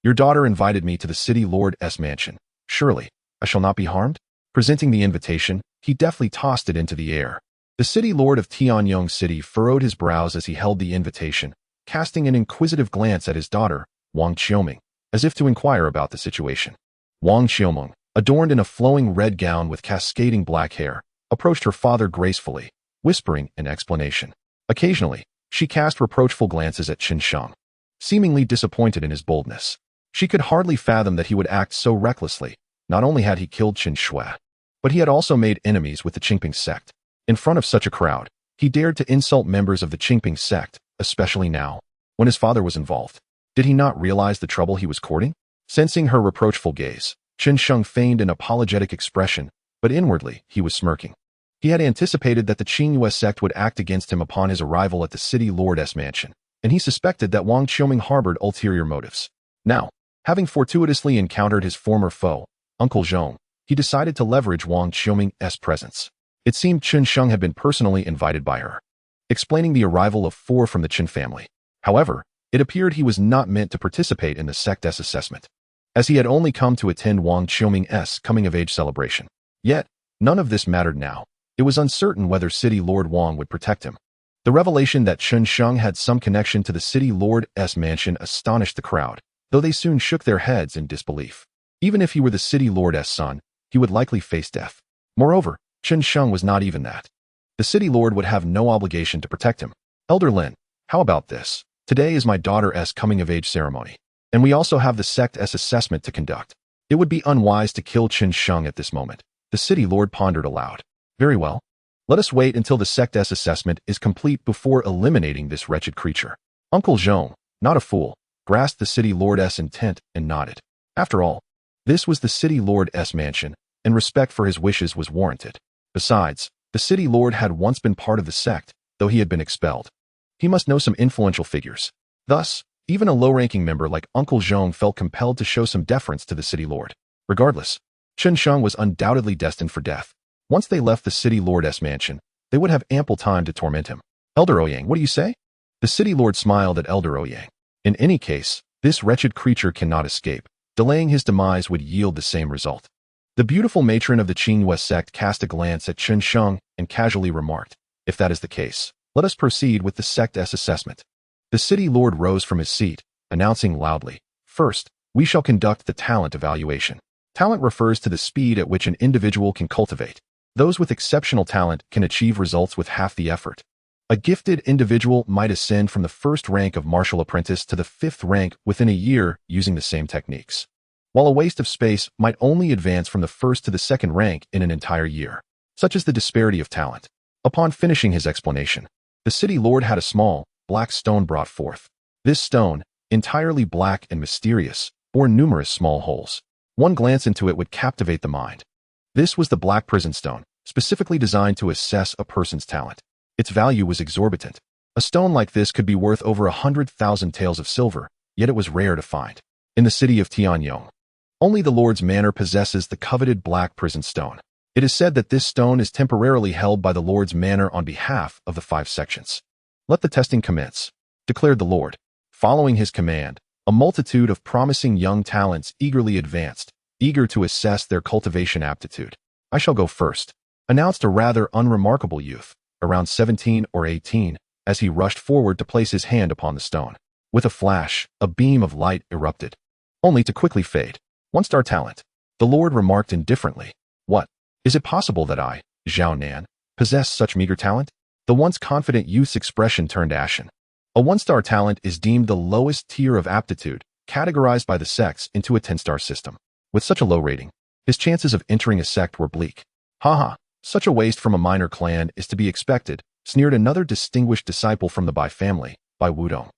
your daughter invited me to the city lord's mansion. Surely, I shall not be harmed? Presenting the invitation, he deftly tossed it into the air. The city lord of Tianyong City furrowed his brows as he held the invitation, casting an inquisitive glance at his daughter, Wang Qiuming, as if to inquire about the situation. Wang Qiuming, adorned in a flowing red gown with cascading black hair, approached her father gracefully, whispering an explanation. Occasionally, she cast reproachful glances at Chen Sheng, seemingly disappointed in his boldness. She could hardly fathom that he would act so recklessly. Not only had he killed Chen Shui, but he had also made enemies with the Qingping sect. In front of such a crowd, he dared to insult members of the Qingping sect, especially now. when his father was involved? Did he not realize the trouble he was courting? Sensing her reproachful gaze, Chen Sheng feigned an apologetic expression, but inwardly he was smirking. He had anticipated that the Qingyue sect would act against him upon his arrival at the city lord's mansion, and he suspected that Wang Qiuming harbored ulterior motives. Now, having fortuitously encountered his former foe, Uncle Zhong, he decided to leverage Wang Qiuming's presence. It seemed Chen Sheng had been personally invited by her, explaining the arrival of 4 from the Qin family. However, it appeared he was not meant to participate in the sect's assessment, as he had only come to attend Wang Qiuming's coming-of-age celebration. Yet, none of this mattered now. It was uncertain whether City Lord Wang would protect him. The revelation that Chen Sheng had some connection to the City Lord's mansion astonished the crowd, though they soon shook their heads in disbelief. Even if he were the City Lord's son, he would likely face death. Moreover, Chen Sheng was not even that. The City Lord would have no obligation to protect him. Elder Lin, how about this? Today is my daughter's coming-of-age ceremony, and we also have the sect's assessment to conduct. It would be unwise to kill Chen Sheng at this moment. The City Lord pondered aloud. Very well. Let us wait until the sect's assessment is complete before eliminating this wretched creature. Uncle Zhong, not a fool, grasped the City Lord's intent and nodded. After all, this was the City Lord's mansion, and respect for his wishes was warranted. Besides, the City Lord had once been part of the sect, though he had been expelled. He must know some influential figures. Thus, even a low-ranking member like Uncle Zhong felt compelled to show some deference to the City Lord. Regardless, Chen Sheng was undoubtedly destined for death. Once they left the City Lord's mansion, they would have ample time to torment him. Elder Ouyang, what do you say? The City Lord smiled at Elder Ouyang. In any case, this wretched creature cannot escape. Delaying his demise would yield the same result. The beautiful matron of the Qingyue sect cast a glance at Chen Sheng and casually remarked, if that is the case, let us proceed with the sect's assessment. The City Lord rose from his seat, announcing loudly, first, we shall conduct the talent evaluation. Talent refers to the speed at which an individual can cultivate. Those with exceptional talent can achieve results with half the effort. A gifted individual might ascend from the 1st rank of martial apprentice to the 5th rank within a year using the same techniques, while a waste of space might only advance from the 1st to the 2nd rank in an entire year. Such is the disparity of talent. Upon finishing his explanation, the City Lord had a small, black stone brought forth. This stone, entirely black and mysterious, bore numerous small holes. One glance into it would captivate the mind. This was the Black Prison Stone, specifically designed to assess a person's talent. Its value was exorbitant. A stone like this could be worth over 100,000 taels of silver, yet it was rare to find. In the city of Tianyong, only the Lord's Manor possesses the coveted Black Prison Stone. It is said that this stone is temporarily held by the Lord's Manor on behalf of the 5 sections. Let the testing commence, declared the Lord. Following his command, a multitude of promising young talents eagerly advanced, eager to assess their cultivation aptitude. I shall go first, announced a rather unremarkable youth, around 17 or 18, as he rushed forward to place his hand upon the stone. With a flash, a beam of light erupted, only to quickly fade. 1-star talent, the Lord remarked indifferently. What? Is it possible that I, Zhao Nan, possess such meager talent? The once confident youth's expression turned ashen. A 1-star talent is deemed the lowest tier of aptitude, categorized by the sects into a 10-star system. With such a low rating, his chances of entering a sect were bleak. Haha, such a waste from a minor clan is to be expected, sneered another distinguished disciple from the Bai family, Bai Wudong,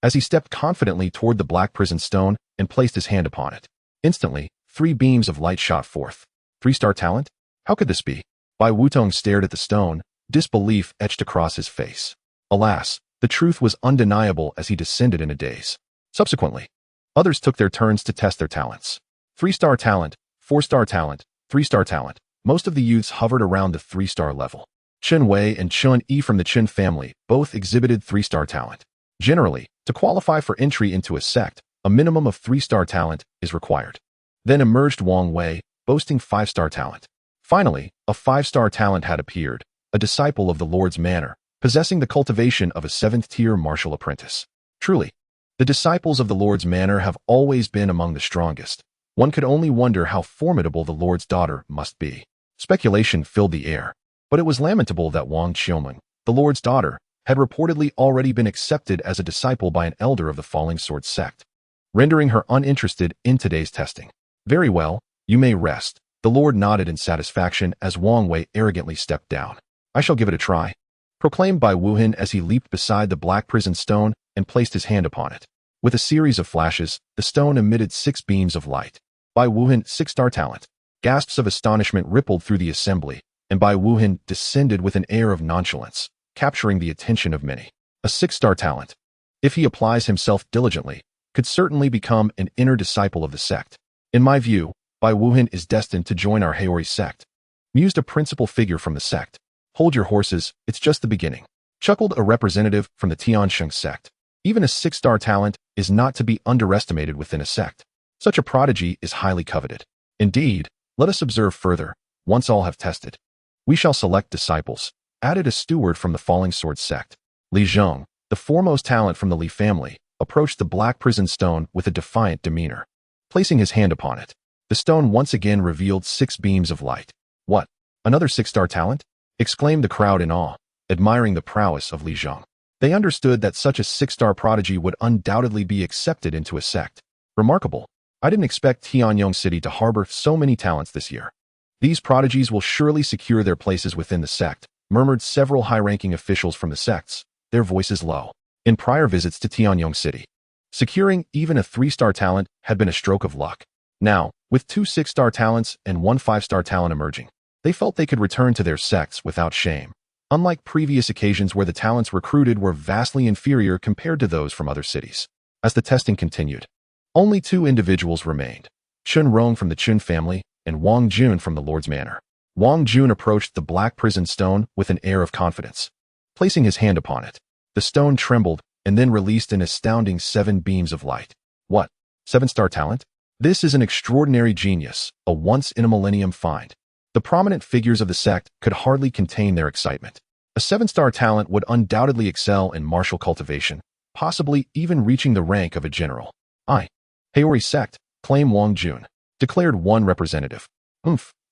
as he stepped confidently toward the Black Prison Stone and placed his hand upon it. Instantly, 3 beams of light shot forth. 3-star talent? How could this be? Bai Wudong stared at the stone, disbelief etched across his face. Alas, the truth was undeniable as he descended in a daze. Subsequently, others took their turns to test their talents. 3-star talent, 4-star talent, 3-star talent. Most of the youths hovered around the 3-star level. Chen Wei and Chen Yi from the Chen family both exhibited 3-star talent. Generally, to qualify for entry into a sect, a minimum of 3-star talent is required. Then emerged Wang Wei, boasting 5-star talent. Finally, a 5-star talent had appeared, a disciple of the Lord's Manor, possessing the cultivation of a 7th-tier martial apprentice. Truly, the disciples of the Lord's Manor have always been among the strongest. One could only wonder how formidable the Lord's daughter must be. Speculation filled the air, but it was lamentable that Wang Qiuming, the Lord's daughter, had reportedly already been accepted as a disciple by an elder of the Falling Sword sect, rendering her uninterested in today's testing. Very well, you may rest. The Lord nodded in satisfaction as Wang Wei arrogantly stepped down. I shall give it a try, proclaimed Bai Wuhan as he leaped beside the Black Prison Stone and placed his hand upon it. With a series of flashes, the stone emitted 6 beams of light. Bai Wuhan, 6-star talent. Gasps of astonishment rippled through the assembly, and Bai Wuhan descended with an air of nonchalance, capturing the attention of many. A 6-star talent, if he applies himself diligently, could certainly become an inner disciple of the sect. In my view, Bai Wuhan is destined to join our Haori sect, mused a principal figure from the sect. Hold your horses, it's just the beginning, chuckled a representative from the Chen Sheng sect. Even a 6-star talent is not to be underestimated within a sect. Such a prodigy is highly coveted. Indeed, let us observe further. Once all have tested, we shall select disciples, added a steward from the Falling Sword sect. Li Zhong, the foremost talent from the Li family, approached the black prison stone with a defiant demeanor. Placing his hand upon it, the stone once again revealed 6 beams of light. What? Another 6-star talent? Exclaimed the crowd in awe, admiring the prowess of Li Zhong. They understood that such a 6-star prodigy would undoubtedly be accepted into a sect. Remarkable. I didn't expect Tianyong City to harbor so many talents this year. These prodigies will surely secure their places within the sect, murmured several high-ranking officials from the sects, their voices low. In prior visits to Tianyong City, securing even a 3-star talent had been a stroke of luck. Now, with 2 6-star talents and 1 5-star talent emerging, they felt they could return to their sects without shame. Unlike previous occasions where the talents recruited were vastly inferior compared to those from other cities. As the testing continued, only 2 individuals remained, Chun Rong from the Chun family and Wang Jun from the Lord's Manor. Wang Jun approached the black prison stone with an air of confidence. Placing his hand upon it, the stone trembled and then released an astounding 7 beams of light. What? 7-star talent? This is an extraordinary genius, a once-in-a-millennium find. The prominent figures of the sect could hardly contain their excitement. A 7-star talent would undoubtedly excel in martial cultivation, possibly even reaching the rank of a general. Haori sect, claim Wang Jun, declared one representative.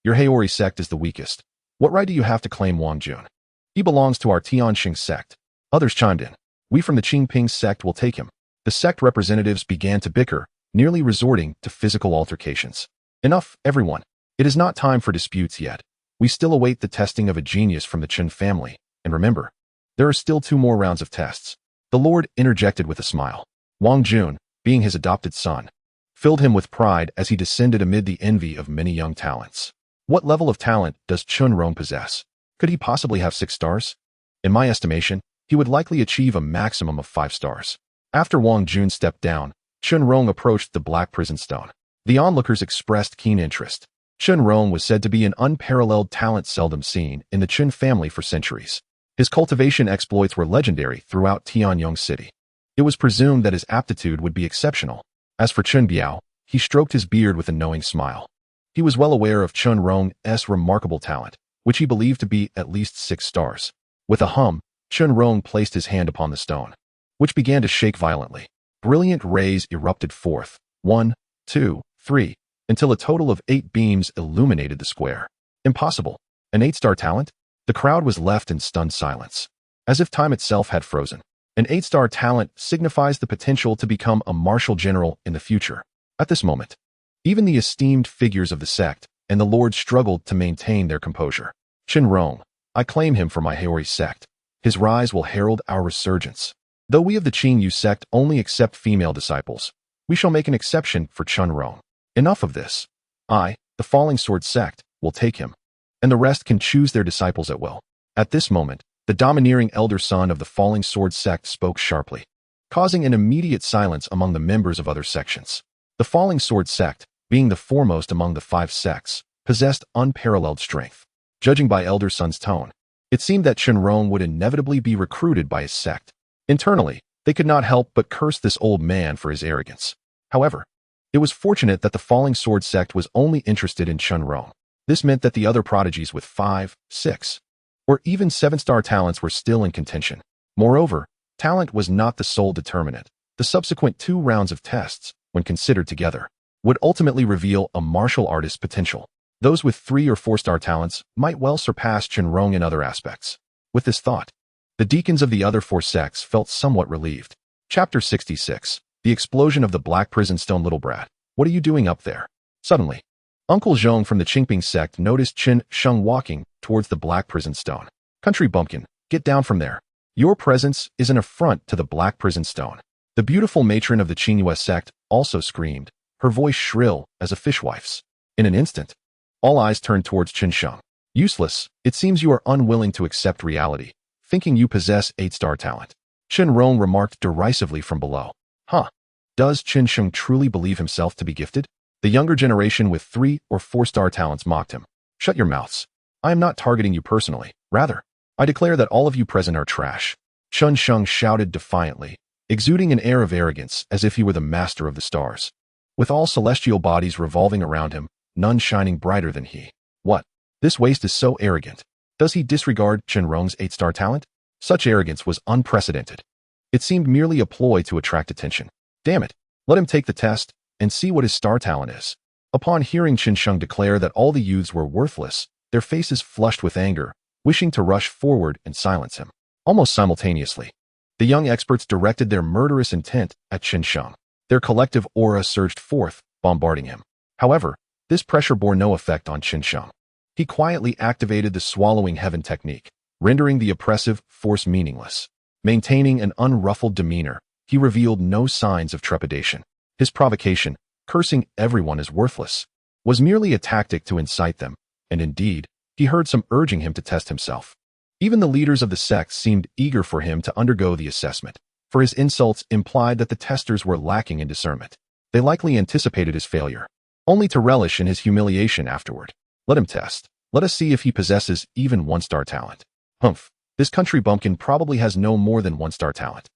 Your Haori sect is the weakest. What right do you have to claim Wang Jun? He belongs to our Tianxing sect. Others chimed in. We from the Qingping sect will take him. The sect representatives began to bicker, nearly resorting to physical altercations. Enough, everyone. It is not time for disputes yet. We still await the testing of a genius from the Chen family, and remember, there are still 2 more rounds of tests. The Lord interjected with a smile. Wang Jun, being his adopted son, filled him with pride as he descended amid the envy of many young talents. What level of talent does Chun Rong possess? Could he possibly have 6 stars? In my estimation, he would likely achieve a maximum of 5 stars. After Wang Jun stepped down, Chun Rong approached the black prison stone. The onlookers expressed keen interest. Chun Rong was said to be an unparalleled talent seldom seen in the Chun family for centuries. His cultivation exploits were legendary throughout Tianyong City. It was presumed that his aptitude would be exceptional. As for Chun Biao, he stroked his beard with a knowing smile. He was well aware of Chun Rong's remarkable talent, which he believed to be at least 6 stars. With a hum, Chun Rong placed his hand upon the stone, which began to shake violently. Brilliant rays erupted forth, 1, 2, 3, until a total of 8 beams illuminated the square. Impossible. An 8-star talent? The crowd was left in stunned silence, as if time itself had frozen. An 8-star talent signifies the potential to become a martial general in the future. At this moment, even the esteemed figures of the sect and the Lord struggled to maintain their composure. Chen Rong, I claim him for my Haori sect. His rise will herald our resurgence. Though we of the Qing Yu sect only accept female disciples, we shall make an exception for Chun Rong. Enough of this. I, the Falling Sword sect, will take him, and the rest can choose their disciples at will. At this moment, the domineering elder son of the Falling Sword sect spoke sharply, causing an immediate silence among the members of other sections. The Falling Sword sect, being the foremost among the 5 sects, possessed unparalleled strength. Judging by elder son's tone, it seemed that Chen Rong would inevitably be recruited by his sect. Internally, they could not help but curse this old man for his arrogance. However, it was fortunate that the Falling Sword sect was only interested in Chen Rong. This meant that the other prodigies with 5, 6, or even 7-star talents were still in contention. Moreover, talent was not the sole determinant. The subsequent 2 rounds of tests, when considered together, would ultimately reveal a martial artist's potential. Those with 3 or 4-star talents might well surpass Chen Rong in other aspects. With this thought, the deacons of the other 4 sects felt somewhat relieved. Chapter 66. The explosion of the black prison stone. Little brat, what are you doing up there? Suddenly, Uncle Zhong from the Qingping sect noticed Chen Sheng walking towards the black prison stone. Country bumpkin, get down from there. Your presence is an affront to the Black Prison Stone. The beautiful matron of the Qingyue sect also screamed, her voice shrill as a fishwife's. In an instant, all eyes turned towards Chen Sheng. Useless, it seems you are unwilling to accept reality, thinking you possess 8-star talent. Chen Rong remarked derisively from below. Huh. Does Chen Sheng truly believe himself to be gifted? The younger generation with 3 or 4-star talents mocked him. Shut your mouths. I am not targeting you personally. Rather, I declare that all of you present are trash. Chen Sheng shouted defiantly, exuding an air of arrogance as if he were the master of the stars. With all celestial bodies revolving around him, none shining brighter than he. What? This waste is so arrogant. Does he disregard Chen Rong's 8-star talent? Such arrogance was unprecedented. It seemed merely a ploy to attract attention. Damn it. Let him take the test and see what his star talent is. Upon hearing Chen Sheng declare that all the youths were worthless, their faces flushed with anger, wishing to rush forward and silence him. Almost simultaneously, the young experts directed their murderous intent at Chen Sheng. Their collective aura surged forth, bombarding him. However, this pressure bore no effect on Chen Sheng. He quietly activated the swallowing heaven technique, rendering the oppressive force meaningless. Maintaining an unruffled demeanor, he revealed no signs of trepidation. His provocation, cursing everyone as worthless, was merely a tactic to incite them, and indeed, he heard some urging him to test himself. Even the leaders of the sect seemed eager for him to undergo the assessment, for his insults implied that the testers were lacking in discernment. They likely anticipated his failure, only to relish in his humiliation afterward. Let him test. Let us see if he possesses even 1-star talent. Humph, this country bumpkin probably has no more than 1-star talent.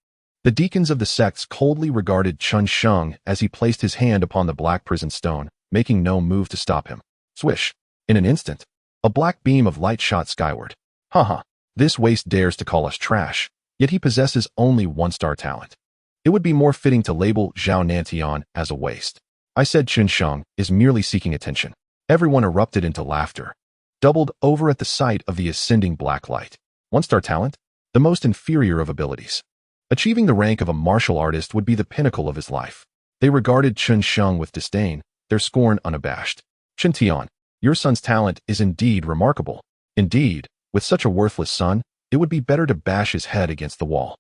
The deacons of the sects coldly regarded Chen Sheng as he placed his hand upon the Black Prison Stone, making no move to stop him. Swish. In an instant, a black beam of light shot skyward. Haha, this waste dares to call us trash, yet he possesses only 1-star talent. It would be more fitting to label Zhao Nantian as a waste. I said Chen Sheng is merely seeking attention. Everyone erupted into laughter, doubled over at the sight of the ascending black light. 1-star talent? The most inferior of abilities. Achieving the rank of a martial artist would be the pinnacle of his life. They regarded Chen Sheng with disdain, their scorn unabashed. Chen Tian, your son's talent is indeed remarkable. Indeed, with such a worthless son, it would be better to bash his head against the wall.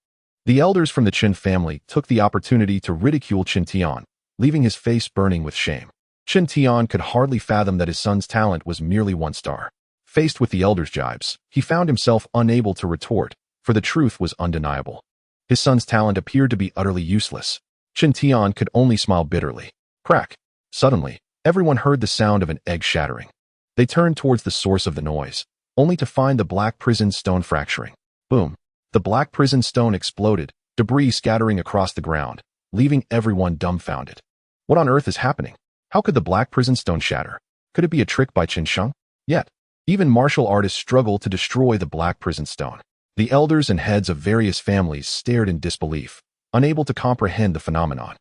The elders from the Chen family took the opportunity to ridicule Chen Tian, leaving his face burning with shame. Chen Tian could hardly fathom that his son's talent was merely 1 star. Faced with the elders' jibes, he found himself unable to retort, for the truth was undeniable. His son's talent appeared to be utterly useless. Chen Tian could only smile bitterly. Crack. Suddenly, everyone heard the sound of an egg shattering. They turned towards the source of the noise, only to find the Black Prison Stone fracturing. Boom. The Black Prison Stone exploded, debris scattering across the ground, leaving everyone dumbfounded. What on earth is happening? How could the Black Prison Stone shatter? Could it be a trick by Chen Sheng? Yet, even martial artists struggle to destroy the Black Prison Stone. The elders and heads of various families stared in disbelief, unable to comprehend the phenomenon.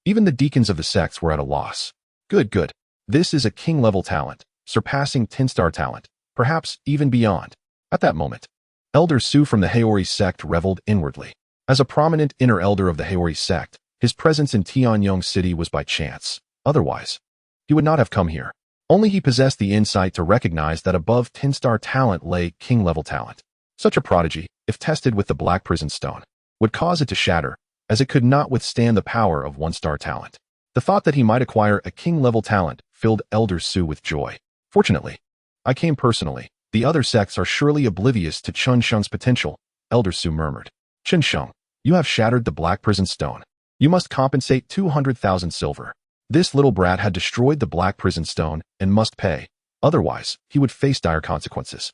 Even the deacons of the sects were at a loss. Good. This is a king-level talent, surpassing 10-star talent, perhaps even beyond. At that moment, Elder Su from the Haori sect reveled inwardly. As a prominent inner elder of the Haori sect, his presence in Tianyong City was by chance. Otherwise, he would not have come here. Only he possessed the insight to recognize that above 10-star talent lay king-level talent. Such a prodigy, if tested with the Black Prison Stone, would cause it to shatter, as it could not withstand the power of 1-star talent. The thought that he might acquire a king-level talent filled Elder Su with joy. Fortunately, I came personally. The other sects are surely oblivious to Chen Sheng's potential, Elder Su murmured. Chen Sheng, you have shattered the Black Prison Stone. You must compensate 200,000 silver. This little brat had destroyed the Black Prison Stone and must pay. Otherwise, he would face dire consequences.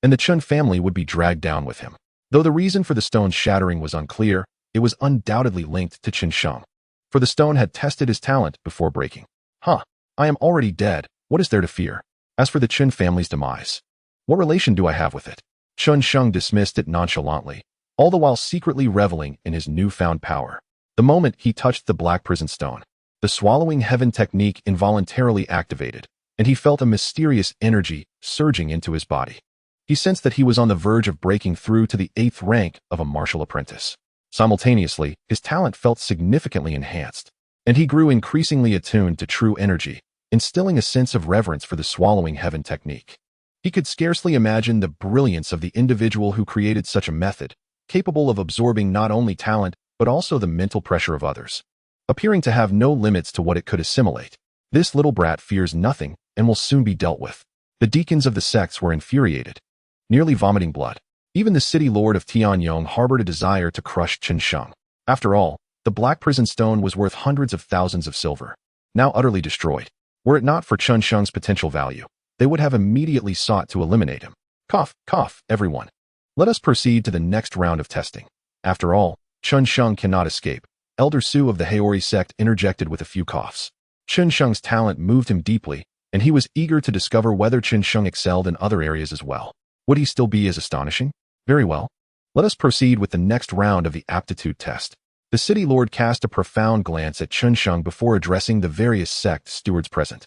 And the Chen family would be dragged down with him. Though the reason for the stone's shattering was unclear, it was undoubtedly linked to Chen Sheng. For the stone had tested his talent before breaking. I am already dead. What is there to fear? As for the Chen family's demise, what relation do I have with it? Chen Sheng dismissed it nonchalantly, all the while secretly reveling in his newfound power. The moment he touched the Black Prison Stone, the swallowing heaven technique involuntarily activated, and he felt a mysterious energy surging into his body. He sensed that he was on the verge of breaking through to the 8th rank of a martial apprentice. Simultaneously, his talent felt significantly enhanced, and he grew increasingly attuned to true energy, instilling a sense of reverence for the swallowing heaven technique. He could scarcely imagine the brilliance of the individual who created such a method, capable of absorbing not only talent, but also the mental pressure of others. Appearing to have no limits to what it could assimilate, this little brat fears nothing and will soon be dealt with. The deacons of the sects were infuriated, nearly vomiting blood. Even the city lord of Tianyong harbored a desire to crush Chen Sheng. After all, the black prison stone was worth hundreds of thousands of silver, now utterly destroyed. Were it not for Chen Sheng's potential value, they would have immediately sought to eliminate him. Cough, cough, everyone. Let us proceed to the next round of testing. After all, Chen Sheng cannot escape. Elder Su of the Haori sect interjected with a few coughs. Chen Sheng's talent moved him deeply, and he was eager to discover whether Chen Sheng excelled in other areas as well. Would he still be as astonishing? Very well. Let us proceed with the next round of the aptitude test. The city lord cast a profound glance at Chen Sheng before addressing the various sect stewards present.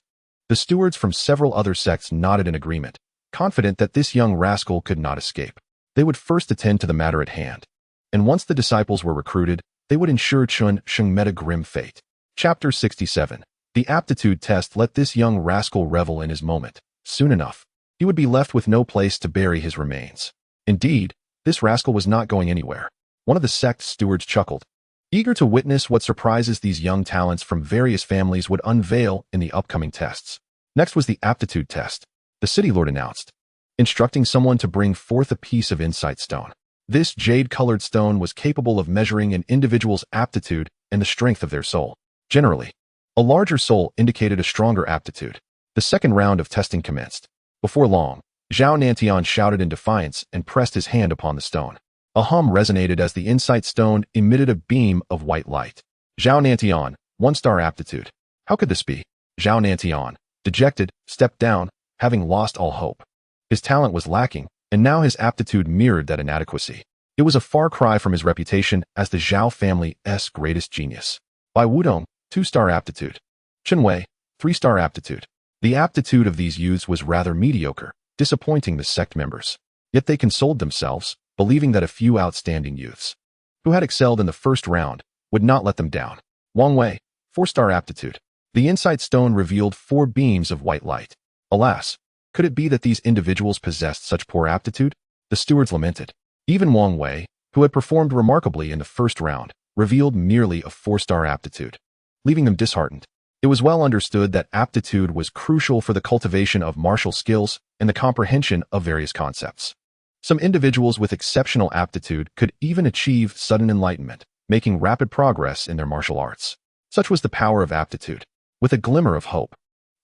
The stewards from several other sects nodded in agreement, confident that this young rascal could not escape. They would first attend to the matter at hand, and once the disciples were recruited, they would ensure Chen Sheng met a grim fate. Chapter 67. The aptitude test let this young rascal revel in his moment. Soon enough, he would be left with no place to bury his remains. Indeed, this rascal was not going anywhere. One of the sect stewards chuckled, eager to witness what surprises these young talents from various families would unveil in the upcoming tests. Next was the aptitude test. The city lord announced, instructing someone to bring forth a piece of insight stone. This jade-colored stone was capable of measuring an individual's aptitude and the strength of their soul. Generally, a larger soul indicated a stronger aptitude. The second round of testing commenced. Before long, Zhao Nantian shouted in defiance and pressed his hand upon the stone. A hum resonated as the insight stone emitted a beam of white light. Zhao Nantian, 1-star aptitude. How could this be? Zhao Nantian, dejected, stepped down, having lost all hope. His talent was lacking, and now his aptitude mirrored that inadequacy. It was a far cry from his reputation as the Zhao family's greatest genius. Bai Wudong, 2-star aptitude. Chen Wei, 3-star aptitude. The aptitude of these youths was rather mediocre, disappointing the sect members. Yet they consoled themselves, believing that a few outstanding youths, who had excelled in the first round, would not let them down. Wang Wei, 4-star aptitude. The insight stone revealed 4 beams of white light. Alas, could it be that these individuals possessed such poor aptitude? The stewards lamented. Even Wang Wei, who had performed remarkably in the first round, revealed merely a 4-star aptitude, leaving them disheartened. It was well understood that aptitude was crucial for the cultivation of martial skills and the comprehension of various concepts. Some individuals with exceptional aptitude could even achieve sudden enlightenment, making rapid progress in their martial arts. Such was the power of aptitude. With a glimmer of hope,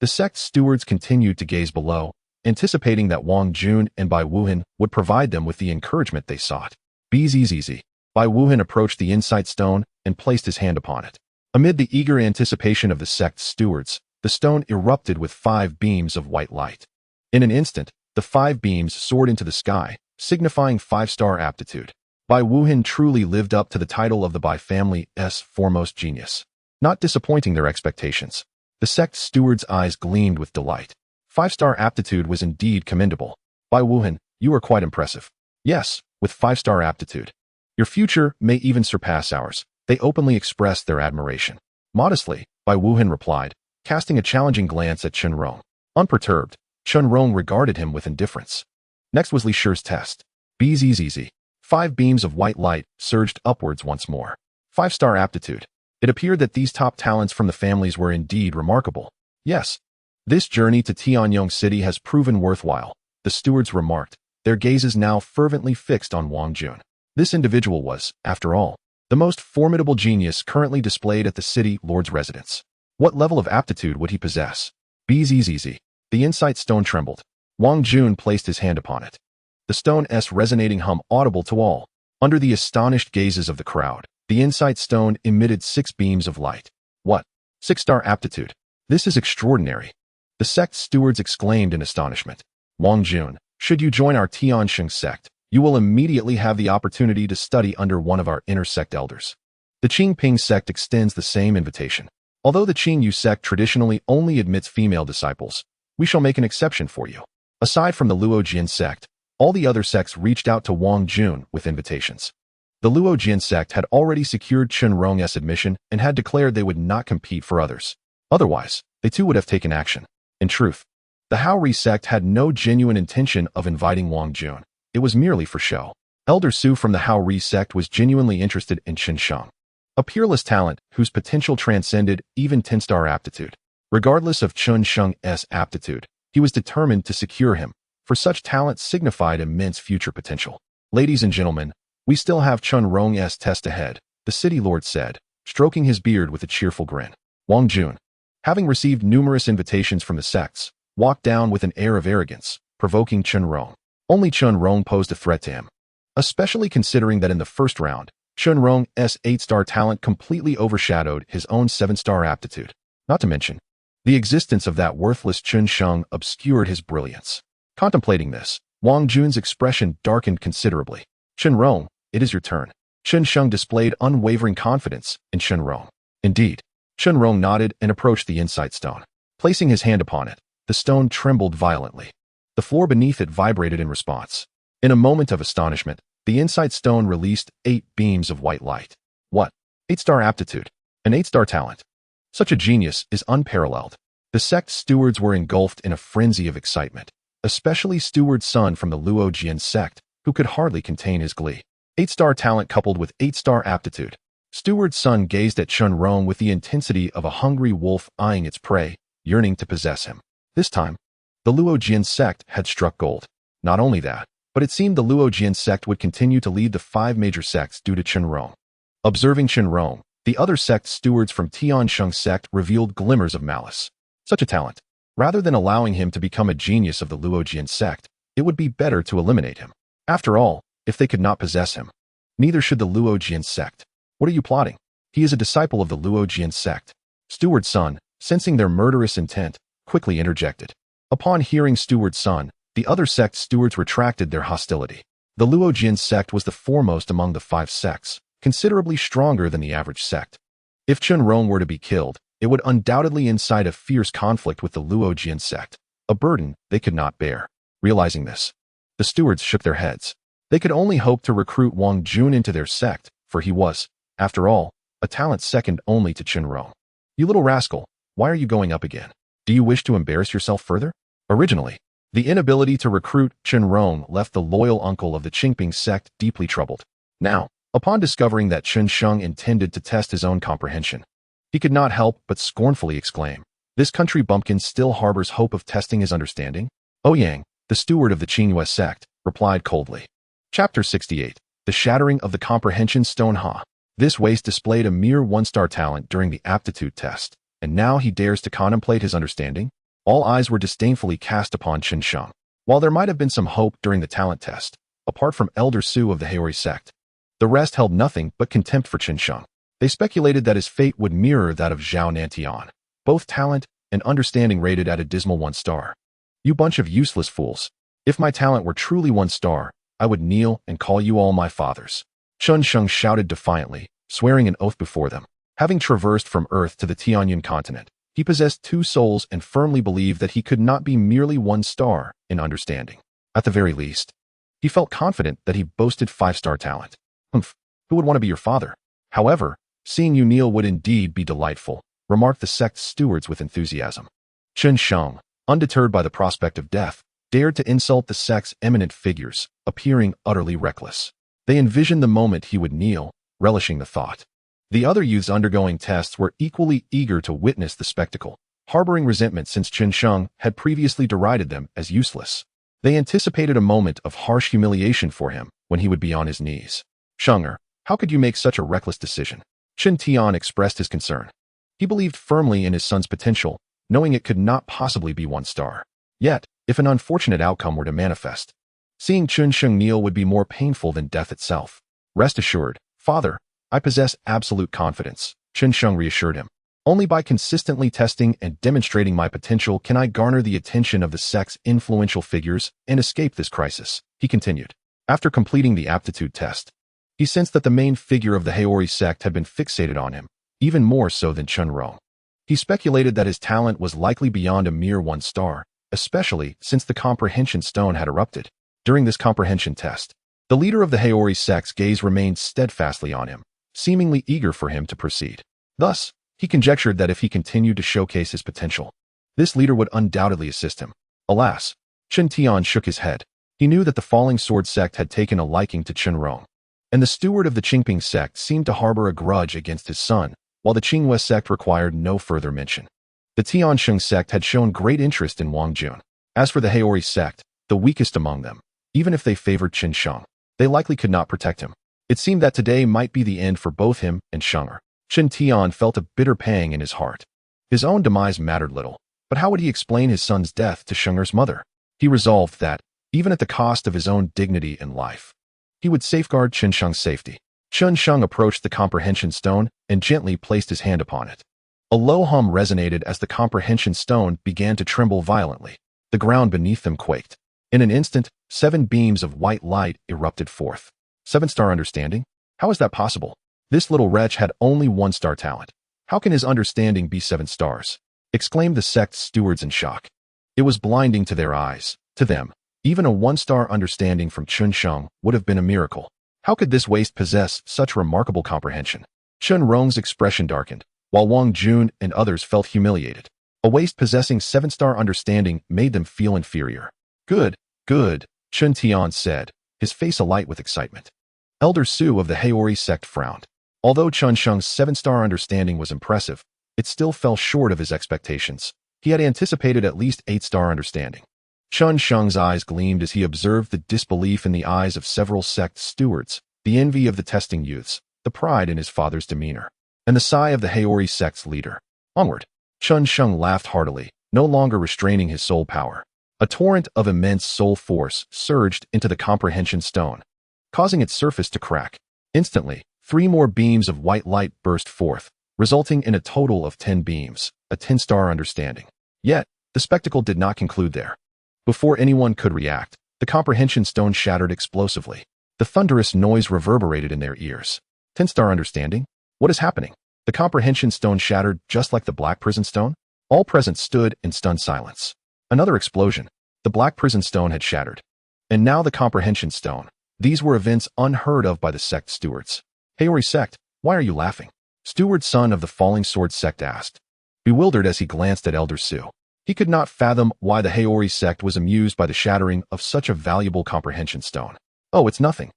the sect stewards continued to gaze below, anticipating that Wang Jun and Bai Wuhan would provide them with the encouragement they sought. Bzzz. Bai Wuhan approached the insight stone and placed his hand upon it. Amid the eager anticipation of the sect stewards, the stone erupted with 5 beams of white light. In an instant, the 5 beams soared into the sky, signifying 5-star aptitude. Bai Wuhan truly lived up to the title of the Bai family's foremost genius. Not disappointing their expectations, the sect steward's eyes gleamed with delight. 5-star aptitude was indeed commendable. Bai Wuhan, you are quite impressive. Yes, with 5-star aptitude. Your future may even surpass ours. They openly expressed their admiration. Modestly, Bai Wuhan replied, casting a challenging glance at Chen Rong. Unperturbed, Chen Rong regarded him with indifference. Next was Li Shi's test. Bzzz. 5 beams of white light surged upwards once more. 5-star aptitude. It appeared that these top talents from the families were indeed remarkable. Yes, this journey to Tianyong City has proven worthwhile, the stewards remarked, their gazes now fervently fixed on Wang Jun. This individual was, after all, the most formidable genius currently displayed at the city lord's residence. What level of aptitude would he possess? Bzzz. The insight stone trembled. Wang Jun placed his hand upon it. The stone's resonating hum audible to all. Under the astonished gazes of the crowd, the insight stone emitted 6 beams of light. What? 6-star aptitude. This is extraordinary. The sect stewards exclaimed in astonishment. Wang Jun, should you join our Tiansheng sect, you will immediately have the opportunity to study under one of our inner sect elders. The Qingping sect extends the same invitation. Although the Qingyu sect traditionally only admits female disciples, we shall make an exception for you. Aside from the Luojian sect, all the other sects reached out to Wang Jun with invitations. The Luojian sect had already secured Chen Rong's admission and had declared they would not compete for others. Otherwise, they too would have taken action. In truth, the Haori sect had no genuine intention of inviting Wang Jun. It was merely for show. Elder Su from the Hao Ri sect was genuinely interested in Chen Sheng, a peerless talent whose potential transcended even 10-star aptitude. Regardless of Chen Sheng's aptitude, he was determined to secure him, for such talent signified immense future potential. Ladies and gentlemen, we still have Chen Rong's test ahead, the city lord said, stroking his beard with a cheerful grin. Wang Jun, having received numerous invitations from the sects, walked down with an air of arrogance, provoking Chen Rong. Only Chen Rong posed a threat to him, especially considering that in the first round, Chen Rong's 8-star talent completely overshadowed his own 7-star aptitude. Not to mention, the existence of that worthless Chen Sheng obscured his brilliance. Contemplating this, Wang Jun's expression darkened considerably. Chen Rong, it is your turn. Chen Sheng displayed unwavering confidence in Chen Rong. Indeed, Chen Rong nodded and approached the insight stone. Placing his hand upon it, the stone trembled violently. The floor beneath it vibrated in response. In a moment of astonishment, the insight stone released 8 beams of white light. What? 8-star aptitude. An 8-star talent. Such a genius is unparalleled. The sect stewards were engulfed in a frenzy of excitement, especially Steward Sun from the Luo Jian sect, who could hardly contain his glee. 8-star talent coupled with 8-star aptitude. Steward Sun gazed at Chen Rong with the intensity of a hungry wolf eyeing its prey, yearning to possess him. This time, the Luo Jian sect had struck gold. Not only that, but it seemed the Luo Jian sect would continue to lead the 5 major sects due to Chen Rong. Observing Chen Rong, the other sect stewards from Tiansheng sect revealed glimmers of malice. Such a talent. Rather than allowing him to become a genius of the Luo Jian sect, it would be better to eliminate him. After all, if they could not possess him, neither should the Luo Jian sect. What are you plotting? He is a disciple of the Luo Jian sect. Steward Sun, sensing their murderous intent, quickly interjected. Upon hearing Steward Sun, the other sect stewards retracted their hostility. The Luo Jian sect was the foremost among the 5 sects, considerably stronger than the average sect. If Chen Rong were to be killed, it would undoubtedly incite a fierce conflict with the Luo Jian sect, a burden they could not bear. Realizing this, the stewards shook their heads. They could only hope to recruit Wang Jun into their sect, for he was, after all, a talent second only to Chen Rong. You little rascal, why are you going up again? Do you wish to embarrass yourself further? Originally, the inability to recruit Chen Rong left the loyal uncle of the Qingping sect deeply troubled. Now, upon discovering that Chen Sheng intended to test his own comprehension, he could not help but scornfully exclaim, "This country bumpkin still harbors hope of testing his understanding?" Ouyang, the steward of the Qingyue sect, replied coldly. Chapter 68. The Shattering of the Comprehension Stone. This waste displayed a mere 1-star talent during the aptitude test, and now he dares to contemplate his understanding? All eyes were disdainfully cast upon Chen Sheng. While there might have been some hope during the talent test, apart from Elder Su of the Haori sect, the rest held nothing but contempt for Chen Sheng. They speculated that his fate would mirror that of Zhao Nantian, both talent and understanding rated at a dismal 1-star. You bunch of useless fools. If my talent were truly 1-star, I would kneel and call you all my fathers. Chen Sheng shouted defiantly, swearing an oath before them. Having traversed from Earth to the Tianyan continent, he possessed 2 souls and firmly believed that he could not be merely 1-star in understanding. At the very least, he felt confident that he boasted 5-star talent. Humph, who would want to be your father? However, seeing you kneel would indeed be delightful, remarked the sect's stewards with enthusiasm. Chen Sheng, undeterred by the prospect of death, dared to insult the sect's eminent figures, appearing utterly reckless. They envisioned the moment he would kneel, relishing the thought. The other youths undergoing tests were equally eager to witness the spectacle, harboring resentment since Chen Sheng had previously derided them as useless. They anticipated a moment of harsh humiliation for him when he would be on his knees. Shenger, how could you make such a reckless decision? Chen Tian expressed his concern. He believed firmly in his son's potential, knowing it could not possibly be 1-star. Yet, if an unfortunate outcome were to manifest, seeing Chen Sheng kneel would be more painful than death itself. Rest assured, father, I possess absolute confidence, Chen Sheng reassured him. Only by consistently testing and demonstrating my potential can I garner the attention of the sect's influential figures and escape this crisis, he continued. After completing the aptitude test, he sensed that the main figure of the Haori sect had been fixated on him, even more so than Chen Rong. He speculated that his talent was likely beyond a mere 1-star, especially since the comprehension stone had erupted. During this comprehension test, the leader of the Haori sect's gaze remained steadfastly on him, seemingly eager for him to proceed. Thus, he conjectured that if he continued to showcase his potential, this leader would undoubtedly assist him. Alas, Chen Tian shook his head. He knew that the Falling Sword sect had taken a liking to Chen Rong, and the steward of the Qingping sect seemed to harbor a grudge against his son, while the Qinghua sect required no further mention. The Tiansheng sect had shown great interest in Wang Jun. As for the Haori sect, the weakest among them, even if they favored Chen Sheng, they likely could not protect him. It seemed that today might be the end for both him and Shenger. Chen Tian felt a bitter pang in his heart. His own demise mattered little, but how would he explain his son's death to Shenger's mother? He resolved that, even at the cost of his own dignity and life, he would safeguard Chen Sheng's safety. Chen Sheng approached the comprehension stone and gently placed his hand upon it. A low hum resonated as the comprehension stone began to tremble violently. The ground beneath them quaked. In an instant, 7 beams of white light erupted forth. 7-star understanding? How is that possible? This little wretch had only 1-star talent. How can his understanding be 7 stars? Exclaimed the sect's stewards in shock. It was blinding to their eyes. To them, even a 1-star understanding from Chen Sheng would have been a miracle. How could this waste possess such remarkable comprehension? Chen Rong's expression darkened, while Wang Jun and others felt humiliated. A waste possessing 7-star understanding made them feel inferior. Good, good, Chen Tian said, his face alight with excitement. Elder Su of the Haori sect frowned. Although Chen Sheng's 7-star understanding was impressive, it still fell short of his expectations. He had anticipated at least 8-star understanding. Chen Sheng's eyes gleamed as he observed the disbelief in the eyes of several sect stewards, the envy of the testing youths, the pride in his father's demeanor, and the sigh of the Haori sect's leader. Onward. Chen Sheng laughed heartily, no longer restraining his soul power. A torrent of immense soul force surged into the comprehension stone, causing its surface to crack. Instantly, 3 more beams of white light burst forth, resulting in a total of 10 beams, a 10-star understanding. Yet, the spectacle did not conclude there. Before anyone could react, the comprehension stone shattered explosively. The thunderous noise reverberated in their ears. 10-star understanding? What is happening? The comprehension stone shattered just like the black prison stone? All present stood in stunned silence. Another explosion. The black prison stone had shattered. And now the comprehension stone. These were events unheard of by the sect stewards. Haori sect, why are you laughing? Steward son of the Falling Sword sect asked, bewildered as he glanced at Elder Su. He could not fathom why the Haori sect was amused by the shattering of such a valuable comprehension stone. Oh, it's nothing.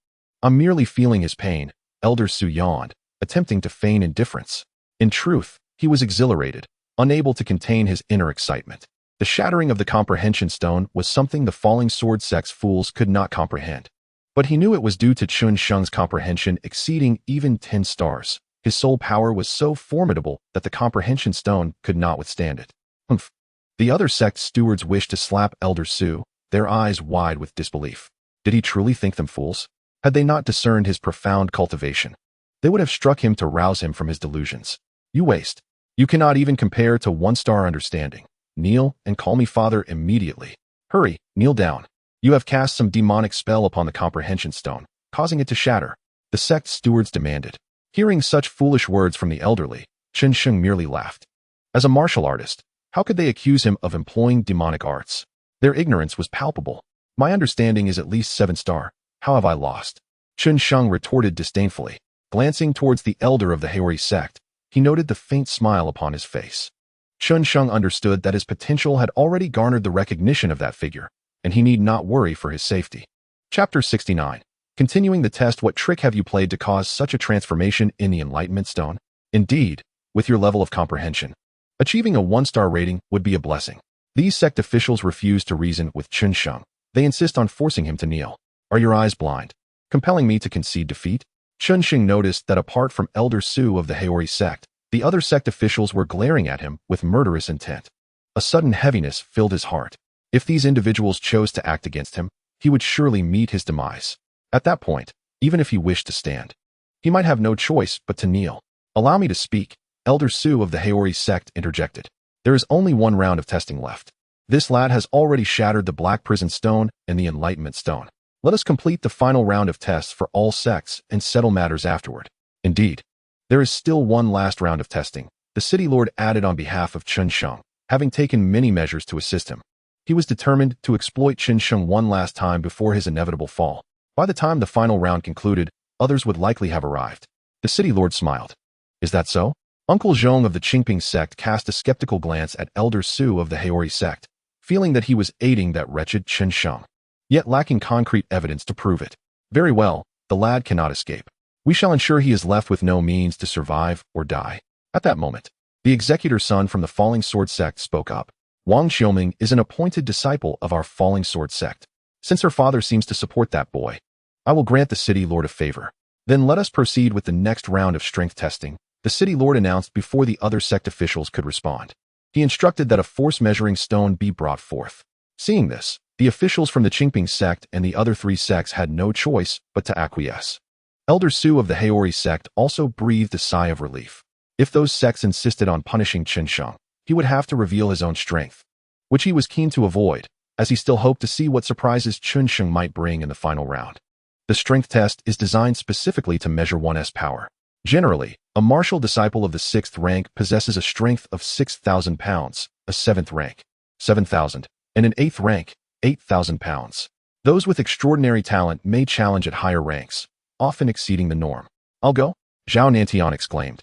I'm merely feeling his pain, Elder Su yawned, attempting to feign indifference. In truth, he was exhilarated, unable to contain his inner excitement. The shattering of the comprehension stone was something the Falling Sword sect's fools could not comprehend. But he knew it was due to Chen Sheng's comprehension exceeding even 10 stars. His soul power was so formidable that the comprehension stone could not withstand it. Humph. The other sect stewards wished to slap Elder Su, their eyes wide with disbelief. Did he truly think them fools? Had they not discerned his profound cultivation? They would have struck him to rouse him from his delusions. You waste. You cannot even compare to 1-star understanding. Kneel and call me father immediately. Hurry, kneel down. You have cast some demonic spell upon the comprehension stone, causing it to shatter. The sect stewards demanded. Hearing such foolish words from the elderly, Chen Sheng merely laughed. As a martial artist, how could they accuse him of employing demonic arts? Their ignorance was palpable. My understanding is at least 7-star. How have I lost? Chen Sheng retorted disdainfully. Glancing towards the elder of the Haori sect, he noted the faint smile upon his face. Chen Sheng understood that his potential had already garnered the recognition of that figure, and he need not worry for his safety. Chapter 69. Continuing the test, what trick have you played to cause such a transformation in the Enlightenment Stone? Indeed, with your level of comprehension, achieving a 1-star rating would be a blessing. These sect officials refuse to reason with Chen Sheng. They insist on forcing him to kneel. Are your eyes blind, compelling me to concede defeat? Chen Sheng noticed that apart from Elder Su of the Haori sect, the other sect officials were glaring at him with murderous intent. A sudden heaviness filled his heart. If these individuals chose to act against him, he would surely meet his demise. At that point, even if he wished to stand, he might have no choice but to kneel. Allow me to speak, Elder Su of the Haori sect interjected. There is only 1 round of testing left. This lad has already shattered the Black Prison Stone and the Enlightenment Stone. Let us complete the final round of tests for all sects and settle matters afterward. Indeed, there is still 1 last round of testing, the City Lord added on behalf of Chen Sheng, having taken many measures to assist him. He was determined to exploit Chen Sheng one last time before his inevitable fall. By the time the final round concluded, others would likely have arrived. The City Lord smiled. Is that so? Uncle Zhong of the Qingping sect cast a skeptical glance at Elder Su of the Haori sect, feeling that he was aiding that wretched Chen Sheng. yet lacking concrete evidence to prove it. Very well, the lad cannot escape. We shall ensure he is left with no means to survive or die. At that moment, the executor's son from the Falling Sword sect spoke up. Wang Xiaoming is an appointed disciple of our Falling Sword sect. Since her father seems to support that boy, I will grant the city lord a favor. Then let us proceed with the next round of strength testing, the city lord announced before the other sect officials could respond. He instructed that a force measuring stone be brought forth. Seeing this, the officials from the Qingping sect and the other 3 sects had no choice but to acquiesce. Elder Su of the Haori sect also breathed a sigh of relief. If those sects insisted on punishing Chen Sheng, he would have to reveal his own strength, which he was keen to avoid, as he still hoped to see what surprises Chen Sheng might bring in the final round. The strength test is designed specifically to measure one's power. Generally, a martial disciple of the 6th rank possesses a strength of 6,000 pounds, a 7th rank, 7,000, and an 8th rank, 8,000 pounds. Those with extraordinary talent may challenge at higher ranks, often exceeding the norm. I'll go, Zhao Nantian exclaimed.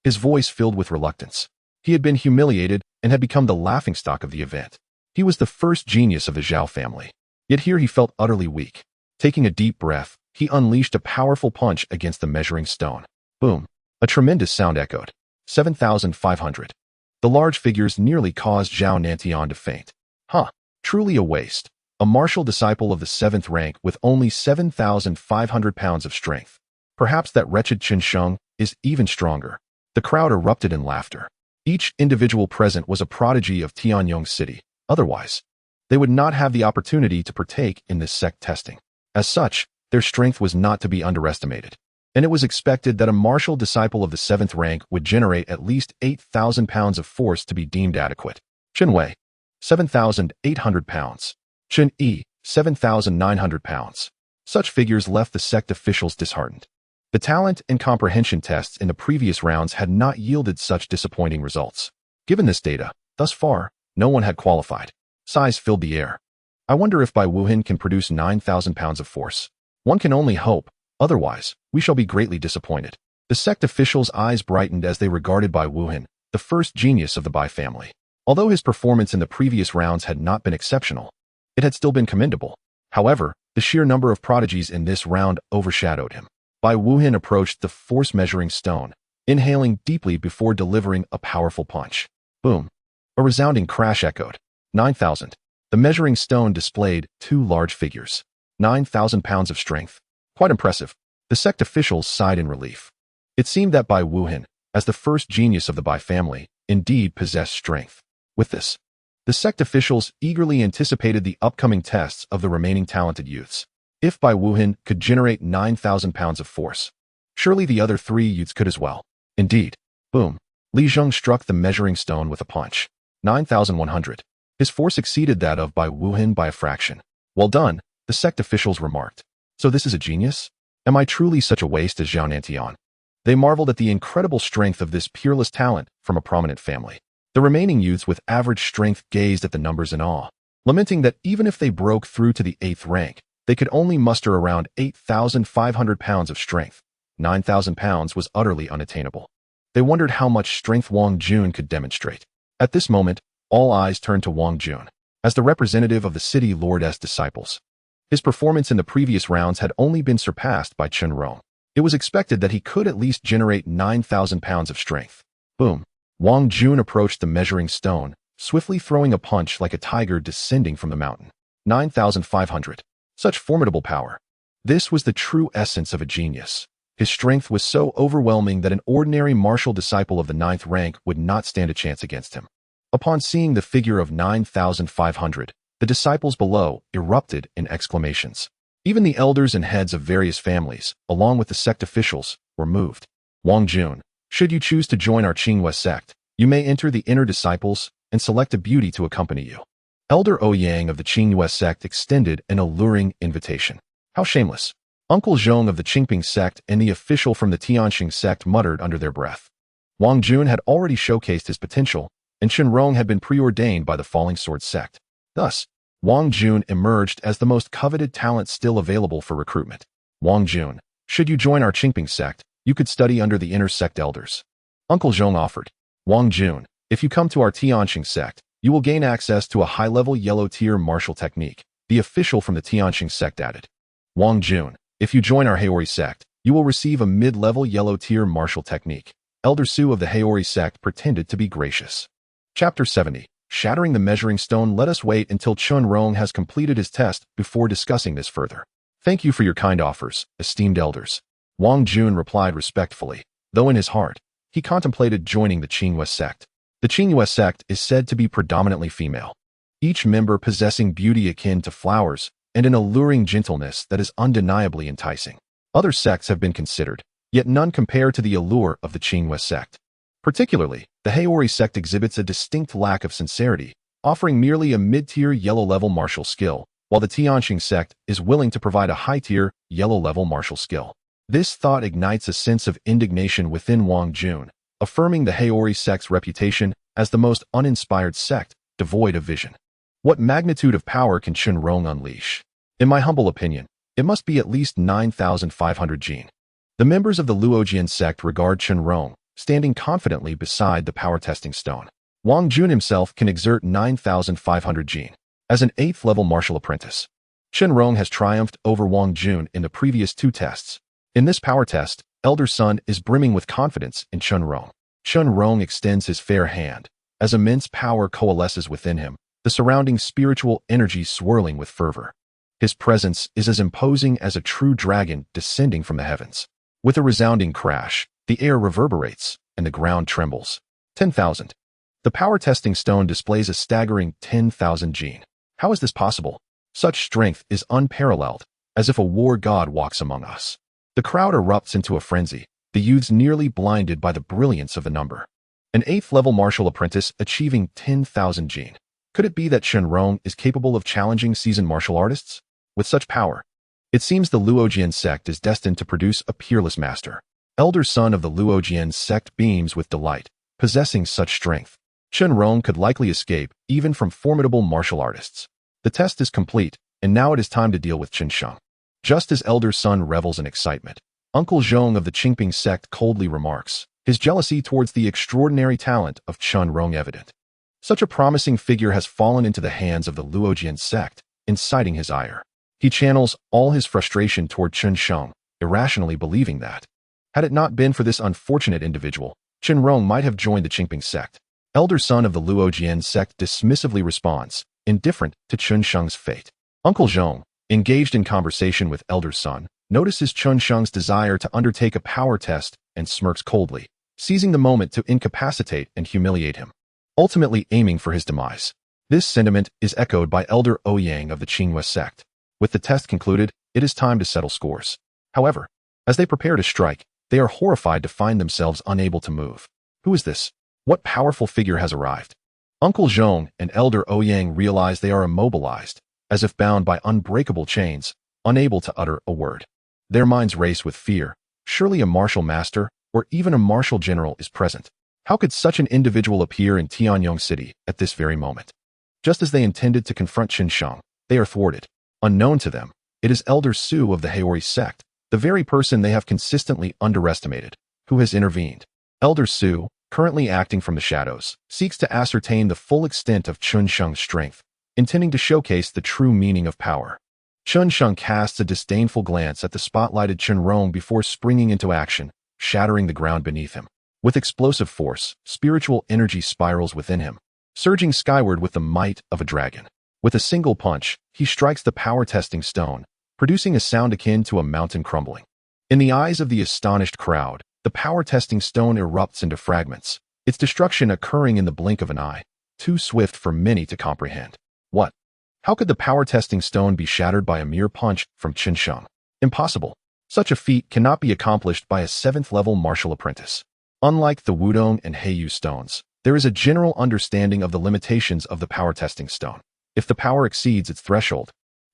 His voice filled with reluctance. He had been humiliated and had become the laughingstock of the event. He was the first genius of the Zhao family. Yet here he felt utterly weak. Taking a deep breath, he unleashed a powerful punch against the measuring stone. Boom. A tremendous sound echoed. 7,500. The large figures nearly caused Zhao Nantian to faint. Truly a waste. A martial disciple of the 7th rank with only 7,500 pounds of strength. Perhaps that wretched Chen Sheng is even stronger. The crowd erupted in laughter. Each individual present was a prodigy of Tianyong City. Otherwise, they would not have the opportunity to partake in this sect testing. As such, their strength was not to be underestimated, and it was expected that a martial disciple of the 7th rank would generate at least 8,000 pounds of force to be deemed adequate. Chen Wei, 7,800 pounds. Chen Yi, 7,900 pounds. Such figures left the sect officials disheartened. The talent and comprehension tests in the previous rounds had not yielded such disappointing results. Given this data, thus far, no one had qualified. Sighs filled the air. I wonder if Bai Wuhan can produce 9,000 pounds of force. One can only hope, otherwise, we shall be greatly disappointed. The sect officials' eyes brightened as they regarded Bai Wuhan, the first genius of the Bai family. Although his performance in the previous rounds had not been exceptional, it had still been commendable. However, the sheer number of prodigies in this round overshadowed him. Bai Wuhan approached the force-measuring stone, inhaling deeply before delivering a powerful punch. Boom. A resounding crash echoed. 9,000. The measuring stone displayed 2 large figures. 9,000 pounds of strength. Quite impressive. The sect officials sighed in relief. It seemed that Bai Wuhan, as the first genius of the Bai family, indeed possessed strength. With this, the sect officials eagerly anticipated the upcoming tests of the remaining talented youths. If Bai Wuhan could generate 9,000 pounds of force, surely the other 3 youths could as well. Indeed. Boom. Li Zheng struck the measuring stone with a punch. 9,100. His force exceeded that of Bai Wuhan by a fraction. Well done, the sect officials remarked. So this is a genius? Am I truly such a waste as Zhao Nantian? They marveled at the incredible strength of this peerless talent from a prominent family. The remaining youths with average strength gazed at the numbers in awe, lamenting that even if they broke through to the 8th rank, they could only muster around 8,500 pounds of strength. 9,000 pounds was utterly unattainable. They wondered how much strength Wang Jun could demonstrate. At this moment, all eyes turned to Wang Jun, as the representative of the city lord's disciples. His performance in the previous rounds had only been surpassed by Chen Rong. It was expected that he could at least generate 9,000 pounds of strength. Boom. Wang Jun approached the measuring stone, swiftly throwing a punch like a tiger descending from the mountain. 9,500. Such formidable power. This was the true essence of a genius. His strength was so overwhelming that an ordinary martial disciple of the 9th rank would not stand a chance against him. Upon seeing the figure of 9,500, the disciples below erupted in exclamations. Even the elders and heads of various families, along with the sect officials, were moved. Wang Jun, should you choose to join our Qinghua sect, you may enter the inner disciples and select a beauty to accompany you. Elder Ouyang of the Qinghua sect extended an alluring invitation. How shameless. Uncle Zhong of the Qingping sect and the official from the Tianxing sect muttered under their breath. Wang Jun had already showcased his potential, and Chen Rong had been preordained by the Falling Sword sect. Thus, Wang Jun emerged as the most coveted talent still available for recruitment. Wang Jun, should you join our Qingping sect, you could study under the inner sect elders. Uncle Zhong offered. Wang Jun, if you come to our Tianxing sect, you will gain access to a high-level yellow-tier martial technique, the official from the Tianxing sect added. Wang Jun, if you join our Haori sect, you will receive a mid-level yellow-tier martial technique. Elder Su of the Haori sect pretended to be gracious. Chapter 70. Shattering the measuring stone. Let us wait until Chen Rong has completed his test before discussing this further. Thank you for your kind offers, esteemed elders. Wang Jun replied respectfully, though in his heart, he contemplated joining the Qingyue sect. The Qingyue sect is said to be predominantly female, each member possessing beauty akin to flowers and an alluring gentleness that is undeniably enticing. Other sects have been considered, yet none compare to the allure of the Qingyue sect. Particularly, the Haori sect exhibits a distinct lack of sincerity, offering merely a mid-tier yellow-level martial skill, while the Tianxing sect is willing to provide a high-tier, yellow-level martial skill. This thought ignites a sense of indignation within Wang Jun, affirming the Haori sect's reputation as the most uninspired sect, devoid of vision. What magnitude of power can Chen Rong unleash? In my humble opinion, it must be at least 9,500 jin. The members of the Luojian sect regard Chen Rong, standing confidently beside the power testing stone. Wang Jun himself can exert 9,500 jin. As an 8th-level martial apprentice, Chen Rong has triumphed over Wang Jun in the previous 2 tests. In this power test, Elder Sun is brimming with confidence in Chen Rong. Chen Rong extends his fair hand. As immense power coalesces within him, the surrounding spiritual energy swirling with fervor. His presence is as imposing as a true dragon descending from the heavens. With a resounding crash, the air reverberates, and the ground trembles. 10,000. The power testing stone displays a staggering 10,000 jin. How is this possible? Such strength is unparalleled, as if a war god walks among us. The crowd erupts into a frenzy, the youths nearly blinded by the brilliance of the number. An 8th-level martial apprentice achieving 10,000 jin. Could it be that Chen Rong is capable of challenging seasoned martial artists? With such power, it seems the Luojian sect is destined to produce a peerless master. Elder Son of the Luojian sect beams with delight, possessing such strength. Chen Rong could likely escape even from formidable martial artists. The test is complete, and now it is time to deal with Chen Sheng. Just as Elder Son revels in excitement, Uncle Zhong of the Qingping sect coldly remarks, his jealousy towards the extraordinary talent of Chen Rong evident. Such a promising figure has fallen into the hands of the Luojian sect, inciting his ire. He channels all his frustration toward Chen Sheng, irrationally believing that, had it not been for this unfortunate individual, Chen Rong might have joined the Qingping sect. Elder Son of the Luojian sect dismissively responds, indifferent to Chen Sheng's fate. Uncle Zhong, engaged in conversation with Elder Son, notices Chen Sheng's desire to undertake a power test and smirks coldly, seizing the moment to incapacitate and humiliate him, ultimately aiming for his demise. This sentiment is echoed by Elder Ouyang of the Qingyue sect. With the test concluded, it is time to settle scores. However, as they prepare to strike, they are horrified to find themselves unable to move. Who is this? What powerful figure has arrived? Uncle Zhong and Elder Ouyang realize they are immobilized, as if bound by unbreakable chains, unable to utter a word. Their minds race with fear. Surely a martial master, or even a martial general is present. How could such an individual appear in Tianyong City at this very moment? Just as they intended to confront Chen Sheng, they are thwarted. Unknown to them, it is Elder Su of the Haori sect, the very person they have consistently underestimated, who has intervened. Elder Su, currently acting from the shadows, seeks to ascertain the full extent of Chen Sheng's strength, intending to showcase the true meaning of power. Chen Sheng casts a disdainful glance at the spotlighted Chen Rong before springing into action, shattering the ground beneath him. With explosive force, spiritual energy spirals within him, surging skyward with the might of a dragon. With a single punch, he strikes the power-testing stone, producing a sound akin to a mountain crumbling. In the eyes of the astonished crowd, the power-testing stone erupts into fragments, its destruction occurring in the blink of an eye, too swift for many to comprehend. What? How could the power-testing stone be shattered by a mere punch from Chen Sheng? Impossible. Such a feat cannot be accomplished by a 7th-level martial apprentice. Unlike the Wudong and Heiyu stones, there is a general understanding of the limitations of the power-testing stone. If the power exceeds its threshold,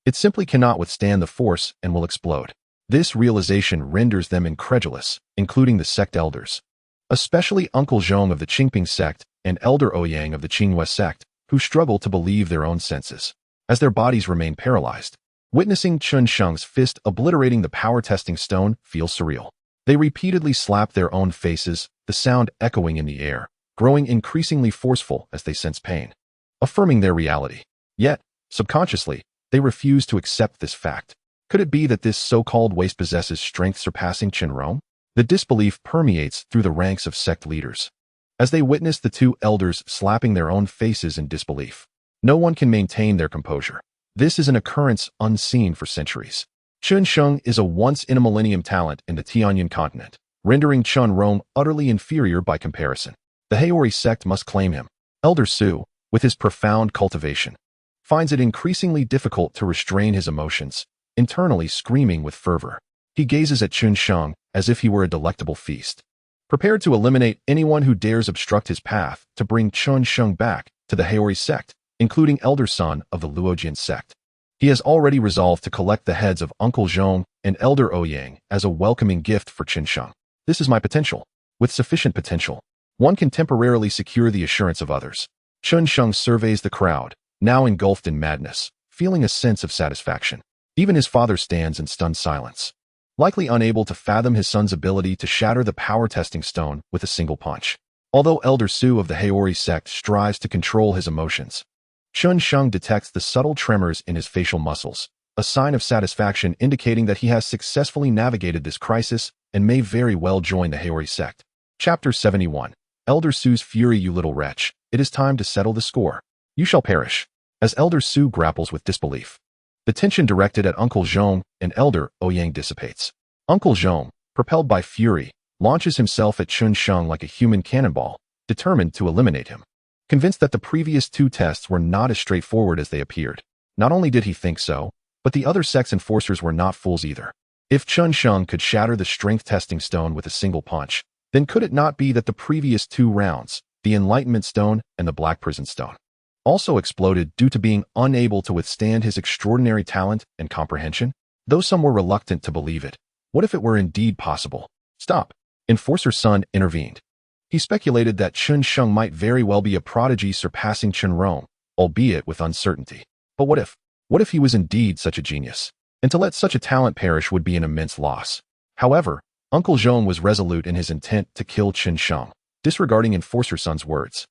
it simply cannot withstand the force and will explode. This realization renders them incredulous, including the sect elders, especially Uncle Zhong of the Qingping sect and Elder Ouyang of the Qingyue sect, who struggle to believe their own senses, as their bodies remain paralyzed. Witnessing Chen Sheng's fist obliterating the power-testing stone feels surreal. They repeatedly slap their own faces, the sound echoing in the air, growing increasingly forceful as they sense pain, affirming their reality. Yet, subconsciously, They refuse to accept this fact. Could it be that this so-called waste possesses strength surpassing Chen Rong? The disbelief permeates through the ranks of sect leaders. As they witness the two elders slapping their own faces in disbelief, no one can maintain their composure. This is an occurrence unseen for centuries. Chen Sheng is a once-in-a-millennium talent in the Tianyan continent, rendering Chen Rong utterly inferior by comparison. The Haori sect must claim him. Elder Su, with his profound cultivation, finds it increasingly difficult to restrain his emotions, internally screaming with fervor. He gazes at Chen Sheng as if he were a delectable feast, prepared to eliminate anyone who dares obstruct his path to bring Chen Sheng back to the Haori sect, including elder son of the Luojian sect. He has already resolved to collect the heads of Uncle Zhong and Elder Ouyang as a welcoming gift for Chen Sheng. This is my potential. With sufficient potential, one can temporarily secure the assurance of others. Chen Sheng surveys the crowd, now engulfed in madness, feeling a sense of satisfaction. Even his father stands in stunned silence, likely unable to fathom his son's ability to shatter the power testing stone with a single punch. Although Elder Su of the Haori sect strives to control his emotions, Chen Sheng detects the subtle tremors in his facial muscles, a sign of satisfaction indicating that he has successfully navigated this crisis and may very well join the Haori sect. Chapter 71. Elder Su's fury. You little wretch, it is time to settle the score. You shall perish. As Elder Su grapples with disbelief, the tension directed at Uncle Zhong and Elder Ouyang dissipates. Uncle Zhong, propelled by fury, launches himself at Chen Sheng like a human cannonball, determined to eliminate him. Convinced that the previous two tests were not as straightforward as they appeared. Not only did he think so, but the other sect's enforcers were not fools either. If Chen Sheng could shatter the strength testing stone with a single punch, then could it not be that the previous two rounds, the Enlightenment Stone and the Black Prison Stone, also exploded due to being unable to withstand his extraordinary talent and comprehension? Though some were reluctant to believe it, what if it were indeed possible? Stop! Enforcer's son intervened. He speculated that Chen Sheng might very well be a prodigy surpassing Chen Rong, albeit with uncertainty. But what if? What if he was indeed such a genius? And to let such a talent perish would be an immense loss. However, Uncle Zhong was resolute in his intent to kill Chen Sheng, disregarding Enforcer's son's words.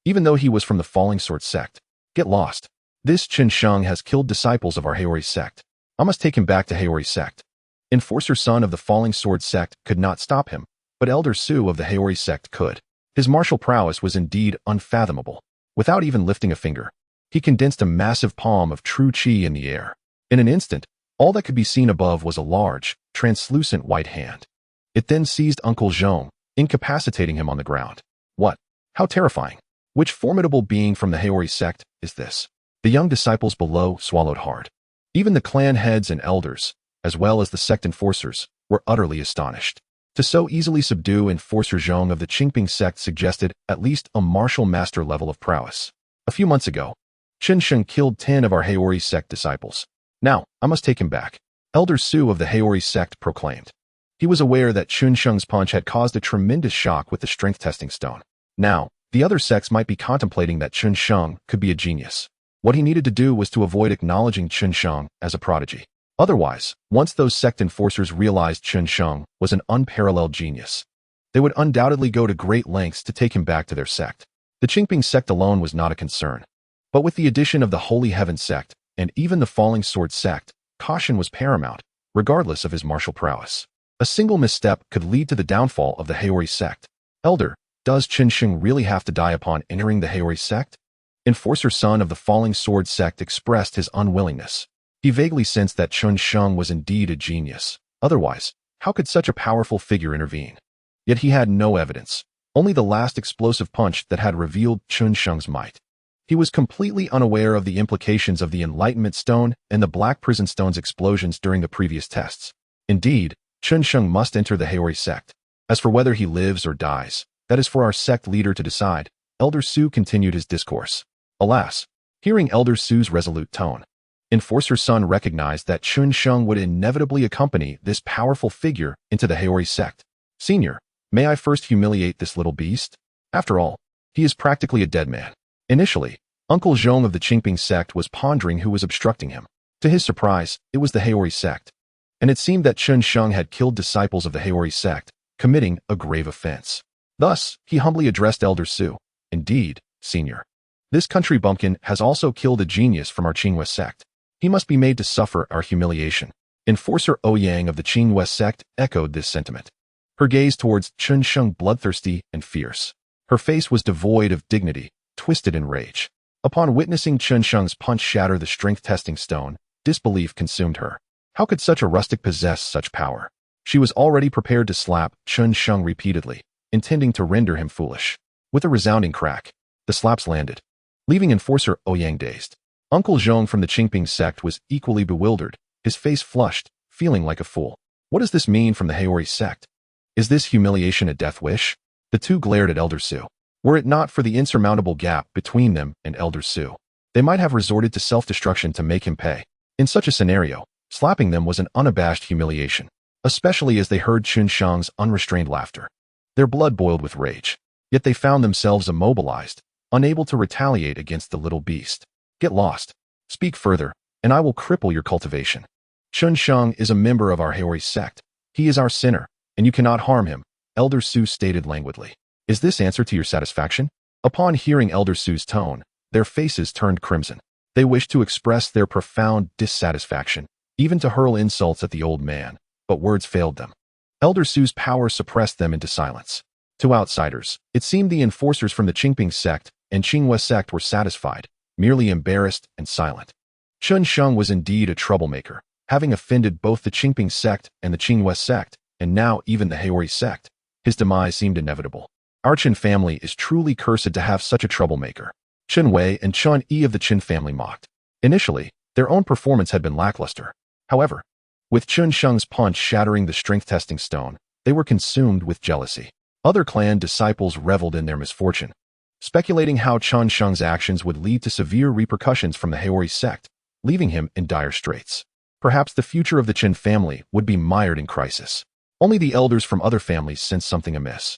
Even though he was from the Falling Sword sect, get lost. This Chen Sheng has killed disciples of our Haori sect. I must take him back to Haori sect. Enforcer's son of the Falling Sword sect could not stop him, but Elder Su of the Haori sect could. His martial prowess was indeed unfathomable. Without even lifting a finger, he condensed a massive palm of true qi in the air. In an instant, all that could be seen above was a large, translucent white hand. It then seized Uncle Zhong, incapacitating him on the ground. What? How terrifying! Which formidable being from the Haori sect is this? The young disciples below swallowed hard. Even the clan heads and elders, as well as the sect enforcers, were utterly astonished. To so easily subdue Enforcer Zhong of the Qingping sect suggested at least a martial master level of prowess. A few months ago, Chen Sheng killed 10 of our Haori sect disciples. Now, I must take him back, Elder Su of the Haori sect proclaimed. He was aware that Chen Sheng's punch had caused a tremendous shock with the strength testing stone. Now, the other sects might be contemplating that Chen Sheng could be a genius. What he needed to do was to avoid acknowledging Chen Sheng as a prodigy. Otherwise, once those sect enforcers realized Chen Sheng was an unparalleled genius, they would undoubtedly go to great lengths to take him back to their sect. The Qingping sect alone was not a concern. But with the addition of the Holy Heaven sect, and even the Falling Sword sect, caution was paramount, regardless of his martial prowess. A single misstep could lead to the downfall of the Haori sect. Elder, does Chen Sheng really have to die upon entering the Haori sect? Enforcer son of the Falling Sword sect expressed his unwillingness. He vaguely sensed that Chen Sheng was indeed a genius. Otherwise, how could such a powerful figure intervene? Yet he had no evidence, only the last explosive punch that had revealed Chen Sheng's might. He was completely unaware of the implications of the Enlightenment Stone and the Black Prison Stone's explosions during the previous tests. Indeed, Chen Sheng must enter the Haori sect. As for whether he lives or dies, that is for our sect leader to decide. Elder Su continued his discourse. Alas, hearing Elder Su's resolute tone, Enforcer's son recognized that Chen Sheng would inevitably accompany this powerful figure into the Haori sect. Senior, may I first humiliate this little beast? After all, he is practically a dead man. Initially, Uncle Zhong of the Qingping sect was pondering who was obstructing him. To his surprise, it was the Haori sect. And it seemed that Chen Sheng had killed disciples of the Haori sect, committing a grave offense. Thus, he humbly addressed Elder Su. Indeed, Senior. This country bumpkin has also killed a genius from our Qingwei sect. He must be made to suffer our humiliation. Enforcer Ouyang of the Qingwei sect echoed this sentiment. Her gaze towards Chen Sheng bloodthirsty and fierce. Her face was devoid of dignity, twisted in rage. Upon witnessing Chen Sheng's punch shatter the strength-testing stone, disbelief consumed her. How could such a rustic possess such power? She was already prepared to slap Chen Sheng repeatedly, intending to render him foolish. With a resounding crack, the slaps landed, leaving Enforcer Ouyang dazed. Uncle Zhong from the Qingping sect was equally bewildered, his face flushed, feeling like a fool. What does this mean from the Haori sect? Is this humiliation a death wish? The two glared at Elder Su. Were it not for the insurmountable gap between them and Elder Su, they might have resorted to self-destruction to make him pay. In such a scenario, slapping them was an unabashed humiliation, especially as they heard Chen Sheng's unrestrained laughter. Their blood boiled with rage, yet they found themselves immobilized, unable to retaliate against the little beast. Get lost. Speak further, and I will cripple your cultivation. Chen Sheng is a member of our Haori sect. He is our sinner, and you cannot harm him, Elder Su stated languidly. Is this answer to your satisfaction? Upon hearing Elder Su's tone, their faces turned crimson. They wished to express their profound dissatisfaction, even to hurl insults at the old man, but words failed them. Elder Su's power suppressed them into silence. To outsiders, it seemed the enforcers from the Qingping sect and Qingwei sect were satisfied, merely embarrassed and silent. Chen Sheng was indeed a troublemaker, having offended both the Qingping sect and the Qingwei sect, and now even the Haori sect. His demise seemed inevitable. Our Chen family is truly cursed to have such a troublemaker. Chen Wei and Chen Yi of the Chen family mocked. Initially, their own performance had been lackluster. However, with Chen Sheng's punch shattering the strength-testing stone, they were consumed with jealousy. Other clan disciples reveled in their misfortune, speculating how Chen Sheng's actions would lead to severe repercussions from the Haori sect, leaving him in dire straits. Perhaps the future of the Chen family would be mired in crisis. Only the elders from other families sensed something amiss.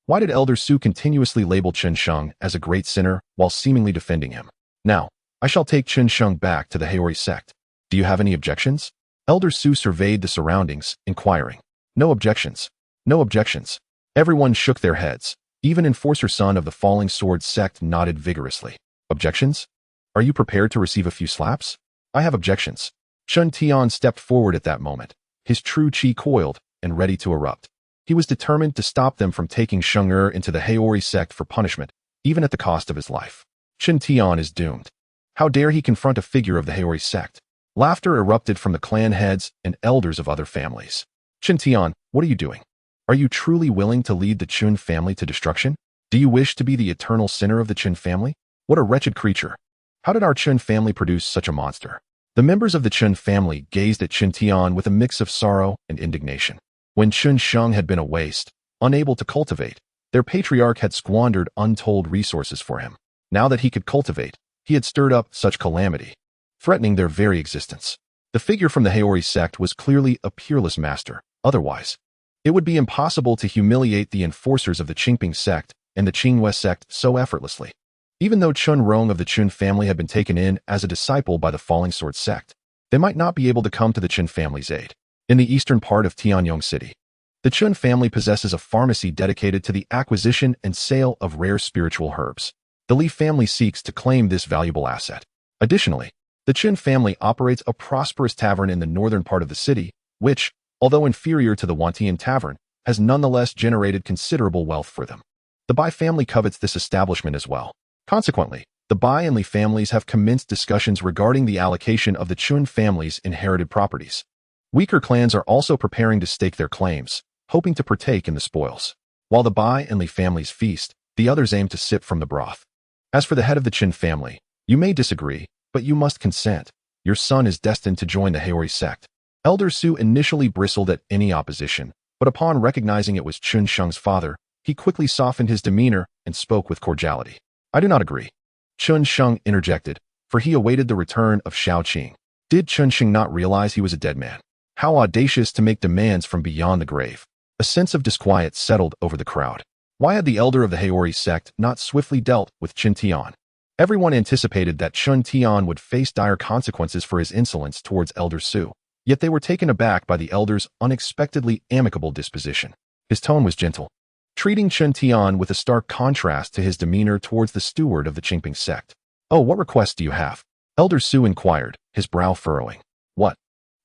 Why did Elder Su continuously label Chen Sheng as a great sinner while seemingly defending him? Now, I shall take Chen Sheng back to the Haori sect. Do you have any objections? Elder Su surveyed the surroundings, inquiring. No objections. No objections. Everyone shook their heads. Even Enforcer Son of the Falling Sword sect nodded vigorously. Objections? Are you prepared to receive a few slaps? I have objections. Chen Tian stepped forward at that moment, his true chi coiled and ready to erupt. He was determined to stop them from taking Sheng into the Haori sect for punishment, even at the cost of his life. Chen Tian is doomed. How dare he confront a figure of the Haori sect? Laughter erupted from the clan heads and elders of other families. Chen Tian, what are you doing? Are you truly willing to lead the Chen family to destruction? Do you wish to be the eternal sinner of the Chen family? What a wretched creature. How did our Chen family produce such a monster? The members of the Chen family gazed at Chen Tian with a mix of sorrow and indignation. When Chen Sheng had been a waste, unable to cultivate, their patriarch had squandered untold resources for him. Now that he could cultivate, he had stirred up such calamity, threatening their very existence. The figure from the Haori sect was clearly a peerless master. Otherwise, it would be impossible to humiliate the enforcers of the Qingping sect and the Qingwei sect so effortlessly. Even though Chen Rong of the Chen family had been taken in as a disciple by the Falling Sword sect, they might not be able to come to the Chen family's aid. In the eastern part of Tianyong City, the Chen family possesses a pharmacy dedicated to the acquisition and sale of rare spiritual herbs. The Li family seeks to claim this valuable asset. Additionally, the Chen family operates a prosperous tavern in the northern part of the city, which, although inferior to the Wantian tavern, has nonetheless generated considerable wealth for them. The Bai family covets this establishment as well. Consequently, the Bai and Li families have commenced discussions regarding the allocation of the Chen family's inherited properties. Weaker clans are also preparing to stake their claims, hoping to partake in the spoils. While the Bai and Li families feast, the others aim to sip from the broth. As for the head of the Chen family, you may disagree, but you must consent. Your son is destined to join the Haori sect. Elder Su initially bristled at any opposition, but upon recognizing it was Chen Sheng's father, he quickly softened his demeanor and spoke with cordiality. I do not agree. Chen Sheng interjected, for he awaited the return of Shao Qing. Did Chen Sheng not realize he was a dead man? How audacious to make demands from beyond the grave. A sense of disquiet settled over the crowd. Why had the elder of the Haori sect not swiftly dealt with Chen Tian? Everyone anticipated that Chen Tian would face dire consequences for his insolence towards Elder Su, yet they were taken aback by the elder's unexpectedly amicable disposition. His tone was gentle, treating Chen Tian with a stark contrast to his demeanor towards the steward of the Qingping sect. Oh, what request do you have? Elder Su inquired, his brow furrowing. What?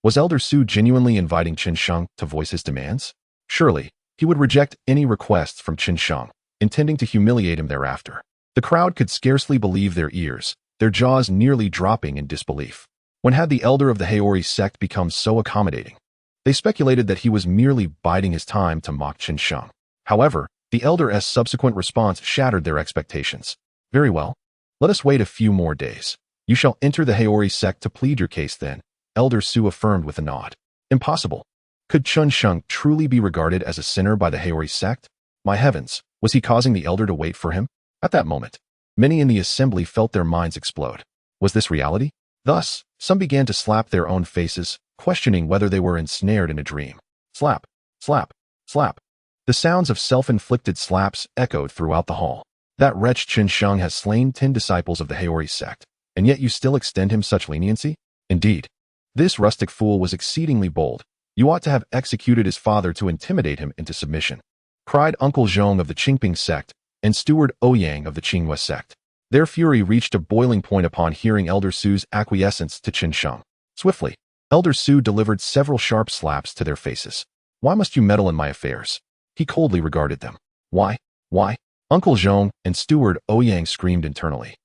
Was Elder Su genuinely inviting Chen Sheng to voice his demands? Surely, he would reject any requests from Chen Sheng, intending to humiliate him thereafter. The crowd could scarcely believe their ears, their jaws nearly dropping in disbelief. When had the elder of the Haori sect become so accommodating? They speculated that he was merely biding his time to mock Chen Sheng. However, the elder's subsequent response shattered their expectations. Very well. Let us wait a few more days. You shall enter the Haori sect to plead your case then, Elder Su affirmed with a nod. Impossible. Could Chen Sheng truly be regarded as a sinner by the Haori sect? My heavens, was he causing the elder to wait for him? At that moment, many in the assembly felt their minds explode. Was this reality? Thus, some began to slap their own faces, questioning whether they were ensnared in a dream. Slap, slap, slap. The sounds of self-inflicted slaps echoed throughout the hall. That wretch Chen Sheng has slain 10 disciples of the Haori sect, and yet you still extend him such leniency? Indeed. This rustic fool was exceedingly bold. You ought to have executed his father to intimidate him into submission, cried Uncle Zhong of the Qingping sect and Steward Ouyang of the Qinghua sect. Their fury reached a boiling point upon hearing Elder Su's acquiescence to Chen Sheng. Swiftly, Elder Su delivered several sharp slaps to their faces. Why must you meddle in my affairs? He coldly regarded them. Why? Why? Uncle Zhong and Steward Ouyang screamed internally,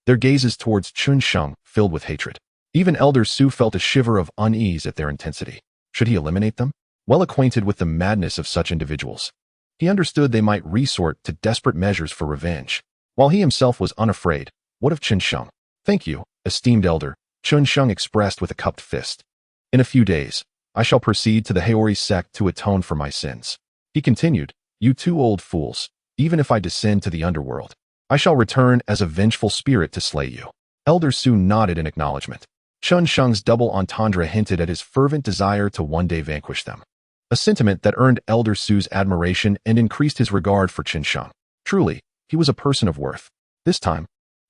their gazes towards Chen Sheng filled with hatred. Even Elder Su felt a shiver of unease at their intensity. Should he eliminate them? Well acquainted with the madness of such individuals, he understood they might resort to desperate measures for revenge. While he himself was unafraid, what of Chen Sheng? Thank you, esteemed elder, Chen Sheng expressed with a cupped fist. In a few days, I shall proceed to the Haori sect to atone for my sins. He continued, you two old fools, even if I descend to the underworld, I shall return as a vengeful spirit to slay you. Elder Su nodded in acknowledgement. Chen Sheng's double entendre hinted at his fervent desire to one day vanquish them, a sentiment that earned Elder Su's admiration and increased his regard for Chen Sheng. Truly, he was a person of worth. This time,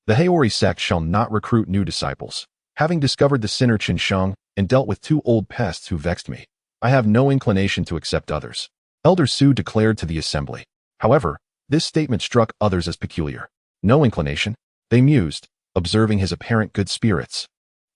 the Haori sect shall not recruit new disciples. Having discovered the sinner Chen Sheng and dealt with 2 old pests who vexed me, I have no inclination to accept others, Elder Su declared to the assembly. However, this statement struck others as peculiar. No inclination? They mused, observing his apparent good spirits,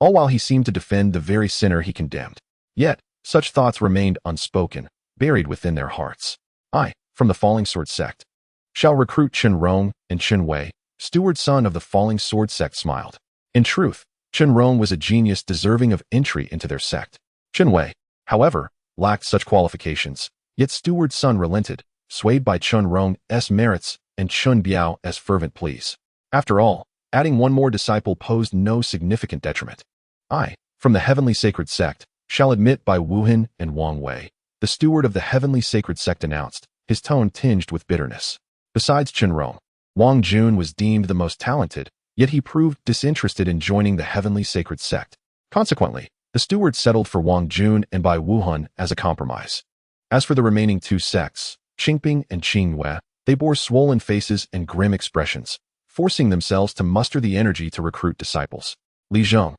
all while he seemed to defend the very sinner he condemned. Yet, such thoughts remained unspoken, buried within their hearts. I, from the Falling Sword sect, shall recruit Chen Rong and Chen Wei, steward son of the Falling Sword sect smiled. In truth, Chen Rong was a genius deserving of entry into their sect. Chen Wei, however, lacked such qualifications, yet steward son relented, swayed by Chen Rong's merits and Chen Biao's fervent pleas. After all, adding one more disciple posed no significant detriment. I, from the Heavenly Sacred Sect, shall admit by Wuhan and Wang Wei, the steward of the Heavenly Sacred Sect announced, his tone tinged with bitterness. Besides Chen Rong, Wang Jun was deemed the most talented, yet he proved disinterested in joining the Heavenly Sacred Sect. Consequently, the steward settled for Wang Jun and Bai Wuhan as a compromise. As for the remaining 2 sects, Qingping and Qinghua, they bore swollen faces and grim expressions, forcing themselves to muster the energy to recruit disciples. Li Zheng,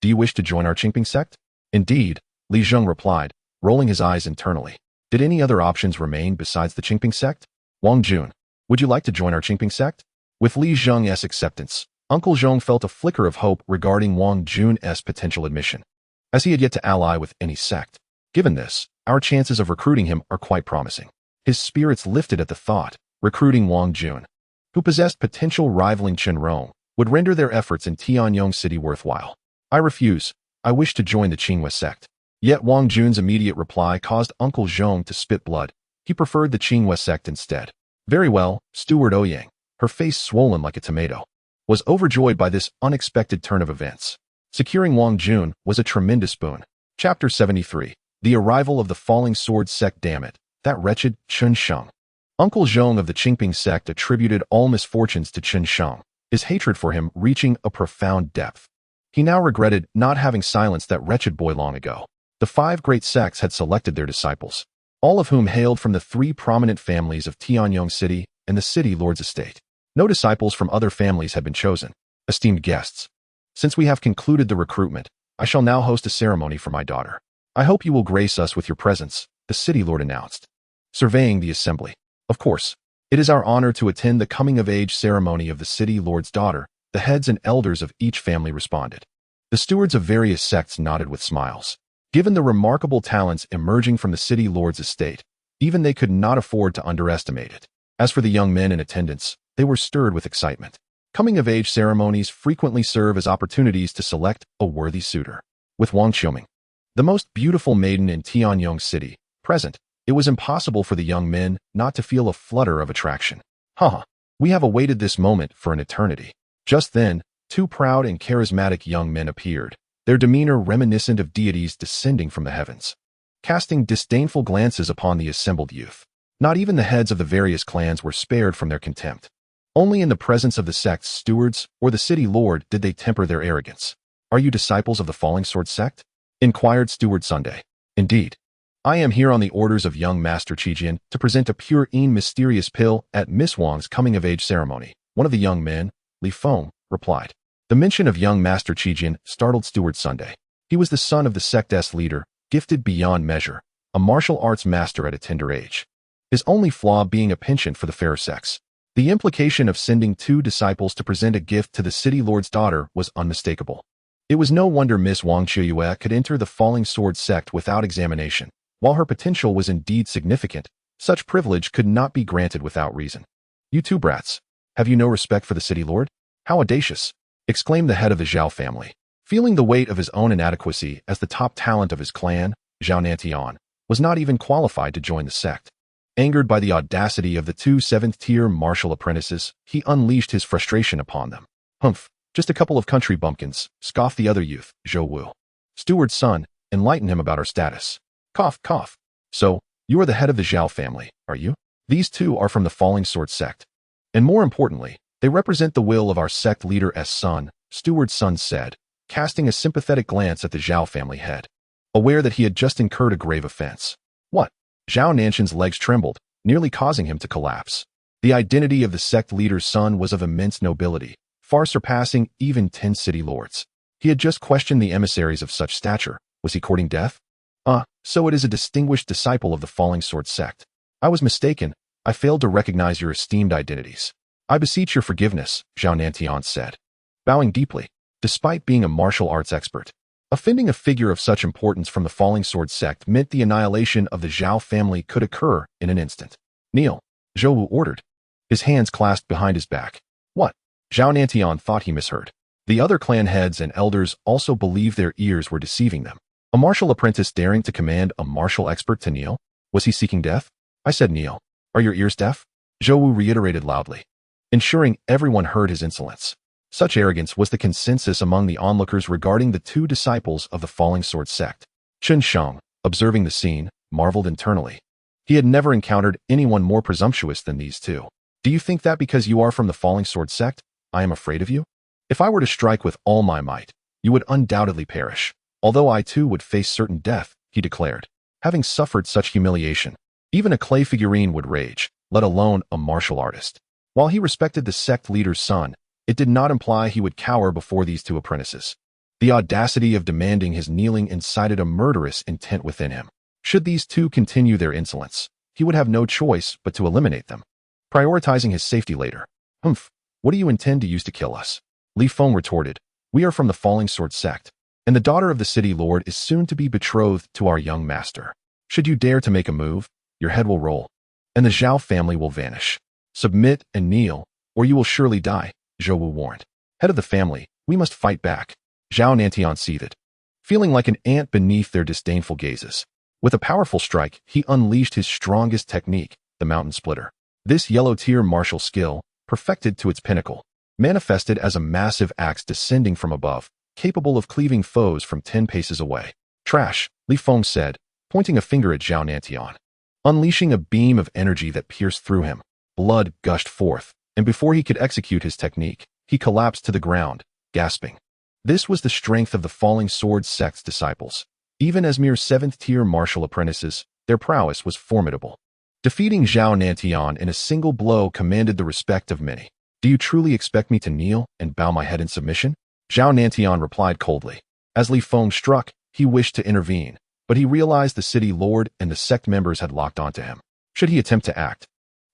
do you wish to join our Qingping sect? Indeed, Li Zheng replied, rolling his eyes internally. Did any other options remain besides the Qingping sect? Wang Jun, would you like to join our Qingping sect? With Li Zheng's acceptance, Uncle Zhong felt a flicker of hope regarding Wang Jun's potential admission, as he had yet to ally with any sect. Given this, our chances of recruiting him are quite promising. His spirits lifted at the thought. Recruiting Wang Jun, who possessed potential rivaling Chen Rong, would render their efforts in Tianyong City worthwhile. I refuse. I wish to join the Qinghua sect. Yet Wang Jun's immediate reply caused Uncle Zhong to spit blood. He preferred the Qinghua sect instead. Very well, Steward Ouyang, her face swollen like a tomato, was overjoyed by this unexpected turn of events. Securing Wang Jun was a tremendous boon. Chapter 73. The arrival of the Falling Sword sect. Damn it, that wretched Chen Sheng. Uncle Zhong of the Qingping sect attributed all misfortunes to Chen Sheng, his hatred for him reaching a profound depth. He now regretted not having silenced that wretched boy long ago. The 5 great sects had selected their disciples, all of whom hailed from the 3 prominent families of Tianyong City and the city lord's estate. No disciples from other families had been chosen. Esteemed guests, since we have concluded the recruitment, I shall now host a ceremony for my daughter. I hope you will grace us with your presence, the city lord announced, surveying the assembly. Of course, it is our honor to attend the coming-of-age ceremony of the city lord's daughter, the heads and elders of each family responded. The stewards of various sects nodded with smiles. Given the remarkable talents emerging from the city lord's estate, even they could not afford to underestimate it. As for the young men in attendance, they were stirred with excitement. Coming-of-age ceremonies frequently serve as opportunities to select a worthy suitor. With Wang Qiuming, the most beautiful maiden in Tianyong City, present, it was impossible for the young men not to feel a flutter of attraction. We have awaited this moment for an eternity. Just then, two proud and charismatic young men appeared, their demeanor reminiscent of deities descending from the heavens. Casting disdainful glances upon the assembled youth, not even the heads of the various clans were spared from their contempt. Only in the presence of the sect's stewards or the city lord did they temper their arrogance. "Are you disciples of the Falling Sword sect?" inquired Steward Sunday. "Indeed. I am here on the orders of young Master Qijian to present a pure and mysterious pill at Miss Wang's coming-of-age ceremony," one of the young men, Li Feng, replied. The mention of young Master Qijian startled Steward Sunday. He was the son of the sect's leader, gifted beyond measure, a martial arts master at a tender age. His only flaw being a penchant for the fairer sex. The implication of sending two disciples to present a gift to the city lord's daughter was unmistakable. It was no wonder Miss Wang Qiuyue could enter the Falling Sword sect without examination. While her potential was indeed significant, such privilege could not be granted without reason. "You two brats, have you no respect for the city lord? How audacious!" exclaimed the head of the Zhao family. Feeling the weight of his own inadequacy as the top talent of his clan, Zhao Nantian was not even qualified to join the sect. Angered by the audacity of the two seventh-tier martial apprentices, he unleashed his frustration upon them. "Humph, just a couple of country bumpkins," scoffed the other youth, Zhou Wu. "Steward's son, enlighten him about our status." Cough, cough. "So, you are the head of the Zhao family, are you?" "These two are from the Falling Sword sect. And more importantly, they represent the will of our sect leader's son," Steward's son said, casting a sympathetic glance at the Zhao family head, aware that he had just incurred a grave offense. "What?" Zhao Nanshan's legs trembled, nearly causing him to collapse. The identity of the sect leader's son was of immense nobility, far surpassing even 10 city lords. He had just questioned the emissaries of such stature. Was he courting death? So it is a distinguished disciple of the Falling Sword sect. I was mistaken. I failed to recognize your esteemed identities. I beseech your forgiveness, Zhao Nantian said, bowing deeply. Despite being a martial arts expert, offending a figure of such importance from the Falling Sword sect meant the annihilation of the Zhao family could occur in an instant. "Kneel," Zhou Wu ordered, his hands clasped behind his back. "What?" Zhao Nantian thought he misheard. The other clan heads and elders also believed their ears were deceiving them. A martial apprentice daring to command a martial expert to kneel? Was he seeking death? "I said kneel. Are your ears deaf?" Zhou Wu reiterated loudly, ensuring everyone heard his insolence. Such arrogance was the consensus among the onlookers regarding the two disciples of the Falling Sword sect. Chen Sheng, observing the scene, marveled internally. He had never encountered anyone more presumptuous than these two. "Do you think that because you are from the Falling Sword sect, I am afraid of you? If I were to strike with all my might, you would undoubtedly perish. Although I too would face certain death," he declared. Having suffered such humiliation, even a clay figurine would rage, let alone a martial artist. While he respected the sect leader's son, it did not imply he would cower before these two apprentices. The audacity of demanding his kneeling incited a murderous intent within him. Should these two continue their insolence, he would have no choice but to eliminate them, prioritizing his safety later. "Humph, what do you intend to use to kill us?" Li Feng retorted. "We are from the Falling Sword sect, and the daughter of the city lord is soon to be betrothed to our young master. Should you dare to make a move, your head will roll, and the Zhao family will vanish. Submit and kneel, or you will surely die," Zhou Wu warned. "Head of the family, we must fight back." Zhao Nantian seethed, feeling like an ant beneath their disdainful gazes. With a powerful strike, he unleashed his strongest technique, the Mountain Splitter. This yellow-tier martial skill, perfected to its pinnacle, manifested as a massive axe descending from above, capable of cleaving foes from 10 paces away. "Trash," Li Feng said, pointing a finger at Zhao Nantian. Unleashing a beam of energy that pierced through him, blood gushed forth, and before he could execute his technique, he collapsed to the ground, gasping. This was the strength of the Falling Sword sect's disciples. Even as mere 7th-tier martial apprentices, their prowess was formidable. Defeating Zhao Nantian in a single blow commanded the respect of many. "Do you truly expect me to kneel and bow my head in submission?" Zhao Nantian replied coldly. As Li Feng struck, he wished to intervene, but he realized the city lord and the sect members had locked onto him. Should he attempt to act,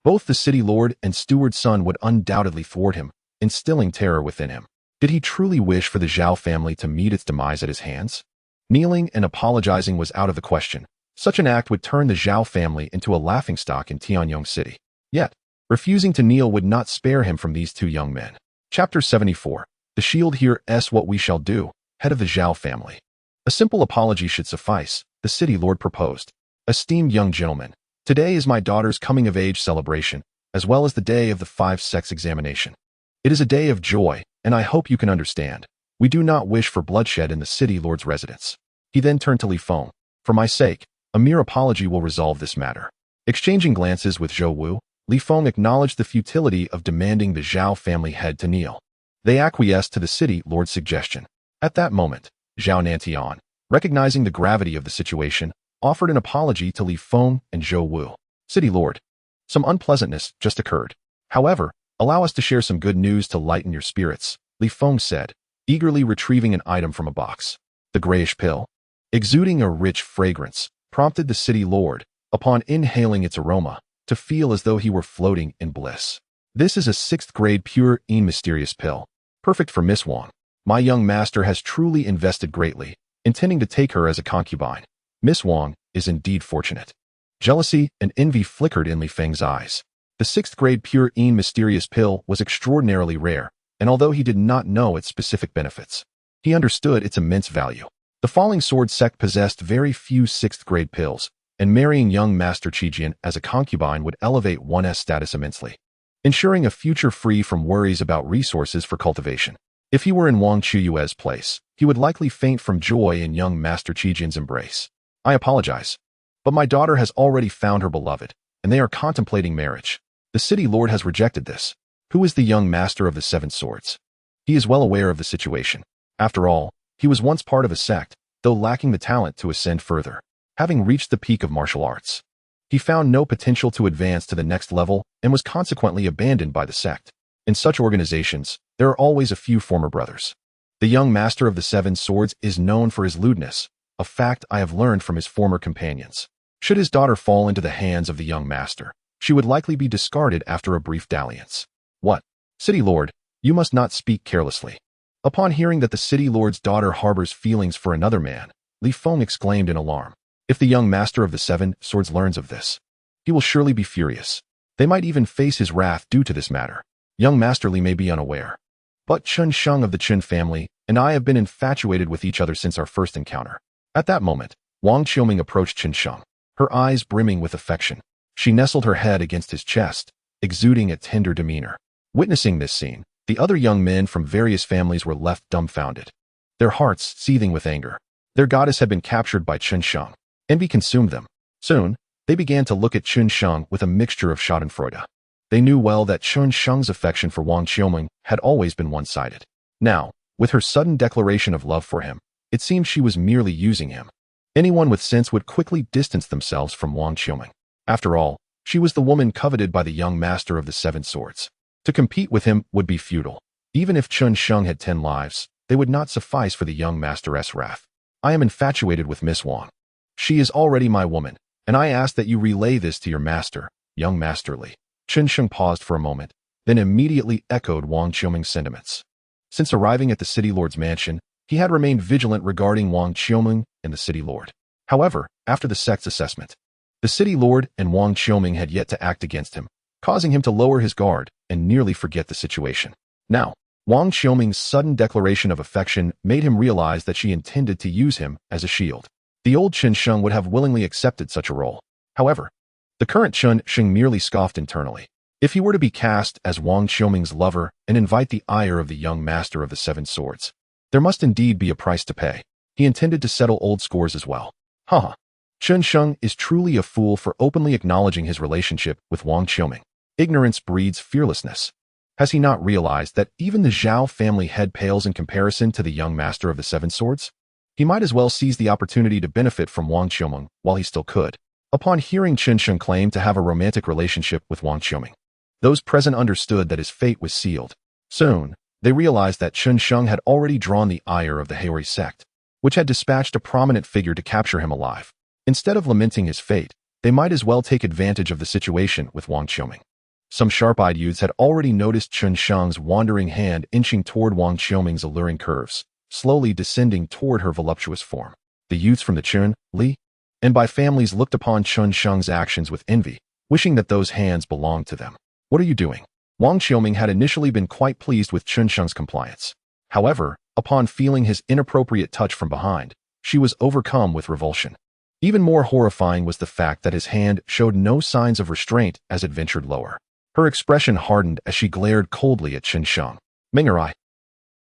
both the city lord and steward's son would undoubtedly thwart him, instilling terror within him. Did he truly wish for the Zhao family to meet its demise at his hands? Kneeling and apologizing was out of the question. Such an act would turn the Zhao family into a laughingstock in Tianyong City. Yet, refusing to kneel would not spare him from these two young men. Chapter 74. The shield here is what we shall do, head of the Zhao family. A simple apology should suffice, the city lord proposed. Esteemed young gentlemen, today is my daughter's coming-of-age celebration, as well as the day of the 5-sex examination. It is a day of joy, and I hope you can understand. We do not wish for bloodshed in the city lord's residence. He then turned to Li Feng. For my sake, a mere apology will resolve this matter. Exchanging glances with Zhou Wu, Li Feng acknowledged the futility of demanding the Zhao family head to kneel. They acquiesced to the city lord's suggestion. At that moment, Zhao Nantian, recognizing the gravity of the situation, offered an apology to Li Feng and Zhou Wu. City lord, some unpleasantness just occurred. However, allow us to share some good news to lighten your spirits, Li Feng said, eagerly retrieving an item from a box. The grayish pill, exuding a rich fragrance, prompted the city lord, upon inhaling its aroma, to feel as though he were floating in bliss. This is a 6th-grade pure and mysterious pill, perfect for Miss Wang. My young master has truly invested greatly, intending to take her as a concubine. Miss Wang is indeed fortunate. Jealousy and envy flickered in Li Feng's eyes. The 6th-grade pure and mysterious pill was extraordinarily rare, and although he did not know its specific benefits, he understood its immense value. The Falling Sword sect possessed very few 6th-grade pills, and marrying young Master Qijian as a concubine would elevate one's status immensely, ensuring a future free from worries about resources for cultivation. If he were in Wang Chuyue's place, he would likely faint from joy in young Master Qijian's embrace. I apologize, but my daughter has already found her beloved, and they are contemplating marriage. The city lord has rejected this. Who is the young master of the 7 swords? He is well aware of the situation. After all, he was once part of a sect, though lacking the talent to ascend further. Having reached the peak of martial arts, he found no potential to advance to the next level and was consequently abandoned by the sect. In such organizations, there are always a few former brothers. The young master of the 7 swords is known for his lewdness, a fact I have learned from his former companions. Should his daughter fall into the hands of the young master, she would likely be discarded after a brief dalliance. What? City lord, you must not speak carelessly. Upon hearing that the city lord's daughter harbors feelings for another man, Li Feng exclaimed in alarm. If the young master of the 7 swords learns of this, he will surely be furious. They might even face his wrath due to this matter. Young Master Li may be unaware, but Chen Sheng of the Chen family and I have been infatuated with each other since our first encounter. At that moment, Wang Qiuming approached Chen Sheng, her eyes brimming with affection. She nestled her head against his chest, exuding a tender demeanor. Witnessing this scene, the other young men from various families were left dumbfounded, their hearts seething with anger. Their goddess had been captured by Chen Sheng. Envy consumed them. Soon, they began to look at Chen Sheng with a mixture of schadenfreude. They knew well that Chen Sheng's affection for Wang Qiuming had always been one-sided. Now, with her sudden declaration of love for him, it seemed she was merely using him. Anyone with sense would quickly distance themselves from Wang Qiuming. After all, she was the woman coveted by the young master of the 7 swords. To compete with him would be futile. Even if Chen Sheng had 10 lives, they would not suffice for the young master's wrath. I am infatuated with Miss Wang. She is already my woman, and I ask that you relay this to your master, young Master Li. Chen Sheng paused for a moment, then immediately echoed Wang Qiuming's sentiments. Since arriving at the city lord's mansion, he had remained vigilant regarding Wang Qiuming and the city lord. However, after the sect's assessment, the city lord and Wang Qiuming had yet to act against him, causing him to lower his guard and nearly forget the situation. Now, Wang Qiuming's sudden declaration of affection made him realize that she intended to use him as a shield. The old Chen Sheng would have willingly accepted such a role. However, the current Chen Sheng merely scoffed internally. If he were to be cast as Wang Qiuming's lover and invite the ire of the young master of the 7 swords, there must indeed be a price to pay. He intended to settle old scores as well. Haha. Chen Sheng is truly a fool for openly acknowledging his relationship with Wang Qiuming. Ignorance breeds fearlessness. Has he not realized that even the Zhao family head pales in comparison to the young master of the 7 swords? He might as well seize the opportunity to benefit from Wang Qiuming while he still could. Upon hearing Chen Sheng claim to have a romantic relationship with Wang Qiuming, those present understood that his fate was sealed. Soon, they realized that Chen Sheng had already drawn the ire of the Haori sect, which had dispatched a prominent figure to capture him alive. Instead of lamenting his fate, they might as well take advantage of the situation with Wang Qiuming. Some sharp-eyed youths had already noticed Chen Sheng's wandering hand inching toward Wang Qiuming's alluring curves, slowly descending toward her voluptuous form. The youths from the Chen, Li, and Bai families looked upon Chen Sheng's actions with envy, wishing that those hands belonged to them. What are you doing? Wang Qiuming had initially been quite pleased with Chen Sheng's compliance. However, upon feeling his inappropriate touch from behind, she was overcome with revulsion. Even more horrifying was the fact that his hand showed no signs of restraint as it ventured lower. Her expression hardened as she glared coldly at Chen Sheng. Ming'er,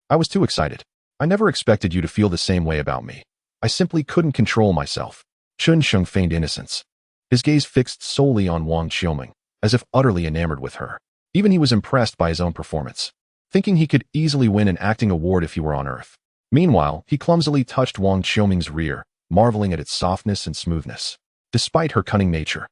I was too excited. I never expected you to feel the same way about me. I simply couldn't control myself. Chen Sheng feigned innocence, his gaze fixed solely on Wang Qiuming, as if utterly enamored with her. Even he was impressed by his own performance, thinking he could easily win an acting award if he were on Earth. Meanwhile, he clumsily touched Wang Qiuming's rear, marveling at its softness and smoothness. Despite her cunning nature,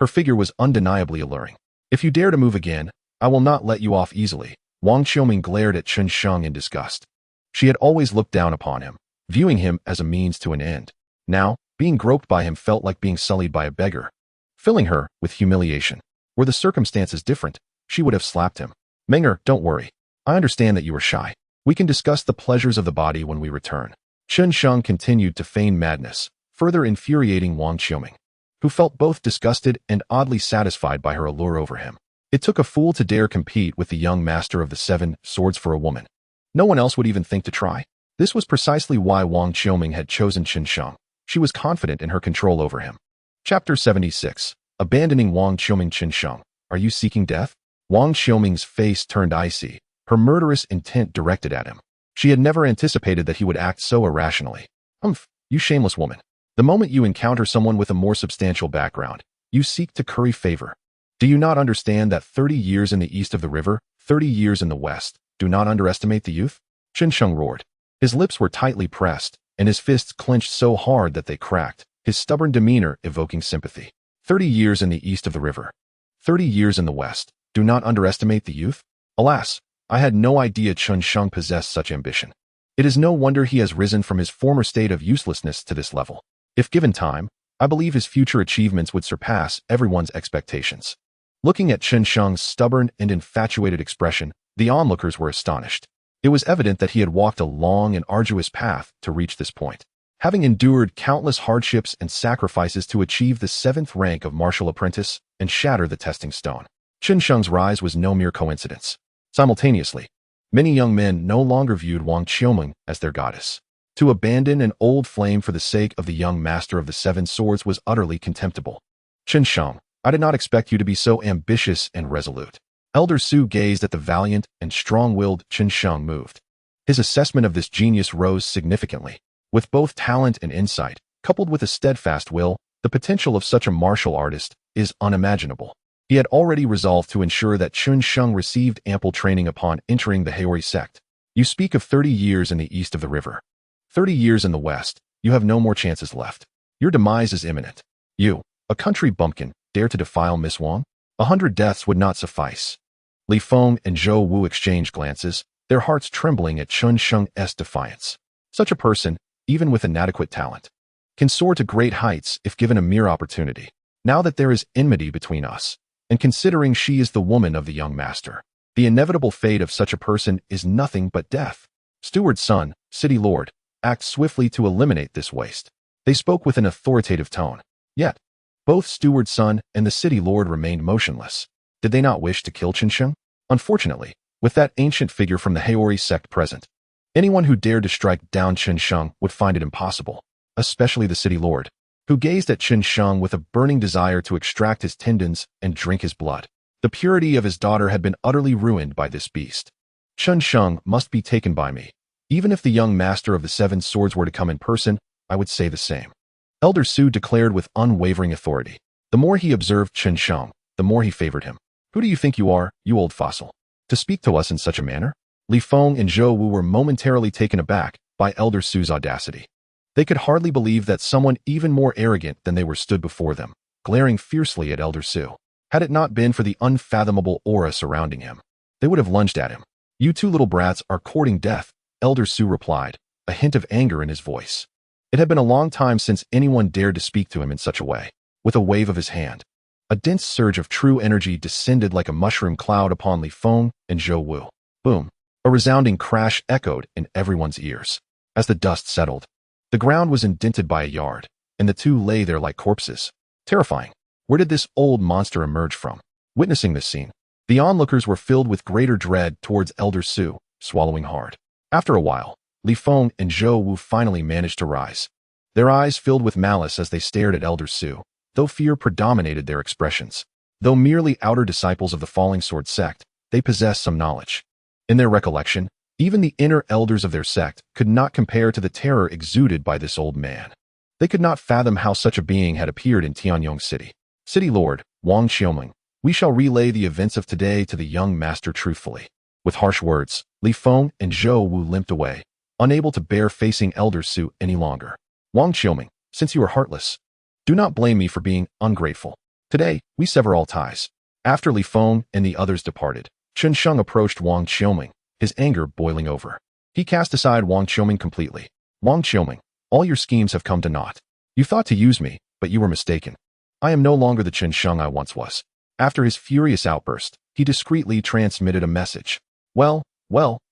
her figure was undeniably alluring. If you dare to move again, I will not let you off easily. Wang Qiuming glared at Chen Sheng in disgust. She had always looked down upon him, viewing him as a means to an end. Now, being groped by him felt like being sullied by a beggar, filling her with humiliation. Were the circumstances different, she would have slapped him. Ming'er, don't worry. I understand that you are shy. We can discuss the pleasures of the body when we return. Chen Sheng continued to feign madness, further infuriating Wang Qiuming, who felt both disgusted and oddly satisfied by her allure over him. It took a fool to dare compete with the young master of the 7 swords for a woman. No one else would even think to try. This was precisely why Wang Qiuming had chosen Chen Sheng. She was confident in her control over him. Chapter 76. Abandoning Wang Qiuming. Chen Sheng, are you seeking death? Wang Qiuming's face turned icy, her murderous intent directed at him. She had never anticipated that he would act so irrationally. You shameless woman. The moment you encounter someone with a more substantial background, you seek to curry favor. Do you not understand that 30 years in the east of the river, 30 years in the west? Do not underestimate the youth? Chen Sheng roared. His lips were tightly pressed, and his fists clenched so hard that they cracked, his stubborn demeanor evoking sympathy. 30 years in the east of the river, 30 years in the west. Do not underestimate the youth? Alas, I had no idea Chen Sheng possessed such ambition. It is no wonder he has risen from his former state of uselessness to this level. If given time, I believe his future achievements would surpass everyone's expectations. Looking at Chen Sheng's stubborn and infatuated expression, the onlookers were astonished. It was evident that he had walked a long and arduous path to reach this point. Having endured countless hardships and sacrifices to achieve the 7th rank of martial apprentice and shatter the testing stone, Chen Sheng's rise was no mere coincidence. Simultaneously, many young men no longer viewed Wang Qiuming as their goddess. To abandon an old flame for the sake of the young master of the 7 swords was utterly contemptible. Chen Sheng, I did not expect you to be so ambitious and resolute. Elder Su gazed at the valiant and strong-willed Chen Sheng moved. His assessment of this genius rose significantly. With both talent and insight, coupled with a steadfast will, the potential of such a martial artist is unimaginable. He had already resolved to ensure that Chen Sheng received ample training upon entering the Haori sect. You speak of 30 years in the east of the river, 30 years in the west. You have no more chances left. Your demise is imminent. You, a country bumpkin, dare to defile Miss Wang? 100 deaths would not suffice. Li Feng and Zhou Wu exchanged glances, their hearts trembling at Chen Sheng's defiance. Such a person, even with inadequate talent, can soar to great heights if given a mere opportunity. Now that there is enmity between us, and considering she is the woman of the young master, the inevitable fate of such a person is nothing but death. Steward's son, city lord, act swiftly to eliminate this waste. They spoke with an authoritative tone. Yet, both Steward's son and the city lord remained motionless. Did they not wish to kill Chen Sheng? Unfortunately, with that ancient figure from the Haori sect present, anyone who dared to strike down Chen Sheng would find it impossible, especially the city lord, who gazed at Chen Sheng with a burning desire to extract his tendons and drink his blood. The purity of his daughter had been utterly ruined by this beast. Chen Sheng must be taken by me. Even if the young master of the 7 swords were to come in person, I would say the same. Elder Su declared with unwavering authority. The more he observed Chen Sheng, the more he favored him. Who do you think you are, you old fossil, to speak to us in such a manner? Li Feng and Zhou Wu were momentarily taken aback by Elder Su's audacity. They could hardly believe that someone even more arrogant than they were stood before them, glaring fiercely at Elder Su. Had it not been for the unfathomable aura surrounding him, they would have lunged at him. You 2 little brats are courting death, Elder Su replied, a hint of anger in his voice. It had been a long time since anyone dared to speak to him in such a way. With a wave of his hand, A dense surge of true energy descended like a mushroom cloud upon Li Feng and Zhou Wu. Boom! A resounding crash echoed in everyone's ears. As the dust settled, the ground was indented by a yard, and the two lay there like corpses. Terrifying. Where did this old monster emerge from? Witnessing this scene, the onlookers were filled with greater dread towards Elder Su, swallowing hard. After a while, Li Feng and Zhou Wu finally managed to rise. Their eyes filled with malice as they stared at Elder Su, though fear predominated their expressions. Though merely outer disciples of the Falling Sword sect, they possessed some knowledge. In their recollection, even the inner elders of their sect could not compare to the terror exuded by this old man. They could not fathom how such a being had appeared in Tianyong City. City Lord, Wang Xiaoming, we shall relay the events of today to the young master truthfully. With harsh words, Li Feng and Zhou Wu limped away, unable to bear facing Elder Su any longer. Wang Xiaoming, since you are heartless, do not blame me for being ungrateful. Today, we sever all ties. After Li Feng and the others departed, Chen Sheng approached Wang Xiaoming, his anger boiling over. He cast aside Wang Xiaoming completely. Wang Xiaoming, all your schemes have come to naught. You thought to use me, but you were mistaken. I am no longer the Chen Sheng I once was. After his furious outburst, he discreetly transmitted a message. Well,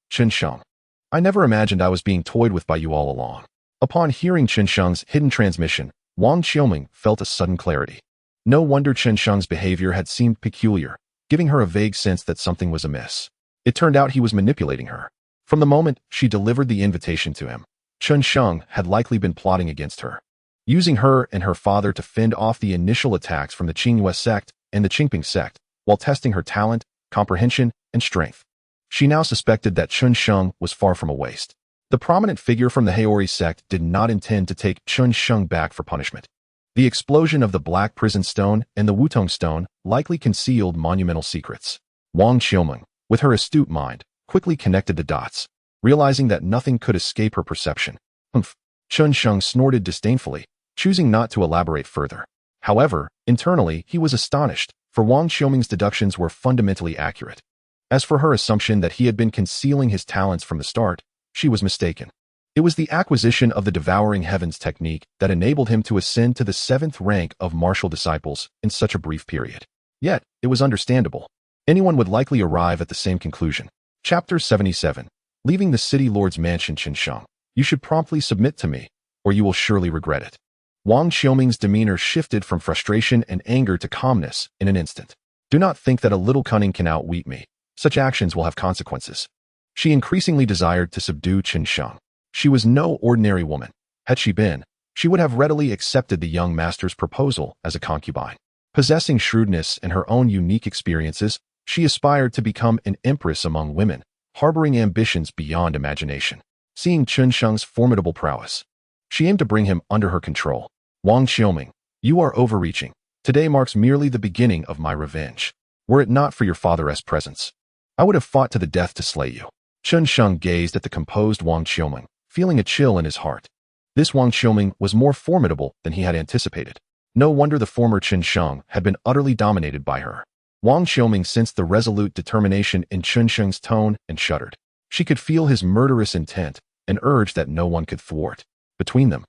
Chen Sheng. I never imagined I was being toyed with by you all along. Upon hearing Chen Sheng's hidden transmission, Wang Xiaoming felt a sudden clarity. No wonder Chen Sheng's behavior had seemed peculiar, giving her a vague sense that something was amiss. It turned out he was manipulating her. From the moment she delivered the invitation to him, Chen Sheng had likely been plotting against her, using her and her father to fend off the initial attacks from the Qingyue sect and the Qingping sect, while testing her talent, comprehension, and strength. She now suspected that Chen Sheng was far from a waste. The prominent figure from the Haori sect did not intend to take Chen Sheng back for punishment. The explosion of the Black Prison Stone and the Wutong Stone likely concealed monumental secrets. Wang Xiaoming, with her astute mind, quickly connected the dots, realizing that nothing could escape her perception. Humph! Chen Sheng snorted disdainfully, choosing not to elaborate further. However, internally, he was astonished, for Wang Xiaoming's deductions were fundamentally accurate. As for her assumption that he had been concealing his talents from the start, she was mistaken. It was the acquisition of the Devouring Heavens technique that enabled him to ascend to the 7th rank of martial disciples in such a brief period. Yet, it was understandable. Anyone would likely arrive at the same conclusion. Chapter 77. Leaving the City Lord's mansion. Chen Sheng, you should promptly submit to me, or you will surely regret it. Wang Xiaoming's demeanor shifted from frustration and anger to calmness in an instant. Do not think that a little cunning can outwit me. Such actions will have consequences. She increasingly desired to subdue Chen Sheng. She was no ordinary woman. Had she been, she would have readily accepted the young master's proposal as a concubine. Possessing shrewdness and her own unique experiences, she aspired to become an empress among women, harboring ambitions beyond imagination. Seeing Chen Sheng's formidable prowess, she aimed to bring him under her control. Wang Xiaoming, you are overreaching. Today marks merely the beginning of my revenge. Were it not for your father's presence, I would have fought to the death to slay you. Chen Sheng gazed at the composed Wang Xiaoming, feeling a chill in his heart. This Wang Xiaoming was more formidable than he had anticipated. No wonder the former Chen Sheng had been utterly dominated by her. Wang Xiaoming sensed the resolute determination in Chen Sheng's tone and shuddered. She could feel his murderous intent, an urge that no one could thwart. Between them,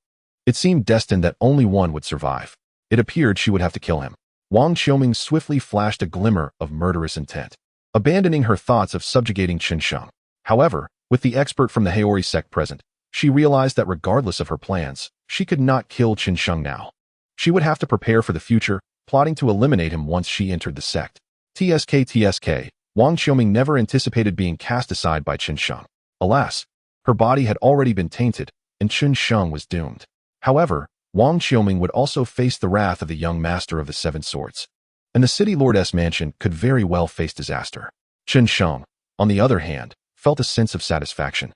it seemed destined that only one would survive. It appeared she would have to kill him. Wang Xiaoming swiftly flashed a glimmer of murderous intent, abandoning her thoughts of subjugating Chen Sheng. However, with the expert from the Haori sect present, she realized that regardless of her plans, she could not kill Chen Sheng now. She would have to prepare for the future, plotting to eliminate him once she entered the sect. TSK, Wang Xiaoming never anticipated being cast aside by Chen Sheng. Alas, her body had already been tainted, and Chen Sheng was doomed. However, Wang Xiaoming would also face the wrath of the young master of the 7 swords, and the city lord's mansion could very well face disaster. Chen Sheng, on the other hand, felt a sense of satisfaction.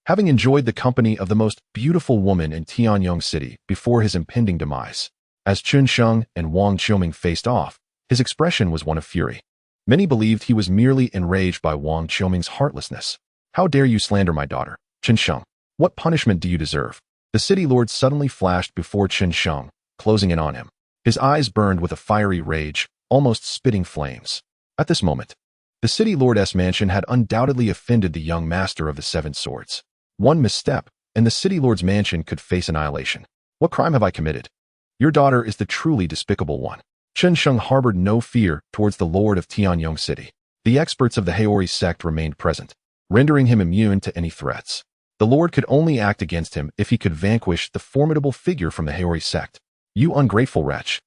Having enjoyed the company of the most beautiful woman in Tianyong City before his impending demise, as Chen Sheng and Wang Xiaoming faced off, his expression was one of fury. Many believed he was merely enraged by Wang Xiaoming's heartlessness. How dare you slander my daughter, Chen Sheng? What punishment do you deserve? The city lord suddenly flashed before Chen Sheng, closing in on him. His eyes burned with a fiery rage, almost spitting flames. At this moment, the city lord's mansion had undoubtedly offended the young master of the 7 swords. One misstep, and the city lord's mansion could face annihilation. What crime have I committed? Your daughter is the truly despicable one. Chen Sheng harbored no fear towards the Lord of Tianyong City. The experts of the Haori sect remained present, rendering him immune to any threats. The Lord could only act against him if he could vanquish the formidable figure from the Haori sect. You ungrateful wretch!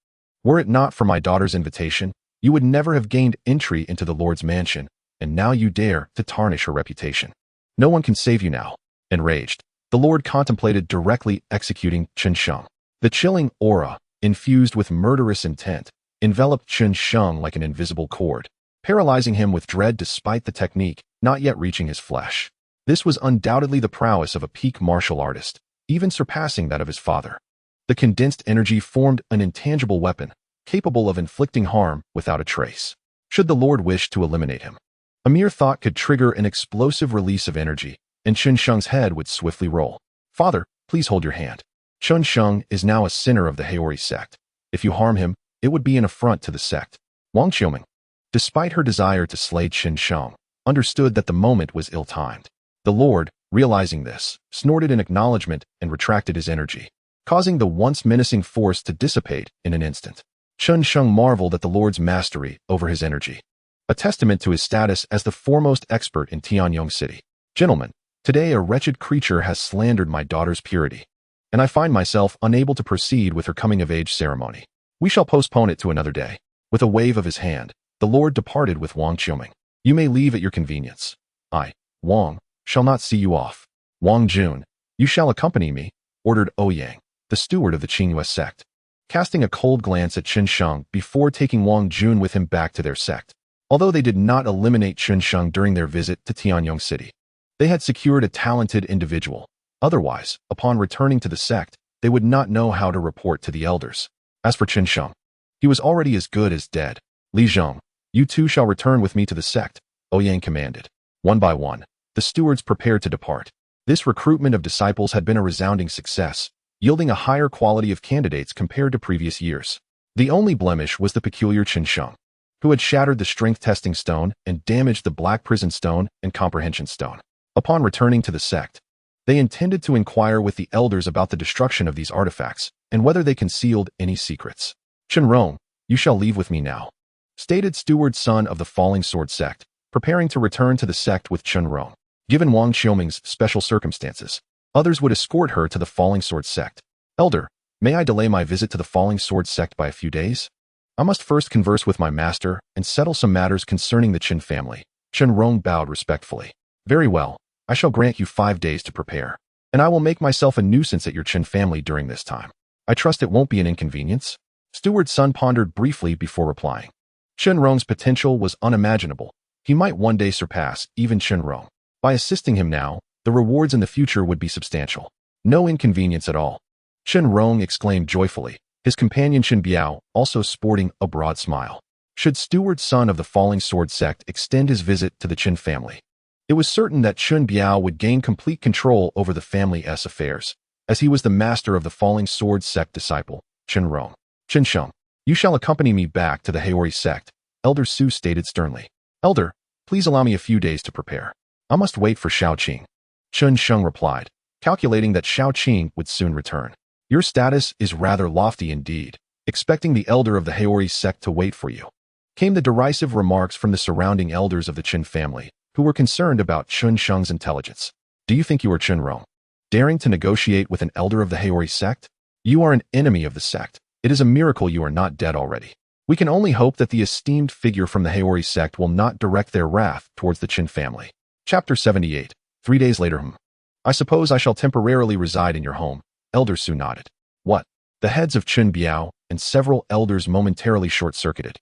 Were it not for my daughter's invitation, you would never have gained entry into the Lord's mansion, and now you dare to tarnish her reputation. No one can save you now. Enraged, the Lord contemplated directly executing Chen Sheng. The chilling aura, infused with murderous intent, enveloped Chen Sheng like an invisible cord, paralyzing him with dread despite the technique not yet reaching his flesh. This was undoubtedly the prowess of a peak martial artist, even surpassing that of his father. The condensed energy formed an intangible weapon, capable of inflicting harm without a trace, should the Lord wish to eliminate him. A mere thought could trigger an explosive release of energy, and Chen Sheng's head would swiftly roll. Father, please hold your hand. Chen Sheng is now a sinner of the Haori sect. If you harm him, it would be an affront to the sect. Wang Xiuming, despite her desire to slay Chen Sheng, understood that the moment was ill-timed. The Lord, realizing this, snorted in acknowledgement and retracted his energy, causing the once menacing force to dissipate in an instant. Chen Sheng marveled at the Lord's mastery over his energy, a testament to his status as the foremost expert in Tianyong City. Gentlemen, today a wretched creature has slandered my daughter's purity, and I find myself unable to proceed with her coming-of-age ceremony. We shall postpone it to another day. With a wave of his hand, the Lord departed with Wang Qiuming. You may leave at your convenience. I, Wang, shall not see you off. Wang Jun, you shall accompany me, ordered Ouyang, the steward of the Qingyue sect, casting a cold glance at Chen Sheng before taking Wang Jun with him back to their sect. Although they did not eliminate Chen Sheng during their visit to Tianyong City, they had secured a talented individual. Otherwise, upon returning to the sect, they would not know how to report to the elders. As for Chen Sheng, he was already as good as dead. Li Zhong, you two shall return with me to the sect, Ouyang commanded. One by one, the stewards prepared to depart. This recruitment of disciples had been a resounding success, yielding a higher quality of candidates compared to previous years. The only blemish was the peculiar Chen Sheng, who had shattered the strength testing stone and damaged the black prison stone and comprehension stone. Upon returning to the sect, they intended to inquire with the elders about the destruction of these artifacts and whether they concealed any secrets. Chen Rong, you shall leave with me now, stated steward son of the Falling Sword sect, preparing to return to the sect with Chen Rong. Given Wang Qiuming's special circumstances, others would escort her to the Falling Sword sect. Elder, may I delay my visit to the Falling Sword sect by a few days? I must first converse with my master and settle some matters concerning the Chen family. Chen Rong bowed respectfully. Very well, I shall grant you 5 days to prepare, and I will make myself a nuisance at your Chen family during this time. I trust it won't be an inconvenience. Steward Sun pondered briefly before replying. Chen Rong's potential was unimaginable. He might one day surpass even Chen Rong. By assisting him now, the rewards in the future would be substantial. No inconvenience at all. Chen Rong exclaimed joyfully, his companion Chen Biao also sporting a broad smile. Should Steward Sun of the Falling Sword sect extend his visit to the Chen family, it was certain that Chen Biao would gain complete control over the family's affairs, as he was the master of the Falling Sword sect disciple, Chen Rong. Chen Sheng, you shall accompany me back to the Haori sect, Elder Su stated sternly. Elder, please allow me a few days to prepare. I must wait for Shao Qing. Chen Sheng replied, calculating that Shao Qing would soon return. Your status is rather lofty indeed, expecting the elder of the Haori sect to wait for you. Came the derisive remarks from the surrounding elders of the Chen family, who were concerned about Chen Sheng's intelligence. Do you think you are Chen Rong, daring to negotiate with an elder of the Haori sect? You are an enemy of the sect. It is a miracle you are not dead already. We can only hope that the esteemed figure from the Haori sect will not direct their wrath towards the Chen family. Chapter 78. 3 days later. I suppose I shall temporarily reside in your home, Elder Su nodded. What? The heads of Chen Biao and several elders momentarily short-circuited,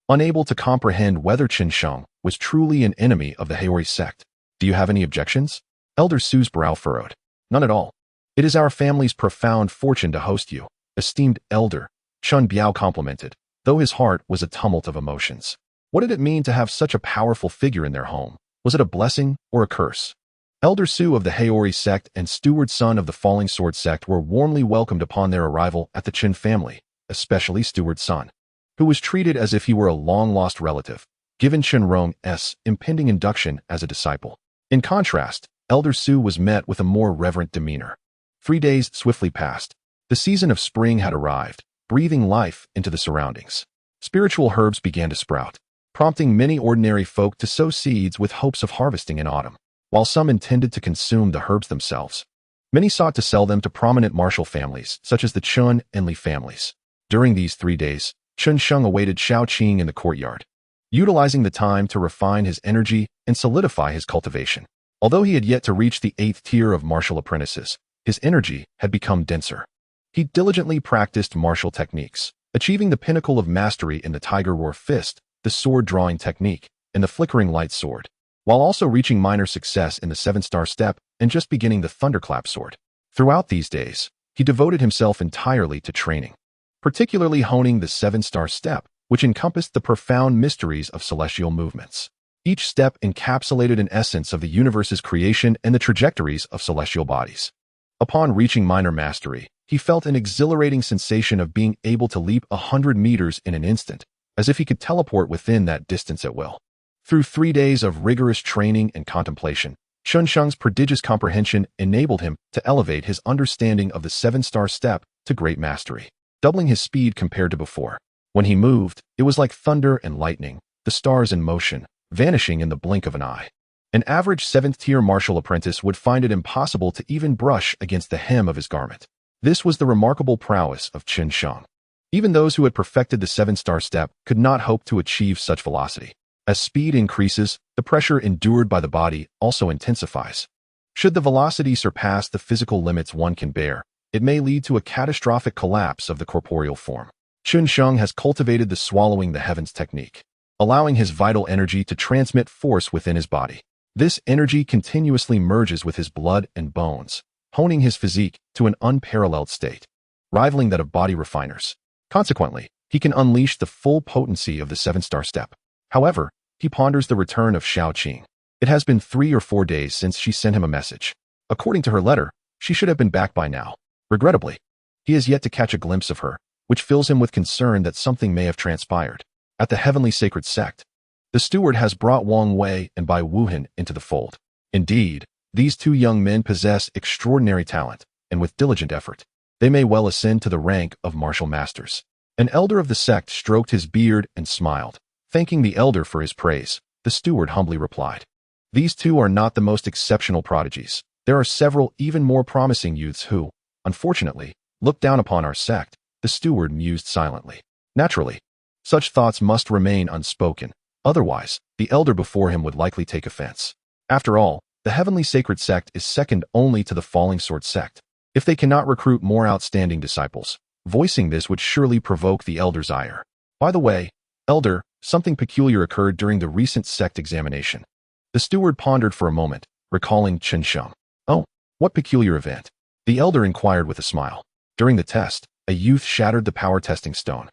unable to comprehend whether Chen Sheng was truly an enemy of the Haori sect. Do you have any objections? Elder Su's brow furrowed. None at all. It is our family's profound fortune to host you, esteemed elder, Chen Biao complimented, though his heart was a tumult of emotions. What did it mean to have such a powerful figure in their home? Was it a blessing or a curse? Elder Su of the Haori sect and Steward Sun of the Falling Sword sect were warmly welcomed upon their arrival at the Chen family, especially Steward Sun, who was treated as if he were a long-lost relative, given Chen Rong's impending induction as a disciple. In contrast, Elder Su was met with a more reverent demeanor. 3 days swiftly passed. The season of spring had arrived, breathing life into the surroundings. Spiritual herbs began to sprout, prompting many ordinary folk to sow seeds with hopes of harvesting in autumn. While some intended to consume the herbs themselves, many sought to sell them to prominent martial families, such as the Chen and Li families. During these 3 days, Chen Sheng awaited Shaoqing in the courtyard, utilizing the time to refine his energy and solidify his cultivation. Although he had yet to reach the 8th tier of martial apprentices, his energy had become denser. He diligently practiced martial techniques, achieving the pinnacle of mastery in the Tiger Roar Fist, the sword-drawing technique, and the flickering light sword, while also reaching minor success in the 7-star step and just beginning the thunderclap sword. Throughout these days, he devoted himself entirely to training, particularly honing the 7-star step, which encompassed the profound mysteries of celestial movements. Each step encapsulated an essence of the universe's creation and the trajectories of celestial bodies. Upon reaching minor mastery, he felt an exhilarating sensation of being able to leap 100 meters in an instant, as if he could teleport within that distance at will. Through 3 days of rigorous training and contemplation, Chen Sheng's prodigious comprehension enabled him to elevate his understanding of the 7-star step to great mastery, doubling his speed compared to before. When he moved, it was like thunder and lightning, the stars in motion, vanishing in the blink of an eye. An average 7th-tier martial apprentice would find it impossible to even brush against the hem of his garment. This was the remarkable prowess of Chen Sheng. Even those who had perfected the 7-star step could not hope to achieve such velocity. As speed increases, the pressure endured by the body also intensifies. Should the velocity surpass the physical limits one can bear, it may lead to a catastrophic collapse of the corporeal form. Chen Sheng has cultivated the swallowing the heavens technique, allowing his vital energy to transmit force within his body. This energy continuously merges with his blood and bones, honing his physique to an unparalleled state, rivaling that of body refiners. Consequently, he can unleash the full potency of the 7-star step. However, he ponders the return of Shaoqing. It has been 3 or 4 days since she sent him a message. According to her letter, she should have been back by now. Regrettably, he has yet to catch a glimpse of her, which fills him with concern that something may have transpired. At the Heavenly Sacred Sect, the steward has brought Wang Wei and Bai Wuhan into the fold. Indeed, these 2 young men possess extraordinary talent, and with diligent effort, they may well ascend to the rank of martial masters. An elder of the sect stroked his beard and smiled. Thanking the elder for his praise, the steward humbly replied, "These 2 are not the most exceptional prodigies. There are several even more promising youths who, unfortunately, look down upon our sect." The steward mused silently. Naturally, such thoughts must remain unspoken. Otherwise, the elder before him would likely take offense. After all, the Heavenly Sacred Sect is second only to the Falling Sword Sect. If they cannot recruit more outstanding disciples, voicing this would surely provoke the elder's ire. By the way, elder, something peculiar occurred during the recent sect examination. The steward pondered for a moment, recalling Chen Sheng. Oh, what peculiar event? The elder inquired with a smile. During the test, a youth shattered the power testing stone.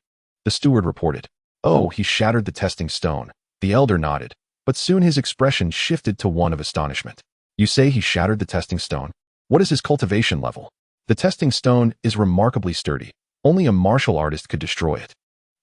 The steward reported. Oh, he shattered the testing stone. The elder nodded, but soon his expression shifted to one of astonishment. You say he shattered the testing stone? What is his cultivation level? The testing stone is remarkably sturdy. Only a martial artist could destroy it.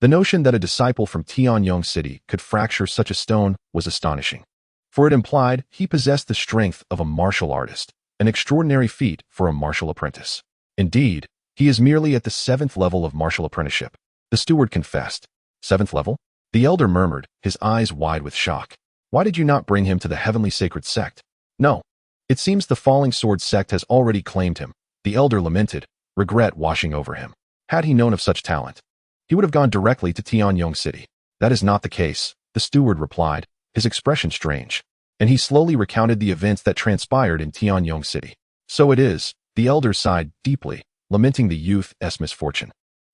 The notion that a disciple from Tianyong City could fracture such a stone was astonishing, for it implied he possessed the strength of a martial artist, an extraordinary feat for a martial apprentice. Indeed, he is merely at the 7th level of martial apprenticeship. The steward confessed. 7th level? The elder murmured, his eyes wide with shock. Why did you not bring him to the Heavenly Sacred Sect? No. It seems the Falling Sword Sect has already claimed him. The elder lamented, regret washing over him. Had he known of such talent, he would have gone directly to Tianyong City. That is not the case, the steward replied, his expression strange, and he slowly recounted the events that transpired in Tianyong City. So it is, the elder sighed deeply, lamenting the youth's misfortune.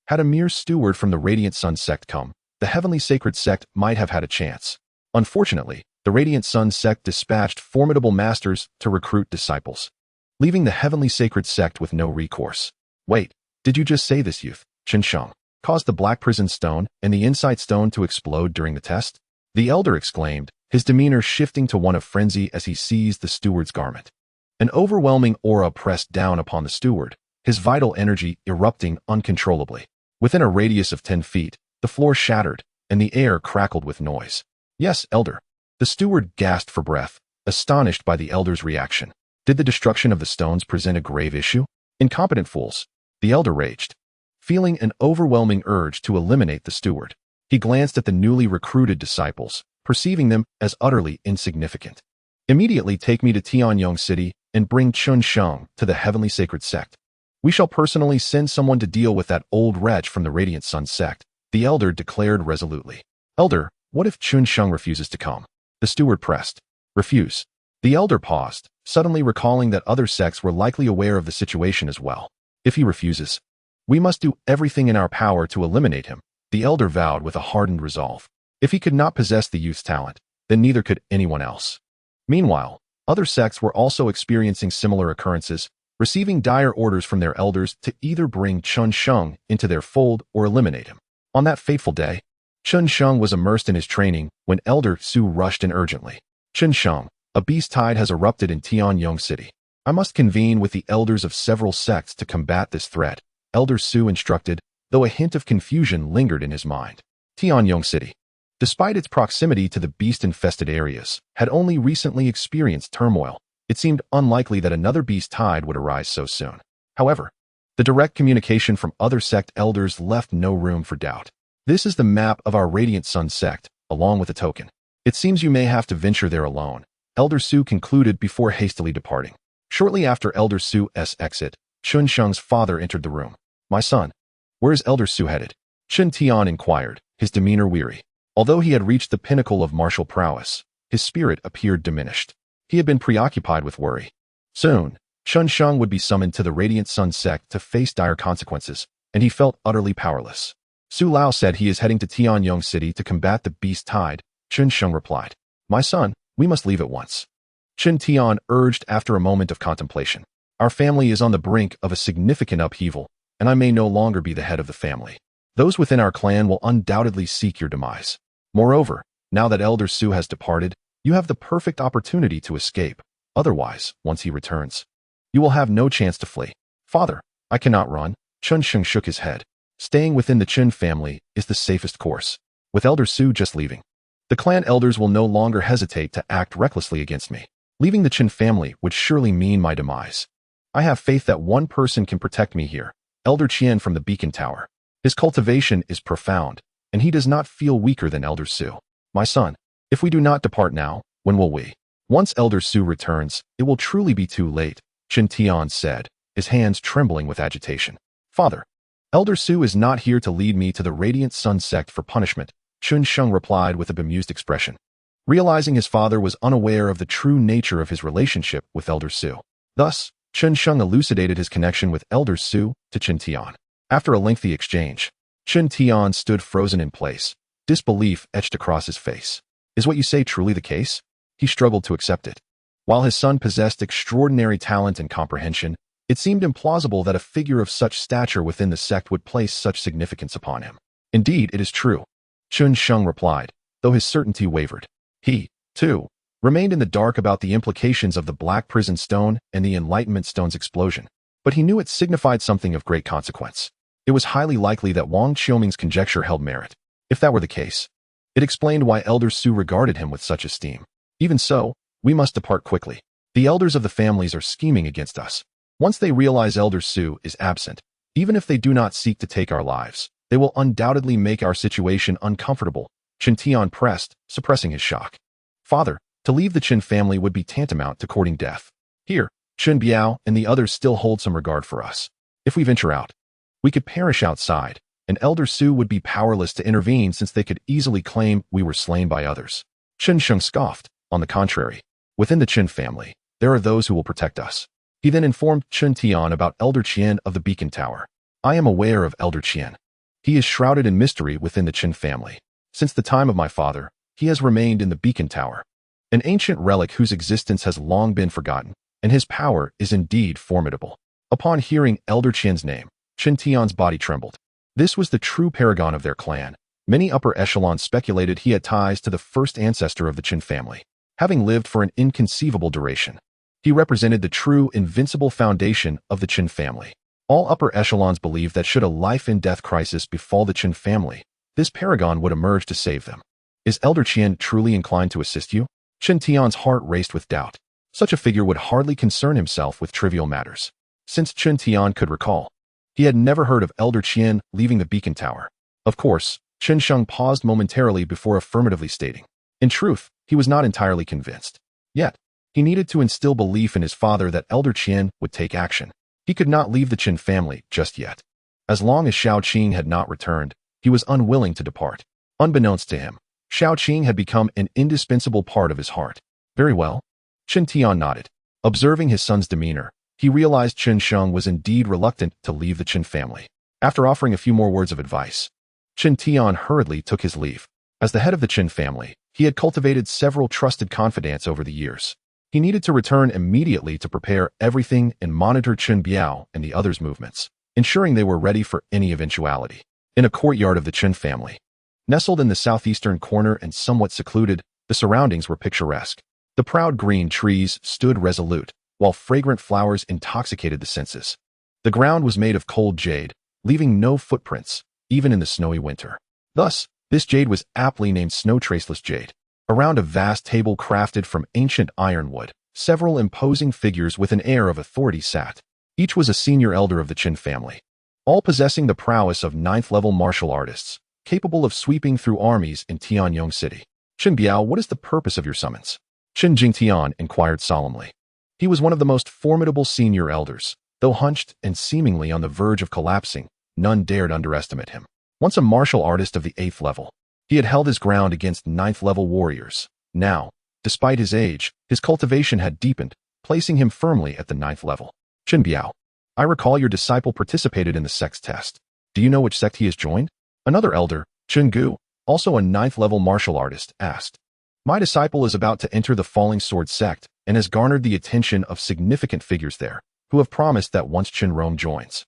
Had a mere steward from the Radiant Sun sect come, the Heavenly Sacred Sect might have had a chance. Unfortunately, the Radiant Sun sect dispatched formidable masters to recruit disciples, leaving the Heavenly Sacred Sect with no recourse. Wait, did you just say this youth, Chen Sheng, caused the Black Prison Stone and the Insight Stone to explode during the test? The elder exclaimed, his demeanor shifting to one of frenzy as he seized the steward's garment. An overwhelming aura pressed down upon the steward, his vital energy erupting uncontrollably. Within a radius of 10 feet, the floor shattered, and the air crackled with noise. Yes, elder. The steward gasped for breath, astonished by the elder's reaction. Did the destruction of the stones present a grave issue? Incompetent fools. The elder raged, feeling an overwhelming urge to eliminate the steward. He glanced at the newly recruited disciples, perceiving them as utterly insignificant. Immediately take me to Tianyong City and bring Chen Sheng to the heavenly sacred sect. We shall personally send someone to deal with that old wretch from the Radiant Sun sect, the elder declared resolutely. Elder, what if Chen Sheng refuses to come? The steward pressed. Refuse. The elder paused, suddenly recalling that other sects were likely aware of the situation as well. If he refuses, we must do everything in our power to eliminate him, the elder vowed with a hardened resolve. If he could not possess the youth's talent, then neither could anyone else. Meanwhile, other sects were also experiencing similar occurrences, receiving dire orders from their elders to either bring Chen Sheng into their fold or eliminate him. On that fateful day, Chen Sheng was immersed in his training when Elder Su rushed in urgently. Chen Sheng, a beast tide has erupted in Tianyong City. I must convene with the elders of several sects to combat this threat, Elder Su instructed, though a hint of confusion lingered in his mind. Tianyong City, despite its proximity to the beast-infested areas, had only recently experienced turmoil. It seemed unlikely that another beast tide would arise so soon. However, the direct communication from other sect elders left no room for doubt. This is the map of our Radiant Sun sect, along with a token. It seems you may have to venture there alone, Elder Su concluded before hastily departing. Shortly after Elder Su's exit, Chen Sheng's father entered the room. My son, where is Elder Su headed? Chen Tian inquired, his demeanor weary. Although he had reached the pinnacle of martial prowess, his spirit appeared diminished. He had been preoccupied with worry. Soon, Chen Sheng would be summoned to the Radiant Sun sect to face dire consequences, and he felt utterly powerless. Su Lao said he is heading to Tianyong City to combat the beast tide, Chen Sheng replied. My son, we must leave at once. Chen Tian urged after a moment of contemplation. Our family is on the brink of a significant upheaval, and I may no longer be the head of the family. Those within our clan will undoubtedly seek your demise. Moreover, now that Elder Su has departed, you have the perfect opportunity to escape. Otherwise, once he returns, you will have no chance to flee. Father, I cannot run. Chen Sheng shook his head. Staying within the Chen family is the safest course. With Elder Su just leaving, the clan elders will no longer hesitate to act recklessly against me. Leaving the Chen family would surely mean my demise. I have faith that one person can protect me here, Elder Qian from the Beacon Tower. His cultivation is profound, and he does not feel weaker than Elder Su. My son, if we do not depart now, when will we? Once Elder Su returns, it will truly be too late, Chen Tian said, his hands trembling with agitation. Father, Elder Su is not here to lead me to the Radiant Sun sect for punishment, Chen Sheng replied with a bemused expression. Realizing his father was unaware of the true nature of his relationship with Elder Su. Thus, Chen Sheng elucidated his connection with Elder Su to Chen Tian. After a lengthy exchange, Chen Tian stood frozen in place, disbelief etched across his face. Is what you say truly the case? He struggled to accept it. While his son possessed extraordinary talent and comprehension, it seemed implausible that a figure of such stature within the sect would place such significance upon him. Indeed, it is true, Chen Sheng replied, though his certainty wavered. He, too, remained in the dark about the implications of the Black Prison Stone and the Enlightenment Stone's explosion, but he knew it signified something of great consequence. It was highly likely that Wang Qiuming's conjecture held merit. If that were the case, it explained why Elder Su regarded him with such esteem. Even so, we must depart quickly. The elders of the families are scheming against us. Once they realize Elder Su is absent, even if they do not seek to take our lives, they will undoubtedly make our situation uncomfortable, Chen Tian pressed, suppressing his shock. Father, to leave the Chen family would be tantamount to courting death. Here, Chen Biao and the others still hold some regard for us. If we venture out, we could perish outside, and Elder Su would be powerless to intervene since they could easily claim we were slain by others. Chen Sheng scoffed. On the contrary, within the Chen family, there are those who will protect us. He then informed Chen Tian about Elder Qian of the Beacon Tower. I am aware of Elder Qian. He is shrouded in mystery within the Chen family. Since the time of my father, he has remained in the Beacon Tower, an ancient relic whose existence has long been forgotten, and his power is indeed formidable. Upon hearing Elder Qian's name, Chen Tian's body trembled. This was the true paragon of their clan. Many upper echelons speculated he had ties to the first ancestor of the Chen family, having lived for an inconceivable duration. He represented the true, invincible foundation of the Chen family. All upper echelons believed that should a life-and-death crisis befall the Chen family, this paragon would emerge to save them. Is Elder Qian truly inclined to assist you? Chen Tian's heart raced with doubt. Such a figure would hardly concern himself with trivial matters. Since Chen Tian could recall, he had never heard of Elder Qian leaving the Beacon Tower. Of course, Chen Sheng paused momentarily before affirmatively stating. In truth, he was not entirely convinced. Yet, he needed to instill belief in his father that Elder Qian would take action. He could not leave the Qin family just yet. As long as Xiao Qing had not returned, he was unwilling to depart. Unbeknownst to him, Xiao Qing had become an indispensable part of his heart. Very well. Chen Tian nodded. Observing his son's demeanor, he realized Chen Sheng was indeed reluctant to leave the Qin family. After offering a few more words of advice, Chen Tian hurriedly took his leave. As the head of the Qin family, he had cultivated several trusted confidants over the years. He needed to return immediately to prepare everything and monitor Chen Biao and the others' movements, ensuring they were ready for any eventuality. In a courtyard of the Chen family, nestled in the southeastern corner and somewhat secluded, the surroundings were picturesque. The proud green trees stood resolute, while fragrant flowers intoxicated the senses. The ground was made of cold jade, leaving no footprints, even in the snowy winter. Thus, this jade was aptly named Snow Traceless Jade. Around a vast table crafted from ancient ironwood, several imposing figures with an air of authority sat. Each was a senior elder of the Qin family, all possessing the prowess of ninth-level martial artists, capable of sweeping through armies in Tianyong City. Chen Biao, what is the purpose of your summons? Chen Jingtian inquired solemnly. He was one of the most formidable senior elders. Though hunched and seemingly on the verge of collapsing, none dared underestimate him. Once a martial artist of the 8th level, he had held his ground against 9th-level warriors. Now, despite his age, his cultivation had deepened, placing him firmly at the 9th level. Chen Biao, I recall your disciple participated in the sect's test. Do you know which sect he has joined? Another elder, Chen Gu, also a 9th-level martial artist, asked. My disciple is about to enter the Falling Sword sect and has garnered the attention of significant figures there, who have promised that once Chen Rong joins,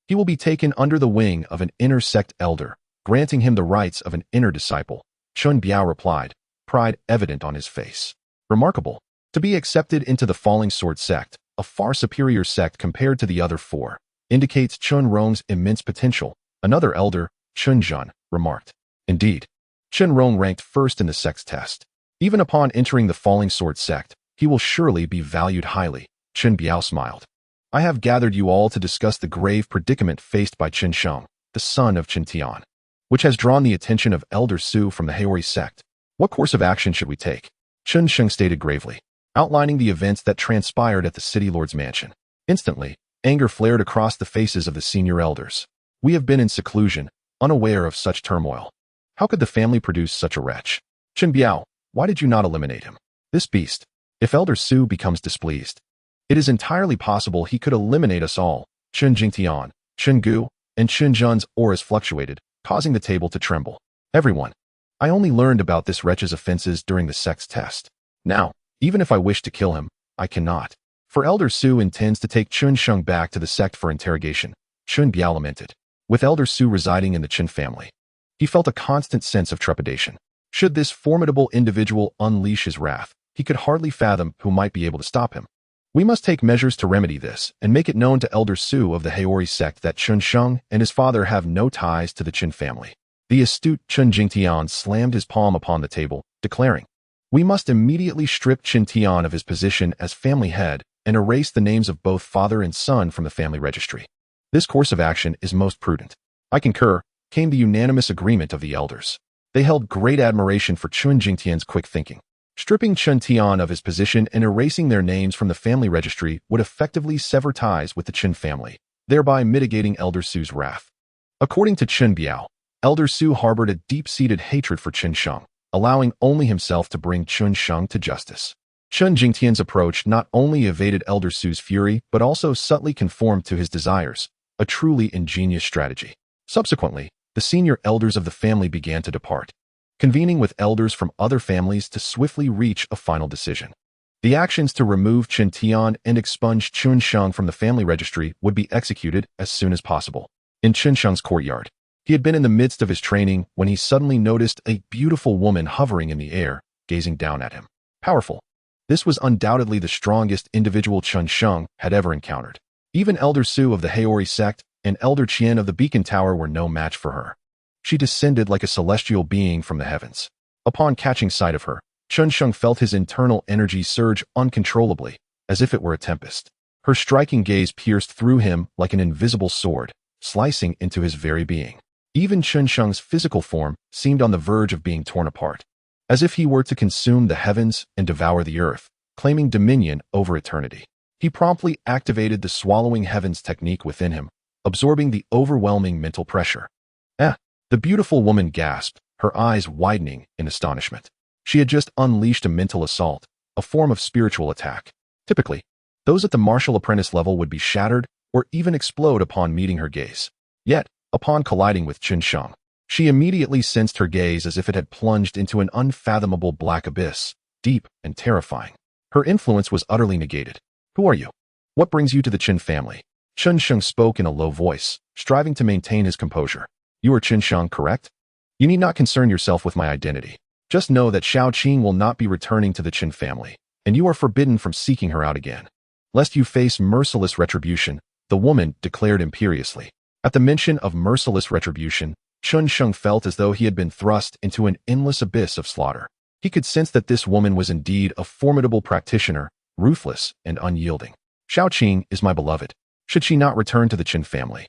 he will be taken under the wing of an inner sect elder, granting him the rights of an inner disciple. Chen Biao replied, pride evident on his face. Remarkable. To be accepted into the Falling Sword sect, a far superior sect compared to the other four, indicates Chen Rong's immense potential. Another elder, Chen Zhen, remarked. Indeed, Chen Rong ranked first in the sect's test. Even upon entering the Falling Sword sect, he will surely be valued highly. Chen Biao smiled. I have gathered you all to discuss the grave predicament faced by Chen Sheng, the son of Chen Tian, which has drawn the attention of Elder Su from the Haori sect. What course of action should we take? Chen Sheng stated gravely, outlining the events that transpired at the city lord's mansion. Instantly, anger flared across the faces of the senior elders. We have been in seclusion, unaware of such turmoil. How could the family produce such a wretch? Chen Biao, why did you not eliminate him? This beast. If Elder Su becomes displeased, it is entirely possible he could eliminate us all. Chen Jingtian, Chen Gu, and Chen Zhen's auras fluctuated, causing the table to tremble. Everyone. I only learned about this wretch's offenses during the sect's test. Now, even if I wish to kill him, I cannot. For Elder Su intends to take Chen Sheng back to the sect for interrogation. Chen Biao lamented. With Elder Su residing in the Qin family, he felt a constant sense of trepidation. Should this formidable individual unleash his wrath, he could hardly fathom who might be able to stop him. We must take measures to remedy this and make it known to Elder Su of the Haori sect that Chen Sheng and his father have no ties to the Qin family. The astute Chen Jingtian slammed his palm upon the table, declaring, we must immediately strip Chen Tian of his position as family head and erase the names of both father and son from the family registry. This course of action is most prudent. I concur, came the unanimous agreement of the elders. They held great admiration for Chen Jingtian's quick thinking. Stripping Chen Tian of his position and erasing their names from the family registry would effectively sever ties with the Qin family, thereby mitigating Elder Su's wrath. According to Chen Biao, Elder Su harbored a deep-seated hatred for Chen Sheng, allowing only himself to bring Chen Sheng to justice. Chen Jingtian's approach not only evaded Elder Su's fury, but also subtly conformed to his desires, a truly ingenious strategy. Subsequently, the senior elders of the family began to depart, convening with elders from other families to swiftly reach a final decision. The actions to remove Chen Tian and expunge Chen Sheng from the family registry would be executed as soon as possible. In Chen Sheng's courtyard, he had been in the midst of his training when he suddenly noticed a beautiful woman hovering in the air, gazing down at him. Powerful. This was undoubtedly the strongest individual Chen Sheng had ever encountered. Even Elder Su of the Haori sect and Elder Qian of the Beacon Tower were no match for her. She descended like a celestial being from the heavens. Upon catching sight of her, Chen Sheng felt his internal energy surge uncontrollably, as if it were a tempest. Her striking gaze pierced through him like an invisible sword, slicing into his very being. Even Chen Sheng's physical form seemed on the verge of being torn apart, as if he were to consume the heavens and devour the earth, claiming dominion over eternity. He promptly activated the swallowing heavens technique within him, absorbing the overwhelming mental pressure. The beautiful woman gasped, her eyes widening in astonishment. She had just unleashed a mental assault, a form of spiritual attack. Typically, those at the martial apprentice level would be shattered or even explode upon meeting her gaze. Yet, upon colliding with Chen Sheng, she immediately sensed her gaze as if it had plunged into an unfathomable black abyss, deep and terrifying. Her influence was utterly negated. Who are you? What brings you to the Chen family? Chen Sheng spoke in a low voice, striving to maintain his composure. You are Chen Sheng, correct? You need not concern yourself with my identity. Just know that Xiaoqing will not be returning to the Chen family, and you are forbidden from seeking her out again, lest you face merciless retribution, the woman declared imperiously. At the mention of merciless retribution, Chen Sheng felt as though he had been thrust into an endless abyss of slaughter. He could sense that this woman was indeed a formidable practitioner, ruthless and unyielding. Xiaoqing is my beloved. Should she not return to the Chen family,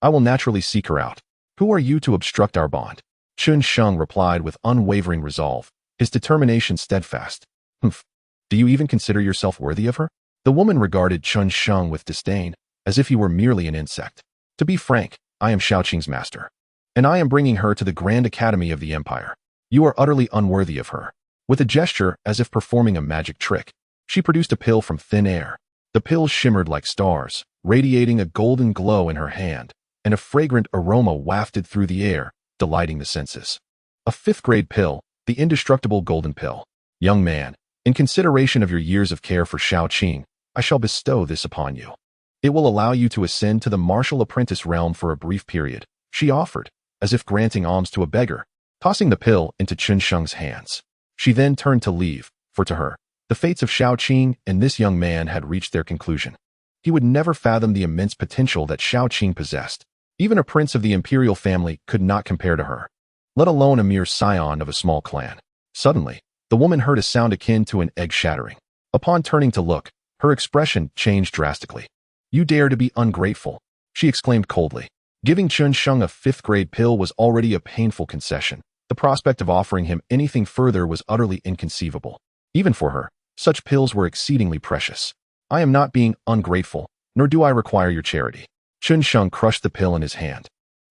I will naturally seek her out. Who are you to obstruct our bond? Chen Sheng replied with unwavering resolve, his determination steadfast. Humph. Do you even consider yourself worthy of her? The woman regarded Chen Sheng with disdain, as if he were merely an insect. To be frank, I am Xiaoqing's master, and I am bringing her to the Grand Academy of the Empire. You are utterly unworthy of her. With a gesture as if performing a magic trick, she produced a pill from thin air. The pill shimmered like stars, radiating a golden glow in her hand, and a fragrant aroma wafted through the air, delighting the senses. A fifth-grade pill, the indestructible golden pill. Young man, in consideration of your years of care for Xiaoqing, I shall bestow this upon you. It will allow you to ascend to the martial apprentice realm for a brief period, she offered, as if granting alms to a beggar, tossing the pill into Chen Sheng's hands. She then turned to leave, for to her, the fates of Xiaoqing and this young man had reached their conclusion. He would never fathom the immense potential that Xiaoqing possessed. Even a prince of the imperial family could not compare to her, let alone a mere scion of a small clan. Suddenly, the woman heard a sound akin to an egg shattering. Upon turning to look, her expression changed drastically. You dare to be ungrateful, she exclaimed coldly. Giving Chen Sheng a fifth-grade pill was already a painful concession. The prospect of offering him anything further was utterly inconceivable. Even for her, such pills were exceedingly precious. I am not being ungrateful, nor do I require your charity. Chen Sheng crushed the pill in his hand.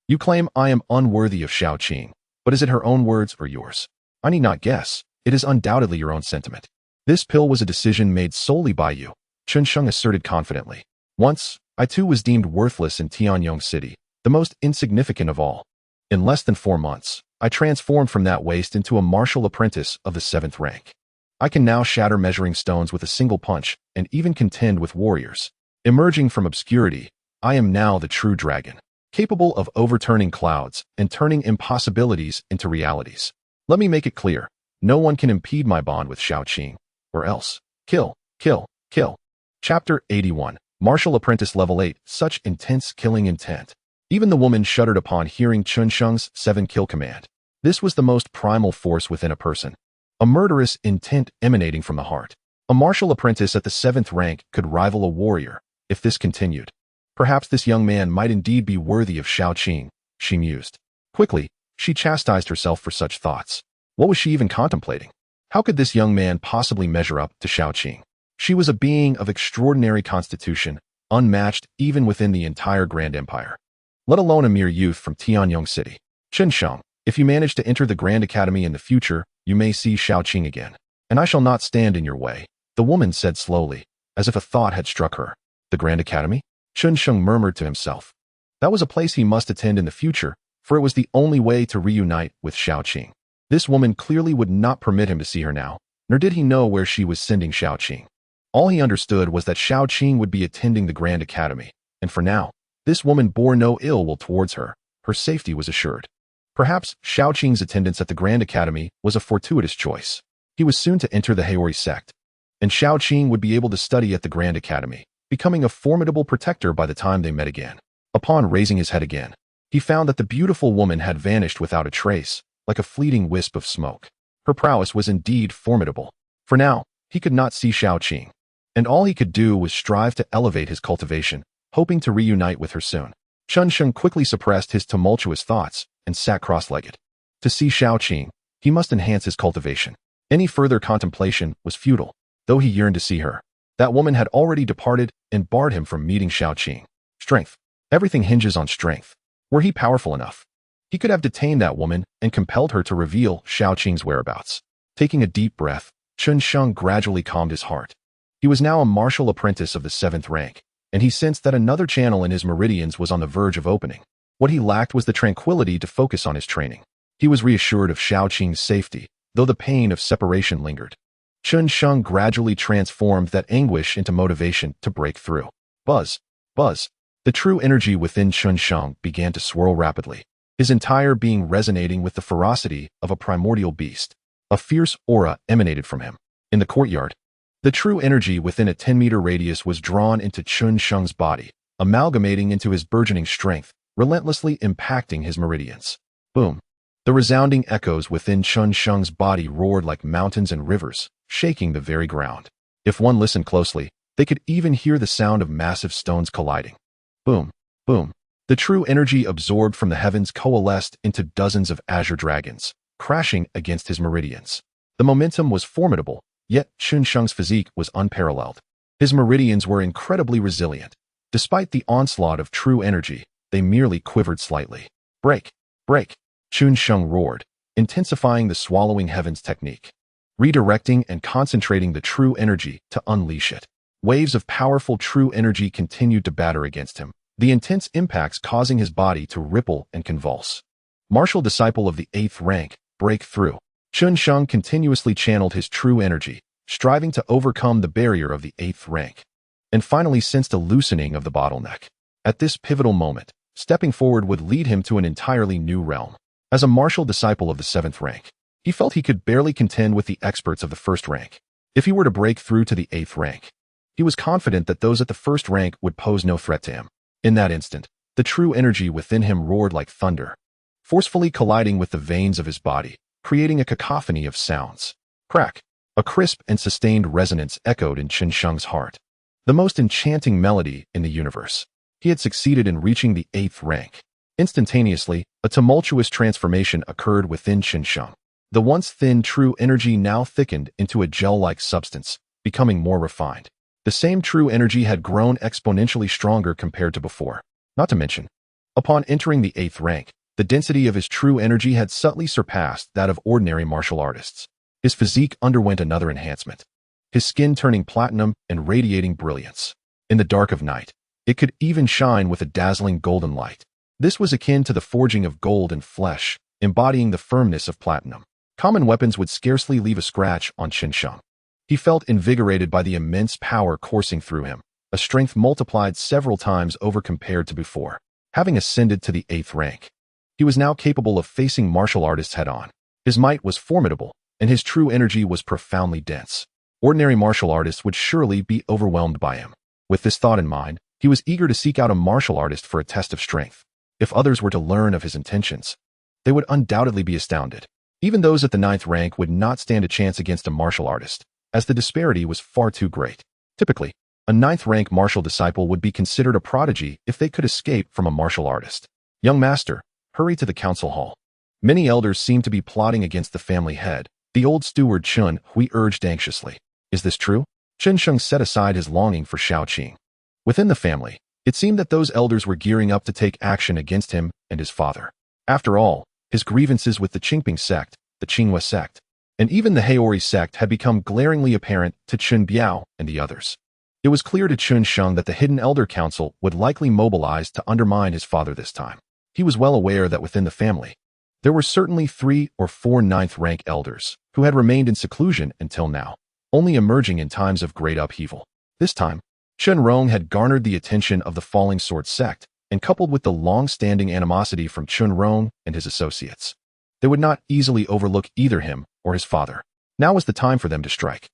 You claim I am unworthy of Xiaoqing, but is it her own words or yours? I need not guess. It is undoubtedly your own sentiment. This pill was a decision made solely by you, Chen Sheng asserted confidently. Once, I too was deemed worthless in Tianyong City, the most insignificant of all. In less than 4 months, I transformed from that waste into a martial apprentice of the 7th rank. I can now shatter measuring stones with a single punch and even contend with warriors. Emerging from obscurity, I am now the true dragon, capable of overturning clouds and turning impossibilities into realities. Let me make it clear, no one can impede my bond with Xiaoqing, or else. Kill, kill, kill. Chapter 81, Martial Apprentice Level 8, such intense killing intent. Even the woman shuddered upon hearing Chen Sheng's 7-kill command. This was the most primal force within a person, a murderous intent emanating from the heart. A martial apprentice at the 7th rank could rival a warrior. If this continued, perhaps this young man might indeed be worthy of Xiaoqing, she mused. Quickly, she chastised herself for such thoughts. What was she even contemplating? How could this young man possibly measure up to Xiaoqing? She was a being of extraordinary constitution, unmatched even within the entire Grand Empire, let alone a mere youth from Tianyong City. Chen Sheng, if you manage to enter the Grand Academy in the future, you may see Xiaoqing again, and I shall not stand in your way, the woman said slowly, as if a thought had struck her. The Grand Academy? Chen Sheng murmured to himself. That was a place he must attend in the future, for it was the only way to reunite with Xiaoqing. This woman clearly would not permit him to see her now, nor did he know where she was sending Xiaoqing. All he understood was that Xiaoqing would be attending the Grand Academy, and for now, this woman bore no ill will towards her. Her safety was assured. Perhaps Xiaoqing's attendance at the Grand Academy was a fortuitous choice. He was soon to enter the Haori sect, and Xiaoqing would be able to study at the Grand Academy, becoming a formidable protector by the time they met again. Upon raising his head again, he found that the beautiful woman had vanished without a trace, like a fleeting wisp of smoke. Her prowess was indeed formidable. For now, he could not see Xiaoqing, and all he could do was strive to elevate his cultivation, hoping to reunite with her soon. Chen Sheng quickly suppressed his tumultuous thoughts and sat cross-legged. To see Xiaoqing, he must enhance his cultivation. Any further contemplation was futile, though he yearned to see her. That woman had already departed and barred him from meeting Xiaoqing. Strength. Everything hinges on strength. Were he powerful enough, he could have detained that woman and compelled her to reveal Xiaoqing's whereabouts. Taking a deep breath, Chen Sheng gradually calmed his heart. He was now a martial apprentice of the 7th rank, and he sensed that another channel in his meridians was on the verge of opening. What he lacked was the tranquility to focus on his training. He was reassured of Xiaoqing's safety, though the pain of separation lingered. Chen Sheng gradually transformed that anguish into motivation to break through. Buzz. Buzz. The true energy within Chen Sheng began to swirl rapidly, his entire being resonating with the ferocity of a primordial beast. A fierce aura emanated from him. In the courtyard, the true energy within a 10-meter radius was drawn into Chen Sheng's body, amalgamating into his burgeoning strength, relentlessly impacting his meridians. Boom. The resounding echoes within Chen Sheng's body roared like mountains and rivers, shaking the very ground. If one listened closely, they could even hear the sound of massive stones colliding. Boom, boom. The true energy absorbed from the heavens coalesced into dozens of azure dragons, crashing against his meridians. The momentum was formidable, yet Chen Sheng's physique was unparalleled. His meridians were incredibly resilient. Despite the onslaught of true energy, they merely quivered slightly. Break, break, Chen Sheng roared, intensifying the swallowing heavens technique, redirecting and concentrating the true energy to unleash it. Waves of powerful true energy continued to batter against him, the intense impacts causing his body to ripple and convulse. Martial disciple of the 8th rank, break through. Chen Sheng continuously channeled his true energy, striving to overcome the barrier of the 8th rank, and finally sensed a loosening of the bottleneck. At this pivotal moment, stepping forward would lead him to an entirely new realm. As a martial disciple of the 7th rank, he felt he could barely contend with the experts of the 1st rank. If he were to break through to the 8th rank, he was confident that those at the 1st rank would pose no threat to him. In that instant, the true energy within him roared like thunder, forcefully colliding with the veins of his body, creating a cacophony of sounds. Crack! A crisp and sustained resonance echoed in Chen Sheng's heart. The most enchanting melody in the universe. He had succeeded in reaching the 8th rank. Instantaneously, a tumultuous transformation occurred within Chen Sheng. The once thin true energy now thickened into a gel-like substance, becoming more refined. The same true energy had grown exponentially stronger compared to before. Not to mention, upon entering the 8th rank, the density of his true energy had subtly surpassed that of ordinary martial artists. His physique underwent another enhancement, his skin turning platinum and radiating brilliance. In the dark of night, it could even shine with a dazzling golden light. This was akin to the forging of gold and flesh, embodying the firmness of platinum. Common weapons would scarcely leave a scratch on Chen Sheng. He felt invigorated by the immense power coursing through him, a strength multiplied several times over compared to before. Having ascended to the 8th rank, he was now capable of facing martial artists head-on. His might was formidable, and his true energy was profoundly dense. Ordinary martial artists would surely be overwhelmed by him. With this thought in mind, he was eager to seek out a martial artist for a test of strength. If others were to learn of his intentions, they would undoubtedly be astounded. Even those at the 9th rank would not stand a chance against a martial artist, as the disparity was far too great. Typically, a 9th rank martial disciple would be considered a prodigy if they could escape from a martial artist. Young master, hurry to the council hall. Many elders seemed to be plotting against the family head. The old steward Chen Hui urged anxiously. Is this true? Chen Sheng set aside his longing for Xiaoqing. Within the family, it seemed that those elders were gearing up to take action against him and his father. After all, his grievances with the Qingping sect, the Qinghua sect, and even the Haori sect had become glaringly apparent to Chen Biao and the others. It was clear to Chen Sheng that the Hidden Elder Council would likely mobilize to undermine his father this time. He was well aware that within the family, there were certainly 3 or 4 9th rank elders who had remained in seclusion until now, only emerging in times of great upheaval. This time, Chen Rong had garnered the attention of the Falling Sword sect, and coupled with the long-standing animosity from Chen Rong and his associates, they would not easily overlook either him or his father. Now was the time for them to strike,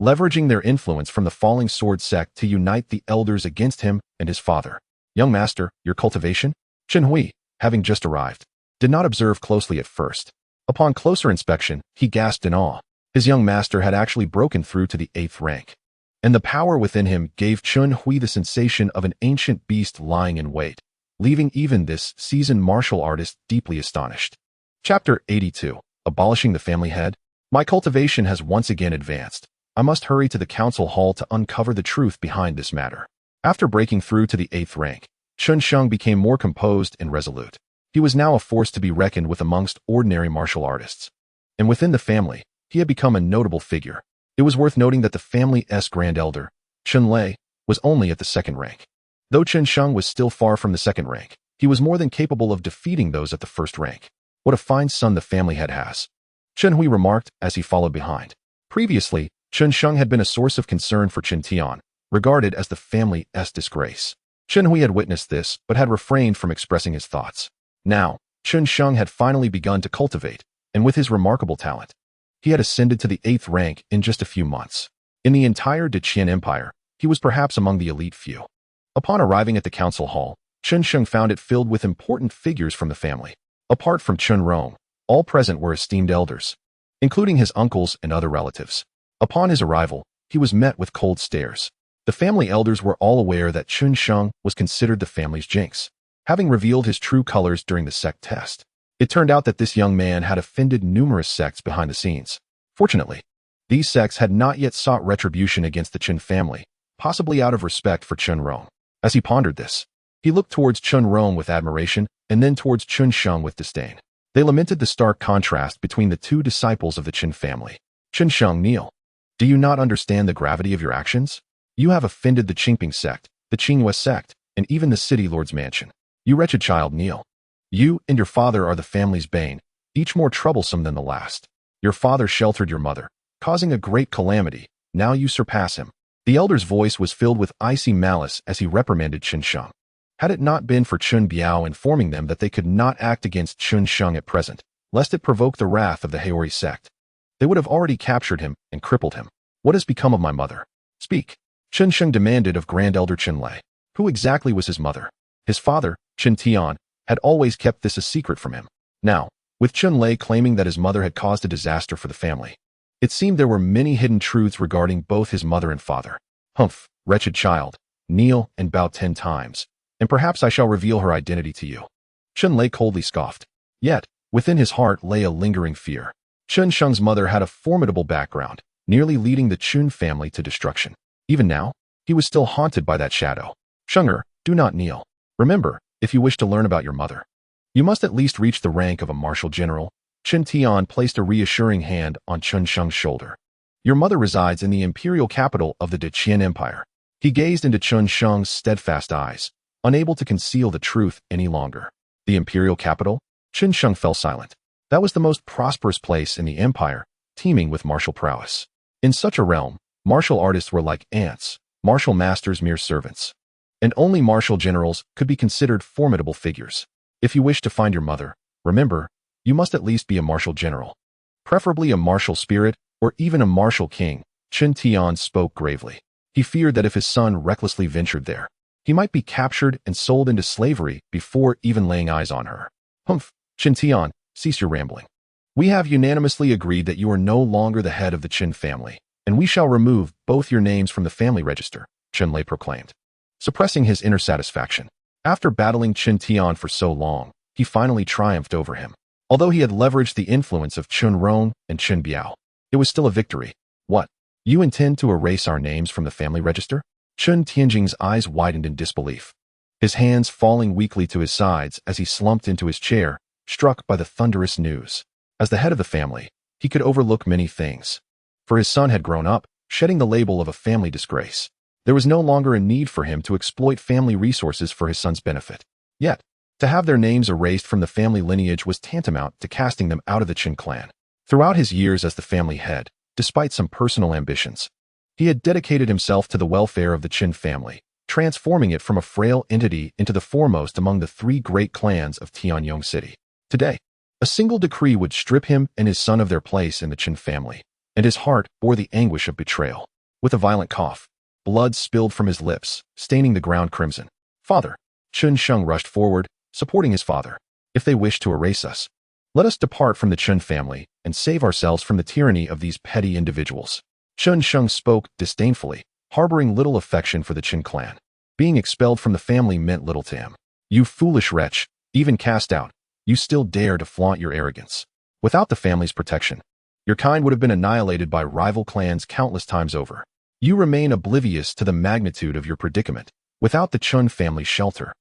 leveraging their influence from the Falling Sword sect to unite the elders against him and his father. Young master, your cultivation? Chen Hui, having just arrived, did not observe closely at first. Upon closer inspection, he gasped in awe. His young master had actually broken through to the 8th rank, and the power within him gave Chen Hui the sensation of an ancient beast lying in wait. leaving even this seasoned martial artist deeply astonished. Chapter 82. Abolishing the family head. My cultivation has once again advanced. I must hurry to the council hall to uncover the truth behind this matter. After breaking through to the 8th rank, Chen Sheng became more composed and resolute. He was now a force to be reckoned with amongst ordinary martial artists. And within the family, he had become a notable figure. It was worth noting that the family's grand elder, Chen Lei, was only at the 2nd rank. Though Chen Sheng was still far from the 2nd rank, he was more than capable of defeating those at the 1st rank. What a fine son the family head has, Chen Hui remarked as he followed behind. Previously, Chen Sheng had been a source of concern for Chen Tian, regarded as the family's disgrace. Chen Hui had witnessed this, but had refrained from expressing his thoughts. Now, Chen Sheng had finally begun to cultivate, and with his remarkable talent, he had ascended to the 8th rank in just a few months. In the entire Dantian Empire, he was perhaps among the elite few. Upon arriving at the council hall, Chen Sheng found it filled with important figures from the family. Apart from Chen Rong, all present were esteemed elders, including his uncles and other relatives. Upon his arrival, he was met with cold stares. The family elders were all aware that Chen Sheng was considered the family's jinx, having revealed his true colors during the sect test. It turned out that this young man had offended numerous sects behind the scenes. Fortunately, these sects had not yet sought retribution against the Chen family, possibly out of respect for Chen Rong. As he pondered this, he looked towards Chen Rong with admiration and then towards Chen Sheng with disdain. They lamented the stark contrast between the two disciples of the Chen family. Chen Sheng, kneel. Do you not understand the gravity of your actions? You have offended the Qingping sect, the Qingyue sect, and even the city lord's mansion. You wretched child, kneel. You and your father are the family's bane, each more troublesome than the last. Your father sheltered your mother, causing a great calamity. Now you surpass him. The elder's voice was filled with icy malice as he reprimanded Chen Sheng. Had it not been for Chen Biao informing them that they could not act against Chen Sheng at present, lest it provoke the wrath of the Haori sect, they would have already captured him and crippled him. What has become of my mother? Speak. Chen Sheng demanded of Grand Elder Chen Lei. Who exactly was his mother? His father, Chen Tian, had always kept this a secret from him. Now, with Chen Lei claiming that his mother had caused a disaster for the family, it seemed there were many hidden truths regarding both his mother and father. Humph, wretched child, kneel and bow 10 times, and perhaps I shall reveal her identity to you. Chen Lei coldly scoffed. Yet, within his heart lay a lingering fear. Chen Sheng's mother had a formidable background, nearly leading the Chun family to destruction. Even now, he was still haunted by that shadow. Shenger, do not kneel. Remember, if you wish to learn about your mother, you must at least reach the rank of a martial general. Chen Tian placed a reassuring hand on Chen Sheng's shoulder. Your mother resides in the imperial capital of the Dantian Empire. He gazed into Chen Sheng's steadfast eyes, unable to conceal the truth any longer. The imperial capital? Chen Sheng fell silent. That was the most prosperous place in the empire, teeming with martial prowess. In such a realm, martial artists were like ants, martial masters mere servants. And only martial generals could be considered formidable figures. If you wish to find your mother, remember, you must at least be a martial general. Preferably a martial spirit, or even a martial king. Chen Tian spoke gravely. He feared that if his son recklessly ventured there, he might be captured and sold into slavery before even laying eyes on her. Humph, Chen Tian, cease your rambling. We have unanimously agreed that you are no longer the head of the Chen family, and we shall remove both your names from the family register, Chen Lei proclaimed, suppressing his inner satisfaction. After battling Chen Tian for so long, he finally triumphed over him. Although he had leveraged the influence of Chen Rong and Chen Biao, it was still a victory. What? You intend to erase our names from the family register? Chen Tianjing's eyes widened in disbelief, his hands falling weakly to his sides as he slumped into his chair, struck by the thunderous news. As the head of the family, he could overlook many things. For his son had grown up, shedding the label of a family disgrace. There was no longer a need for him to exploit family resources for his son's benefit. Yet, to have their names erased from the family lineage was tantamount to casting them out of the Chen clan. Throughout his years as the family head, despite some personal ambitions, he had dedicated himself to the welfare of the Chen family, transforming it from a frail entity into the foremost among the 3 great clans of Tianyong City. Today, a single decree would strip him and his son of their place in the Chen family, and his heart bore the anguish of betrayal. With a violent cough, blood spilled from his lips, staining the ground crimson. Father, Chen Sheng rushed forward, supporting his father. If they wish to erase us, let us depart from the Chen family and save ourselves from the tyranny of these petty individuals. Chen Sheng spoke disdainfully, harboring little affection for the Chen clan. Being expelled from the family meant little to him. You foolish wretch, even cast out, you still dare to flaunt your arrogance. Without the family's protection, your kind would have been annihilated by rival clans countless times over. You remain oblivious to the magnitude of your predicament. Without the Chen family's shelter,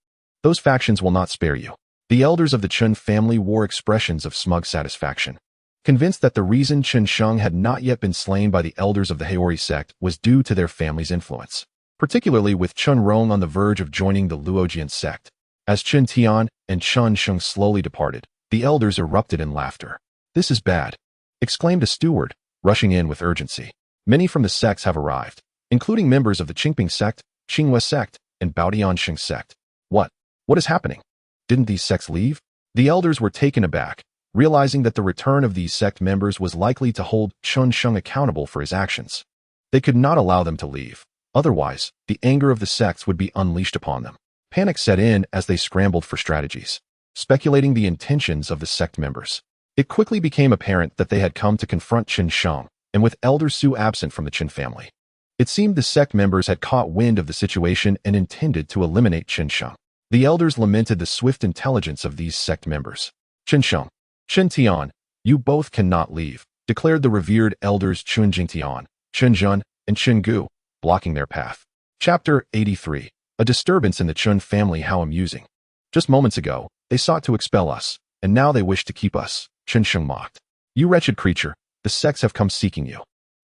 those factions will not spare you. The elders of the Chen family wore expressions of smug satisfaction, convinced that the reason Chen Sheng had not yet been slain by the elders of the Haori sect was due to their family's influence, particularly with Chen Rong on the verge of joining the Luojian sect. As Chen Tian and Chen Sheng slowly departed, the elders erupted in laughter. "This is bad," exclaimed a steward, rushing in with urgency. "Many from the sects have arrived, including members of the Qingping sect, Qinghua sect, and Baodiansheng sect." What is happening? Didn't these sects leave? The elders were taken aback, realizing that the return of these sect members was likely to hold Chen Sheng accountable for his actions. They could not allow them to leave. Otherwise, the anger of the sects would be unleashed upon them. Panic set in as they scrambled for strategies, speculating the intentions of the sect members. It quickly became apparent that they had come to confront Chen Sheng, and with Elder Su absent from the Chen family, it seemed the sect members had caught wind of the situation and intended to eliminate Chen Sheng. The elders lamented the swift intelligence of these sect members. "Chen Sheng, Chen Tian, you both cannot leave," declared the revered elders Chen Jingtian, Chen Zhen, and Chen Gu, blocking their path. Chapter 83. A disturbance in the Chen family. How amusing. Just moments ago, they sought to expel us, and now they wish to keep us, Chen Sheng mocked. "You wretched creature, the sects have come seeking you.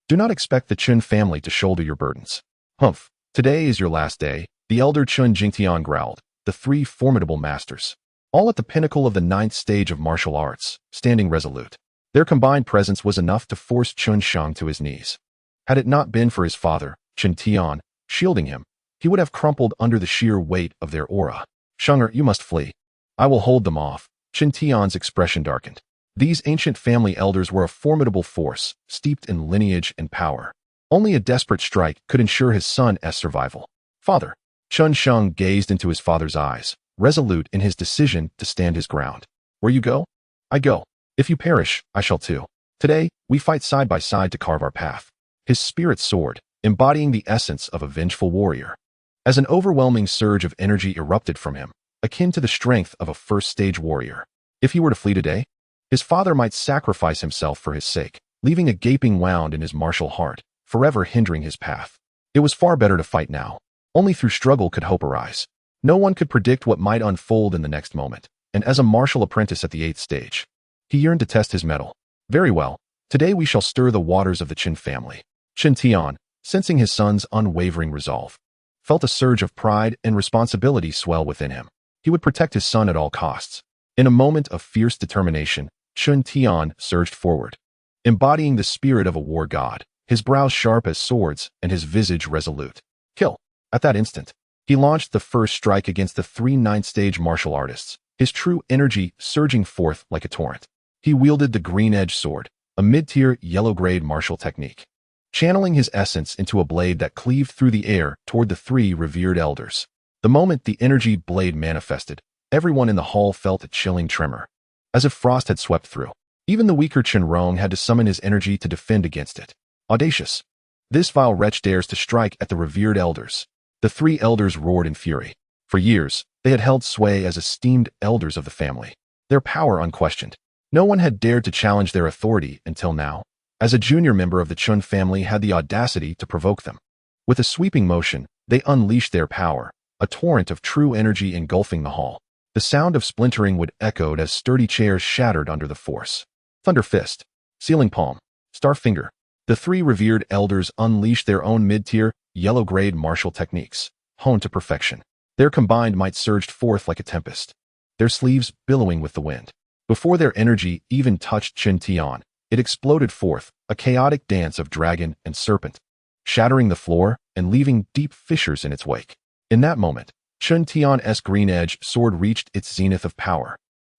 Do not expect the Chen family to shoulder your burdens." "Humph, today is your last day," the elder Chen Jingtian growled. The three formidable masters, all at the pinnacle of the 9th stage of martial arts, standing resolute. Their combined presence was enough to force Chen Sheng to his knees. Had it not been for his father, Chen Tian, shielding him, he would have crumpled under the sheer weight of their aura. "Shenger, you must flee. I will hold them off." Chen Tian's expression darkened. These ancient family elders were a formidable force, steeped in lineage and power. Only a desperate strike could ensure his son's survival. "Father." Chen Sheng gazed into his father's eyes, resolute in his decision to stand his ground. "Where you go, I go. If you perish, I shall too. Today, we fight side by side to carve our path." His spirit soared, embodying the essence of a vengeful warrior. As an overwhelming surge of energy erupted from him, akin to the strength of a first-stage warrior. If he were to flee today, his father might sacrifice himself for his sake, leaving a gaping wound in his martial heart, forever hindering his path. It was far better to fight now. Only through struggle could hope arise. No one could predict what might unfold in the next moment, and as a martial apprentice at the 8th stage, he yearned to test his mettle. "Very well, today we shall stir the waters of the Chen family." Chen Tian, sensing his son's unwavering resolve, felt a surge of pride and responsibility swell within him. He would protect his son at all costs. In a moment of fierce determination, Chen Tian surged forward, embodying the spirit of a war god, his brows sharp as swords and his visage resolute. "Kill." At that instant, he launched the first strike against the 3 9th-stage martial artists, his true energy surging forth like a torrent. He wielded the green-edged sword, a mid-tier yellow-grade martial technique, channeling his essence into a blade that cleaved through the air toward the 3 revered elders. The moment the energy blade manifested, everyone in the hall felt a chilling tremor, as if frost had swept through. Even the weaker Chen Rong had to summon his energy to defend against it. Audacious. This vile wretch dares to strike at the revered elders. The 3 elders roared in fury. For years, they had held sway as esteemed elders of the family, their power unquestioned. No one had dared to challenge their authority until now, as a junior member of the Chen family had the audacity to provoke them. With a sweeping motion, they unleashed their power, a torrent of true energy engulfing the hall. The sound of splintering wood echoed as sturdy chairs shattered under the force. Thunder Fist, Ceiling Palm, Star Finger. The 3 revered elders unleashed their own mid-tier, yellow-grade martial techniques, honed to perfection. Their combined might surged forth like a tempest, their sleeves billowing with the wind. Before their energy even touched Chen Tian, it exploded forth, a chaotic dance of dragon and serpent, shattering the floor and leaving deep fissures in its wake. In that moment, Chen Tian's green-edged sword reached its zenith of power,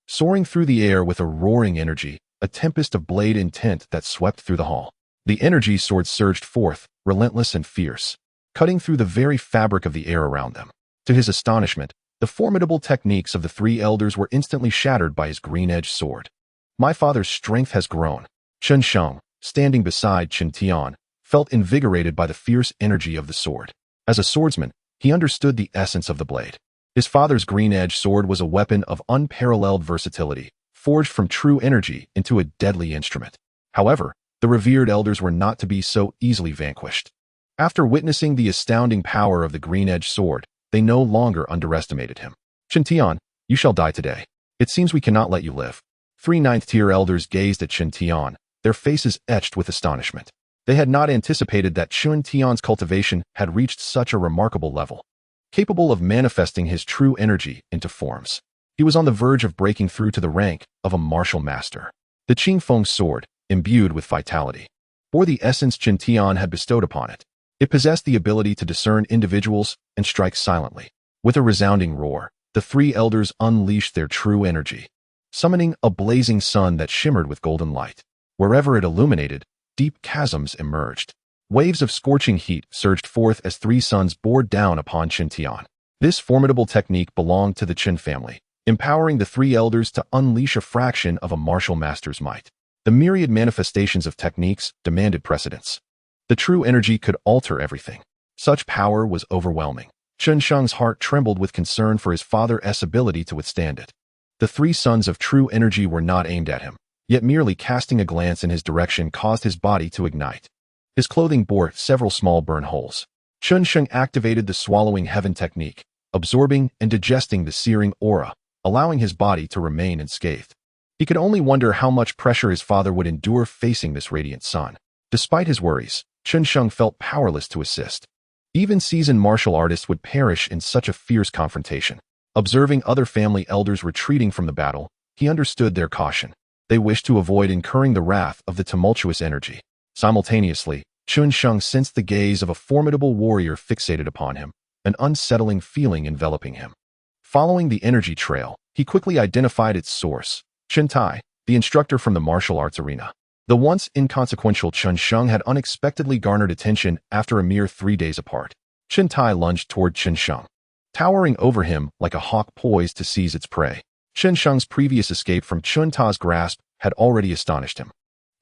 soaring through the air with a roaring energy, a tempest of blade intent that swept through the hall. The energy sword surged forth, relentless and fierce, cutting through the very fabric of the air around them. To his astonishment, the formidable techniques of the 3 elders were instantly shattered by his green-edged sword. "My father's strength has grown." Chen Sheng, standing beside Chen Tian, felt invigorated by the fierce energy of the sword. As a swordsman, he understood the essence of the blade. His father's green-edged sword was a weapon of unparalleled versatility, forged from true energy into a deadly instrument. However, the revered elders were not to be so easily vanquished. After witnessing the astounding power of the green-edged sword, they no longer underestimated him. Chen Tian, you shall die today. It seems we cannot let you live. 3 ninth-tier elders gazed at Chen Tian, their faces etched with astonishment. They had not anticipated that Chen Tian's cultivation had reached such a remarkable level, capable of manifesting his true energy into forms. He was on the verge of breaking through to the rank of a martial master. The Qingfeng sword, imbued with vitality, bore the essence Chen Tian had bestowed upon it. It possessed the ability to discern individuals and strike silently. With a resounding roar, the 3 elders unleashed their true energy, summoning a blazing sun that shimmered with golden light. Wherever it illuminated, deep chasms emerged. Waves of scorching heat surged forth as 3 suns bore down upon Chen Tian. This formidable technique belonged to the Chen family, empowering the 3 elders to unleash a fraction of a martial master's might. The myriad manifestations of techniques demanded precedence. The true energy could alter everything. Such power was overwhelming. Chen Sheng's heart trembled with concern for his father's ability to withstand it. The 3 suns of true energy were not aimed at him, yet merely casting a glance in his direction caused his body to ignite. His clothing bore several small burn holes. Chen Sheng activated the swallowing heaven technique, absorbing and digesting the searing aura, allowing his body to remain unscathed. He could only wonder how much pressure his father would endure facing this radiant sun. Despite his worries, Chen Sheng felt powerless to assist. Even seasoned martial artists would perish in such a fierce confrontation. Observing other family elders retreating from the battle, he understood their caution. They wished to avoid incurring the wrath of the tumultuous energy. Simultaneously, Chen Sheng sensed the gaze of a formidable warrior fixated upon him, an unsettling feeling enveloping him. Following the energy trail, he quickly identified its source, Chen Tai, the instructor from the martial arts arena. The once inconsequential Chen Sheng had unexpectedly garnered attention after a mere 3 days apart. Chen Tai lunged toward Chen Sheng, towering over him like a hawk poised to seize its prey. Chen Sheng's previous escape from Chen Tai's grasp had already astonished him.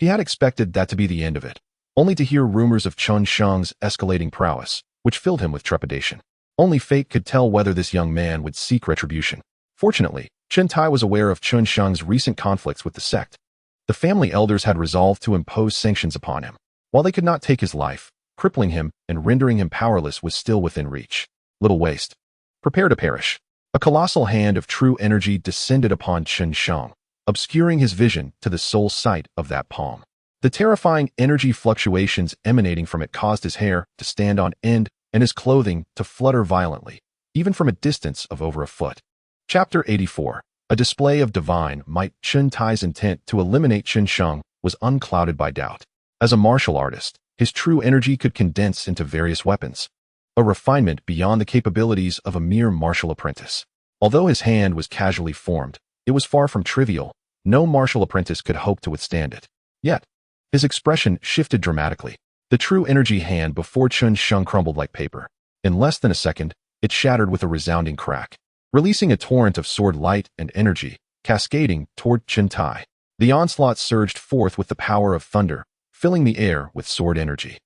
He had expected that to be the end of it, only to hear rumors of Chen Sheng's escalating prowess, which filled him with trepidation. Only fate could tell whether this young man would seek retribution. Fortunately, Chen Tai was aware of Chen Sheng's recent conflicts with the sect. The family elders had resolved to impose sanctions upon him. While they could not take his life, crippling him and rendering him powerless was still within reach. Little waste. Prepare to perish. A colossal hand of true energy descended upon Chen Sheng, obscuring his vision to the sole sight of that palm. The terrifying energy fluctuations emanating from it caused his hair to stand on end and his clothing to flutter violently, even from a distance of over a foot. Chapter 84. A display of divine might. Chen Tai's intent to eliminate Chen Sheng was unclouded by doubt. As a martial artist, his true energy could condense into various weapons, a refinement beyond the capabilities of a mere martial apprentice. Although his hand was casually formed, it was far from trivial. No martial apprentice could hope to withstand it. Yet, his expression shifted dramatically. The true energy hand before Chen Sheng crumbled like paper. In less than a second, it shattered with a resounding crack, releasing a torrent of sword light and energy, cascading toward Chen Tai. The onslaught surged forth with the power of thunder, filling the air with sword energy.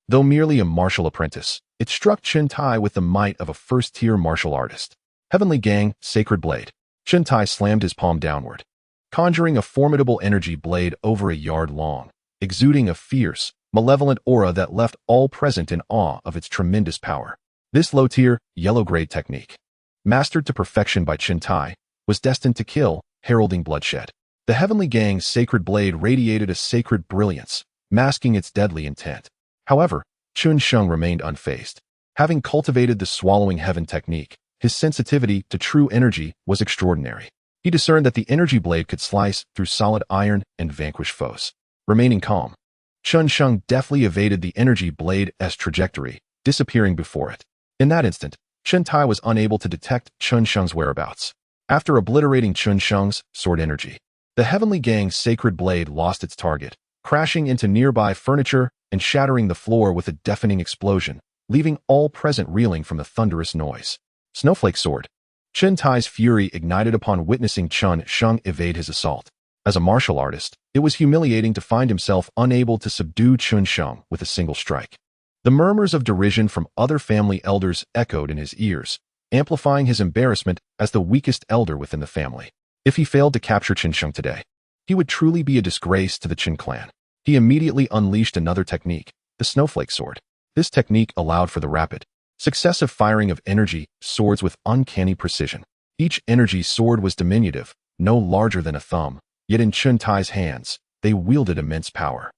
Though merely a martial apprentice, it struck Chen Tai with the might of a first-tier martial artist. Heavenly Gang, Sacred Blade. Chen Tai slammed his palm downward, conjuring a formidable energy blade over a yard long, exuding a fierce, malevolent aura that left all present in awe of its tremendous power. This low-tier, yellow-grade technique, mastered to perfection by Chen Tai, was destined to kill, heralding bloodshed. The Heavenly Gang's Sacred Blade radiated a sacred brilliance, masking its deadly intent. However, Chen Sheng remained unfazed. Having cultivated the swallowing heaven technique, his sensitivity to true energy was extraordinary. He discerned that the energy blade could slice through solid iron and vanquish foes. Remaining calm, Chen Sheng deftly evaded the energy blade's trajectory, disappearing before it. In that instant, Chen Tai was unable to detect Chen Sheng's whereabouts. After obliterating Chen Sheng's sword energy, the Heavenly Gang's Sacred Blade lost its target, crashing into nearby furniture and shattering the floor with a deafening explosion, leaving all present reeling from the thunderous noise. Snowflake Sword. Chen Tai's fury ignited upon witnessing Chen Sheng evade his assault. As a martial artist, it was humiliating to find himself unable to subdue Chen Sheng with a single strike. The murmurs of derision from other family elders echoed in his ears, amplifying his embarrassment as the weakest elder within the family. If he failed to capture Chen Sheng today, he would truly be a disgrace to the Chen clan. He immediately unleashed another technique, the snowflake sword. This technique allowed for the rapid, successive firing of energy swords with uncanny precision. Each energy sword was diminutive, no larger than a thumb, yet in Chen Tai's hands, they wielded immense power.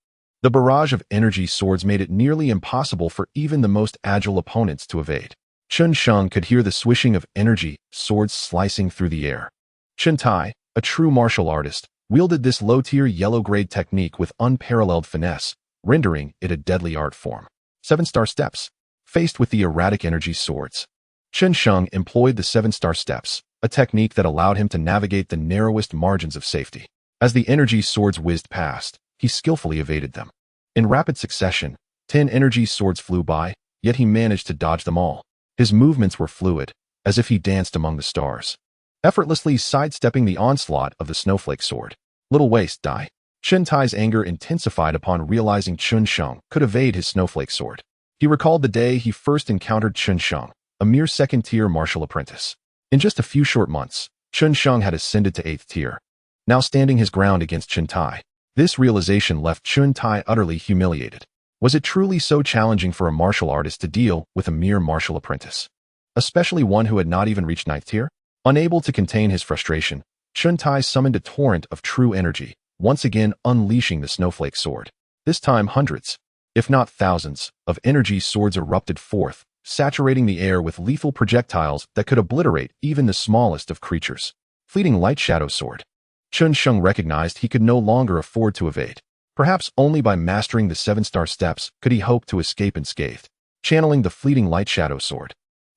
The barrage of energy swords made it nearly impossible for even the most agile opponents to evade. Chen Sheng could hear the swishing of energy swords slicing through the air. Chen Tai, a true martial artist, wielded this low-tier yellow-grade technique with unparalleled finesse, rendering it a deadly art form. 7-star steps. Faced with the erratic energy swords, Chen Sheng employed the 7-star steps, a technique that allowed him to navigate the narrowest margins of safety. As the energy swords whizzed past, he skillfully evaded them. In rapid succession, 10 energy swords flew by, yet he managed to dodge them all. His movements were fluid, as if he danced among the stars, effortlessly sidestepping the onslaught of the snowflake sword. Little waste, die. Chen Tai's anger intensified upon realizing Chen Sheng could evade his snowflake sword. He recalled the day he first encountered Chen Sheng, a mere second-tier martial apprentice. In just a few short months, Chen Sheng had ascended to 8th tier, now standing his ground against Chen Tai. This realization left Chen Tai utterly humiliated. Was it truly so challenging for a martial artist to deal with a mere martial apprentice, especially one who had not even reached 9th tier? Unable to contain his frustration, Chen Tai summoned a torrent of true energy, once again unleashing the snowflake sword. This time hundreds, if not thousands, of energy swords erupted forth, saturating the air with lethal projectiles that could obliterate even the smallest of creatures. Fleeting light shadow sword. Chen Sheng recognized he could no longer afford to evade. Perhaps only by mastering the 7-star steps could he hope to escape unscathed. Channeling the fleeting light shadow sword,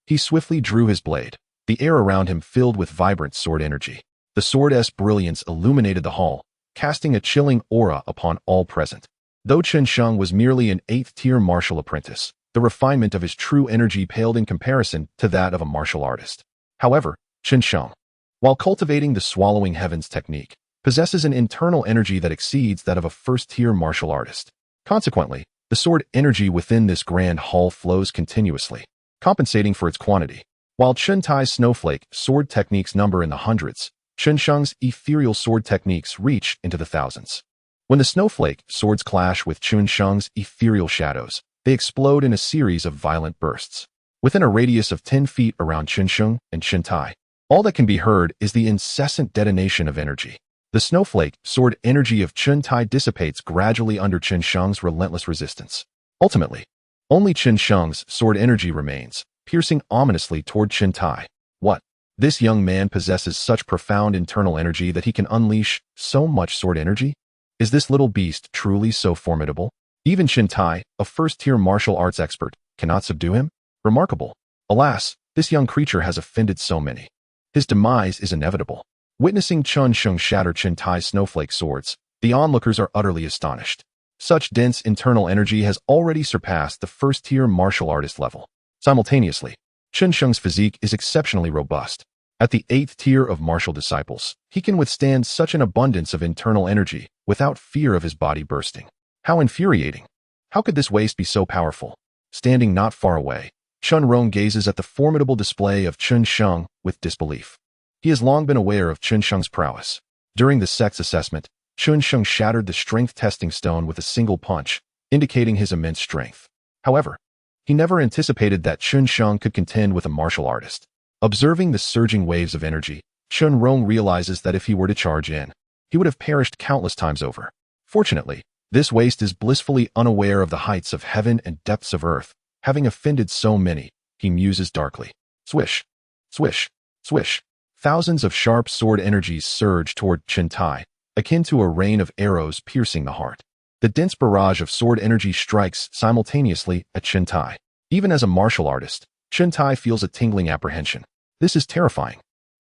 he swiftly drew his blade, the air around him filled with vibrant sword energy. The sword's brilliance illuminated the hall, casting a chilling aura upon all present. Though Chen Sheng was merely an 8th-tier martial apprentice, the refinement of his true energy paled in comparison to that of a martial artist. However, Chen Sheng, while cultivating the swallowing heavens technique, possesses an internal energy that exceeds that of a first-tier martial artist. Consequently, the sword energy within this grand hall flows continuously, compensating for its quantity. While Chen Tai's snowflake sword techniques number in the hundreds, Chen Sheng's ethereal sword techniques reach into the thousands. When the snowflake swords clash with Chen Sheng's ethereal shadows, they explode in a series of violent bursts. Within a radius of 10 feet around Chen Sheng and Chen Tai, all that can be heard is the incessant detonation of energy. The snowflake sword energy of Chen Tai dissipates gradually under Chen Sheng's relentless resistance. Ultimately, only Chen Sheng's sword energy remains, piercing ominously toward Chen Tai. What? This young man possesses such profound internal energy that he can unleash so much sword energy? Is this little beast truly so formidable? Even Chen Tai, a first-tier martial arts expert, cannot subdue him? Remarkable. Alas, this young creature has offended so many. His demise is inevitable. Witnessing Chen Sheng shatter Chen Tai's snowflake swords, the onlookers are utterly astonished. Such dense internal energy has already surpassed the first-tier martial artist level. Simultaneously, Chen Sheng's physique is exceptionally robust. At the 8th tier of martial disciples, he can withstand such an abundance of internal energy without fear of his body bursting. How infuriating! How could this waste be so powerful? Standing not far away, Chun Rong gazes at the formidable display of Chen Sheng with disbelief. He has long been aware of Chen Sheng's prowess. During the sex assessment, Chen Sheng shattered the strength testing stone with a single punch, indicating his immense strength. However, he never anticipated that Chen Sheng could contend with a martial artist. Observing the surging waves of energy, Chun Rong realizes that if he were to charge in, he would have perished countless times over. Fortunately, this waste is blissfully unaware of the heights of heaven and depths of earth. Having offended so many, he muses darkly. Swish, swish, swish. Thousands of sharp sword energies surge toward Chen Tai, akin to a rain of arrows piercing the heart. The dense barrage of sword energy strikes simultaneously at Chen Tai. Even as a martial artist, Chen Tai feels a tingling apprehension. This is terrifying.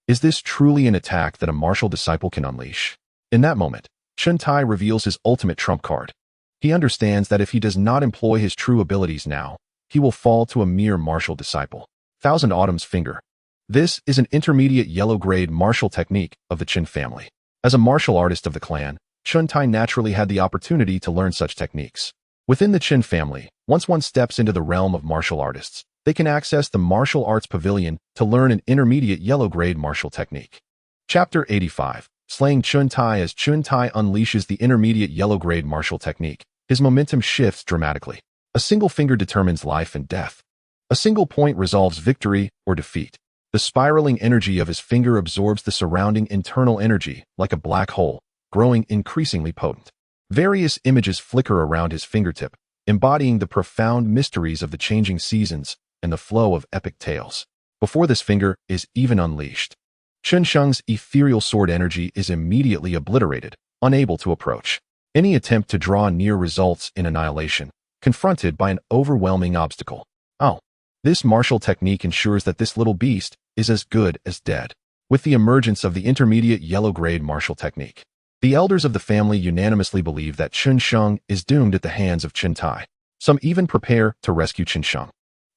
Is this truly an attack that a martial disciple can unleash? In that moment, Chen Tai reveals his ultimate trump card. He understands that if he does not employ his true abilities now, he will fall to a mere martial disciple. Thousand Autumn's Finger. This is an intermediate yellow-grade martial technique of the Chen family. As a martial artist of the clan, Chen Tai naturally had the opportunity to learn such techniques. Within the Chen family, once one steps into the realm of martial artists, They can access the Martial Arts Pavilion to learn an intermediate yellow-grade martial technique. Chapter 85. Slaying Chun Tai. As Chun Tai unleashes the intermediate yellow-grade martial technique, his momentum shifts dramatically. A single finger determines life and death. A single point resolves victory or defeat. The spiraling energy of his finger absorbs the surrounding internal energy like a black hole, growing increasingly potent. Various images flicker around his fingertip, embodying the profound mysteries of the changing seasons and the flow of epic tales. Before this finger is even unleashed, Chen Sheng's ethereal sword energy is immediately obliterated, unable to approach. Any attempt to draw near results in annihilation, confronted by an overwhelming obstacle. This martial technique ensures that this little beast is as good as dead. With the emergence of the intermediate yellow-grade martial technique, the elders of the family unanimously believe that Chen Sheng is doomed at the hands of Chen Tai. Some even prepare to rescue Chen Sheng,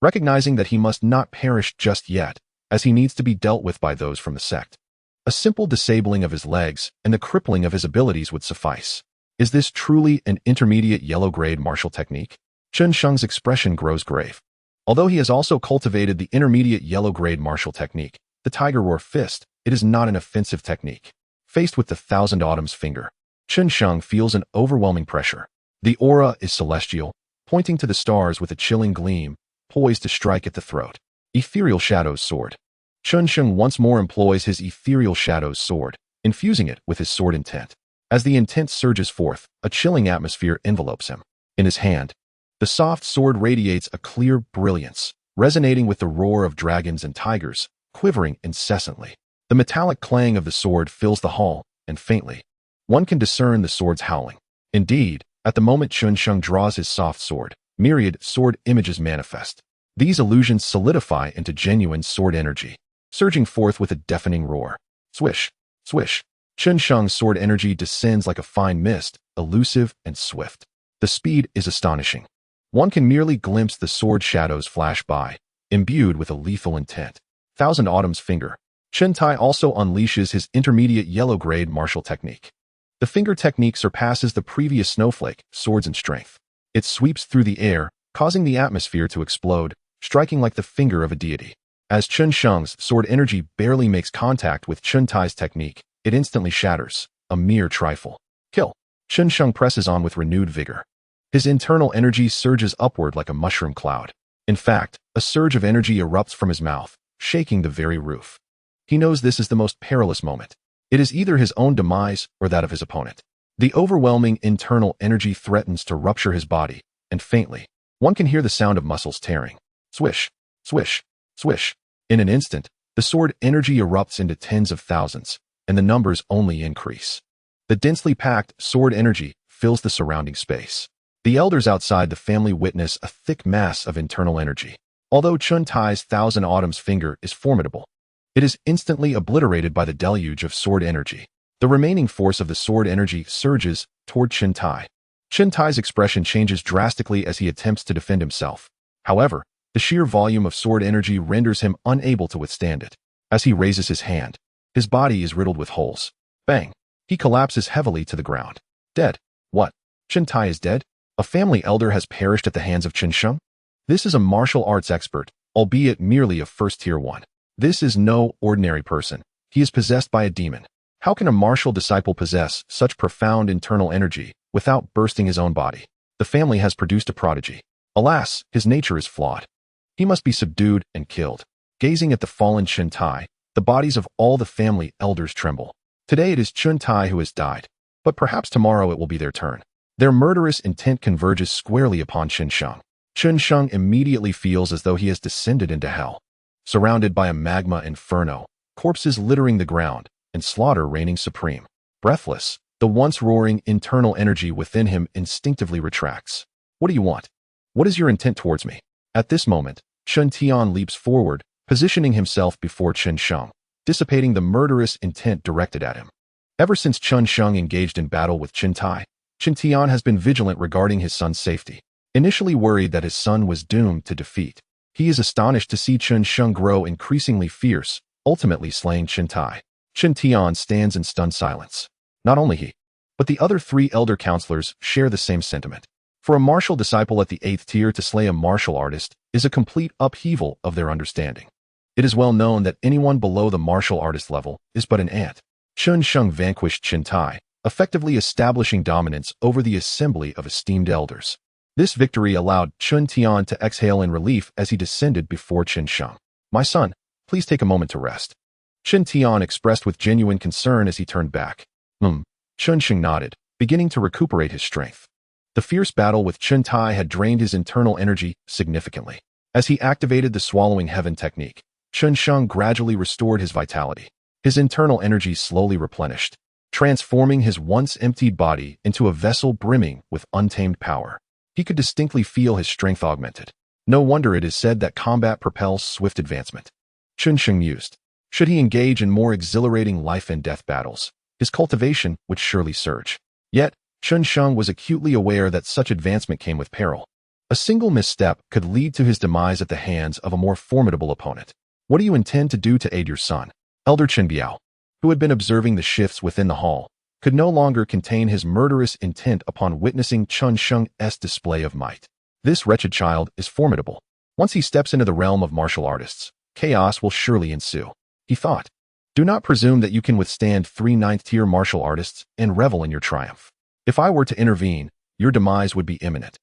recognizing that he must not perish just yet, as he needs to be dealt with by those from the sect. A simple disabling of his legs and the crippling of his abilities would suffice. Is this truly an intermediate yellow-grade martial technique? Chen Sheng's expression grows grave. Although he has also cultivated the intermediate yellow-grade martial technique, the Tiger Roar Fist, it is not an offensive technique. Faced with the Thousand Autumns finger, Chen Sheng feels an overwhelming pressure. The aura is celestial, pointing to the stars with a chilling gleam, poised to strike at the throat. Ethereal Shadow's Sword. Chen Sheng once more employs his Ethereal Shadow's Sword, infusing it with his sword intent. As the intent surges forth, a chilling atmosphere envelopes him. In his hand, the soft sword radiates a clear brilliance, resonating with the roar of dragons and tigers, quivering incessantly. The metallic clang of the sword fills the hall, and faintly, one can discern the sword's howling. Indeed, at the moment Chen Sheng draws his soft sword, myriad sword images manifest. These illusions solidify into genuine sword energy, surging forth with a deafening roar. Swish, swish. Chen Sheng's sword energy descends like a fine mist, elusive and swift. The speed is astonishing. One can merely glimpse the sword shadows flash by, imbued with a lethal intent. Thousand Autumns Finger. Chen Tai also unleashes his intermediate yellow-grade martial technique. The finger technique surpasses the previous snowflake, swords and strength. It sweeps through the air, causing the atmosphere to explode, striking like the finger of a deity. As Chen Sheng's sword energy barely makes contact with Chen Tai's technique, it instantly shatters, a mere trifle. Kill. Chen Sheng presses on with renewed vigor. His internal energy surges upward like a mushroom cloud. In fact, a surge of energy erupts from his mouth, shaking the very roof. He knows this is the most perilous moment. It is either his own demise or that of his opponent. The overwhelming internal energy threatens to rupture his body, and faintly, one can hear the sound of muscles tearing. Swish, swish, swish. In an instant, the sword energy erupts into tens of thousands, and the numbers only increase. The densely packed sword energy fills the surrounding space. The elders outside the family witness a thick mass of internal energy. Although Chen Tai's Thousand Autumns Finger is formidable, it is instantly obliterated by the deluge of sword energy. The remaining force of the sword energy surges toward Chen Tai. Chen Tai's expression changes drastically as he attempts to defend himself. However, the sheer volume of sword energy renders him unable to withstand it. As he raises his hand, his body is riddled with holes. Bang! He collapses heavily to the ground. Dead. What? Chen Tai is dead? A family elder has perished at the hands of Chen Sheng? This is a martial arts expert, albeit merely a first-tier one. This is no ordinary person. He is possessed by a demon. How can a martial disciple possess such profound internal energy without bursting his own body? The family has produced a prodigy. Alas, his nature is flawed. He must be subdued and killed. Gazing at the fallen Chen Tai, the bodies of all the family elders tremble. Today it is Chen Tai who has died, but perhaps tomorrow it will be their turn. Their murderous intent converges squarely upon Chen Sheng. Chen Sheng immediately feels as though he has descended into hell. Surrounded by a magma inferno, corpses littering the ground, and slaughter reigning supreme. Breathless, the once roaring internal energy within him instinctively retracts. What do you want? What is your intent towards me? At this moment, Chen Tian leaps forward, positioning himself before Chen Sheng, dissipating the murderous intent directed at him. Ever since Chen Sheng engaged in battle with Chen Tai, Chen Tian has been vigilant regarding his son's safety. Initially worried that his son was doomed to defeat, he is astonished to see Chen Sheng grow increasingly fierce, ultimately slaying Chen Tai. Chen Tian stands in stunned silence. Not only he, but the other three elder counselors share the same sentiment. For a martial disciple at the 8th tier to slay a martial artist is a complete upheaval of their understanding. It is well known that anyone below the martial artist level is but an ant. Chen Sheng vanquished Chen Tai, effectively establishing dominance over the assembly of esteemed elders. This victory allowed Chen Tian to exhale in relief as he descended before Chen Sheng. "My son, please take a moment to rest," Chen Tian expressed with genuine concern as he turned back. Chen Sheng nodded, beginning to recuperate his strength. The fierce battle with Chen Tai had drained his internal energy significantly. As he activated the swallowing heaven technique, Chen Sheng gradually restored his vitality. His internal energy slowly replenished, transforming his once emptied body into a vessel brimming with untamed power. He could distinctly feel his strength augmented. No wonder it is said that combat propels swift advancement. Chen Sheng mused. Should he engage in more exhilarating life and death battles, his cultivation would surely surge. Yet, Chen Sheng was acutely aware that such advancement came with peril. A single misstep could lead to his demise at the hands of a more formidable opponent. "What do you intend to do to aid your son?" Elder Chen Biao, who had been observing the shifts within the hall, could no longer contain his murderous intent upon witnessing Chen Sheng's display of might. "This wretched child is formidable. Once he steps into the realm of martial artists, chaos will surely ensue," he thought. "Do not presume that you can withstand 3 9th-tier martial artists and revel in your triumph. If I were to intervene, your demise would be imminent."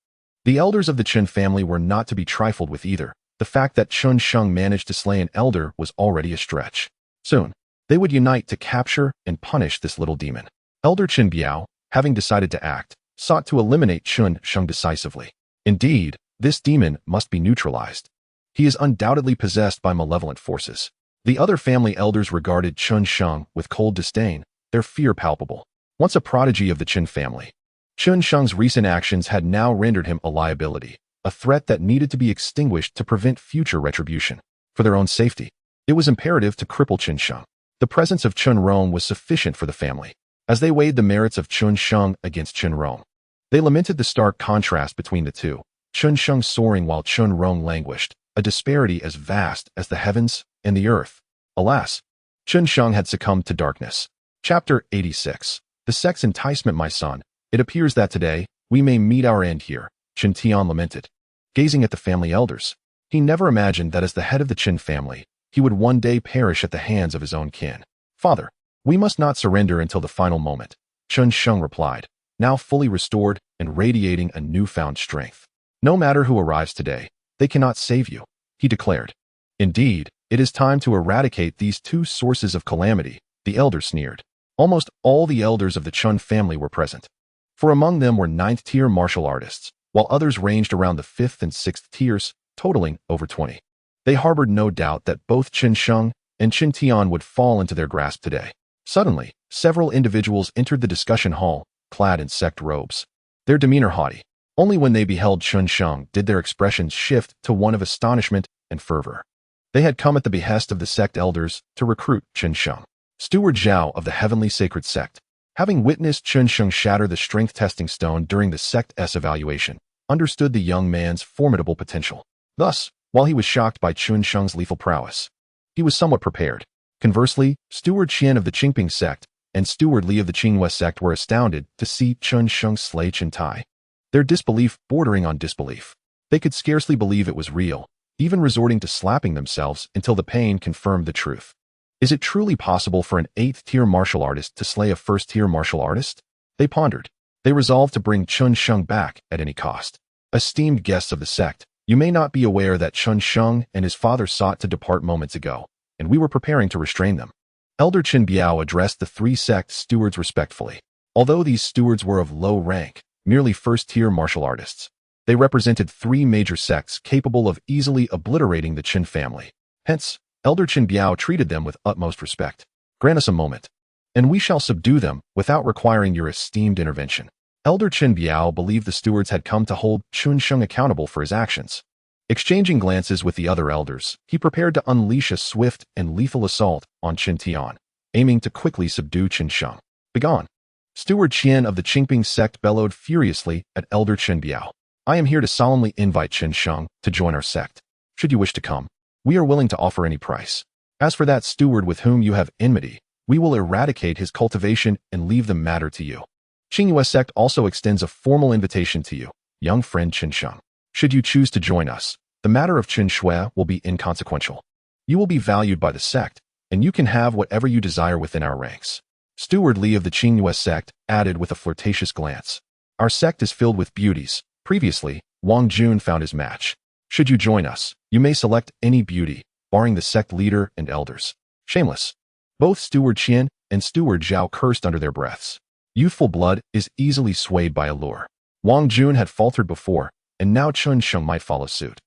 The elders of the Chen family were not to be trifled with either. The fact that Chen Sheng managed to slay an elder was already a stretch. Soon, they would unite to capture and punish this little demon. Elder Chen Biao, having decided to act, sought to eliminate Chen Sheng decisively. Indeed, this demon must be neutralized. He is undoubtedly possessed by malevolent forces. The other family elders regarded Chen Sheng with cold disdain, their fear palpable. Once a prodigy of the Chen family, Chen Sheng's recent actions had now rendered him a liability, a threat that needed to be extinguished to prevent future retribution. For their own safety, it was imperative to cripple Chen Sheng. The presence of Chen Rong was sufficient for the family. As they weighed the merits of Chen Sheng against Chen Rong, they lamented the stark contrast between the two, Chen Sheng soaring while Chen Rong languished, a disparity as vast as the heavens and the earth. Alas, Chen Sheng had succumbed to darkness. Chapter 86. The Sect's Enticement. "My son, it appears that today, we may meet our end here," Chen Tian lamented, gazing at the family elders. He never imagined that as the head of the Chen family, he would one day perish at the hands of his own kin. "Father, we must not surrender until the final moment," Chen Sheng replied, now fully restored and radiating a newfound strength. "No matter who arrives today, they cannot save you," he declared. "Indeed, it is time to eradicate these two sources of calamity," the elder sneered. Almost all the elders of the Chen family were present, for among them were 9th-tier martial artists, while others ranged around the 5th and 6th tiers, totaling over 20. They harbored no doubt that both Chen Sheng and Chen Tian would fall into their grasp today. Suddenly, several individuals entered the discussion hall, clad in sect robes. Their demeanor haughty. Only when they beheld Chen Sheng did their expressions shift to one of astonishment and fervor. They had come at the behest of the sect elders to recruit Chen Sheng. Steward Zhao of the Heavenly Sacred Sect, having witnessed Chen Sheng shatter the strength testing stone during the sect's evaluation, understood the young man's formidable potential. Thus, while he was shocked by Chen Sheng's lethal prowess, he was somewhat prepared. Conversely, Steward Qian of the Qingping sect and Steward Li of the Qinghua sect were astounded to see Chen Sheng slay Chen Tai, their disbelief bordering on disbelief. They could scarcely believe it was real, even resorting to slapping themselves until the pain confirmed the truth. Is it truly possible for an 8th-tier martial artist to slay a 1st-tier martial artist? They pondered. They resolved to bring Chen Sheng back at any cost. Esteemed guests of the sect, you may not be aware that Chen Sheng and his father sought to depart moments ago, and we were preparing to restrain them. Elder Chen Biao addressed the 3 sect stewards respectfully. Although these stewards were of low rank, merely 1st-tier martial artists, they represented 3 major sects capable of easily obliterating the Chen family. Hence, Elder Chen Biao treated them with utmost respect. "Grant us a moment, and we shall subdue them without requiring your esteemed intervention." Elder Chen Biao believed the stewards had come to hold Chen Sheng accountable for his actions. Exchanging glances with the other elders, he prepared to unleash a swift and lethal assault on Chen Tian, aiming to quickly subdue Chen Sheng. "Begone!" Steward Qian of the Qingping sect bellowed furiously at Elder Chen Biao. "I am here to solemnly invite Chen Sheng to join our sect. Should you wish to come, we are willing to offer any price. As for that steward with whom you have enmity, we will eradicate his cultivation and leave the matter to you. Qinghua sect also extends a formal invitation to you. young friend Chen Sheng. Should you choose to join us, the matter of Chen Shui will be inconsequential. You will be valued by the sect, and you can have whatever you desire within our ranks. Steward Li of the Qingyue sect added with a flirtatious glance. Our sect is filled with beauties. Previously, Wang Jun found his match. Should you join us, you may select any beauty, barring the sect leader and elders. Shameless. Both Steward Qian and Steward Zhao cursed under their breaths. Youthful blood is easily swayed by allure. Wang Jun had faltered before, and now Chen Sheng might follow suit.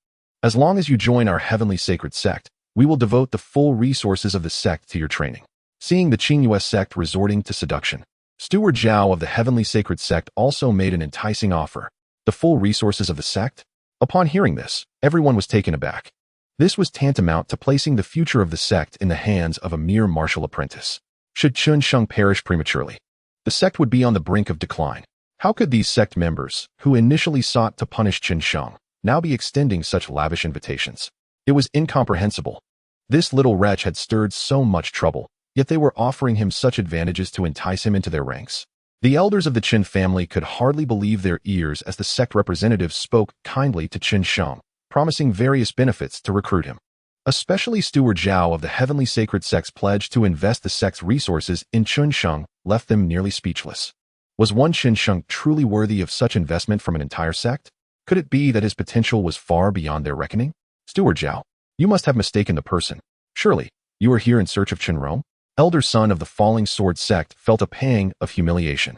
As long as you join our heavenly sacred sect, we will devote the full resources of the sect to your training. Seeing the Qingyue sect resorting to seduction, Steward Zhao of the heavenly sacred sect also made an enticing offer. The full resources of the sect? Upon hearing this, everyone was taken aback. This was tantamount to placing the future of the sect in the hands of a mere martial apprentice. Should Chen Sheng perish prematurely, the sect would be on the brink of decline. How could these sect members, who initially sought to punish Chen Sheng, now be extending such lavish invitations? It was incomprehensible. This little wretch had stirred so much trouble, yet they were offering him such advantages to entice him into their ranks. The elders of the Chen family could hardly believe their ears as the sect representatives spoke kindly to Chen Sheng, promising various benefits to recruit him. Especially Steward Zhao of the heavenly sacred sect's pledge to invest the sect's resources in Chen Sheng left them nearly speechless. Was one Chen Sheng truly worthy of such investment from an entire sect? Could it be that his potential was far beyond their reckoning? Steward Zhao, you must have mistaken the person. Surely, you are here in search of Chen Rong? Elder son of the Falling Sword sect felt a pang of humiliation.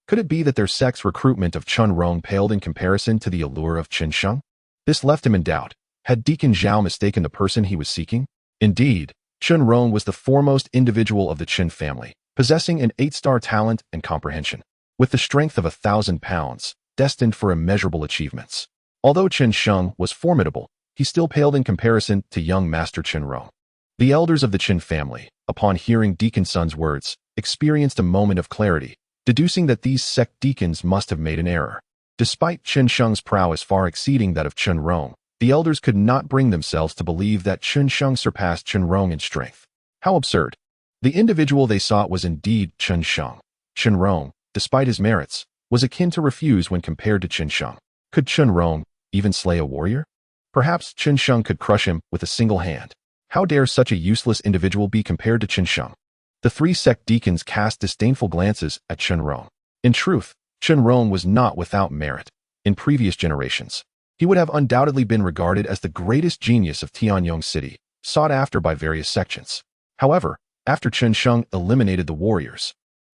Could it be that their sect's recruitment of Chen Rong paled in comparison to the allure of Chen Sheng? This left him in doubt. Had Deacon Zhao mistaken the person he was seeking? Indeed, Chen Rong was the foremost individual of the Chen family, possessing an 8-star talent and comprehension, with the strength of 1,000 pounds, destined for immeasurable achievements. Although Chen Sheng was formidable, he still paled in comparison to young Master Chen Rong. The elders of the Chen family, upon hearing Deacon Sun's words, experienced a moment of clarity, deducing that these sect deacons must have made an error. Despite Chen Sheng's prowess far exceeding that of Chen Rong, the elders could not bring themselves to believe that Chen Sheng surpassed Chen Rong in strength. How absurd. The individual they sought was indeed Chen Sheng. Chen Rong, despite his merits, was akin to refuse when compared to Chen Sheng. Could Chen Rong even slay a warrior? Perhaps Chen Sheng could crush him with a single hand. How dare such a useless individual be compared to Chen Sheng? The 3 sect deacons cast disdainful glances at Chen Rong. In truth, Chen Rong was not without merit. In previous generations, he would have undoubtedly been regarded as the greatest genius of Tianyong City, sought after by various sections. However, after Chen Sheng eliminated the warriors,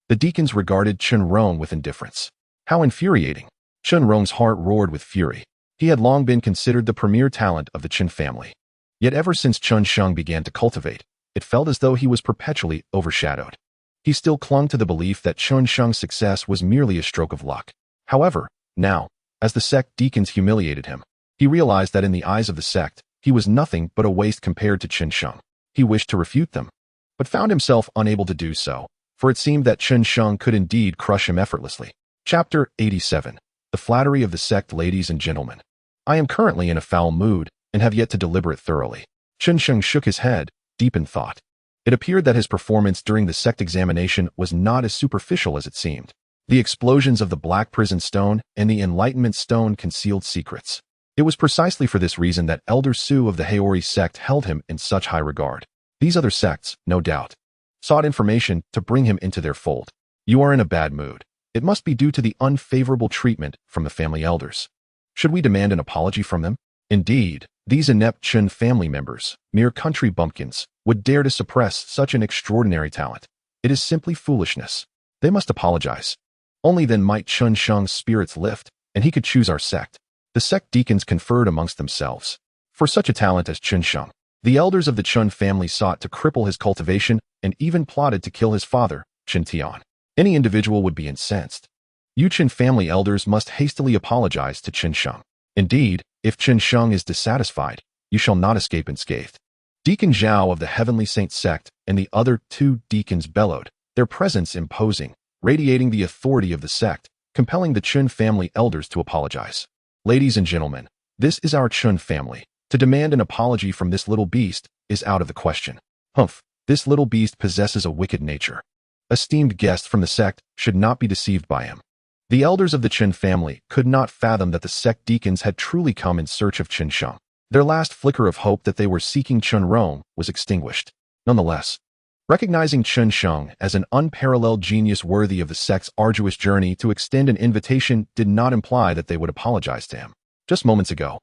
the deacons regarded Chen Rong with indifference. How infuriating! Chen Rong's heart roared with fury. He had long been considered the premier talent of the Chen family. Yet ever since Chen Sheng began to cultivate, it felt as though he was perpetually overshadowed. He still clung to the belief that Chen Sheng's success was merely a stroke of luck. However, now, as the sect deacons humiliated him, he realized that in the eyes of the sect, he was nothing but a waste compared to Chen Sheng. He wished to refute them, but found himself unable to do so, for it seemed that Chen Sheng could indeed crush him effortlessly. Chapter 87. The Flattery of the Sect. Ladies and gentlemen, I am currently in a foul mood, and have yet to deliberate thoroughly. Chen Sheng shook his head, deep in thought. It appeared that his performance during the sect examination was not as superficial as it seemed. The explosions of the Black Prison Stone and the Enlightenment Stone concealed secrets. It was precisely for this reason that Elder Su of the Haori sect held him in such high regard. These other sects, no doubt, sought information to bring him into their fold. You are in a bad mood. It must be due to the unfavorable treatment from the family elders. Should we demand an apology from them? Indeed, these inept Chen family members, mere country bumpkins, would dare to suppress such an extraordinary talent. It is simply foolishness. They must apologize. Only then might Chen Sheng's spirits lift, and he could choose our sect. The sect deacons conferred amongst themselves. For such a talent as Chen Sheng, the elders of the Chen family sought to cripple his cultivation and even plotted to kill his father, Chen Tian. Any individual would be incensed. You Chen family elders must hastily apologize to Chen Sheng. Indeed, if Chen Sheng is dissatisfied, you shall not escape unscathed. Deacon Zhao of the Heavenly Saint sect and the other 2 deacons bellowed, their presence imposing, radiating the authority of the sect, compelling the Chen family elders to apologize. Ladies and gentlemen, this is our Chen family. To demand an apology from this little beast is out of the question. Humph, this little beast possesses a wicked nature. Esteemed guests from the sect should not be deceived by him. The elders of the Chen family could not fathom that the sect deacons had truly come in search of Chen Sheng. Their last flicker of hope that they were seeking Chen Rong was extinguished. Nonetheless, recognizing Chen Sheng as an unparalleled genius worthy of the sect's arduous journey to extend an invitation did not imply that they would apologize to him. Just moments ago,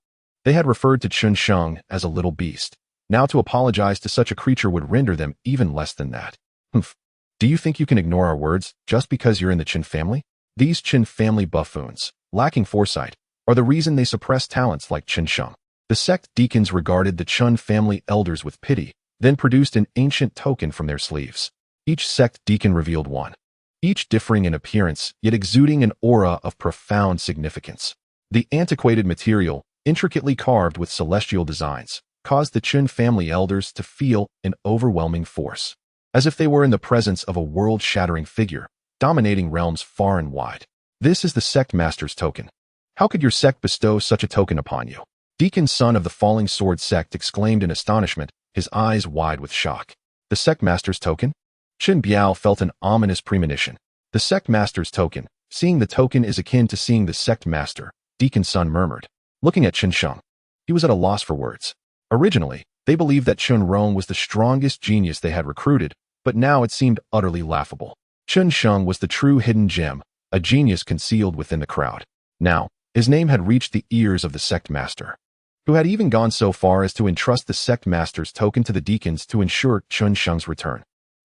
they had referred to Chen Sheng as a little beast. Now to apologize to such a creature would render them even less than that. Humph. Do you think you can ignore our words just because you're in the Chen family? These Chen family buffoons, lacking foresight, are the reason they suppress talents like Chen Sheng. The sect deacons regarded the Chen family elders with pity, then produced an ancient token from their sleeves. Each sect deacon revealed one, each differing in appearance, yet exuding an aura of profound significance. The antiquated material, intricately carved with celestial designs, caused the Chen family elders to feel an overwhelming force, as if they were in the presence of a world-shattering figure, dominating realms far and wide. This is the sect master's token. How could your sect bestow such a token upon you? Deacon Son of the Falling Sword sect exclaimed in astonishment, his eyes wide with shock. The sect master's token? Chen Biao felt an ominous premonition. The sect master's token. Seeing the token is akin to seeing the sect master, Deacon Son murmured. Looking at Chen Sheng, he was at a loss for words. Originally, they believed that Chen Rong was the strongest genius they had recruited, but now it seemed utterly laughable. Chen Sheng was the true hidden gem, a genius concealed within the crowd. Now, his name had reached the ears of the sect master, who had even gone so far as to entrust the sect master's token to the deacons to ensure Chen Sheng's return.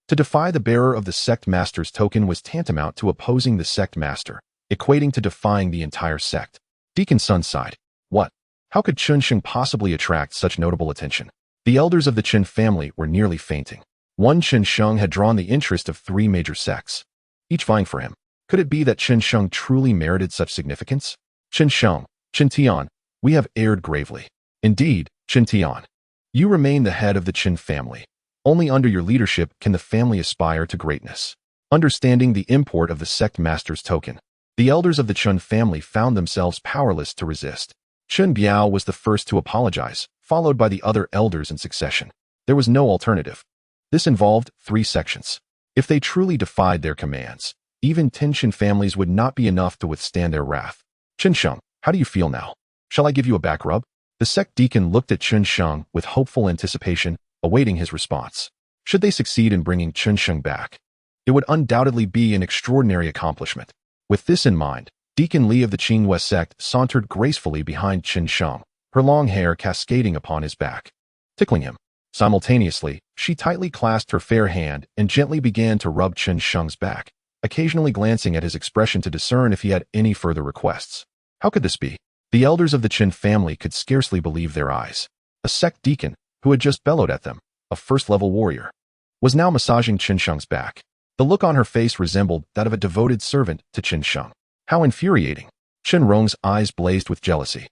To defy the bearer of the sect master's token was tantamount to opposing the sect master, equating to defying the entire sect. Deacon Sun sighed. What? How could Chen Sheng possibly attract such notable attention? The elders of the Chen family were nearly fainting. One Chen Sheng had drawn the interest of 3 major sects, each vying for him. Could it be that Chen Sheng truly merited such significance? Chen Sheng, Chen Tian, we have erred gravely. Indeed, Chen Tian, you remain the head of the Chen family. Only under your leadership can the family aspire to greatness. Understanding the import of the sect master's token, the elders of the Chen family found themselves powerless to resist. Chen Biao was the first to apologize, followed by the other elders in succession. There was no alternative. This involved 3 sections. If they truly defied their commands, even 10 Chen families would not be enough to withstand their wrath. Chen Sheng, how do you feel now? Shall I give you a back rub? The sect deacon looked at Chen Sheng with hopeful anticipation, awaiting his response. Should they succeed in bringing Chen Sheng back, it would undoubtedly be an extraordinary accomplishment. With this in mind, Deacon Li of the Qinghua sect sauntered gracefully behind Chen Sheng, her long hair cascading upon his back, tickling him. Simultaneously, she tightly clasped her fair hand and gently began to rub Chen Sheng's back, occasionally glancing at his expression to discern if he had any further requests. How could this be? The elders of the Chen family could scarcely believe their eyes. A sect deacon, who had just bellowed at them, a first-level warrior, was now massaging Chen Sheng's back. The look on her face resembled that of a devoted servant to Chen Sheng. How infuriating! Chen Rong's eyes blazed with jealousy.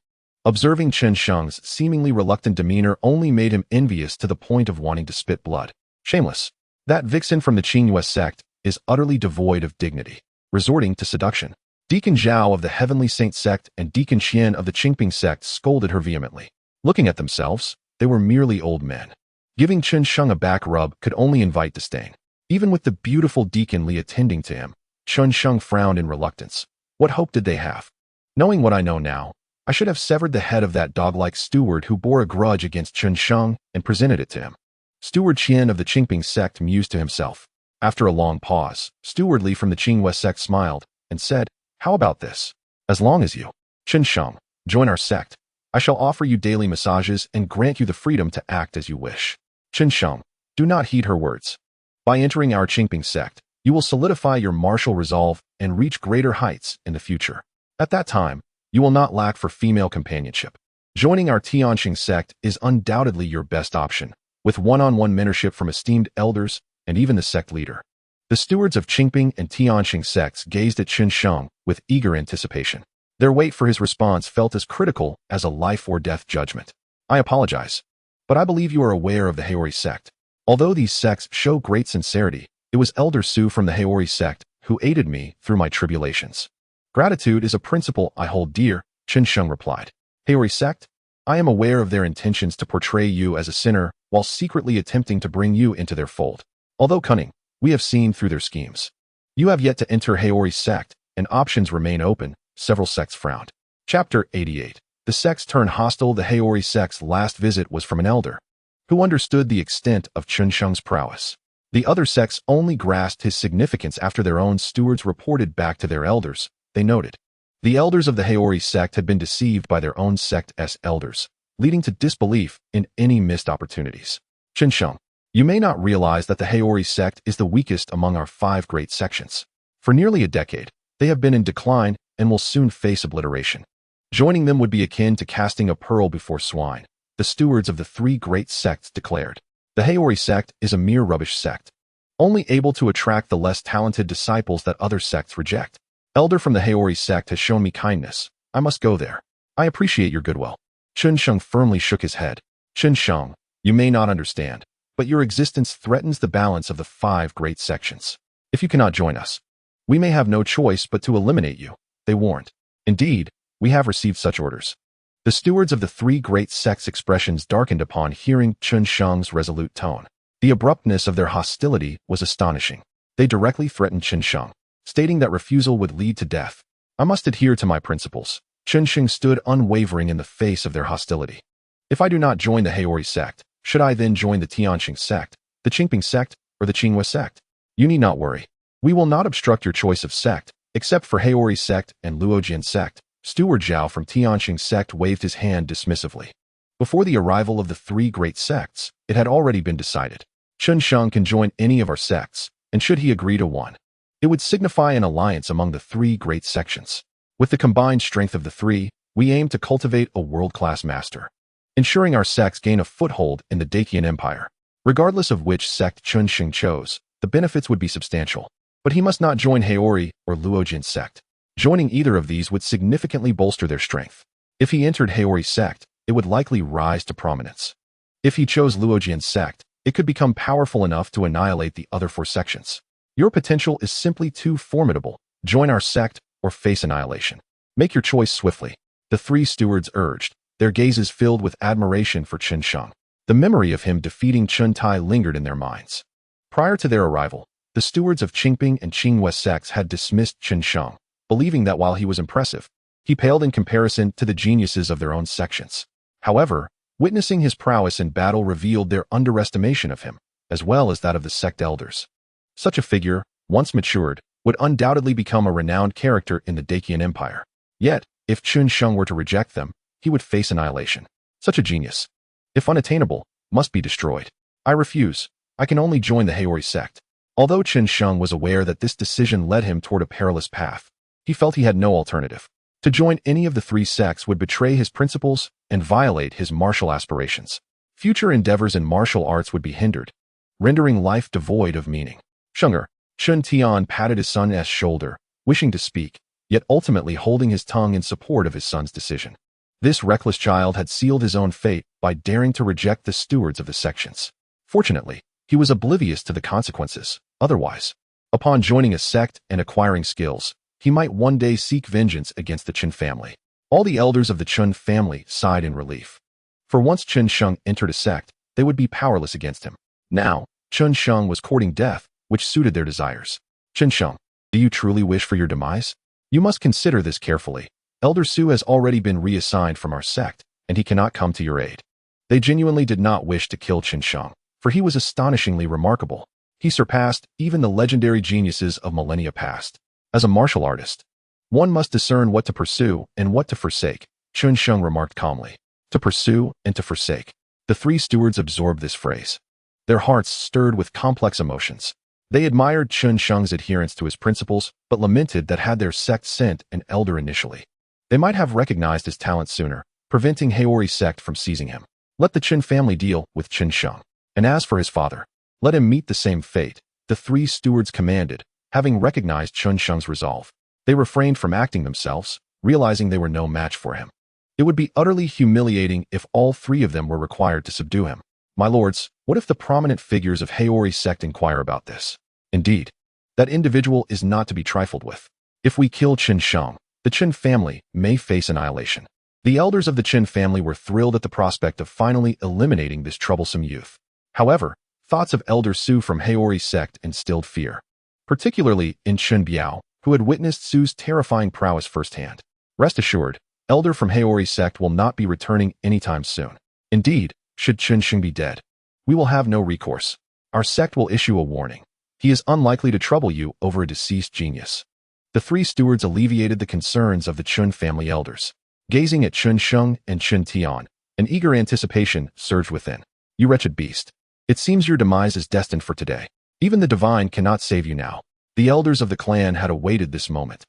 Observing Chen Sheng's seemingly reluctant demeanor only made him envious to the point of wanting to spit blood. Shameless! That vixen from the Qinghua sect is utterly devoid of dignity, resorting to seduction. Deacon Zhao of the Heavenly Saint sect and Deacon Qian of the Qingping sect scolded her vehemently. Looking at themselves, they were merely old men. Giving Chen Sheng a back rub could only invite disdain. Even with the beautiful Deacon Li attending to him, Chen Sheng frowned in reluctance. What hope did they have? Knowing what I know now, I should have severed the head of that dog-like steward who bore a grudge against Chen Sheng and presented it to him. Steward Qian of the Qingping sect mused to himself. After a long pause, Steward Li from the Qinghua sect smiled and said, How about this? As long as you, Chen Sheng, join our sect, I shall offer you daily massages and grant you the freedom to act as you wish. Chen Sheng, do not heed her words. By entering our Qingping sect, you will solidify your martial resolve and reach greater heights in the future. At that time, you will not lack for female companionship. Joining our Tianxing sect is undoubtedly your best option, with one-on-one mentorship from esteemed elders and even the sect leader. The stewards of Qingping and Tianxing sects gazed at Chen Sheng with eager anticipation. Their wait for his response felt as critical as a life-or-death judgment. I apologize, but I believe you are aware of the Haori sect. Although these sects show great sincerity, it was Elder Su from the Haori sect who aided me through my tribulations. Gratitude is a principle I hold dear, Chen Sheng replied. Haori sect? I am aware of their intentions to portray you as a sinner while secretly attempting to bring you into their fold. Although cunning, we have seen through their schemes. You have yet to enter Haori sect, and options remain open, several sects frowned. Chapter 88. The sects turn hostile. The Haori sect's last visit was from an elder who understood the extent of Chen Sheng's prowess. The other sects only grasped his significance after their own stewards reported back to their elders. They noted the elders of the Haori sect had been deceived by their own sect's elders, leading to disbelief in any missed opportunities. Chen Sheng, you may not realize that the Haori sect is the weakest among our 5 great sections. For nearly a decade, they have been in decline and will soon face obliteration. Joining them would be akin to casting a pearl before swine, the stewards of the 3 great sects declared. The Haori sect is a mere rubbish sect, only able to attract the less talented disciples that other sects reject. Elder from the Haori sect has shown me kindness. I must go there. I appreciate your goodwill. Chen Sheng firmly shook his head. Chen Sheng, you may not understand, but your existence threatens the balance of the 5 great sections. If you cannot join us, we may have no choice but to eliminate you, they warned. Indeed, we have received such orders. The stewards of the 3 great sects' expressions darkened upon hearing Chen Sheng's resolute tone. The abruptness of their hostility was astonishing. They directly threatened Chen Sheng, stating that refusal would lead to death. I must adhere to my principles. Chen Sheng stood unwavering in the face of their hostility. If I do not join the Haori sect, should I then join the Tianqing sect, the Qingping sect, or the Qinghua sect? You need not worry. We will not obstruct your choice of sect, except for Haori sect and Luojian sect. Steward Zhao from Tianqing sect waved his hand dismissively. Before the arrival of the 3 great sects, it had already been decided. Chen Sheng can join any of our sects, and should he agree to one, it would signify an alliance among the 3 great sections. With the combined strength of the 3, we aim to cultivate a world-class master, ensuring our sects gain a foothold in the Dacian Empire. Regardless of which sect Chen Sheng chose, the benefits would be substantial. But he must not join Haori or Luojian sect. Joining either of these would significantly bolster their strength. If he entered Haori sect, it would likely rise to prominence. If he chose Luojian sect, it could become powerful enough to annihilate the other 4 sections. Your potential is simply too formidable. Join our sect or face annihilation. Make your choice swiftly. The 3 stewards urged, their gazes filled with admiration for Chen Sheng. The memory of him defeating Chen Tai lingered in their minds. Prior to their arrival, the stewards of Qingping and Qinghua sects had dismissed Chen Sheng, believing that while he was impressive, he paled in comparison to the geniuses of their own sections. However, witnessing his prowess in battle revealed their underestimation of him, as well as that of the sect elders. Such a figure, once matured, would undoubtedly become a renowned character in the Dacian Empire. Yet, if Chen Sheng were to reject them, he would face annihilation. Such a genius, if unattainable, must be destroyed. I refuse. I can only join the Haori sect. Although Chen Sheng was aware that this decision led him toward a perilous path, he felt he had no alternative. To join any of the 3 sects would betray his principles and violate his martial aspirations. Future endeavors in martial arts would be hindered, rendering life devoid of meaning. Shenger, Chen Tian patted his son's shoulder, wishing to speak, yet ultimately holding his tongue in support of his son's decision. This reckless child had sealed his own fate by daring to reject the stewards of the sections. Fortunately, he was oblivious to the consequences. Otherwise, upon joining a sect and acquiring skills, he might one day seek vengeance against the Chen family. All the elders of the Chen family sighed in relief. For once Chen Sheng entered a sect, they would be powerless against him. Now, Chen Sheng was courting death, which suited their desires. Chen Sheng, do you truly wish for your demise? You must consider this carefully. Elder Su has already been reassigned from our sect, and he cannot come to your aid. They genuinely did not wish to kill Chen Sheng, for he was astonishingly remarkable. He surpassed even the legendary geniuses of millennia past. As a martial artist, one must discern what to pursue and what to forsake, Chen Sheng remarked calmly. To pursue and to forsake. The 3 stewards absorbed this phrase. Their hearts stirred with complex emotions. They admired Chen Sheng's adherence to his principles, but lamented that had their sect sent an elder initially, they might have recognized his talent sooner, preventing Haori sect from seizing him. Let the Chen family deal with Chen Sheng. And as for his father, let him meet the same fate, the 3 stewards commanded, having recognized Chen Sheng's resolve. They refrained from acting themselves, realizing they were no match for him. It would be utterly humiliating if all 3 of them were required to subdue him. My lords, what if the prominent figures of Haori sect inquire about this? Indeed, that individual is not to be trifled with. If we kill Chen Sheng, the Chen family may face annihilation. The elders of the Chen family were thrilled at the prospect of finally eliminating this troublesome youth. However, thoughts of Elder Su from Haori sect instilled fear, particularly in Chen Biao, who had witnessed Su's terrifying prowess firsthand. Rest assured, Elder from Haori's sect will not be returning anytime soon. Indeed, should Chen Sheng be dead, we will have no recourse. Our sect will issue a warning. He is unlikely to trouble you over a deceased genius. The three stewards alleviated the concerns of the Chen family elders. Gazing at Chen Sheng and Chen Tian, an eager anticipation surged within. You wretched beast. It seems your demise is destined for today. Even the divine cannot save you now. The elders of the clan had awaited this moment.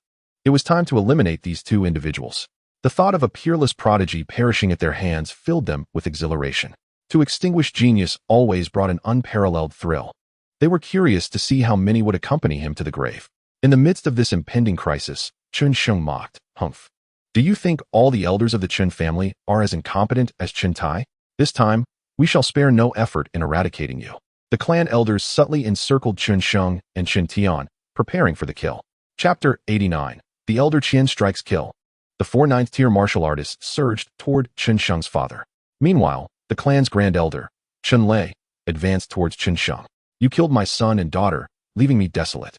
It was time to eliminate these two individuals. The thought of a peerless prodigy perishing at their hands filled them with exhilaration. To extinguish genius always brought an unparalleled thrill. They were curious to see how many would accompany him to the grave. In the midst of this impending crisis, Chen Sheng mocked, "Humph. Do you think all the elders of the Chen family are as incompetent as Chen Tai? This time, we shall spare no effort in eradicating you." The clan elders subtly encircled Chen Sheng and Chen Tian, preparing for the kill. Chapter 89. The Elder Qian Strikes Kill. The four ninth-tier martial artists surged toward Chen Sheng's father. Meanwhile, the clan's grand elder, Chen Lei, advanced towards Chen Sheng. "You killed my son and daughter, leaving me desolate.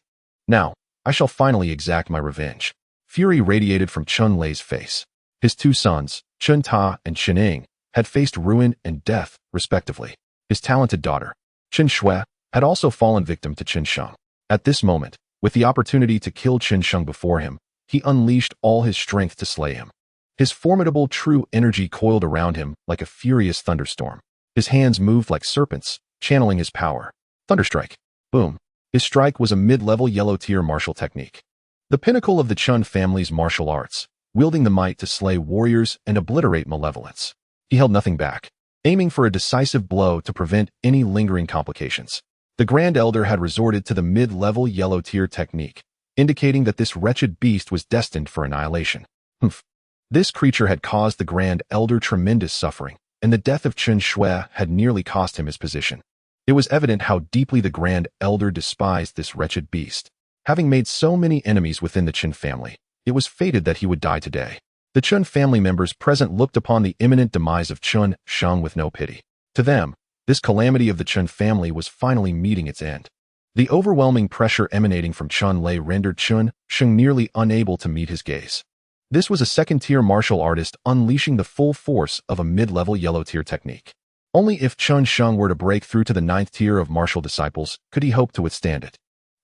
Now, I shall finally exact my revenge." Fury radiated from Chen Lei's face. His two sons, Chen Ta and Chen Ying, had faced ruin and death, respectively. His talented daughter, Chen Shui, had also fallen victim to Chen Sheng. At this moment, with the opportunity to kill Chen Sheng before him, he unleashed all his strength to slay him. His formidable true energy coiled around him like a furious thunderstorm. His hands moved like serpents, channeling his power. Thunderstrike. Boom. His strike was a mid-level yellow-tier martial technique. The pinnacle of the Chen family's martial arts, wielding the might to slay warriors and obliterate malevolence. He held nothing back, aiming for a decisive blow to prevent any lingering complications. The Grand Elder had resorted to the mid-level yellow-tier technique, indicating that this wretched beast was destined for annihilation. Humph. This creature had caused the Grand Elder tremendous suffering, and the death of Chen Shui had nearly cost him his position. It was evident how deeply the Grand Elder despised this wretched beast. Having made so many enemies within the Chen family, it was fated that he would die today. The Chen family members present looked upon the imminent demise of Chen Sheng with no pity. To them, this calamity of the Chen family was finally meeting its end. The overwhelming pressure emanating from Chen Lei rendered Chen Sheng nearly unable to meet his gaze. This was a second-tier martial artist unleashing the full force of a mid-level yellow-tier technique. Only if Chen Sheng were to break through to the ninth tier of martial disciples could he hope to withstand it.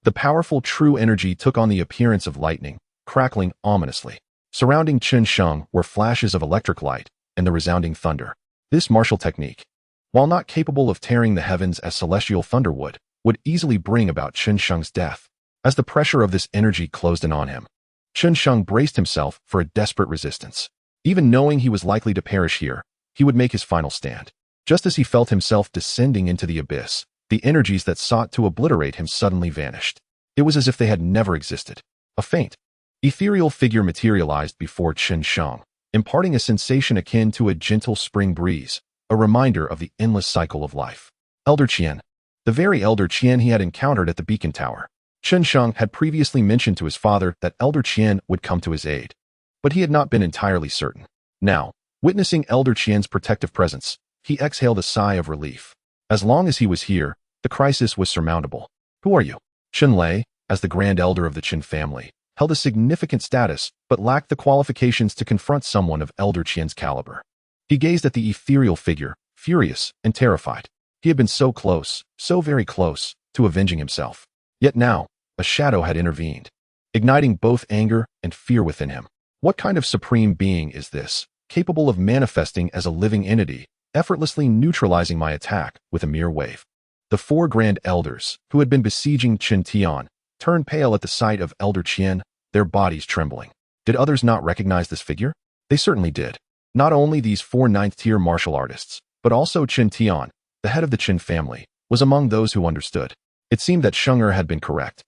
The powerful true energy took on the appearance of lightning, crackling ominously. Surrounding Chen Sheng were flashes of electric light and the resounding thunder. This martial technique, while not capable of tearing the heavens as celestial thunder would easily bring about Chen Sheng's death. As the pressure of this energy closed in on him, Chen Sheng braced himself for a desperate resistance. Even knowing he was likely to perish here, he would make his final stand. Just as he felt himself descending into the abyss, the energies that sought to obliterate him suddenly vanished. It was as if they had never existed. A faint, ethereal figure materialized before Chen Sheng, imparting a sensation akin to a gentle spring breeze, a reminder of the endless cycle of life. Elder Qian. The very Elder Qian he had encountered at the beacon tower. Chen Sheng had previously mentioned to his father that Elder Qian would come to his aid, but he had not been entirely certain. Now, witnessing Elder Qian's protective presence, he exhaled a sigh of relief. As long as he was here, the crisis was surmountable. Who are you? Chen Lei, as the Grand Elder of the Chen family, held a significant status but lacked the qualifications to confront someone of Elder Qian's caliber. He gazed at the ethereal figure, furious and terrified. He had been so close, so very close, to avenging himself. Yet now, a shadow had intervened, igniting both anger and fear within him. What kind of supreme being is this, capable of manifesting as a living entity, effortlessly neutralizing my attack with a mere wave? The four Grand Elders, who had been besieging Chen Tian, turned pale at the sight of Elder Qian, their bodies trembling. Did others not recognize this figure? They certainly did. Not only these four ninth-tier martial artists, but also Chen Tian, the head of the Chen family, was among those who understood. It seemed that Shenger had been correct.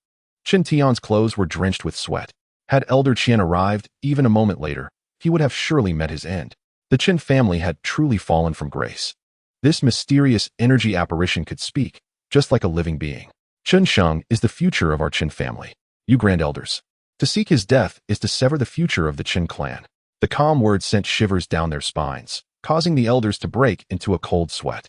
Chen Tian's clothes were drenched with sweat. Had Elder Qian arrived, even a moment later, he would have surely met his end. The Chen family had truly fallen from grace. This mysterious energy apparition could speak, just like a living being. Chen Sheng is the future of our Chen family. You Grand Elders. To seek his death is to sever the future of the Chen clan. The calm words sent shivers down their spines, causing the elders to break into a cold sweat.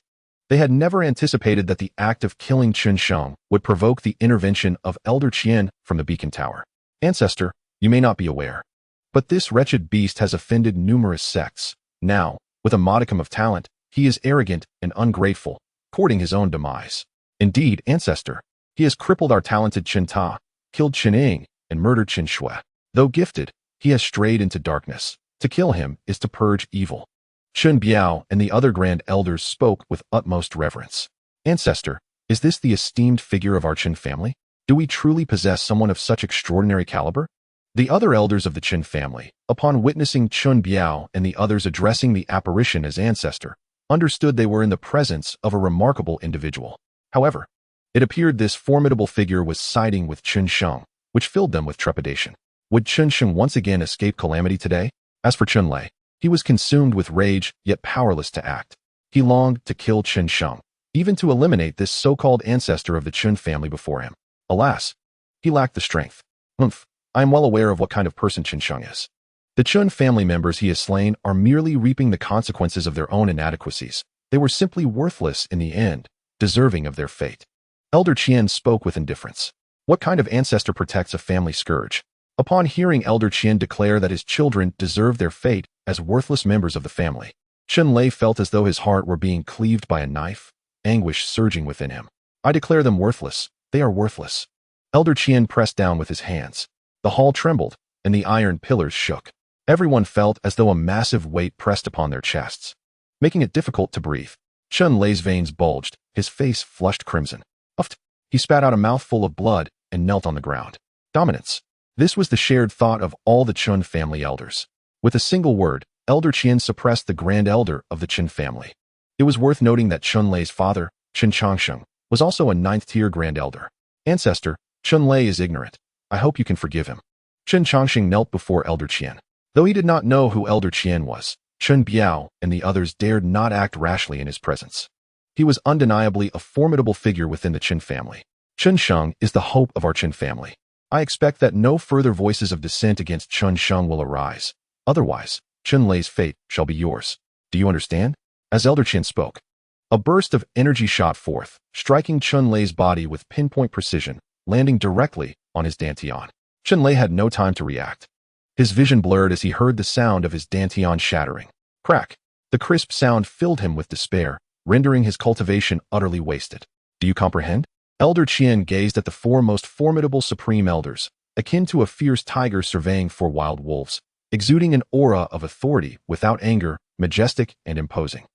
They had never anticipated that the act of killing Chen Sheng would provoke the intervention of Elder Qian from the beacon tower. Ancestor, you may not be aware, but this wretched beast has offended numerous sects. Now, with a modicum of talent, he is arrogant and ungrateful, courting his own demise. Indeed, Ancestor, he has crippled our talented Chen Ta, killed Chen Ying, and murdered Chen Shui. Though gifted, he has strayed into darkness. To kill him is to purge evil. Chen Biao and the other grand elders spoke with utmost reverence. Ancestor, is this the esteemed figure of our Chen family? Do we truly possess someone of such extraordinary caliber? The other elders of the Chen family, upon witnessing Chen Biao and the others addressing the apparition as Ancestor, understood they were in the presence of a remarkable individual. However, it appeared this formidable figure was siding with Chen Sheng, which filled them with trepidation. Would Chen Sheng once again escape calamity today? As for Chen Lei, he was consumed with rage, yet powerless to act. He longed to kill Chen Sheng, even to eliminate this so-called ancestor of the Chen family before him. Alas, he lacked the strength. I am well aware of what kind of person Chen Sheng is. The Chen family members he has slain are merely reaping the consequences of their own inadequacies. They were simply worthless in the end, deserving of their fate. Elder Qian spoke with indifference. What kind of ancestor protects a family scourge? Upon hearing Elder Qian declare that his children deserve their fate as worthless members of the family, Chen Lei felt as though his heart were being cleaved by a knife, anguish surging within him. I declare them worthless. They are worthless. Elder Qian pressed down with his hands. The hall trembled, and the iron pillars shook. Everyone felt as though a massive weight pressed upon their chests, making it difficult to breathe. Chen Lei's veins bulged, his face flushed crimson. Uffed. He spat out a mouthful of blood and knelt on the ground. Dominance. This was the shared thought of all the Chen family elders. With a single word, Elder Qian suppressed the grand elder of the Chen family. It was worth noting that Chen Lei's father, Chen Sheng, was also a 9th-tier grand elder. Ancestor, Chen Lei is ignorant. I hope you can forgive him. Chen Sheng knelt before Elder Qian. Though he did not know who Elder Qian was, Chen Biao and the others dared not act rashly in his presence. He was undeniably a formidable figure within the Chen family. Chen Sheng is the hope of our Chen family. I expect that no further voices of dissent against Chen Sheng will arise. Otherwise, Chen Lei's fate shall be yours. Do you understand? As Elder Qian spoke, a burst of energy shot forth, striking Chen Lei's body with pinpoint precision, landing directly on his dantian. Chen Lei had no time to react. His vision blurred as he heard the sound of his dantian shattering. Crack! The crisp sound filled him with despair, rendering his cultivation utterly wasted. Do you comprehend? Elder Qian gazed at the four most formidable supreme elders, akin to a fierce tiger surveying four wild wolves, exuding an aura of authority without anger, majestic and imposing.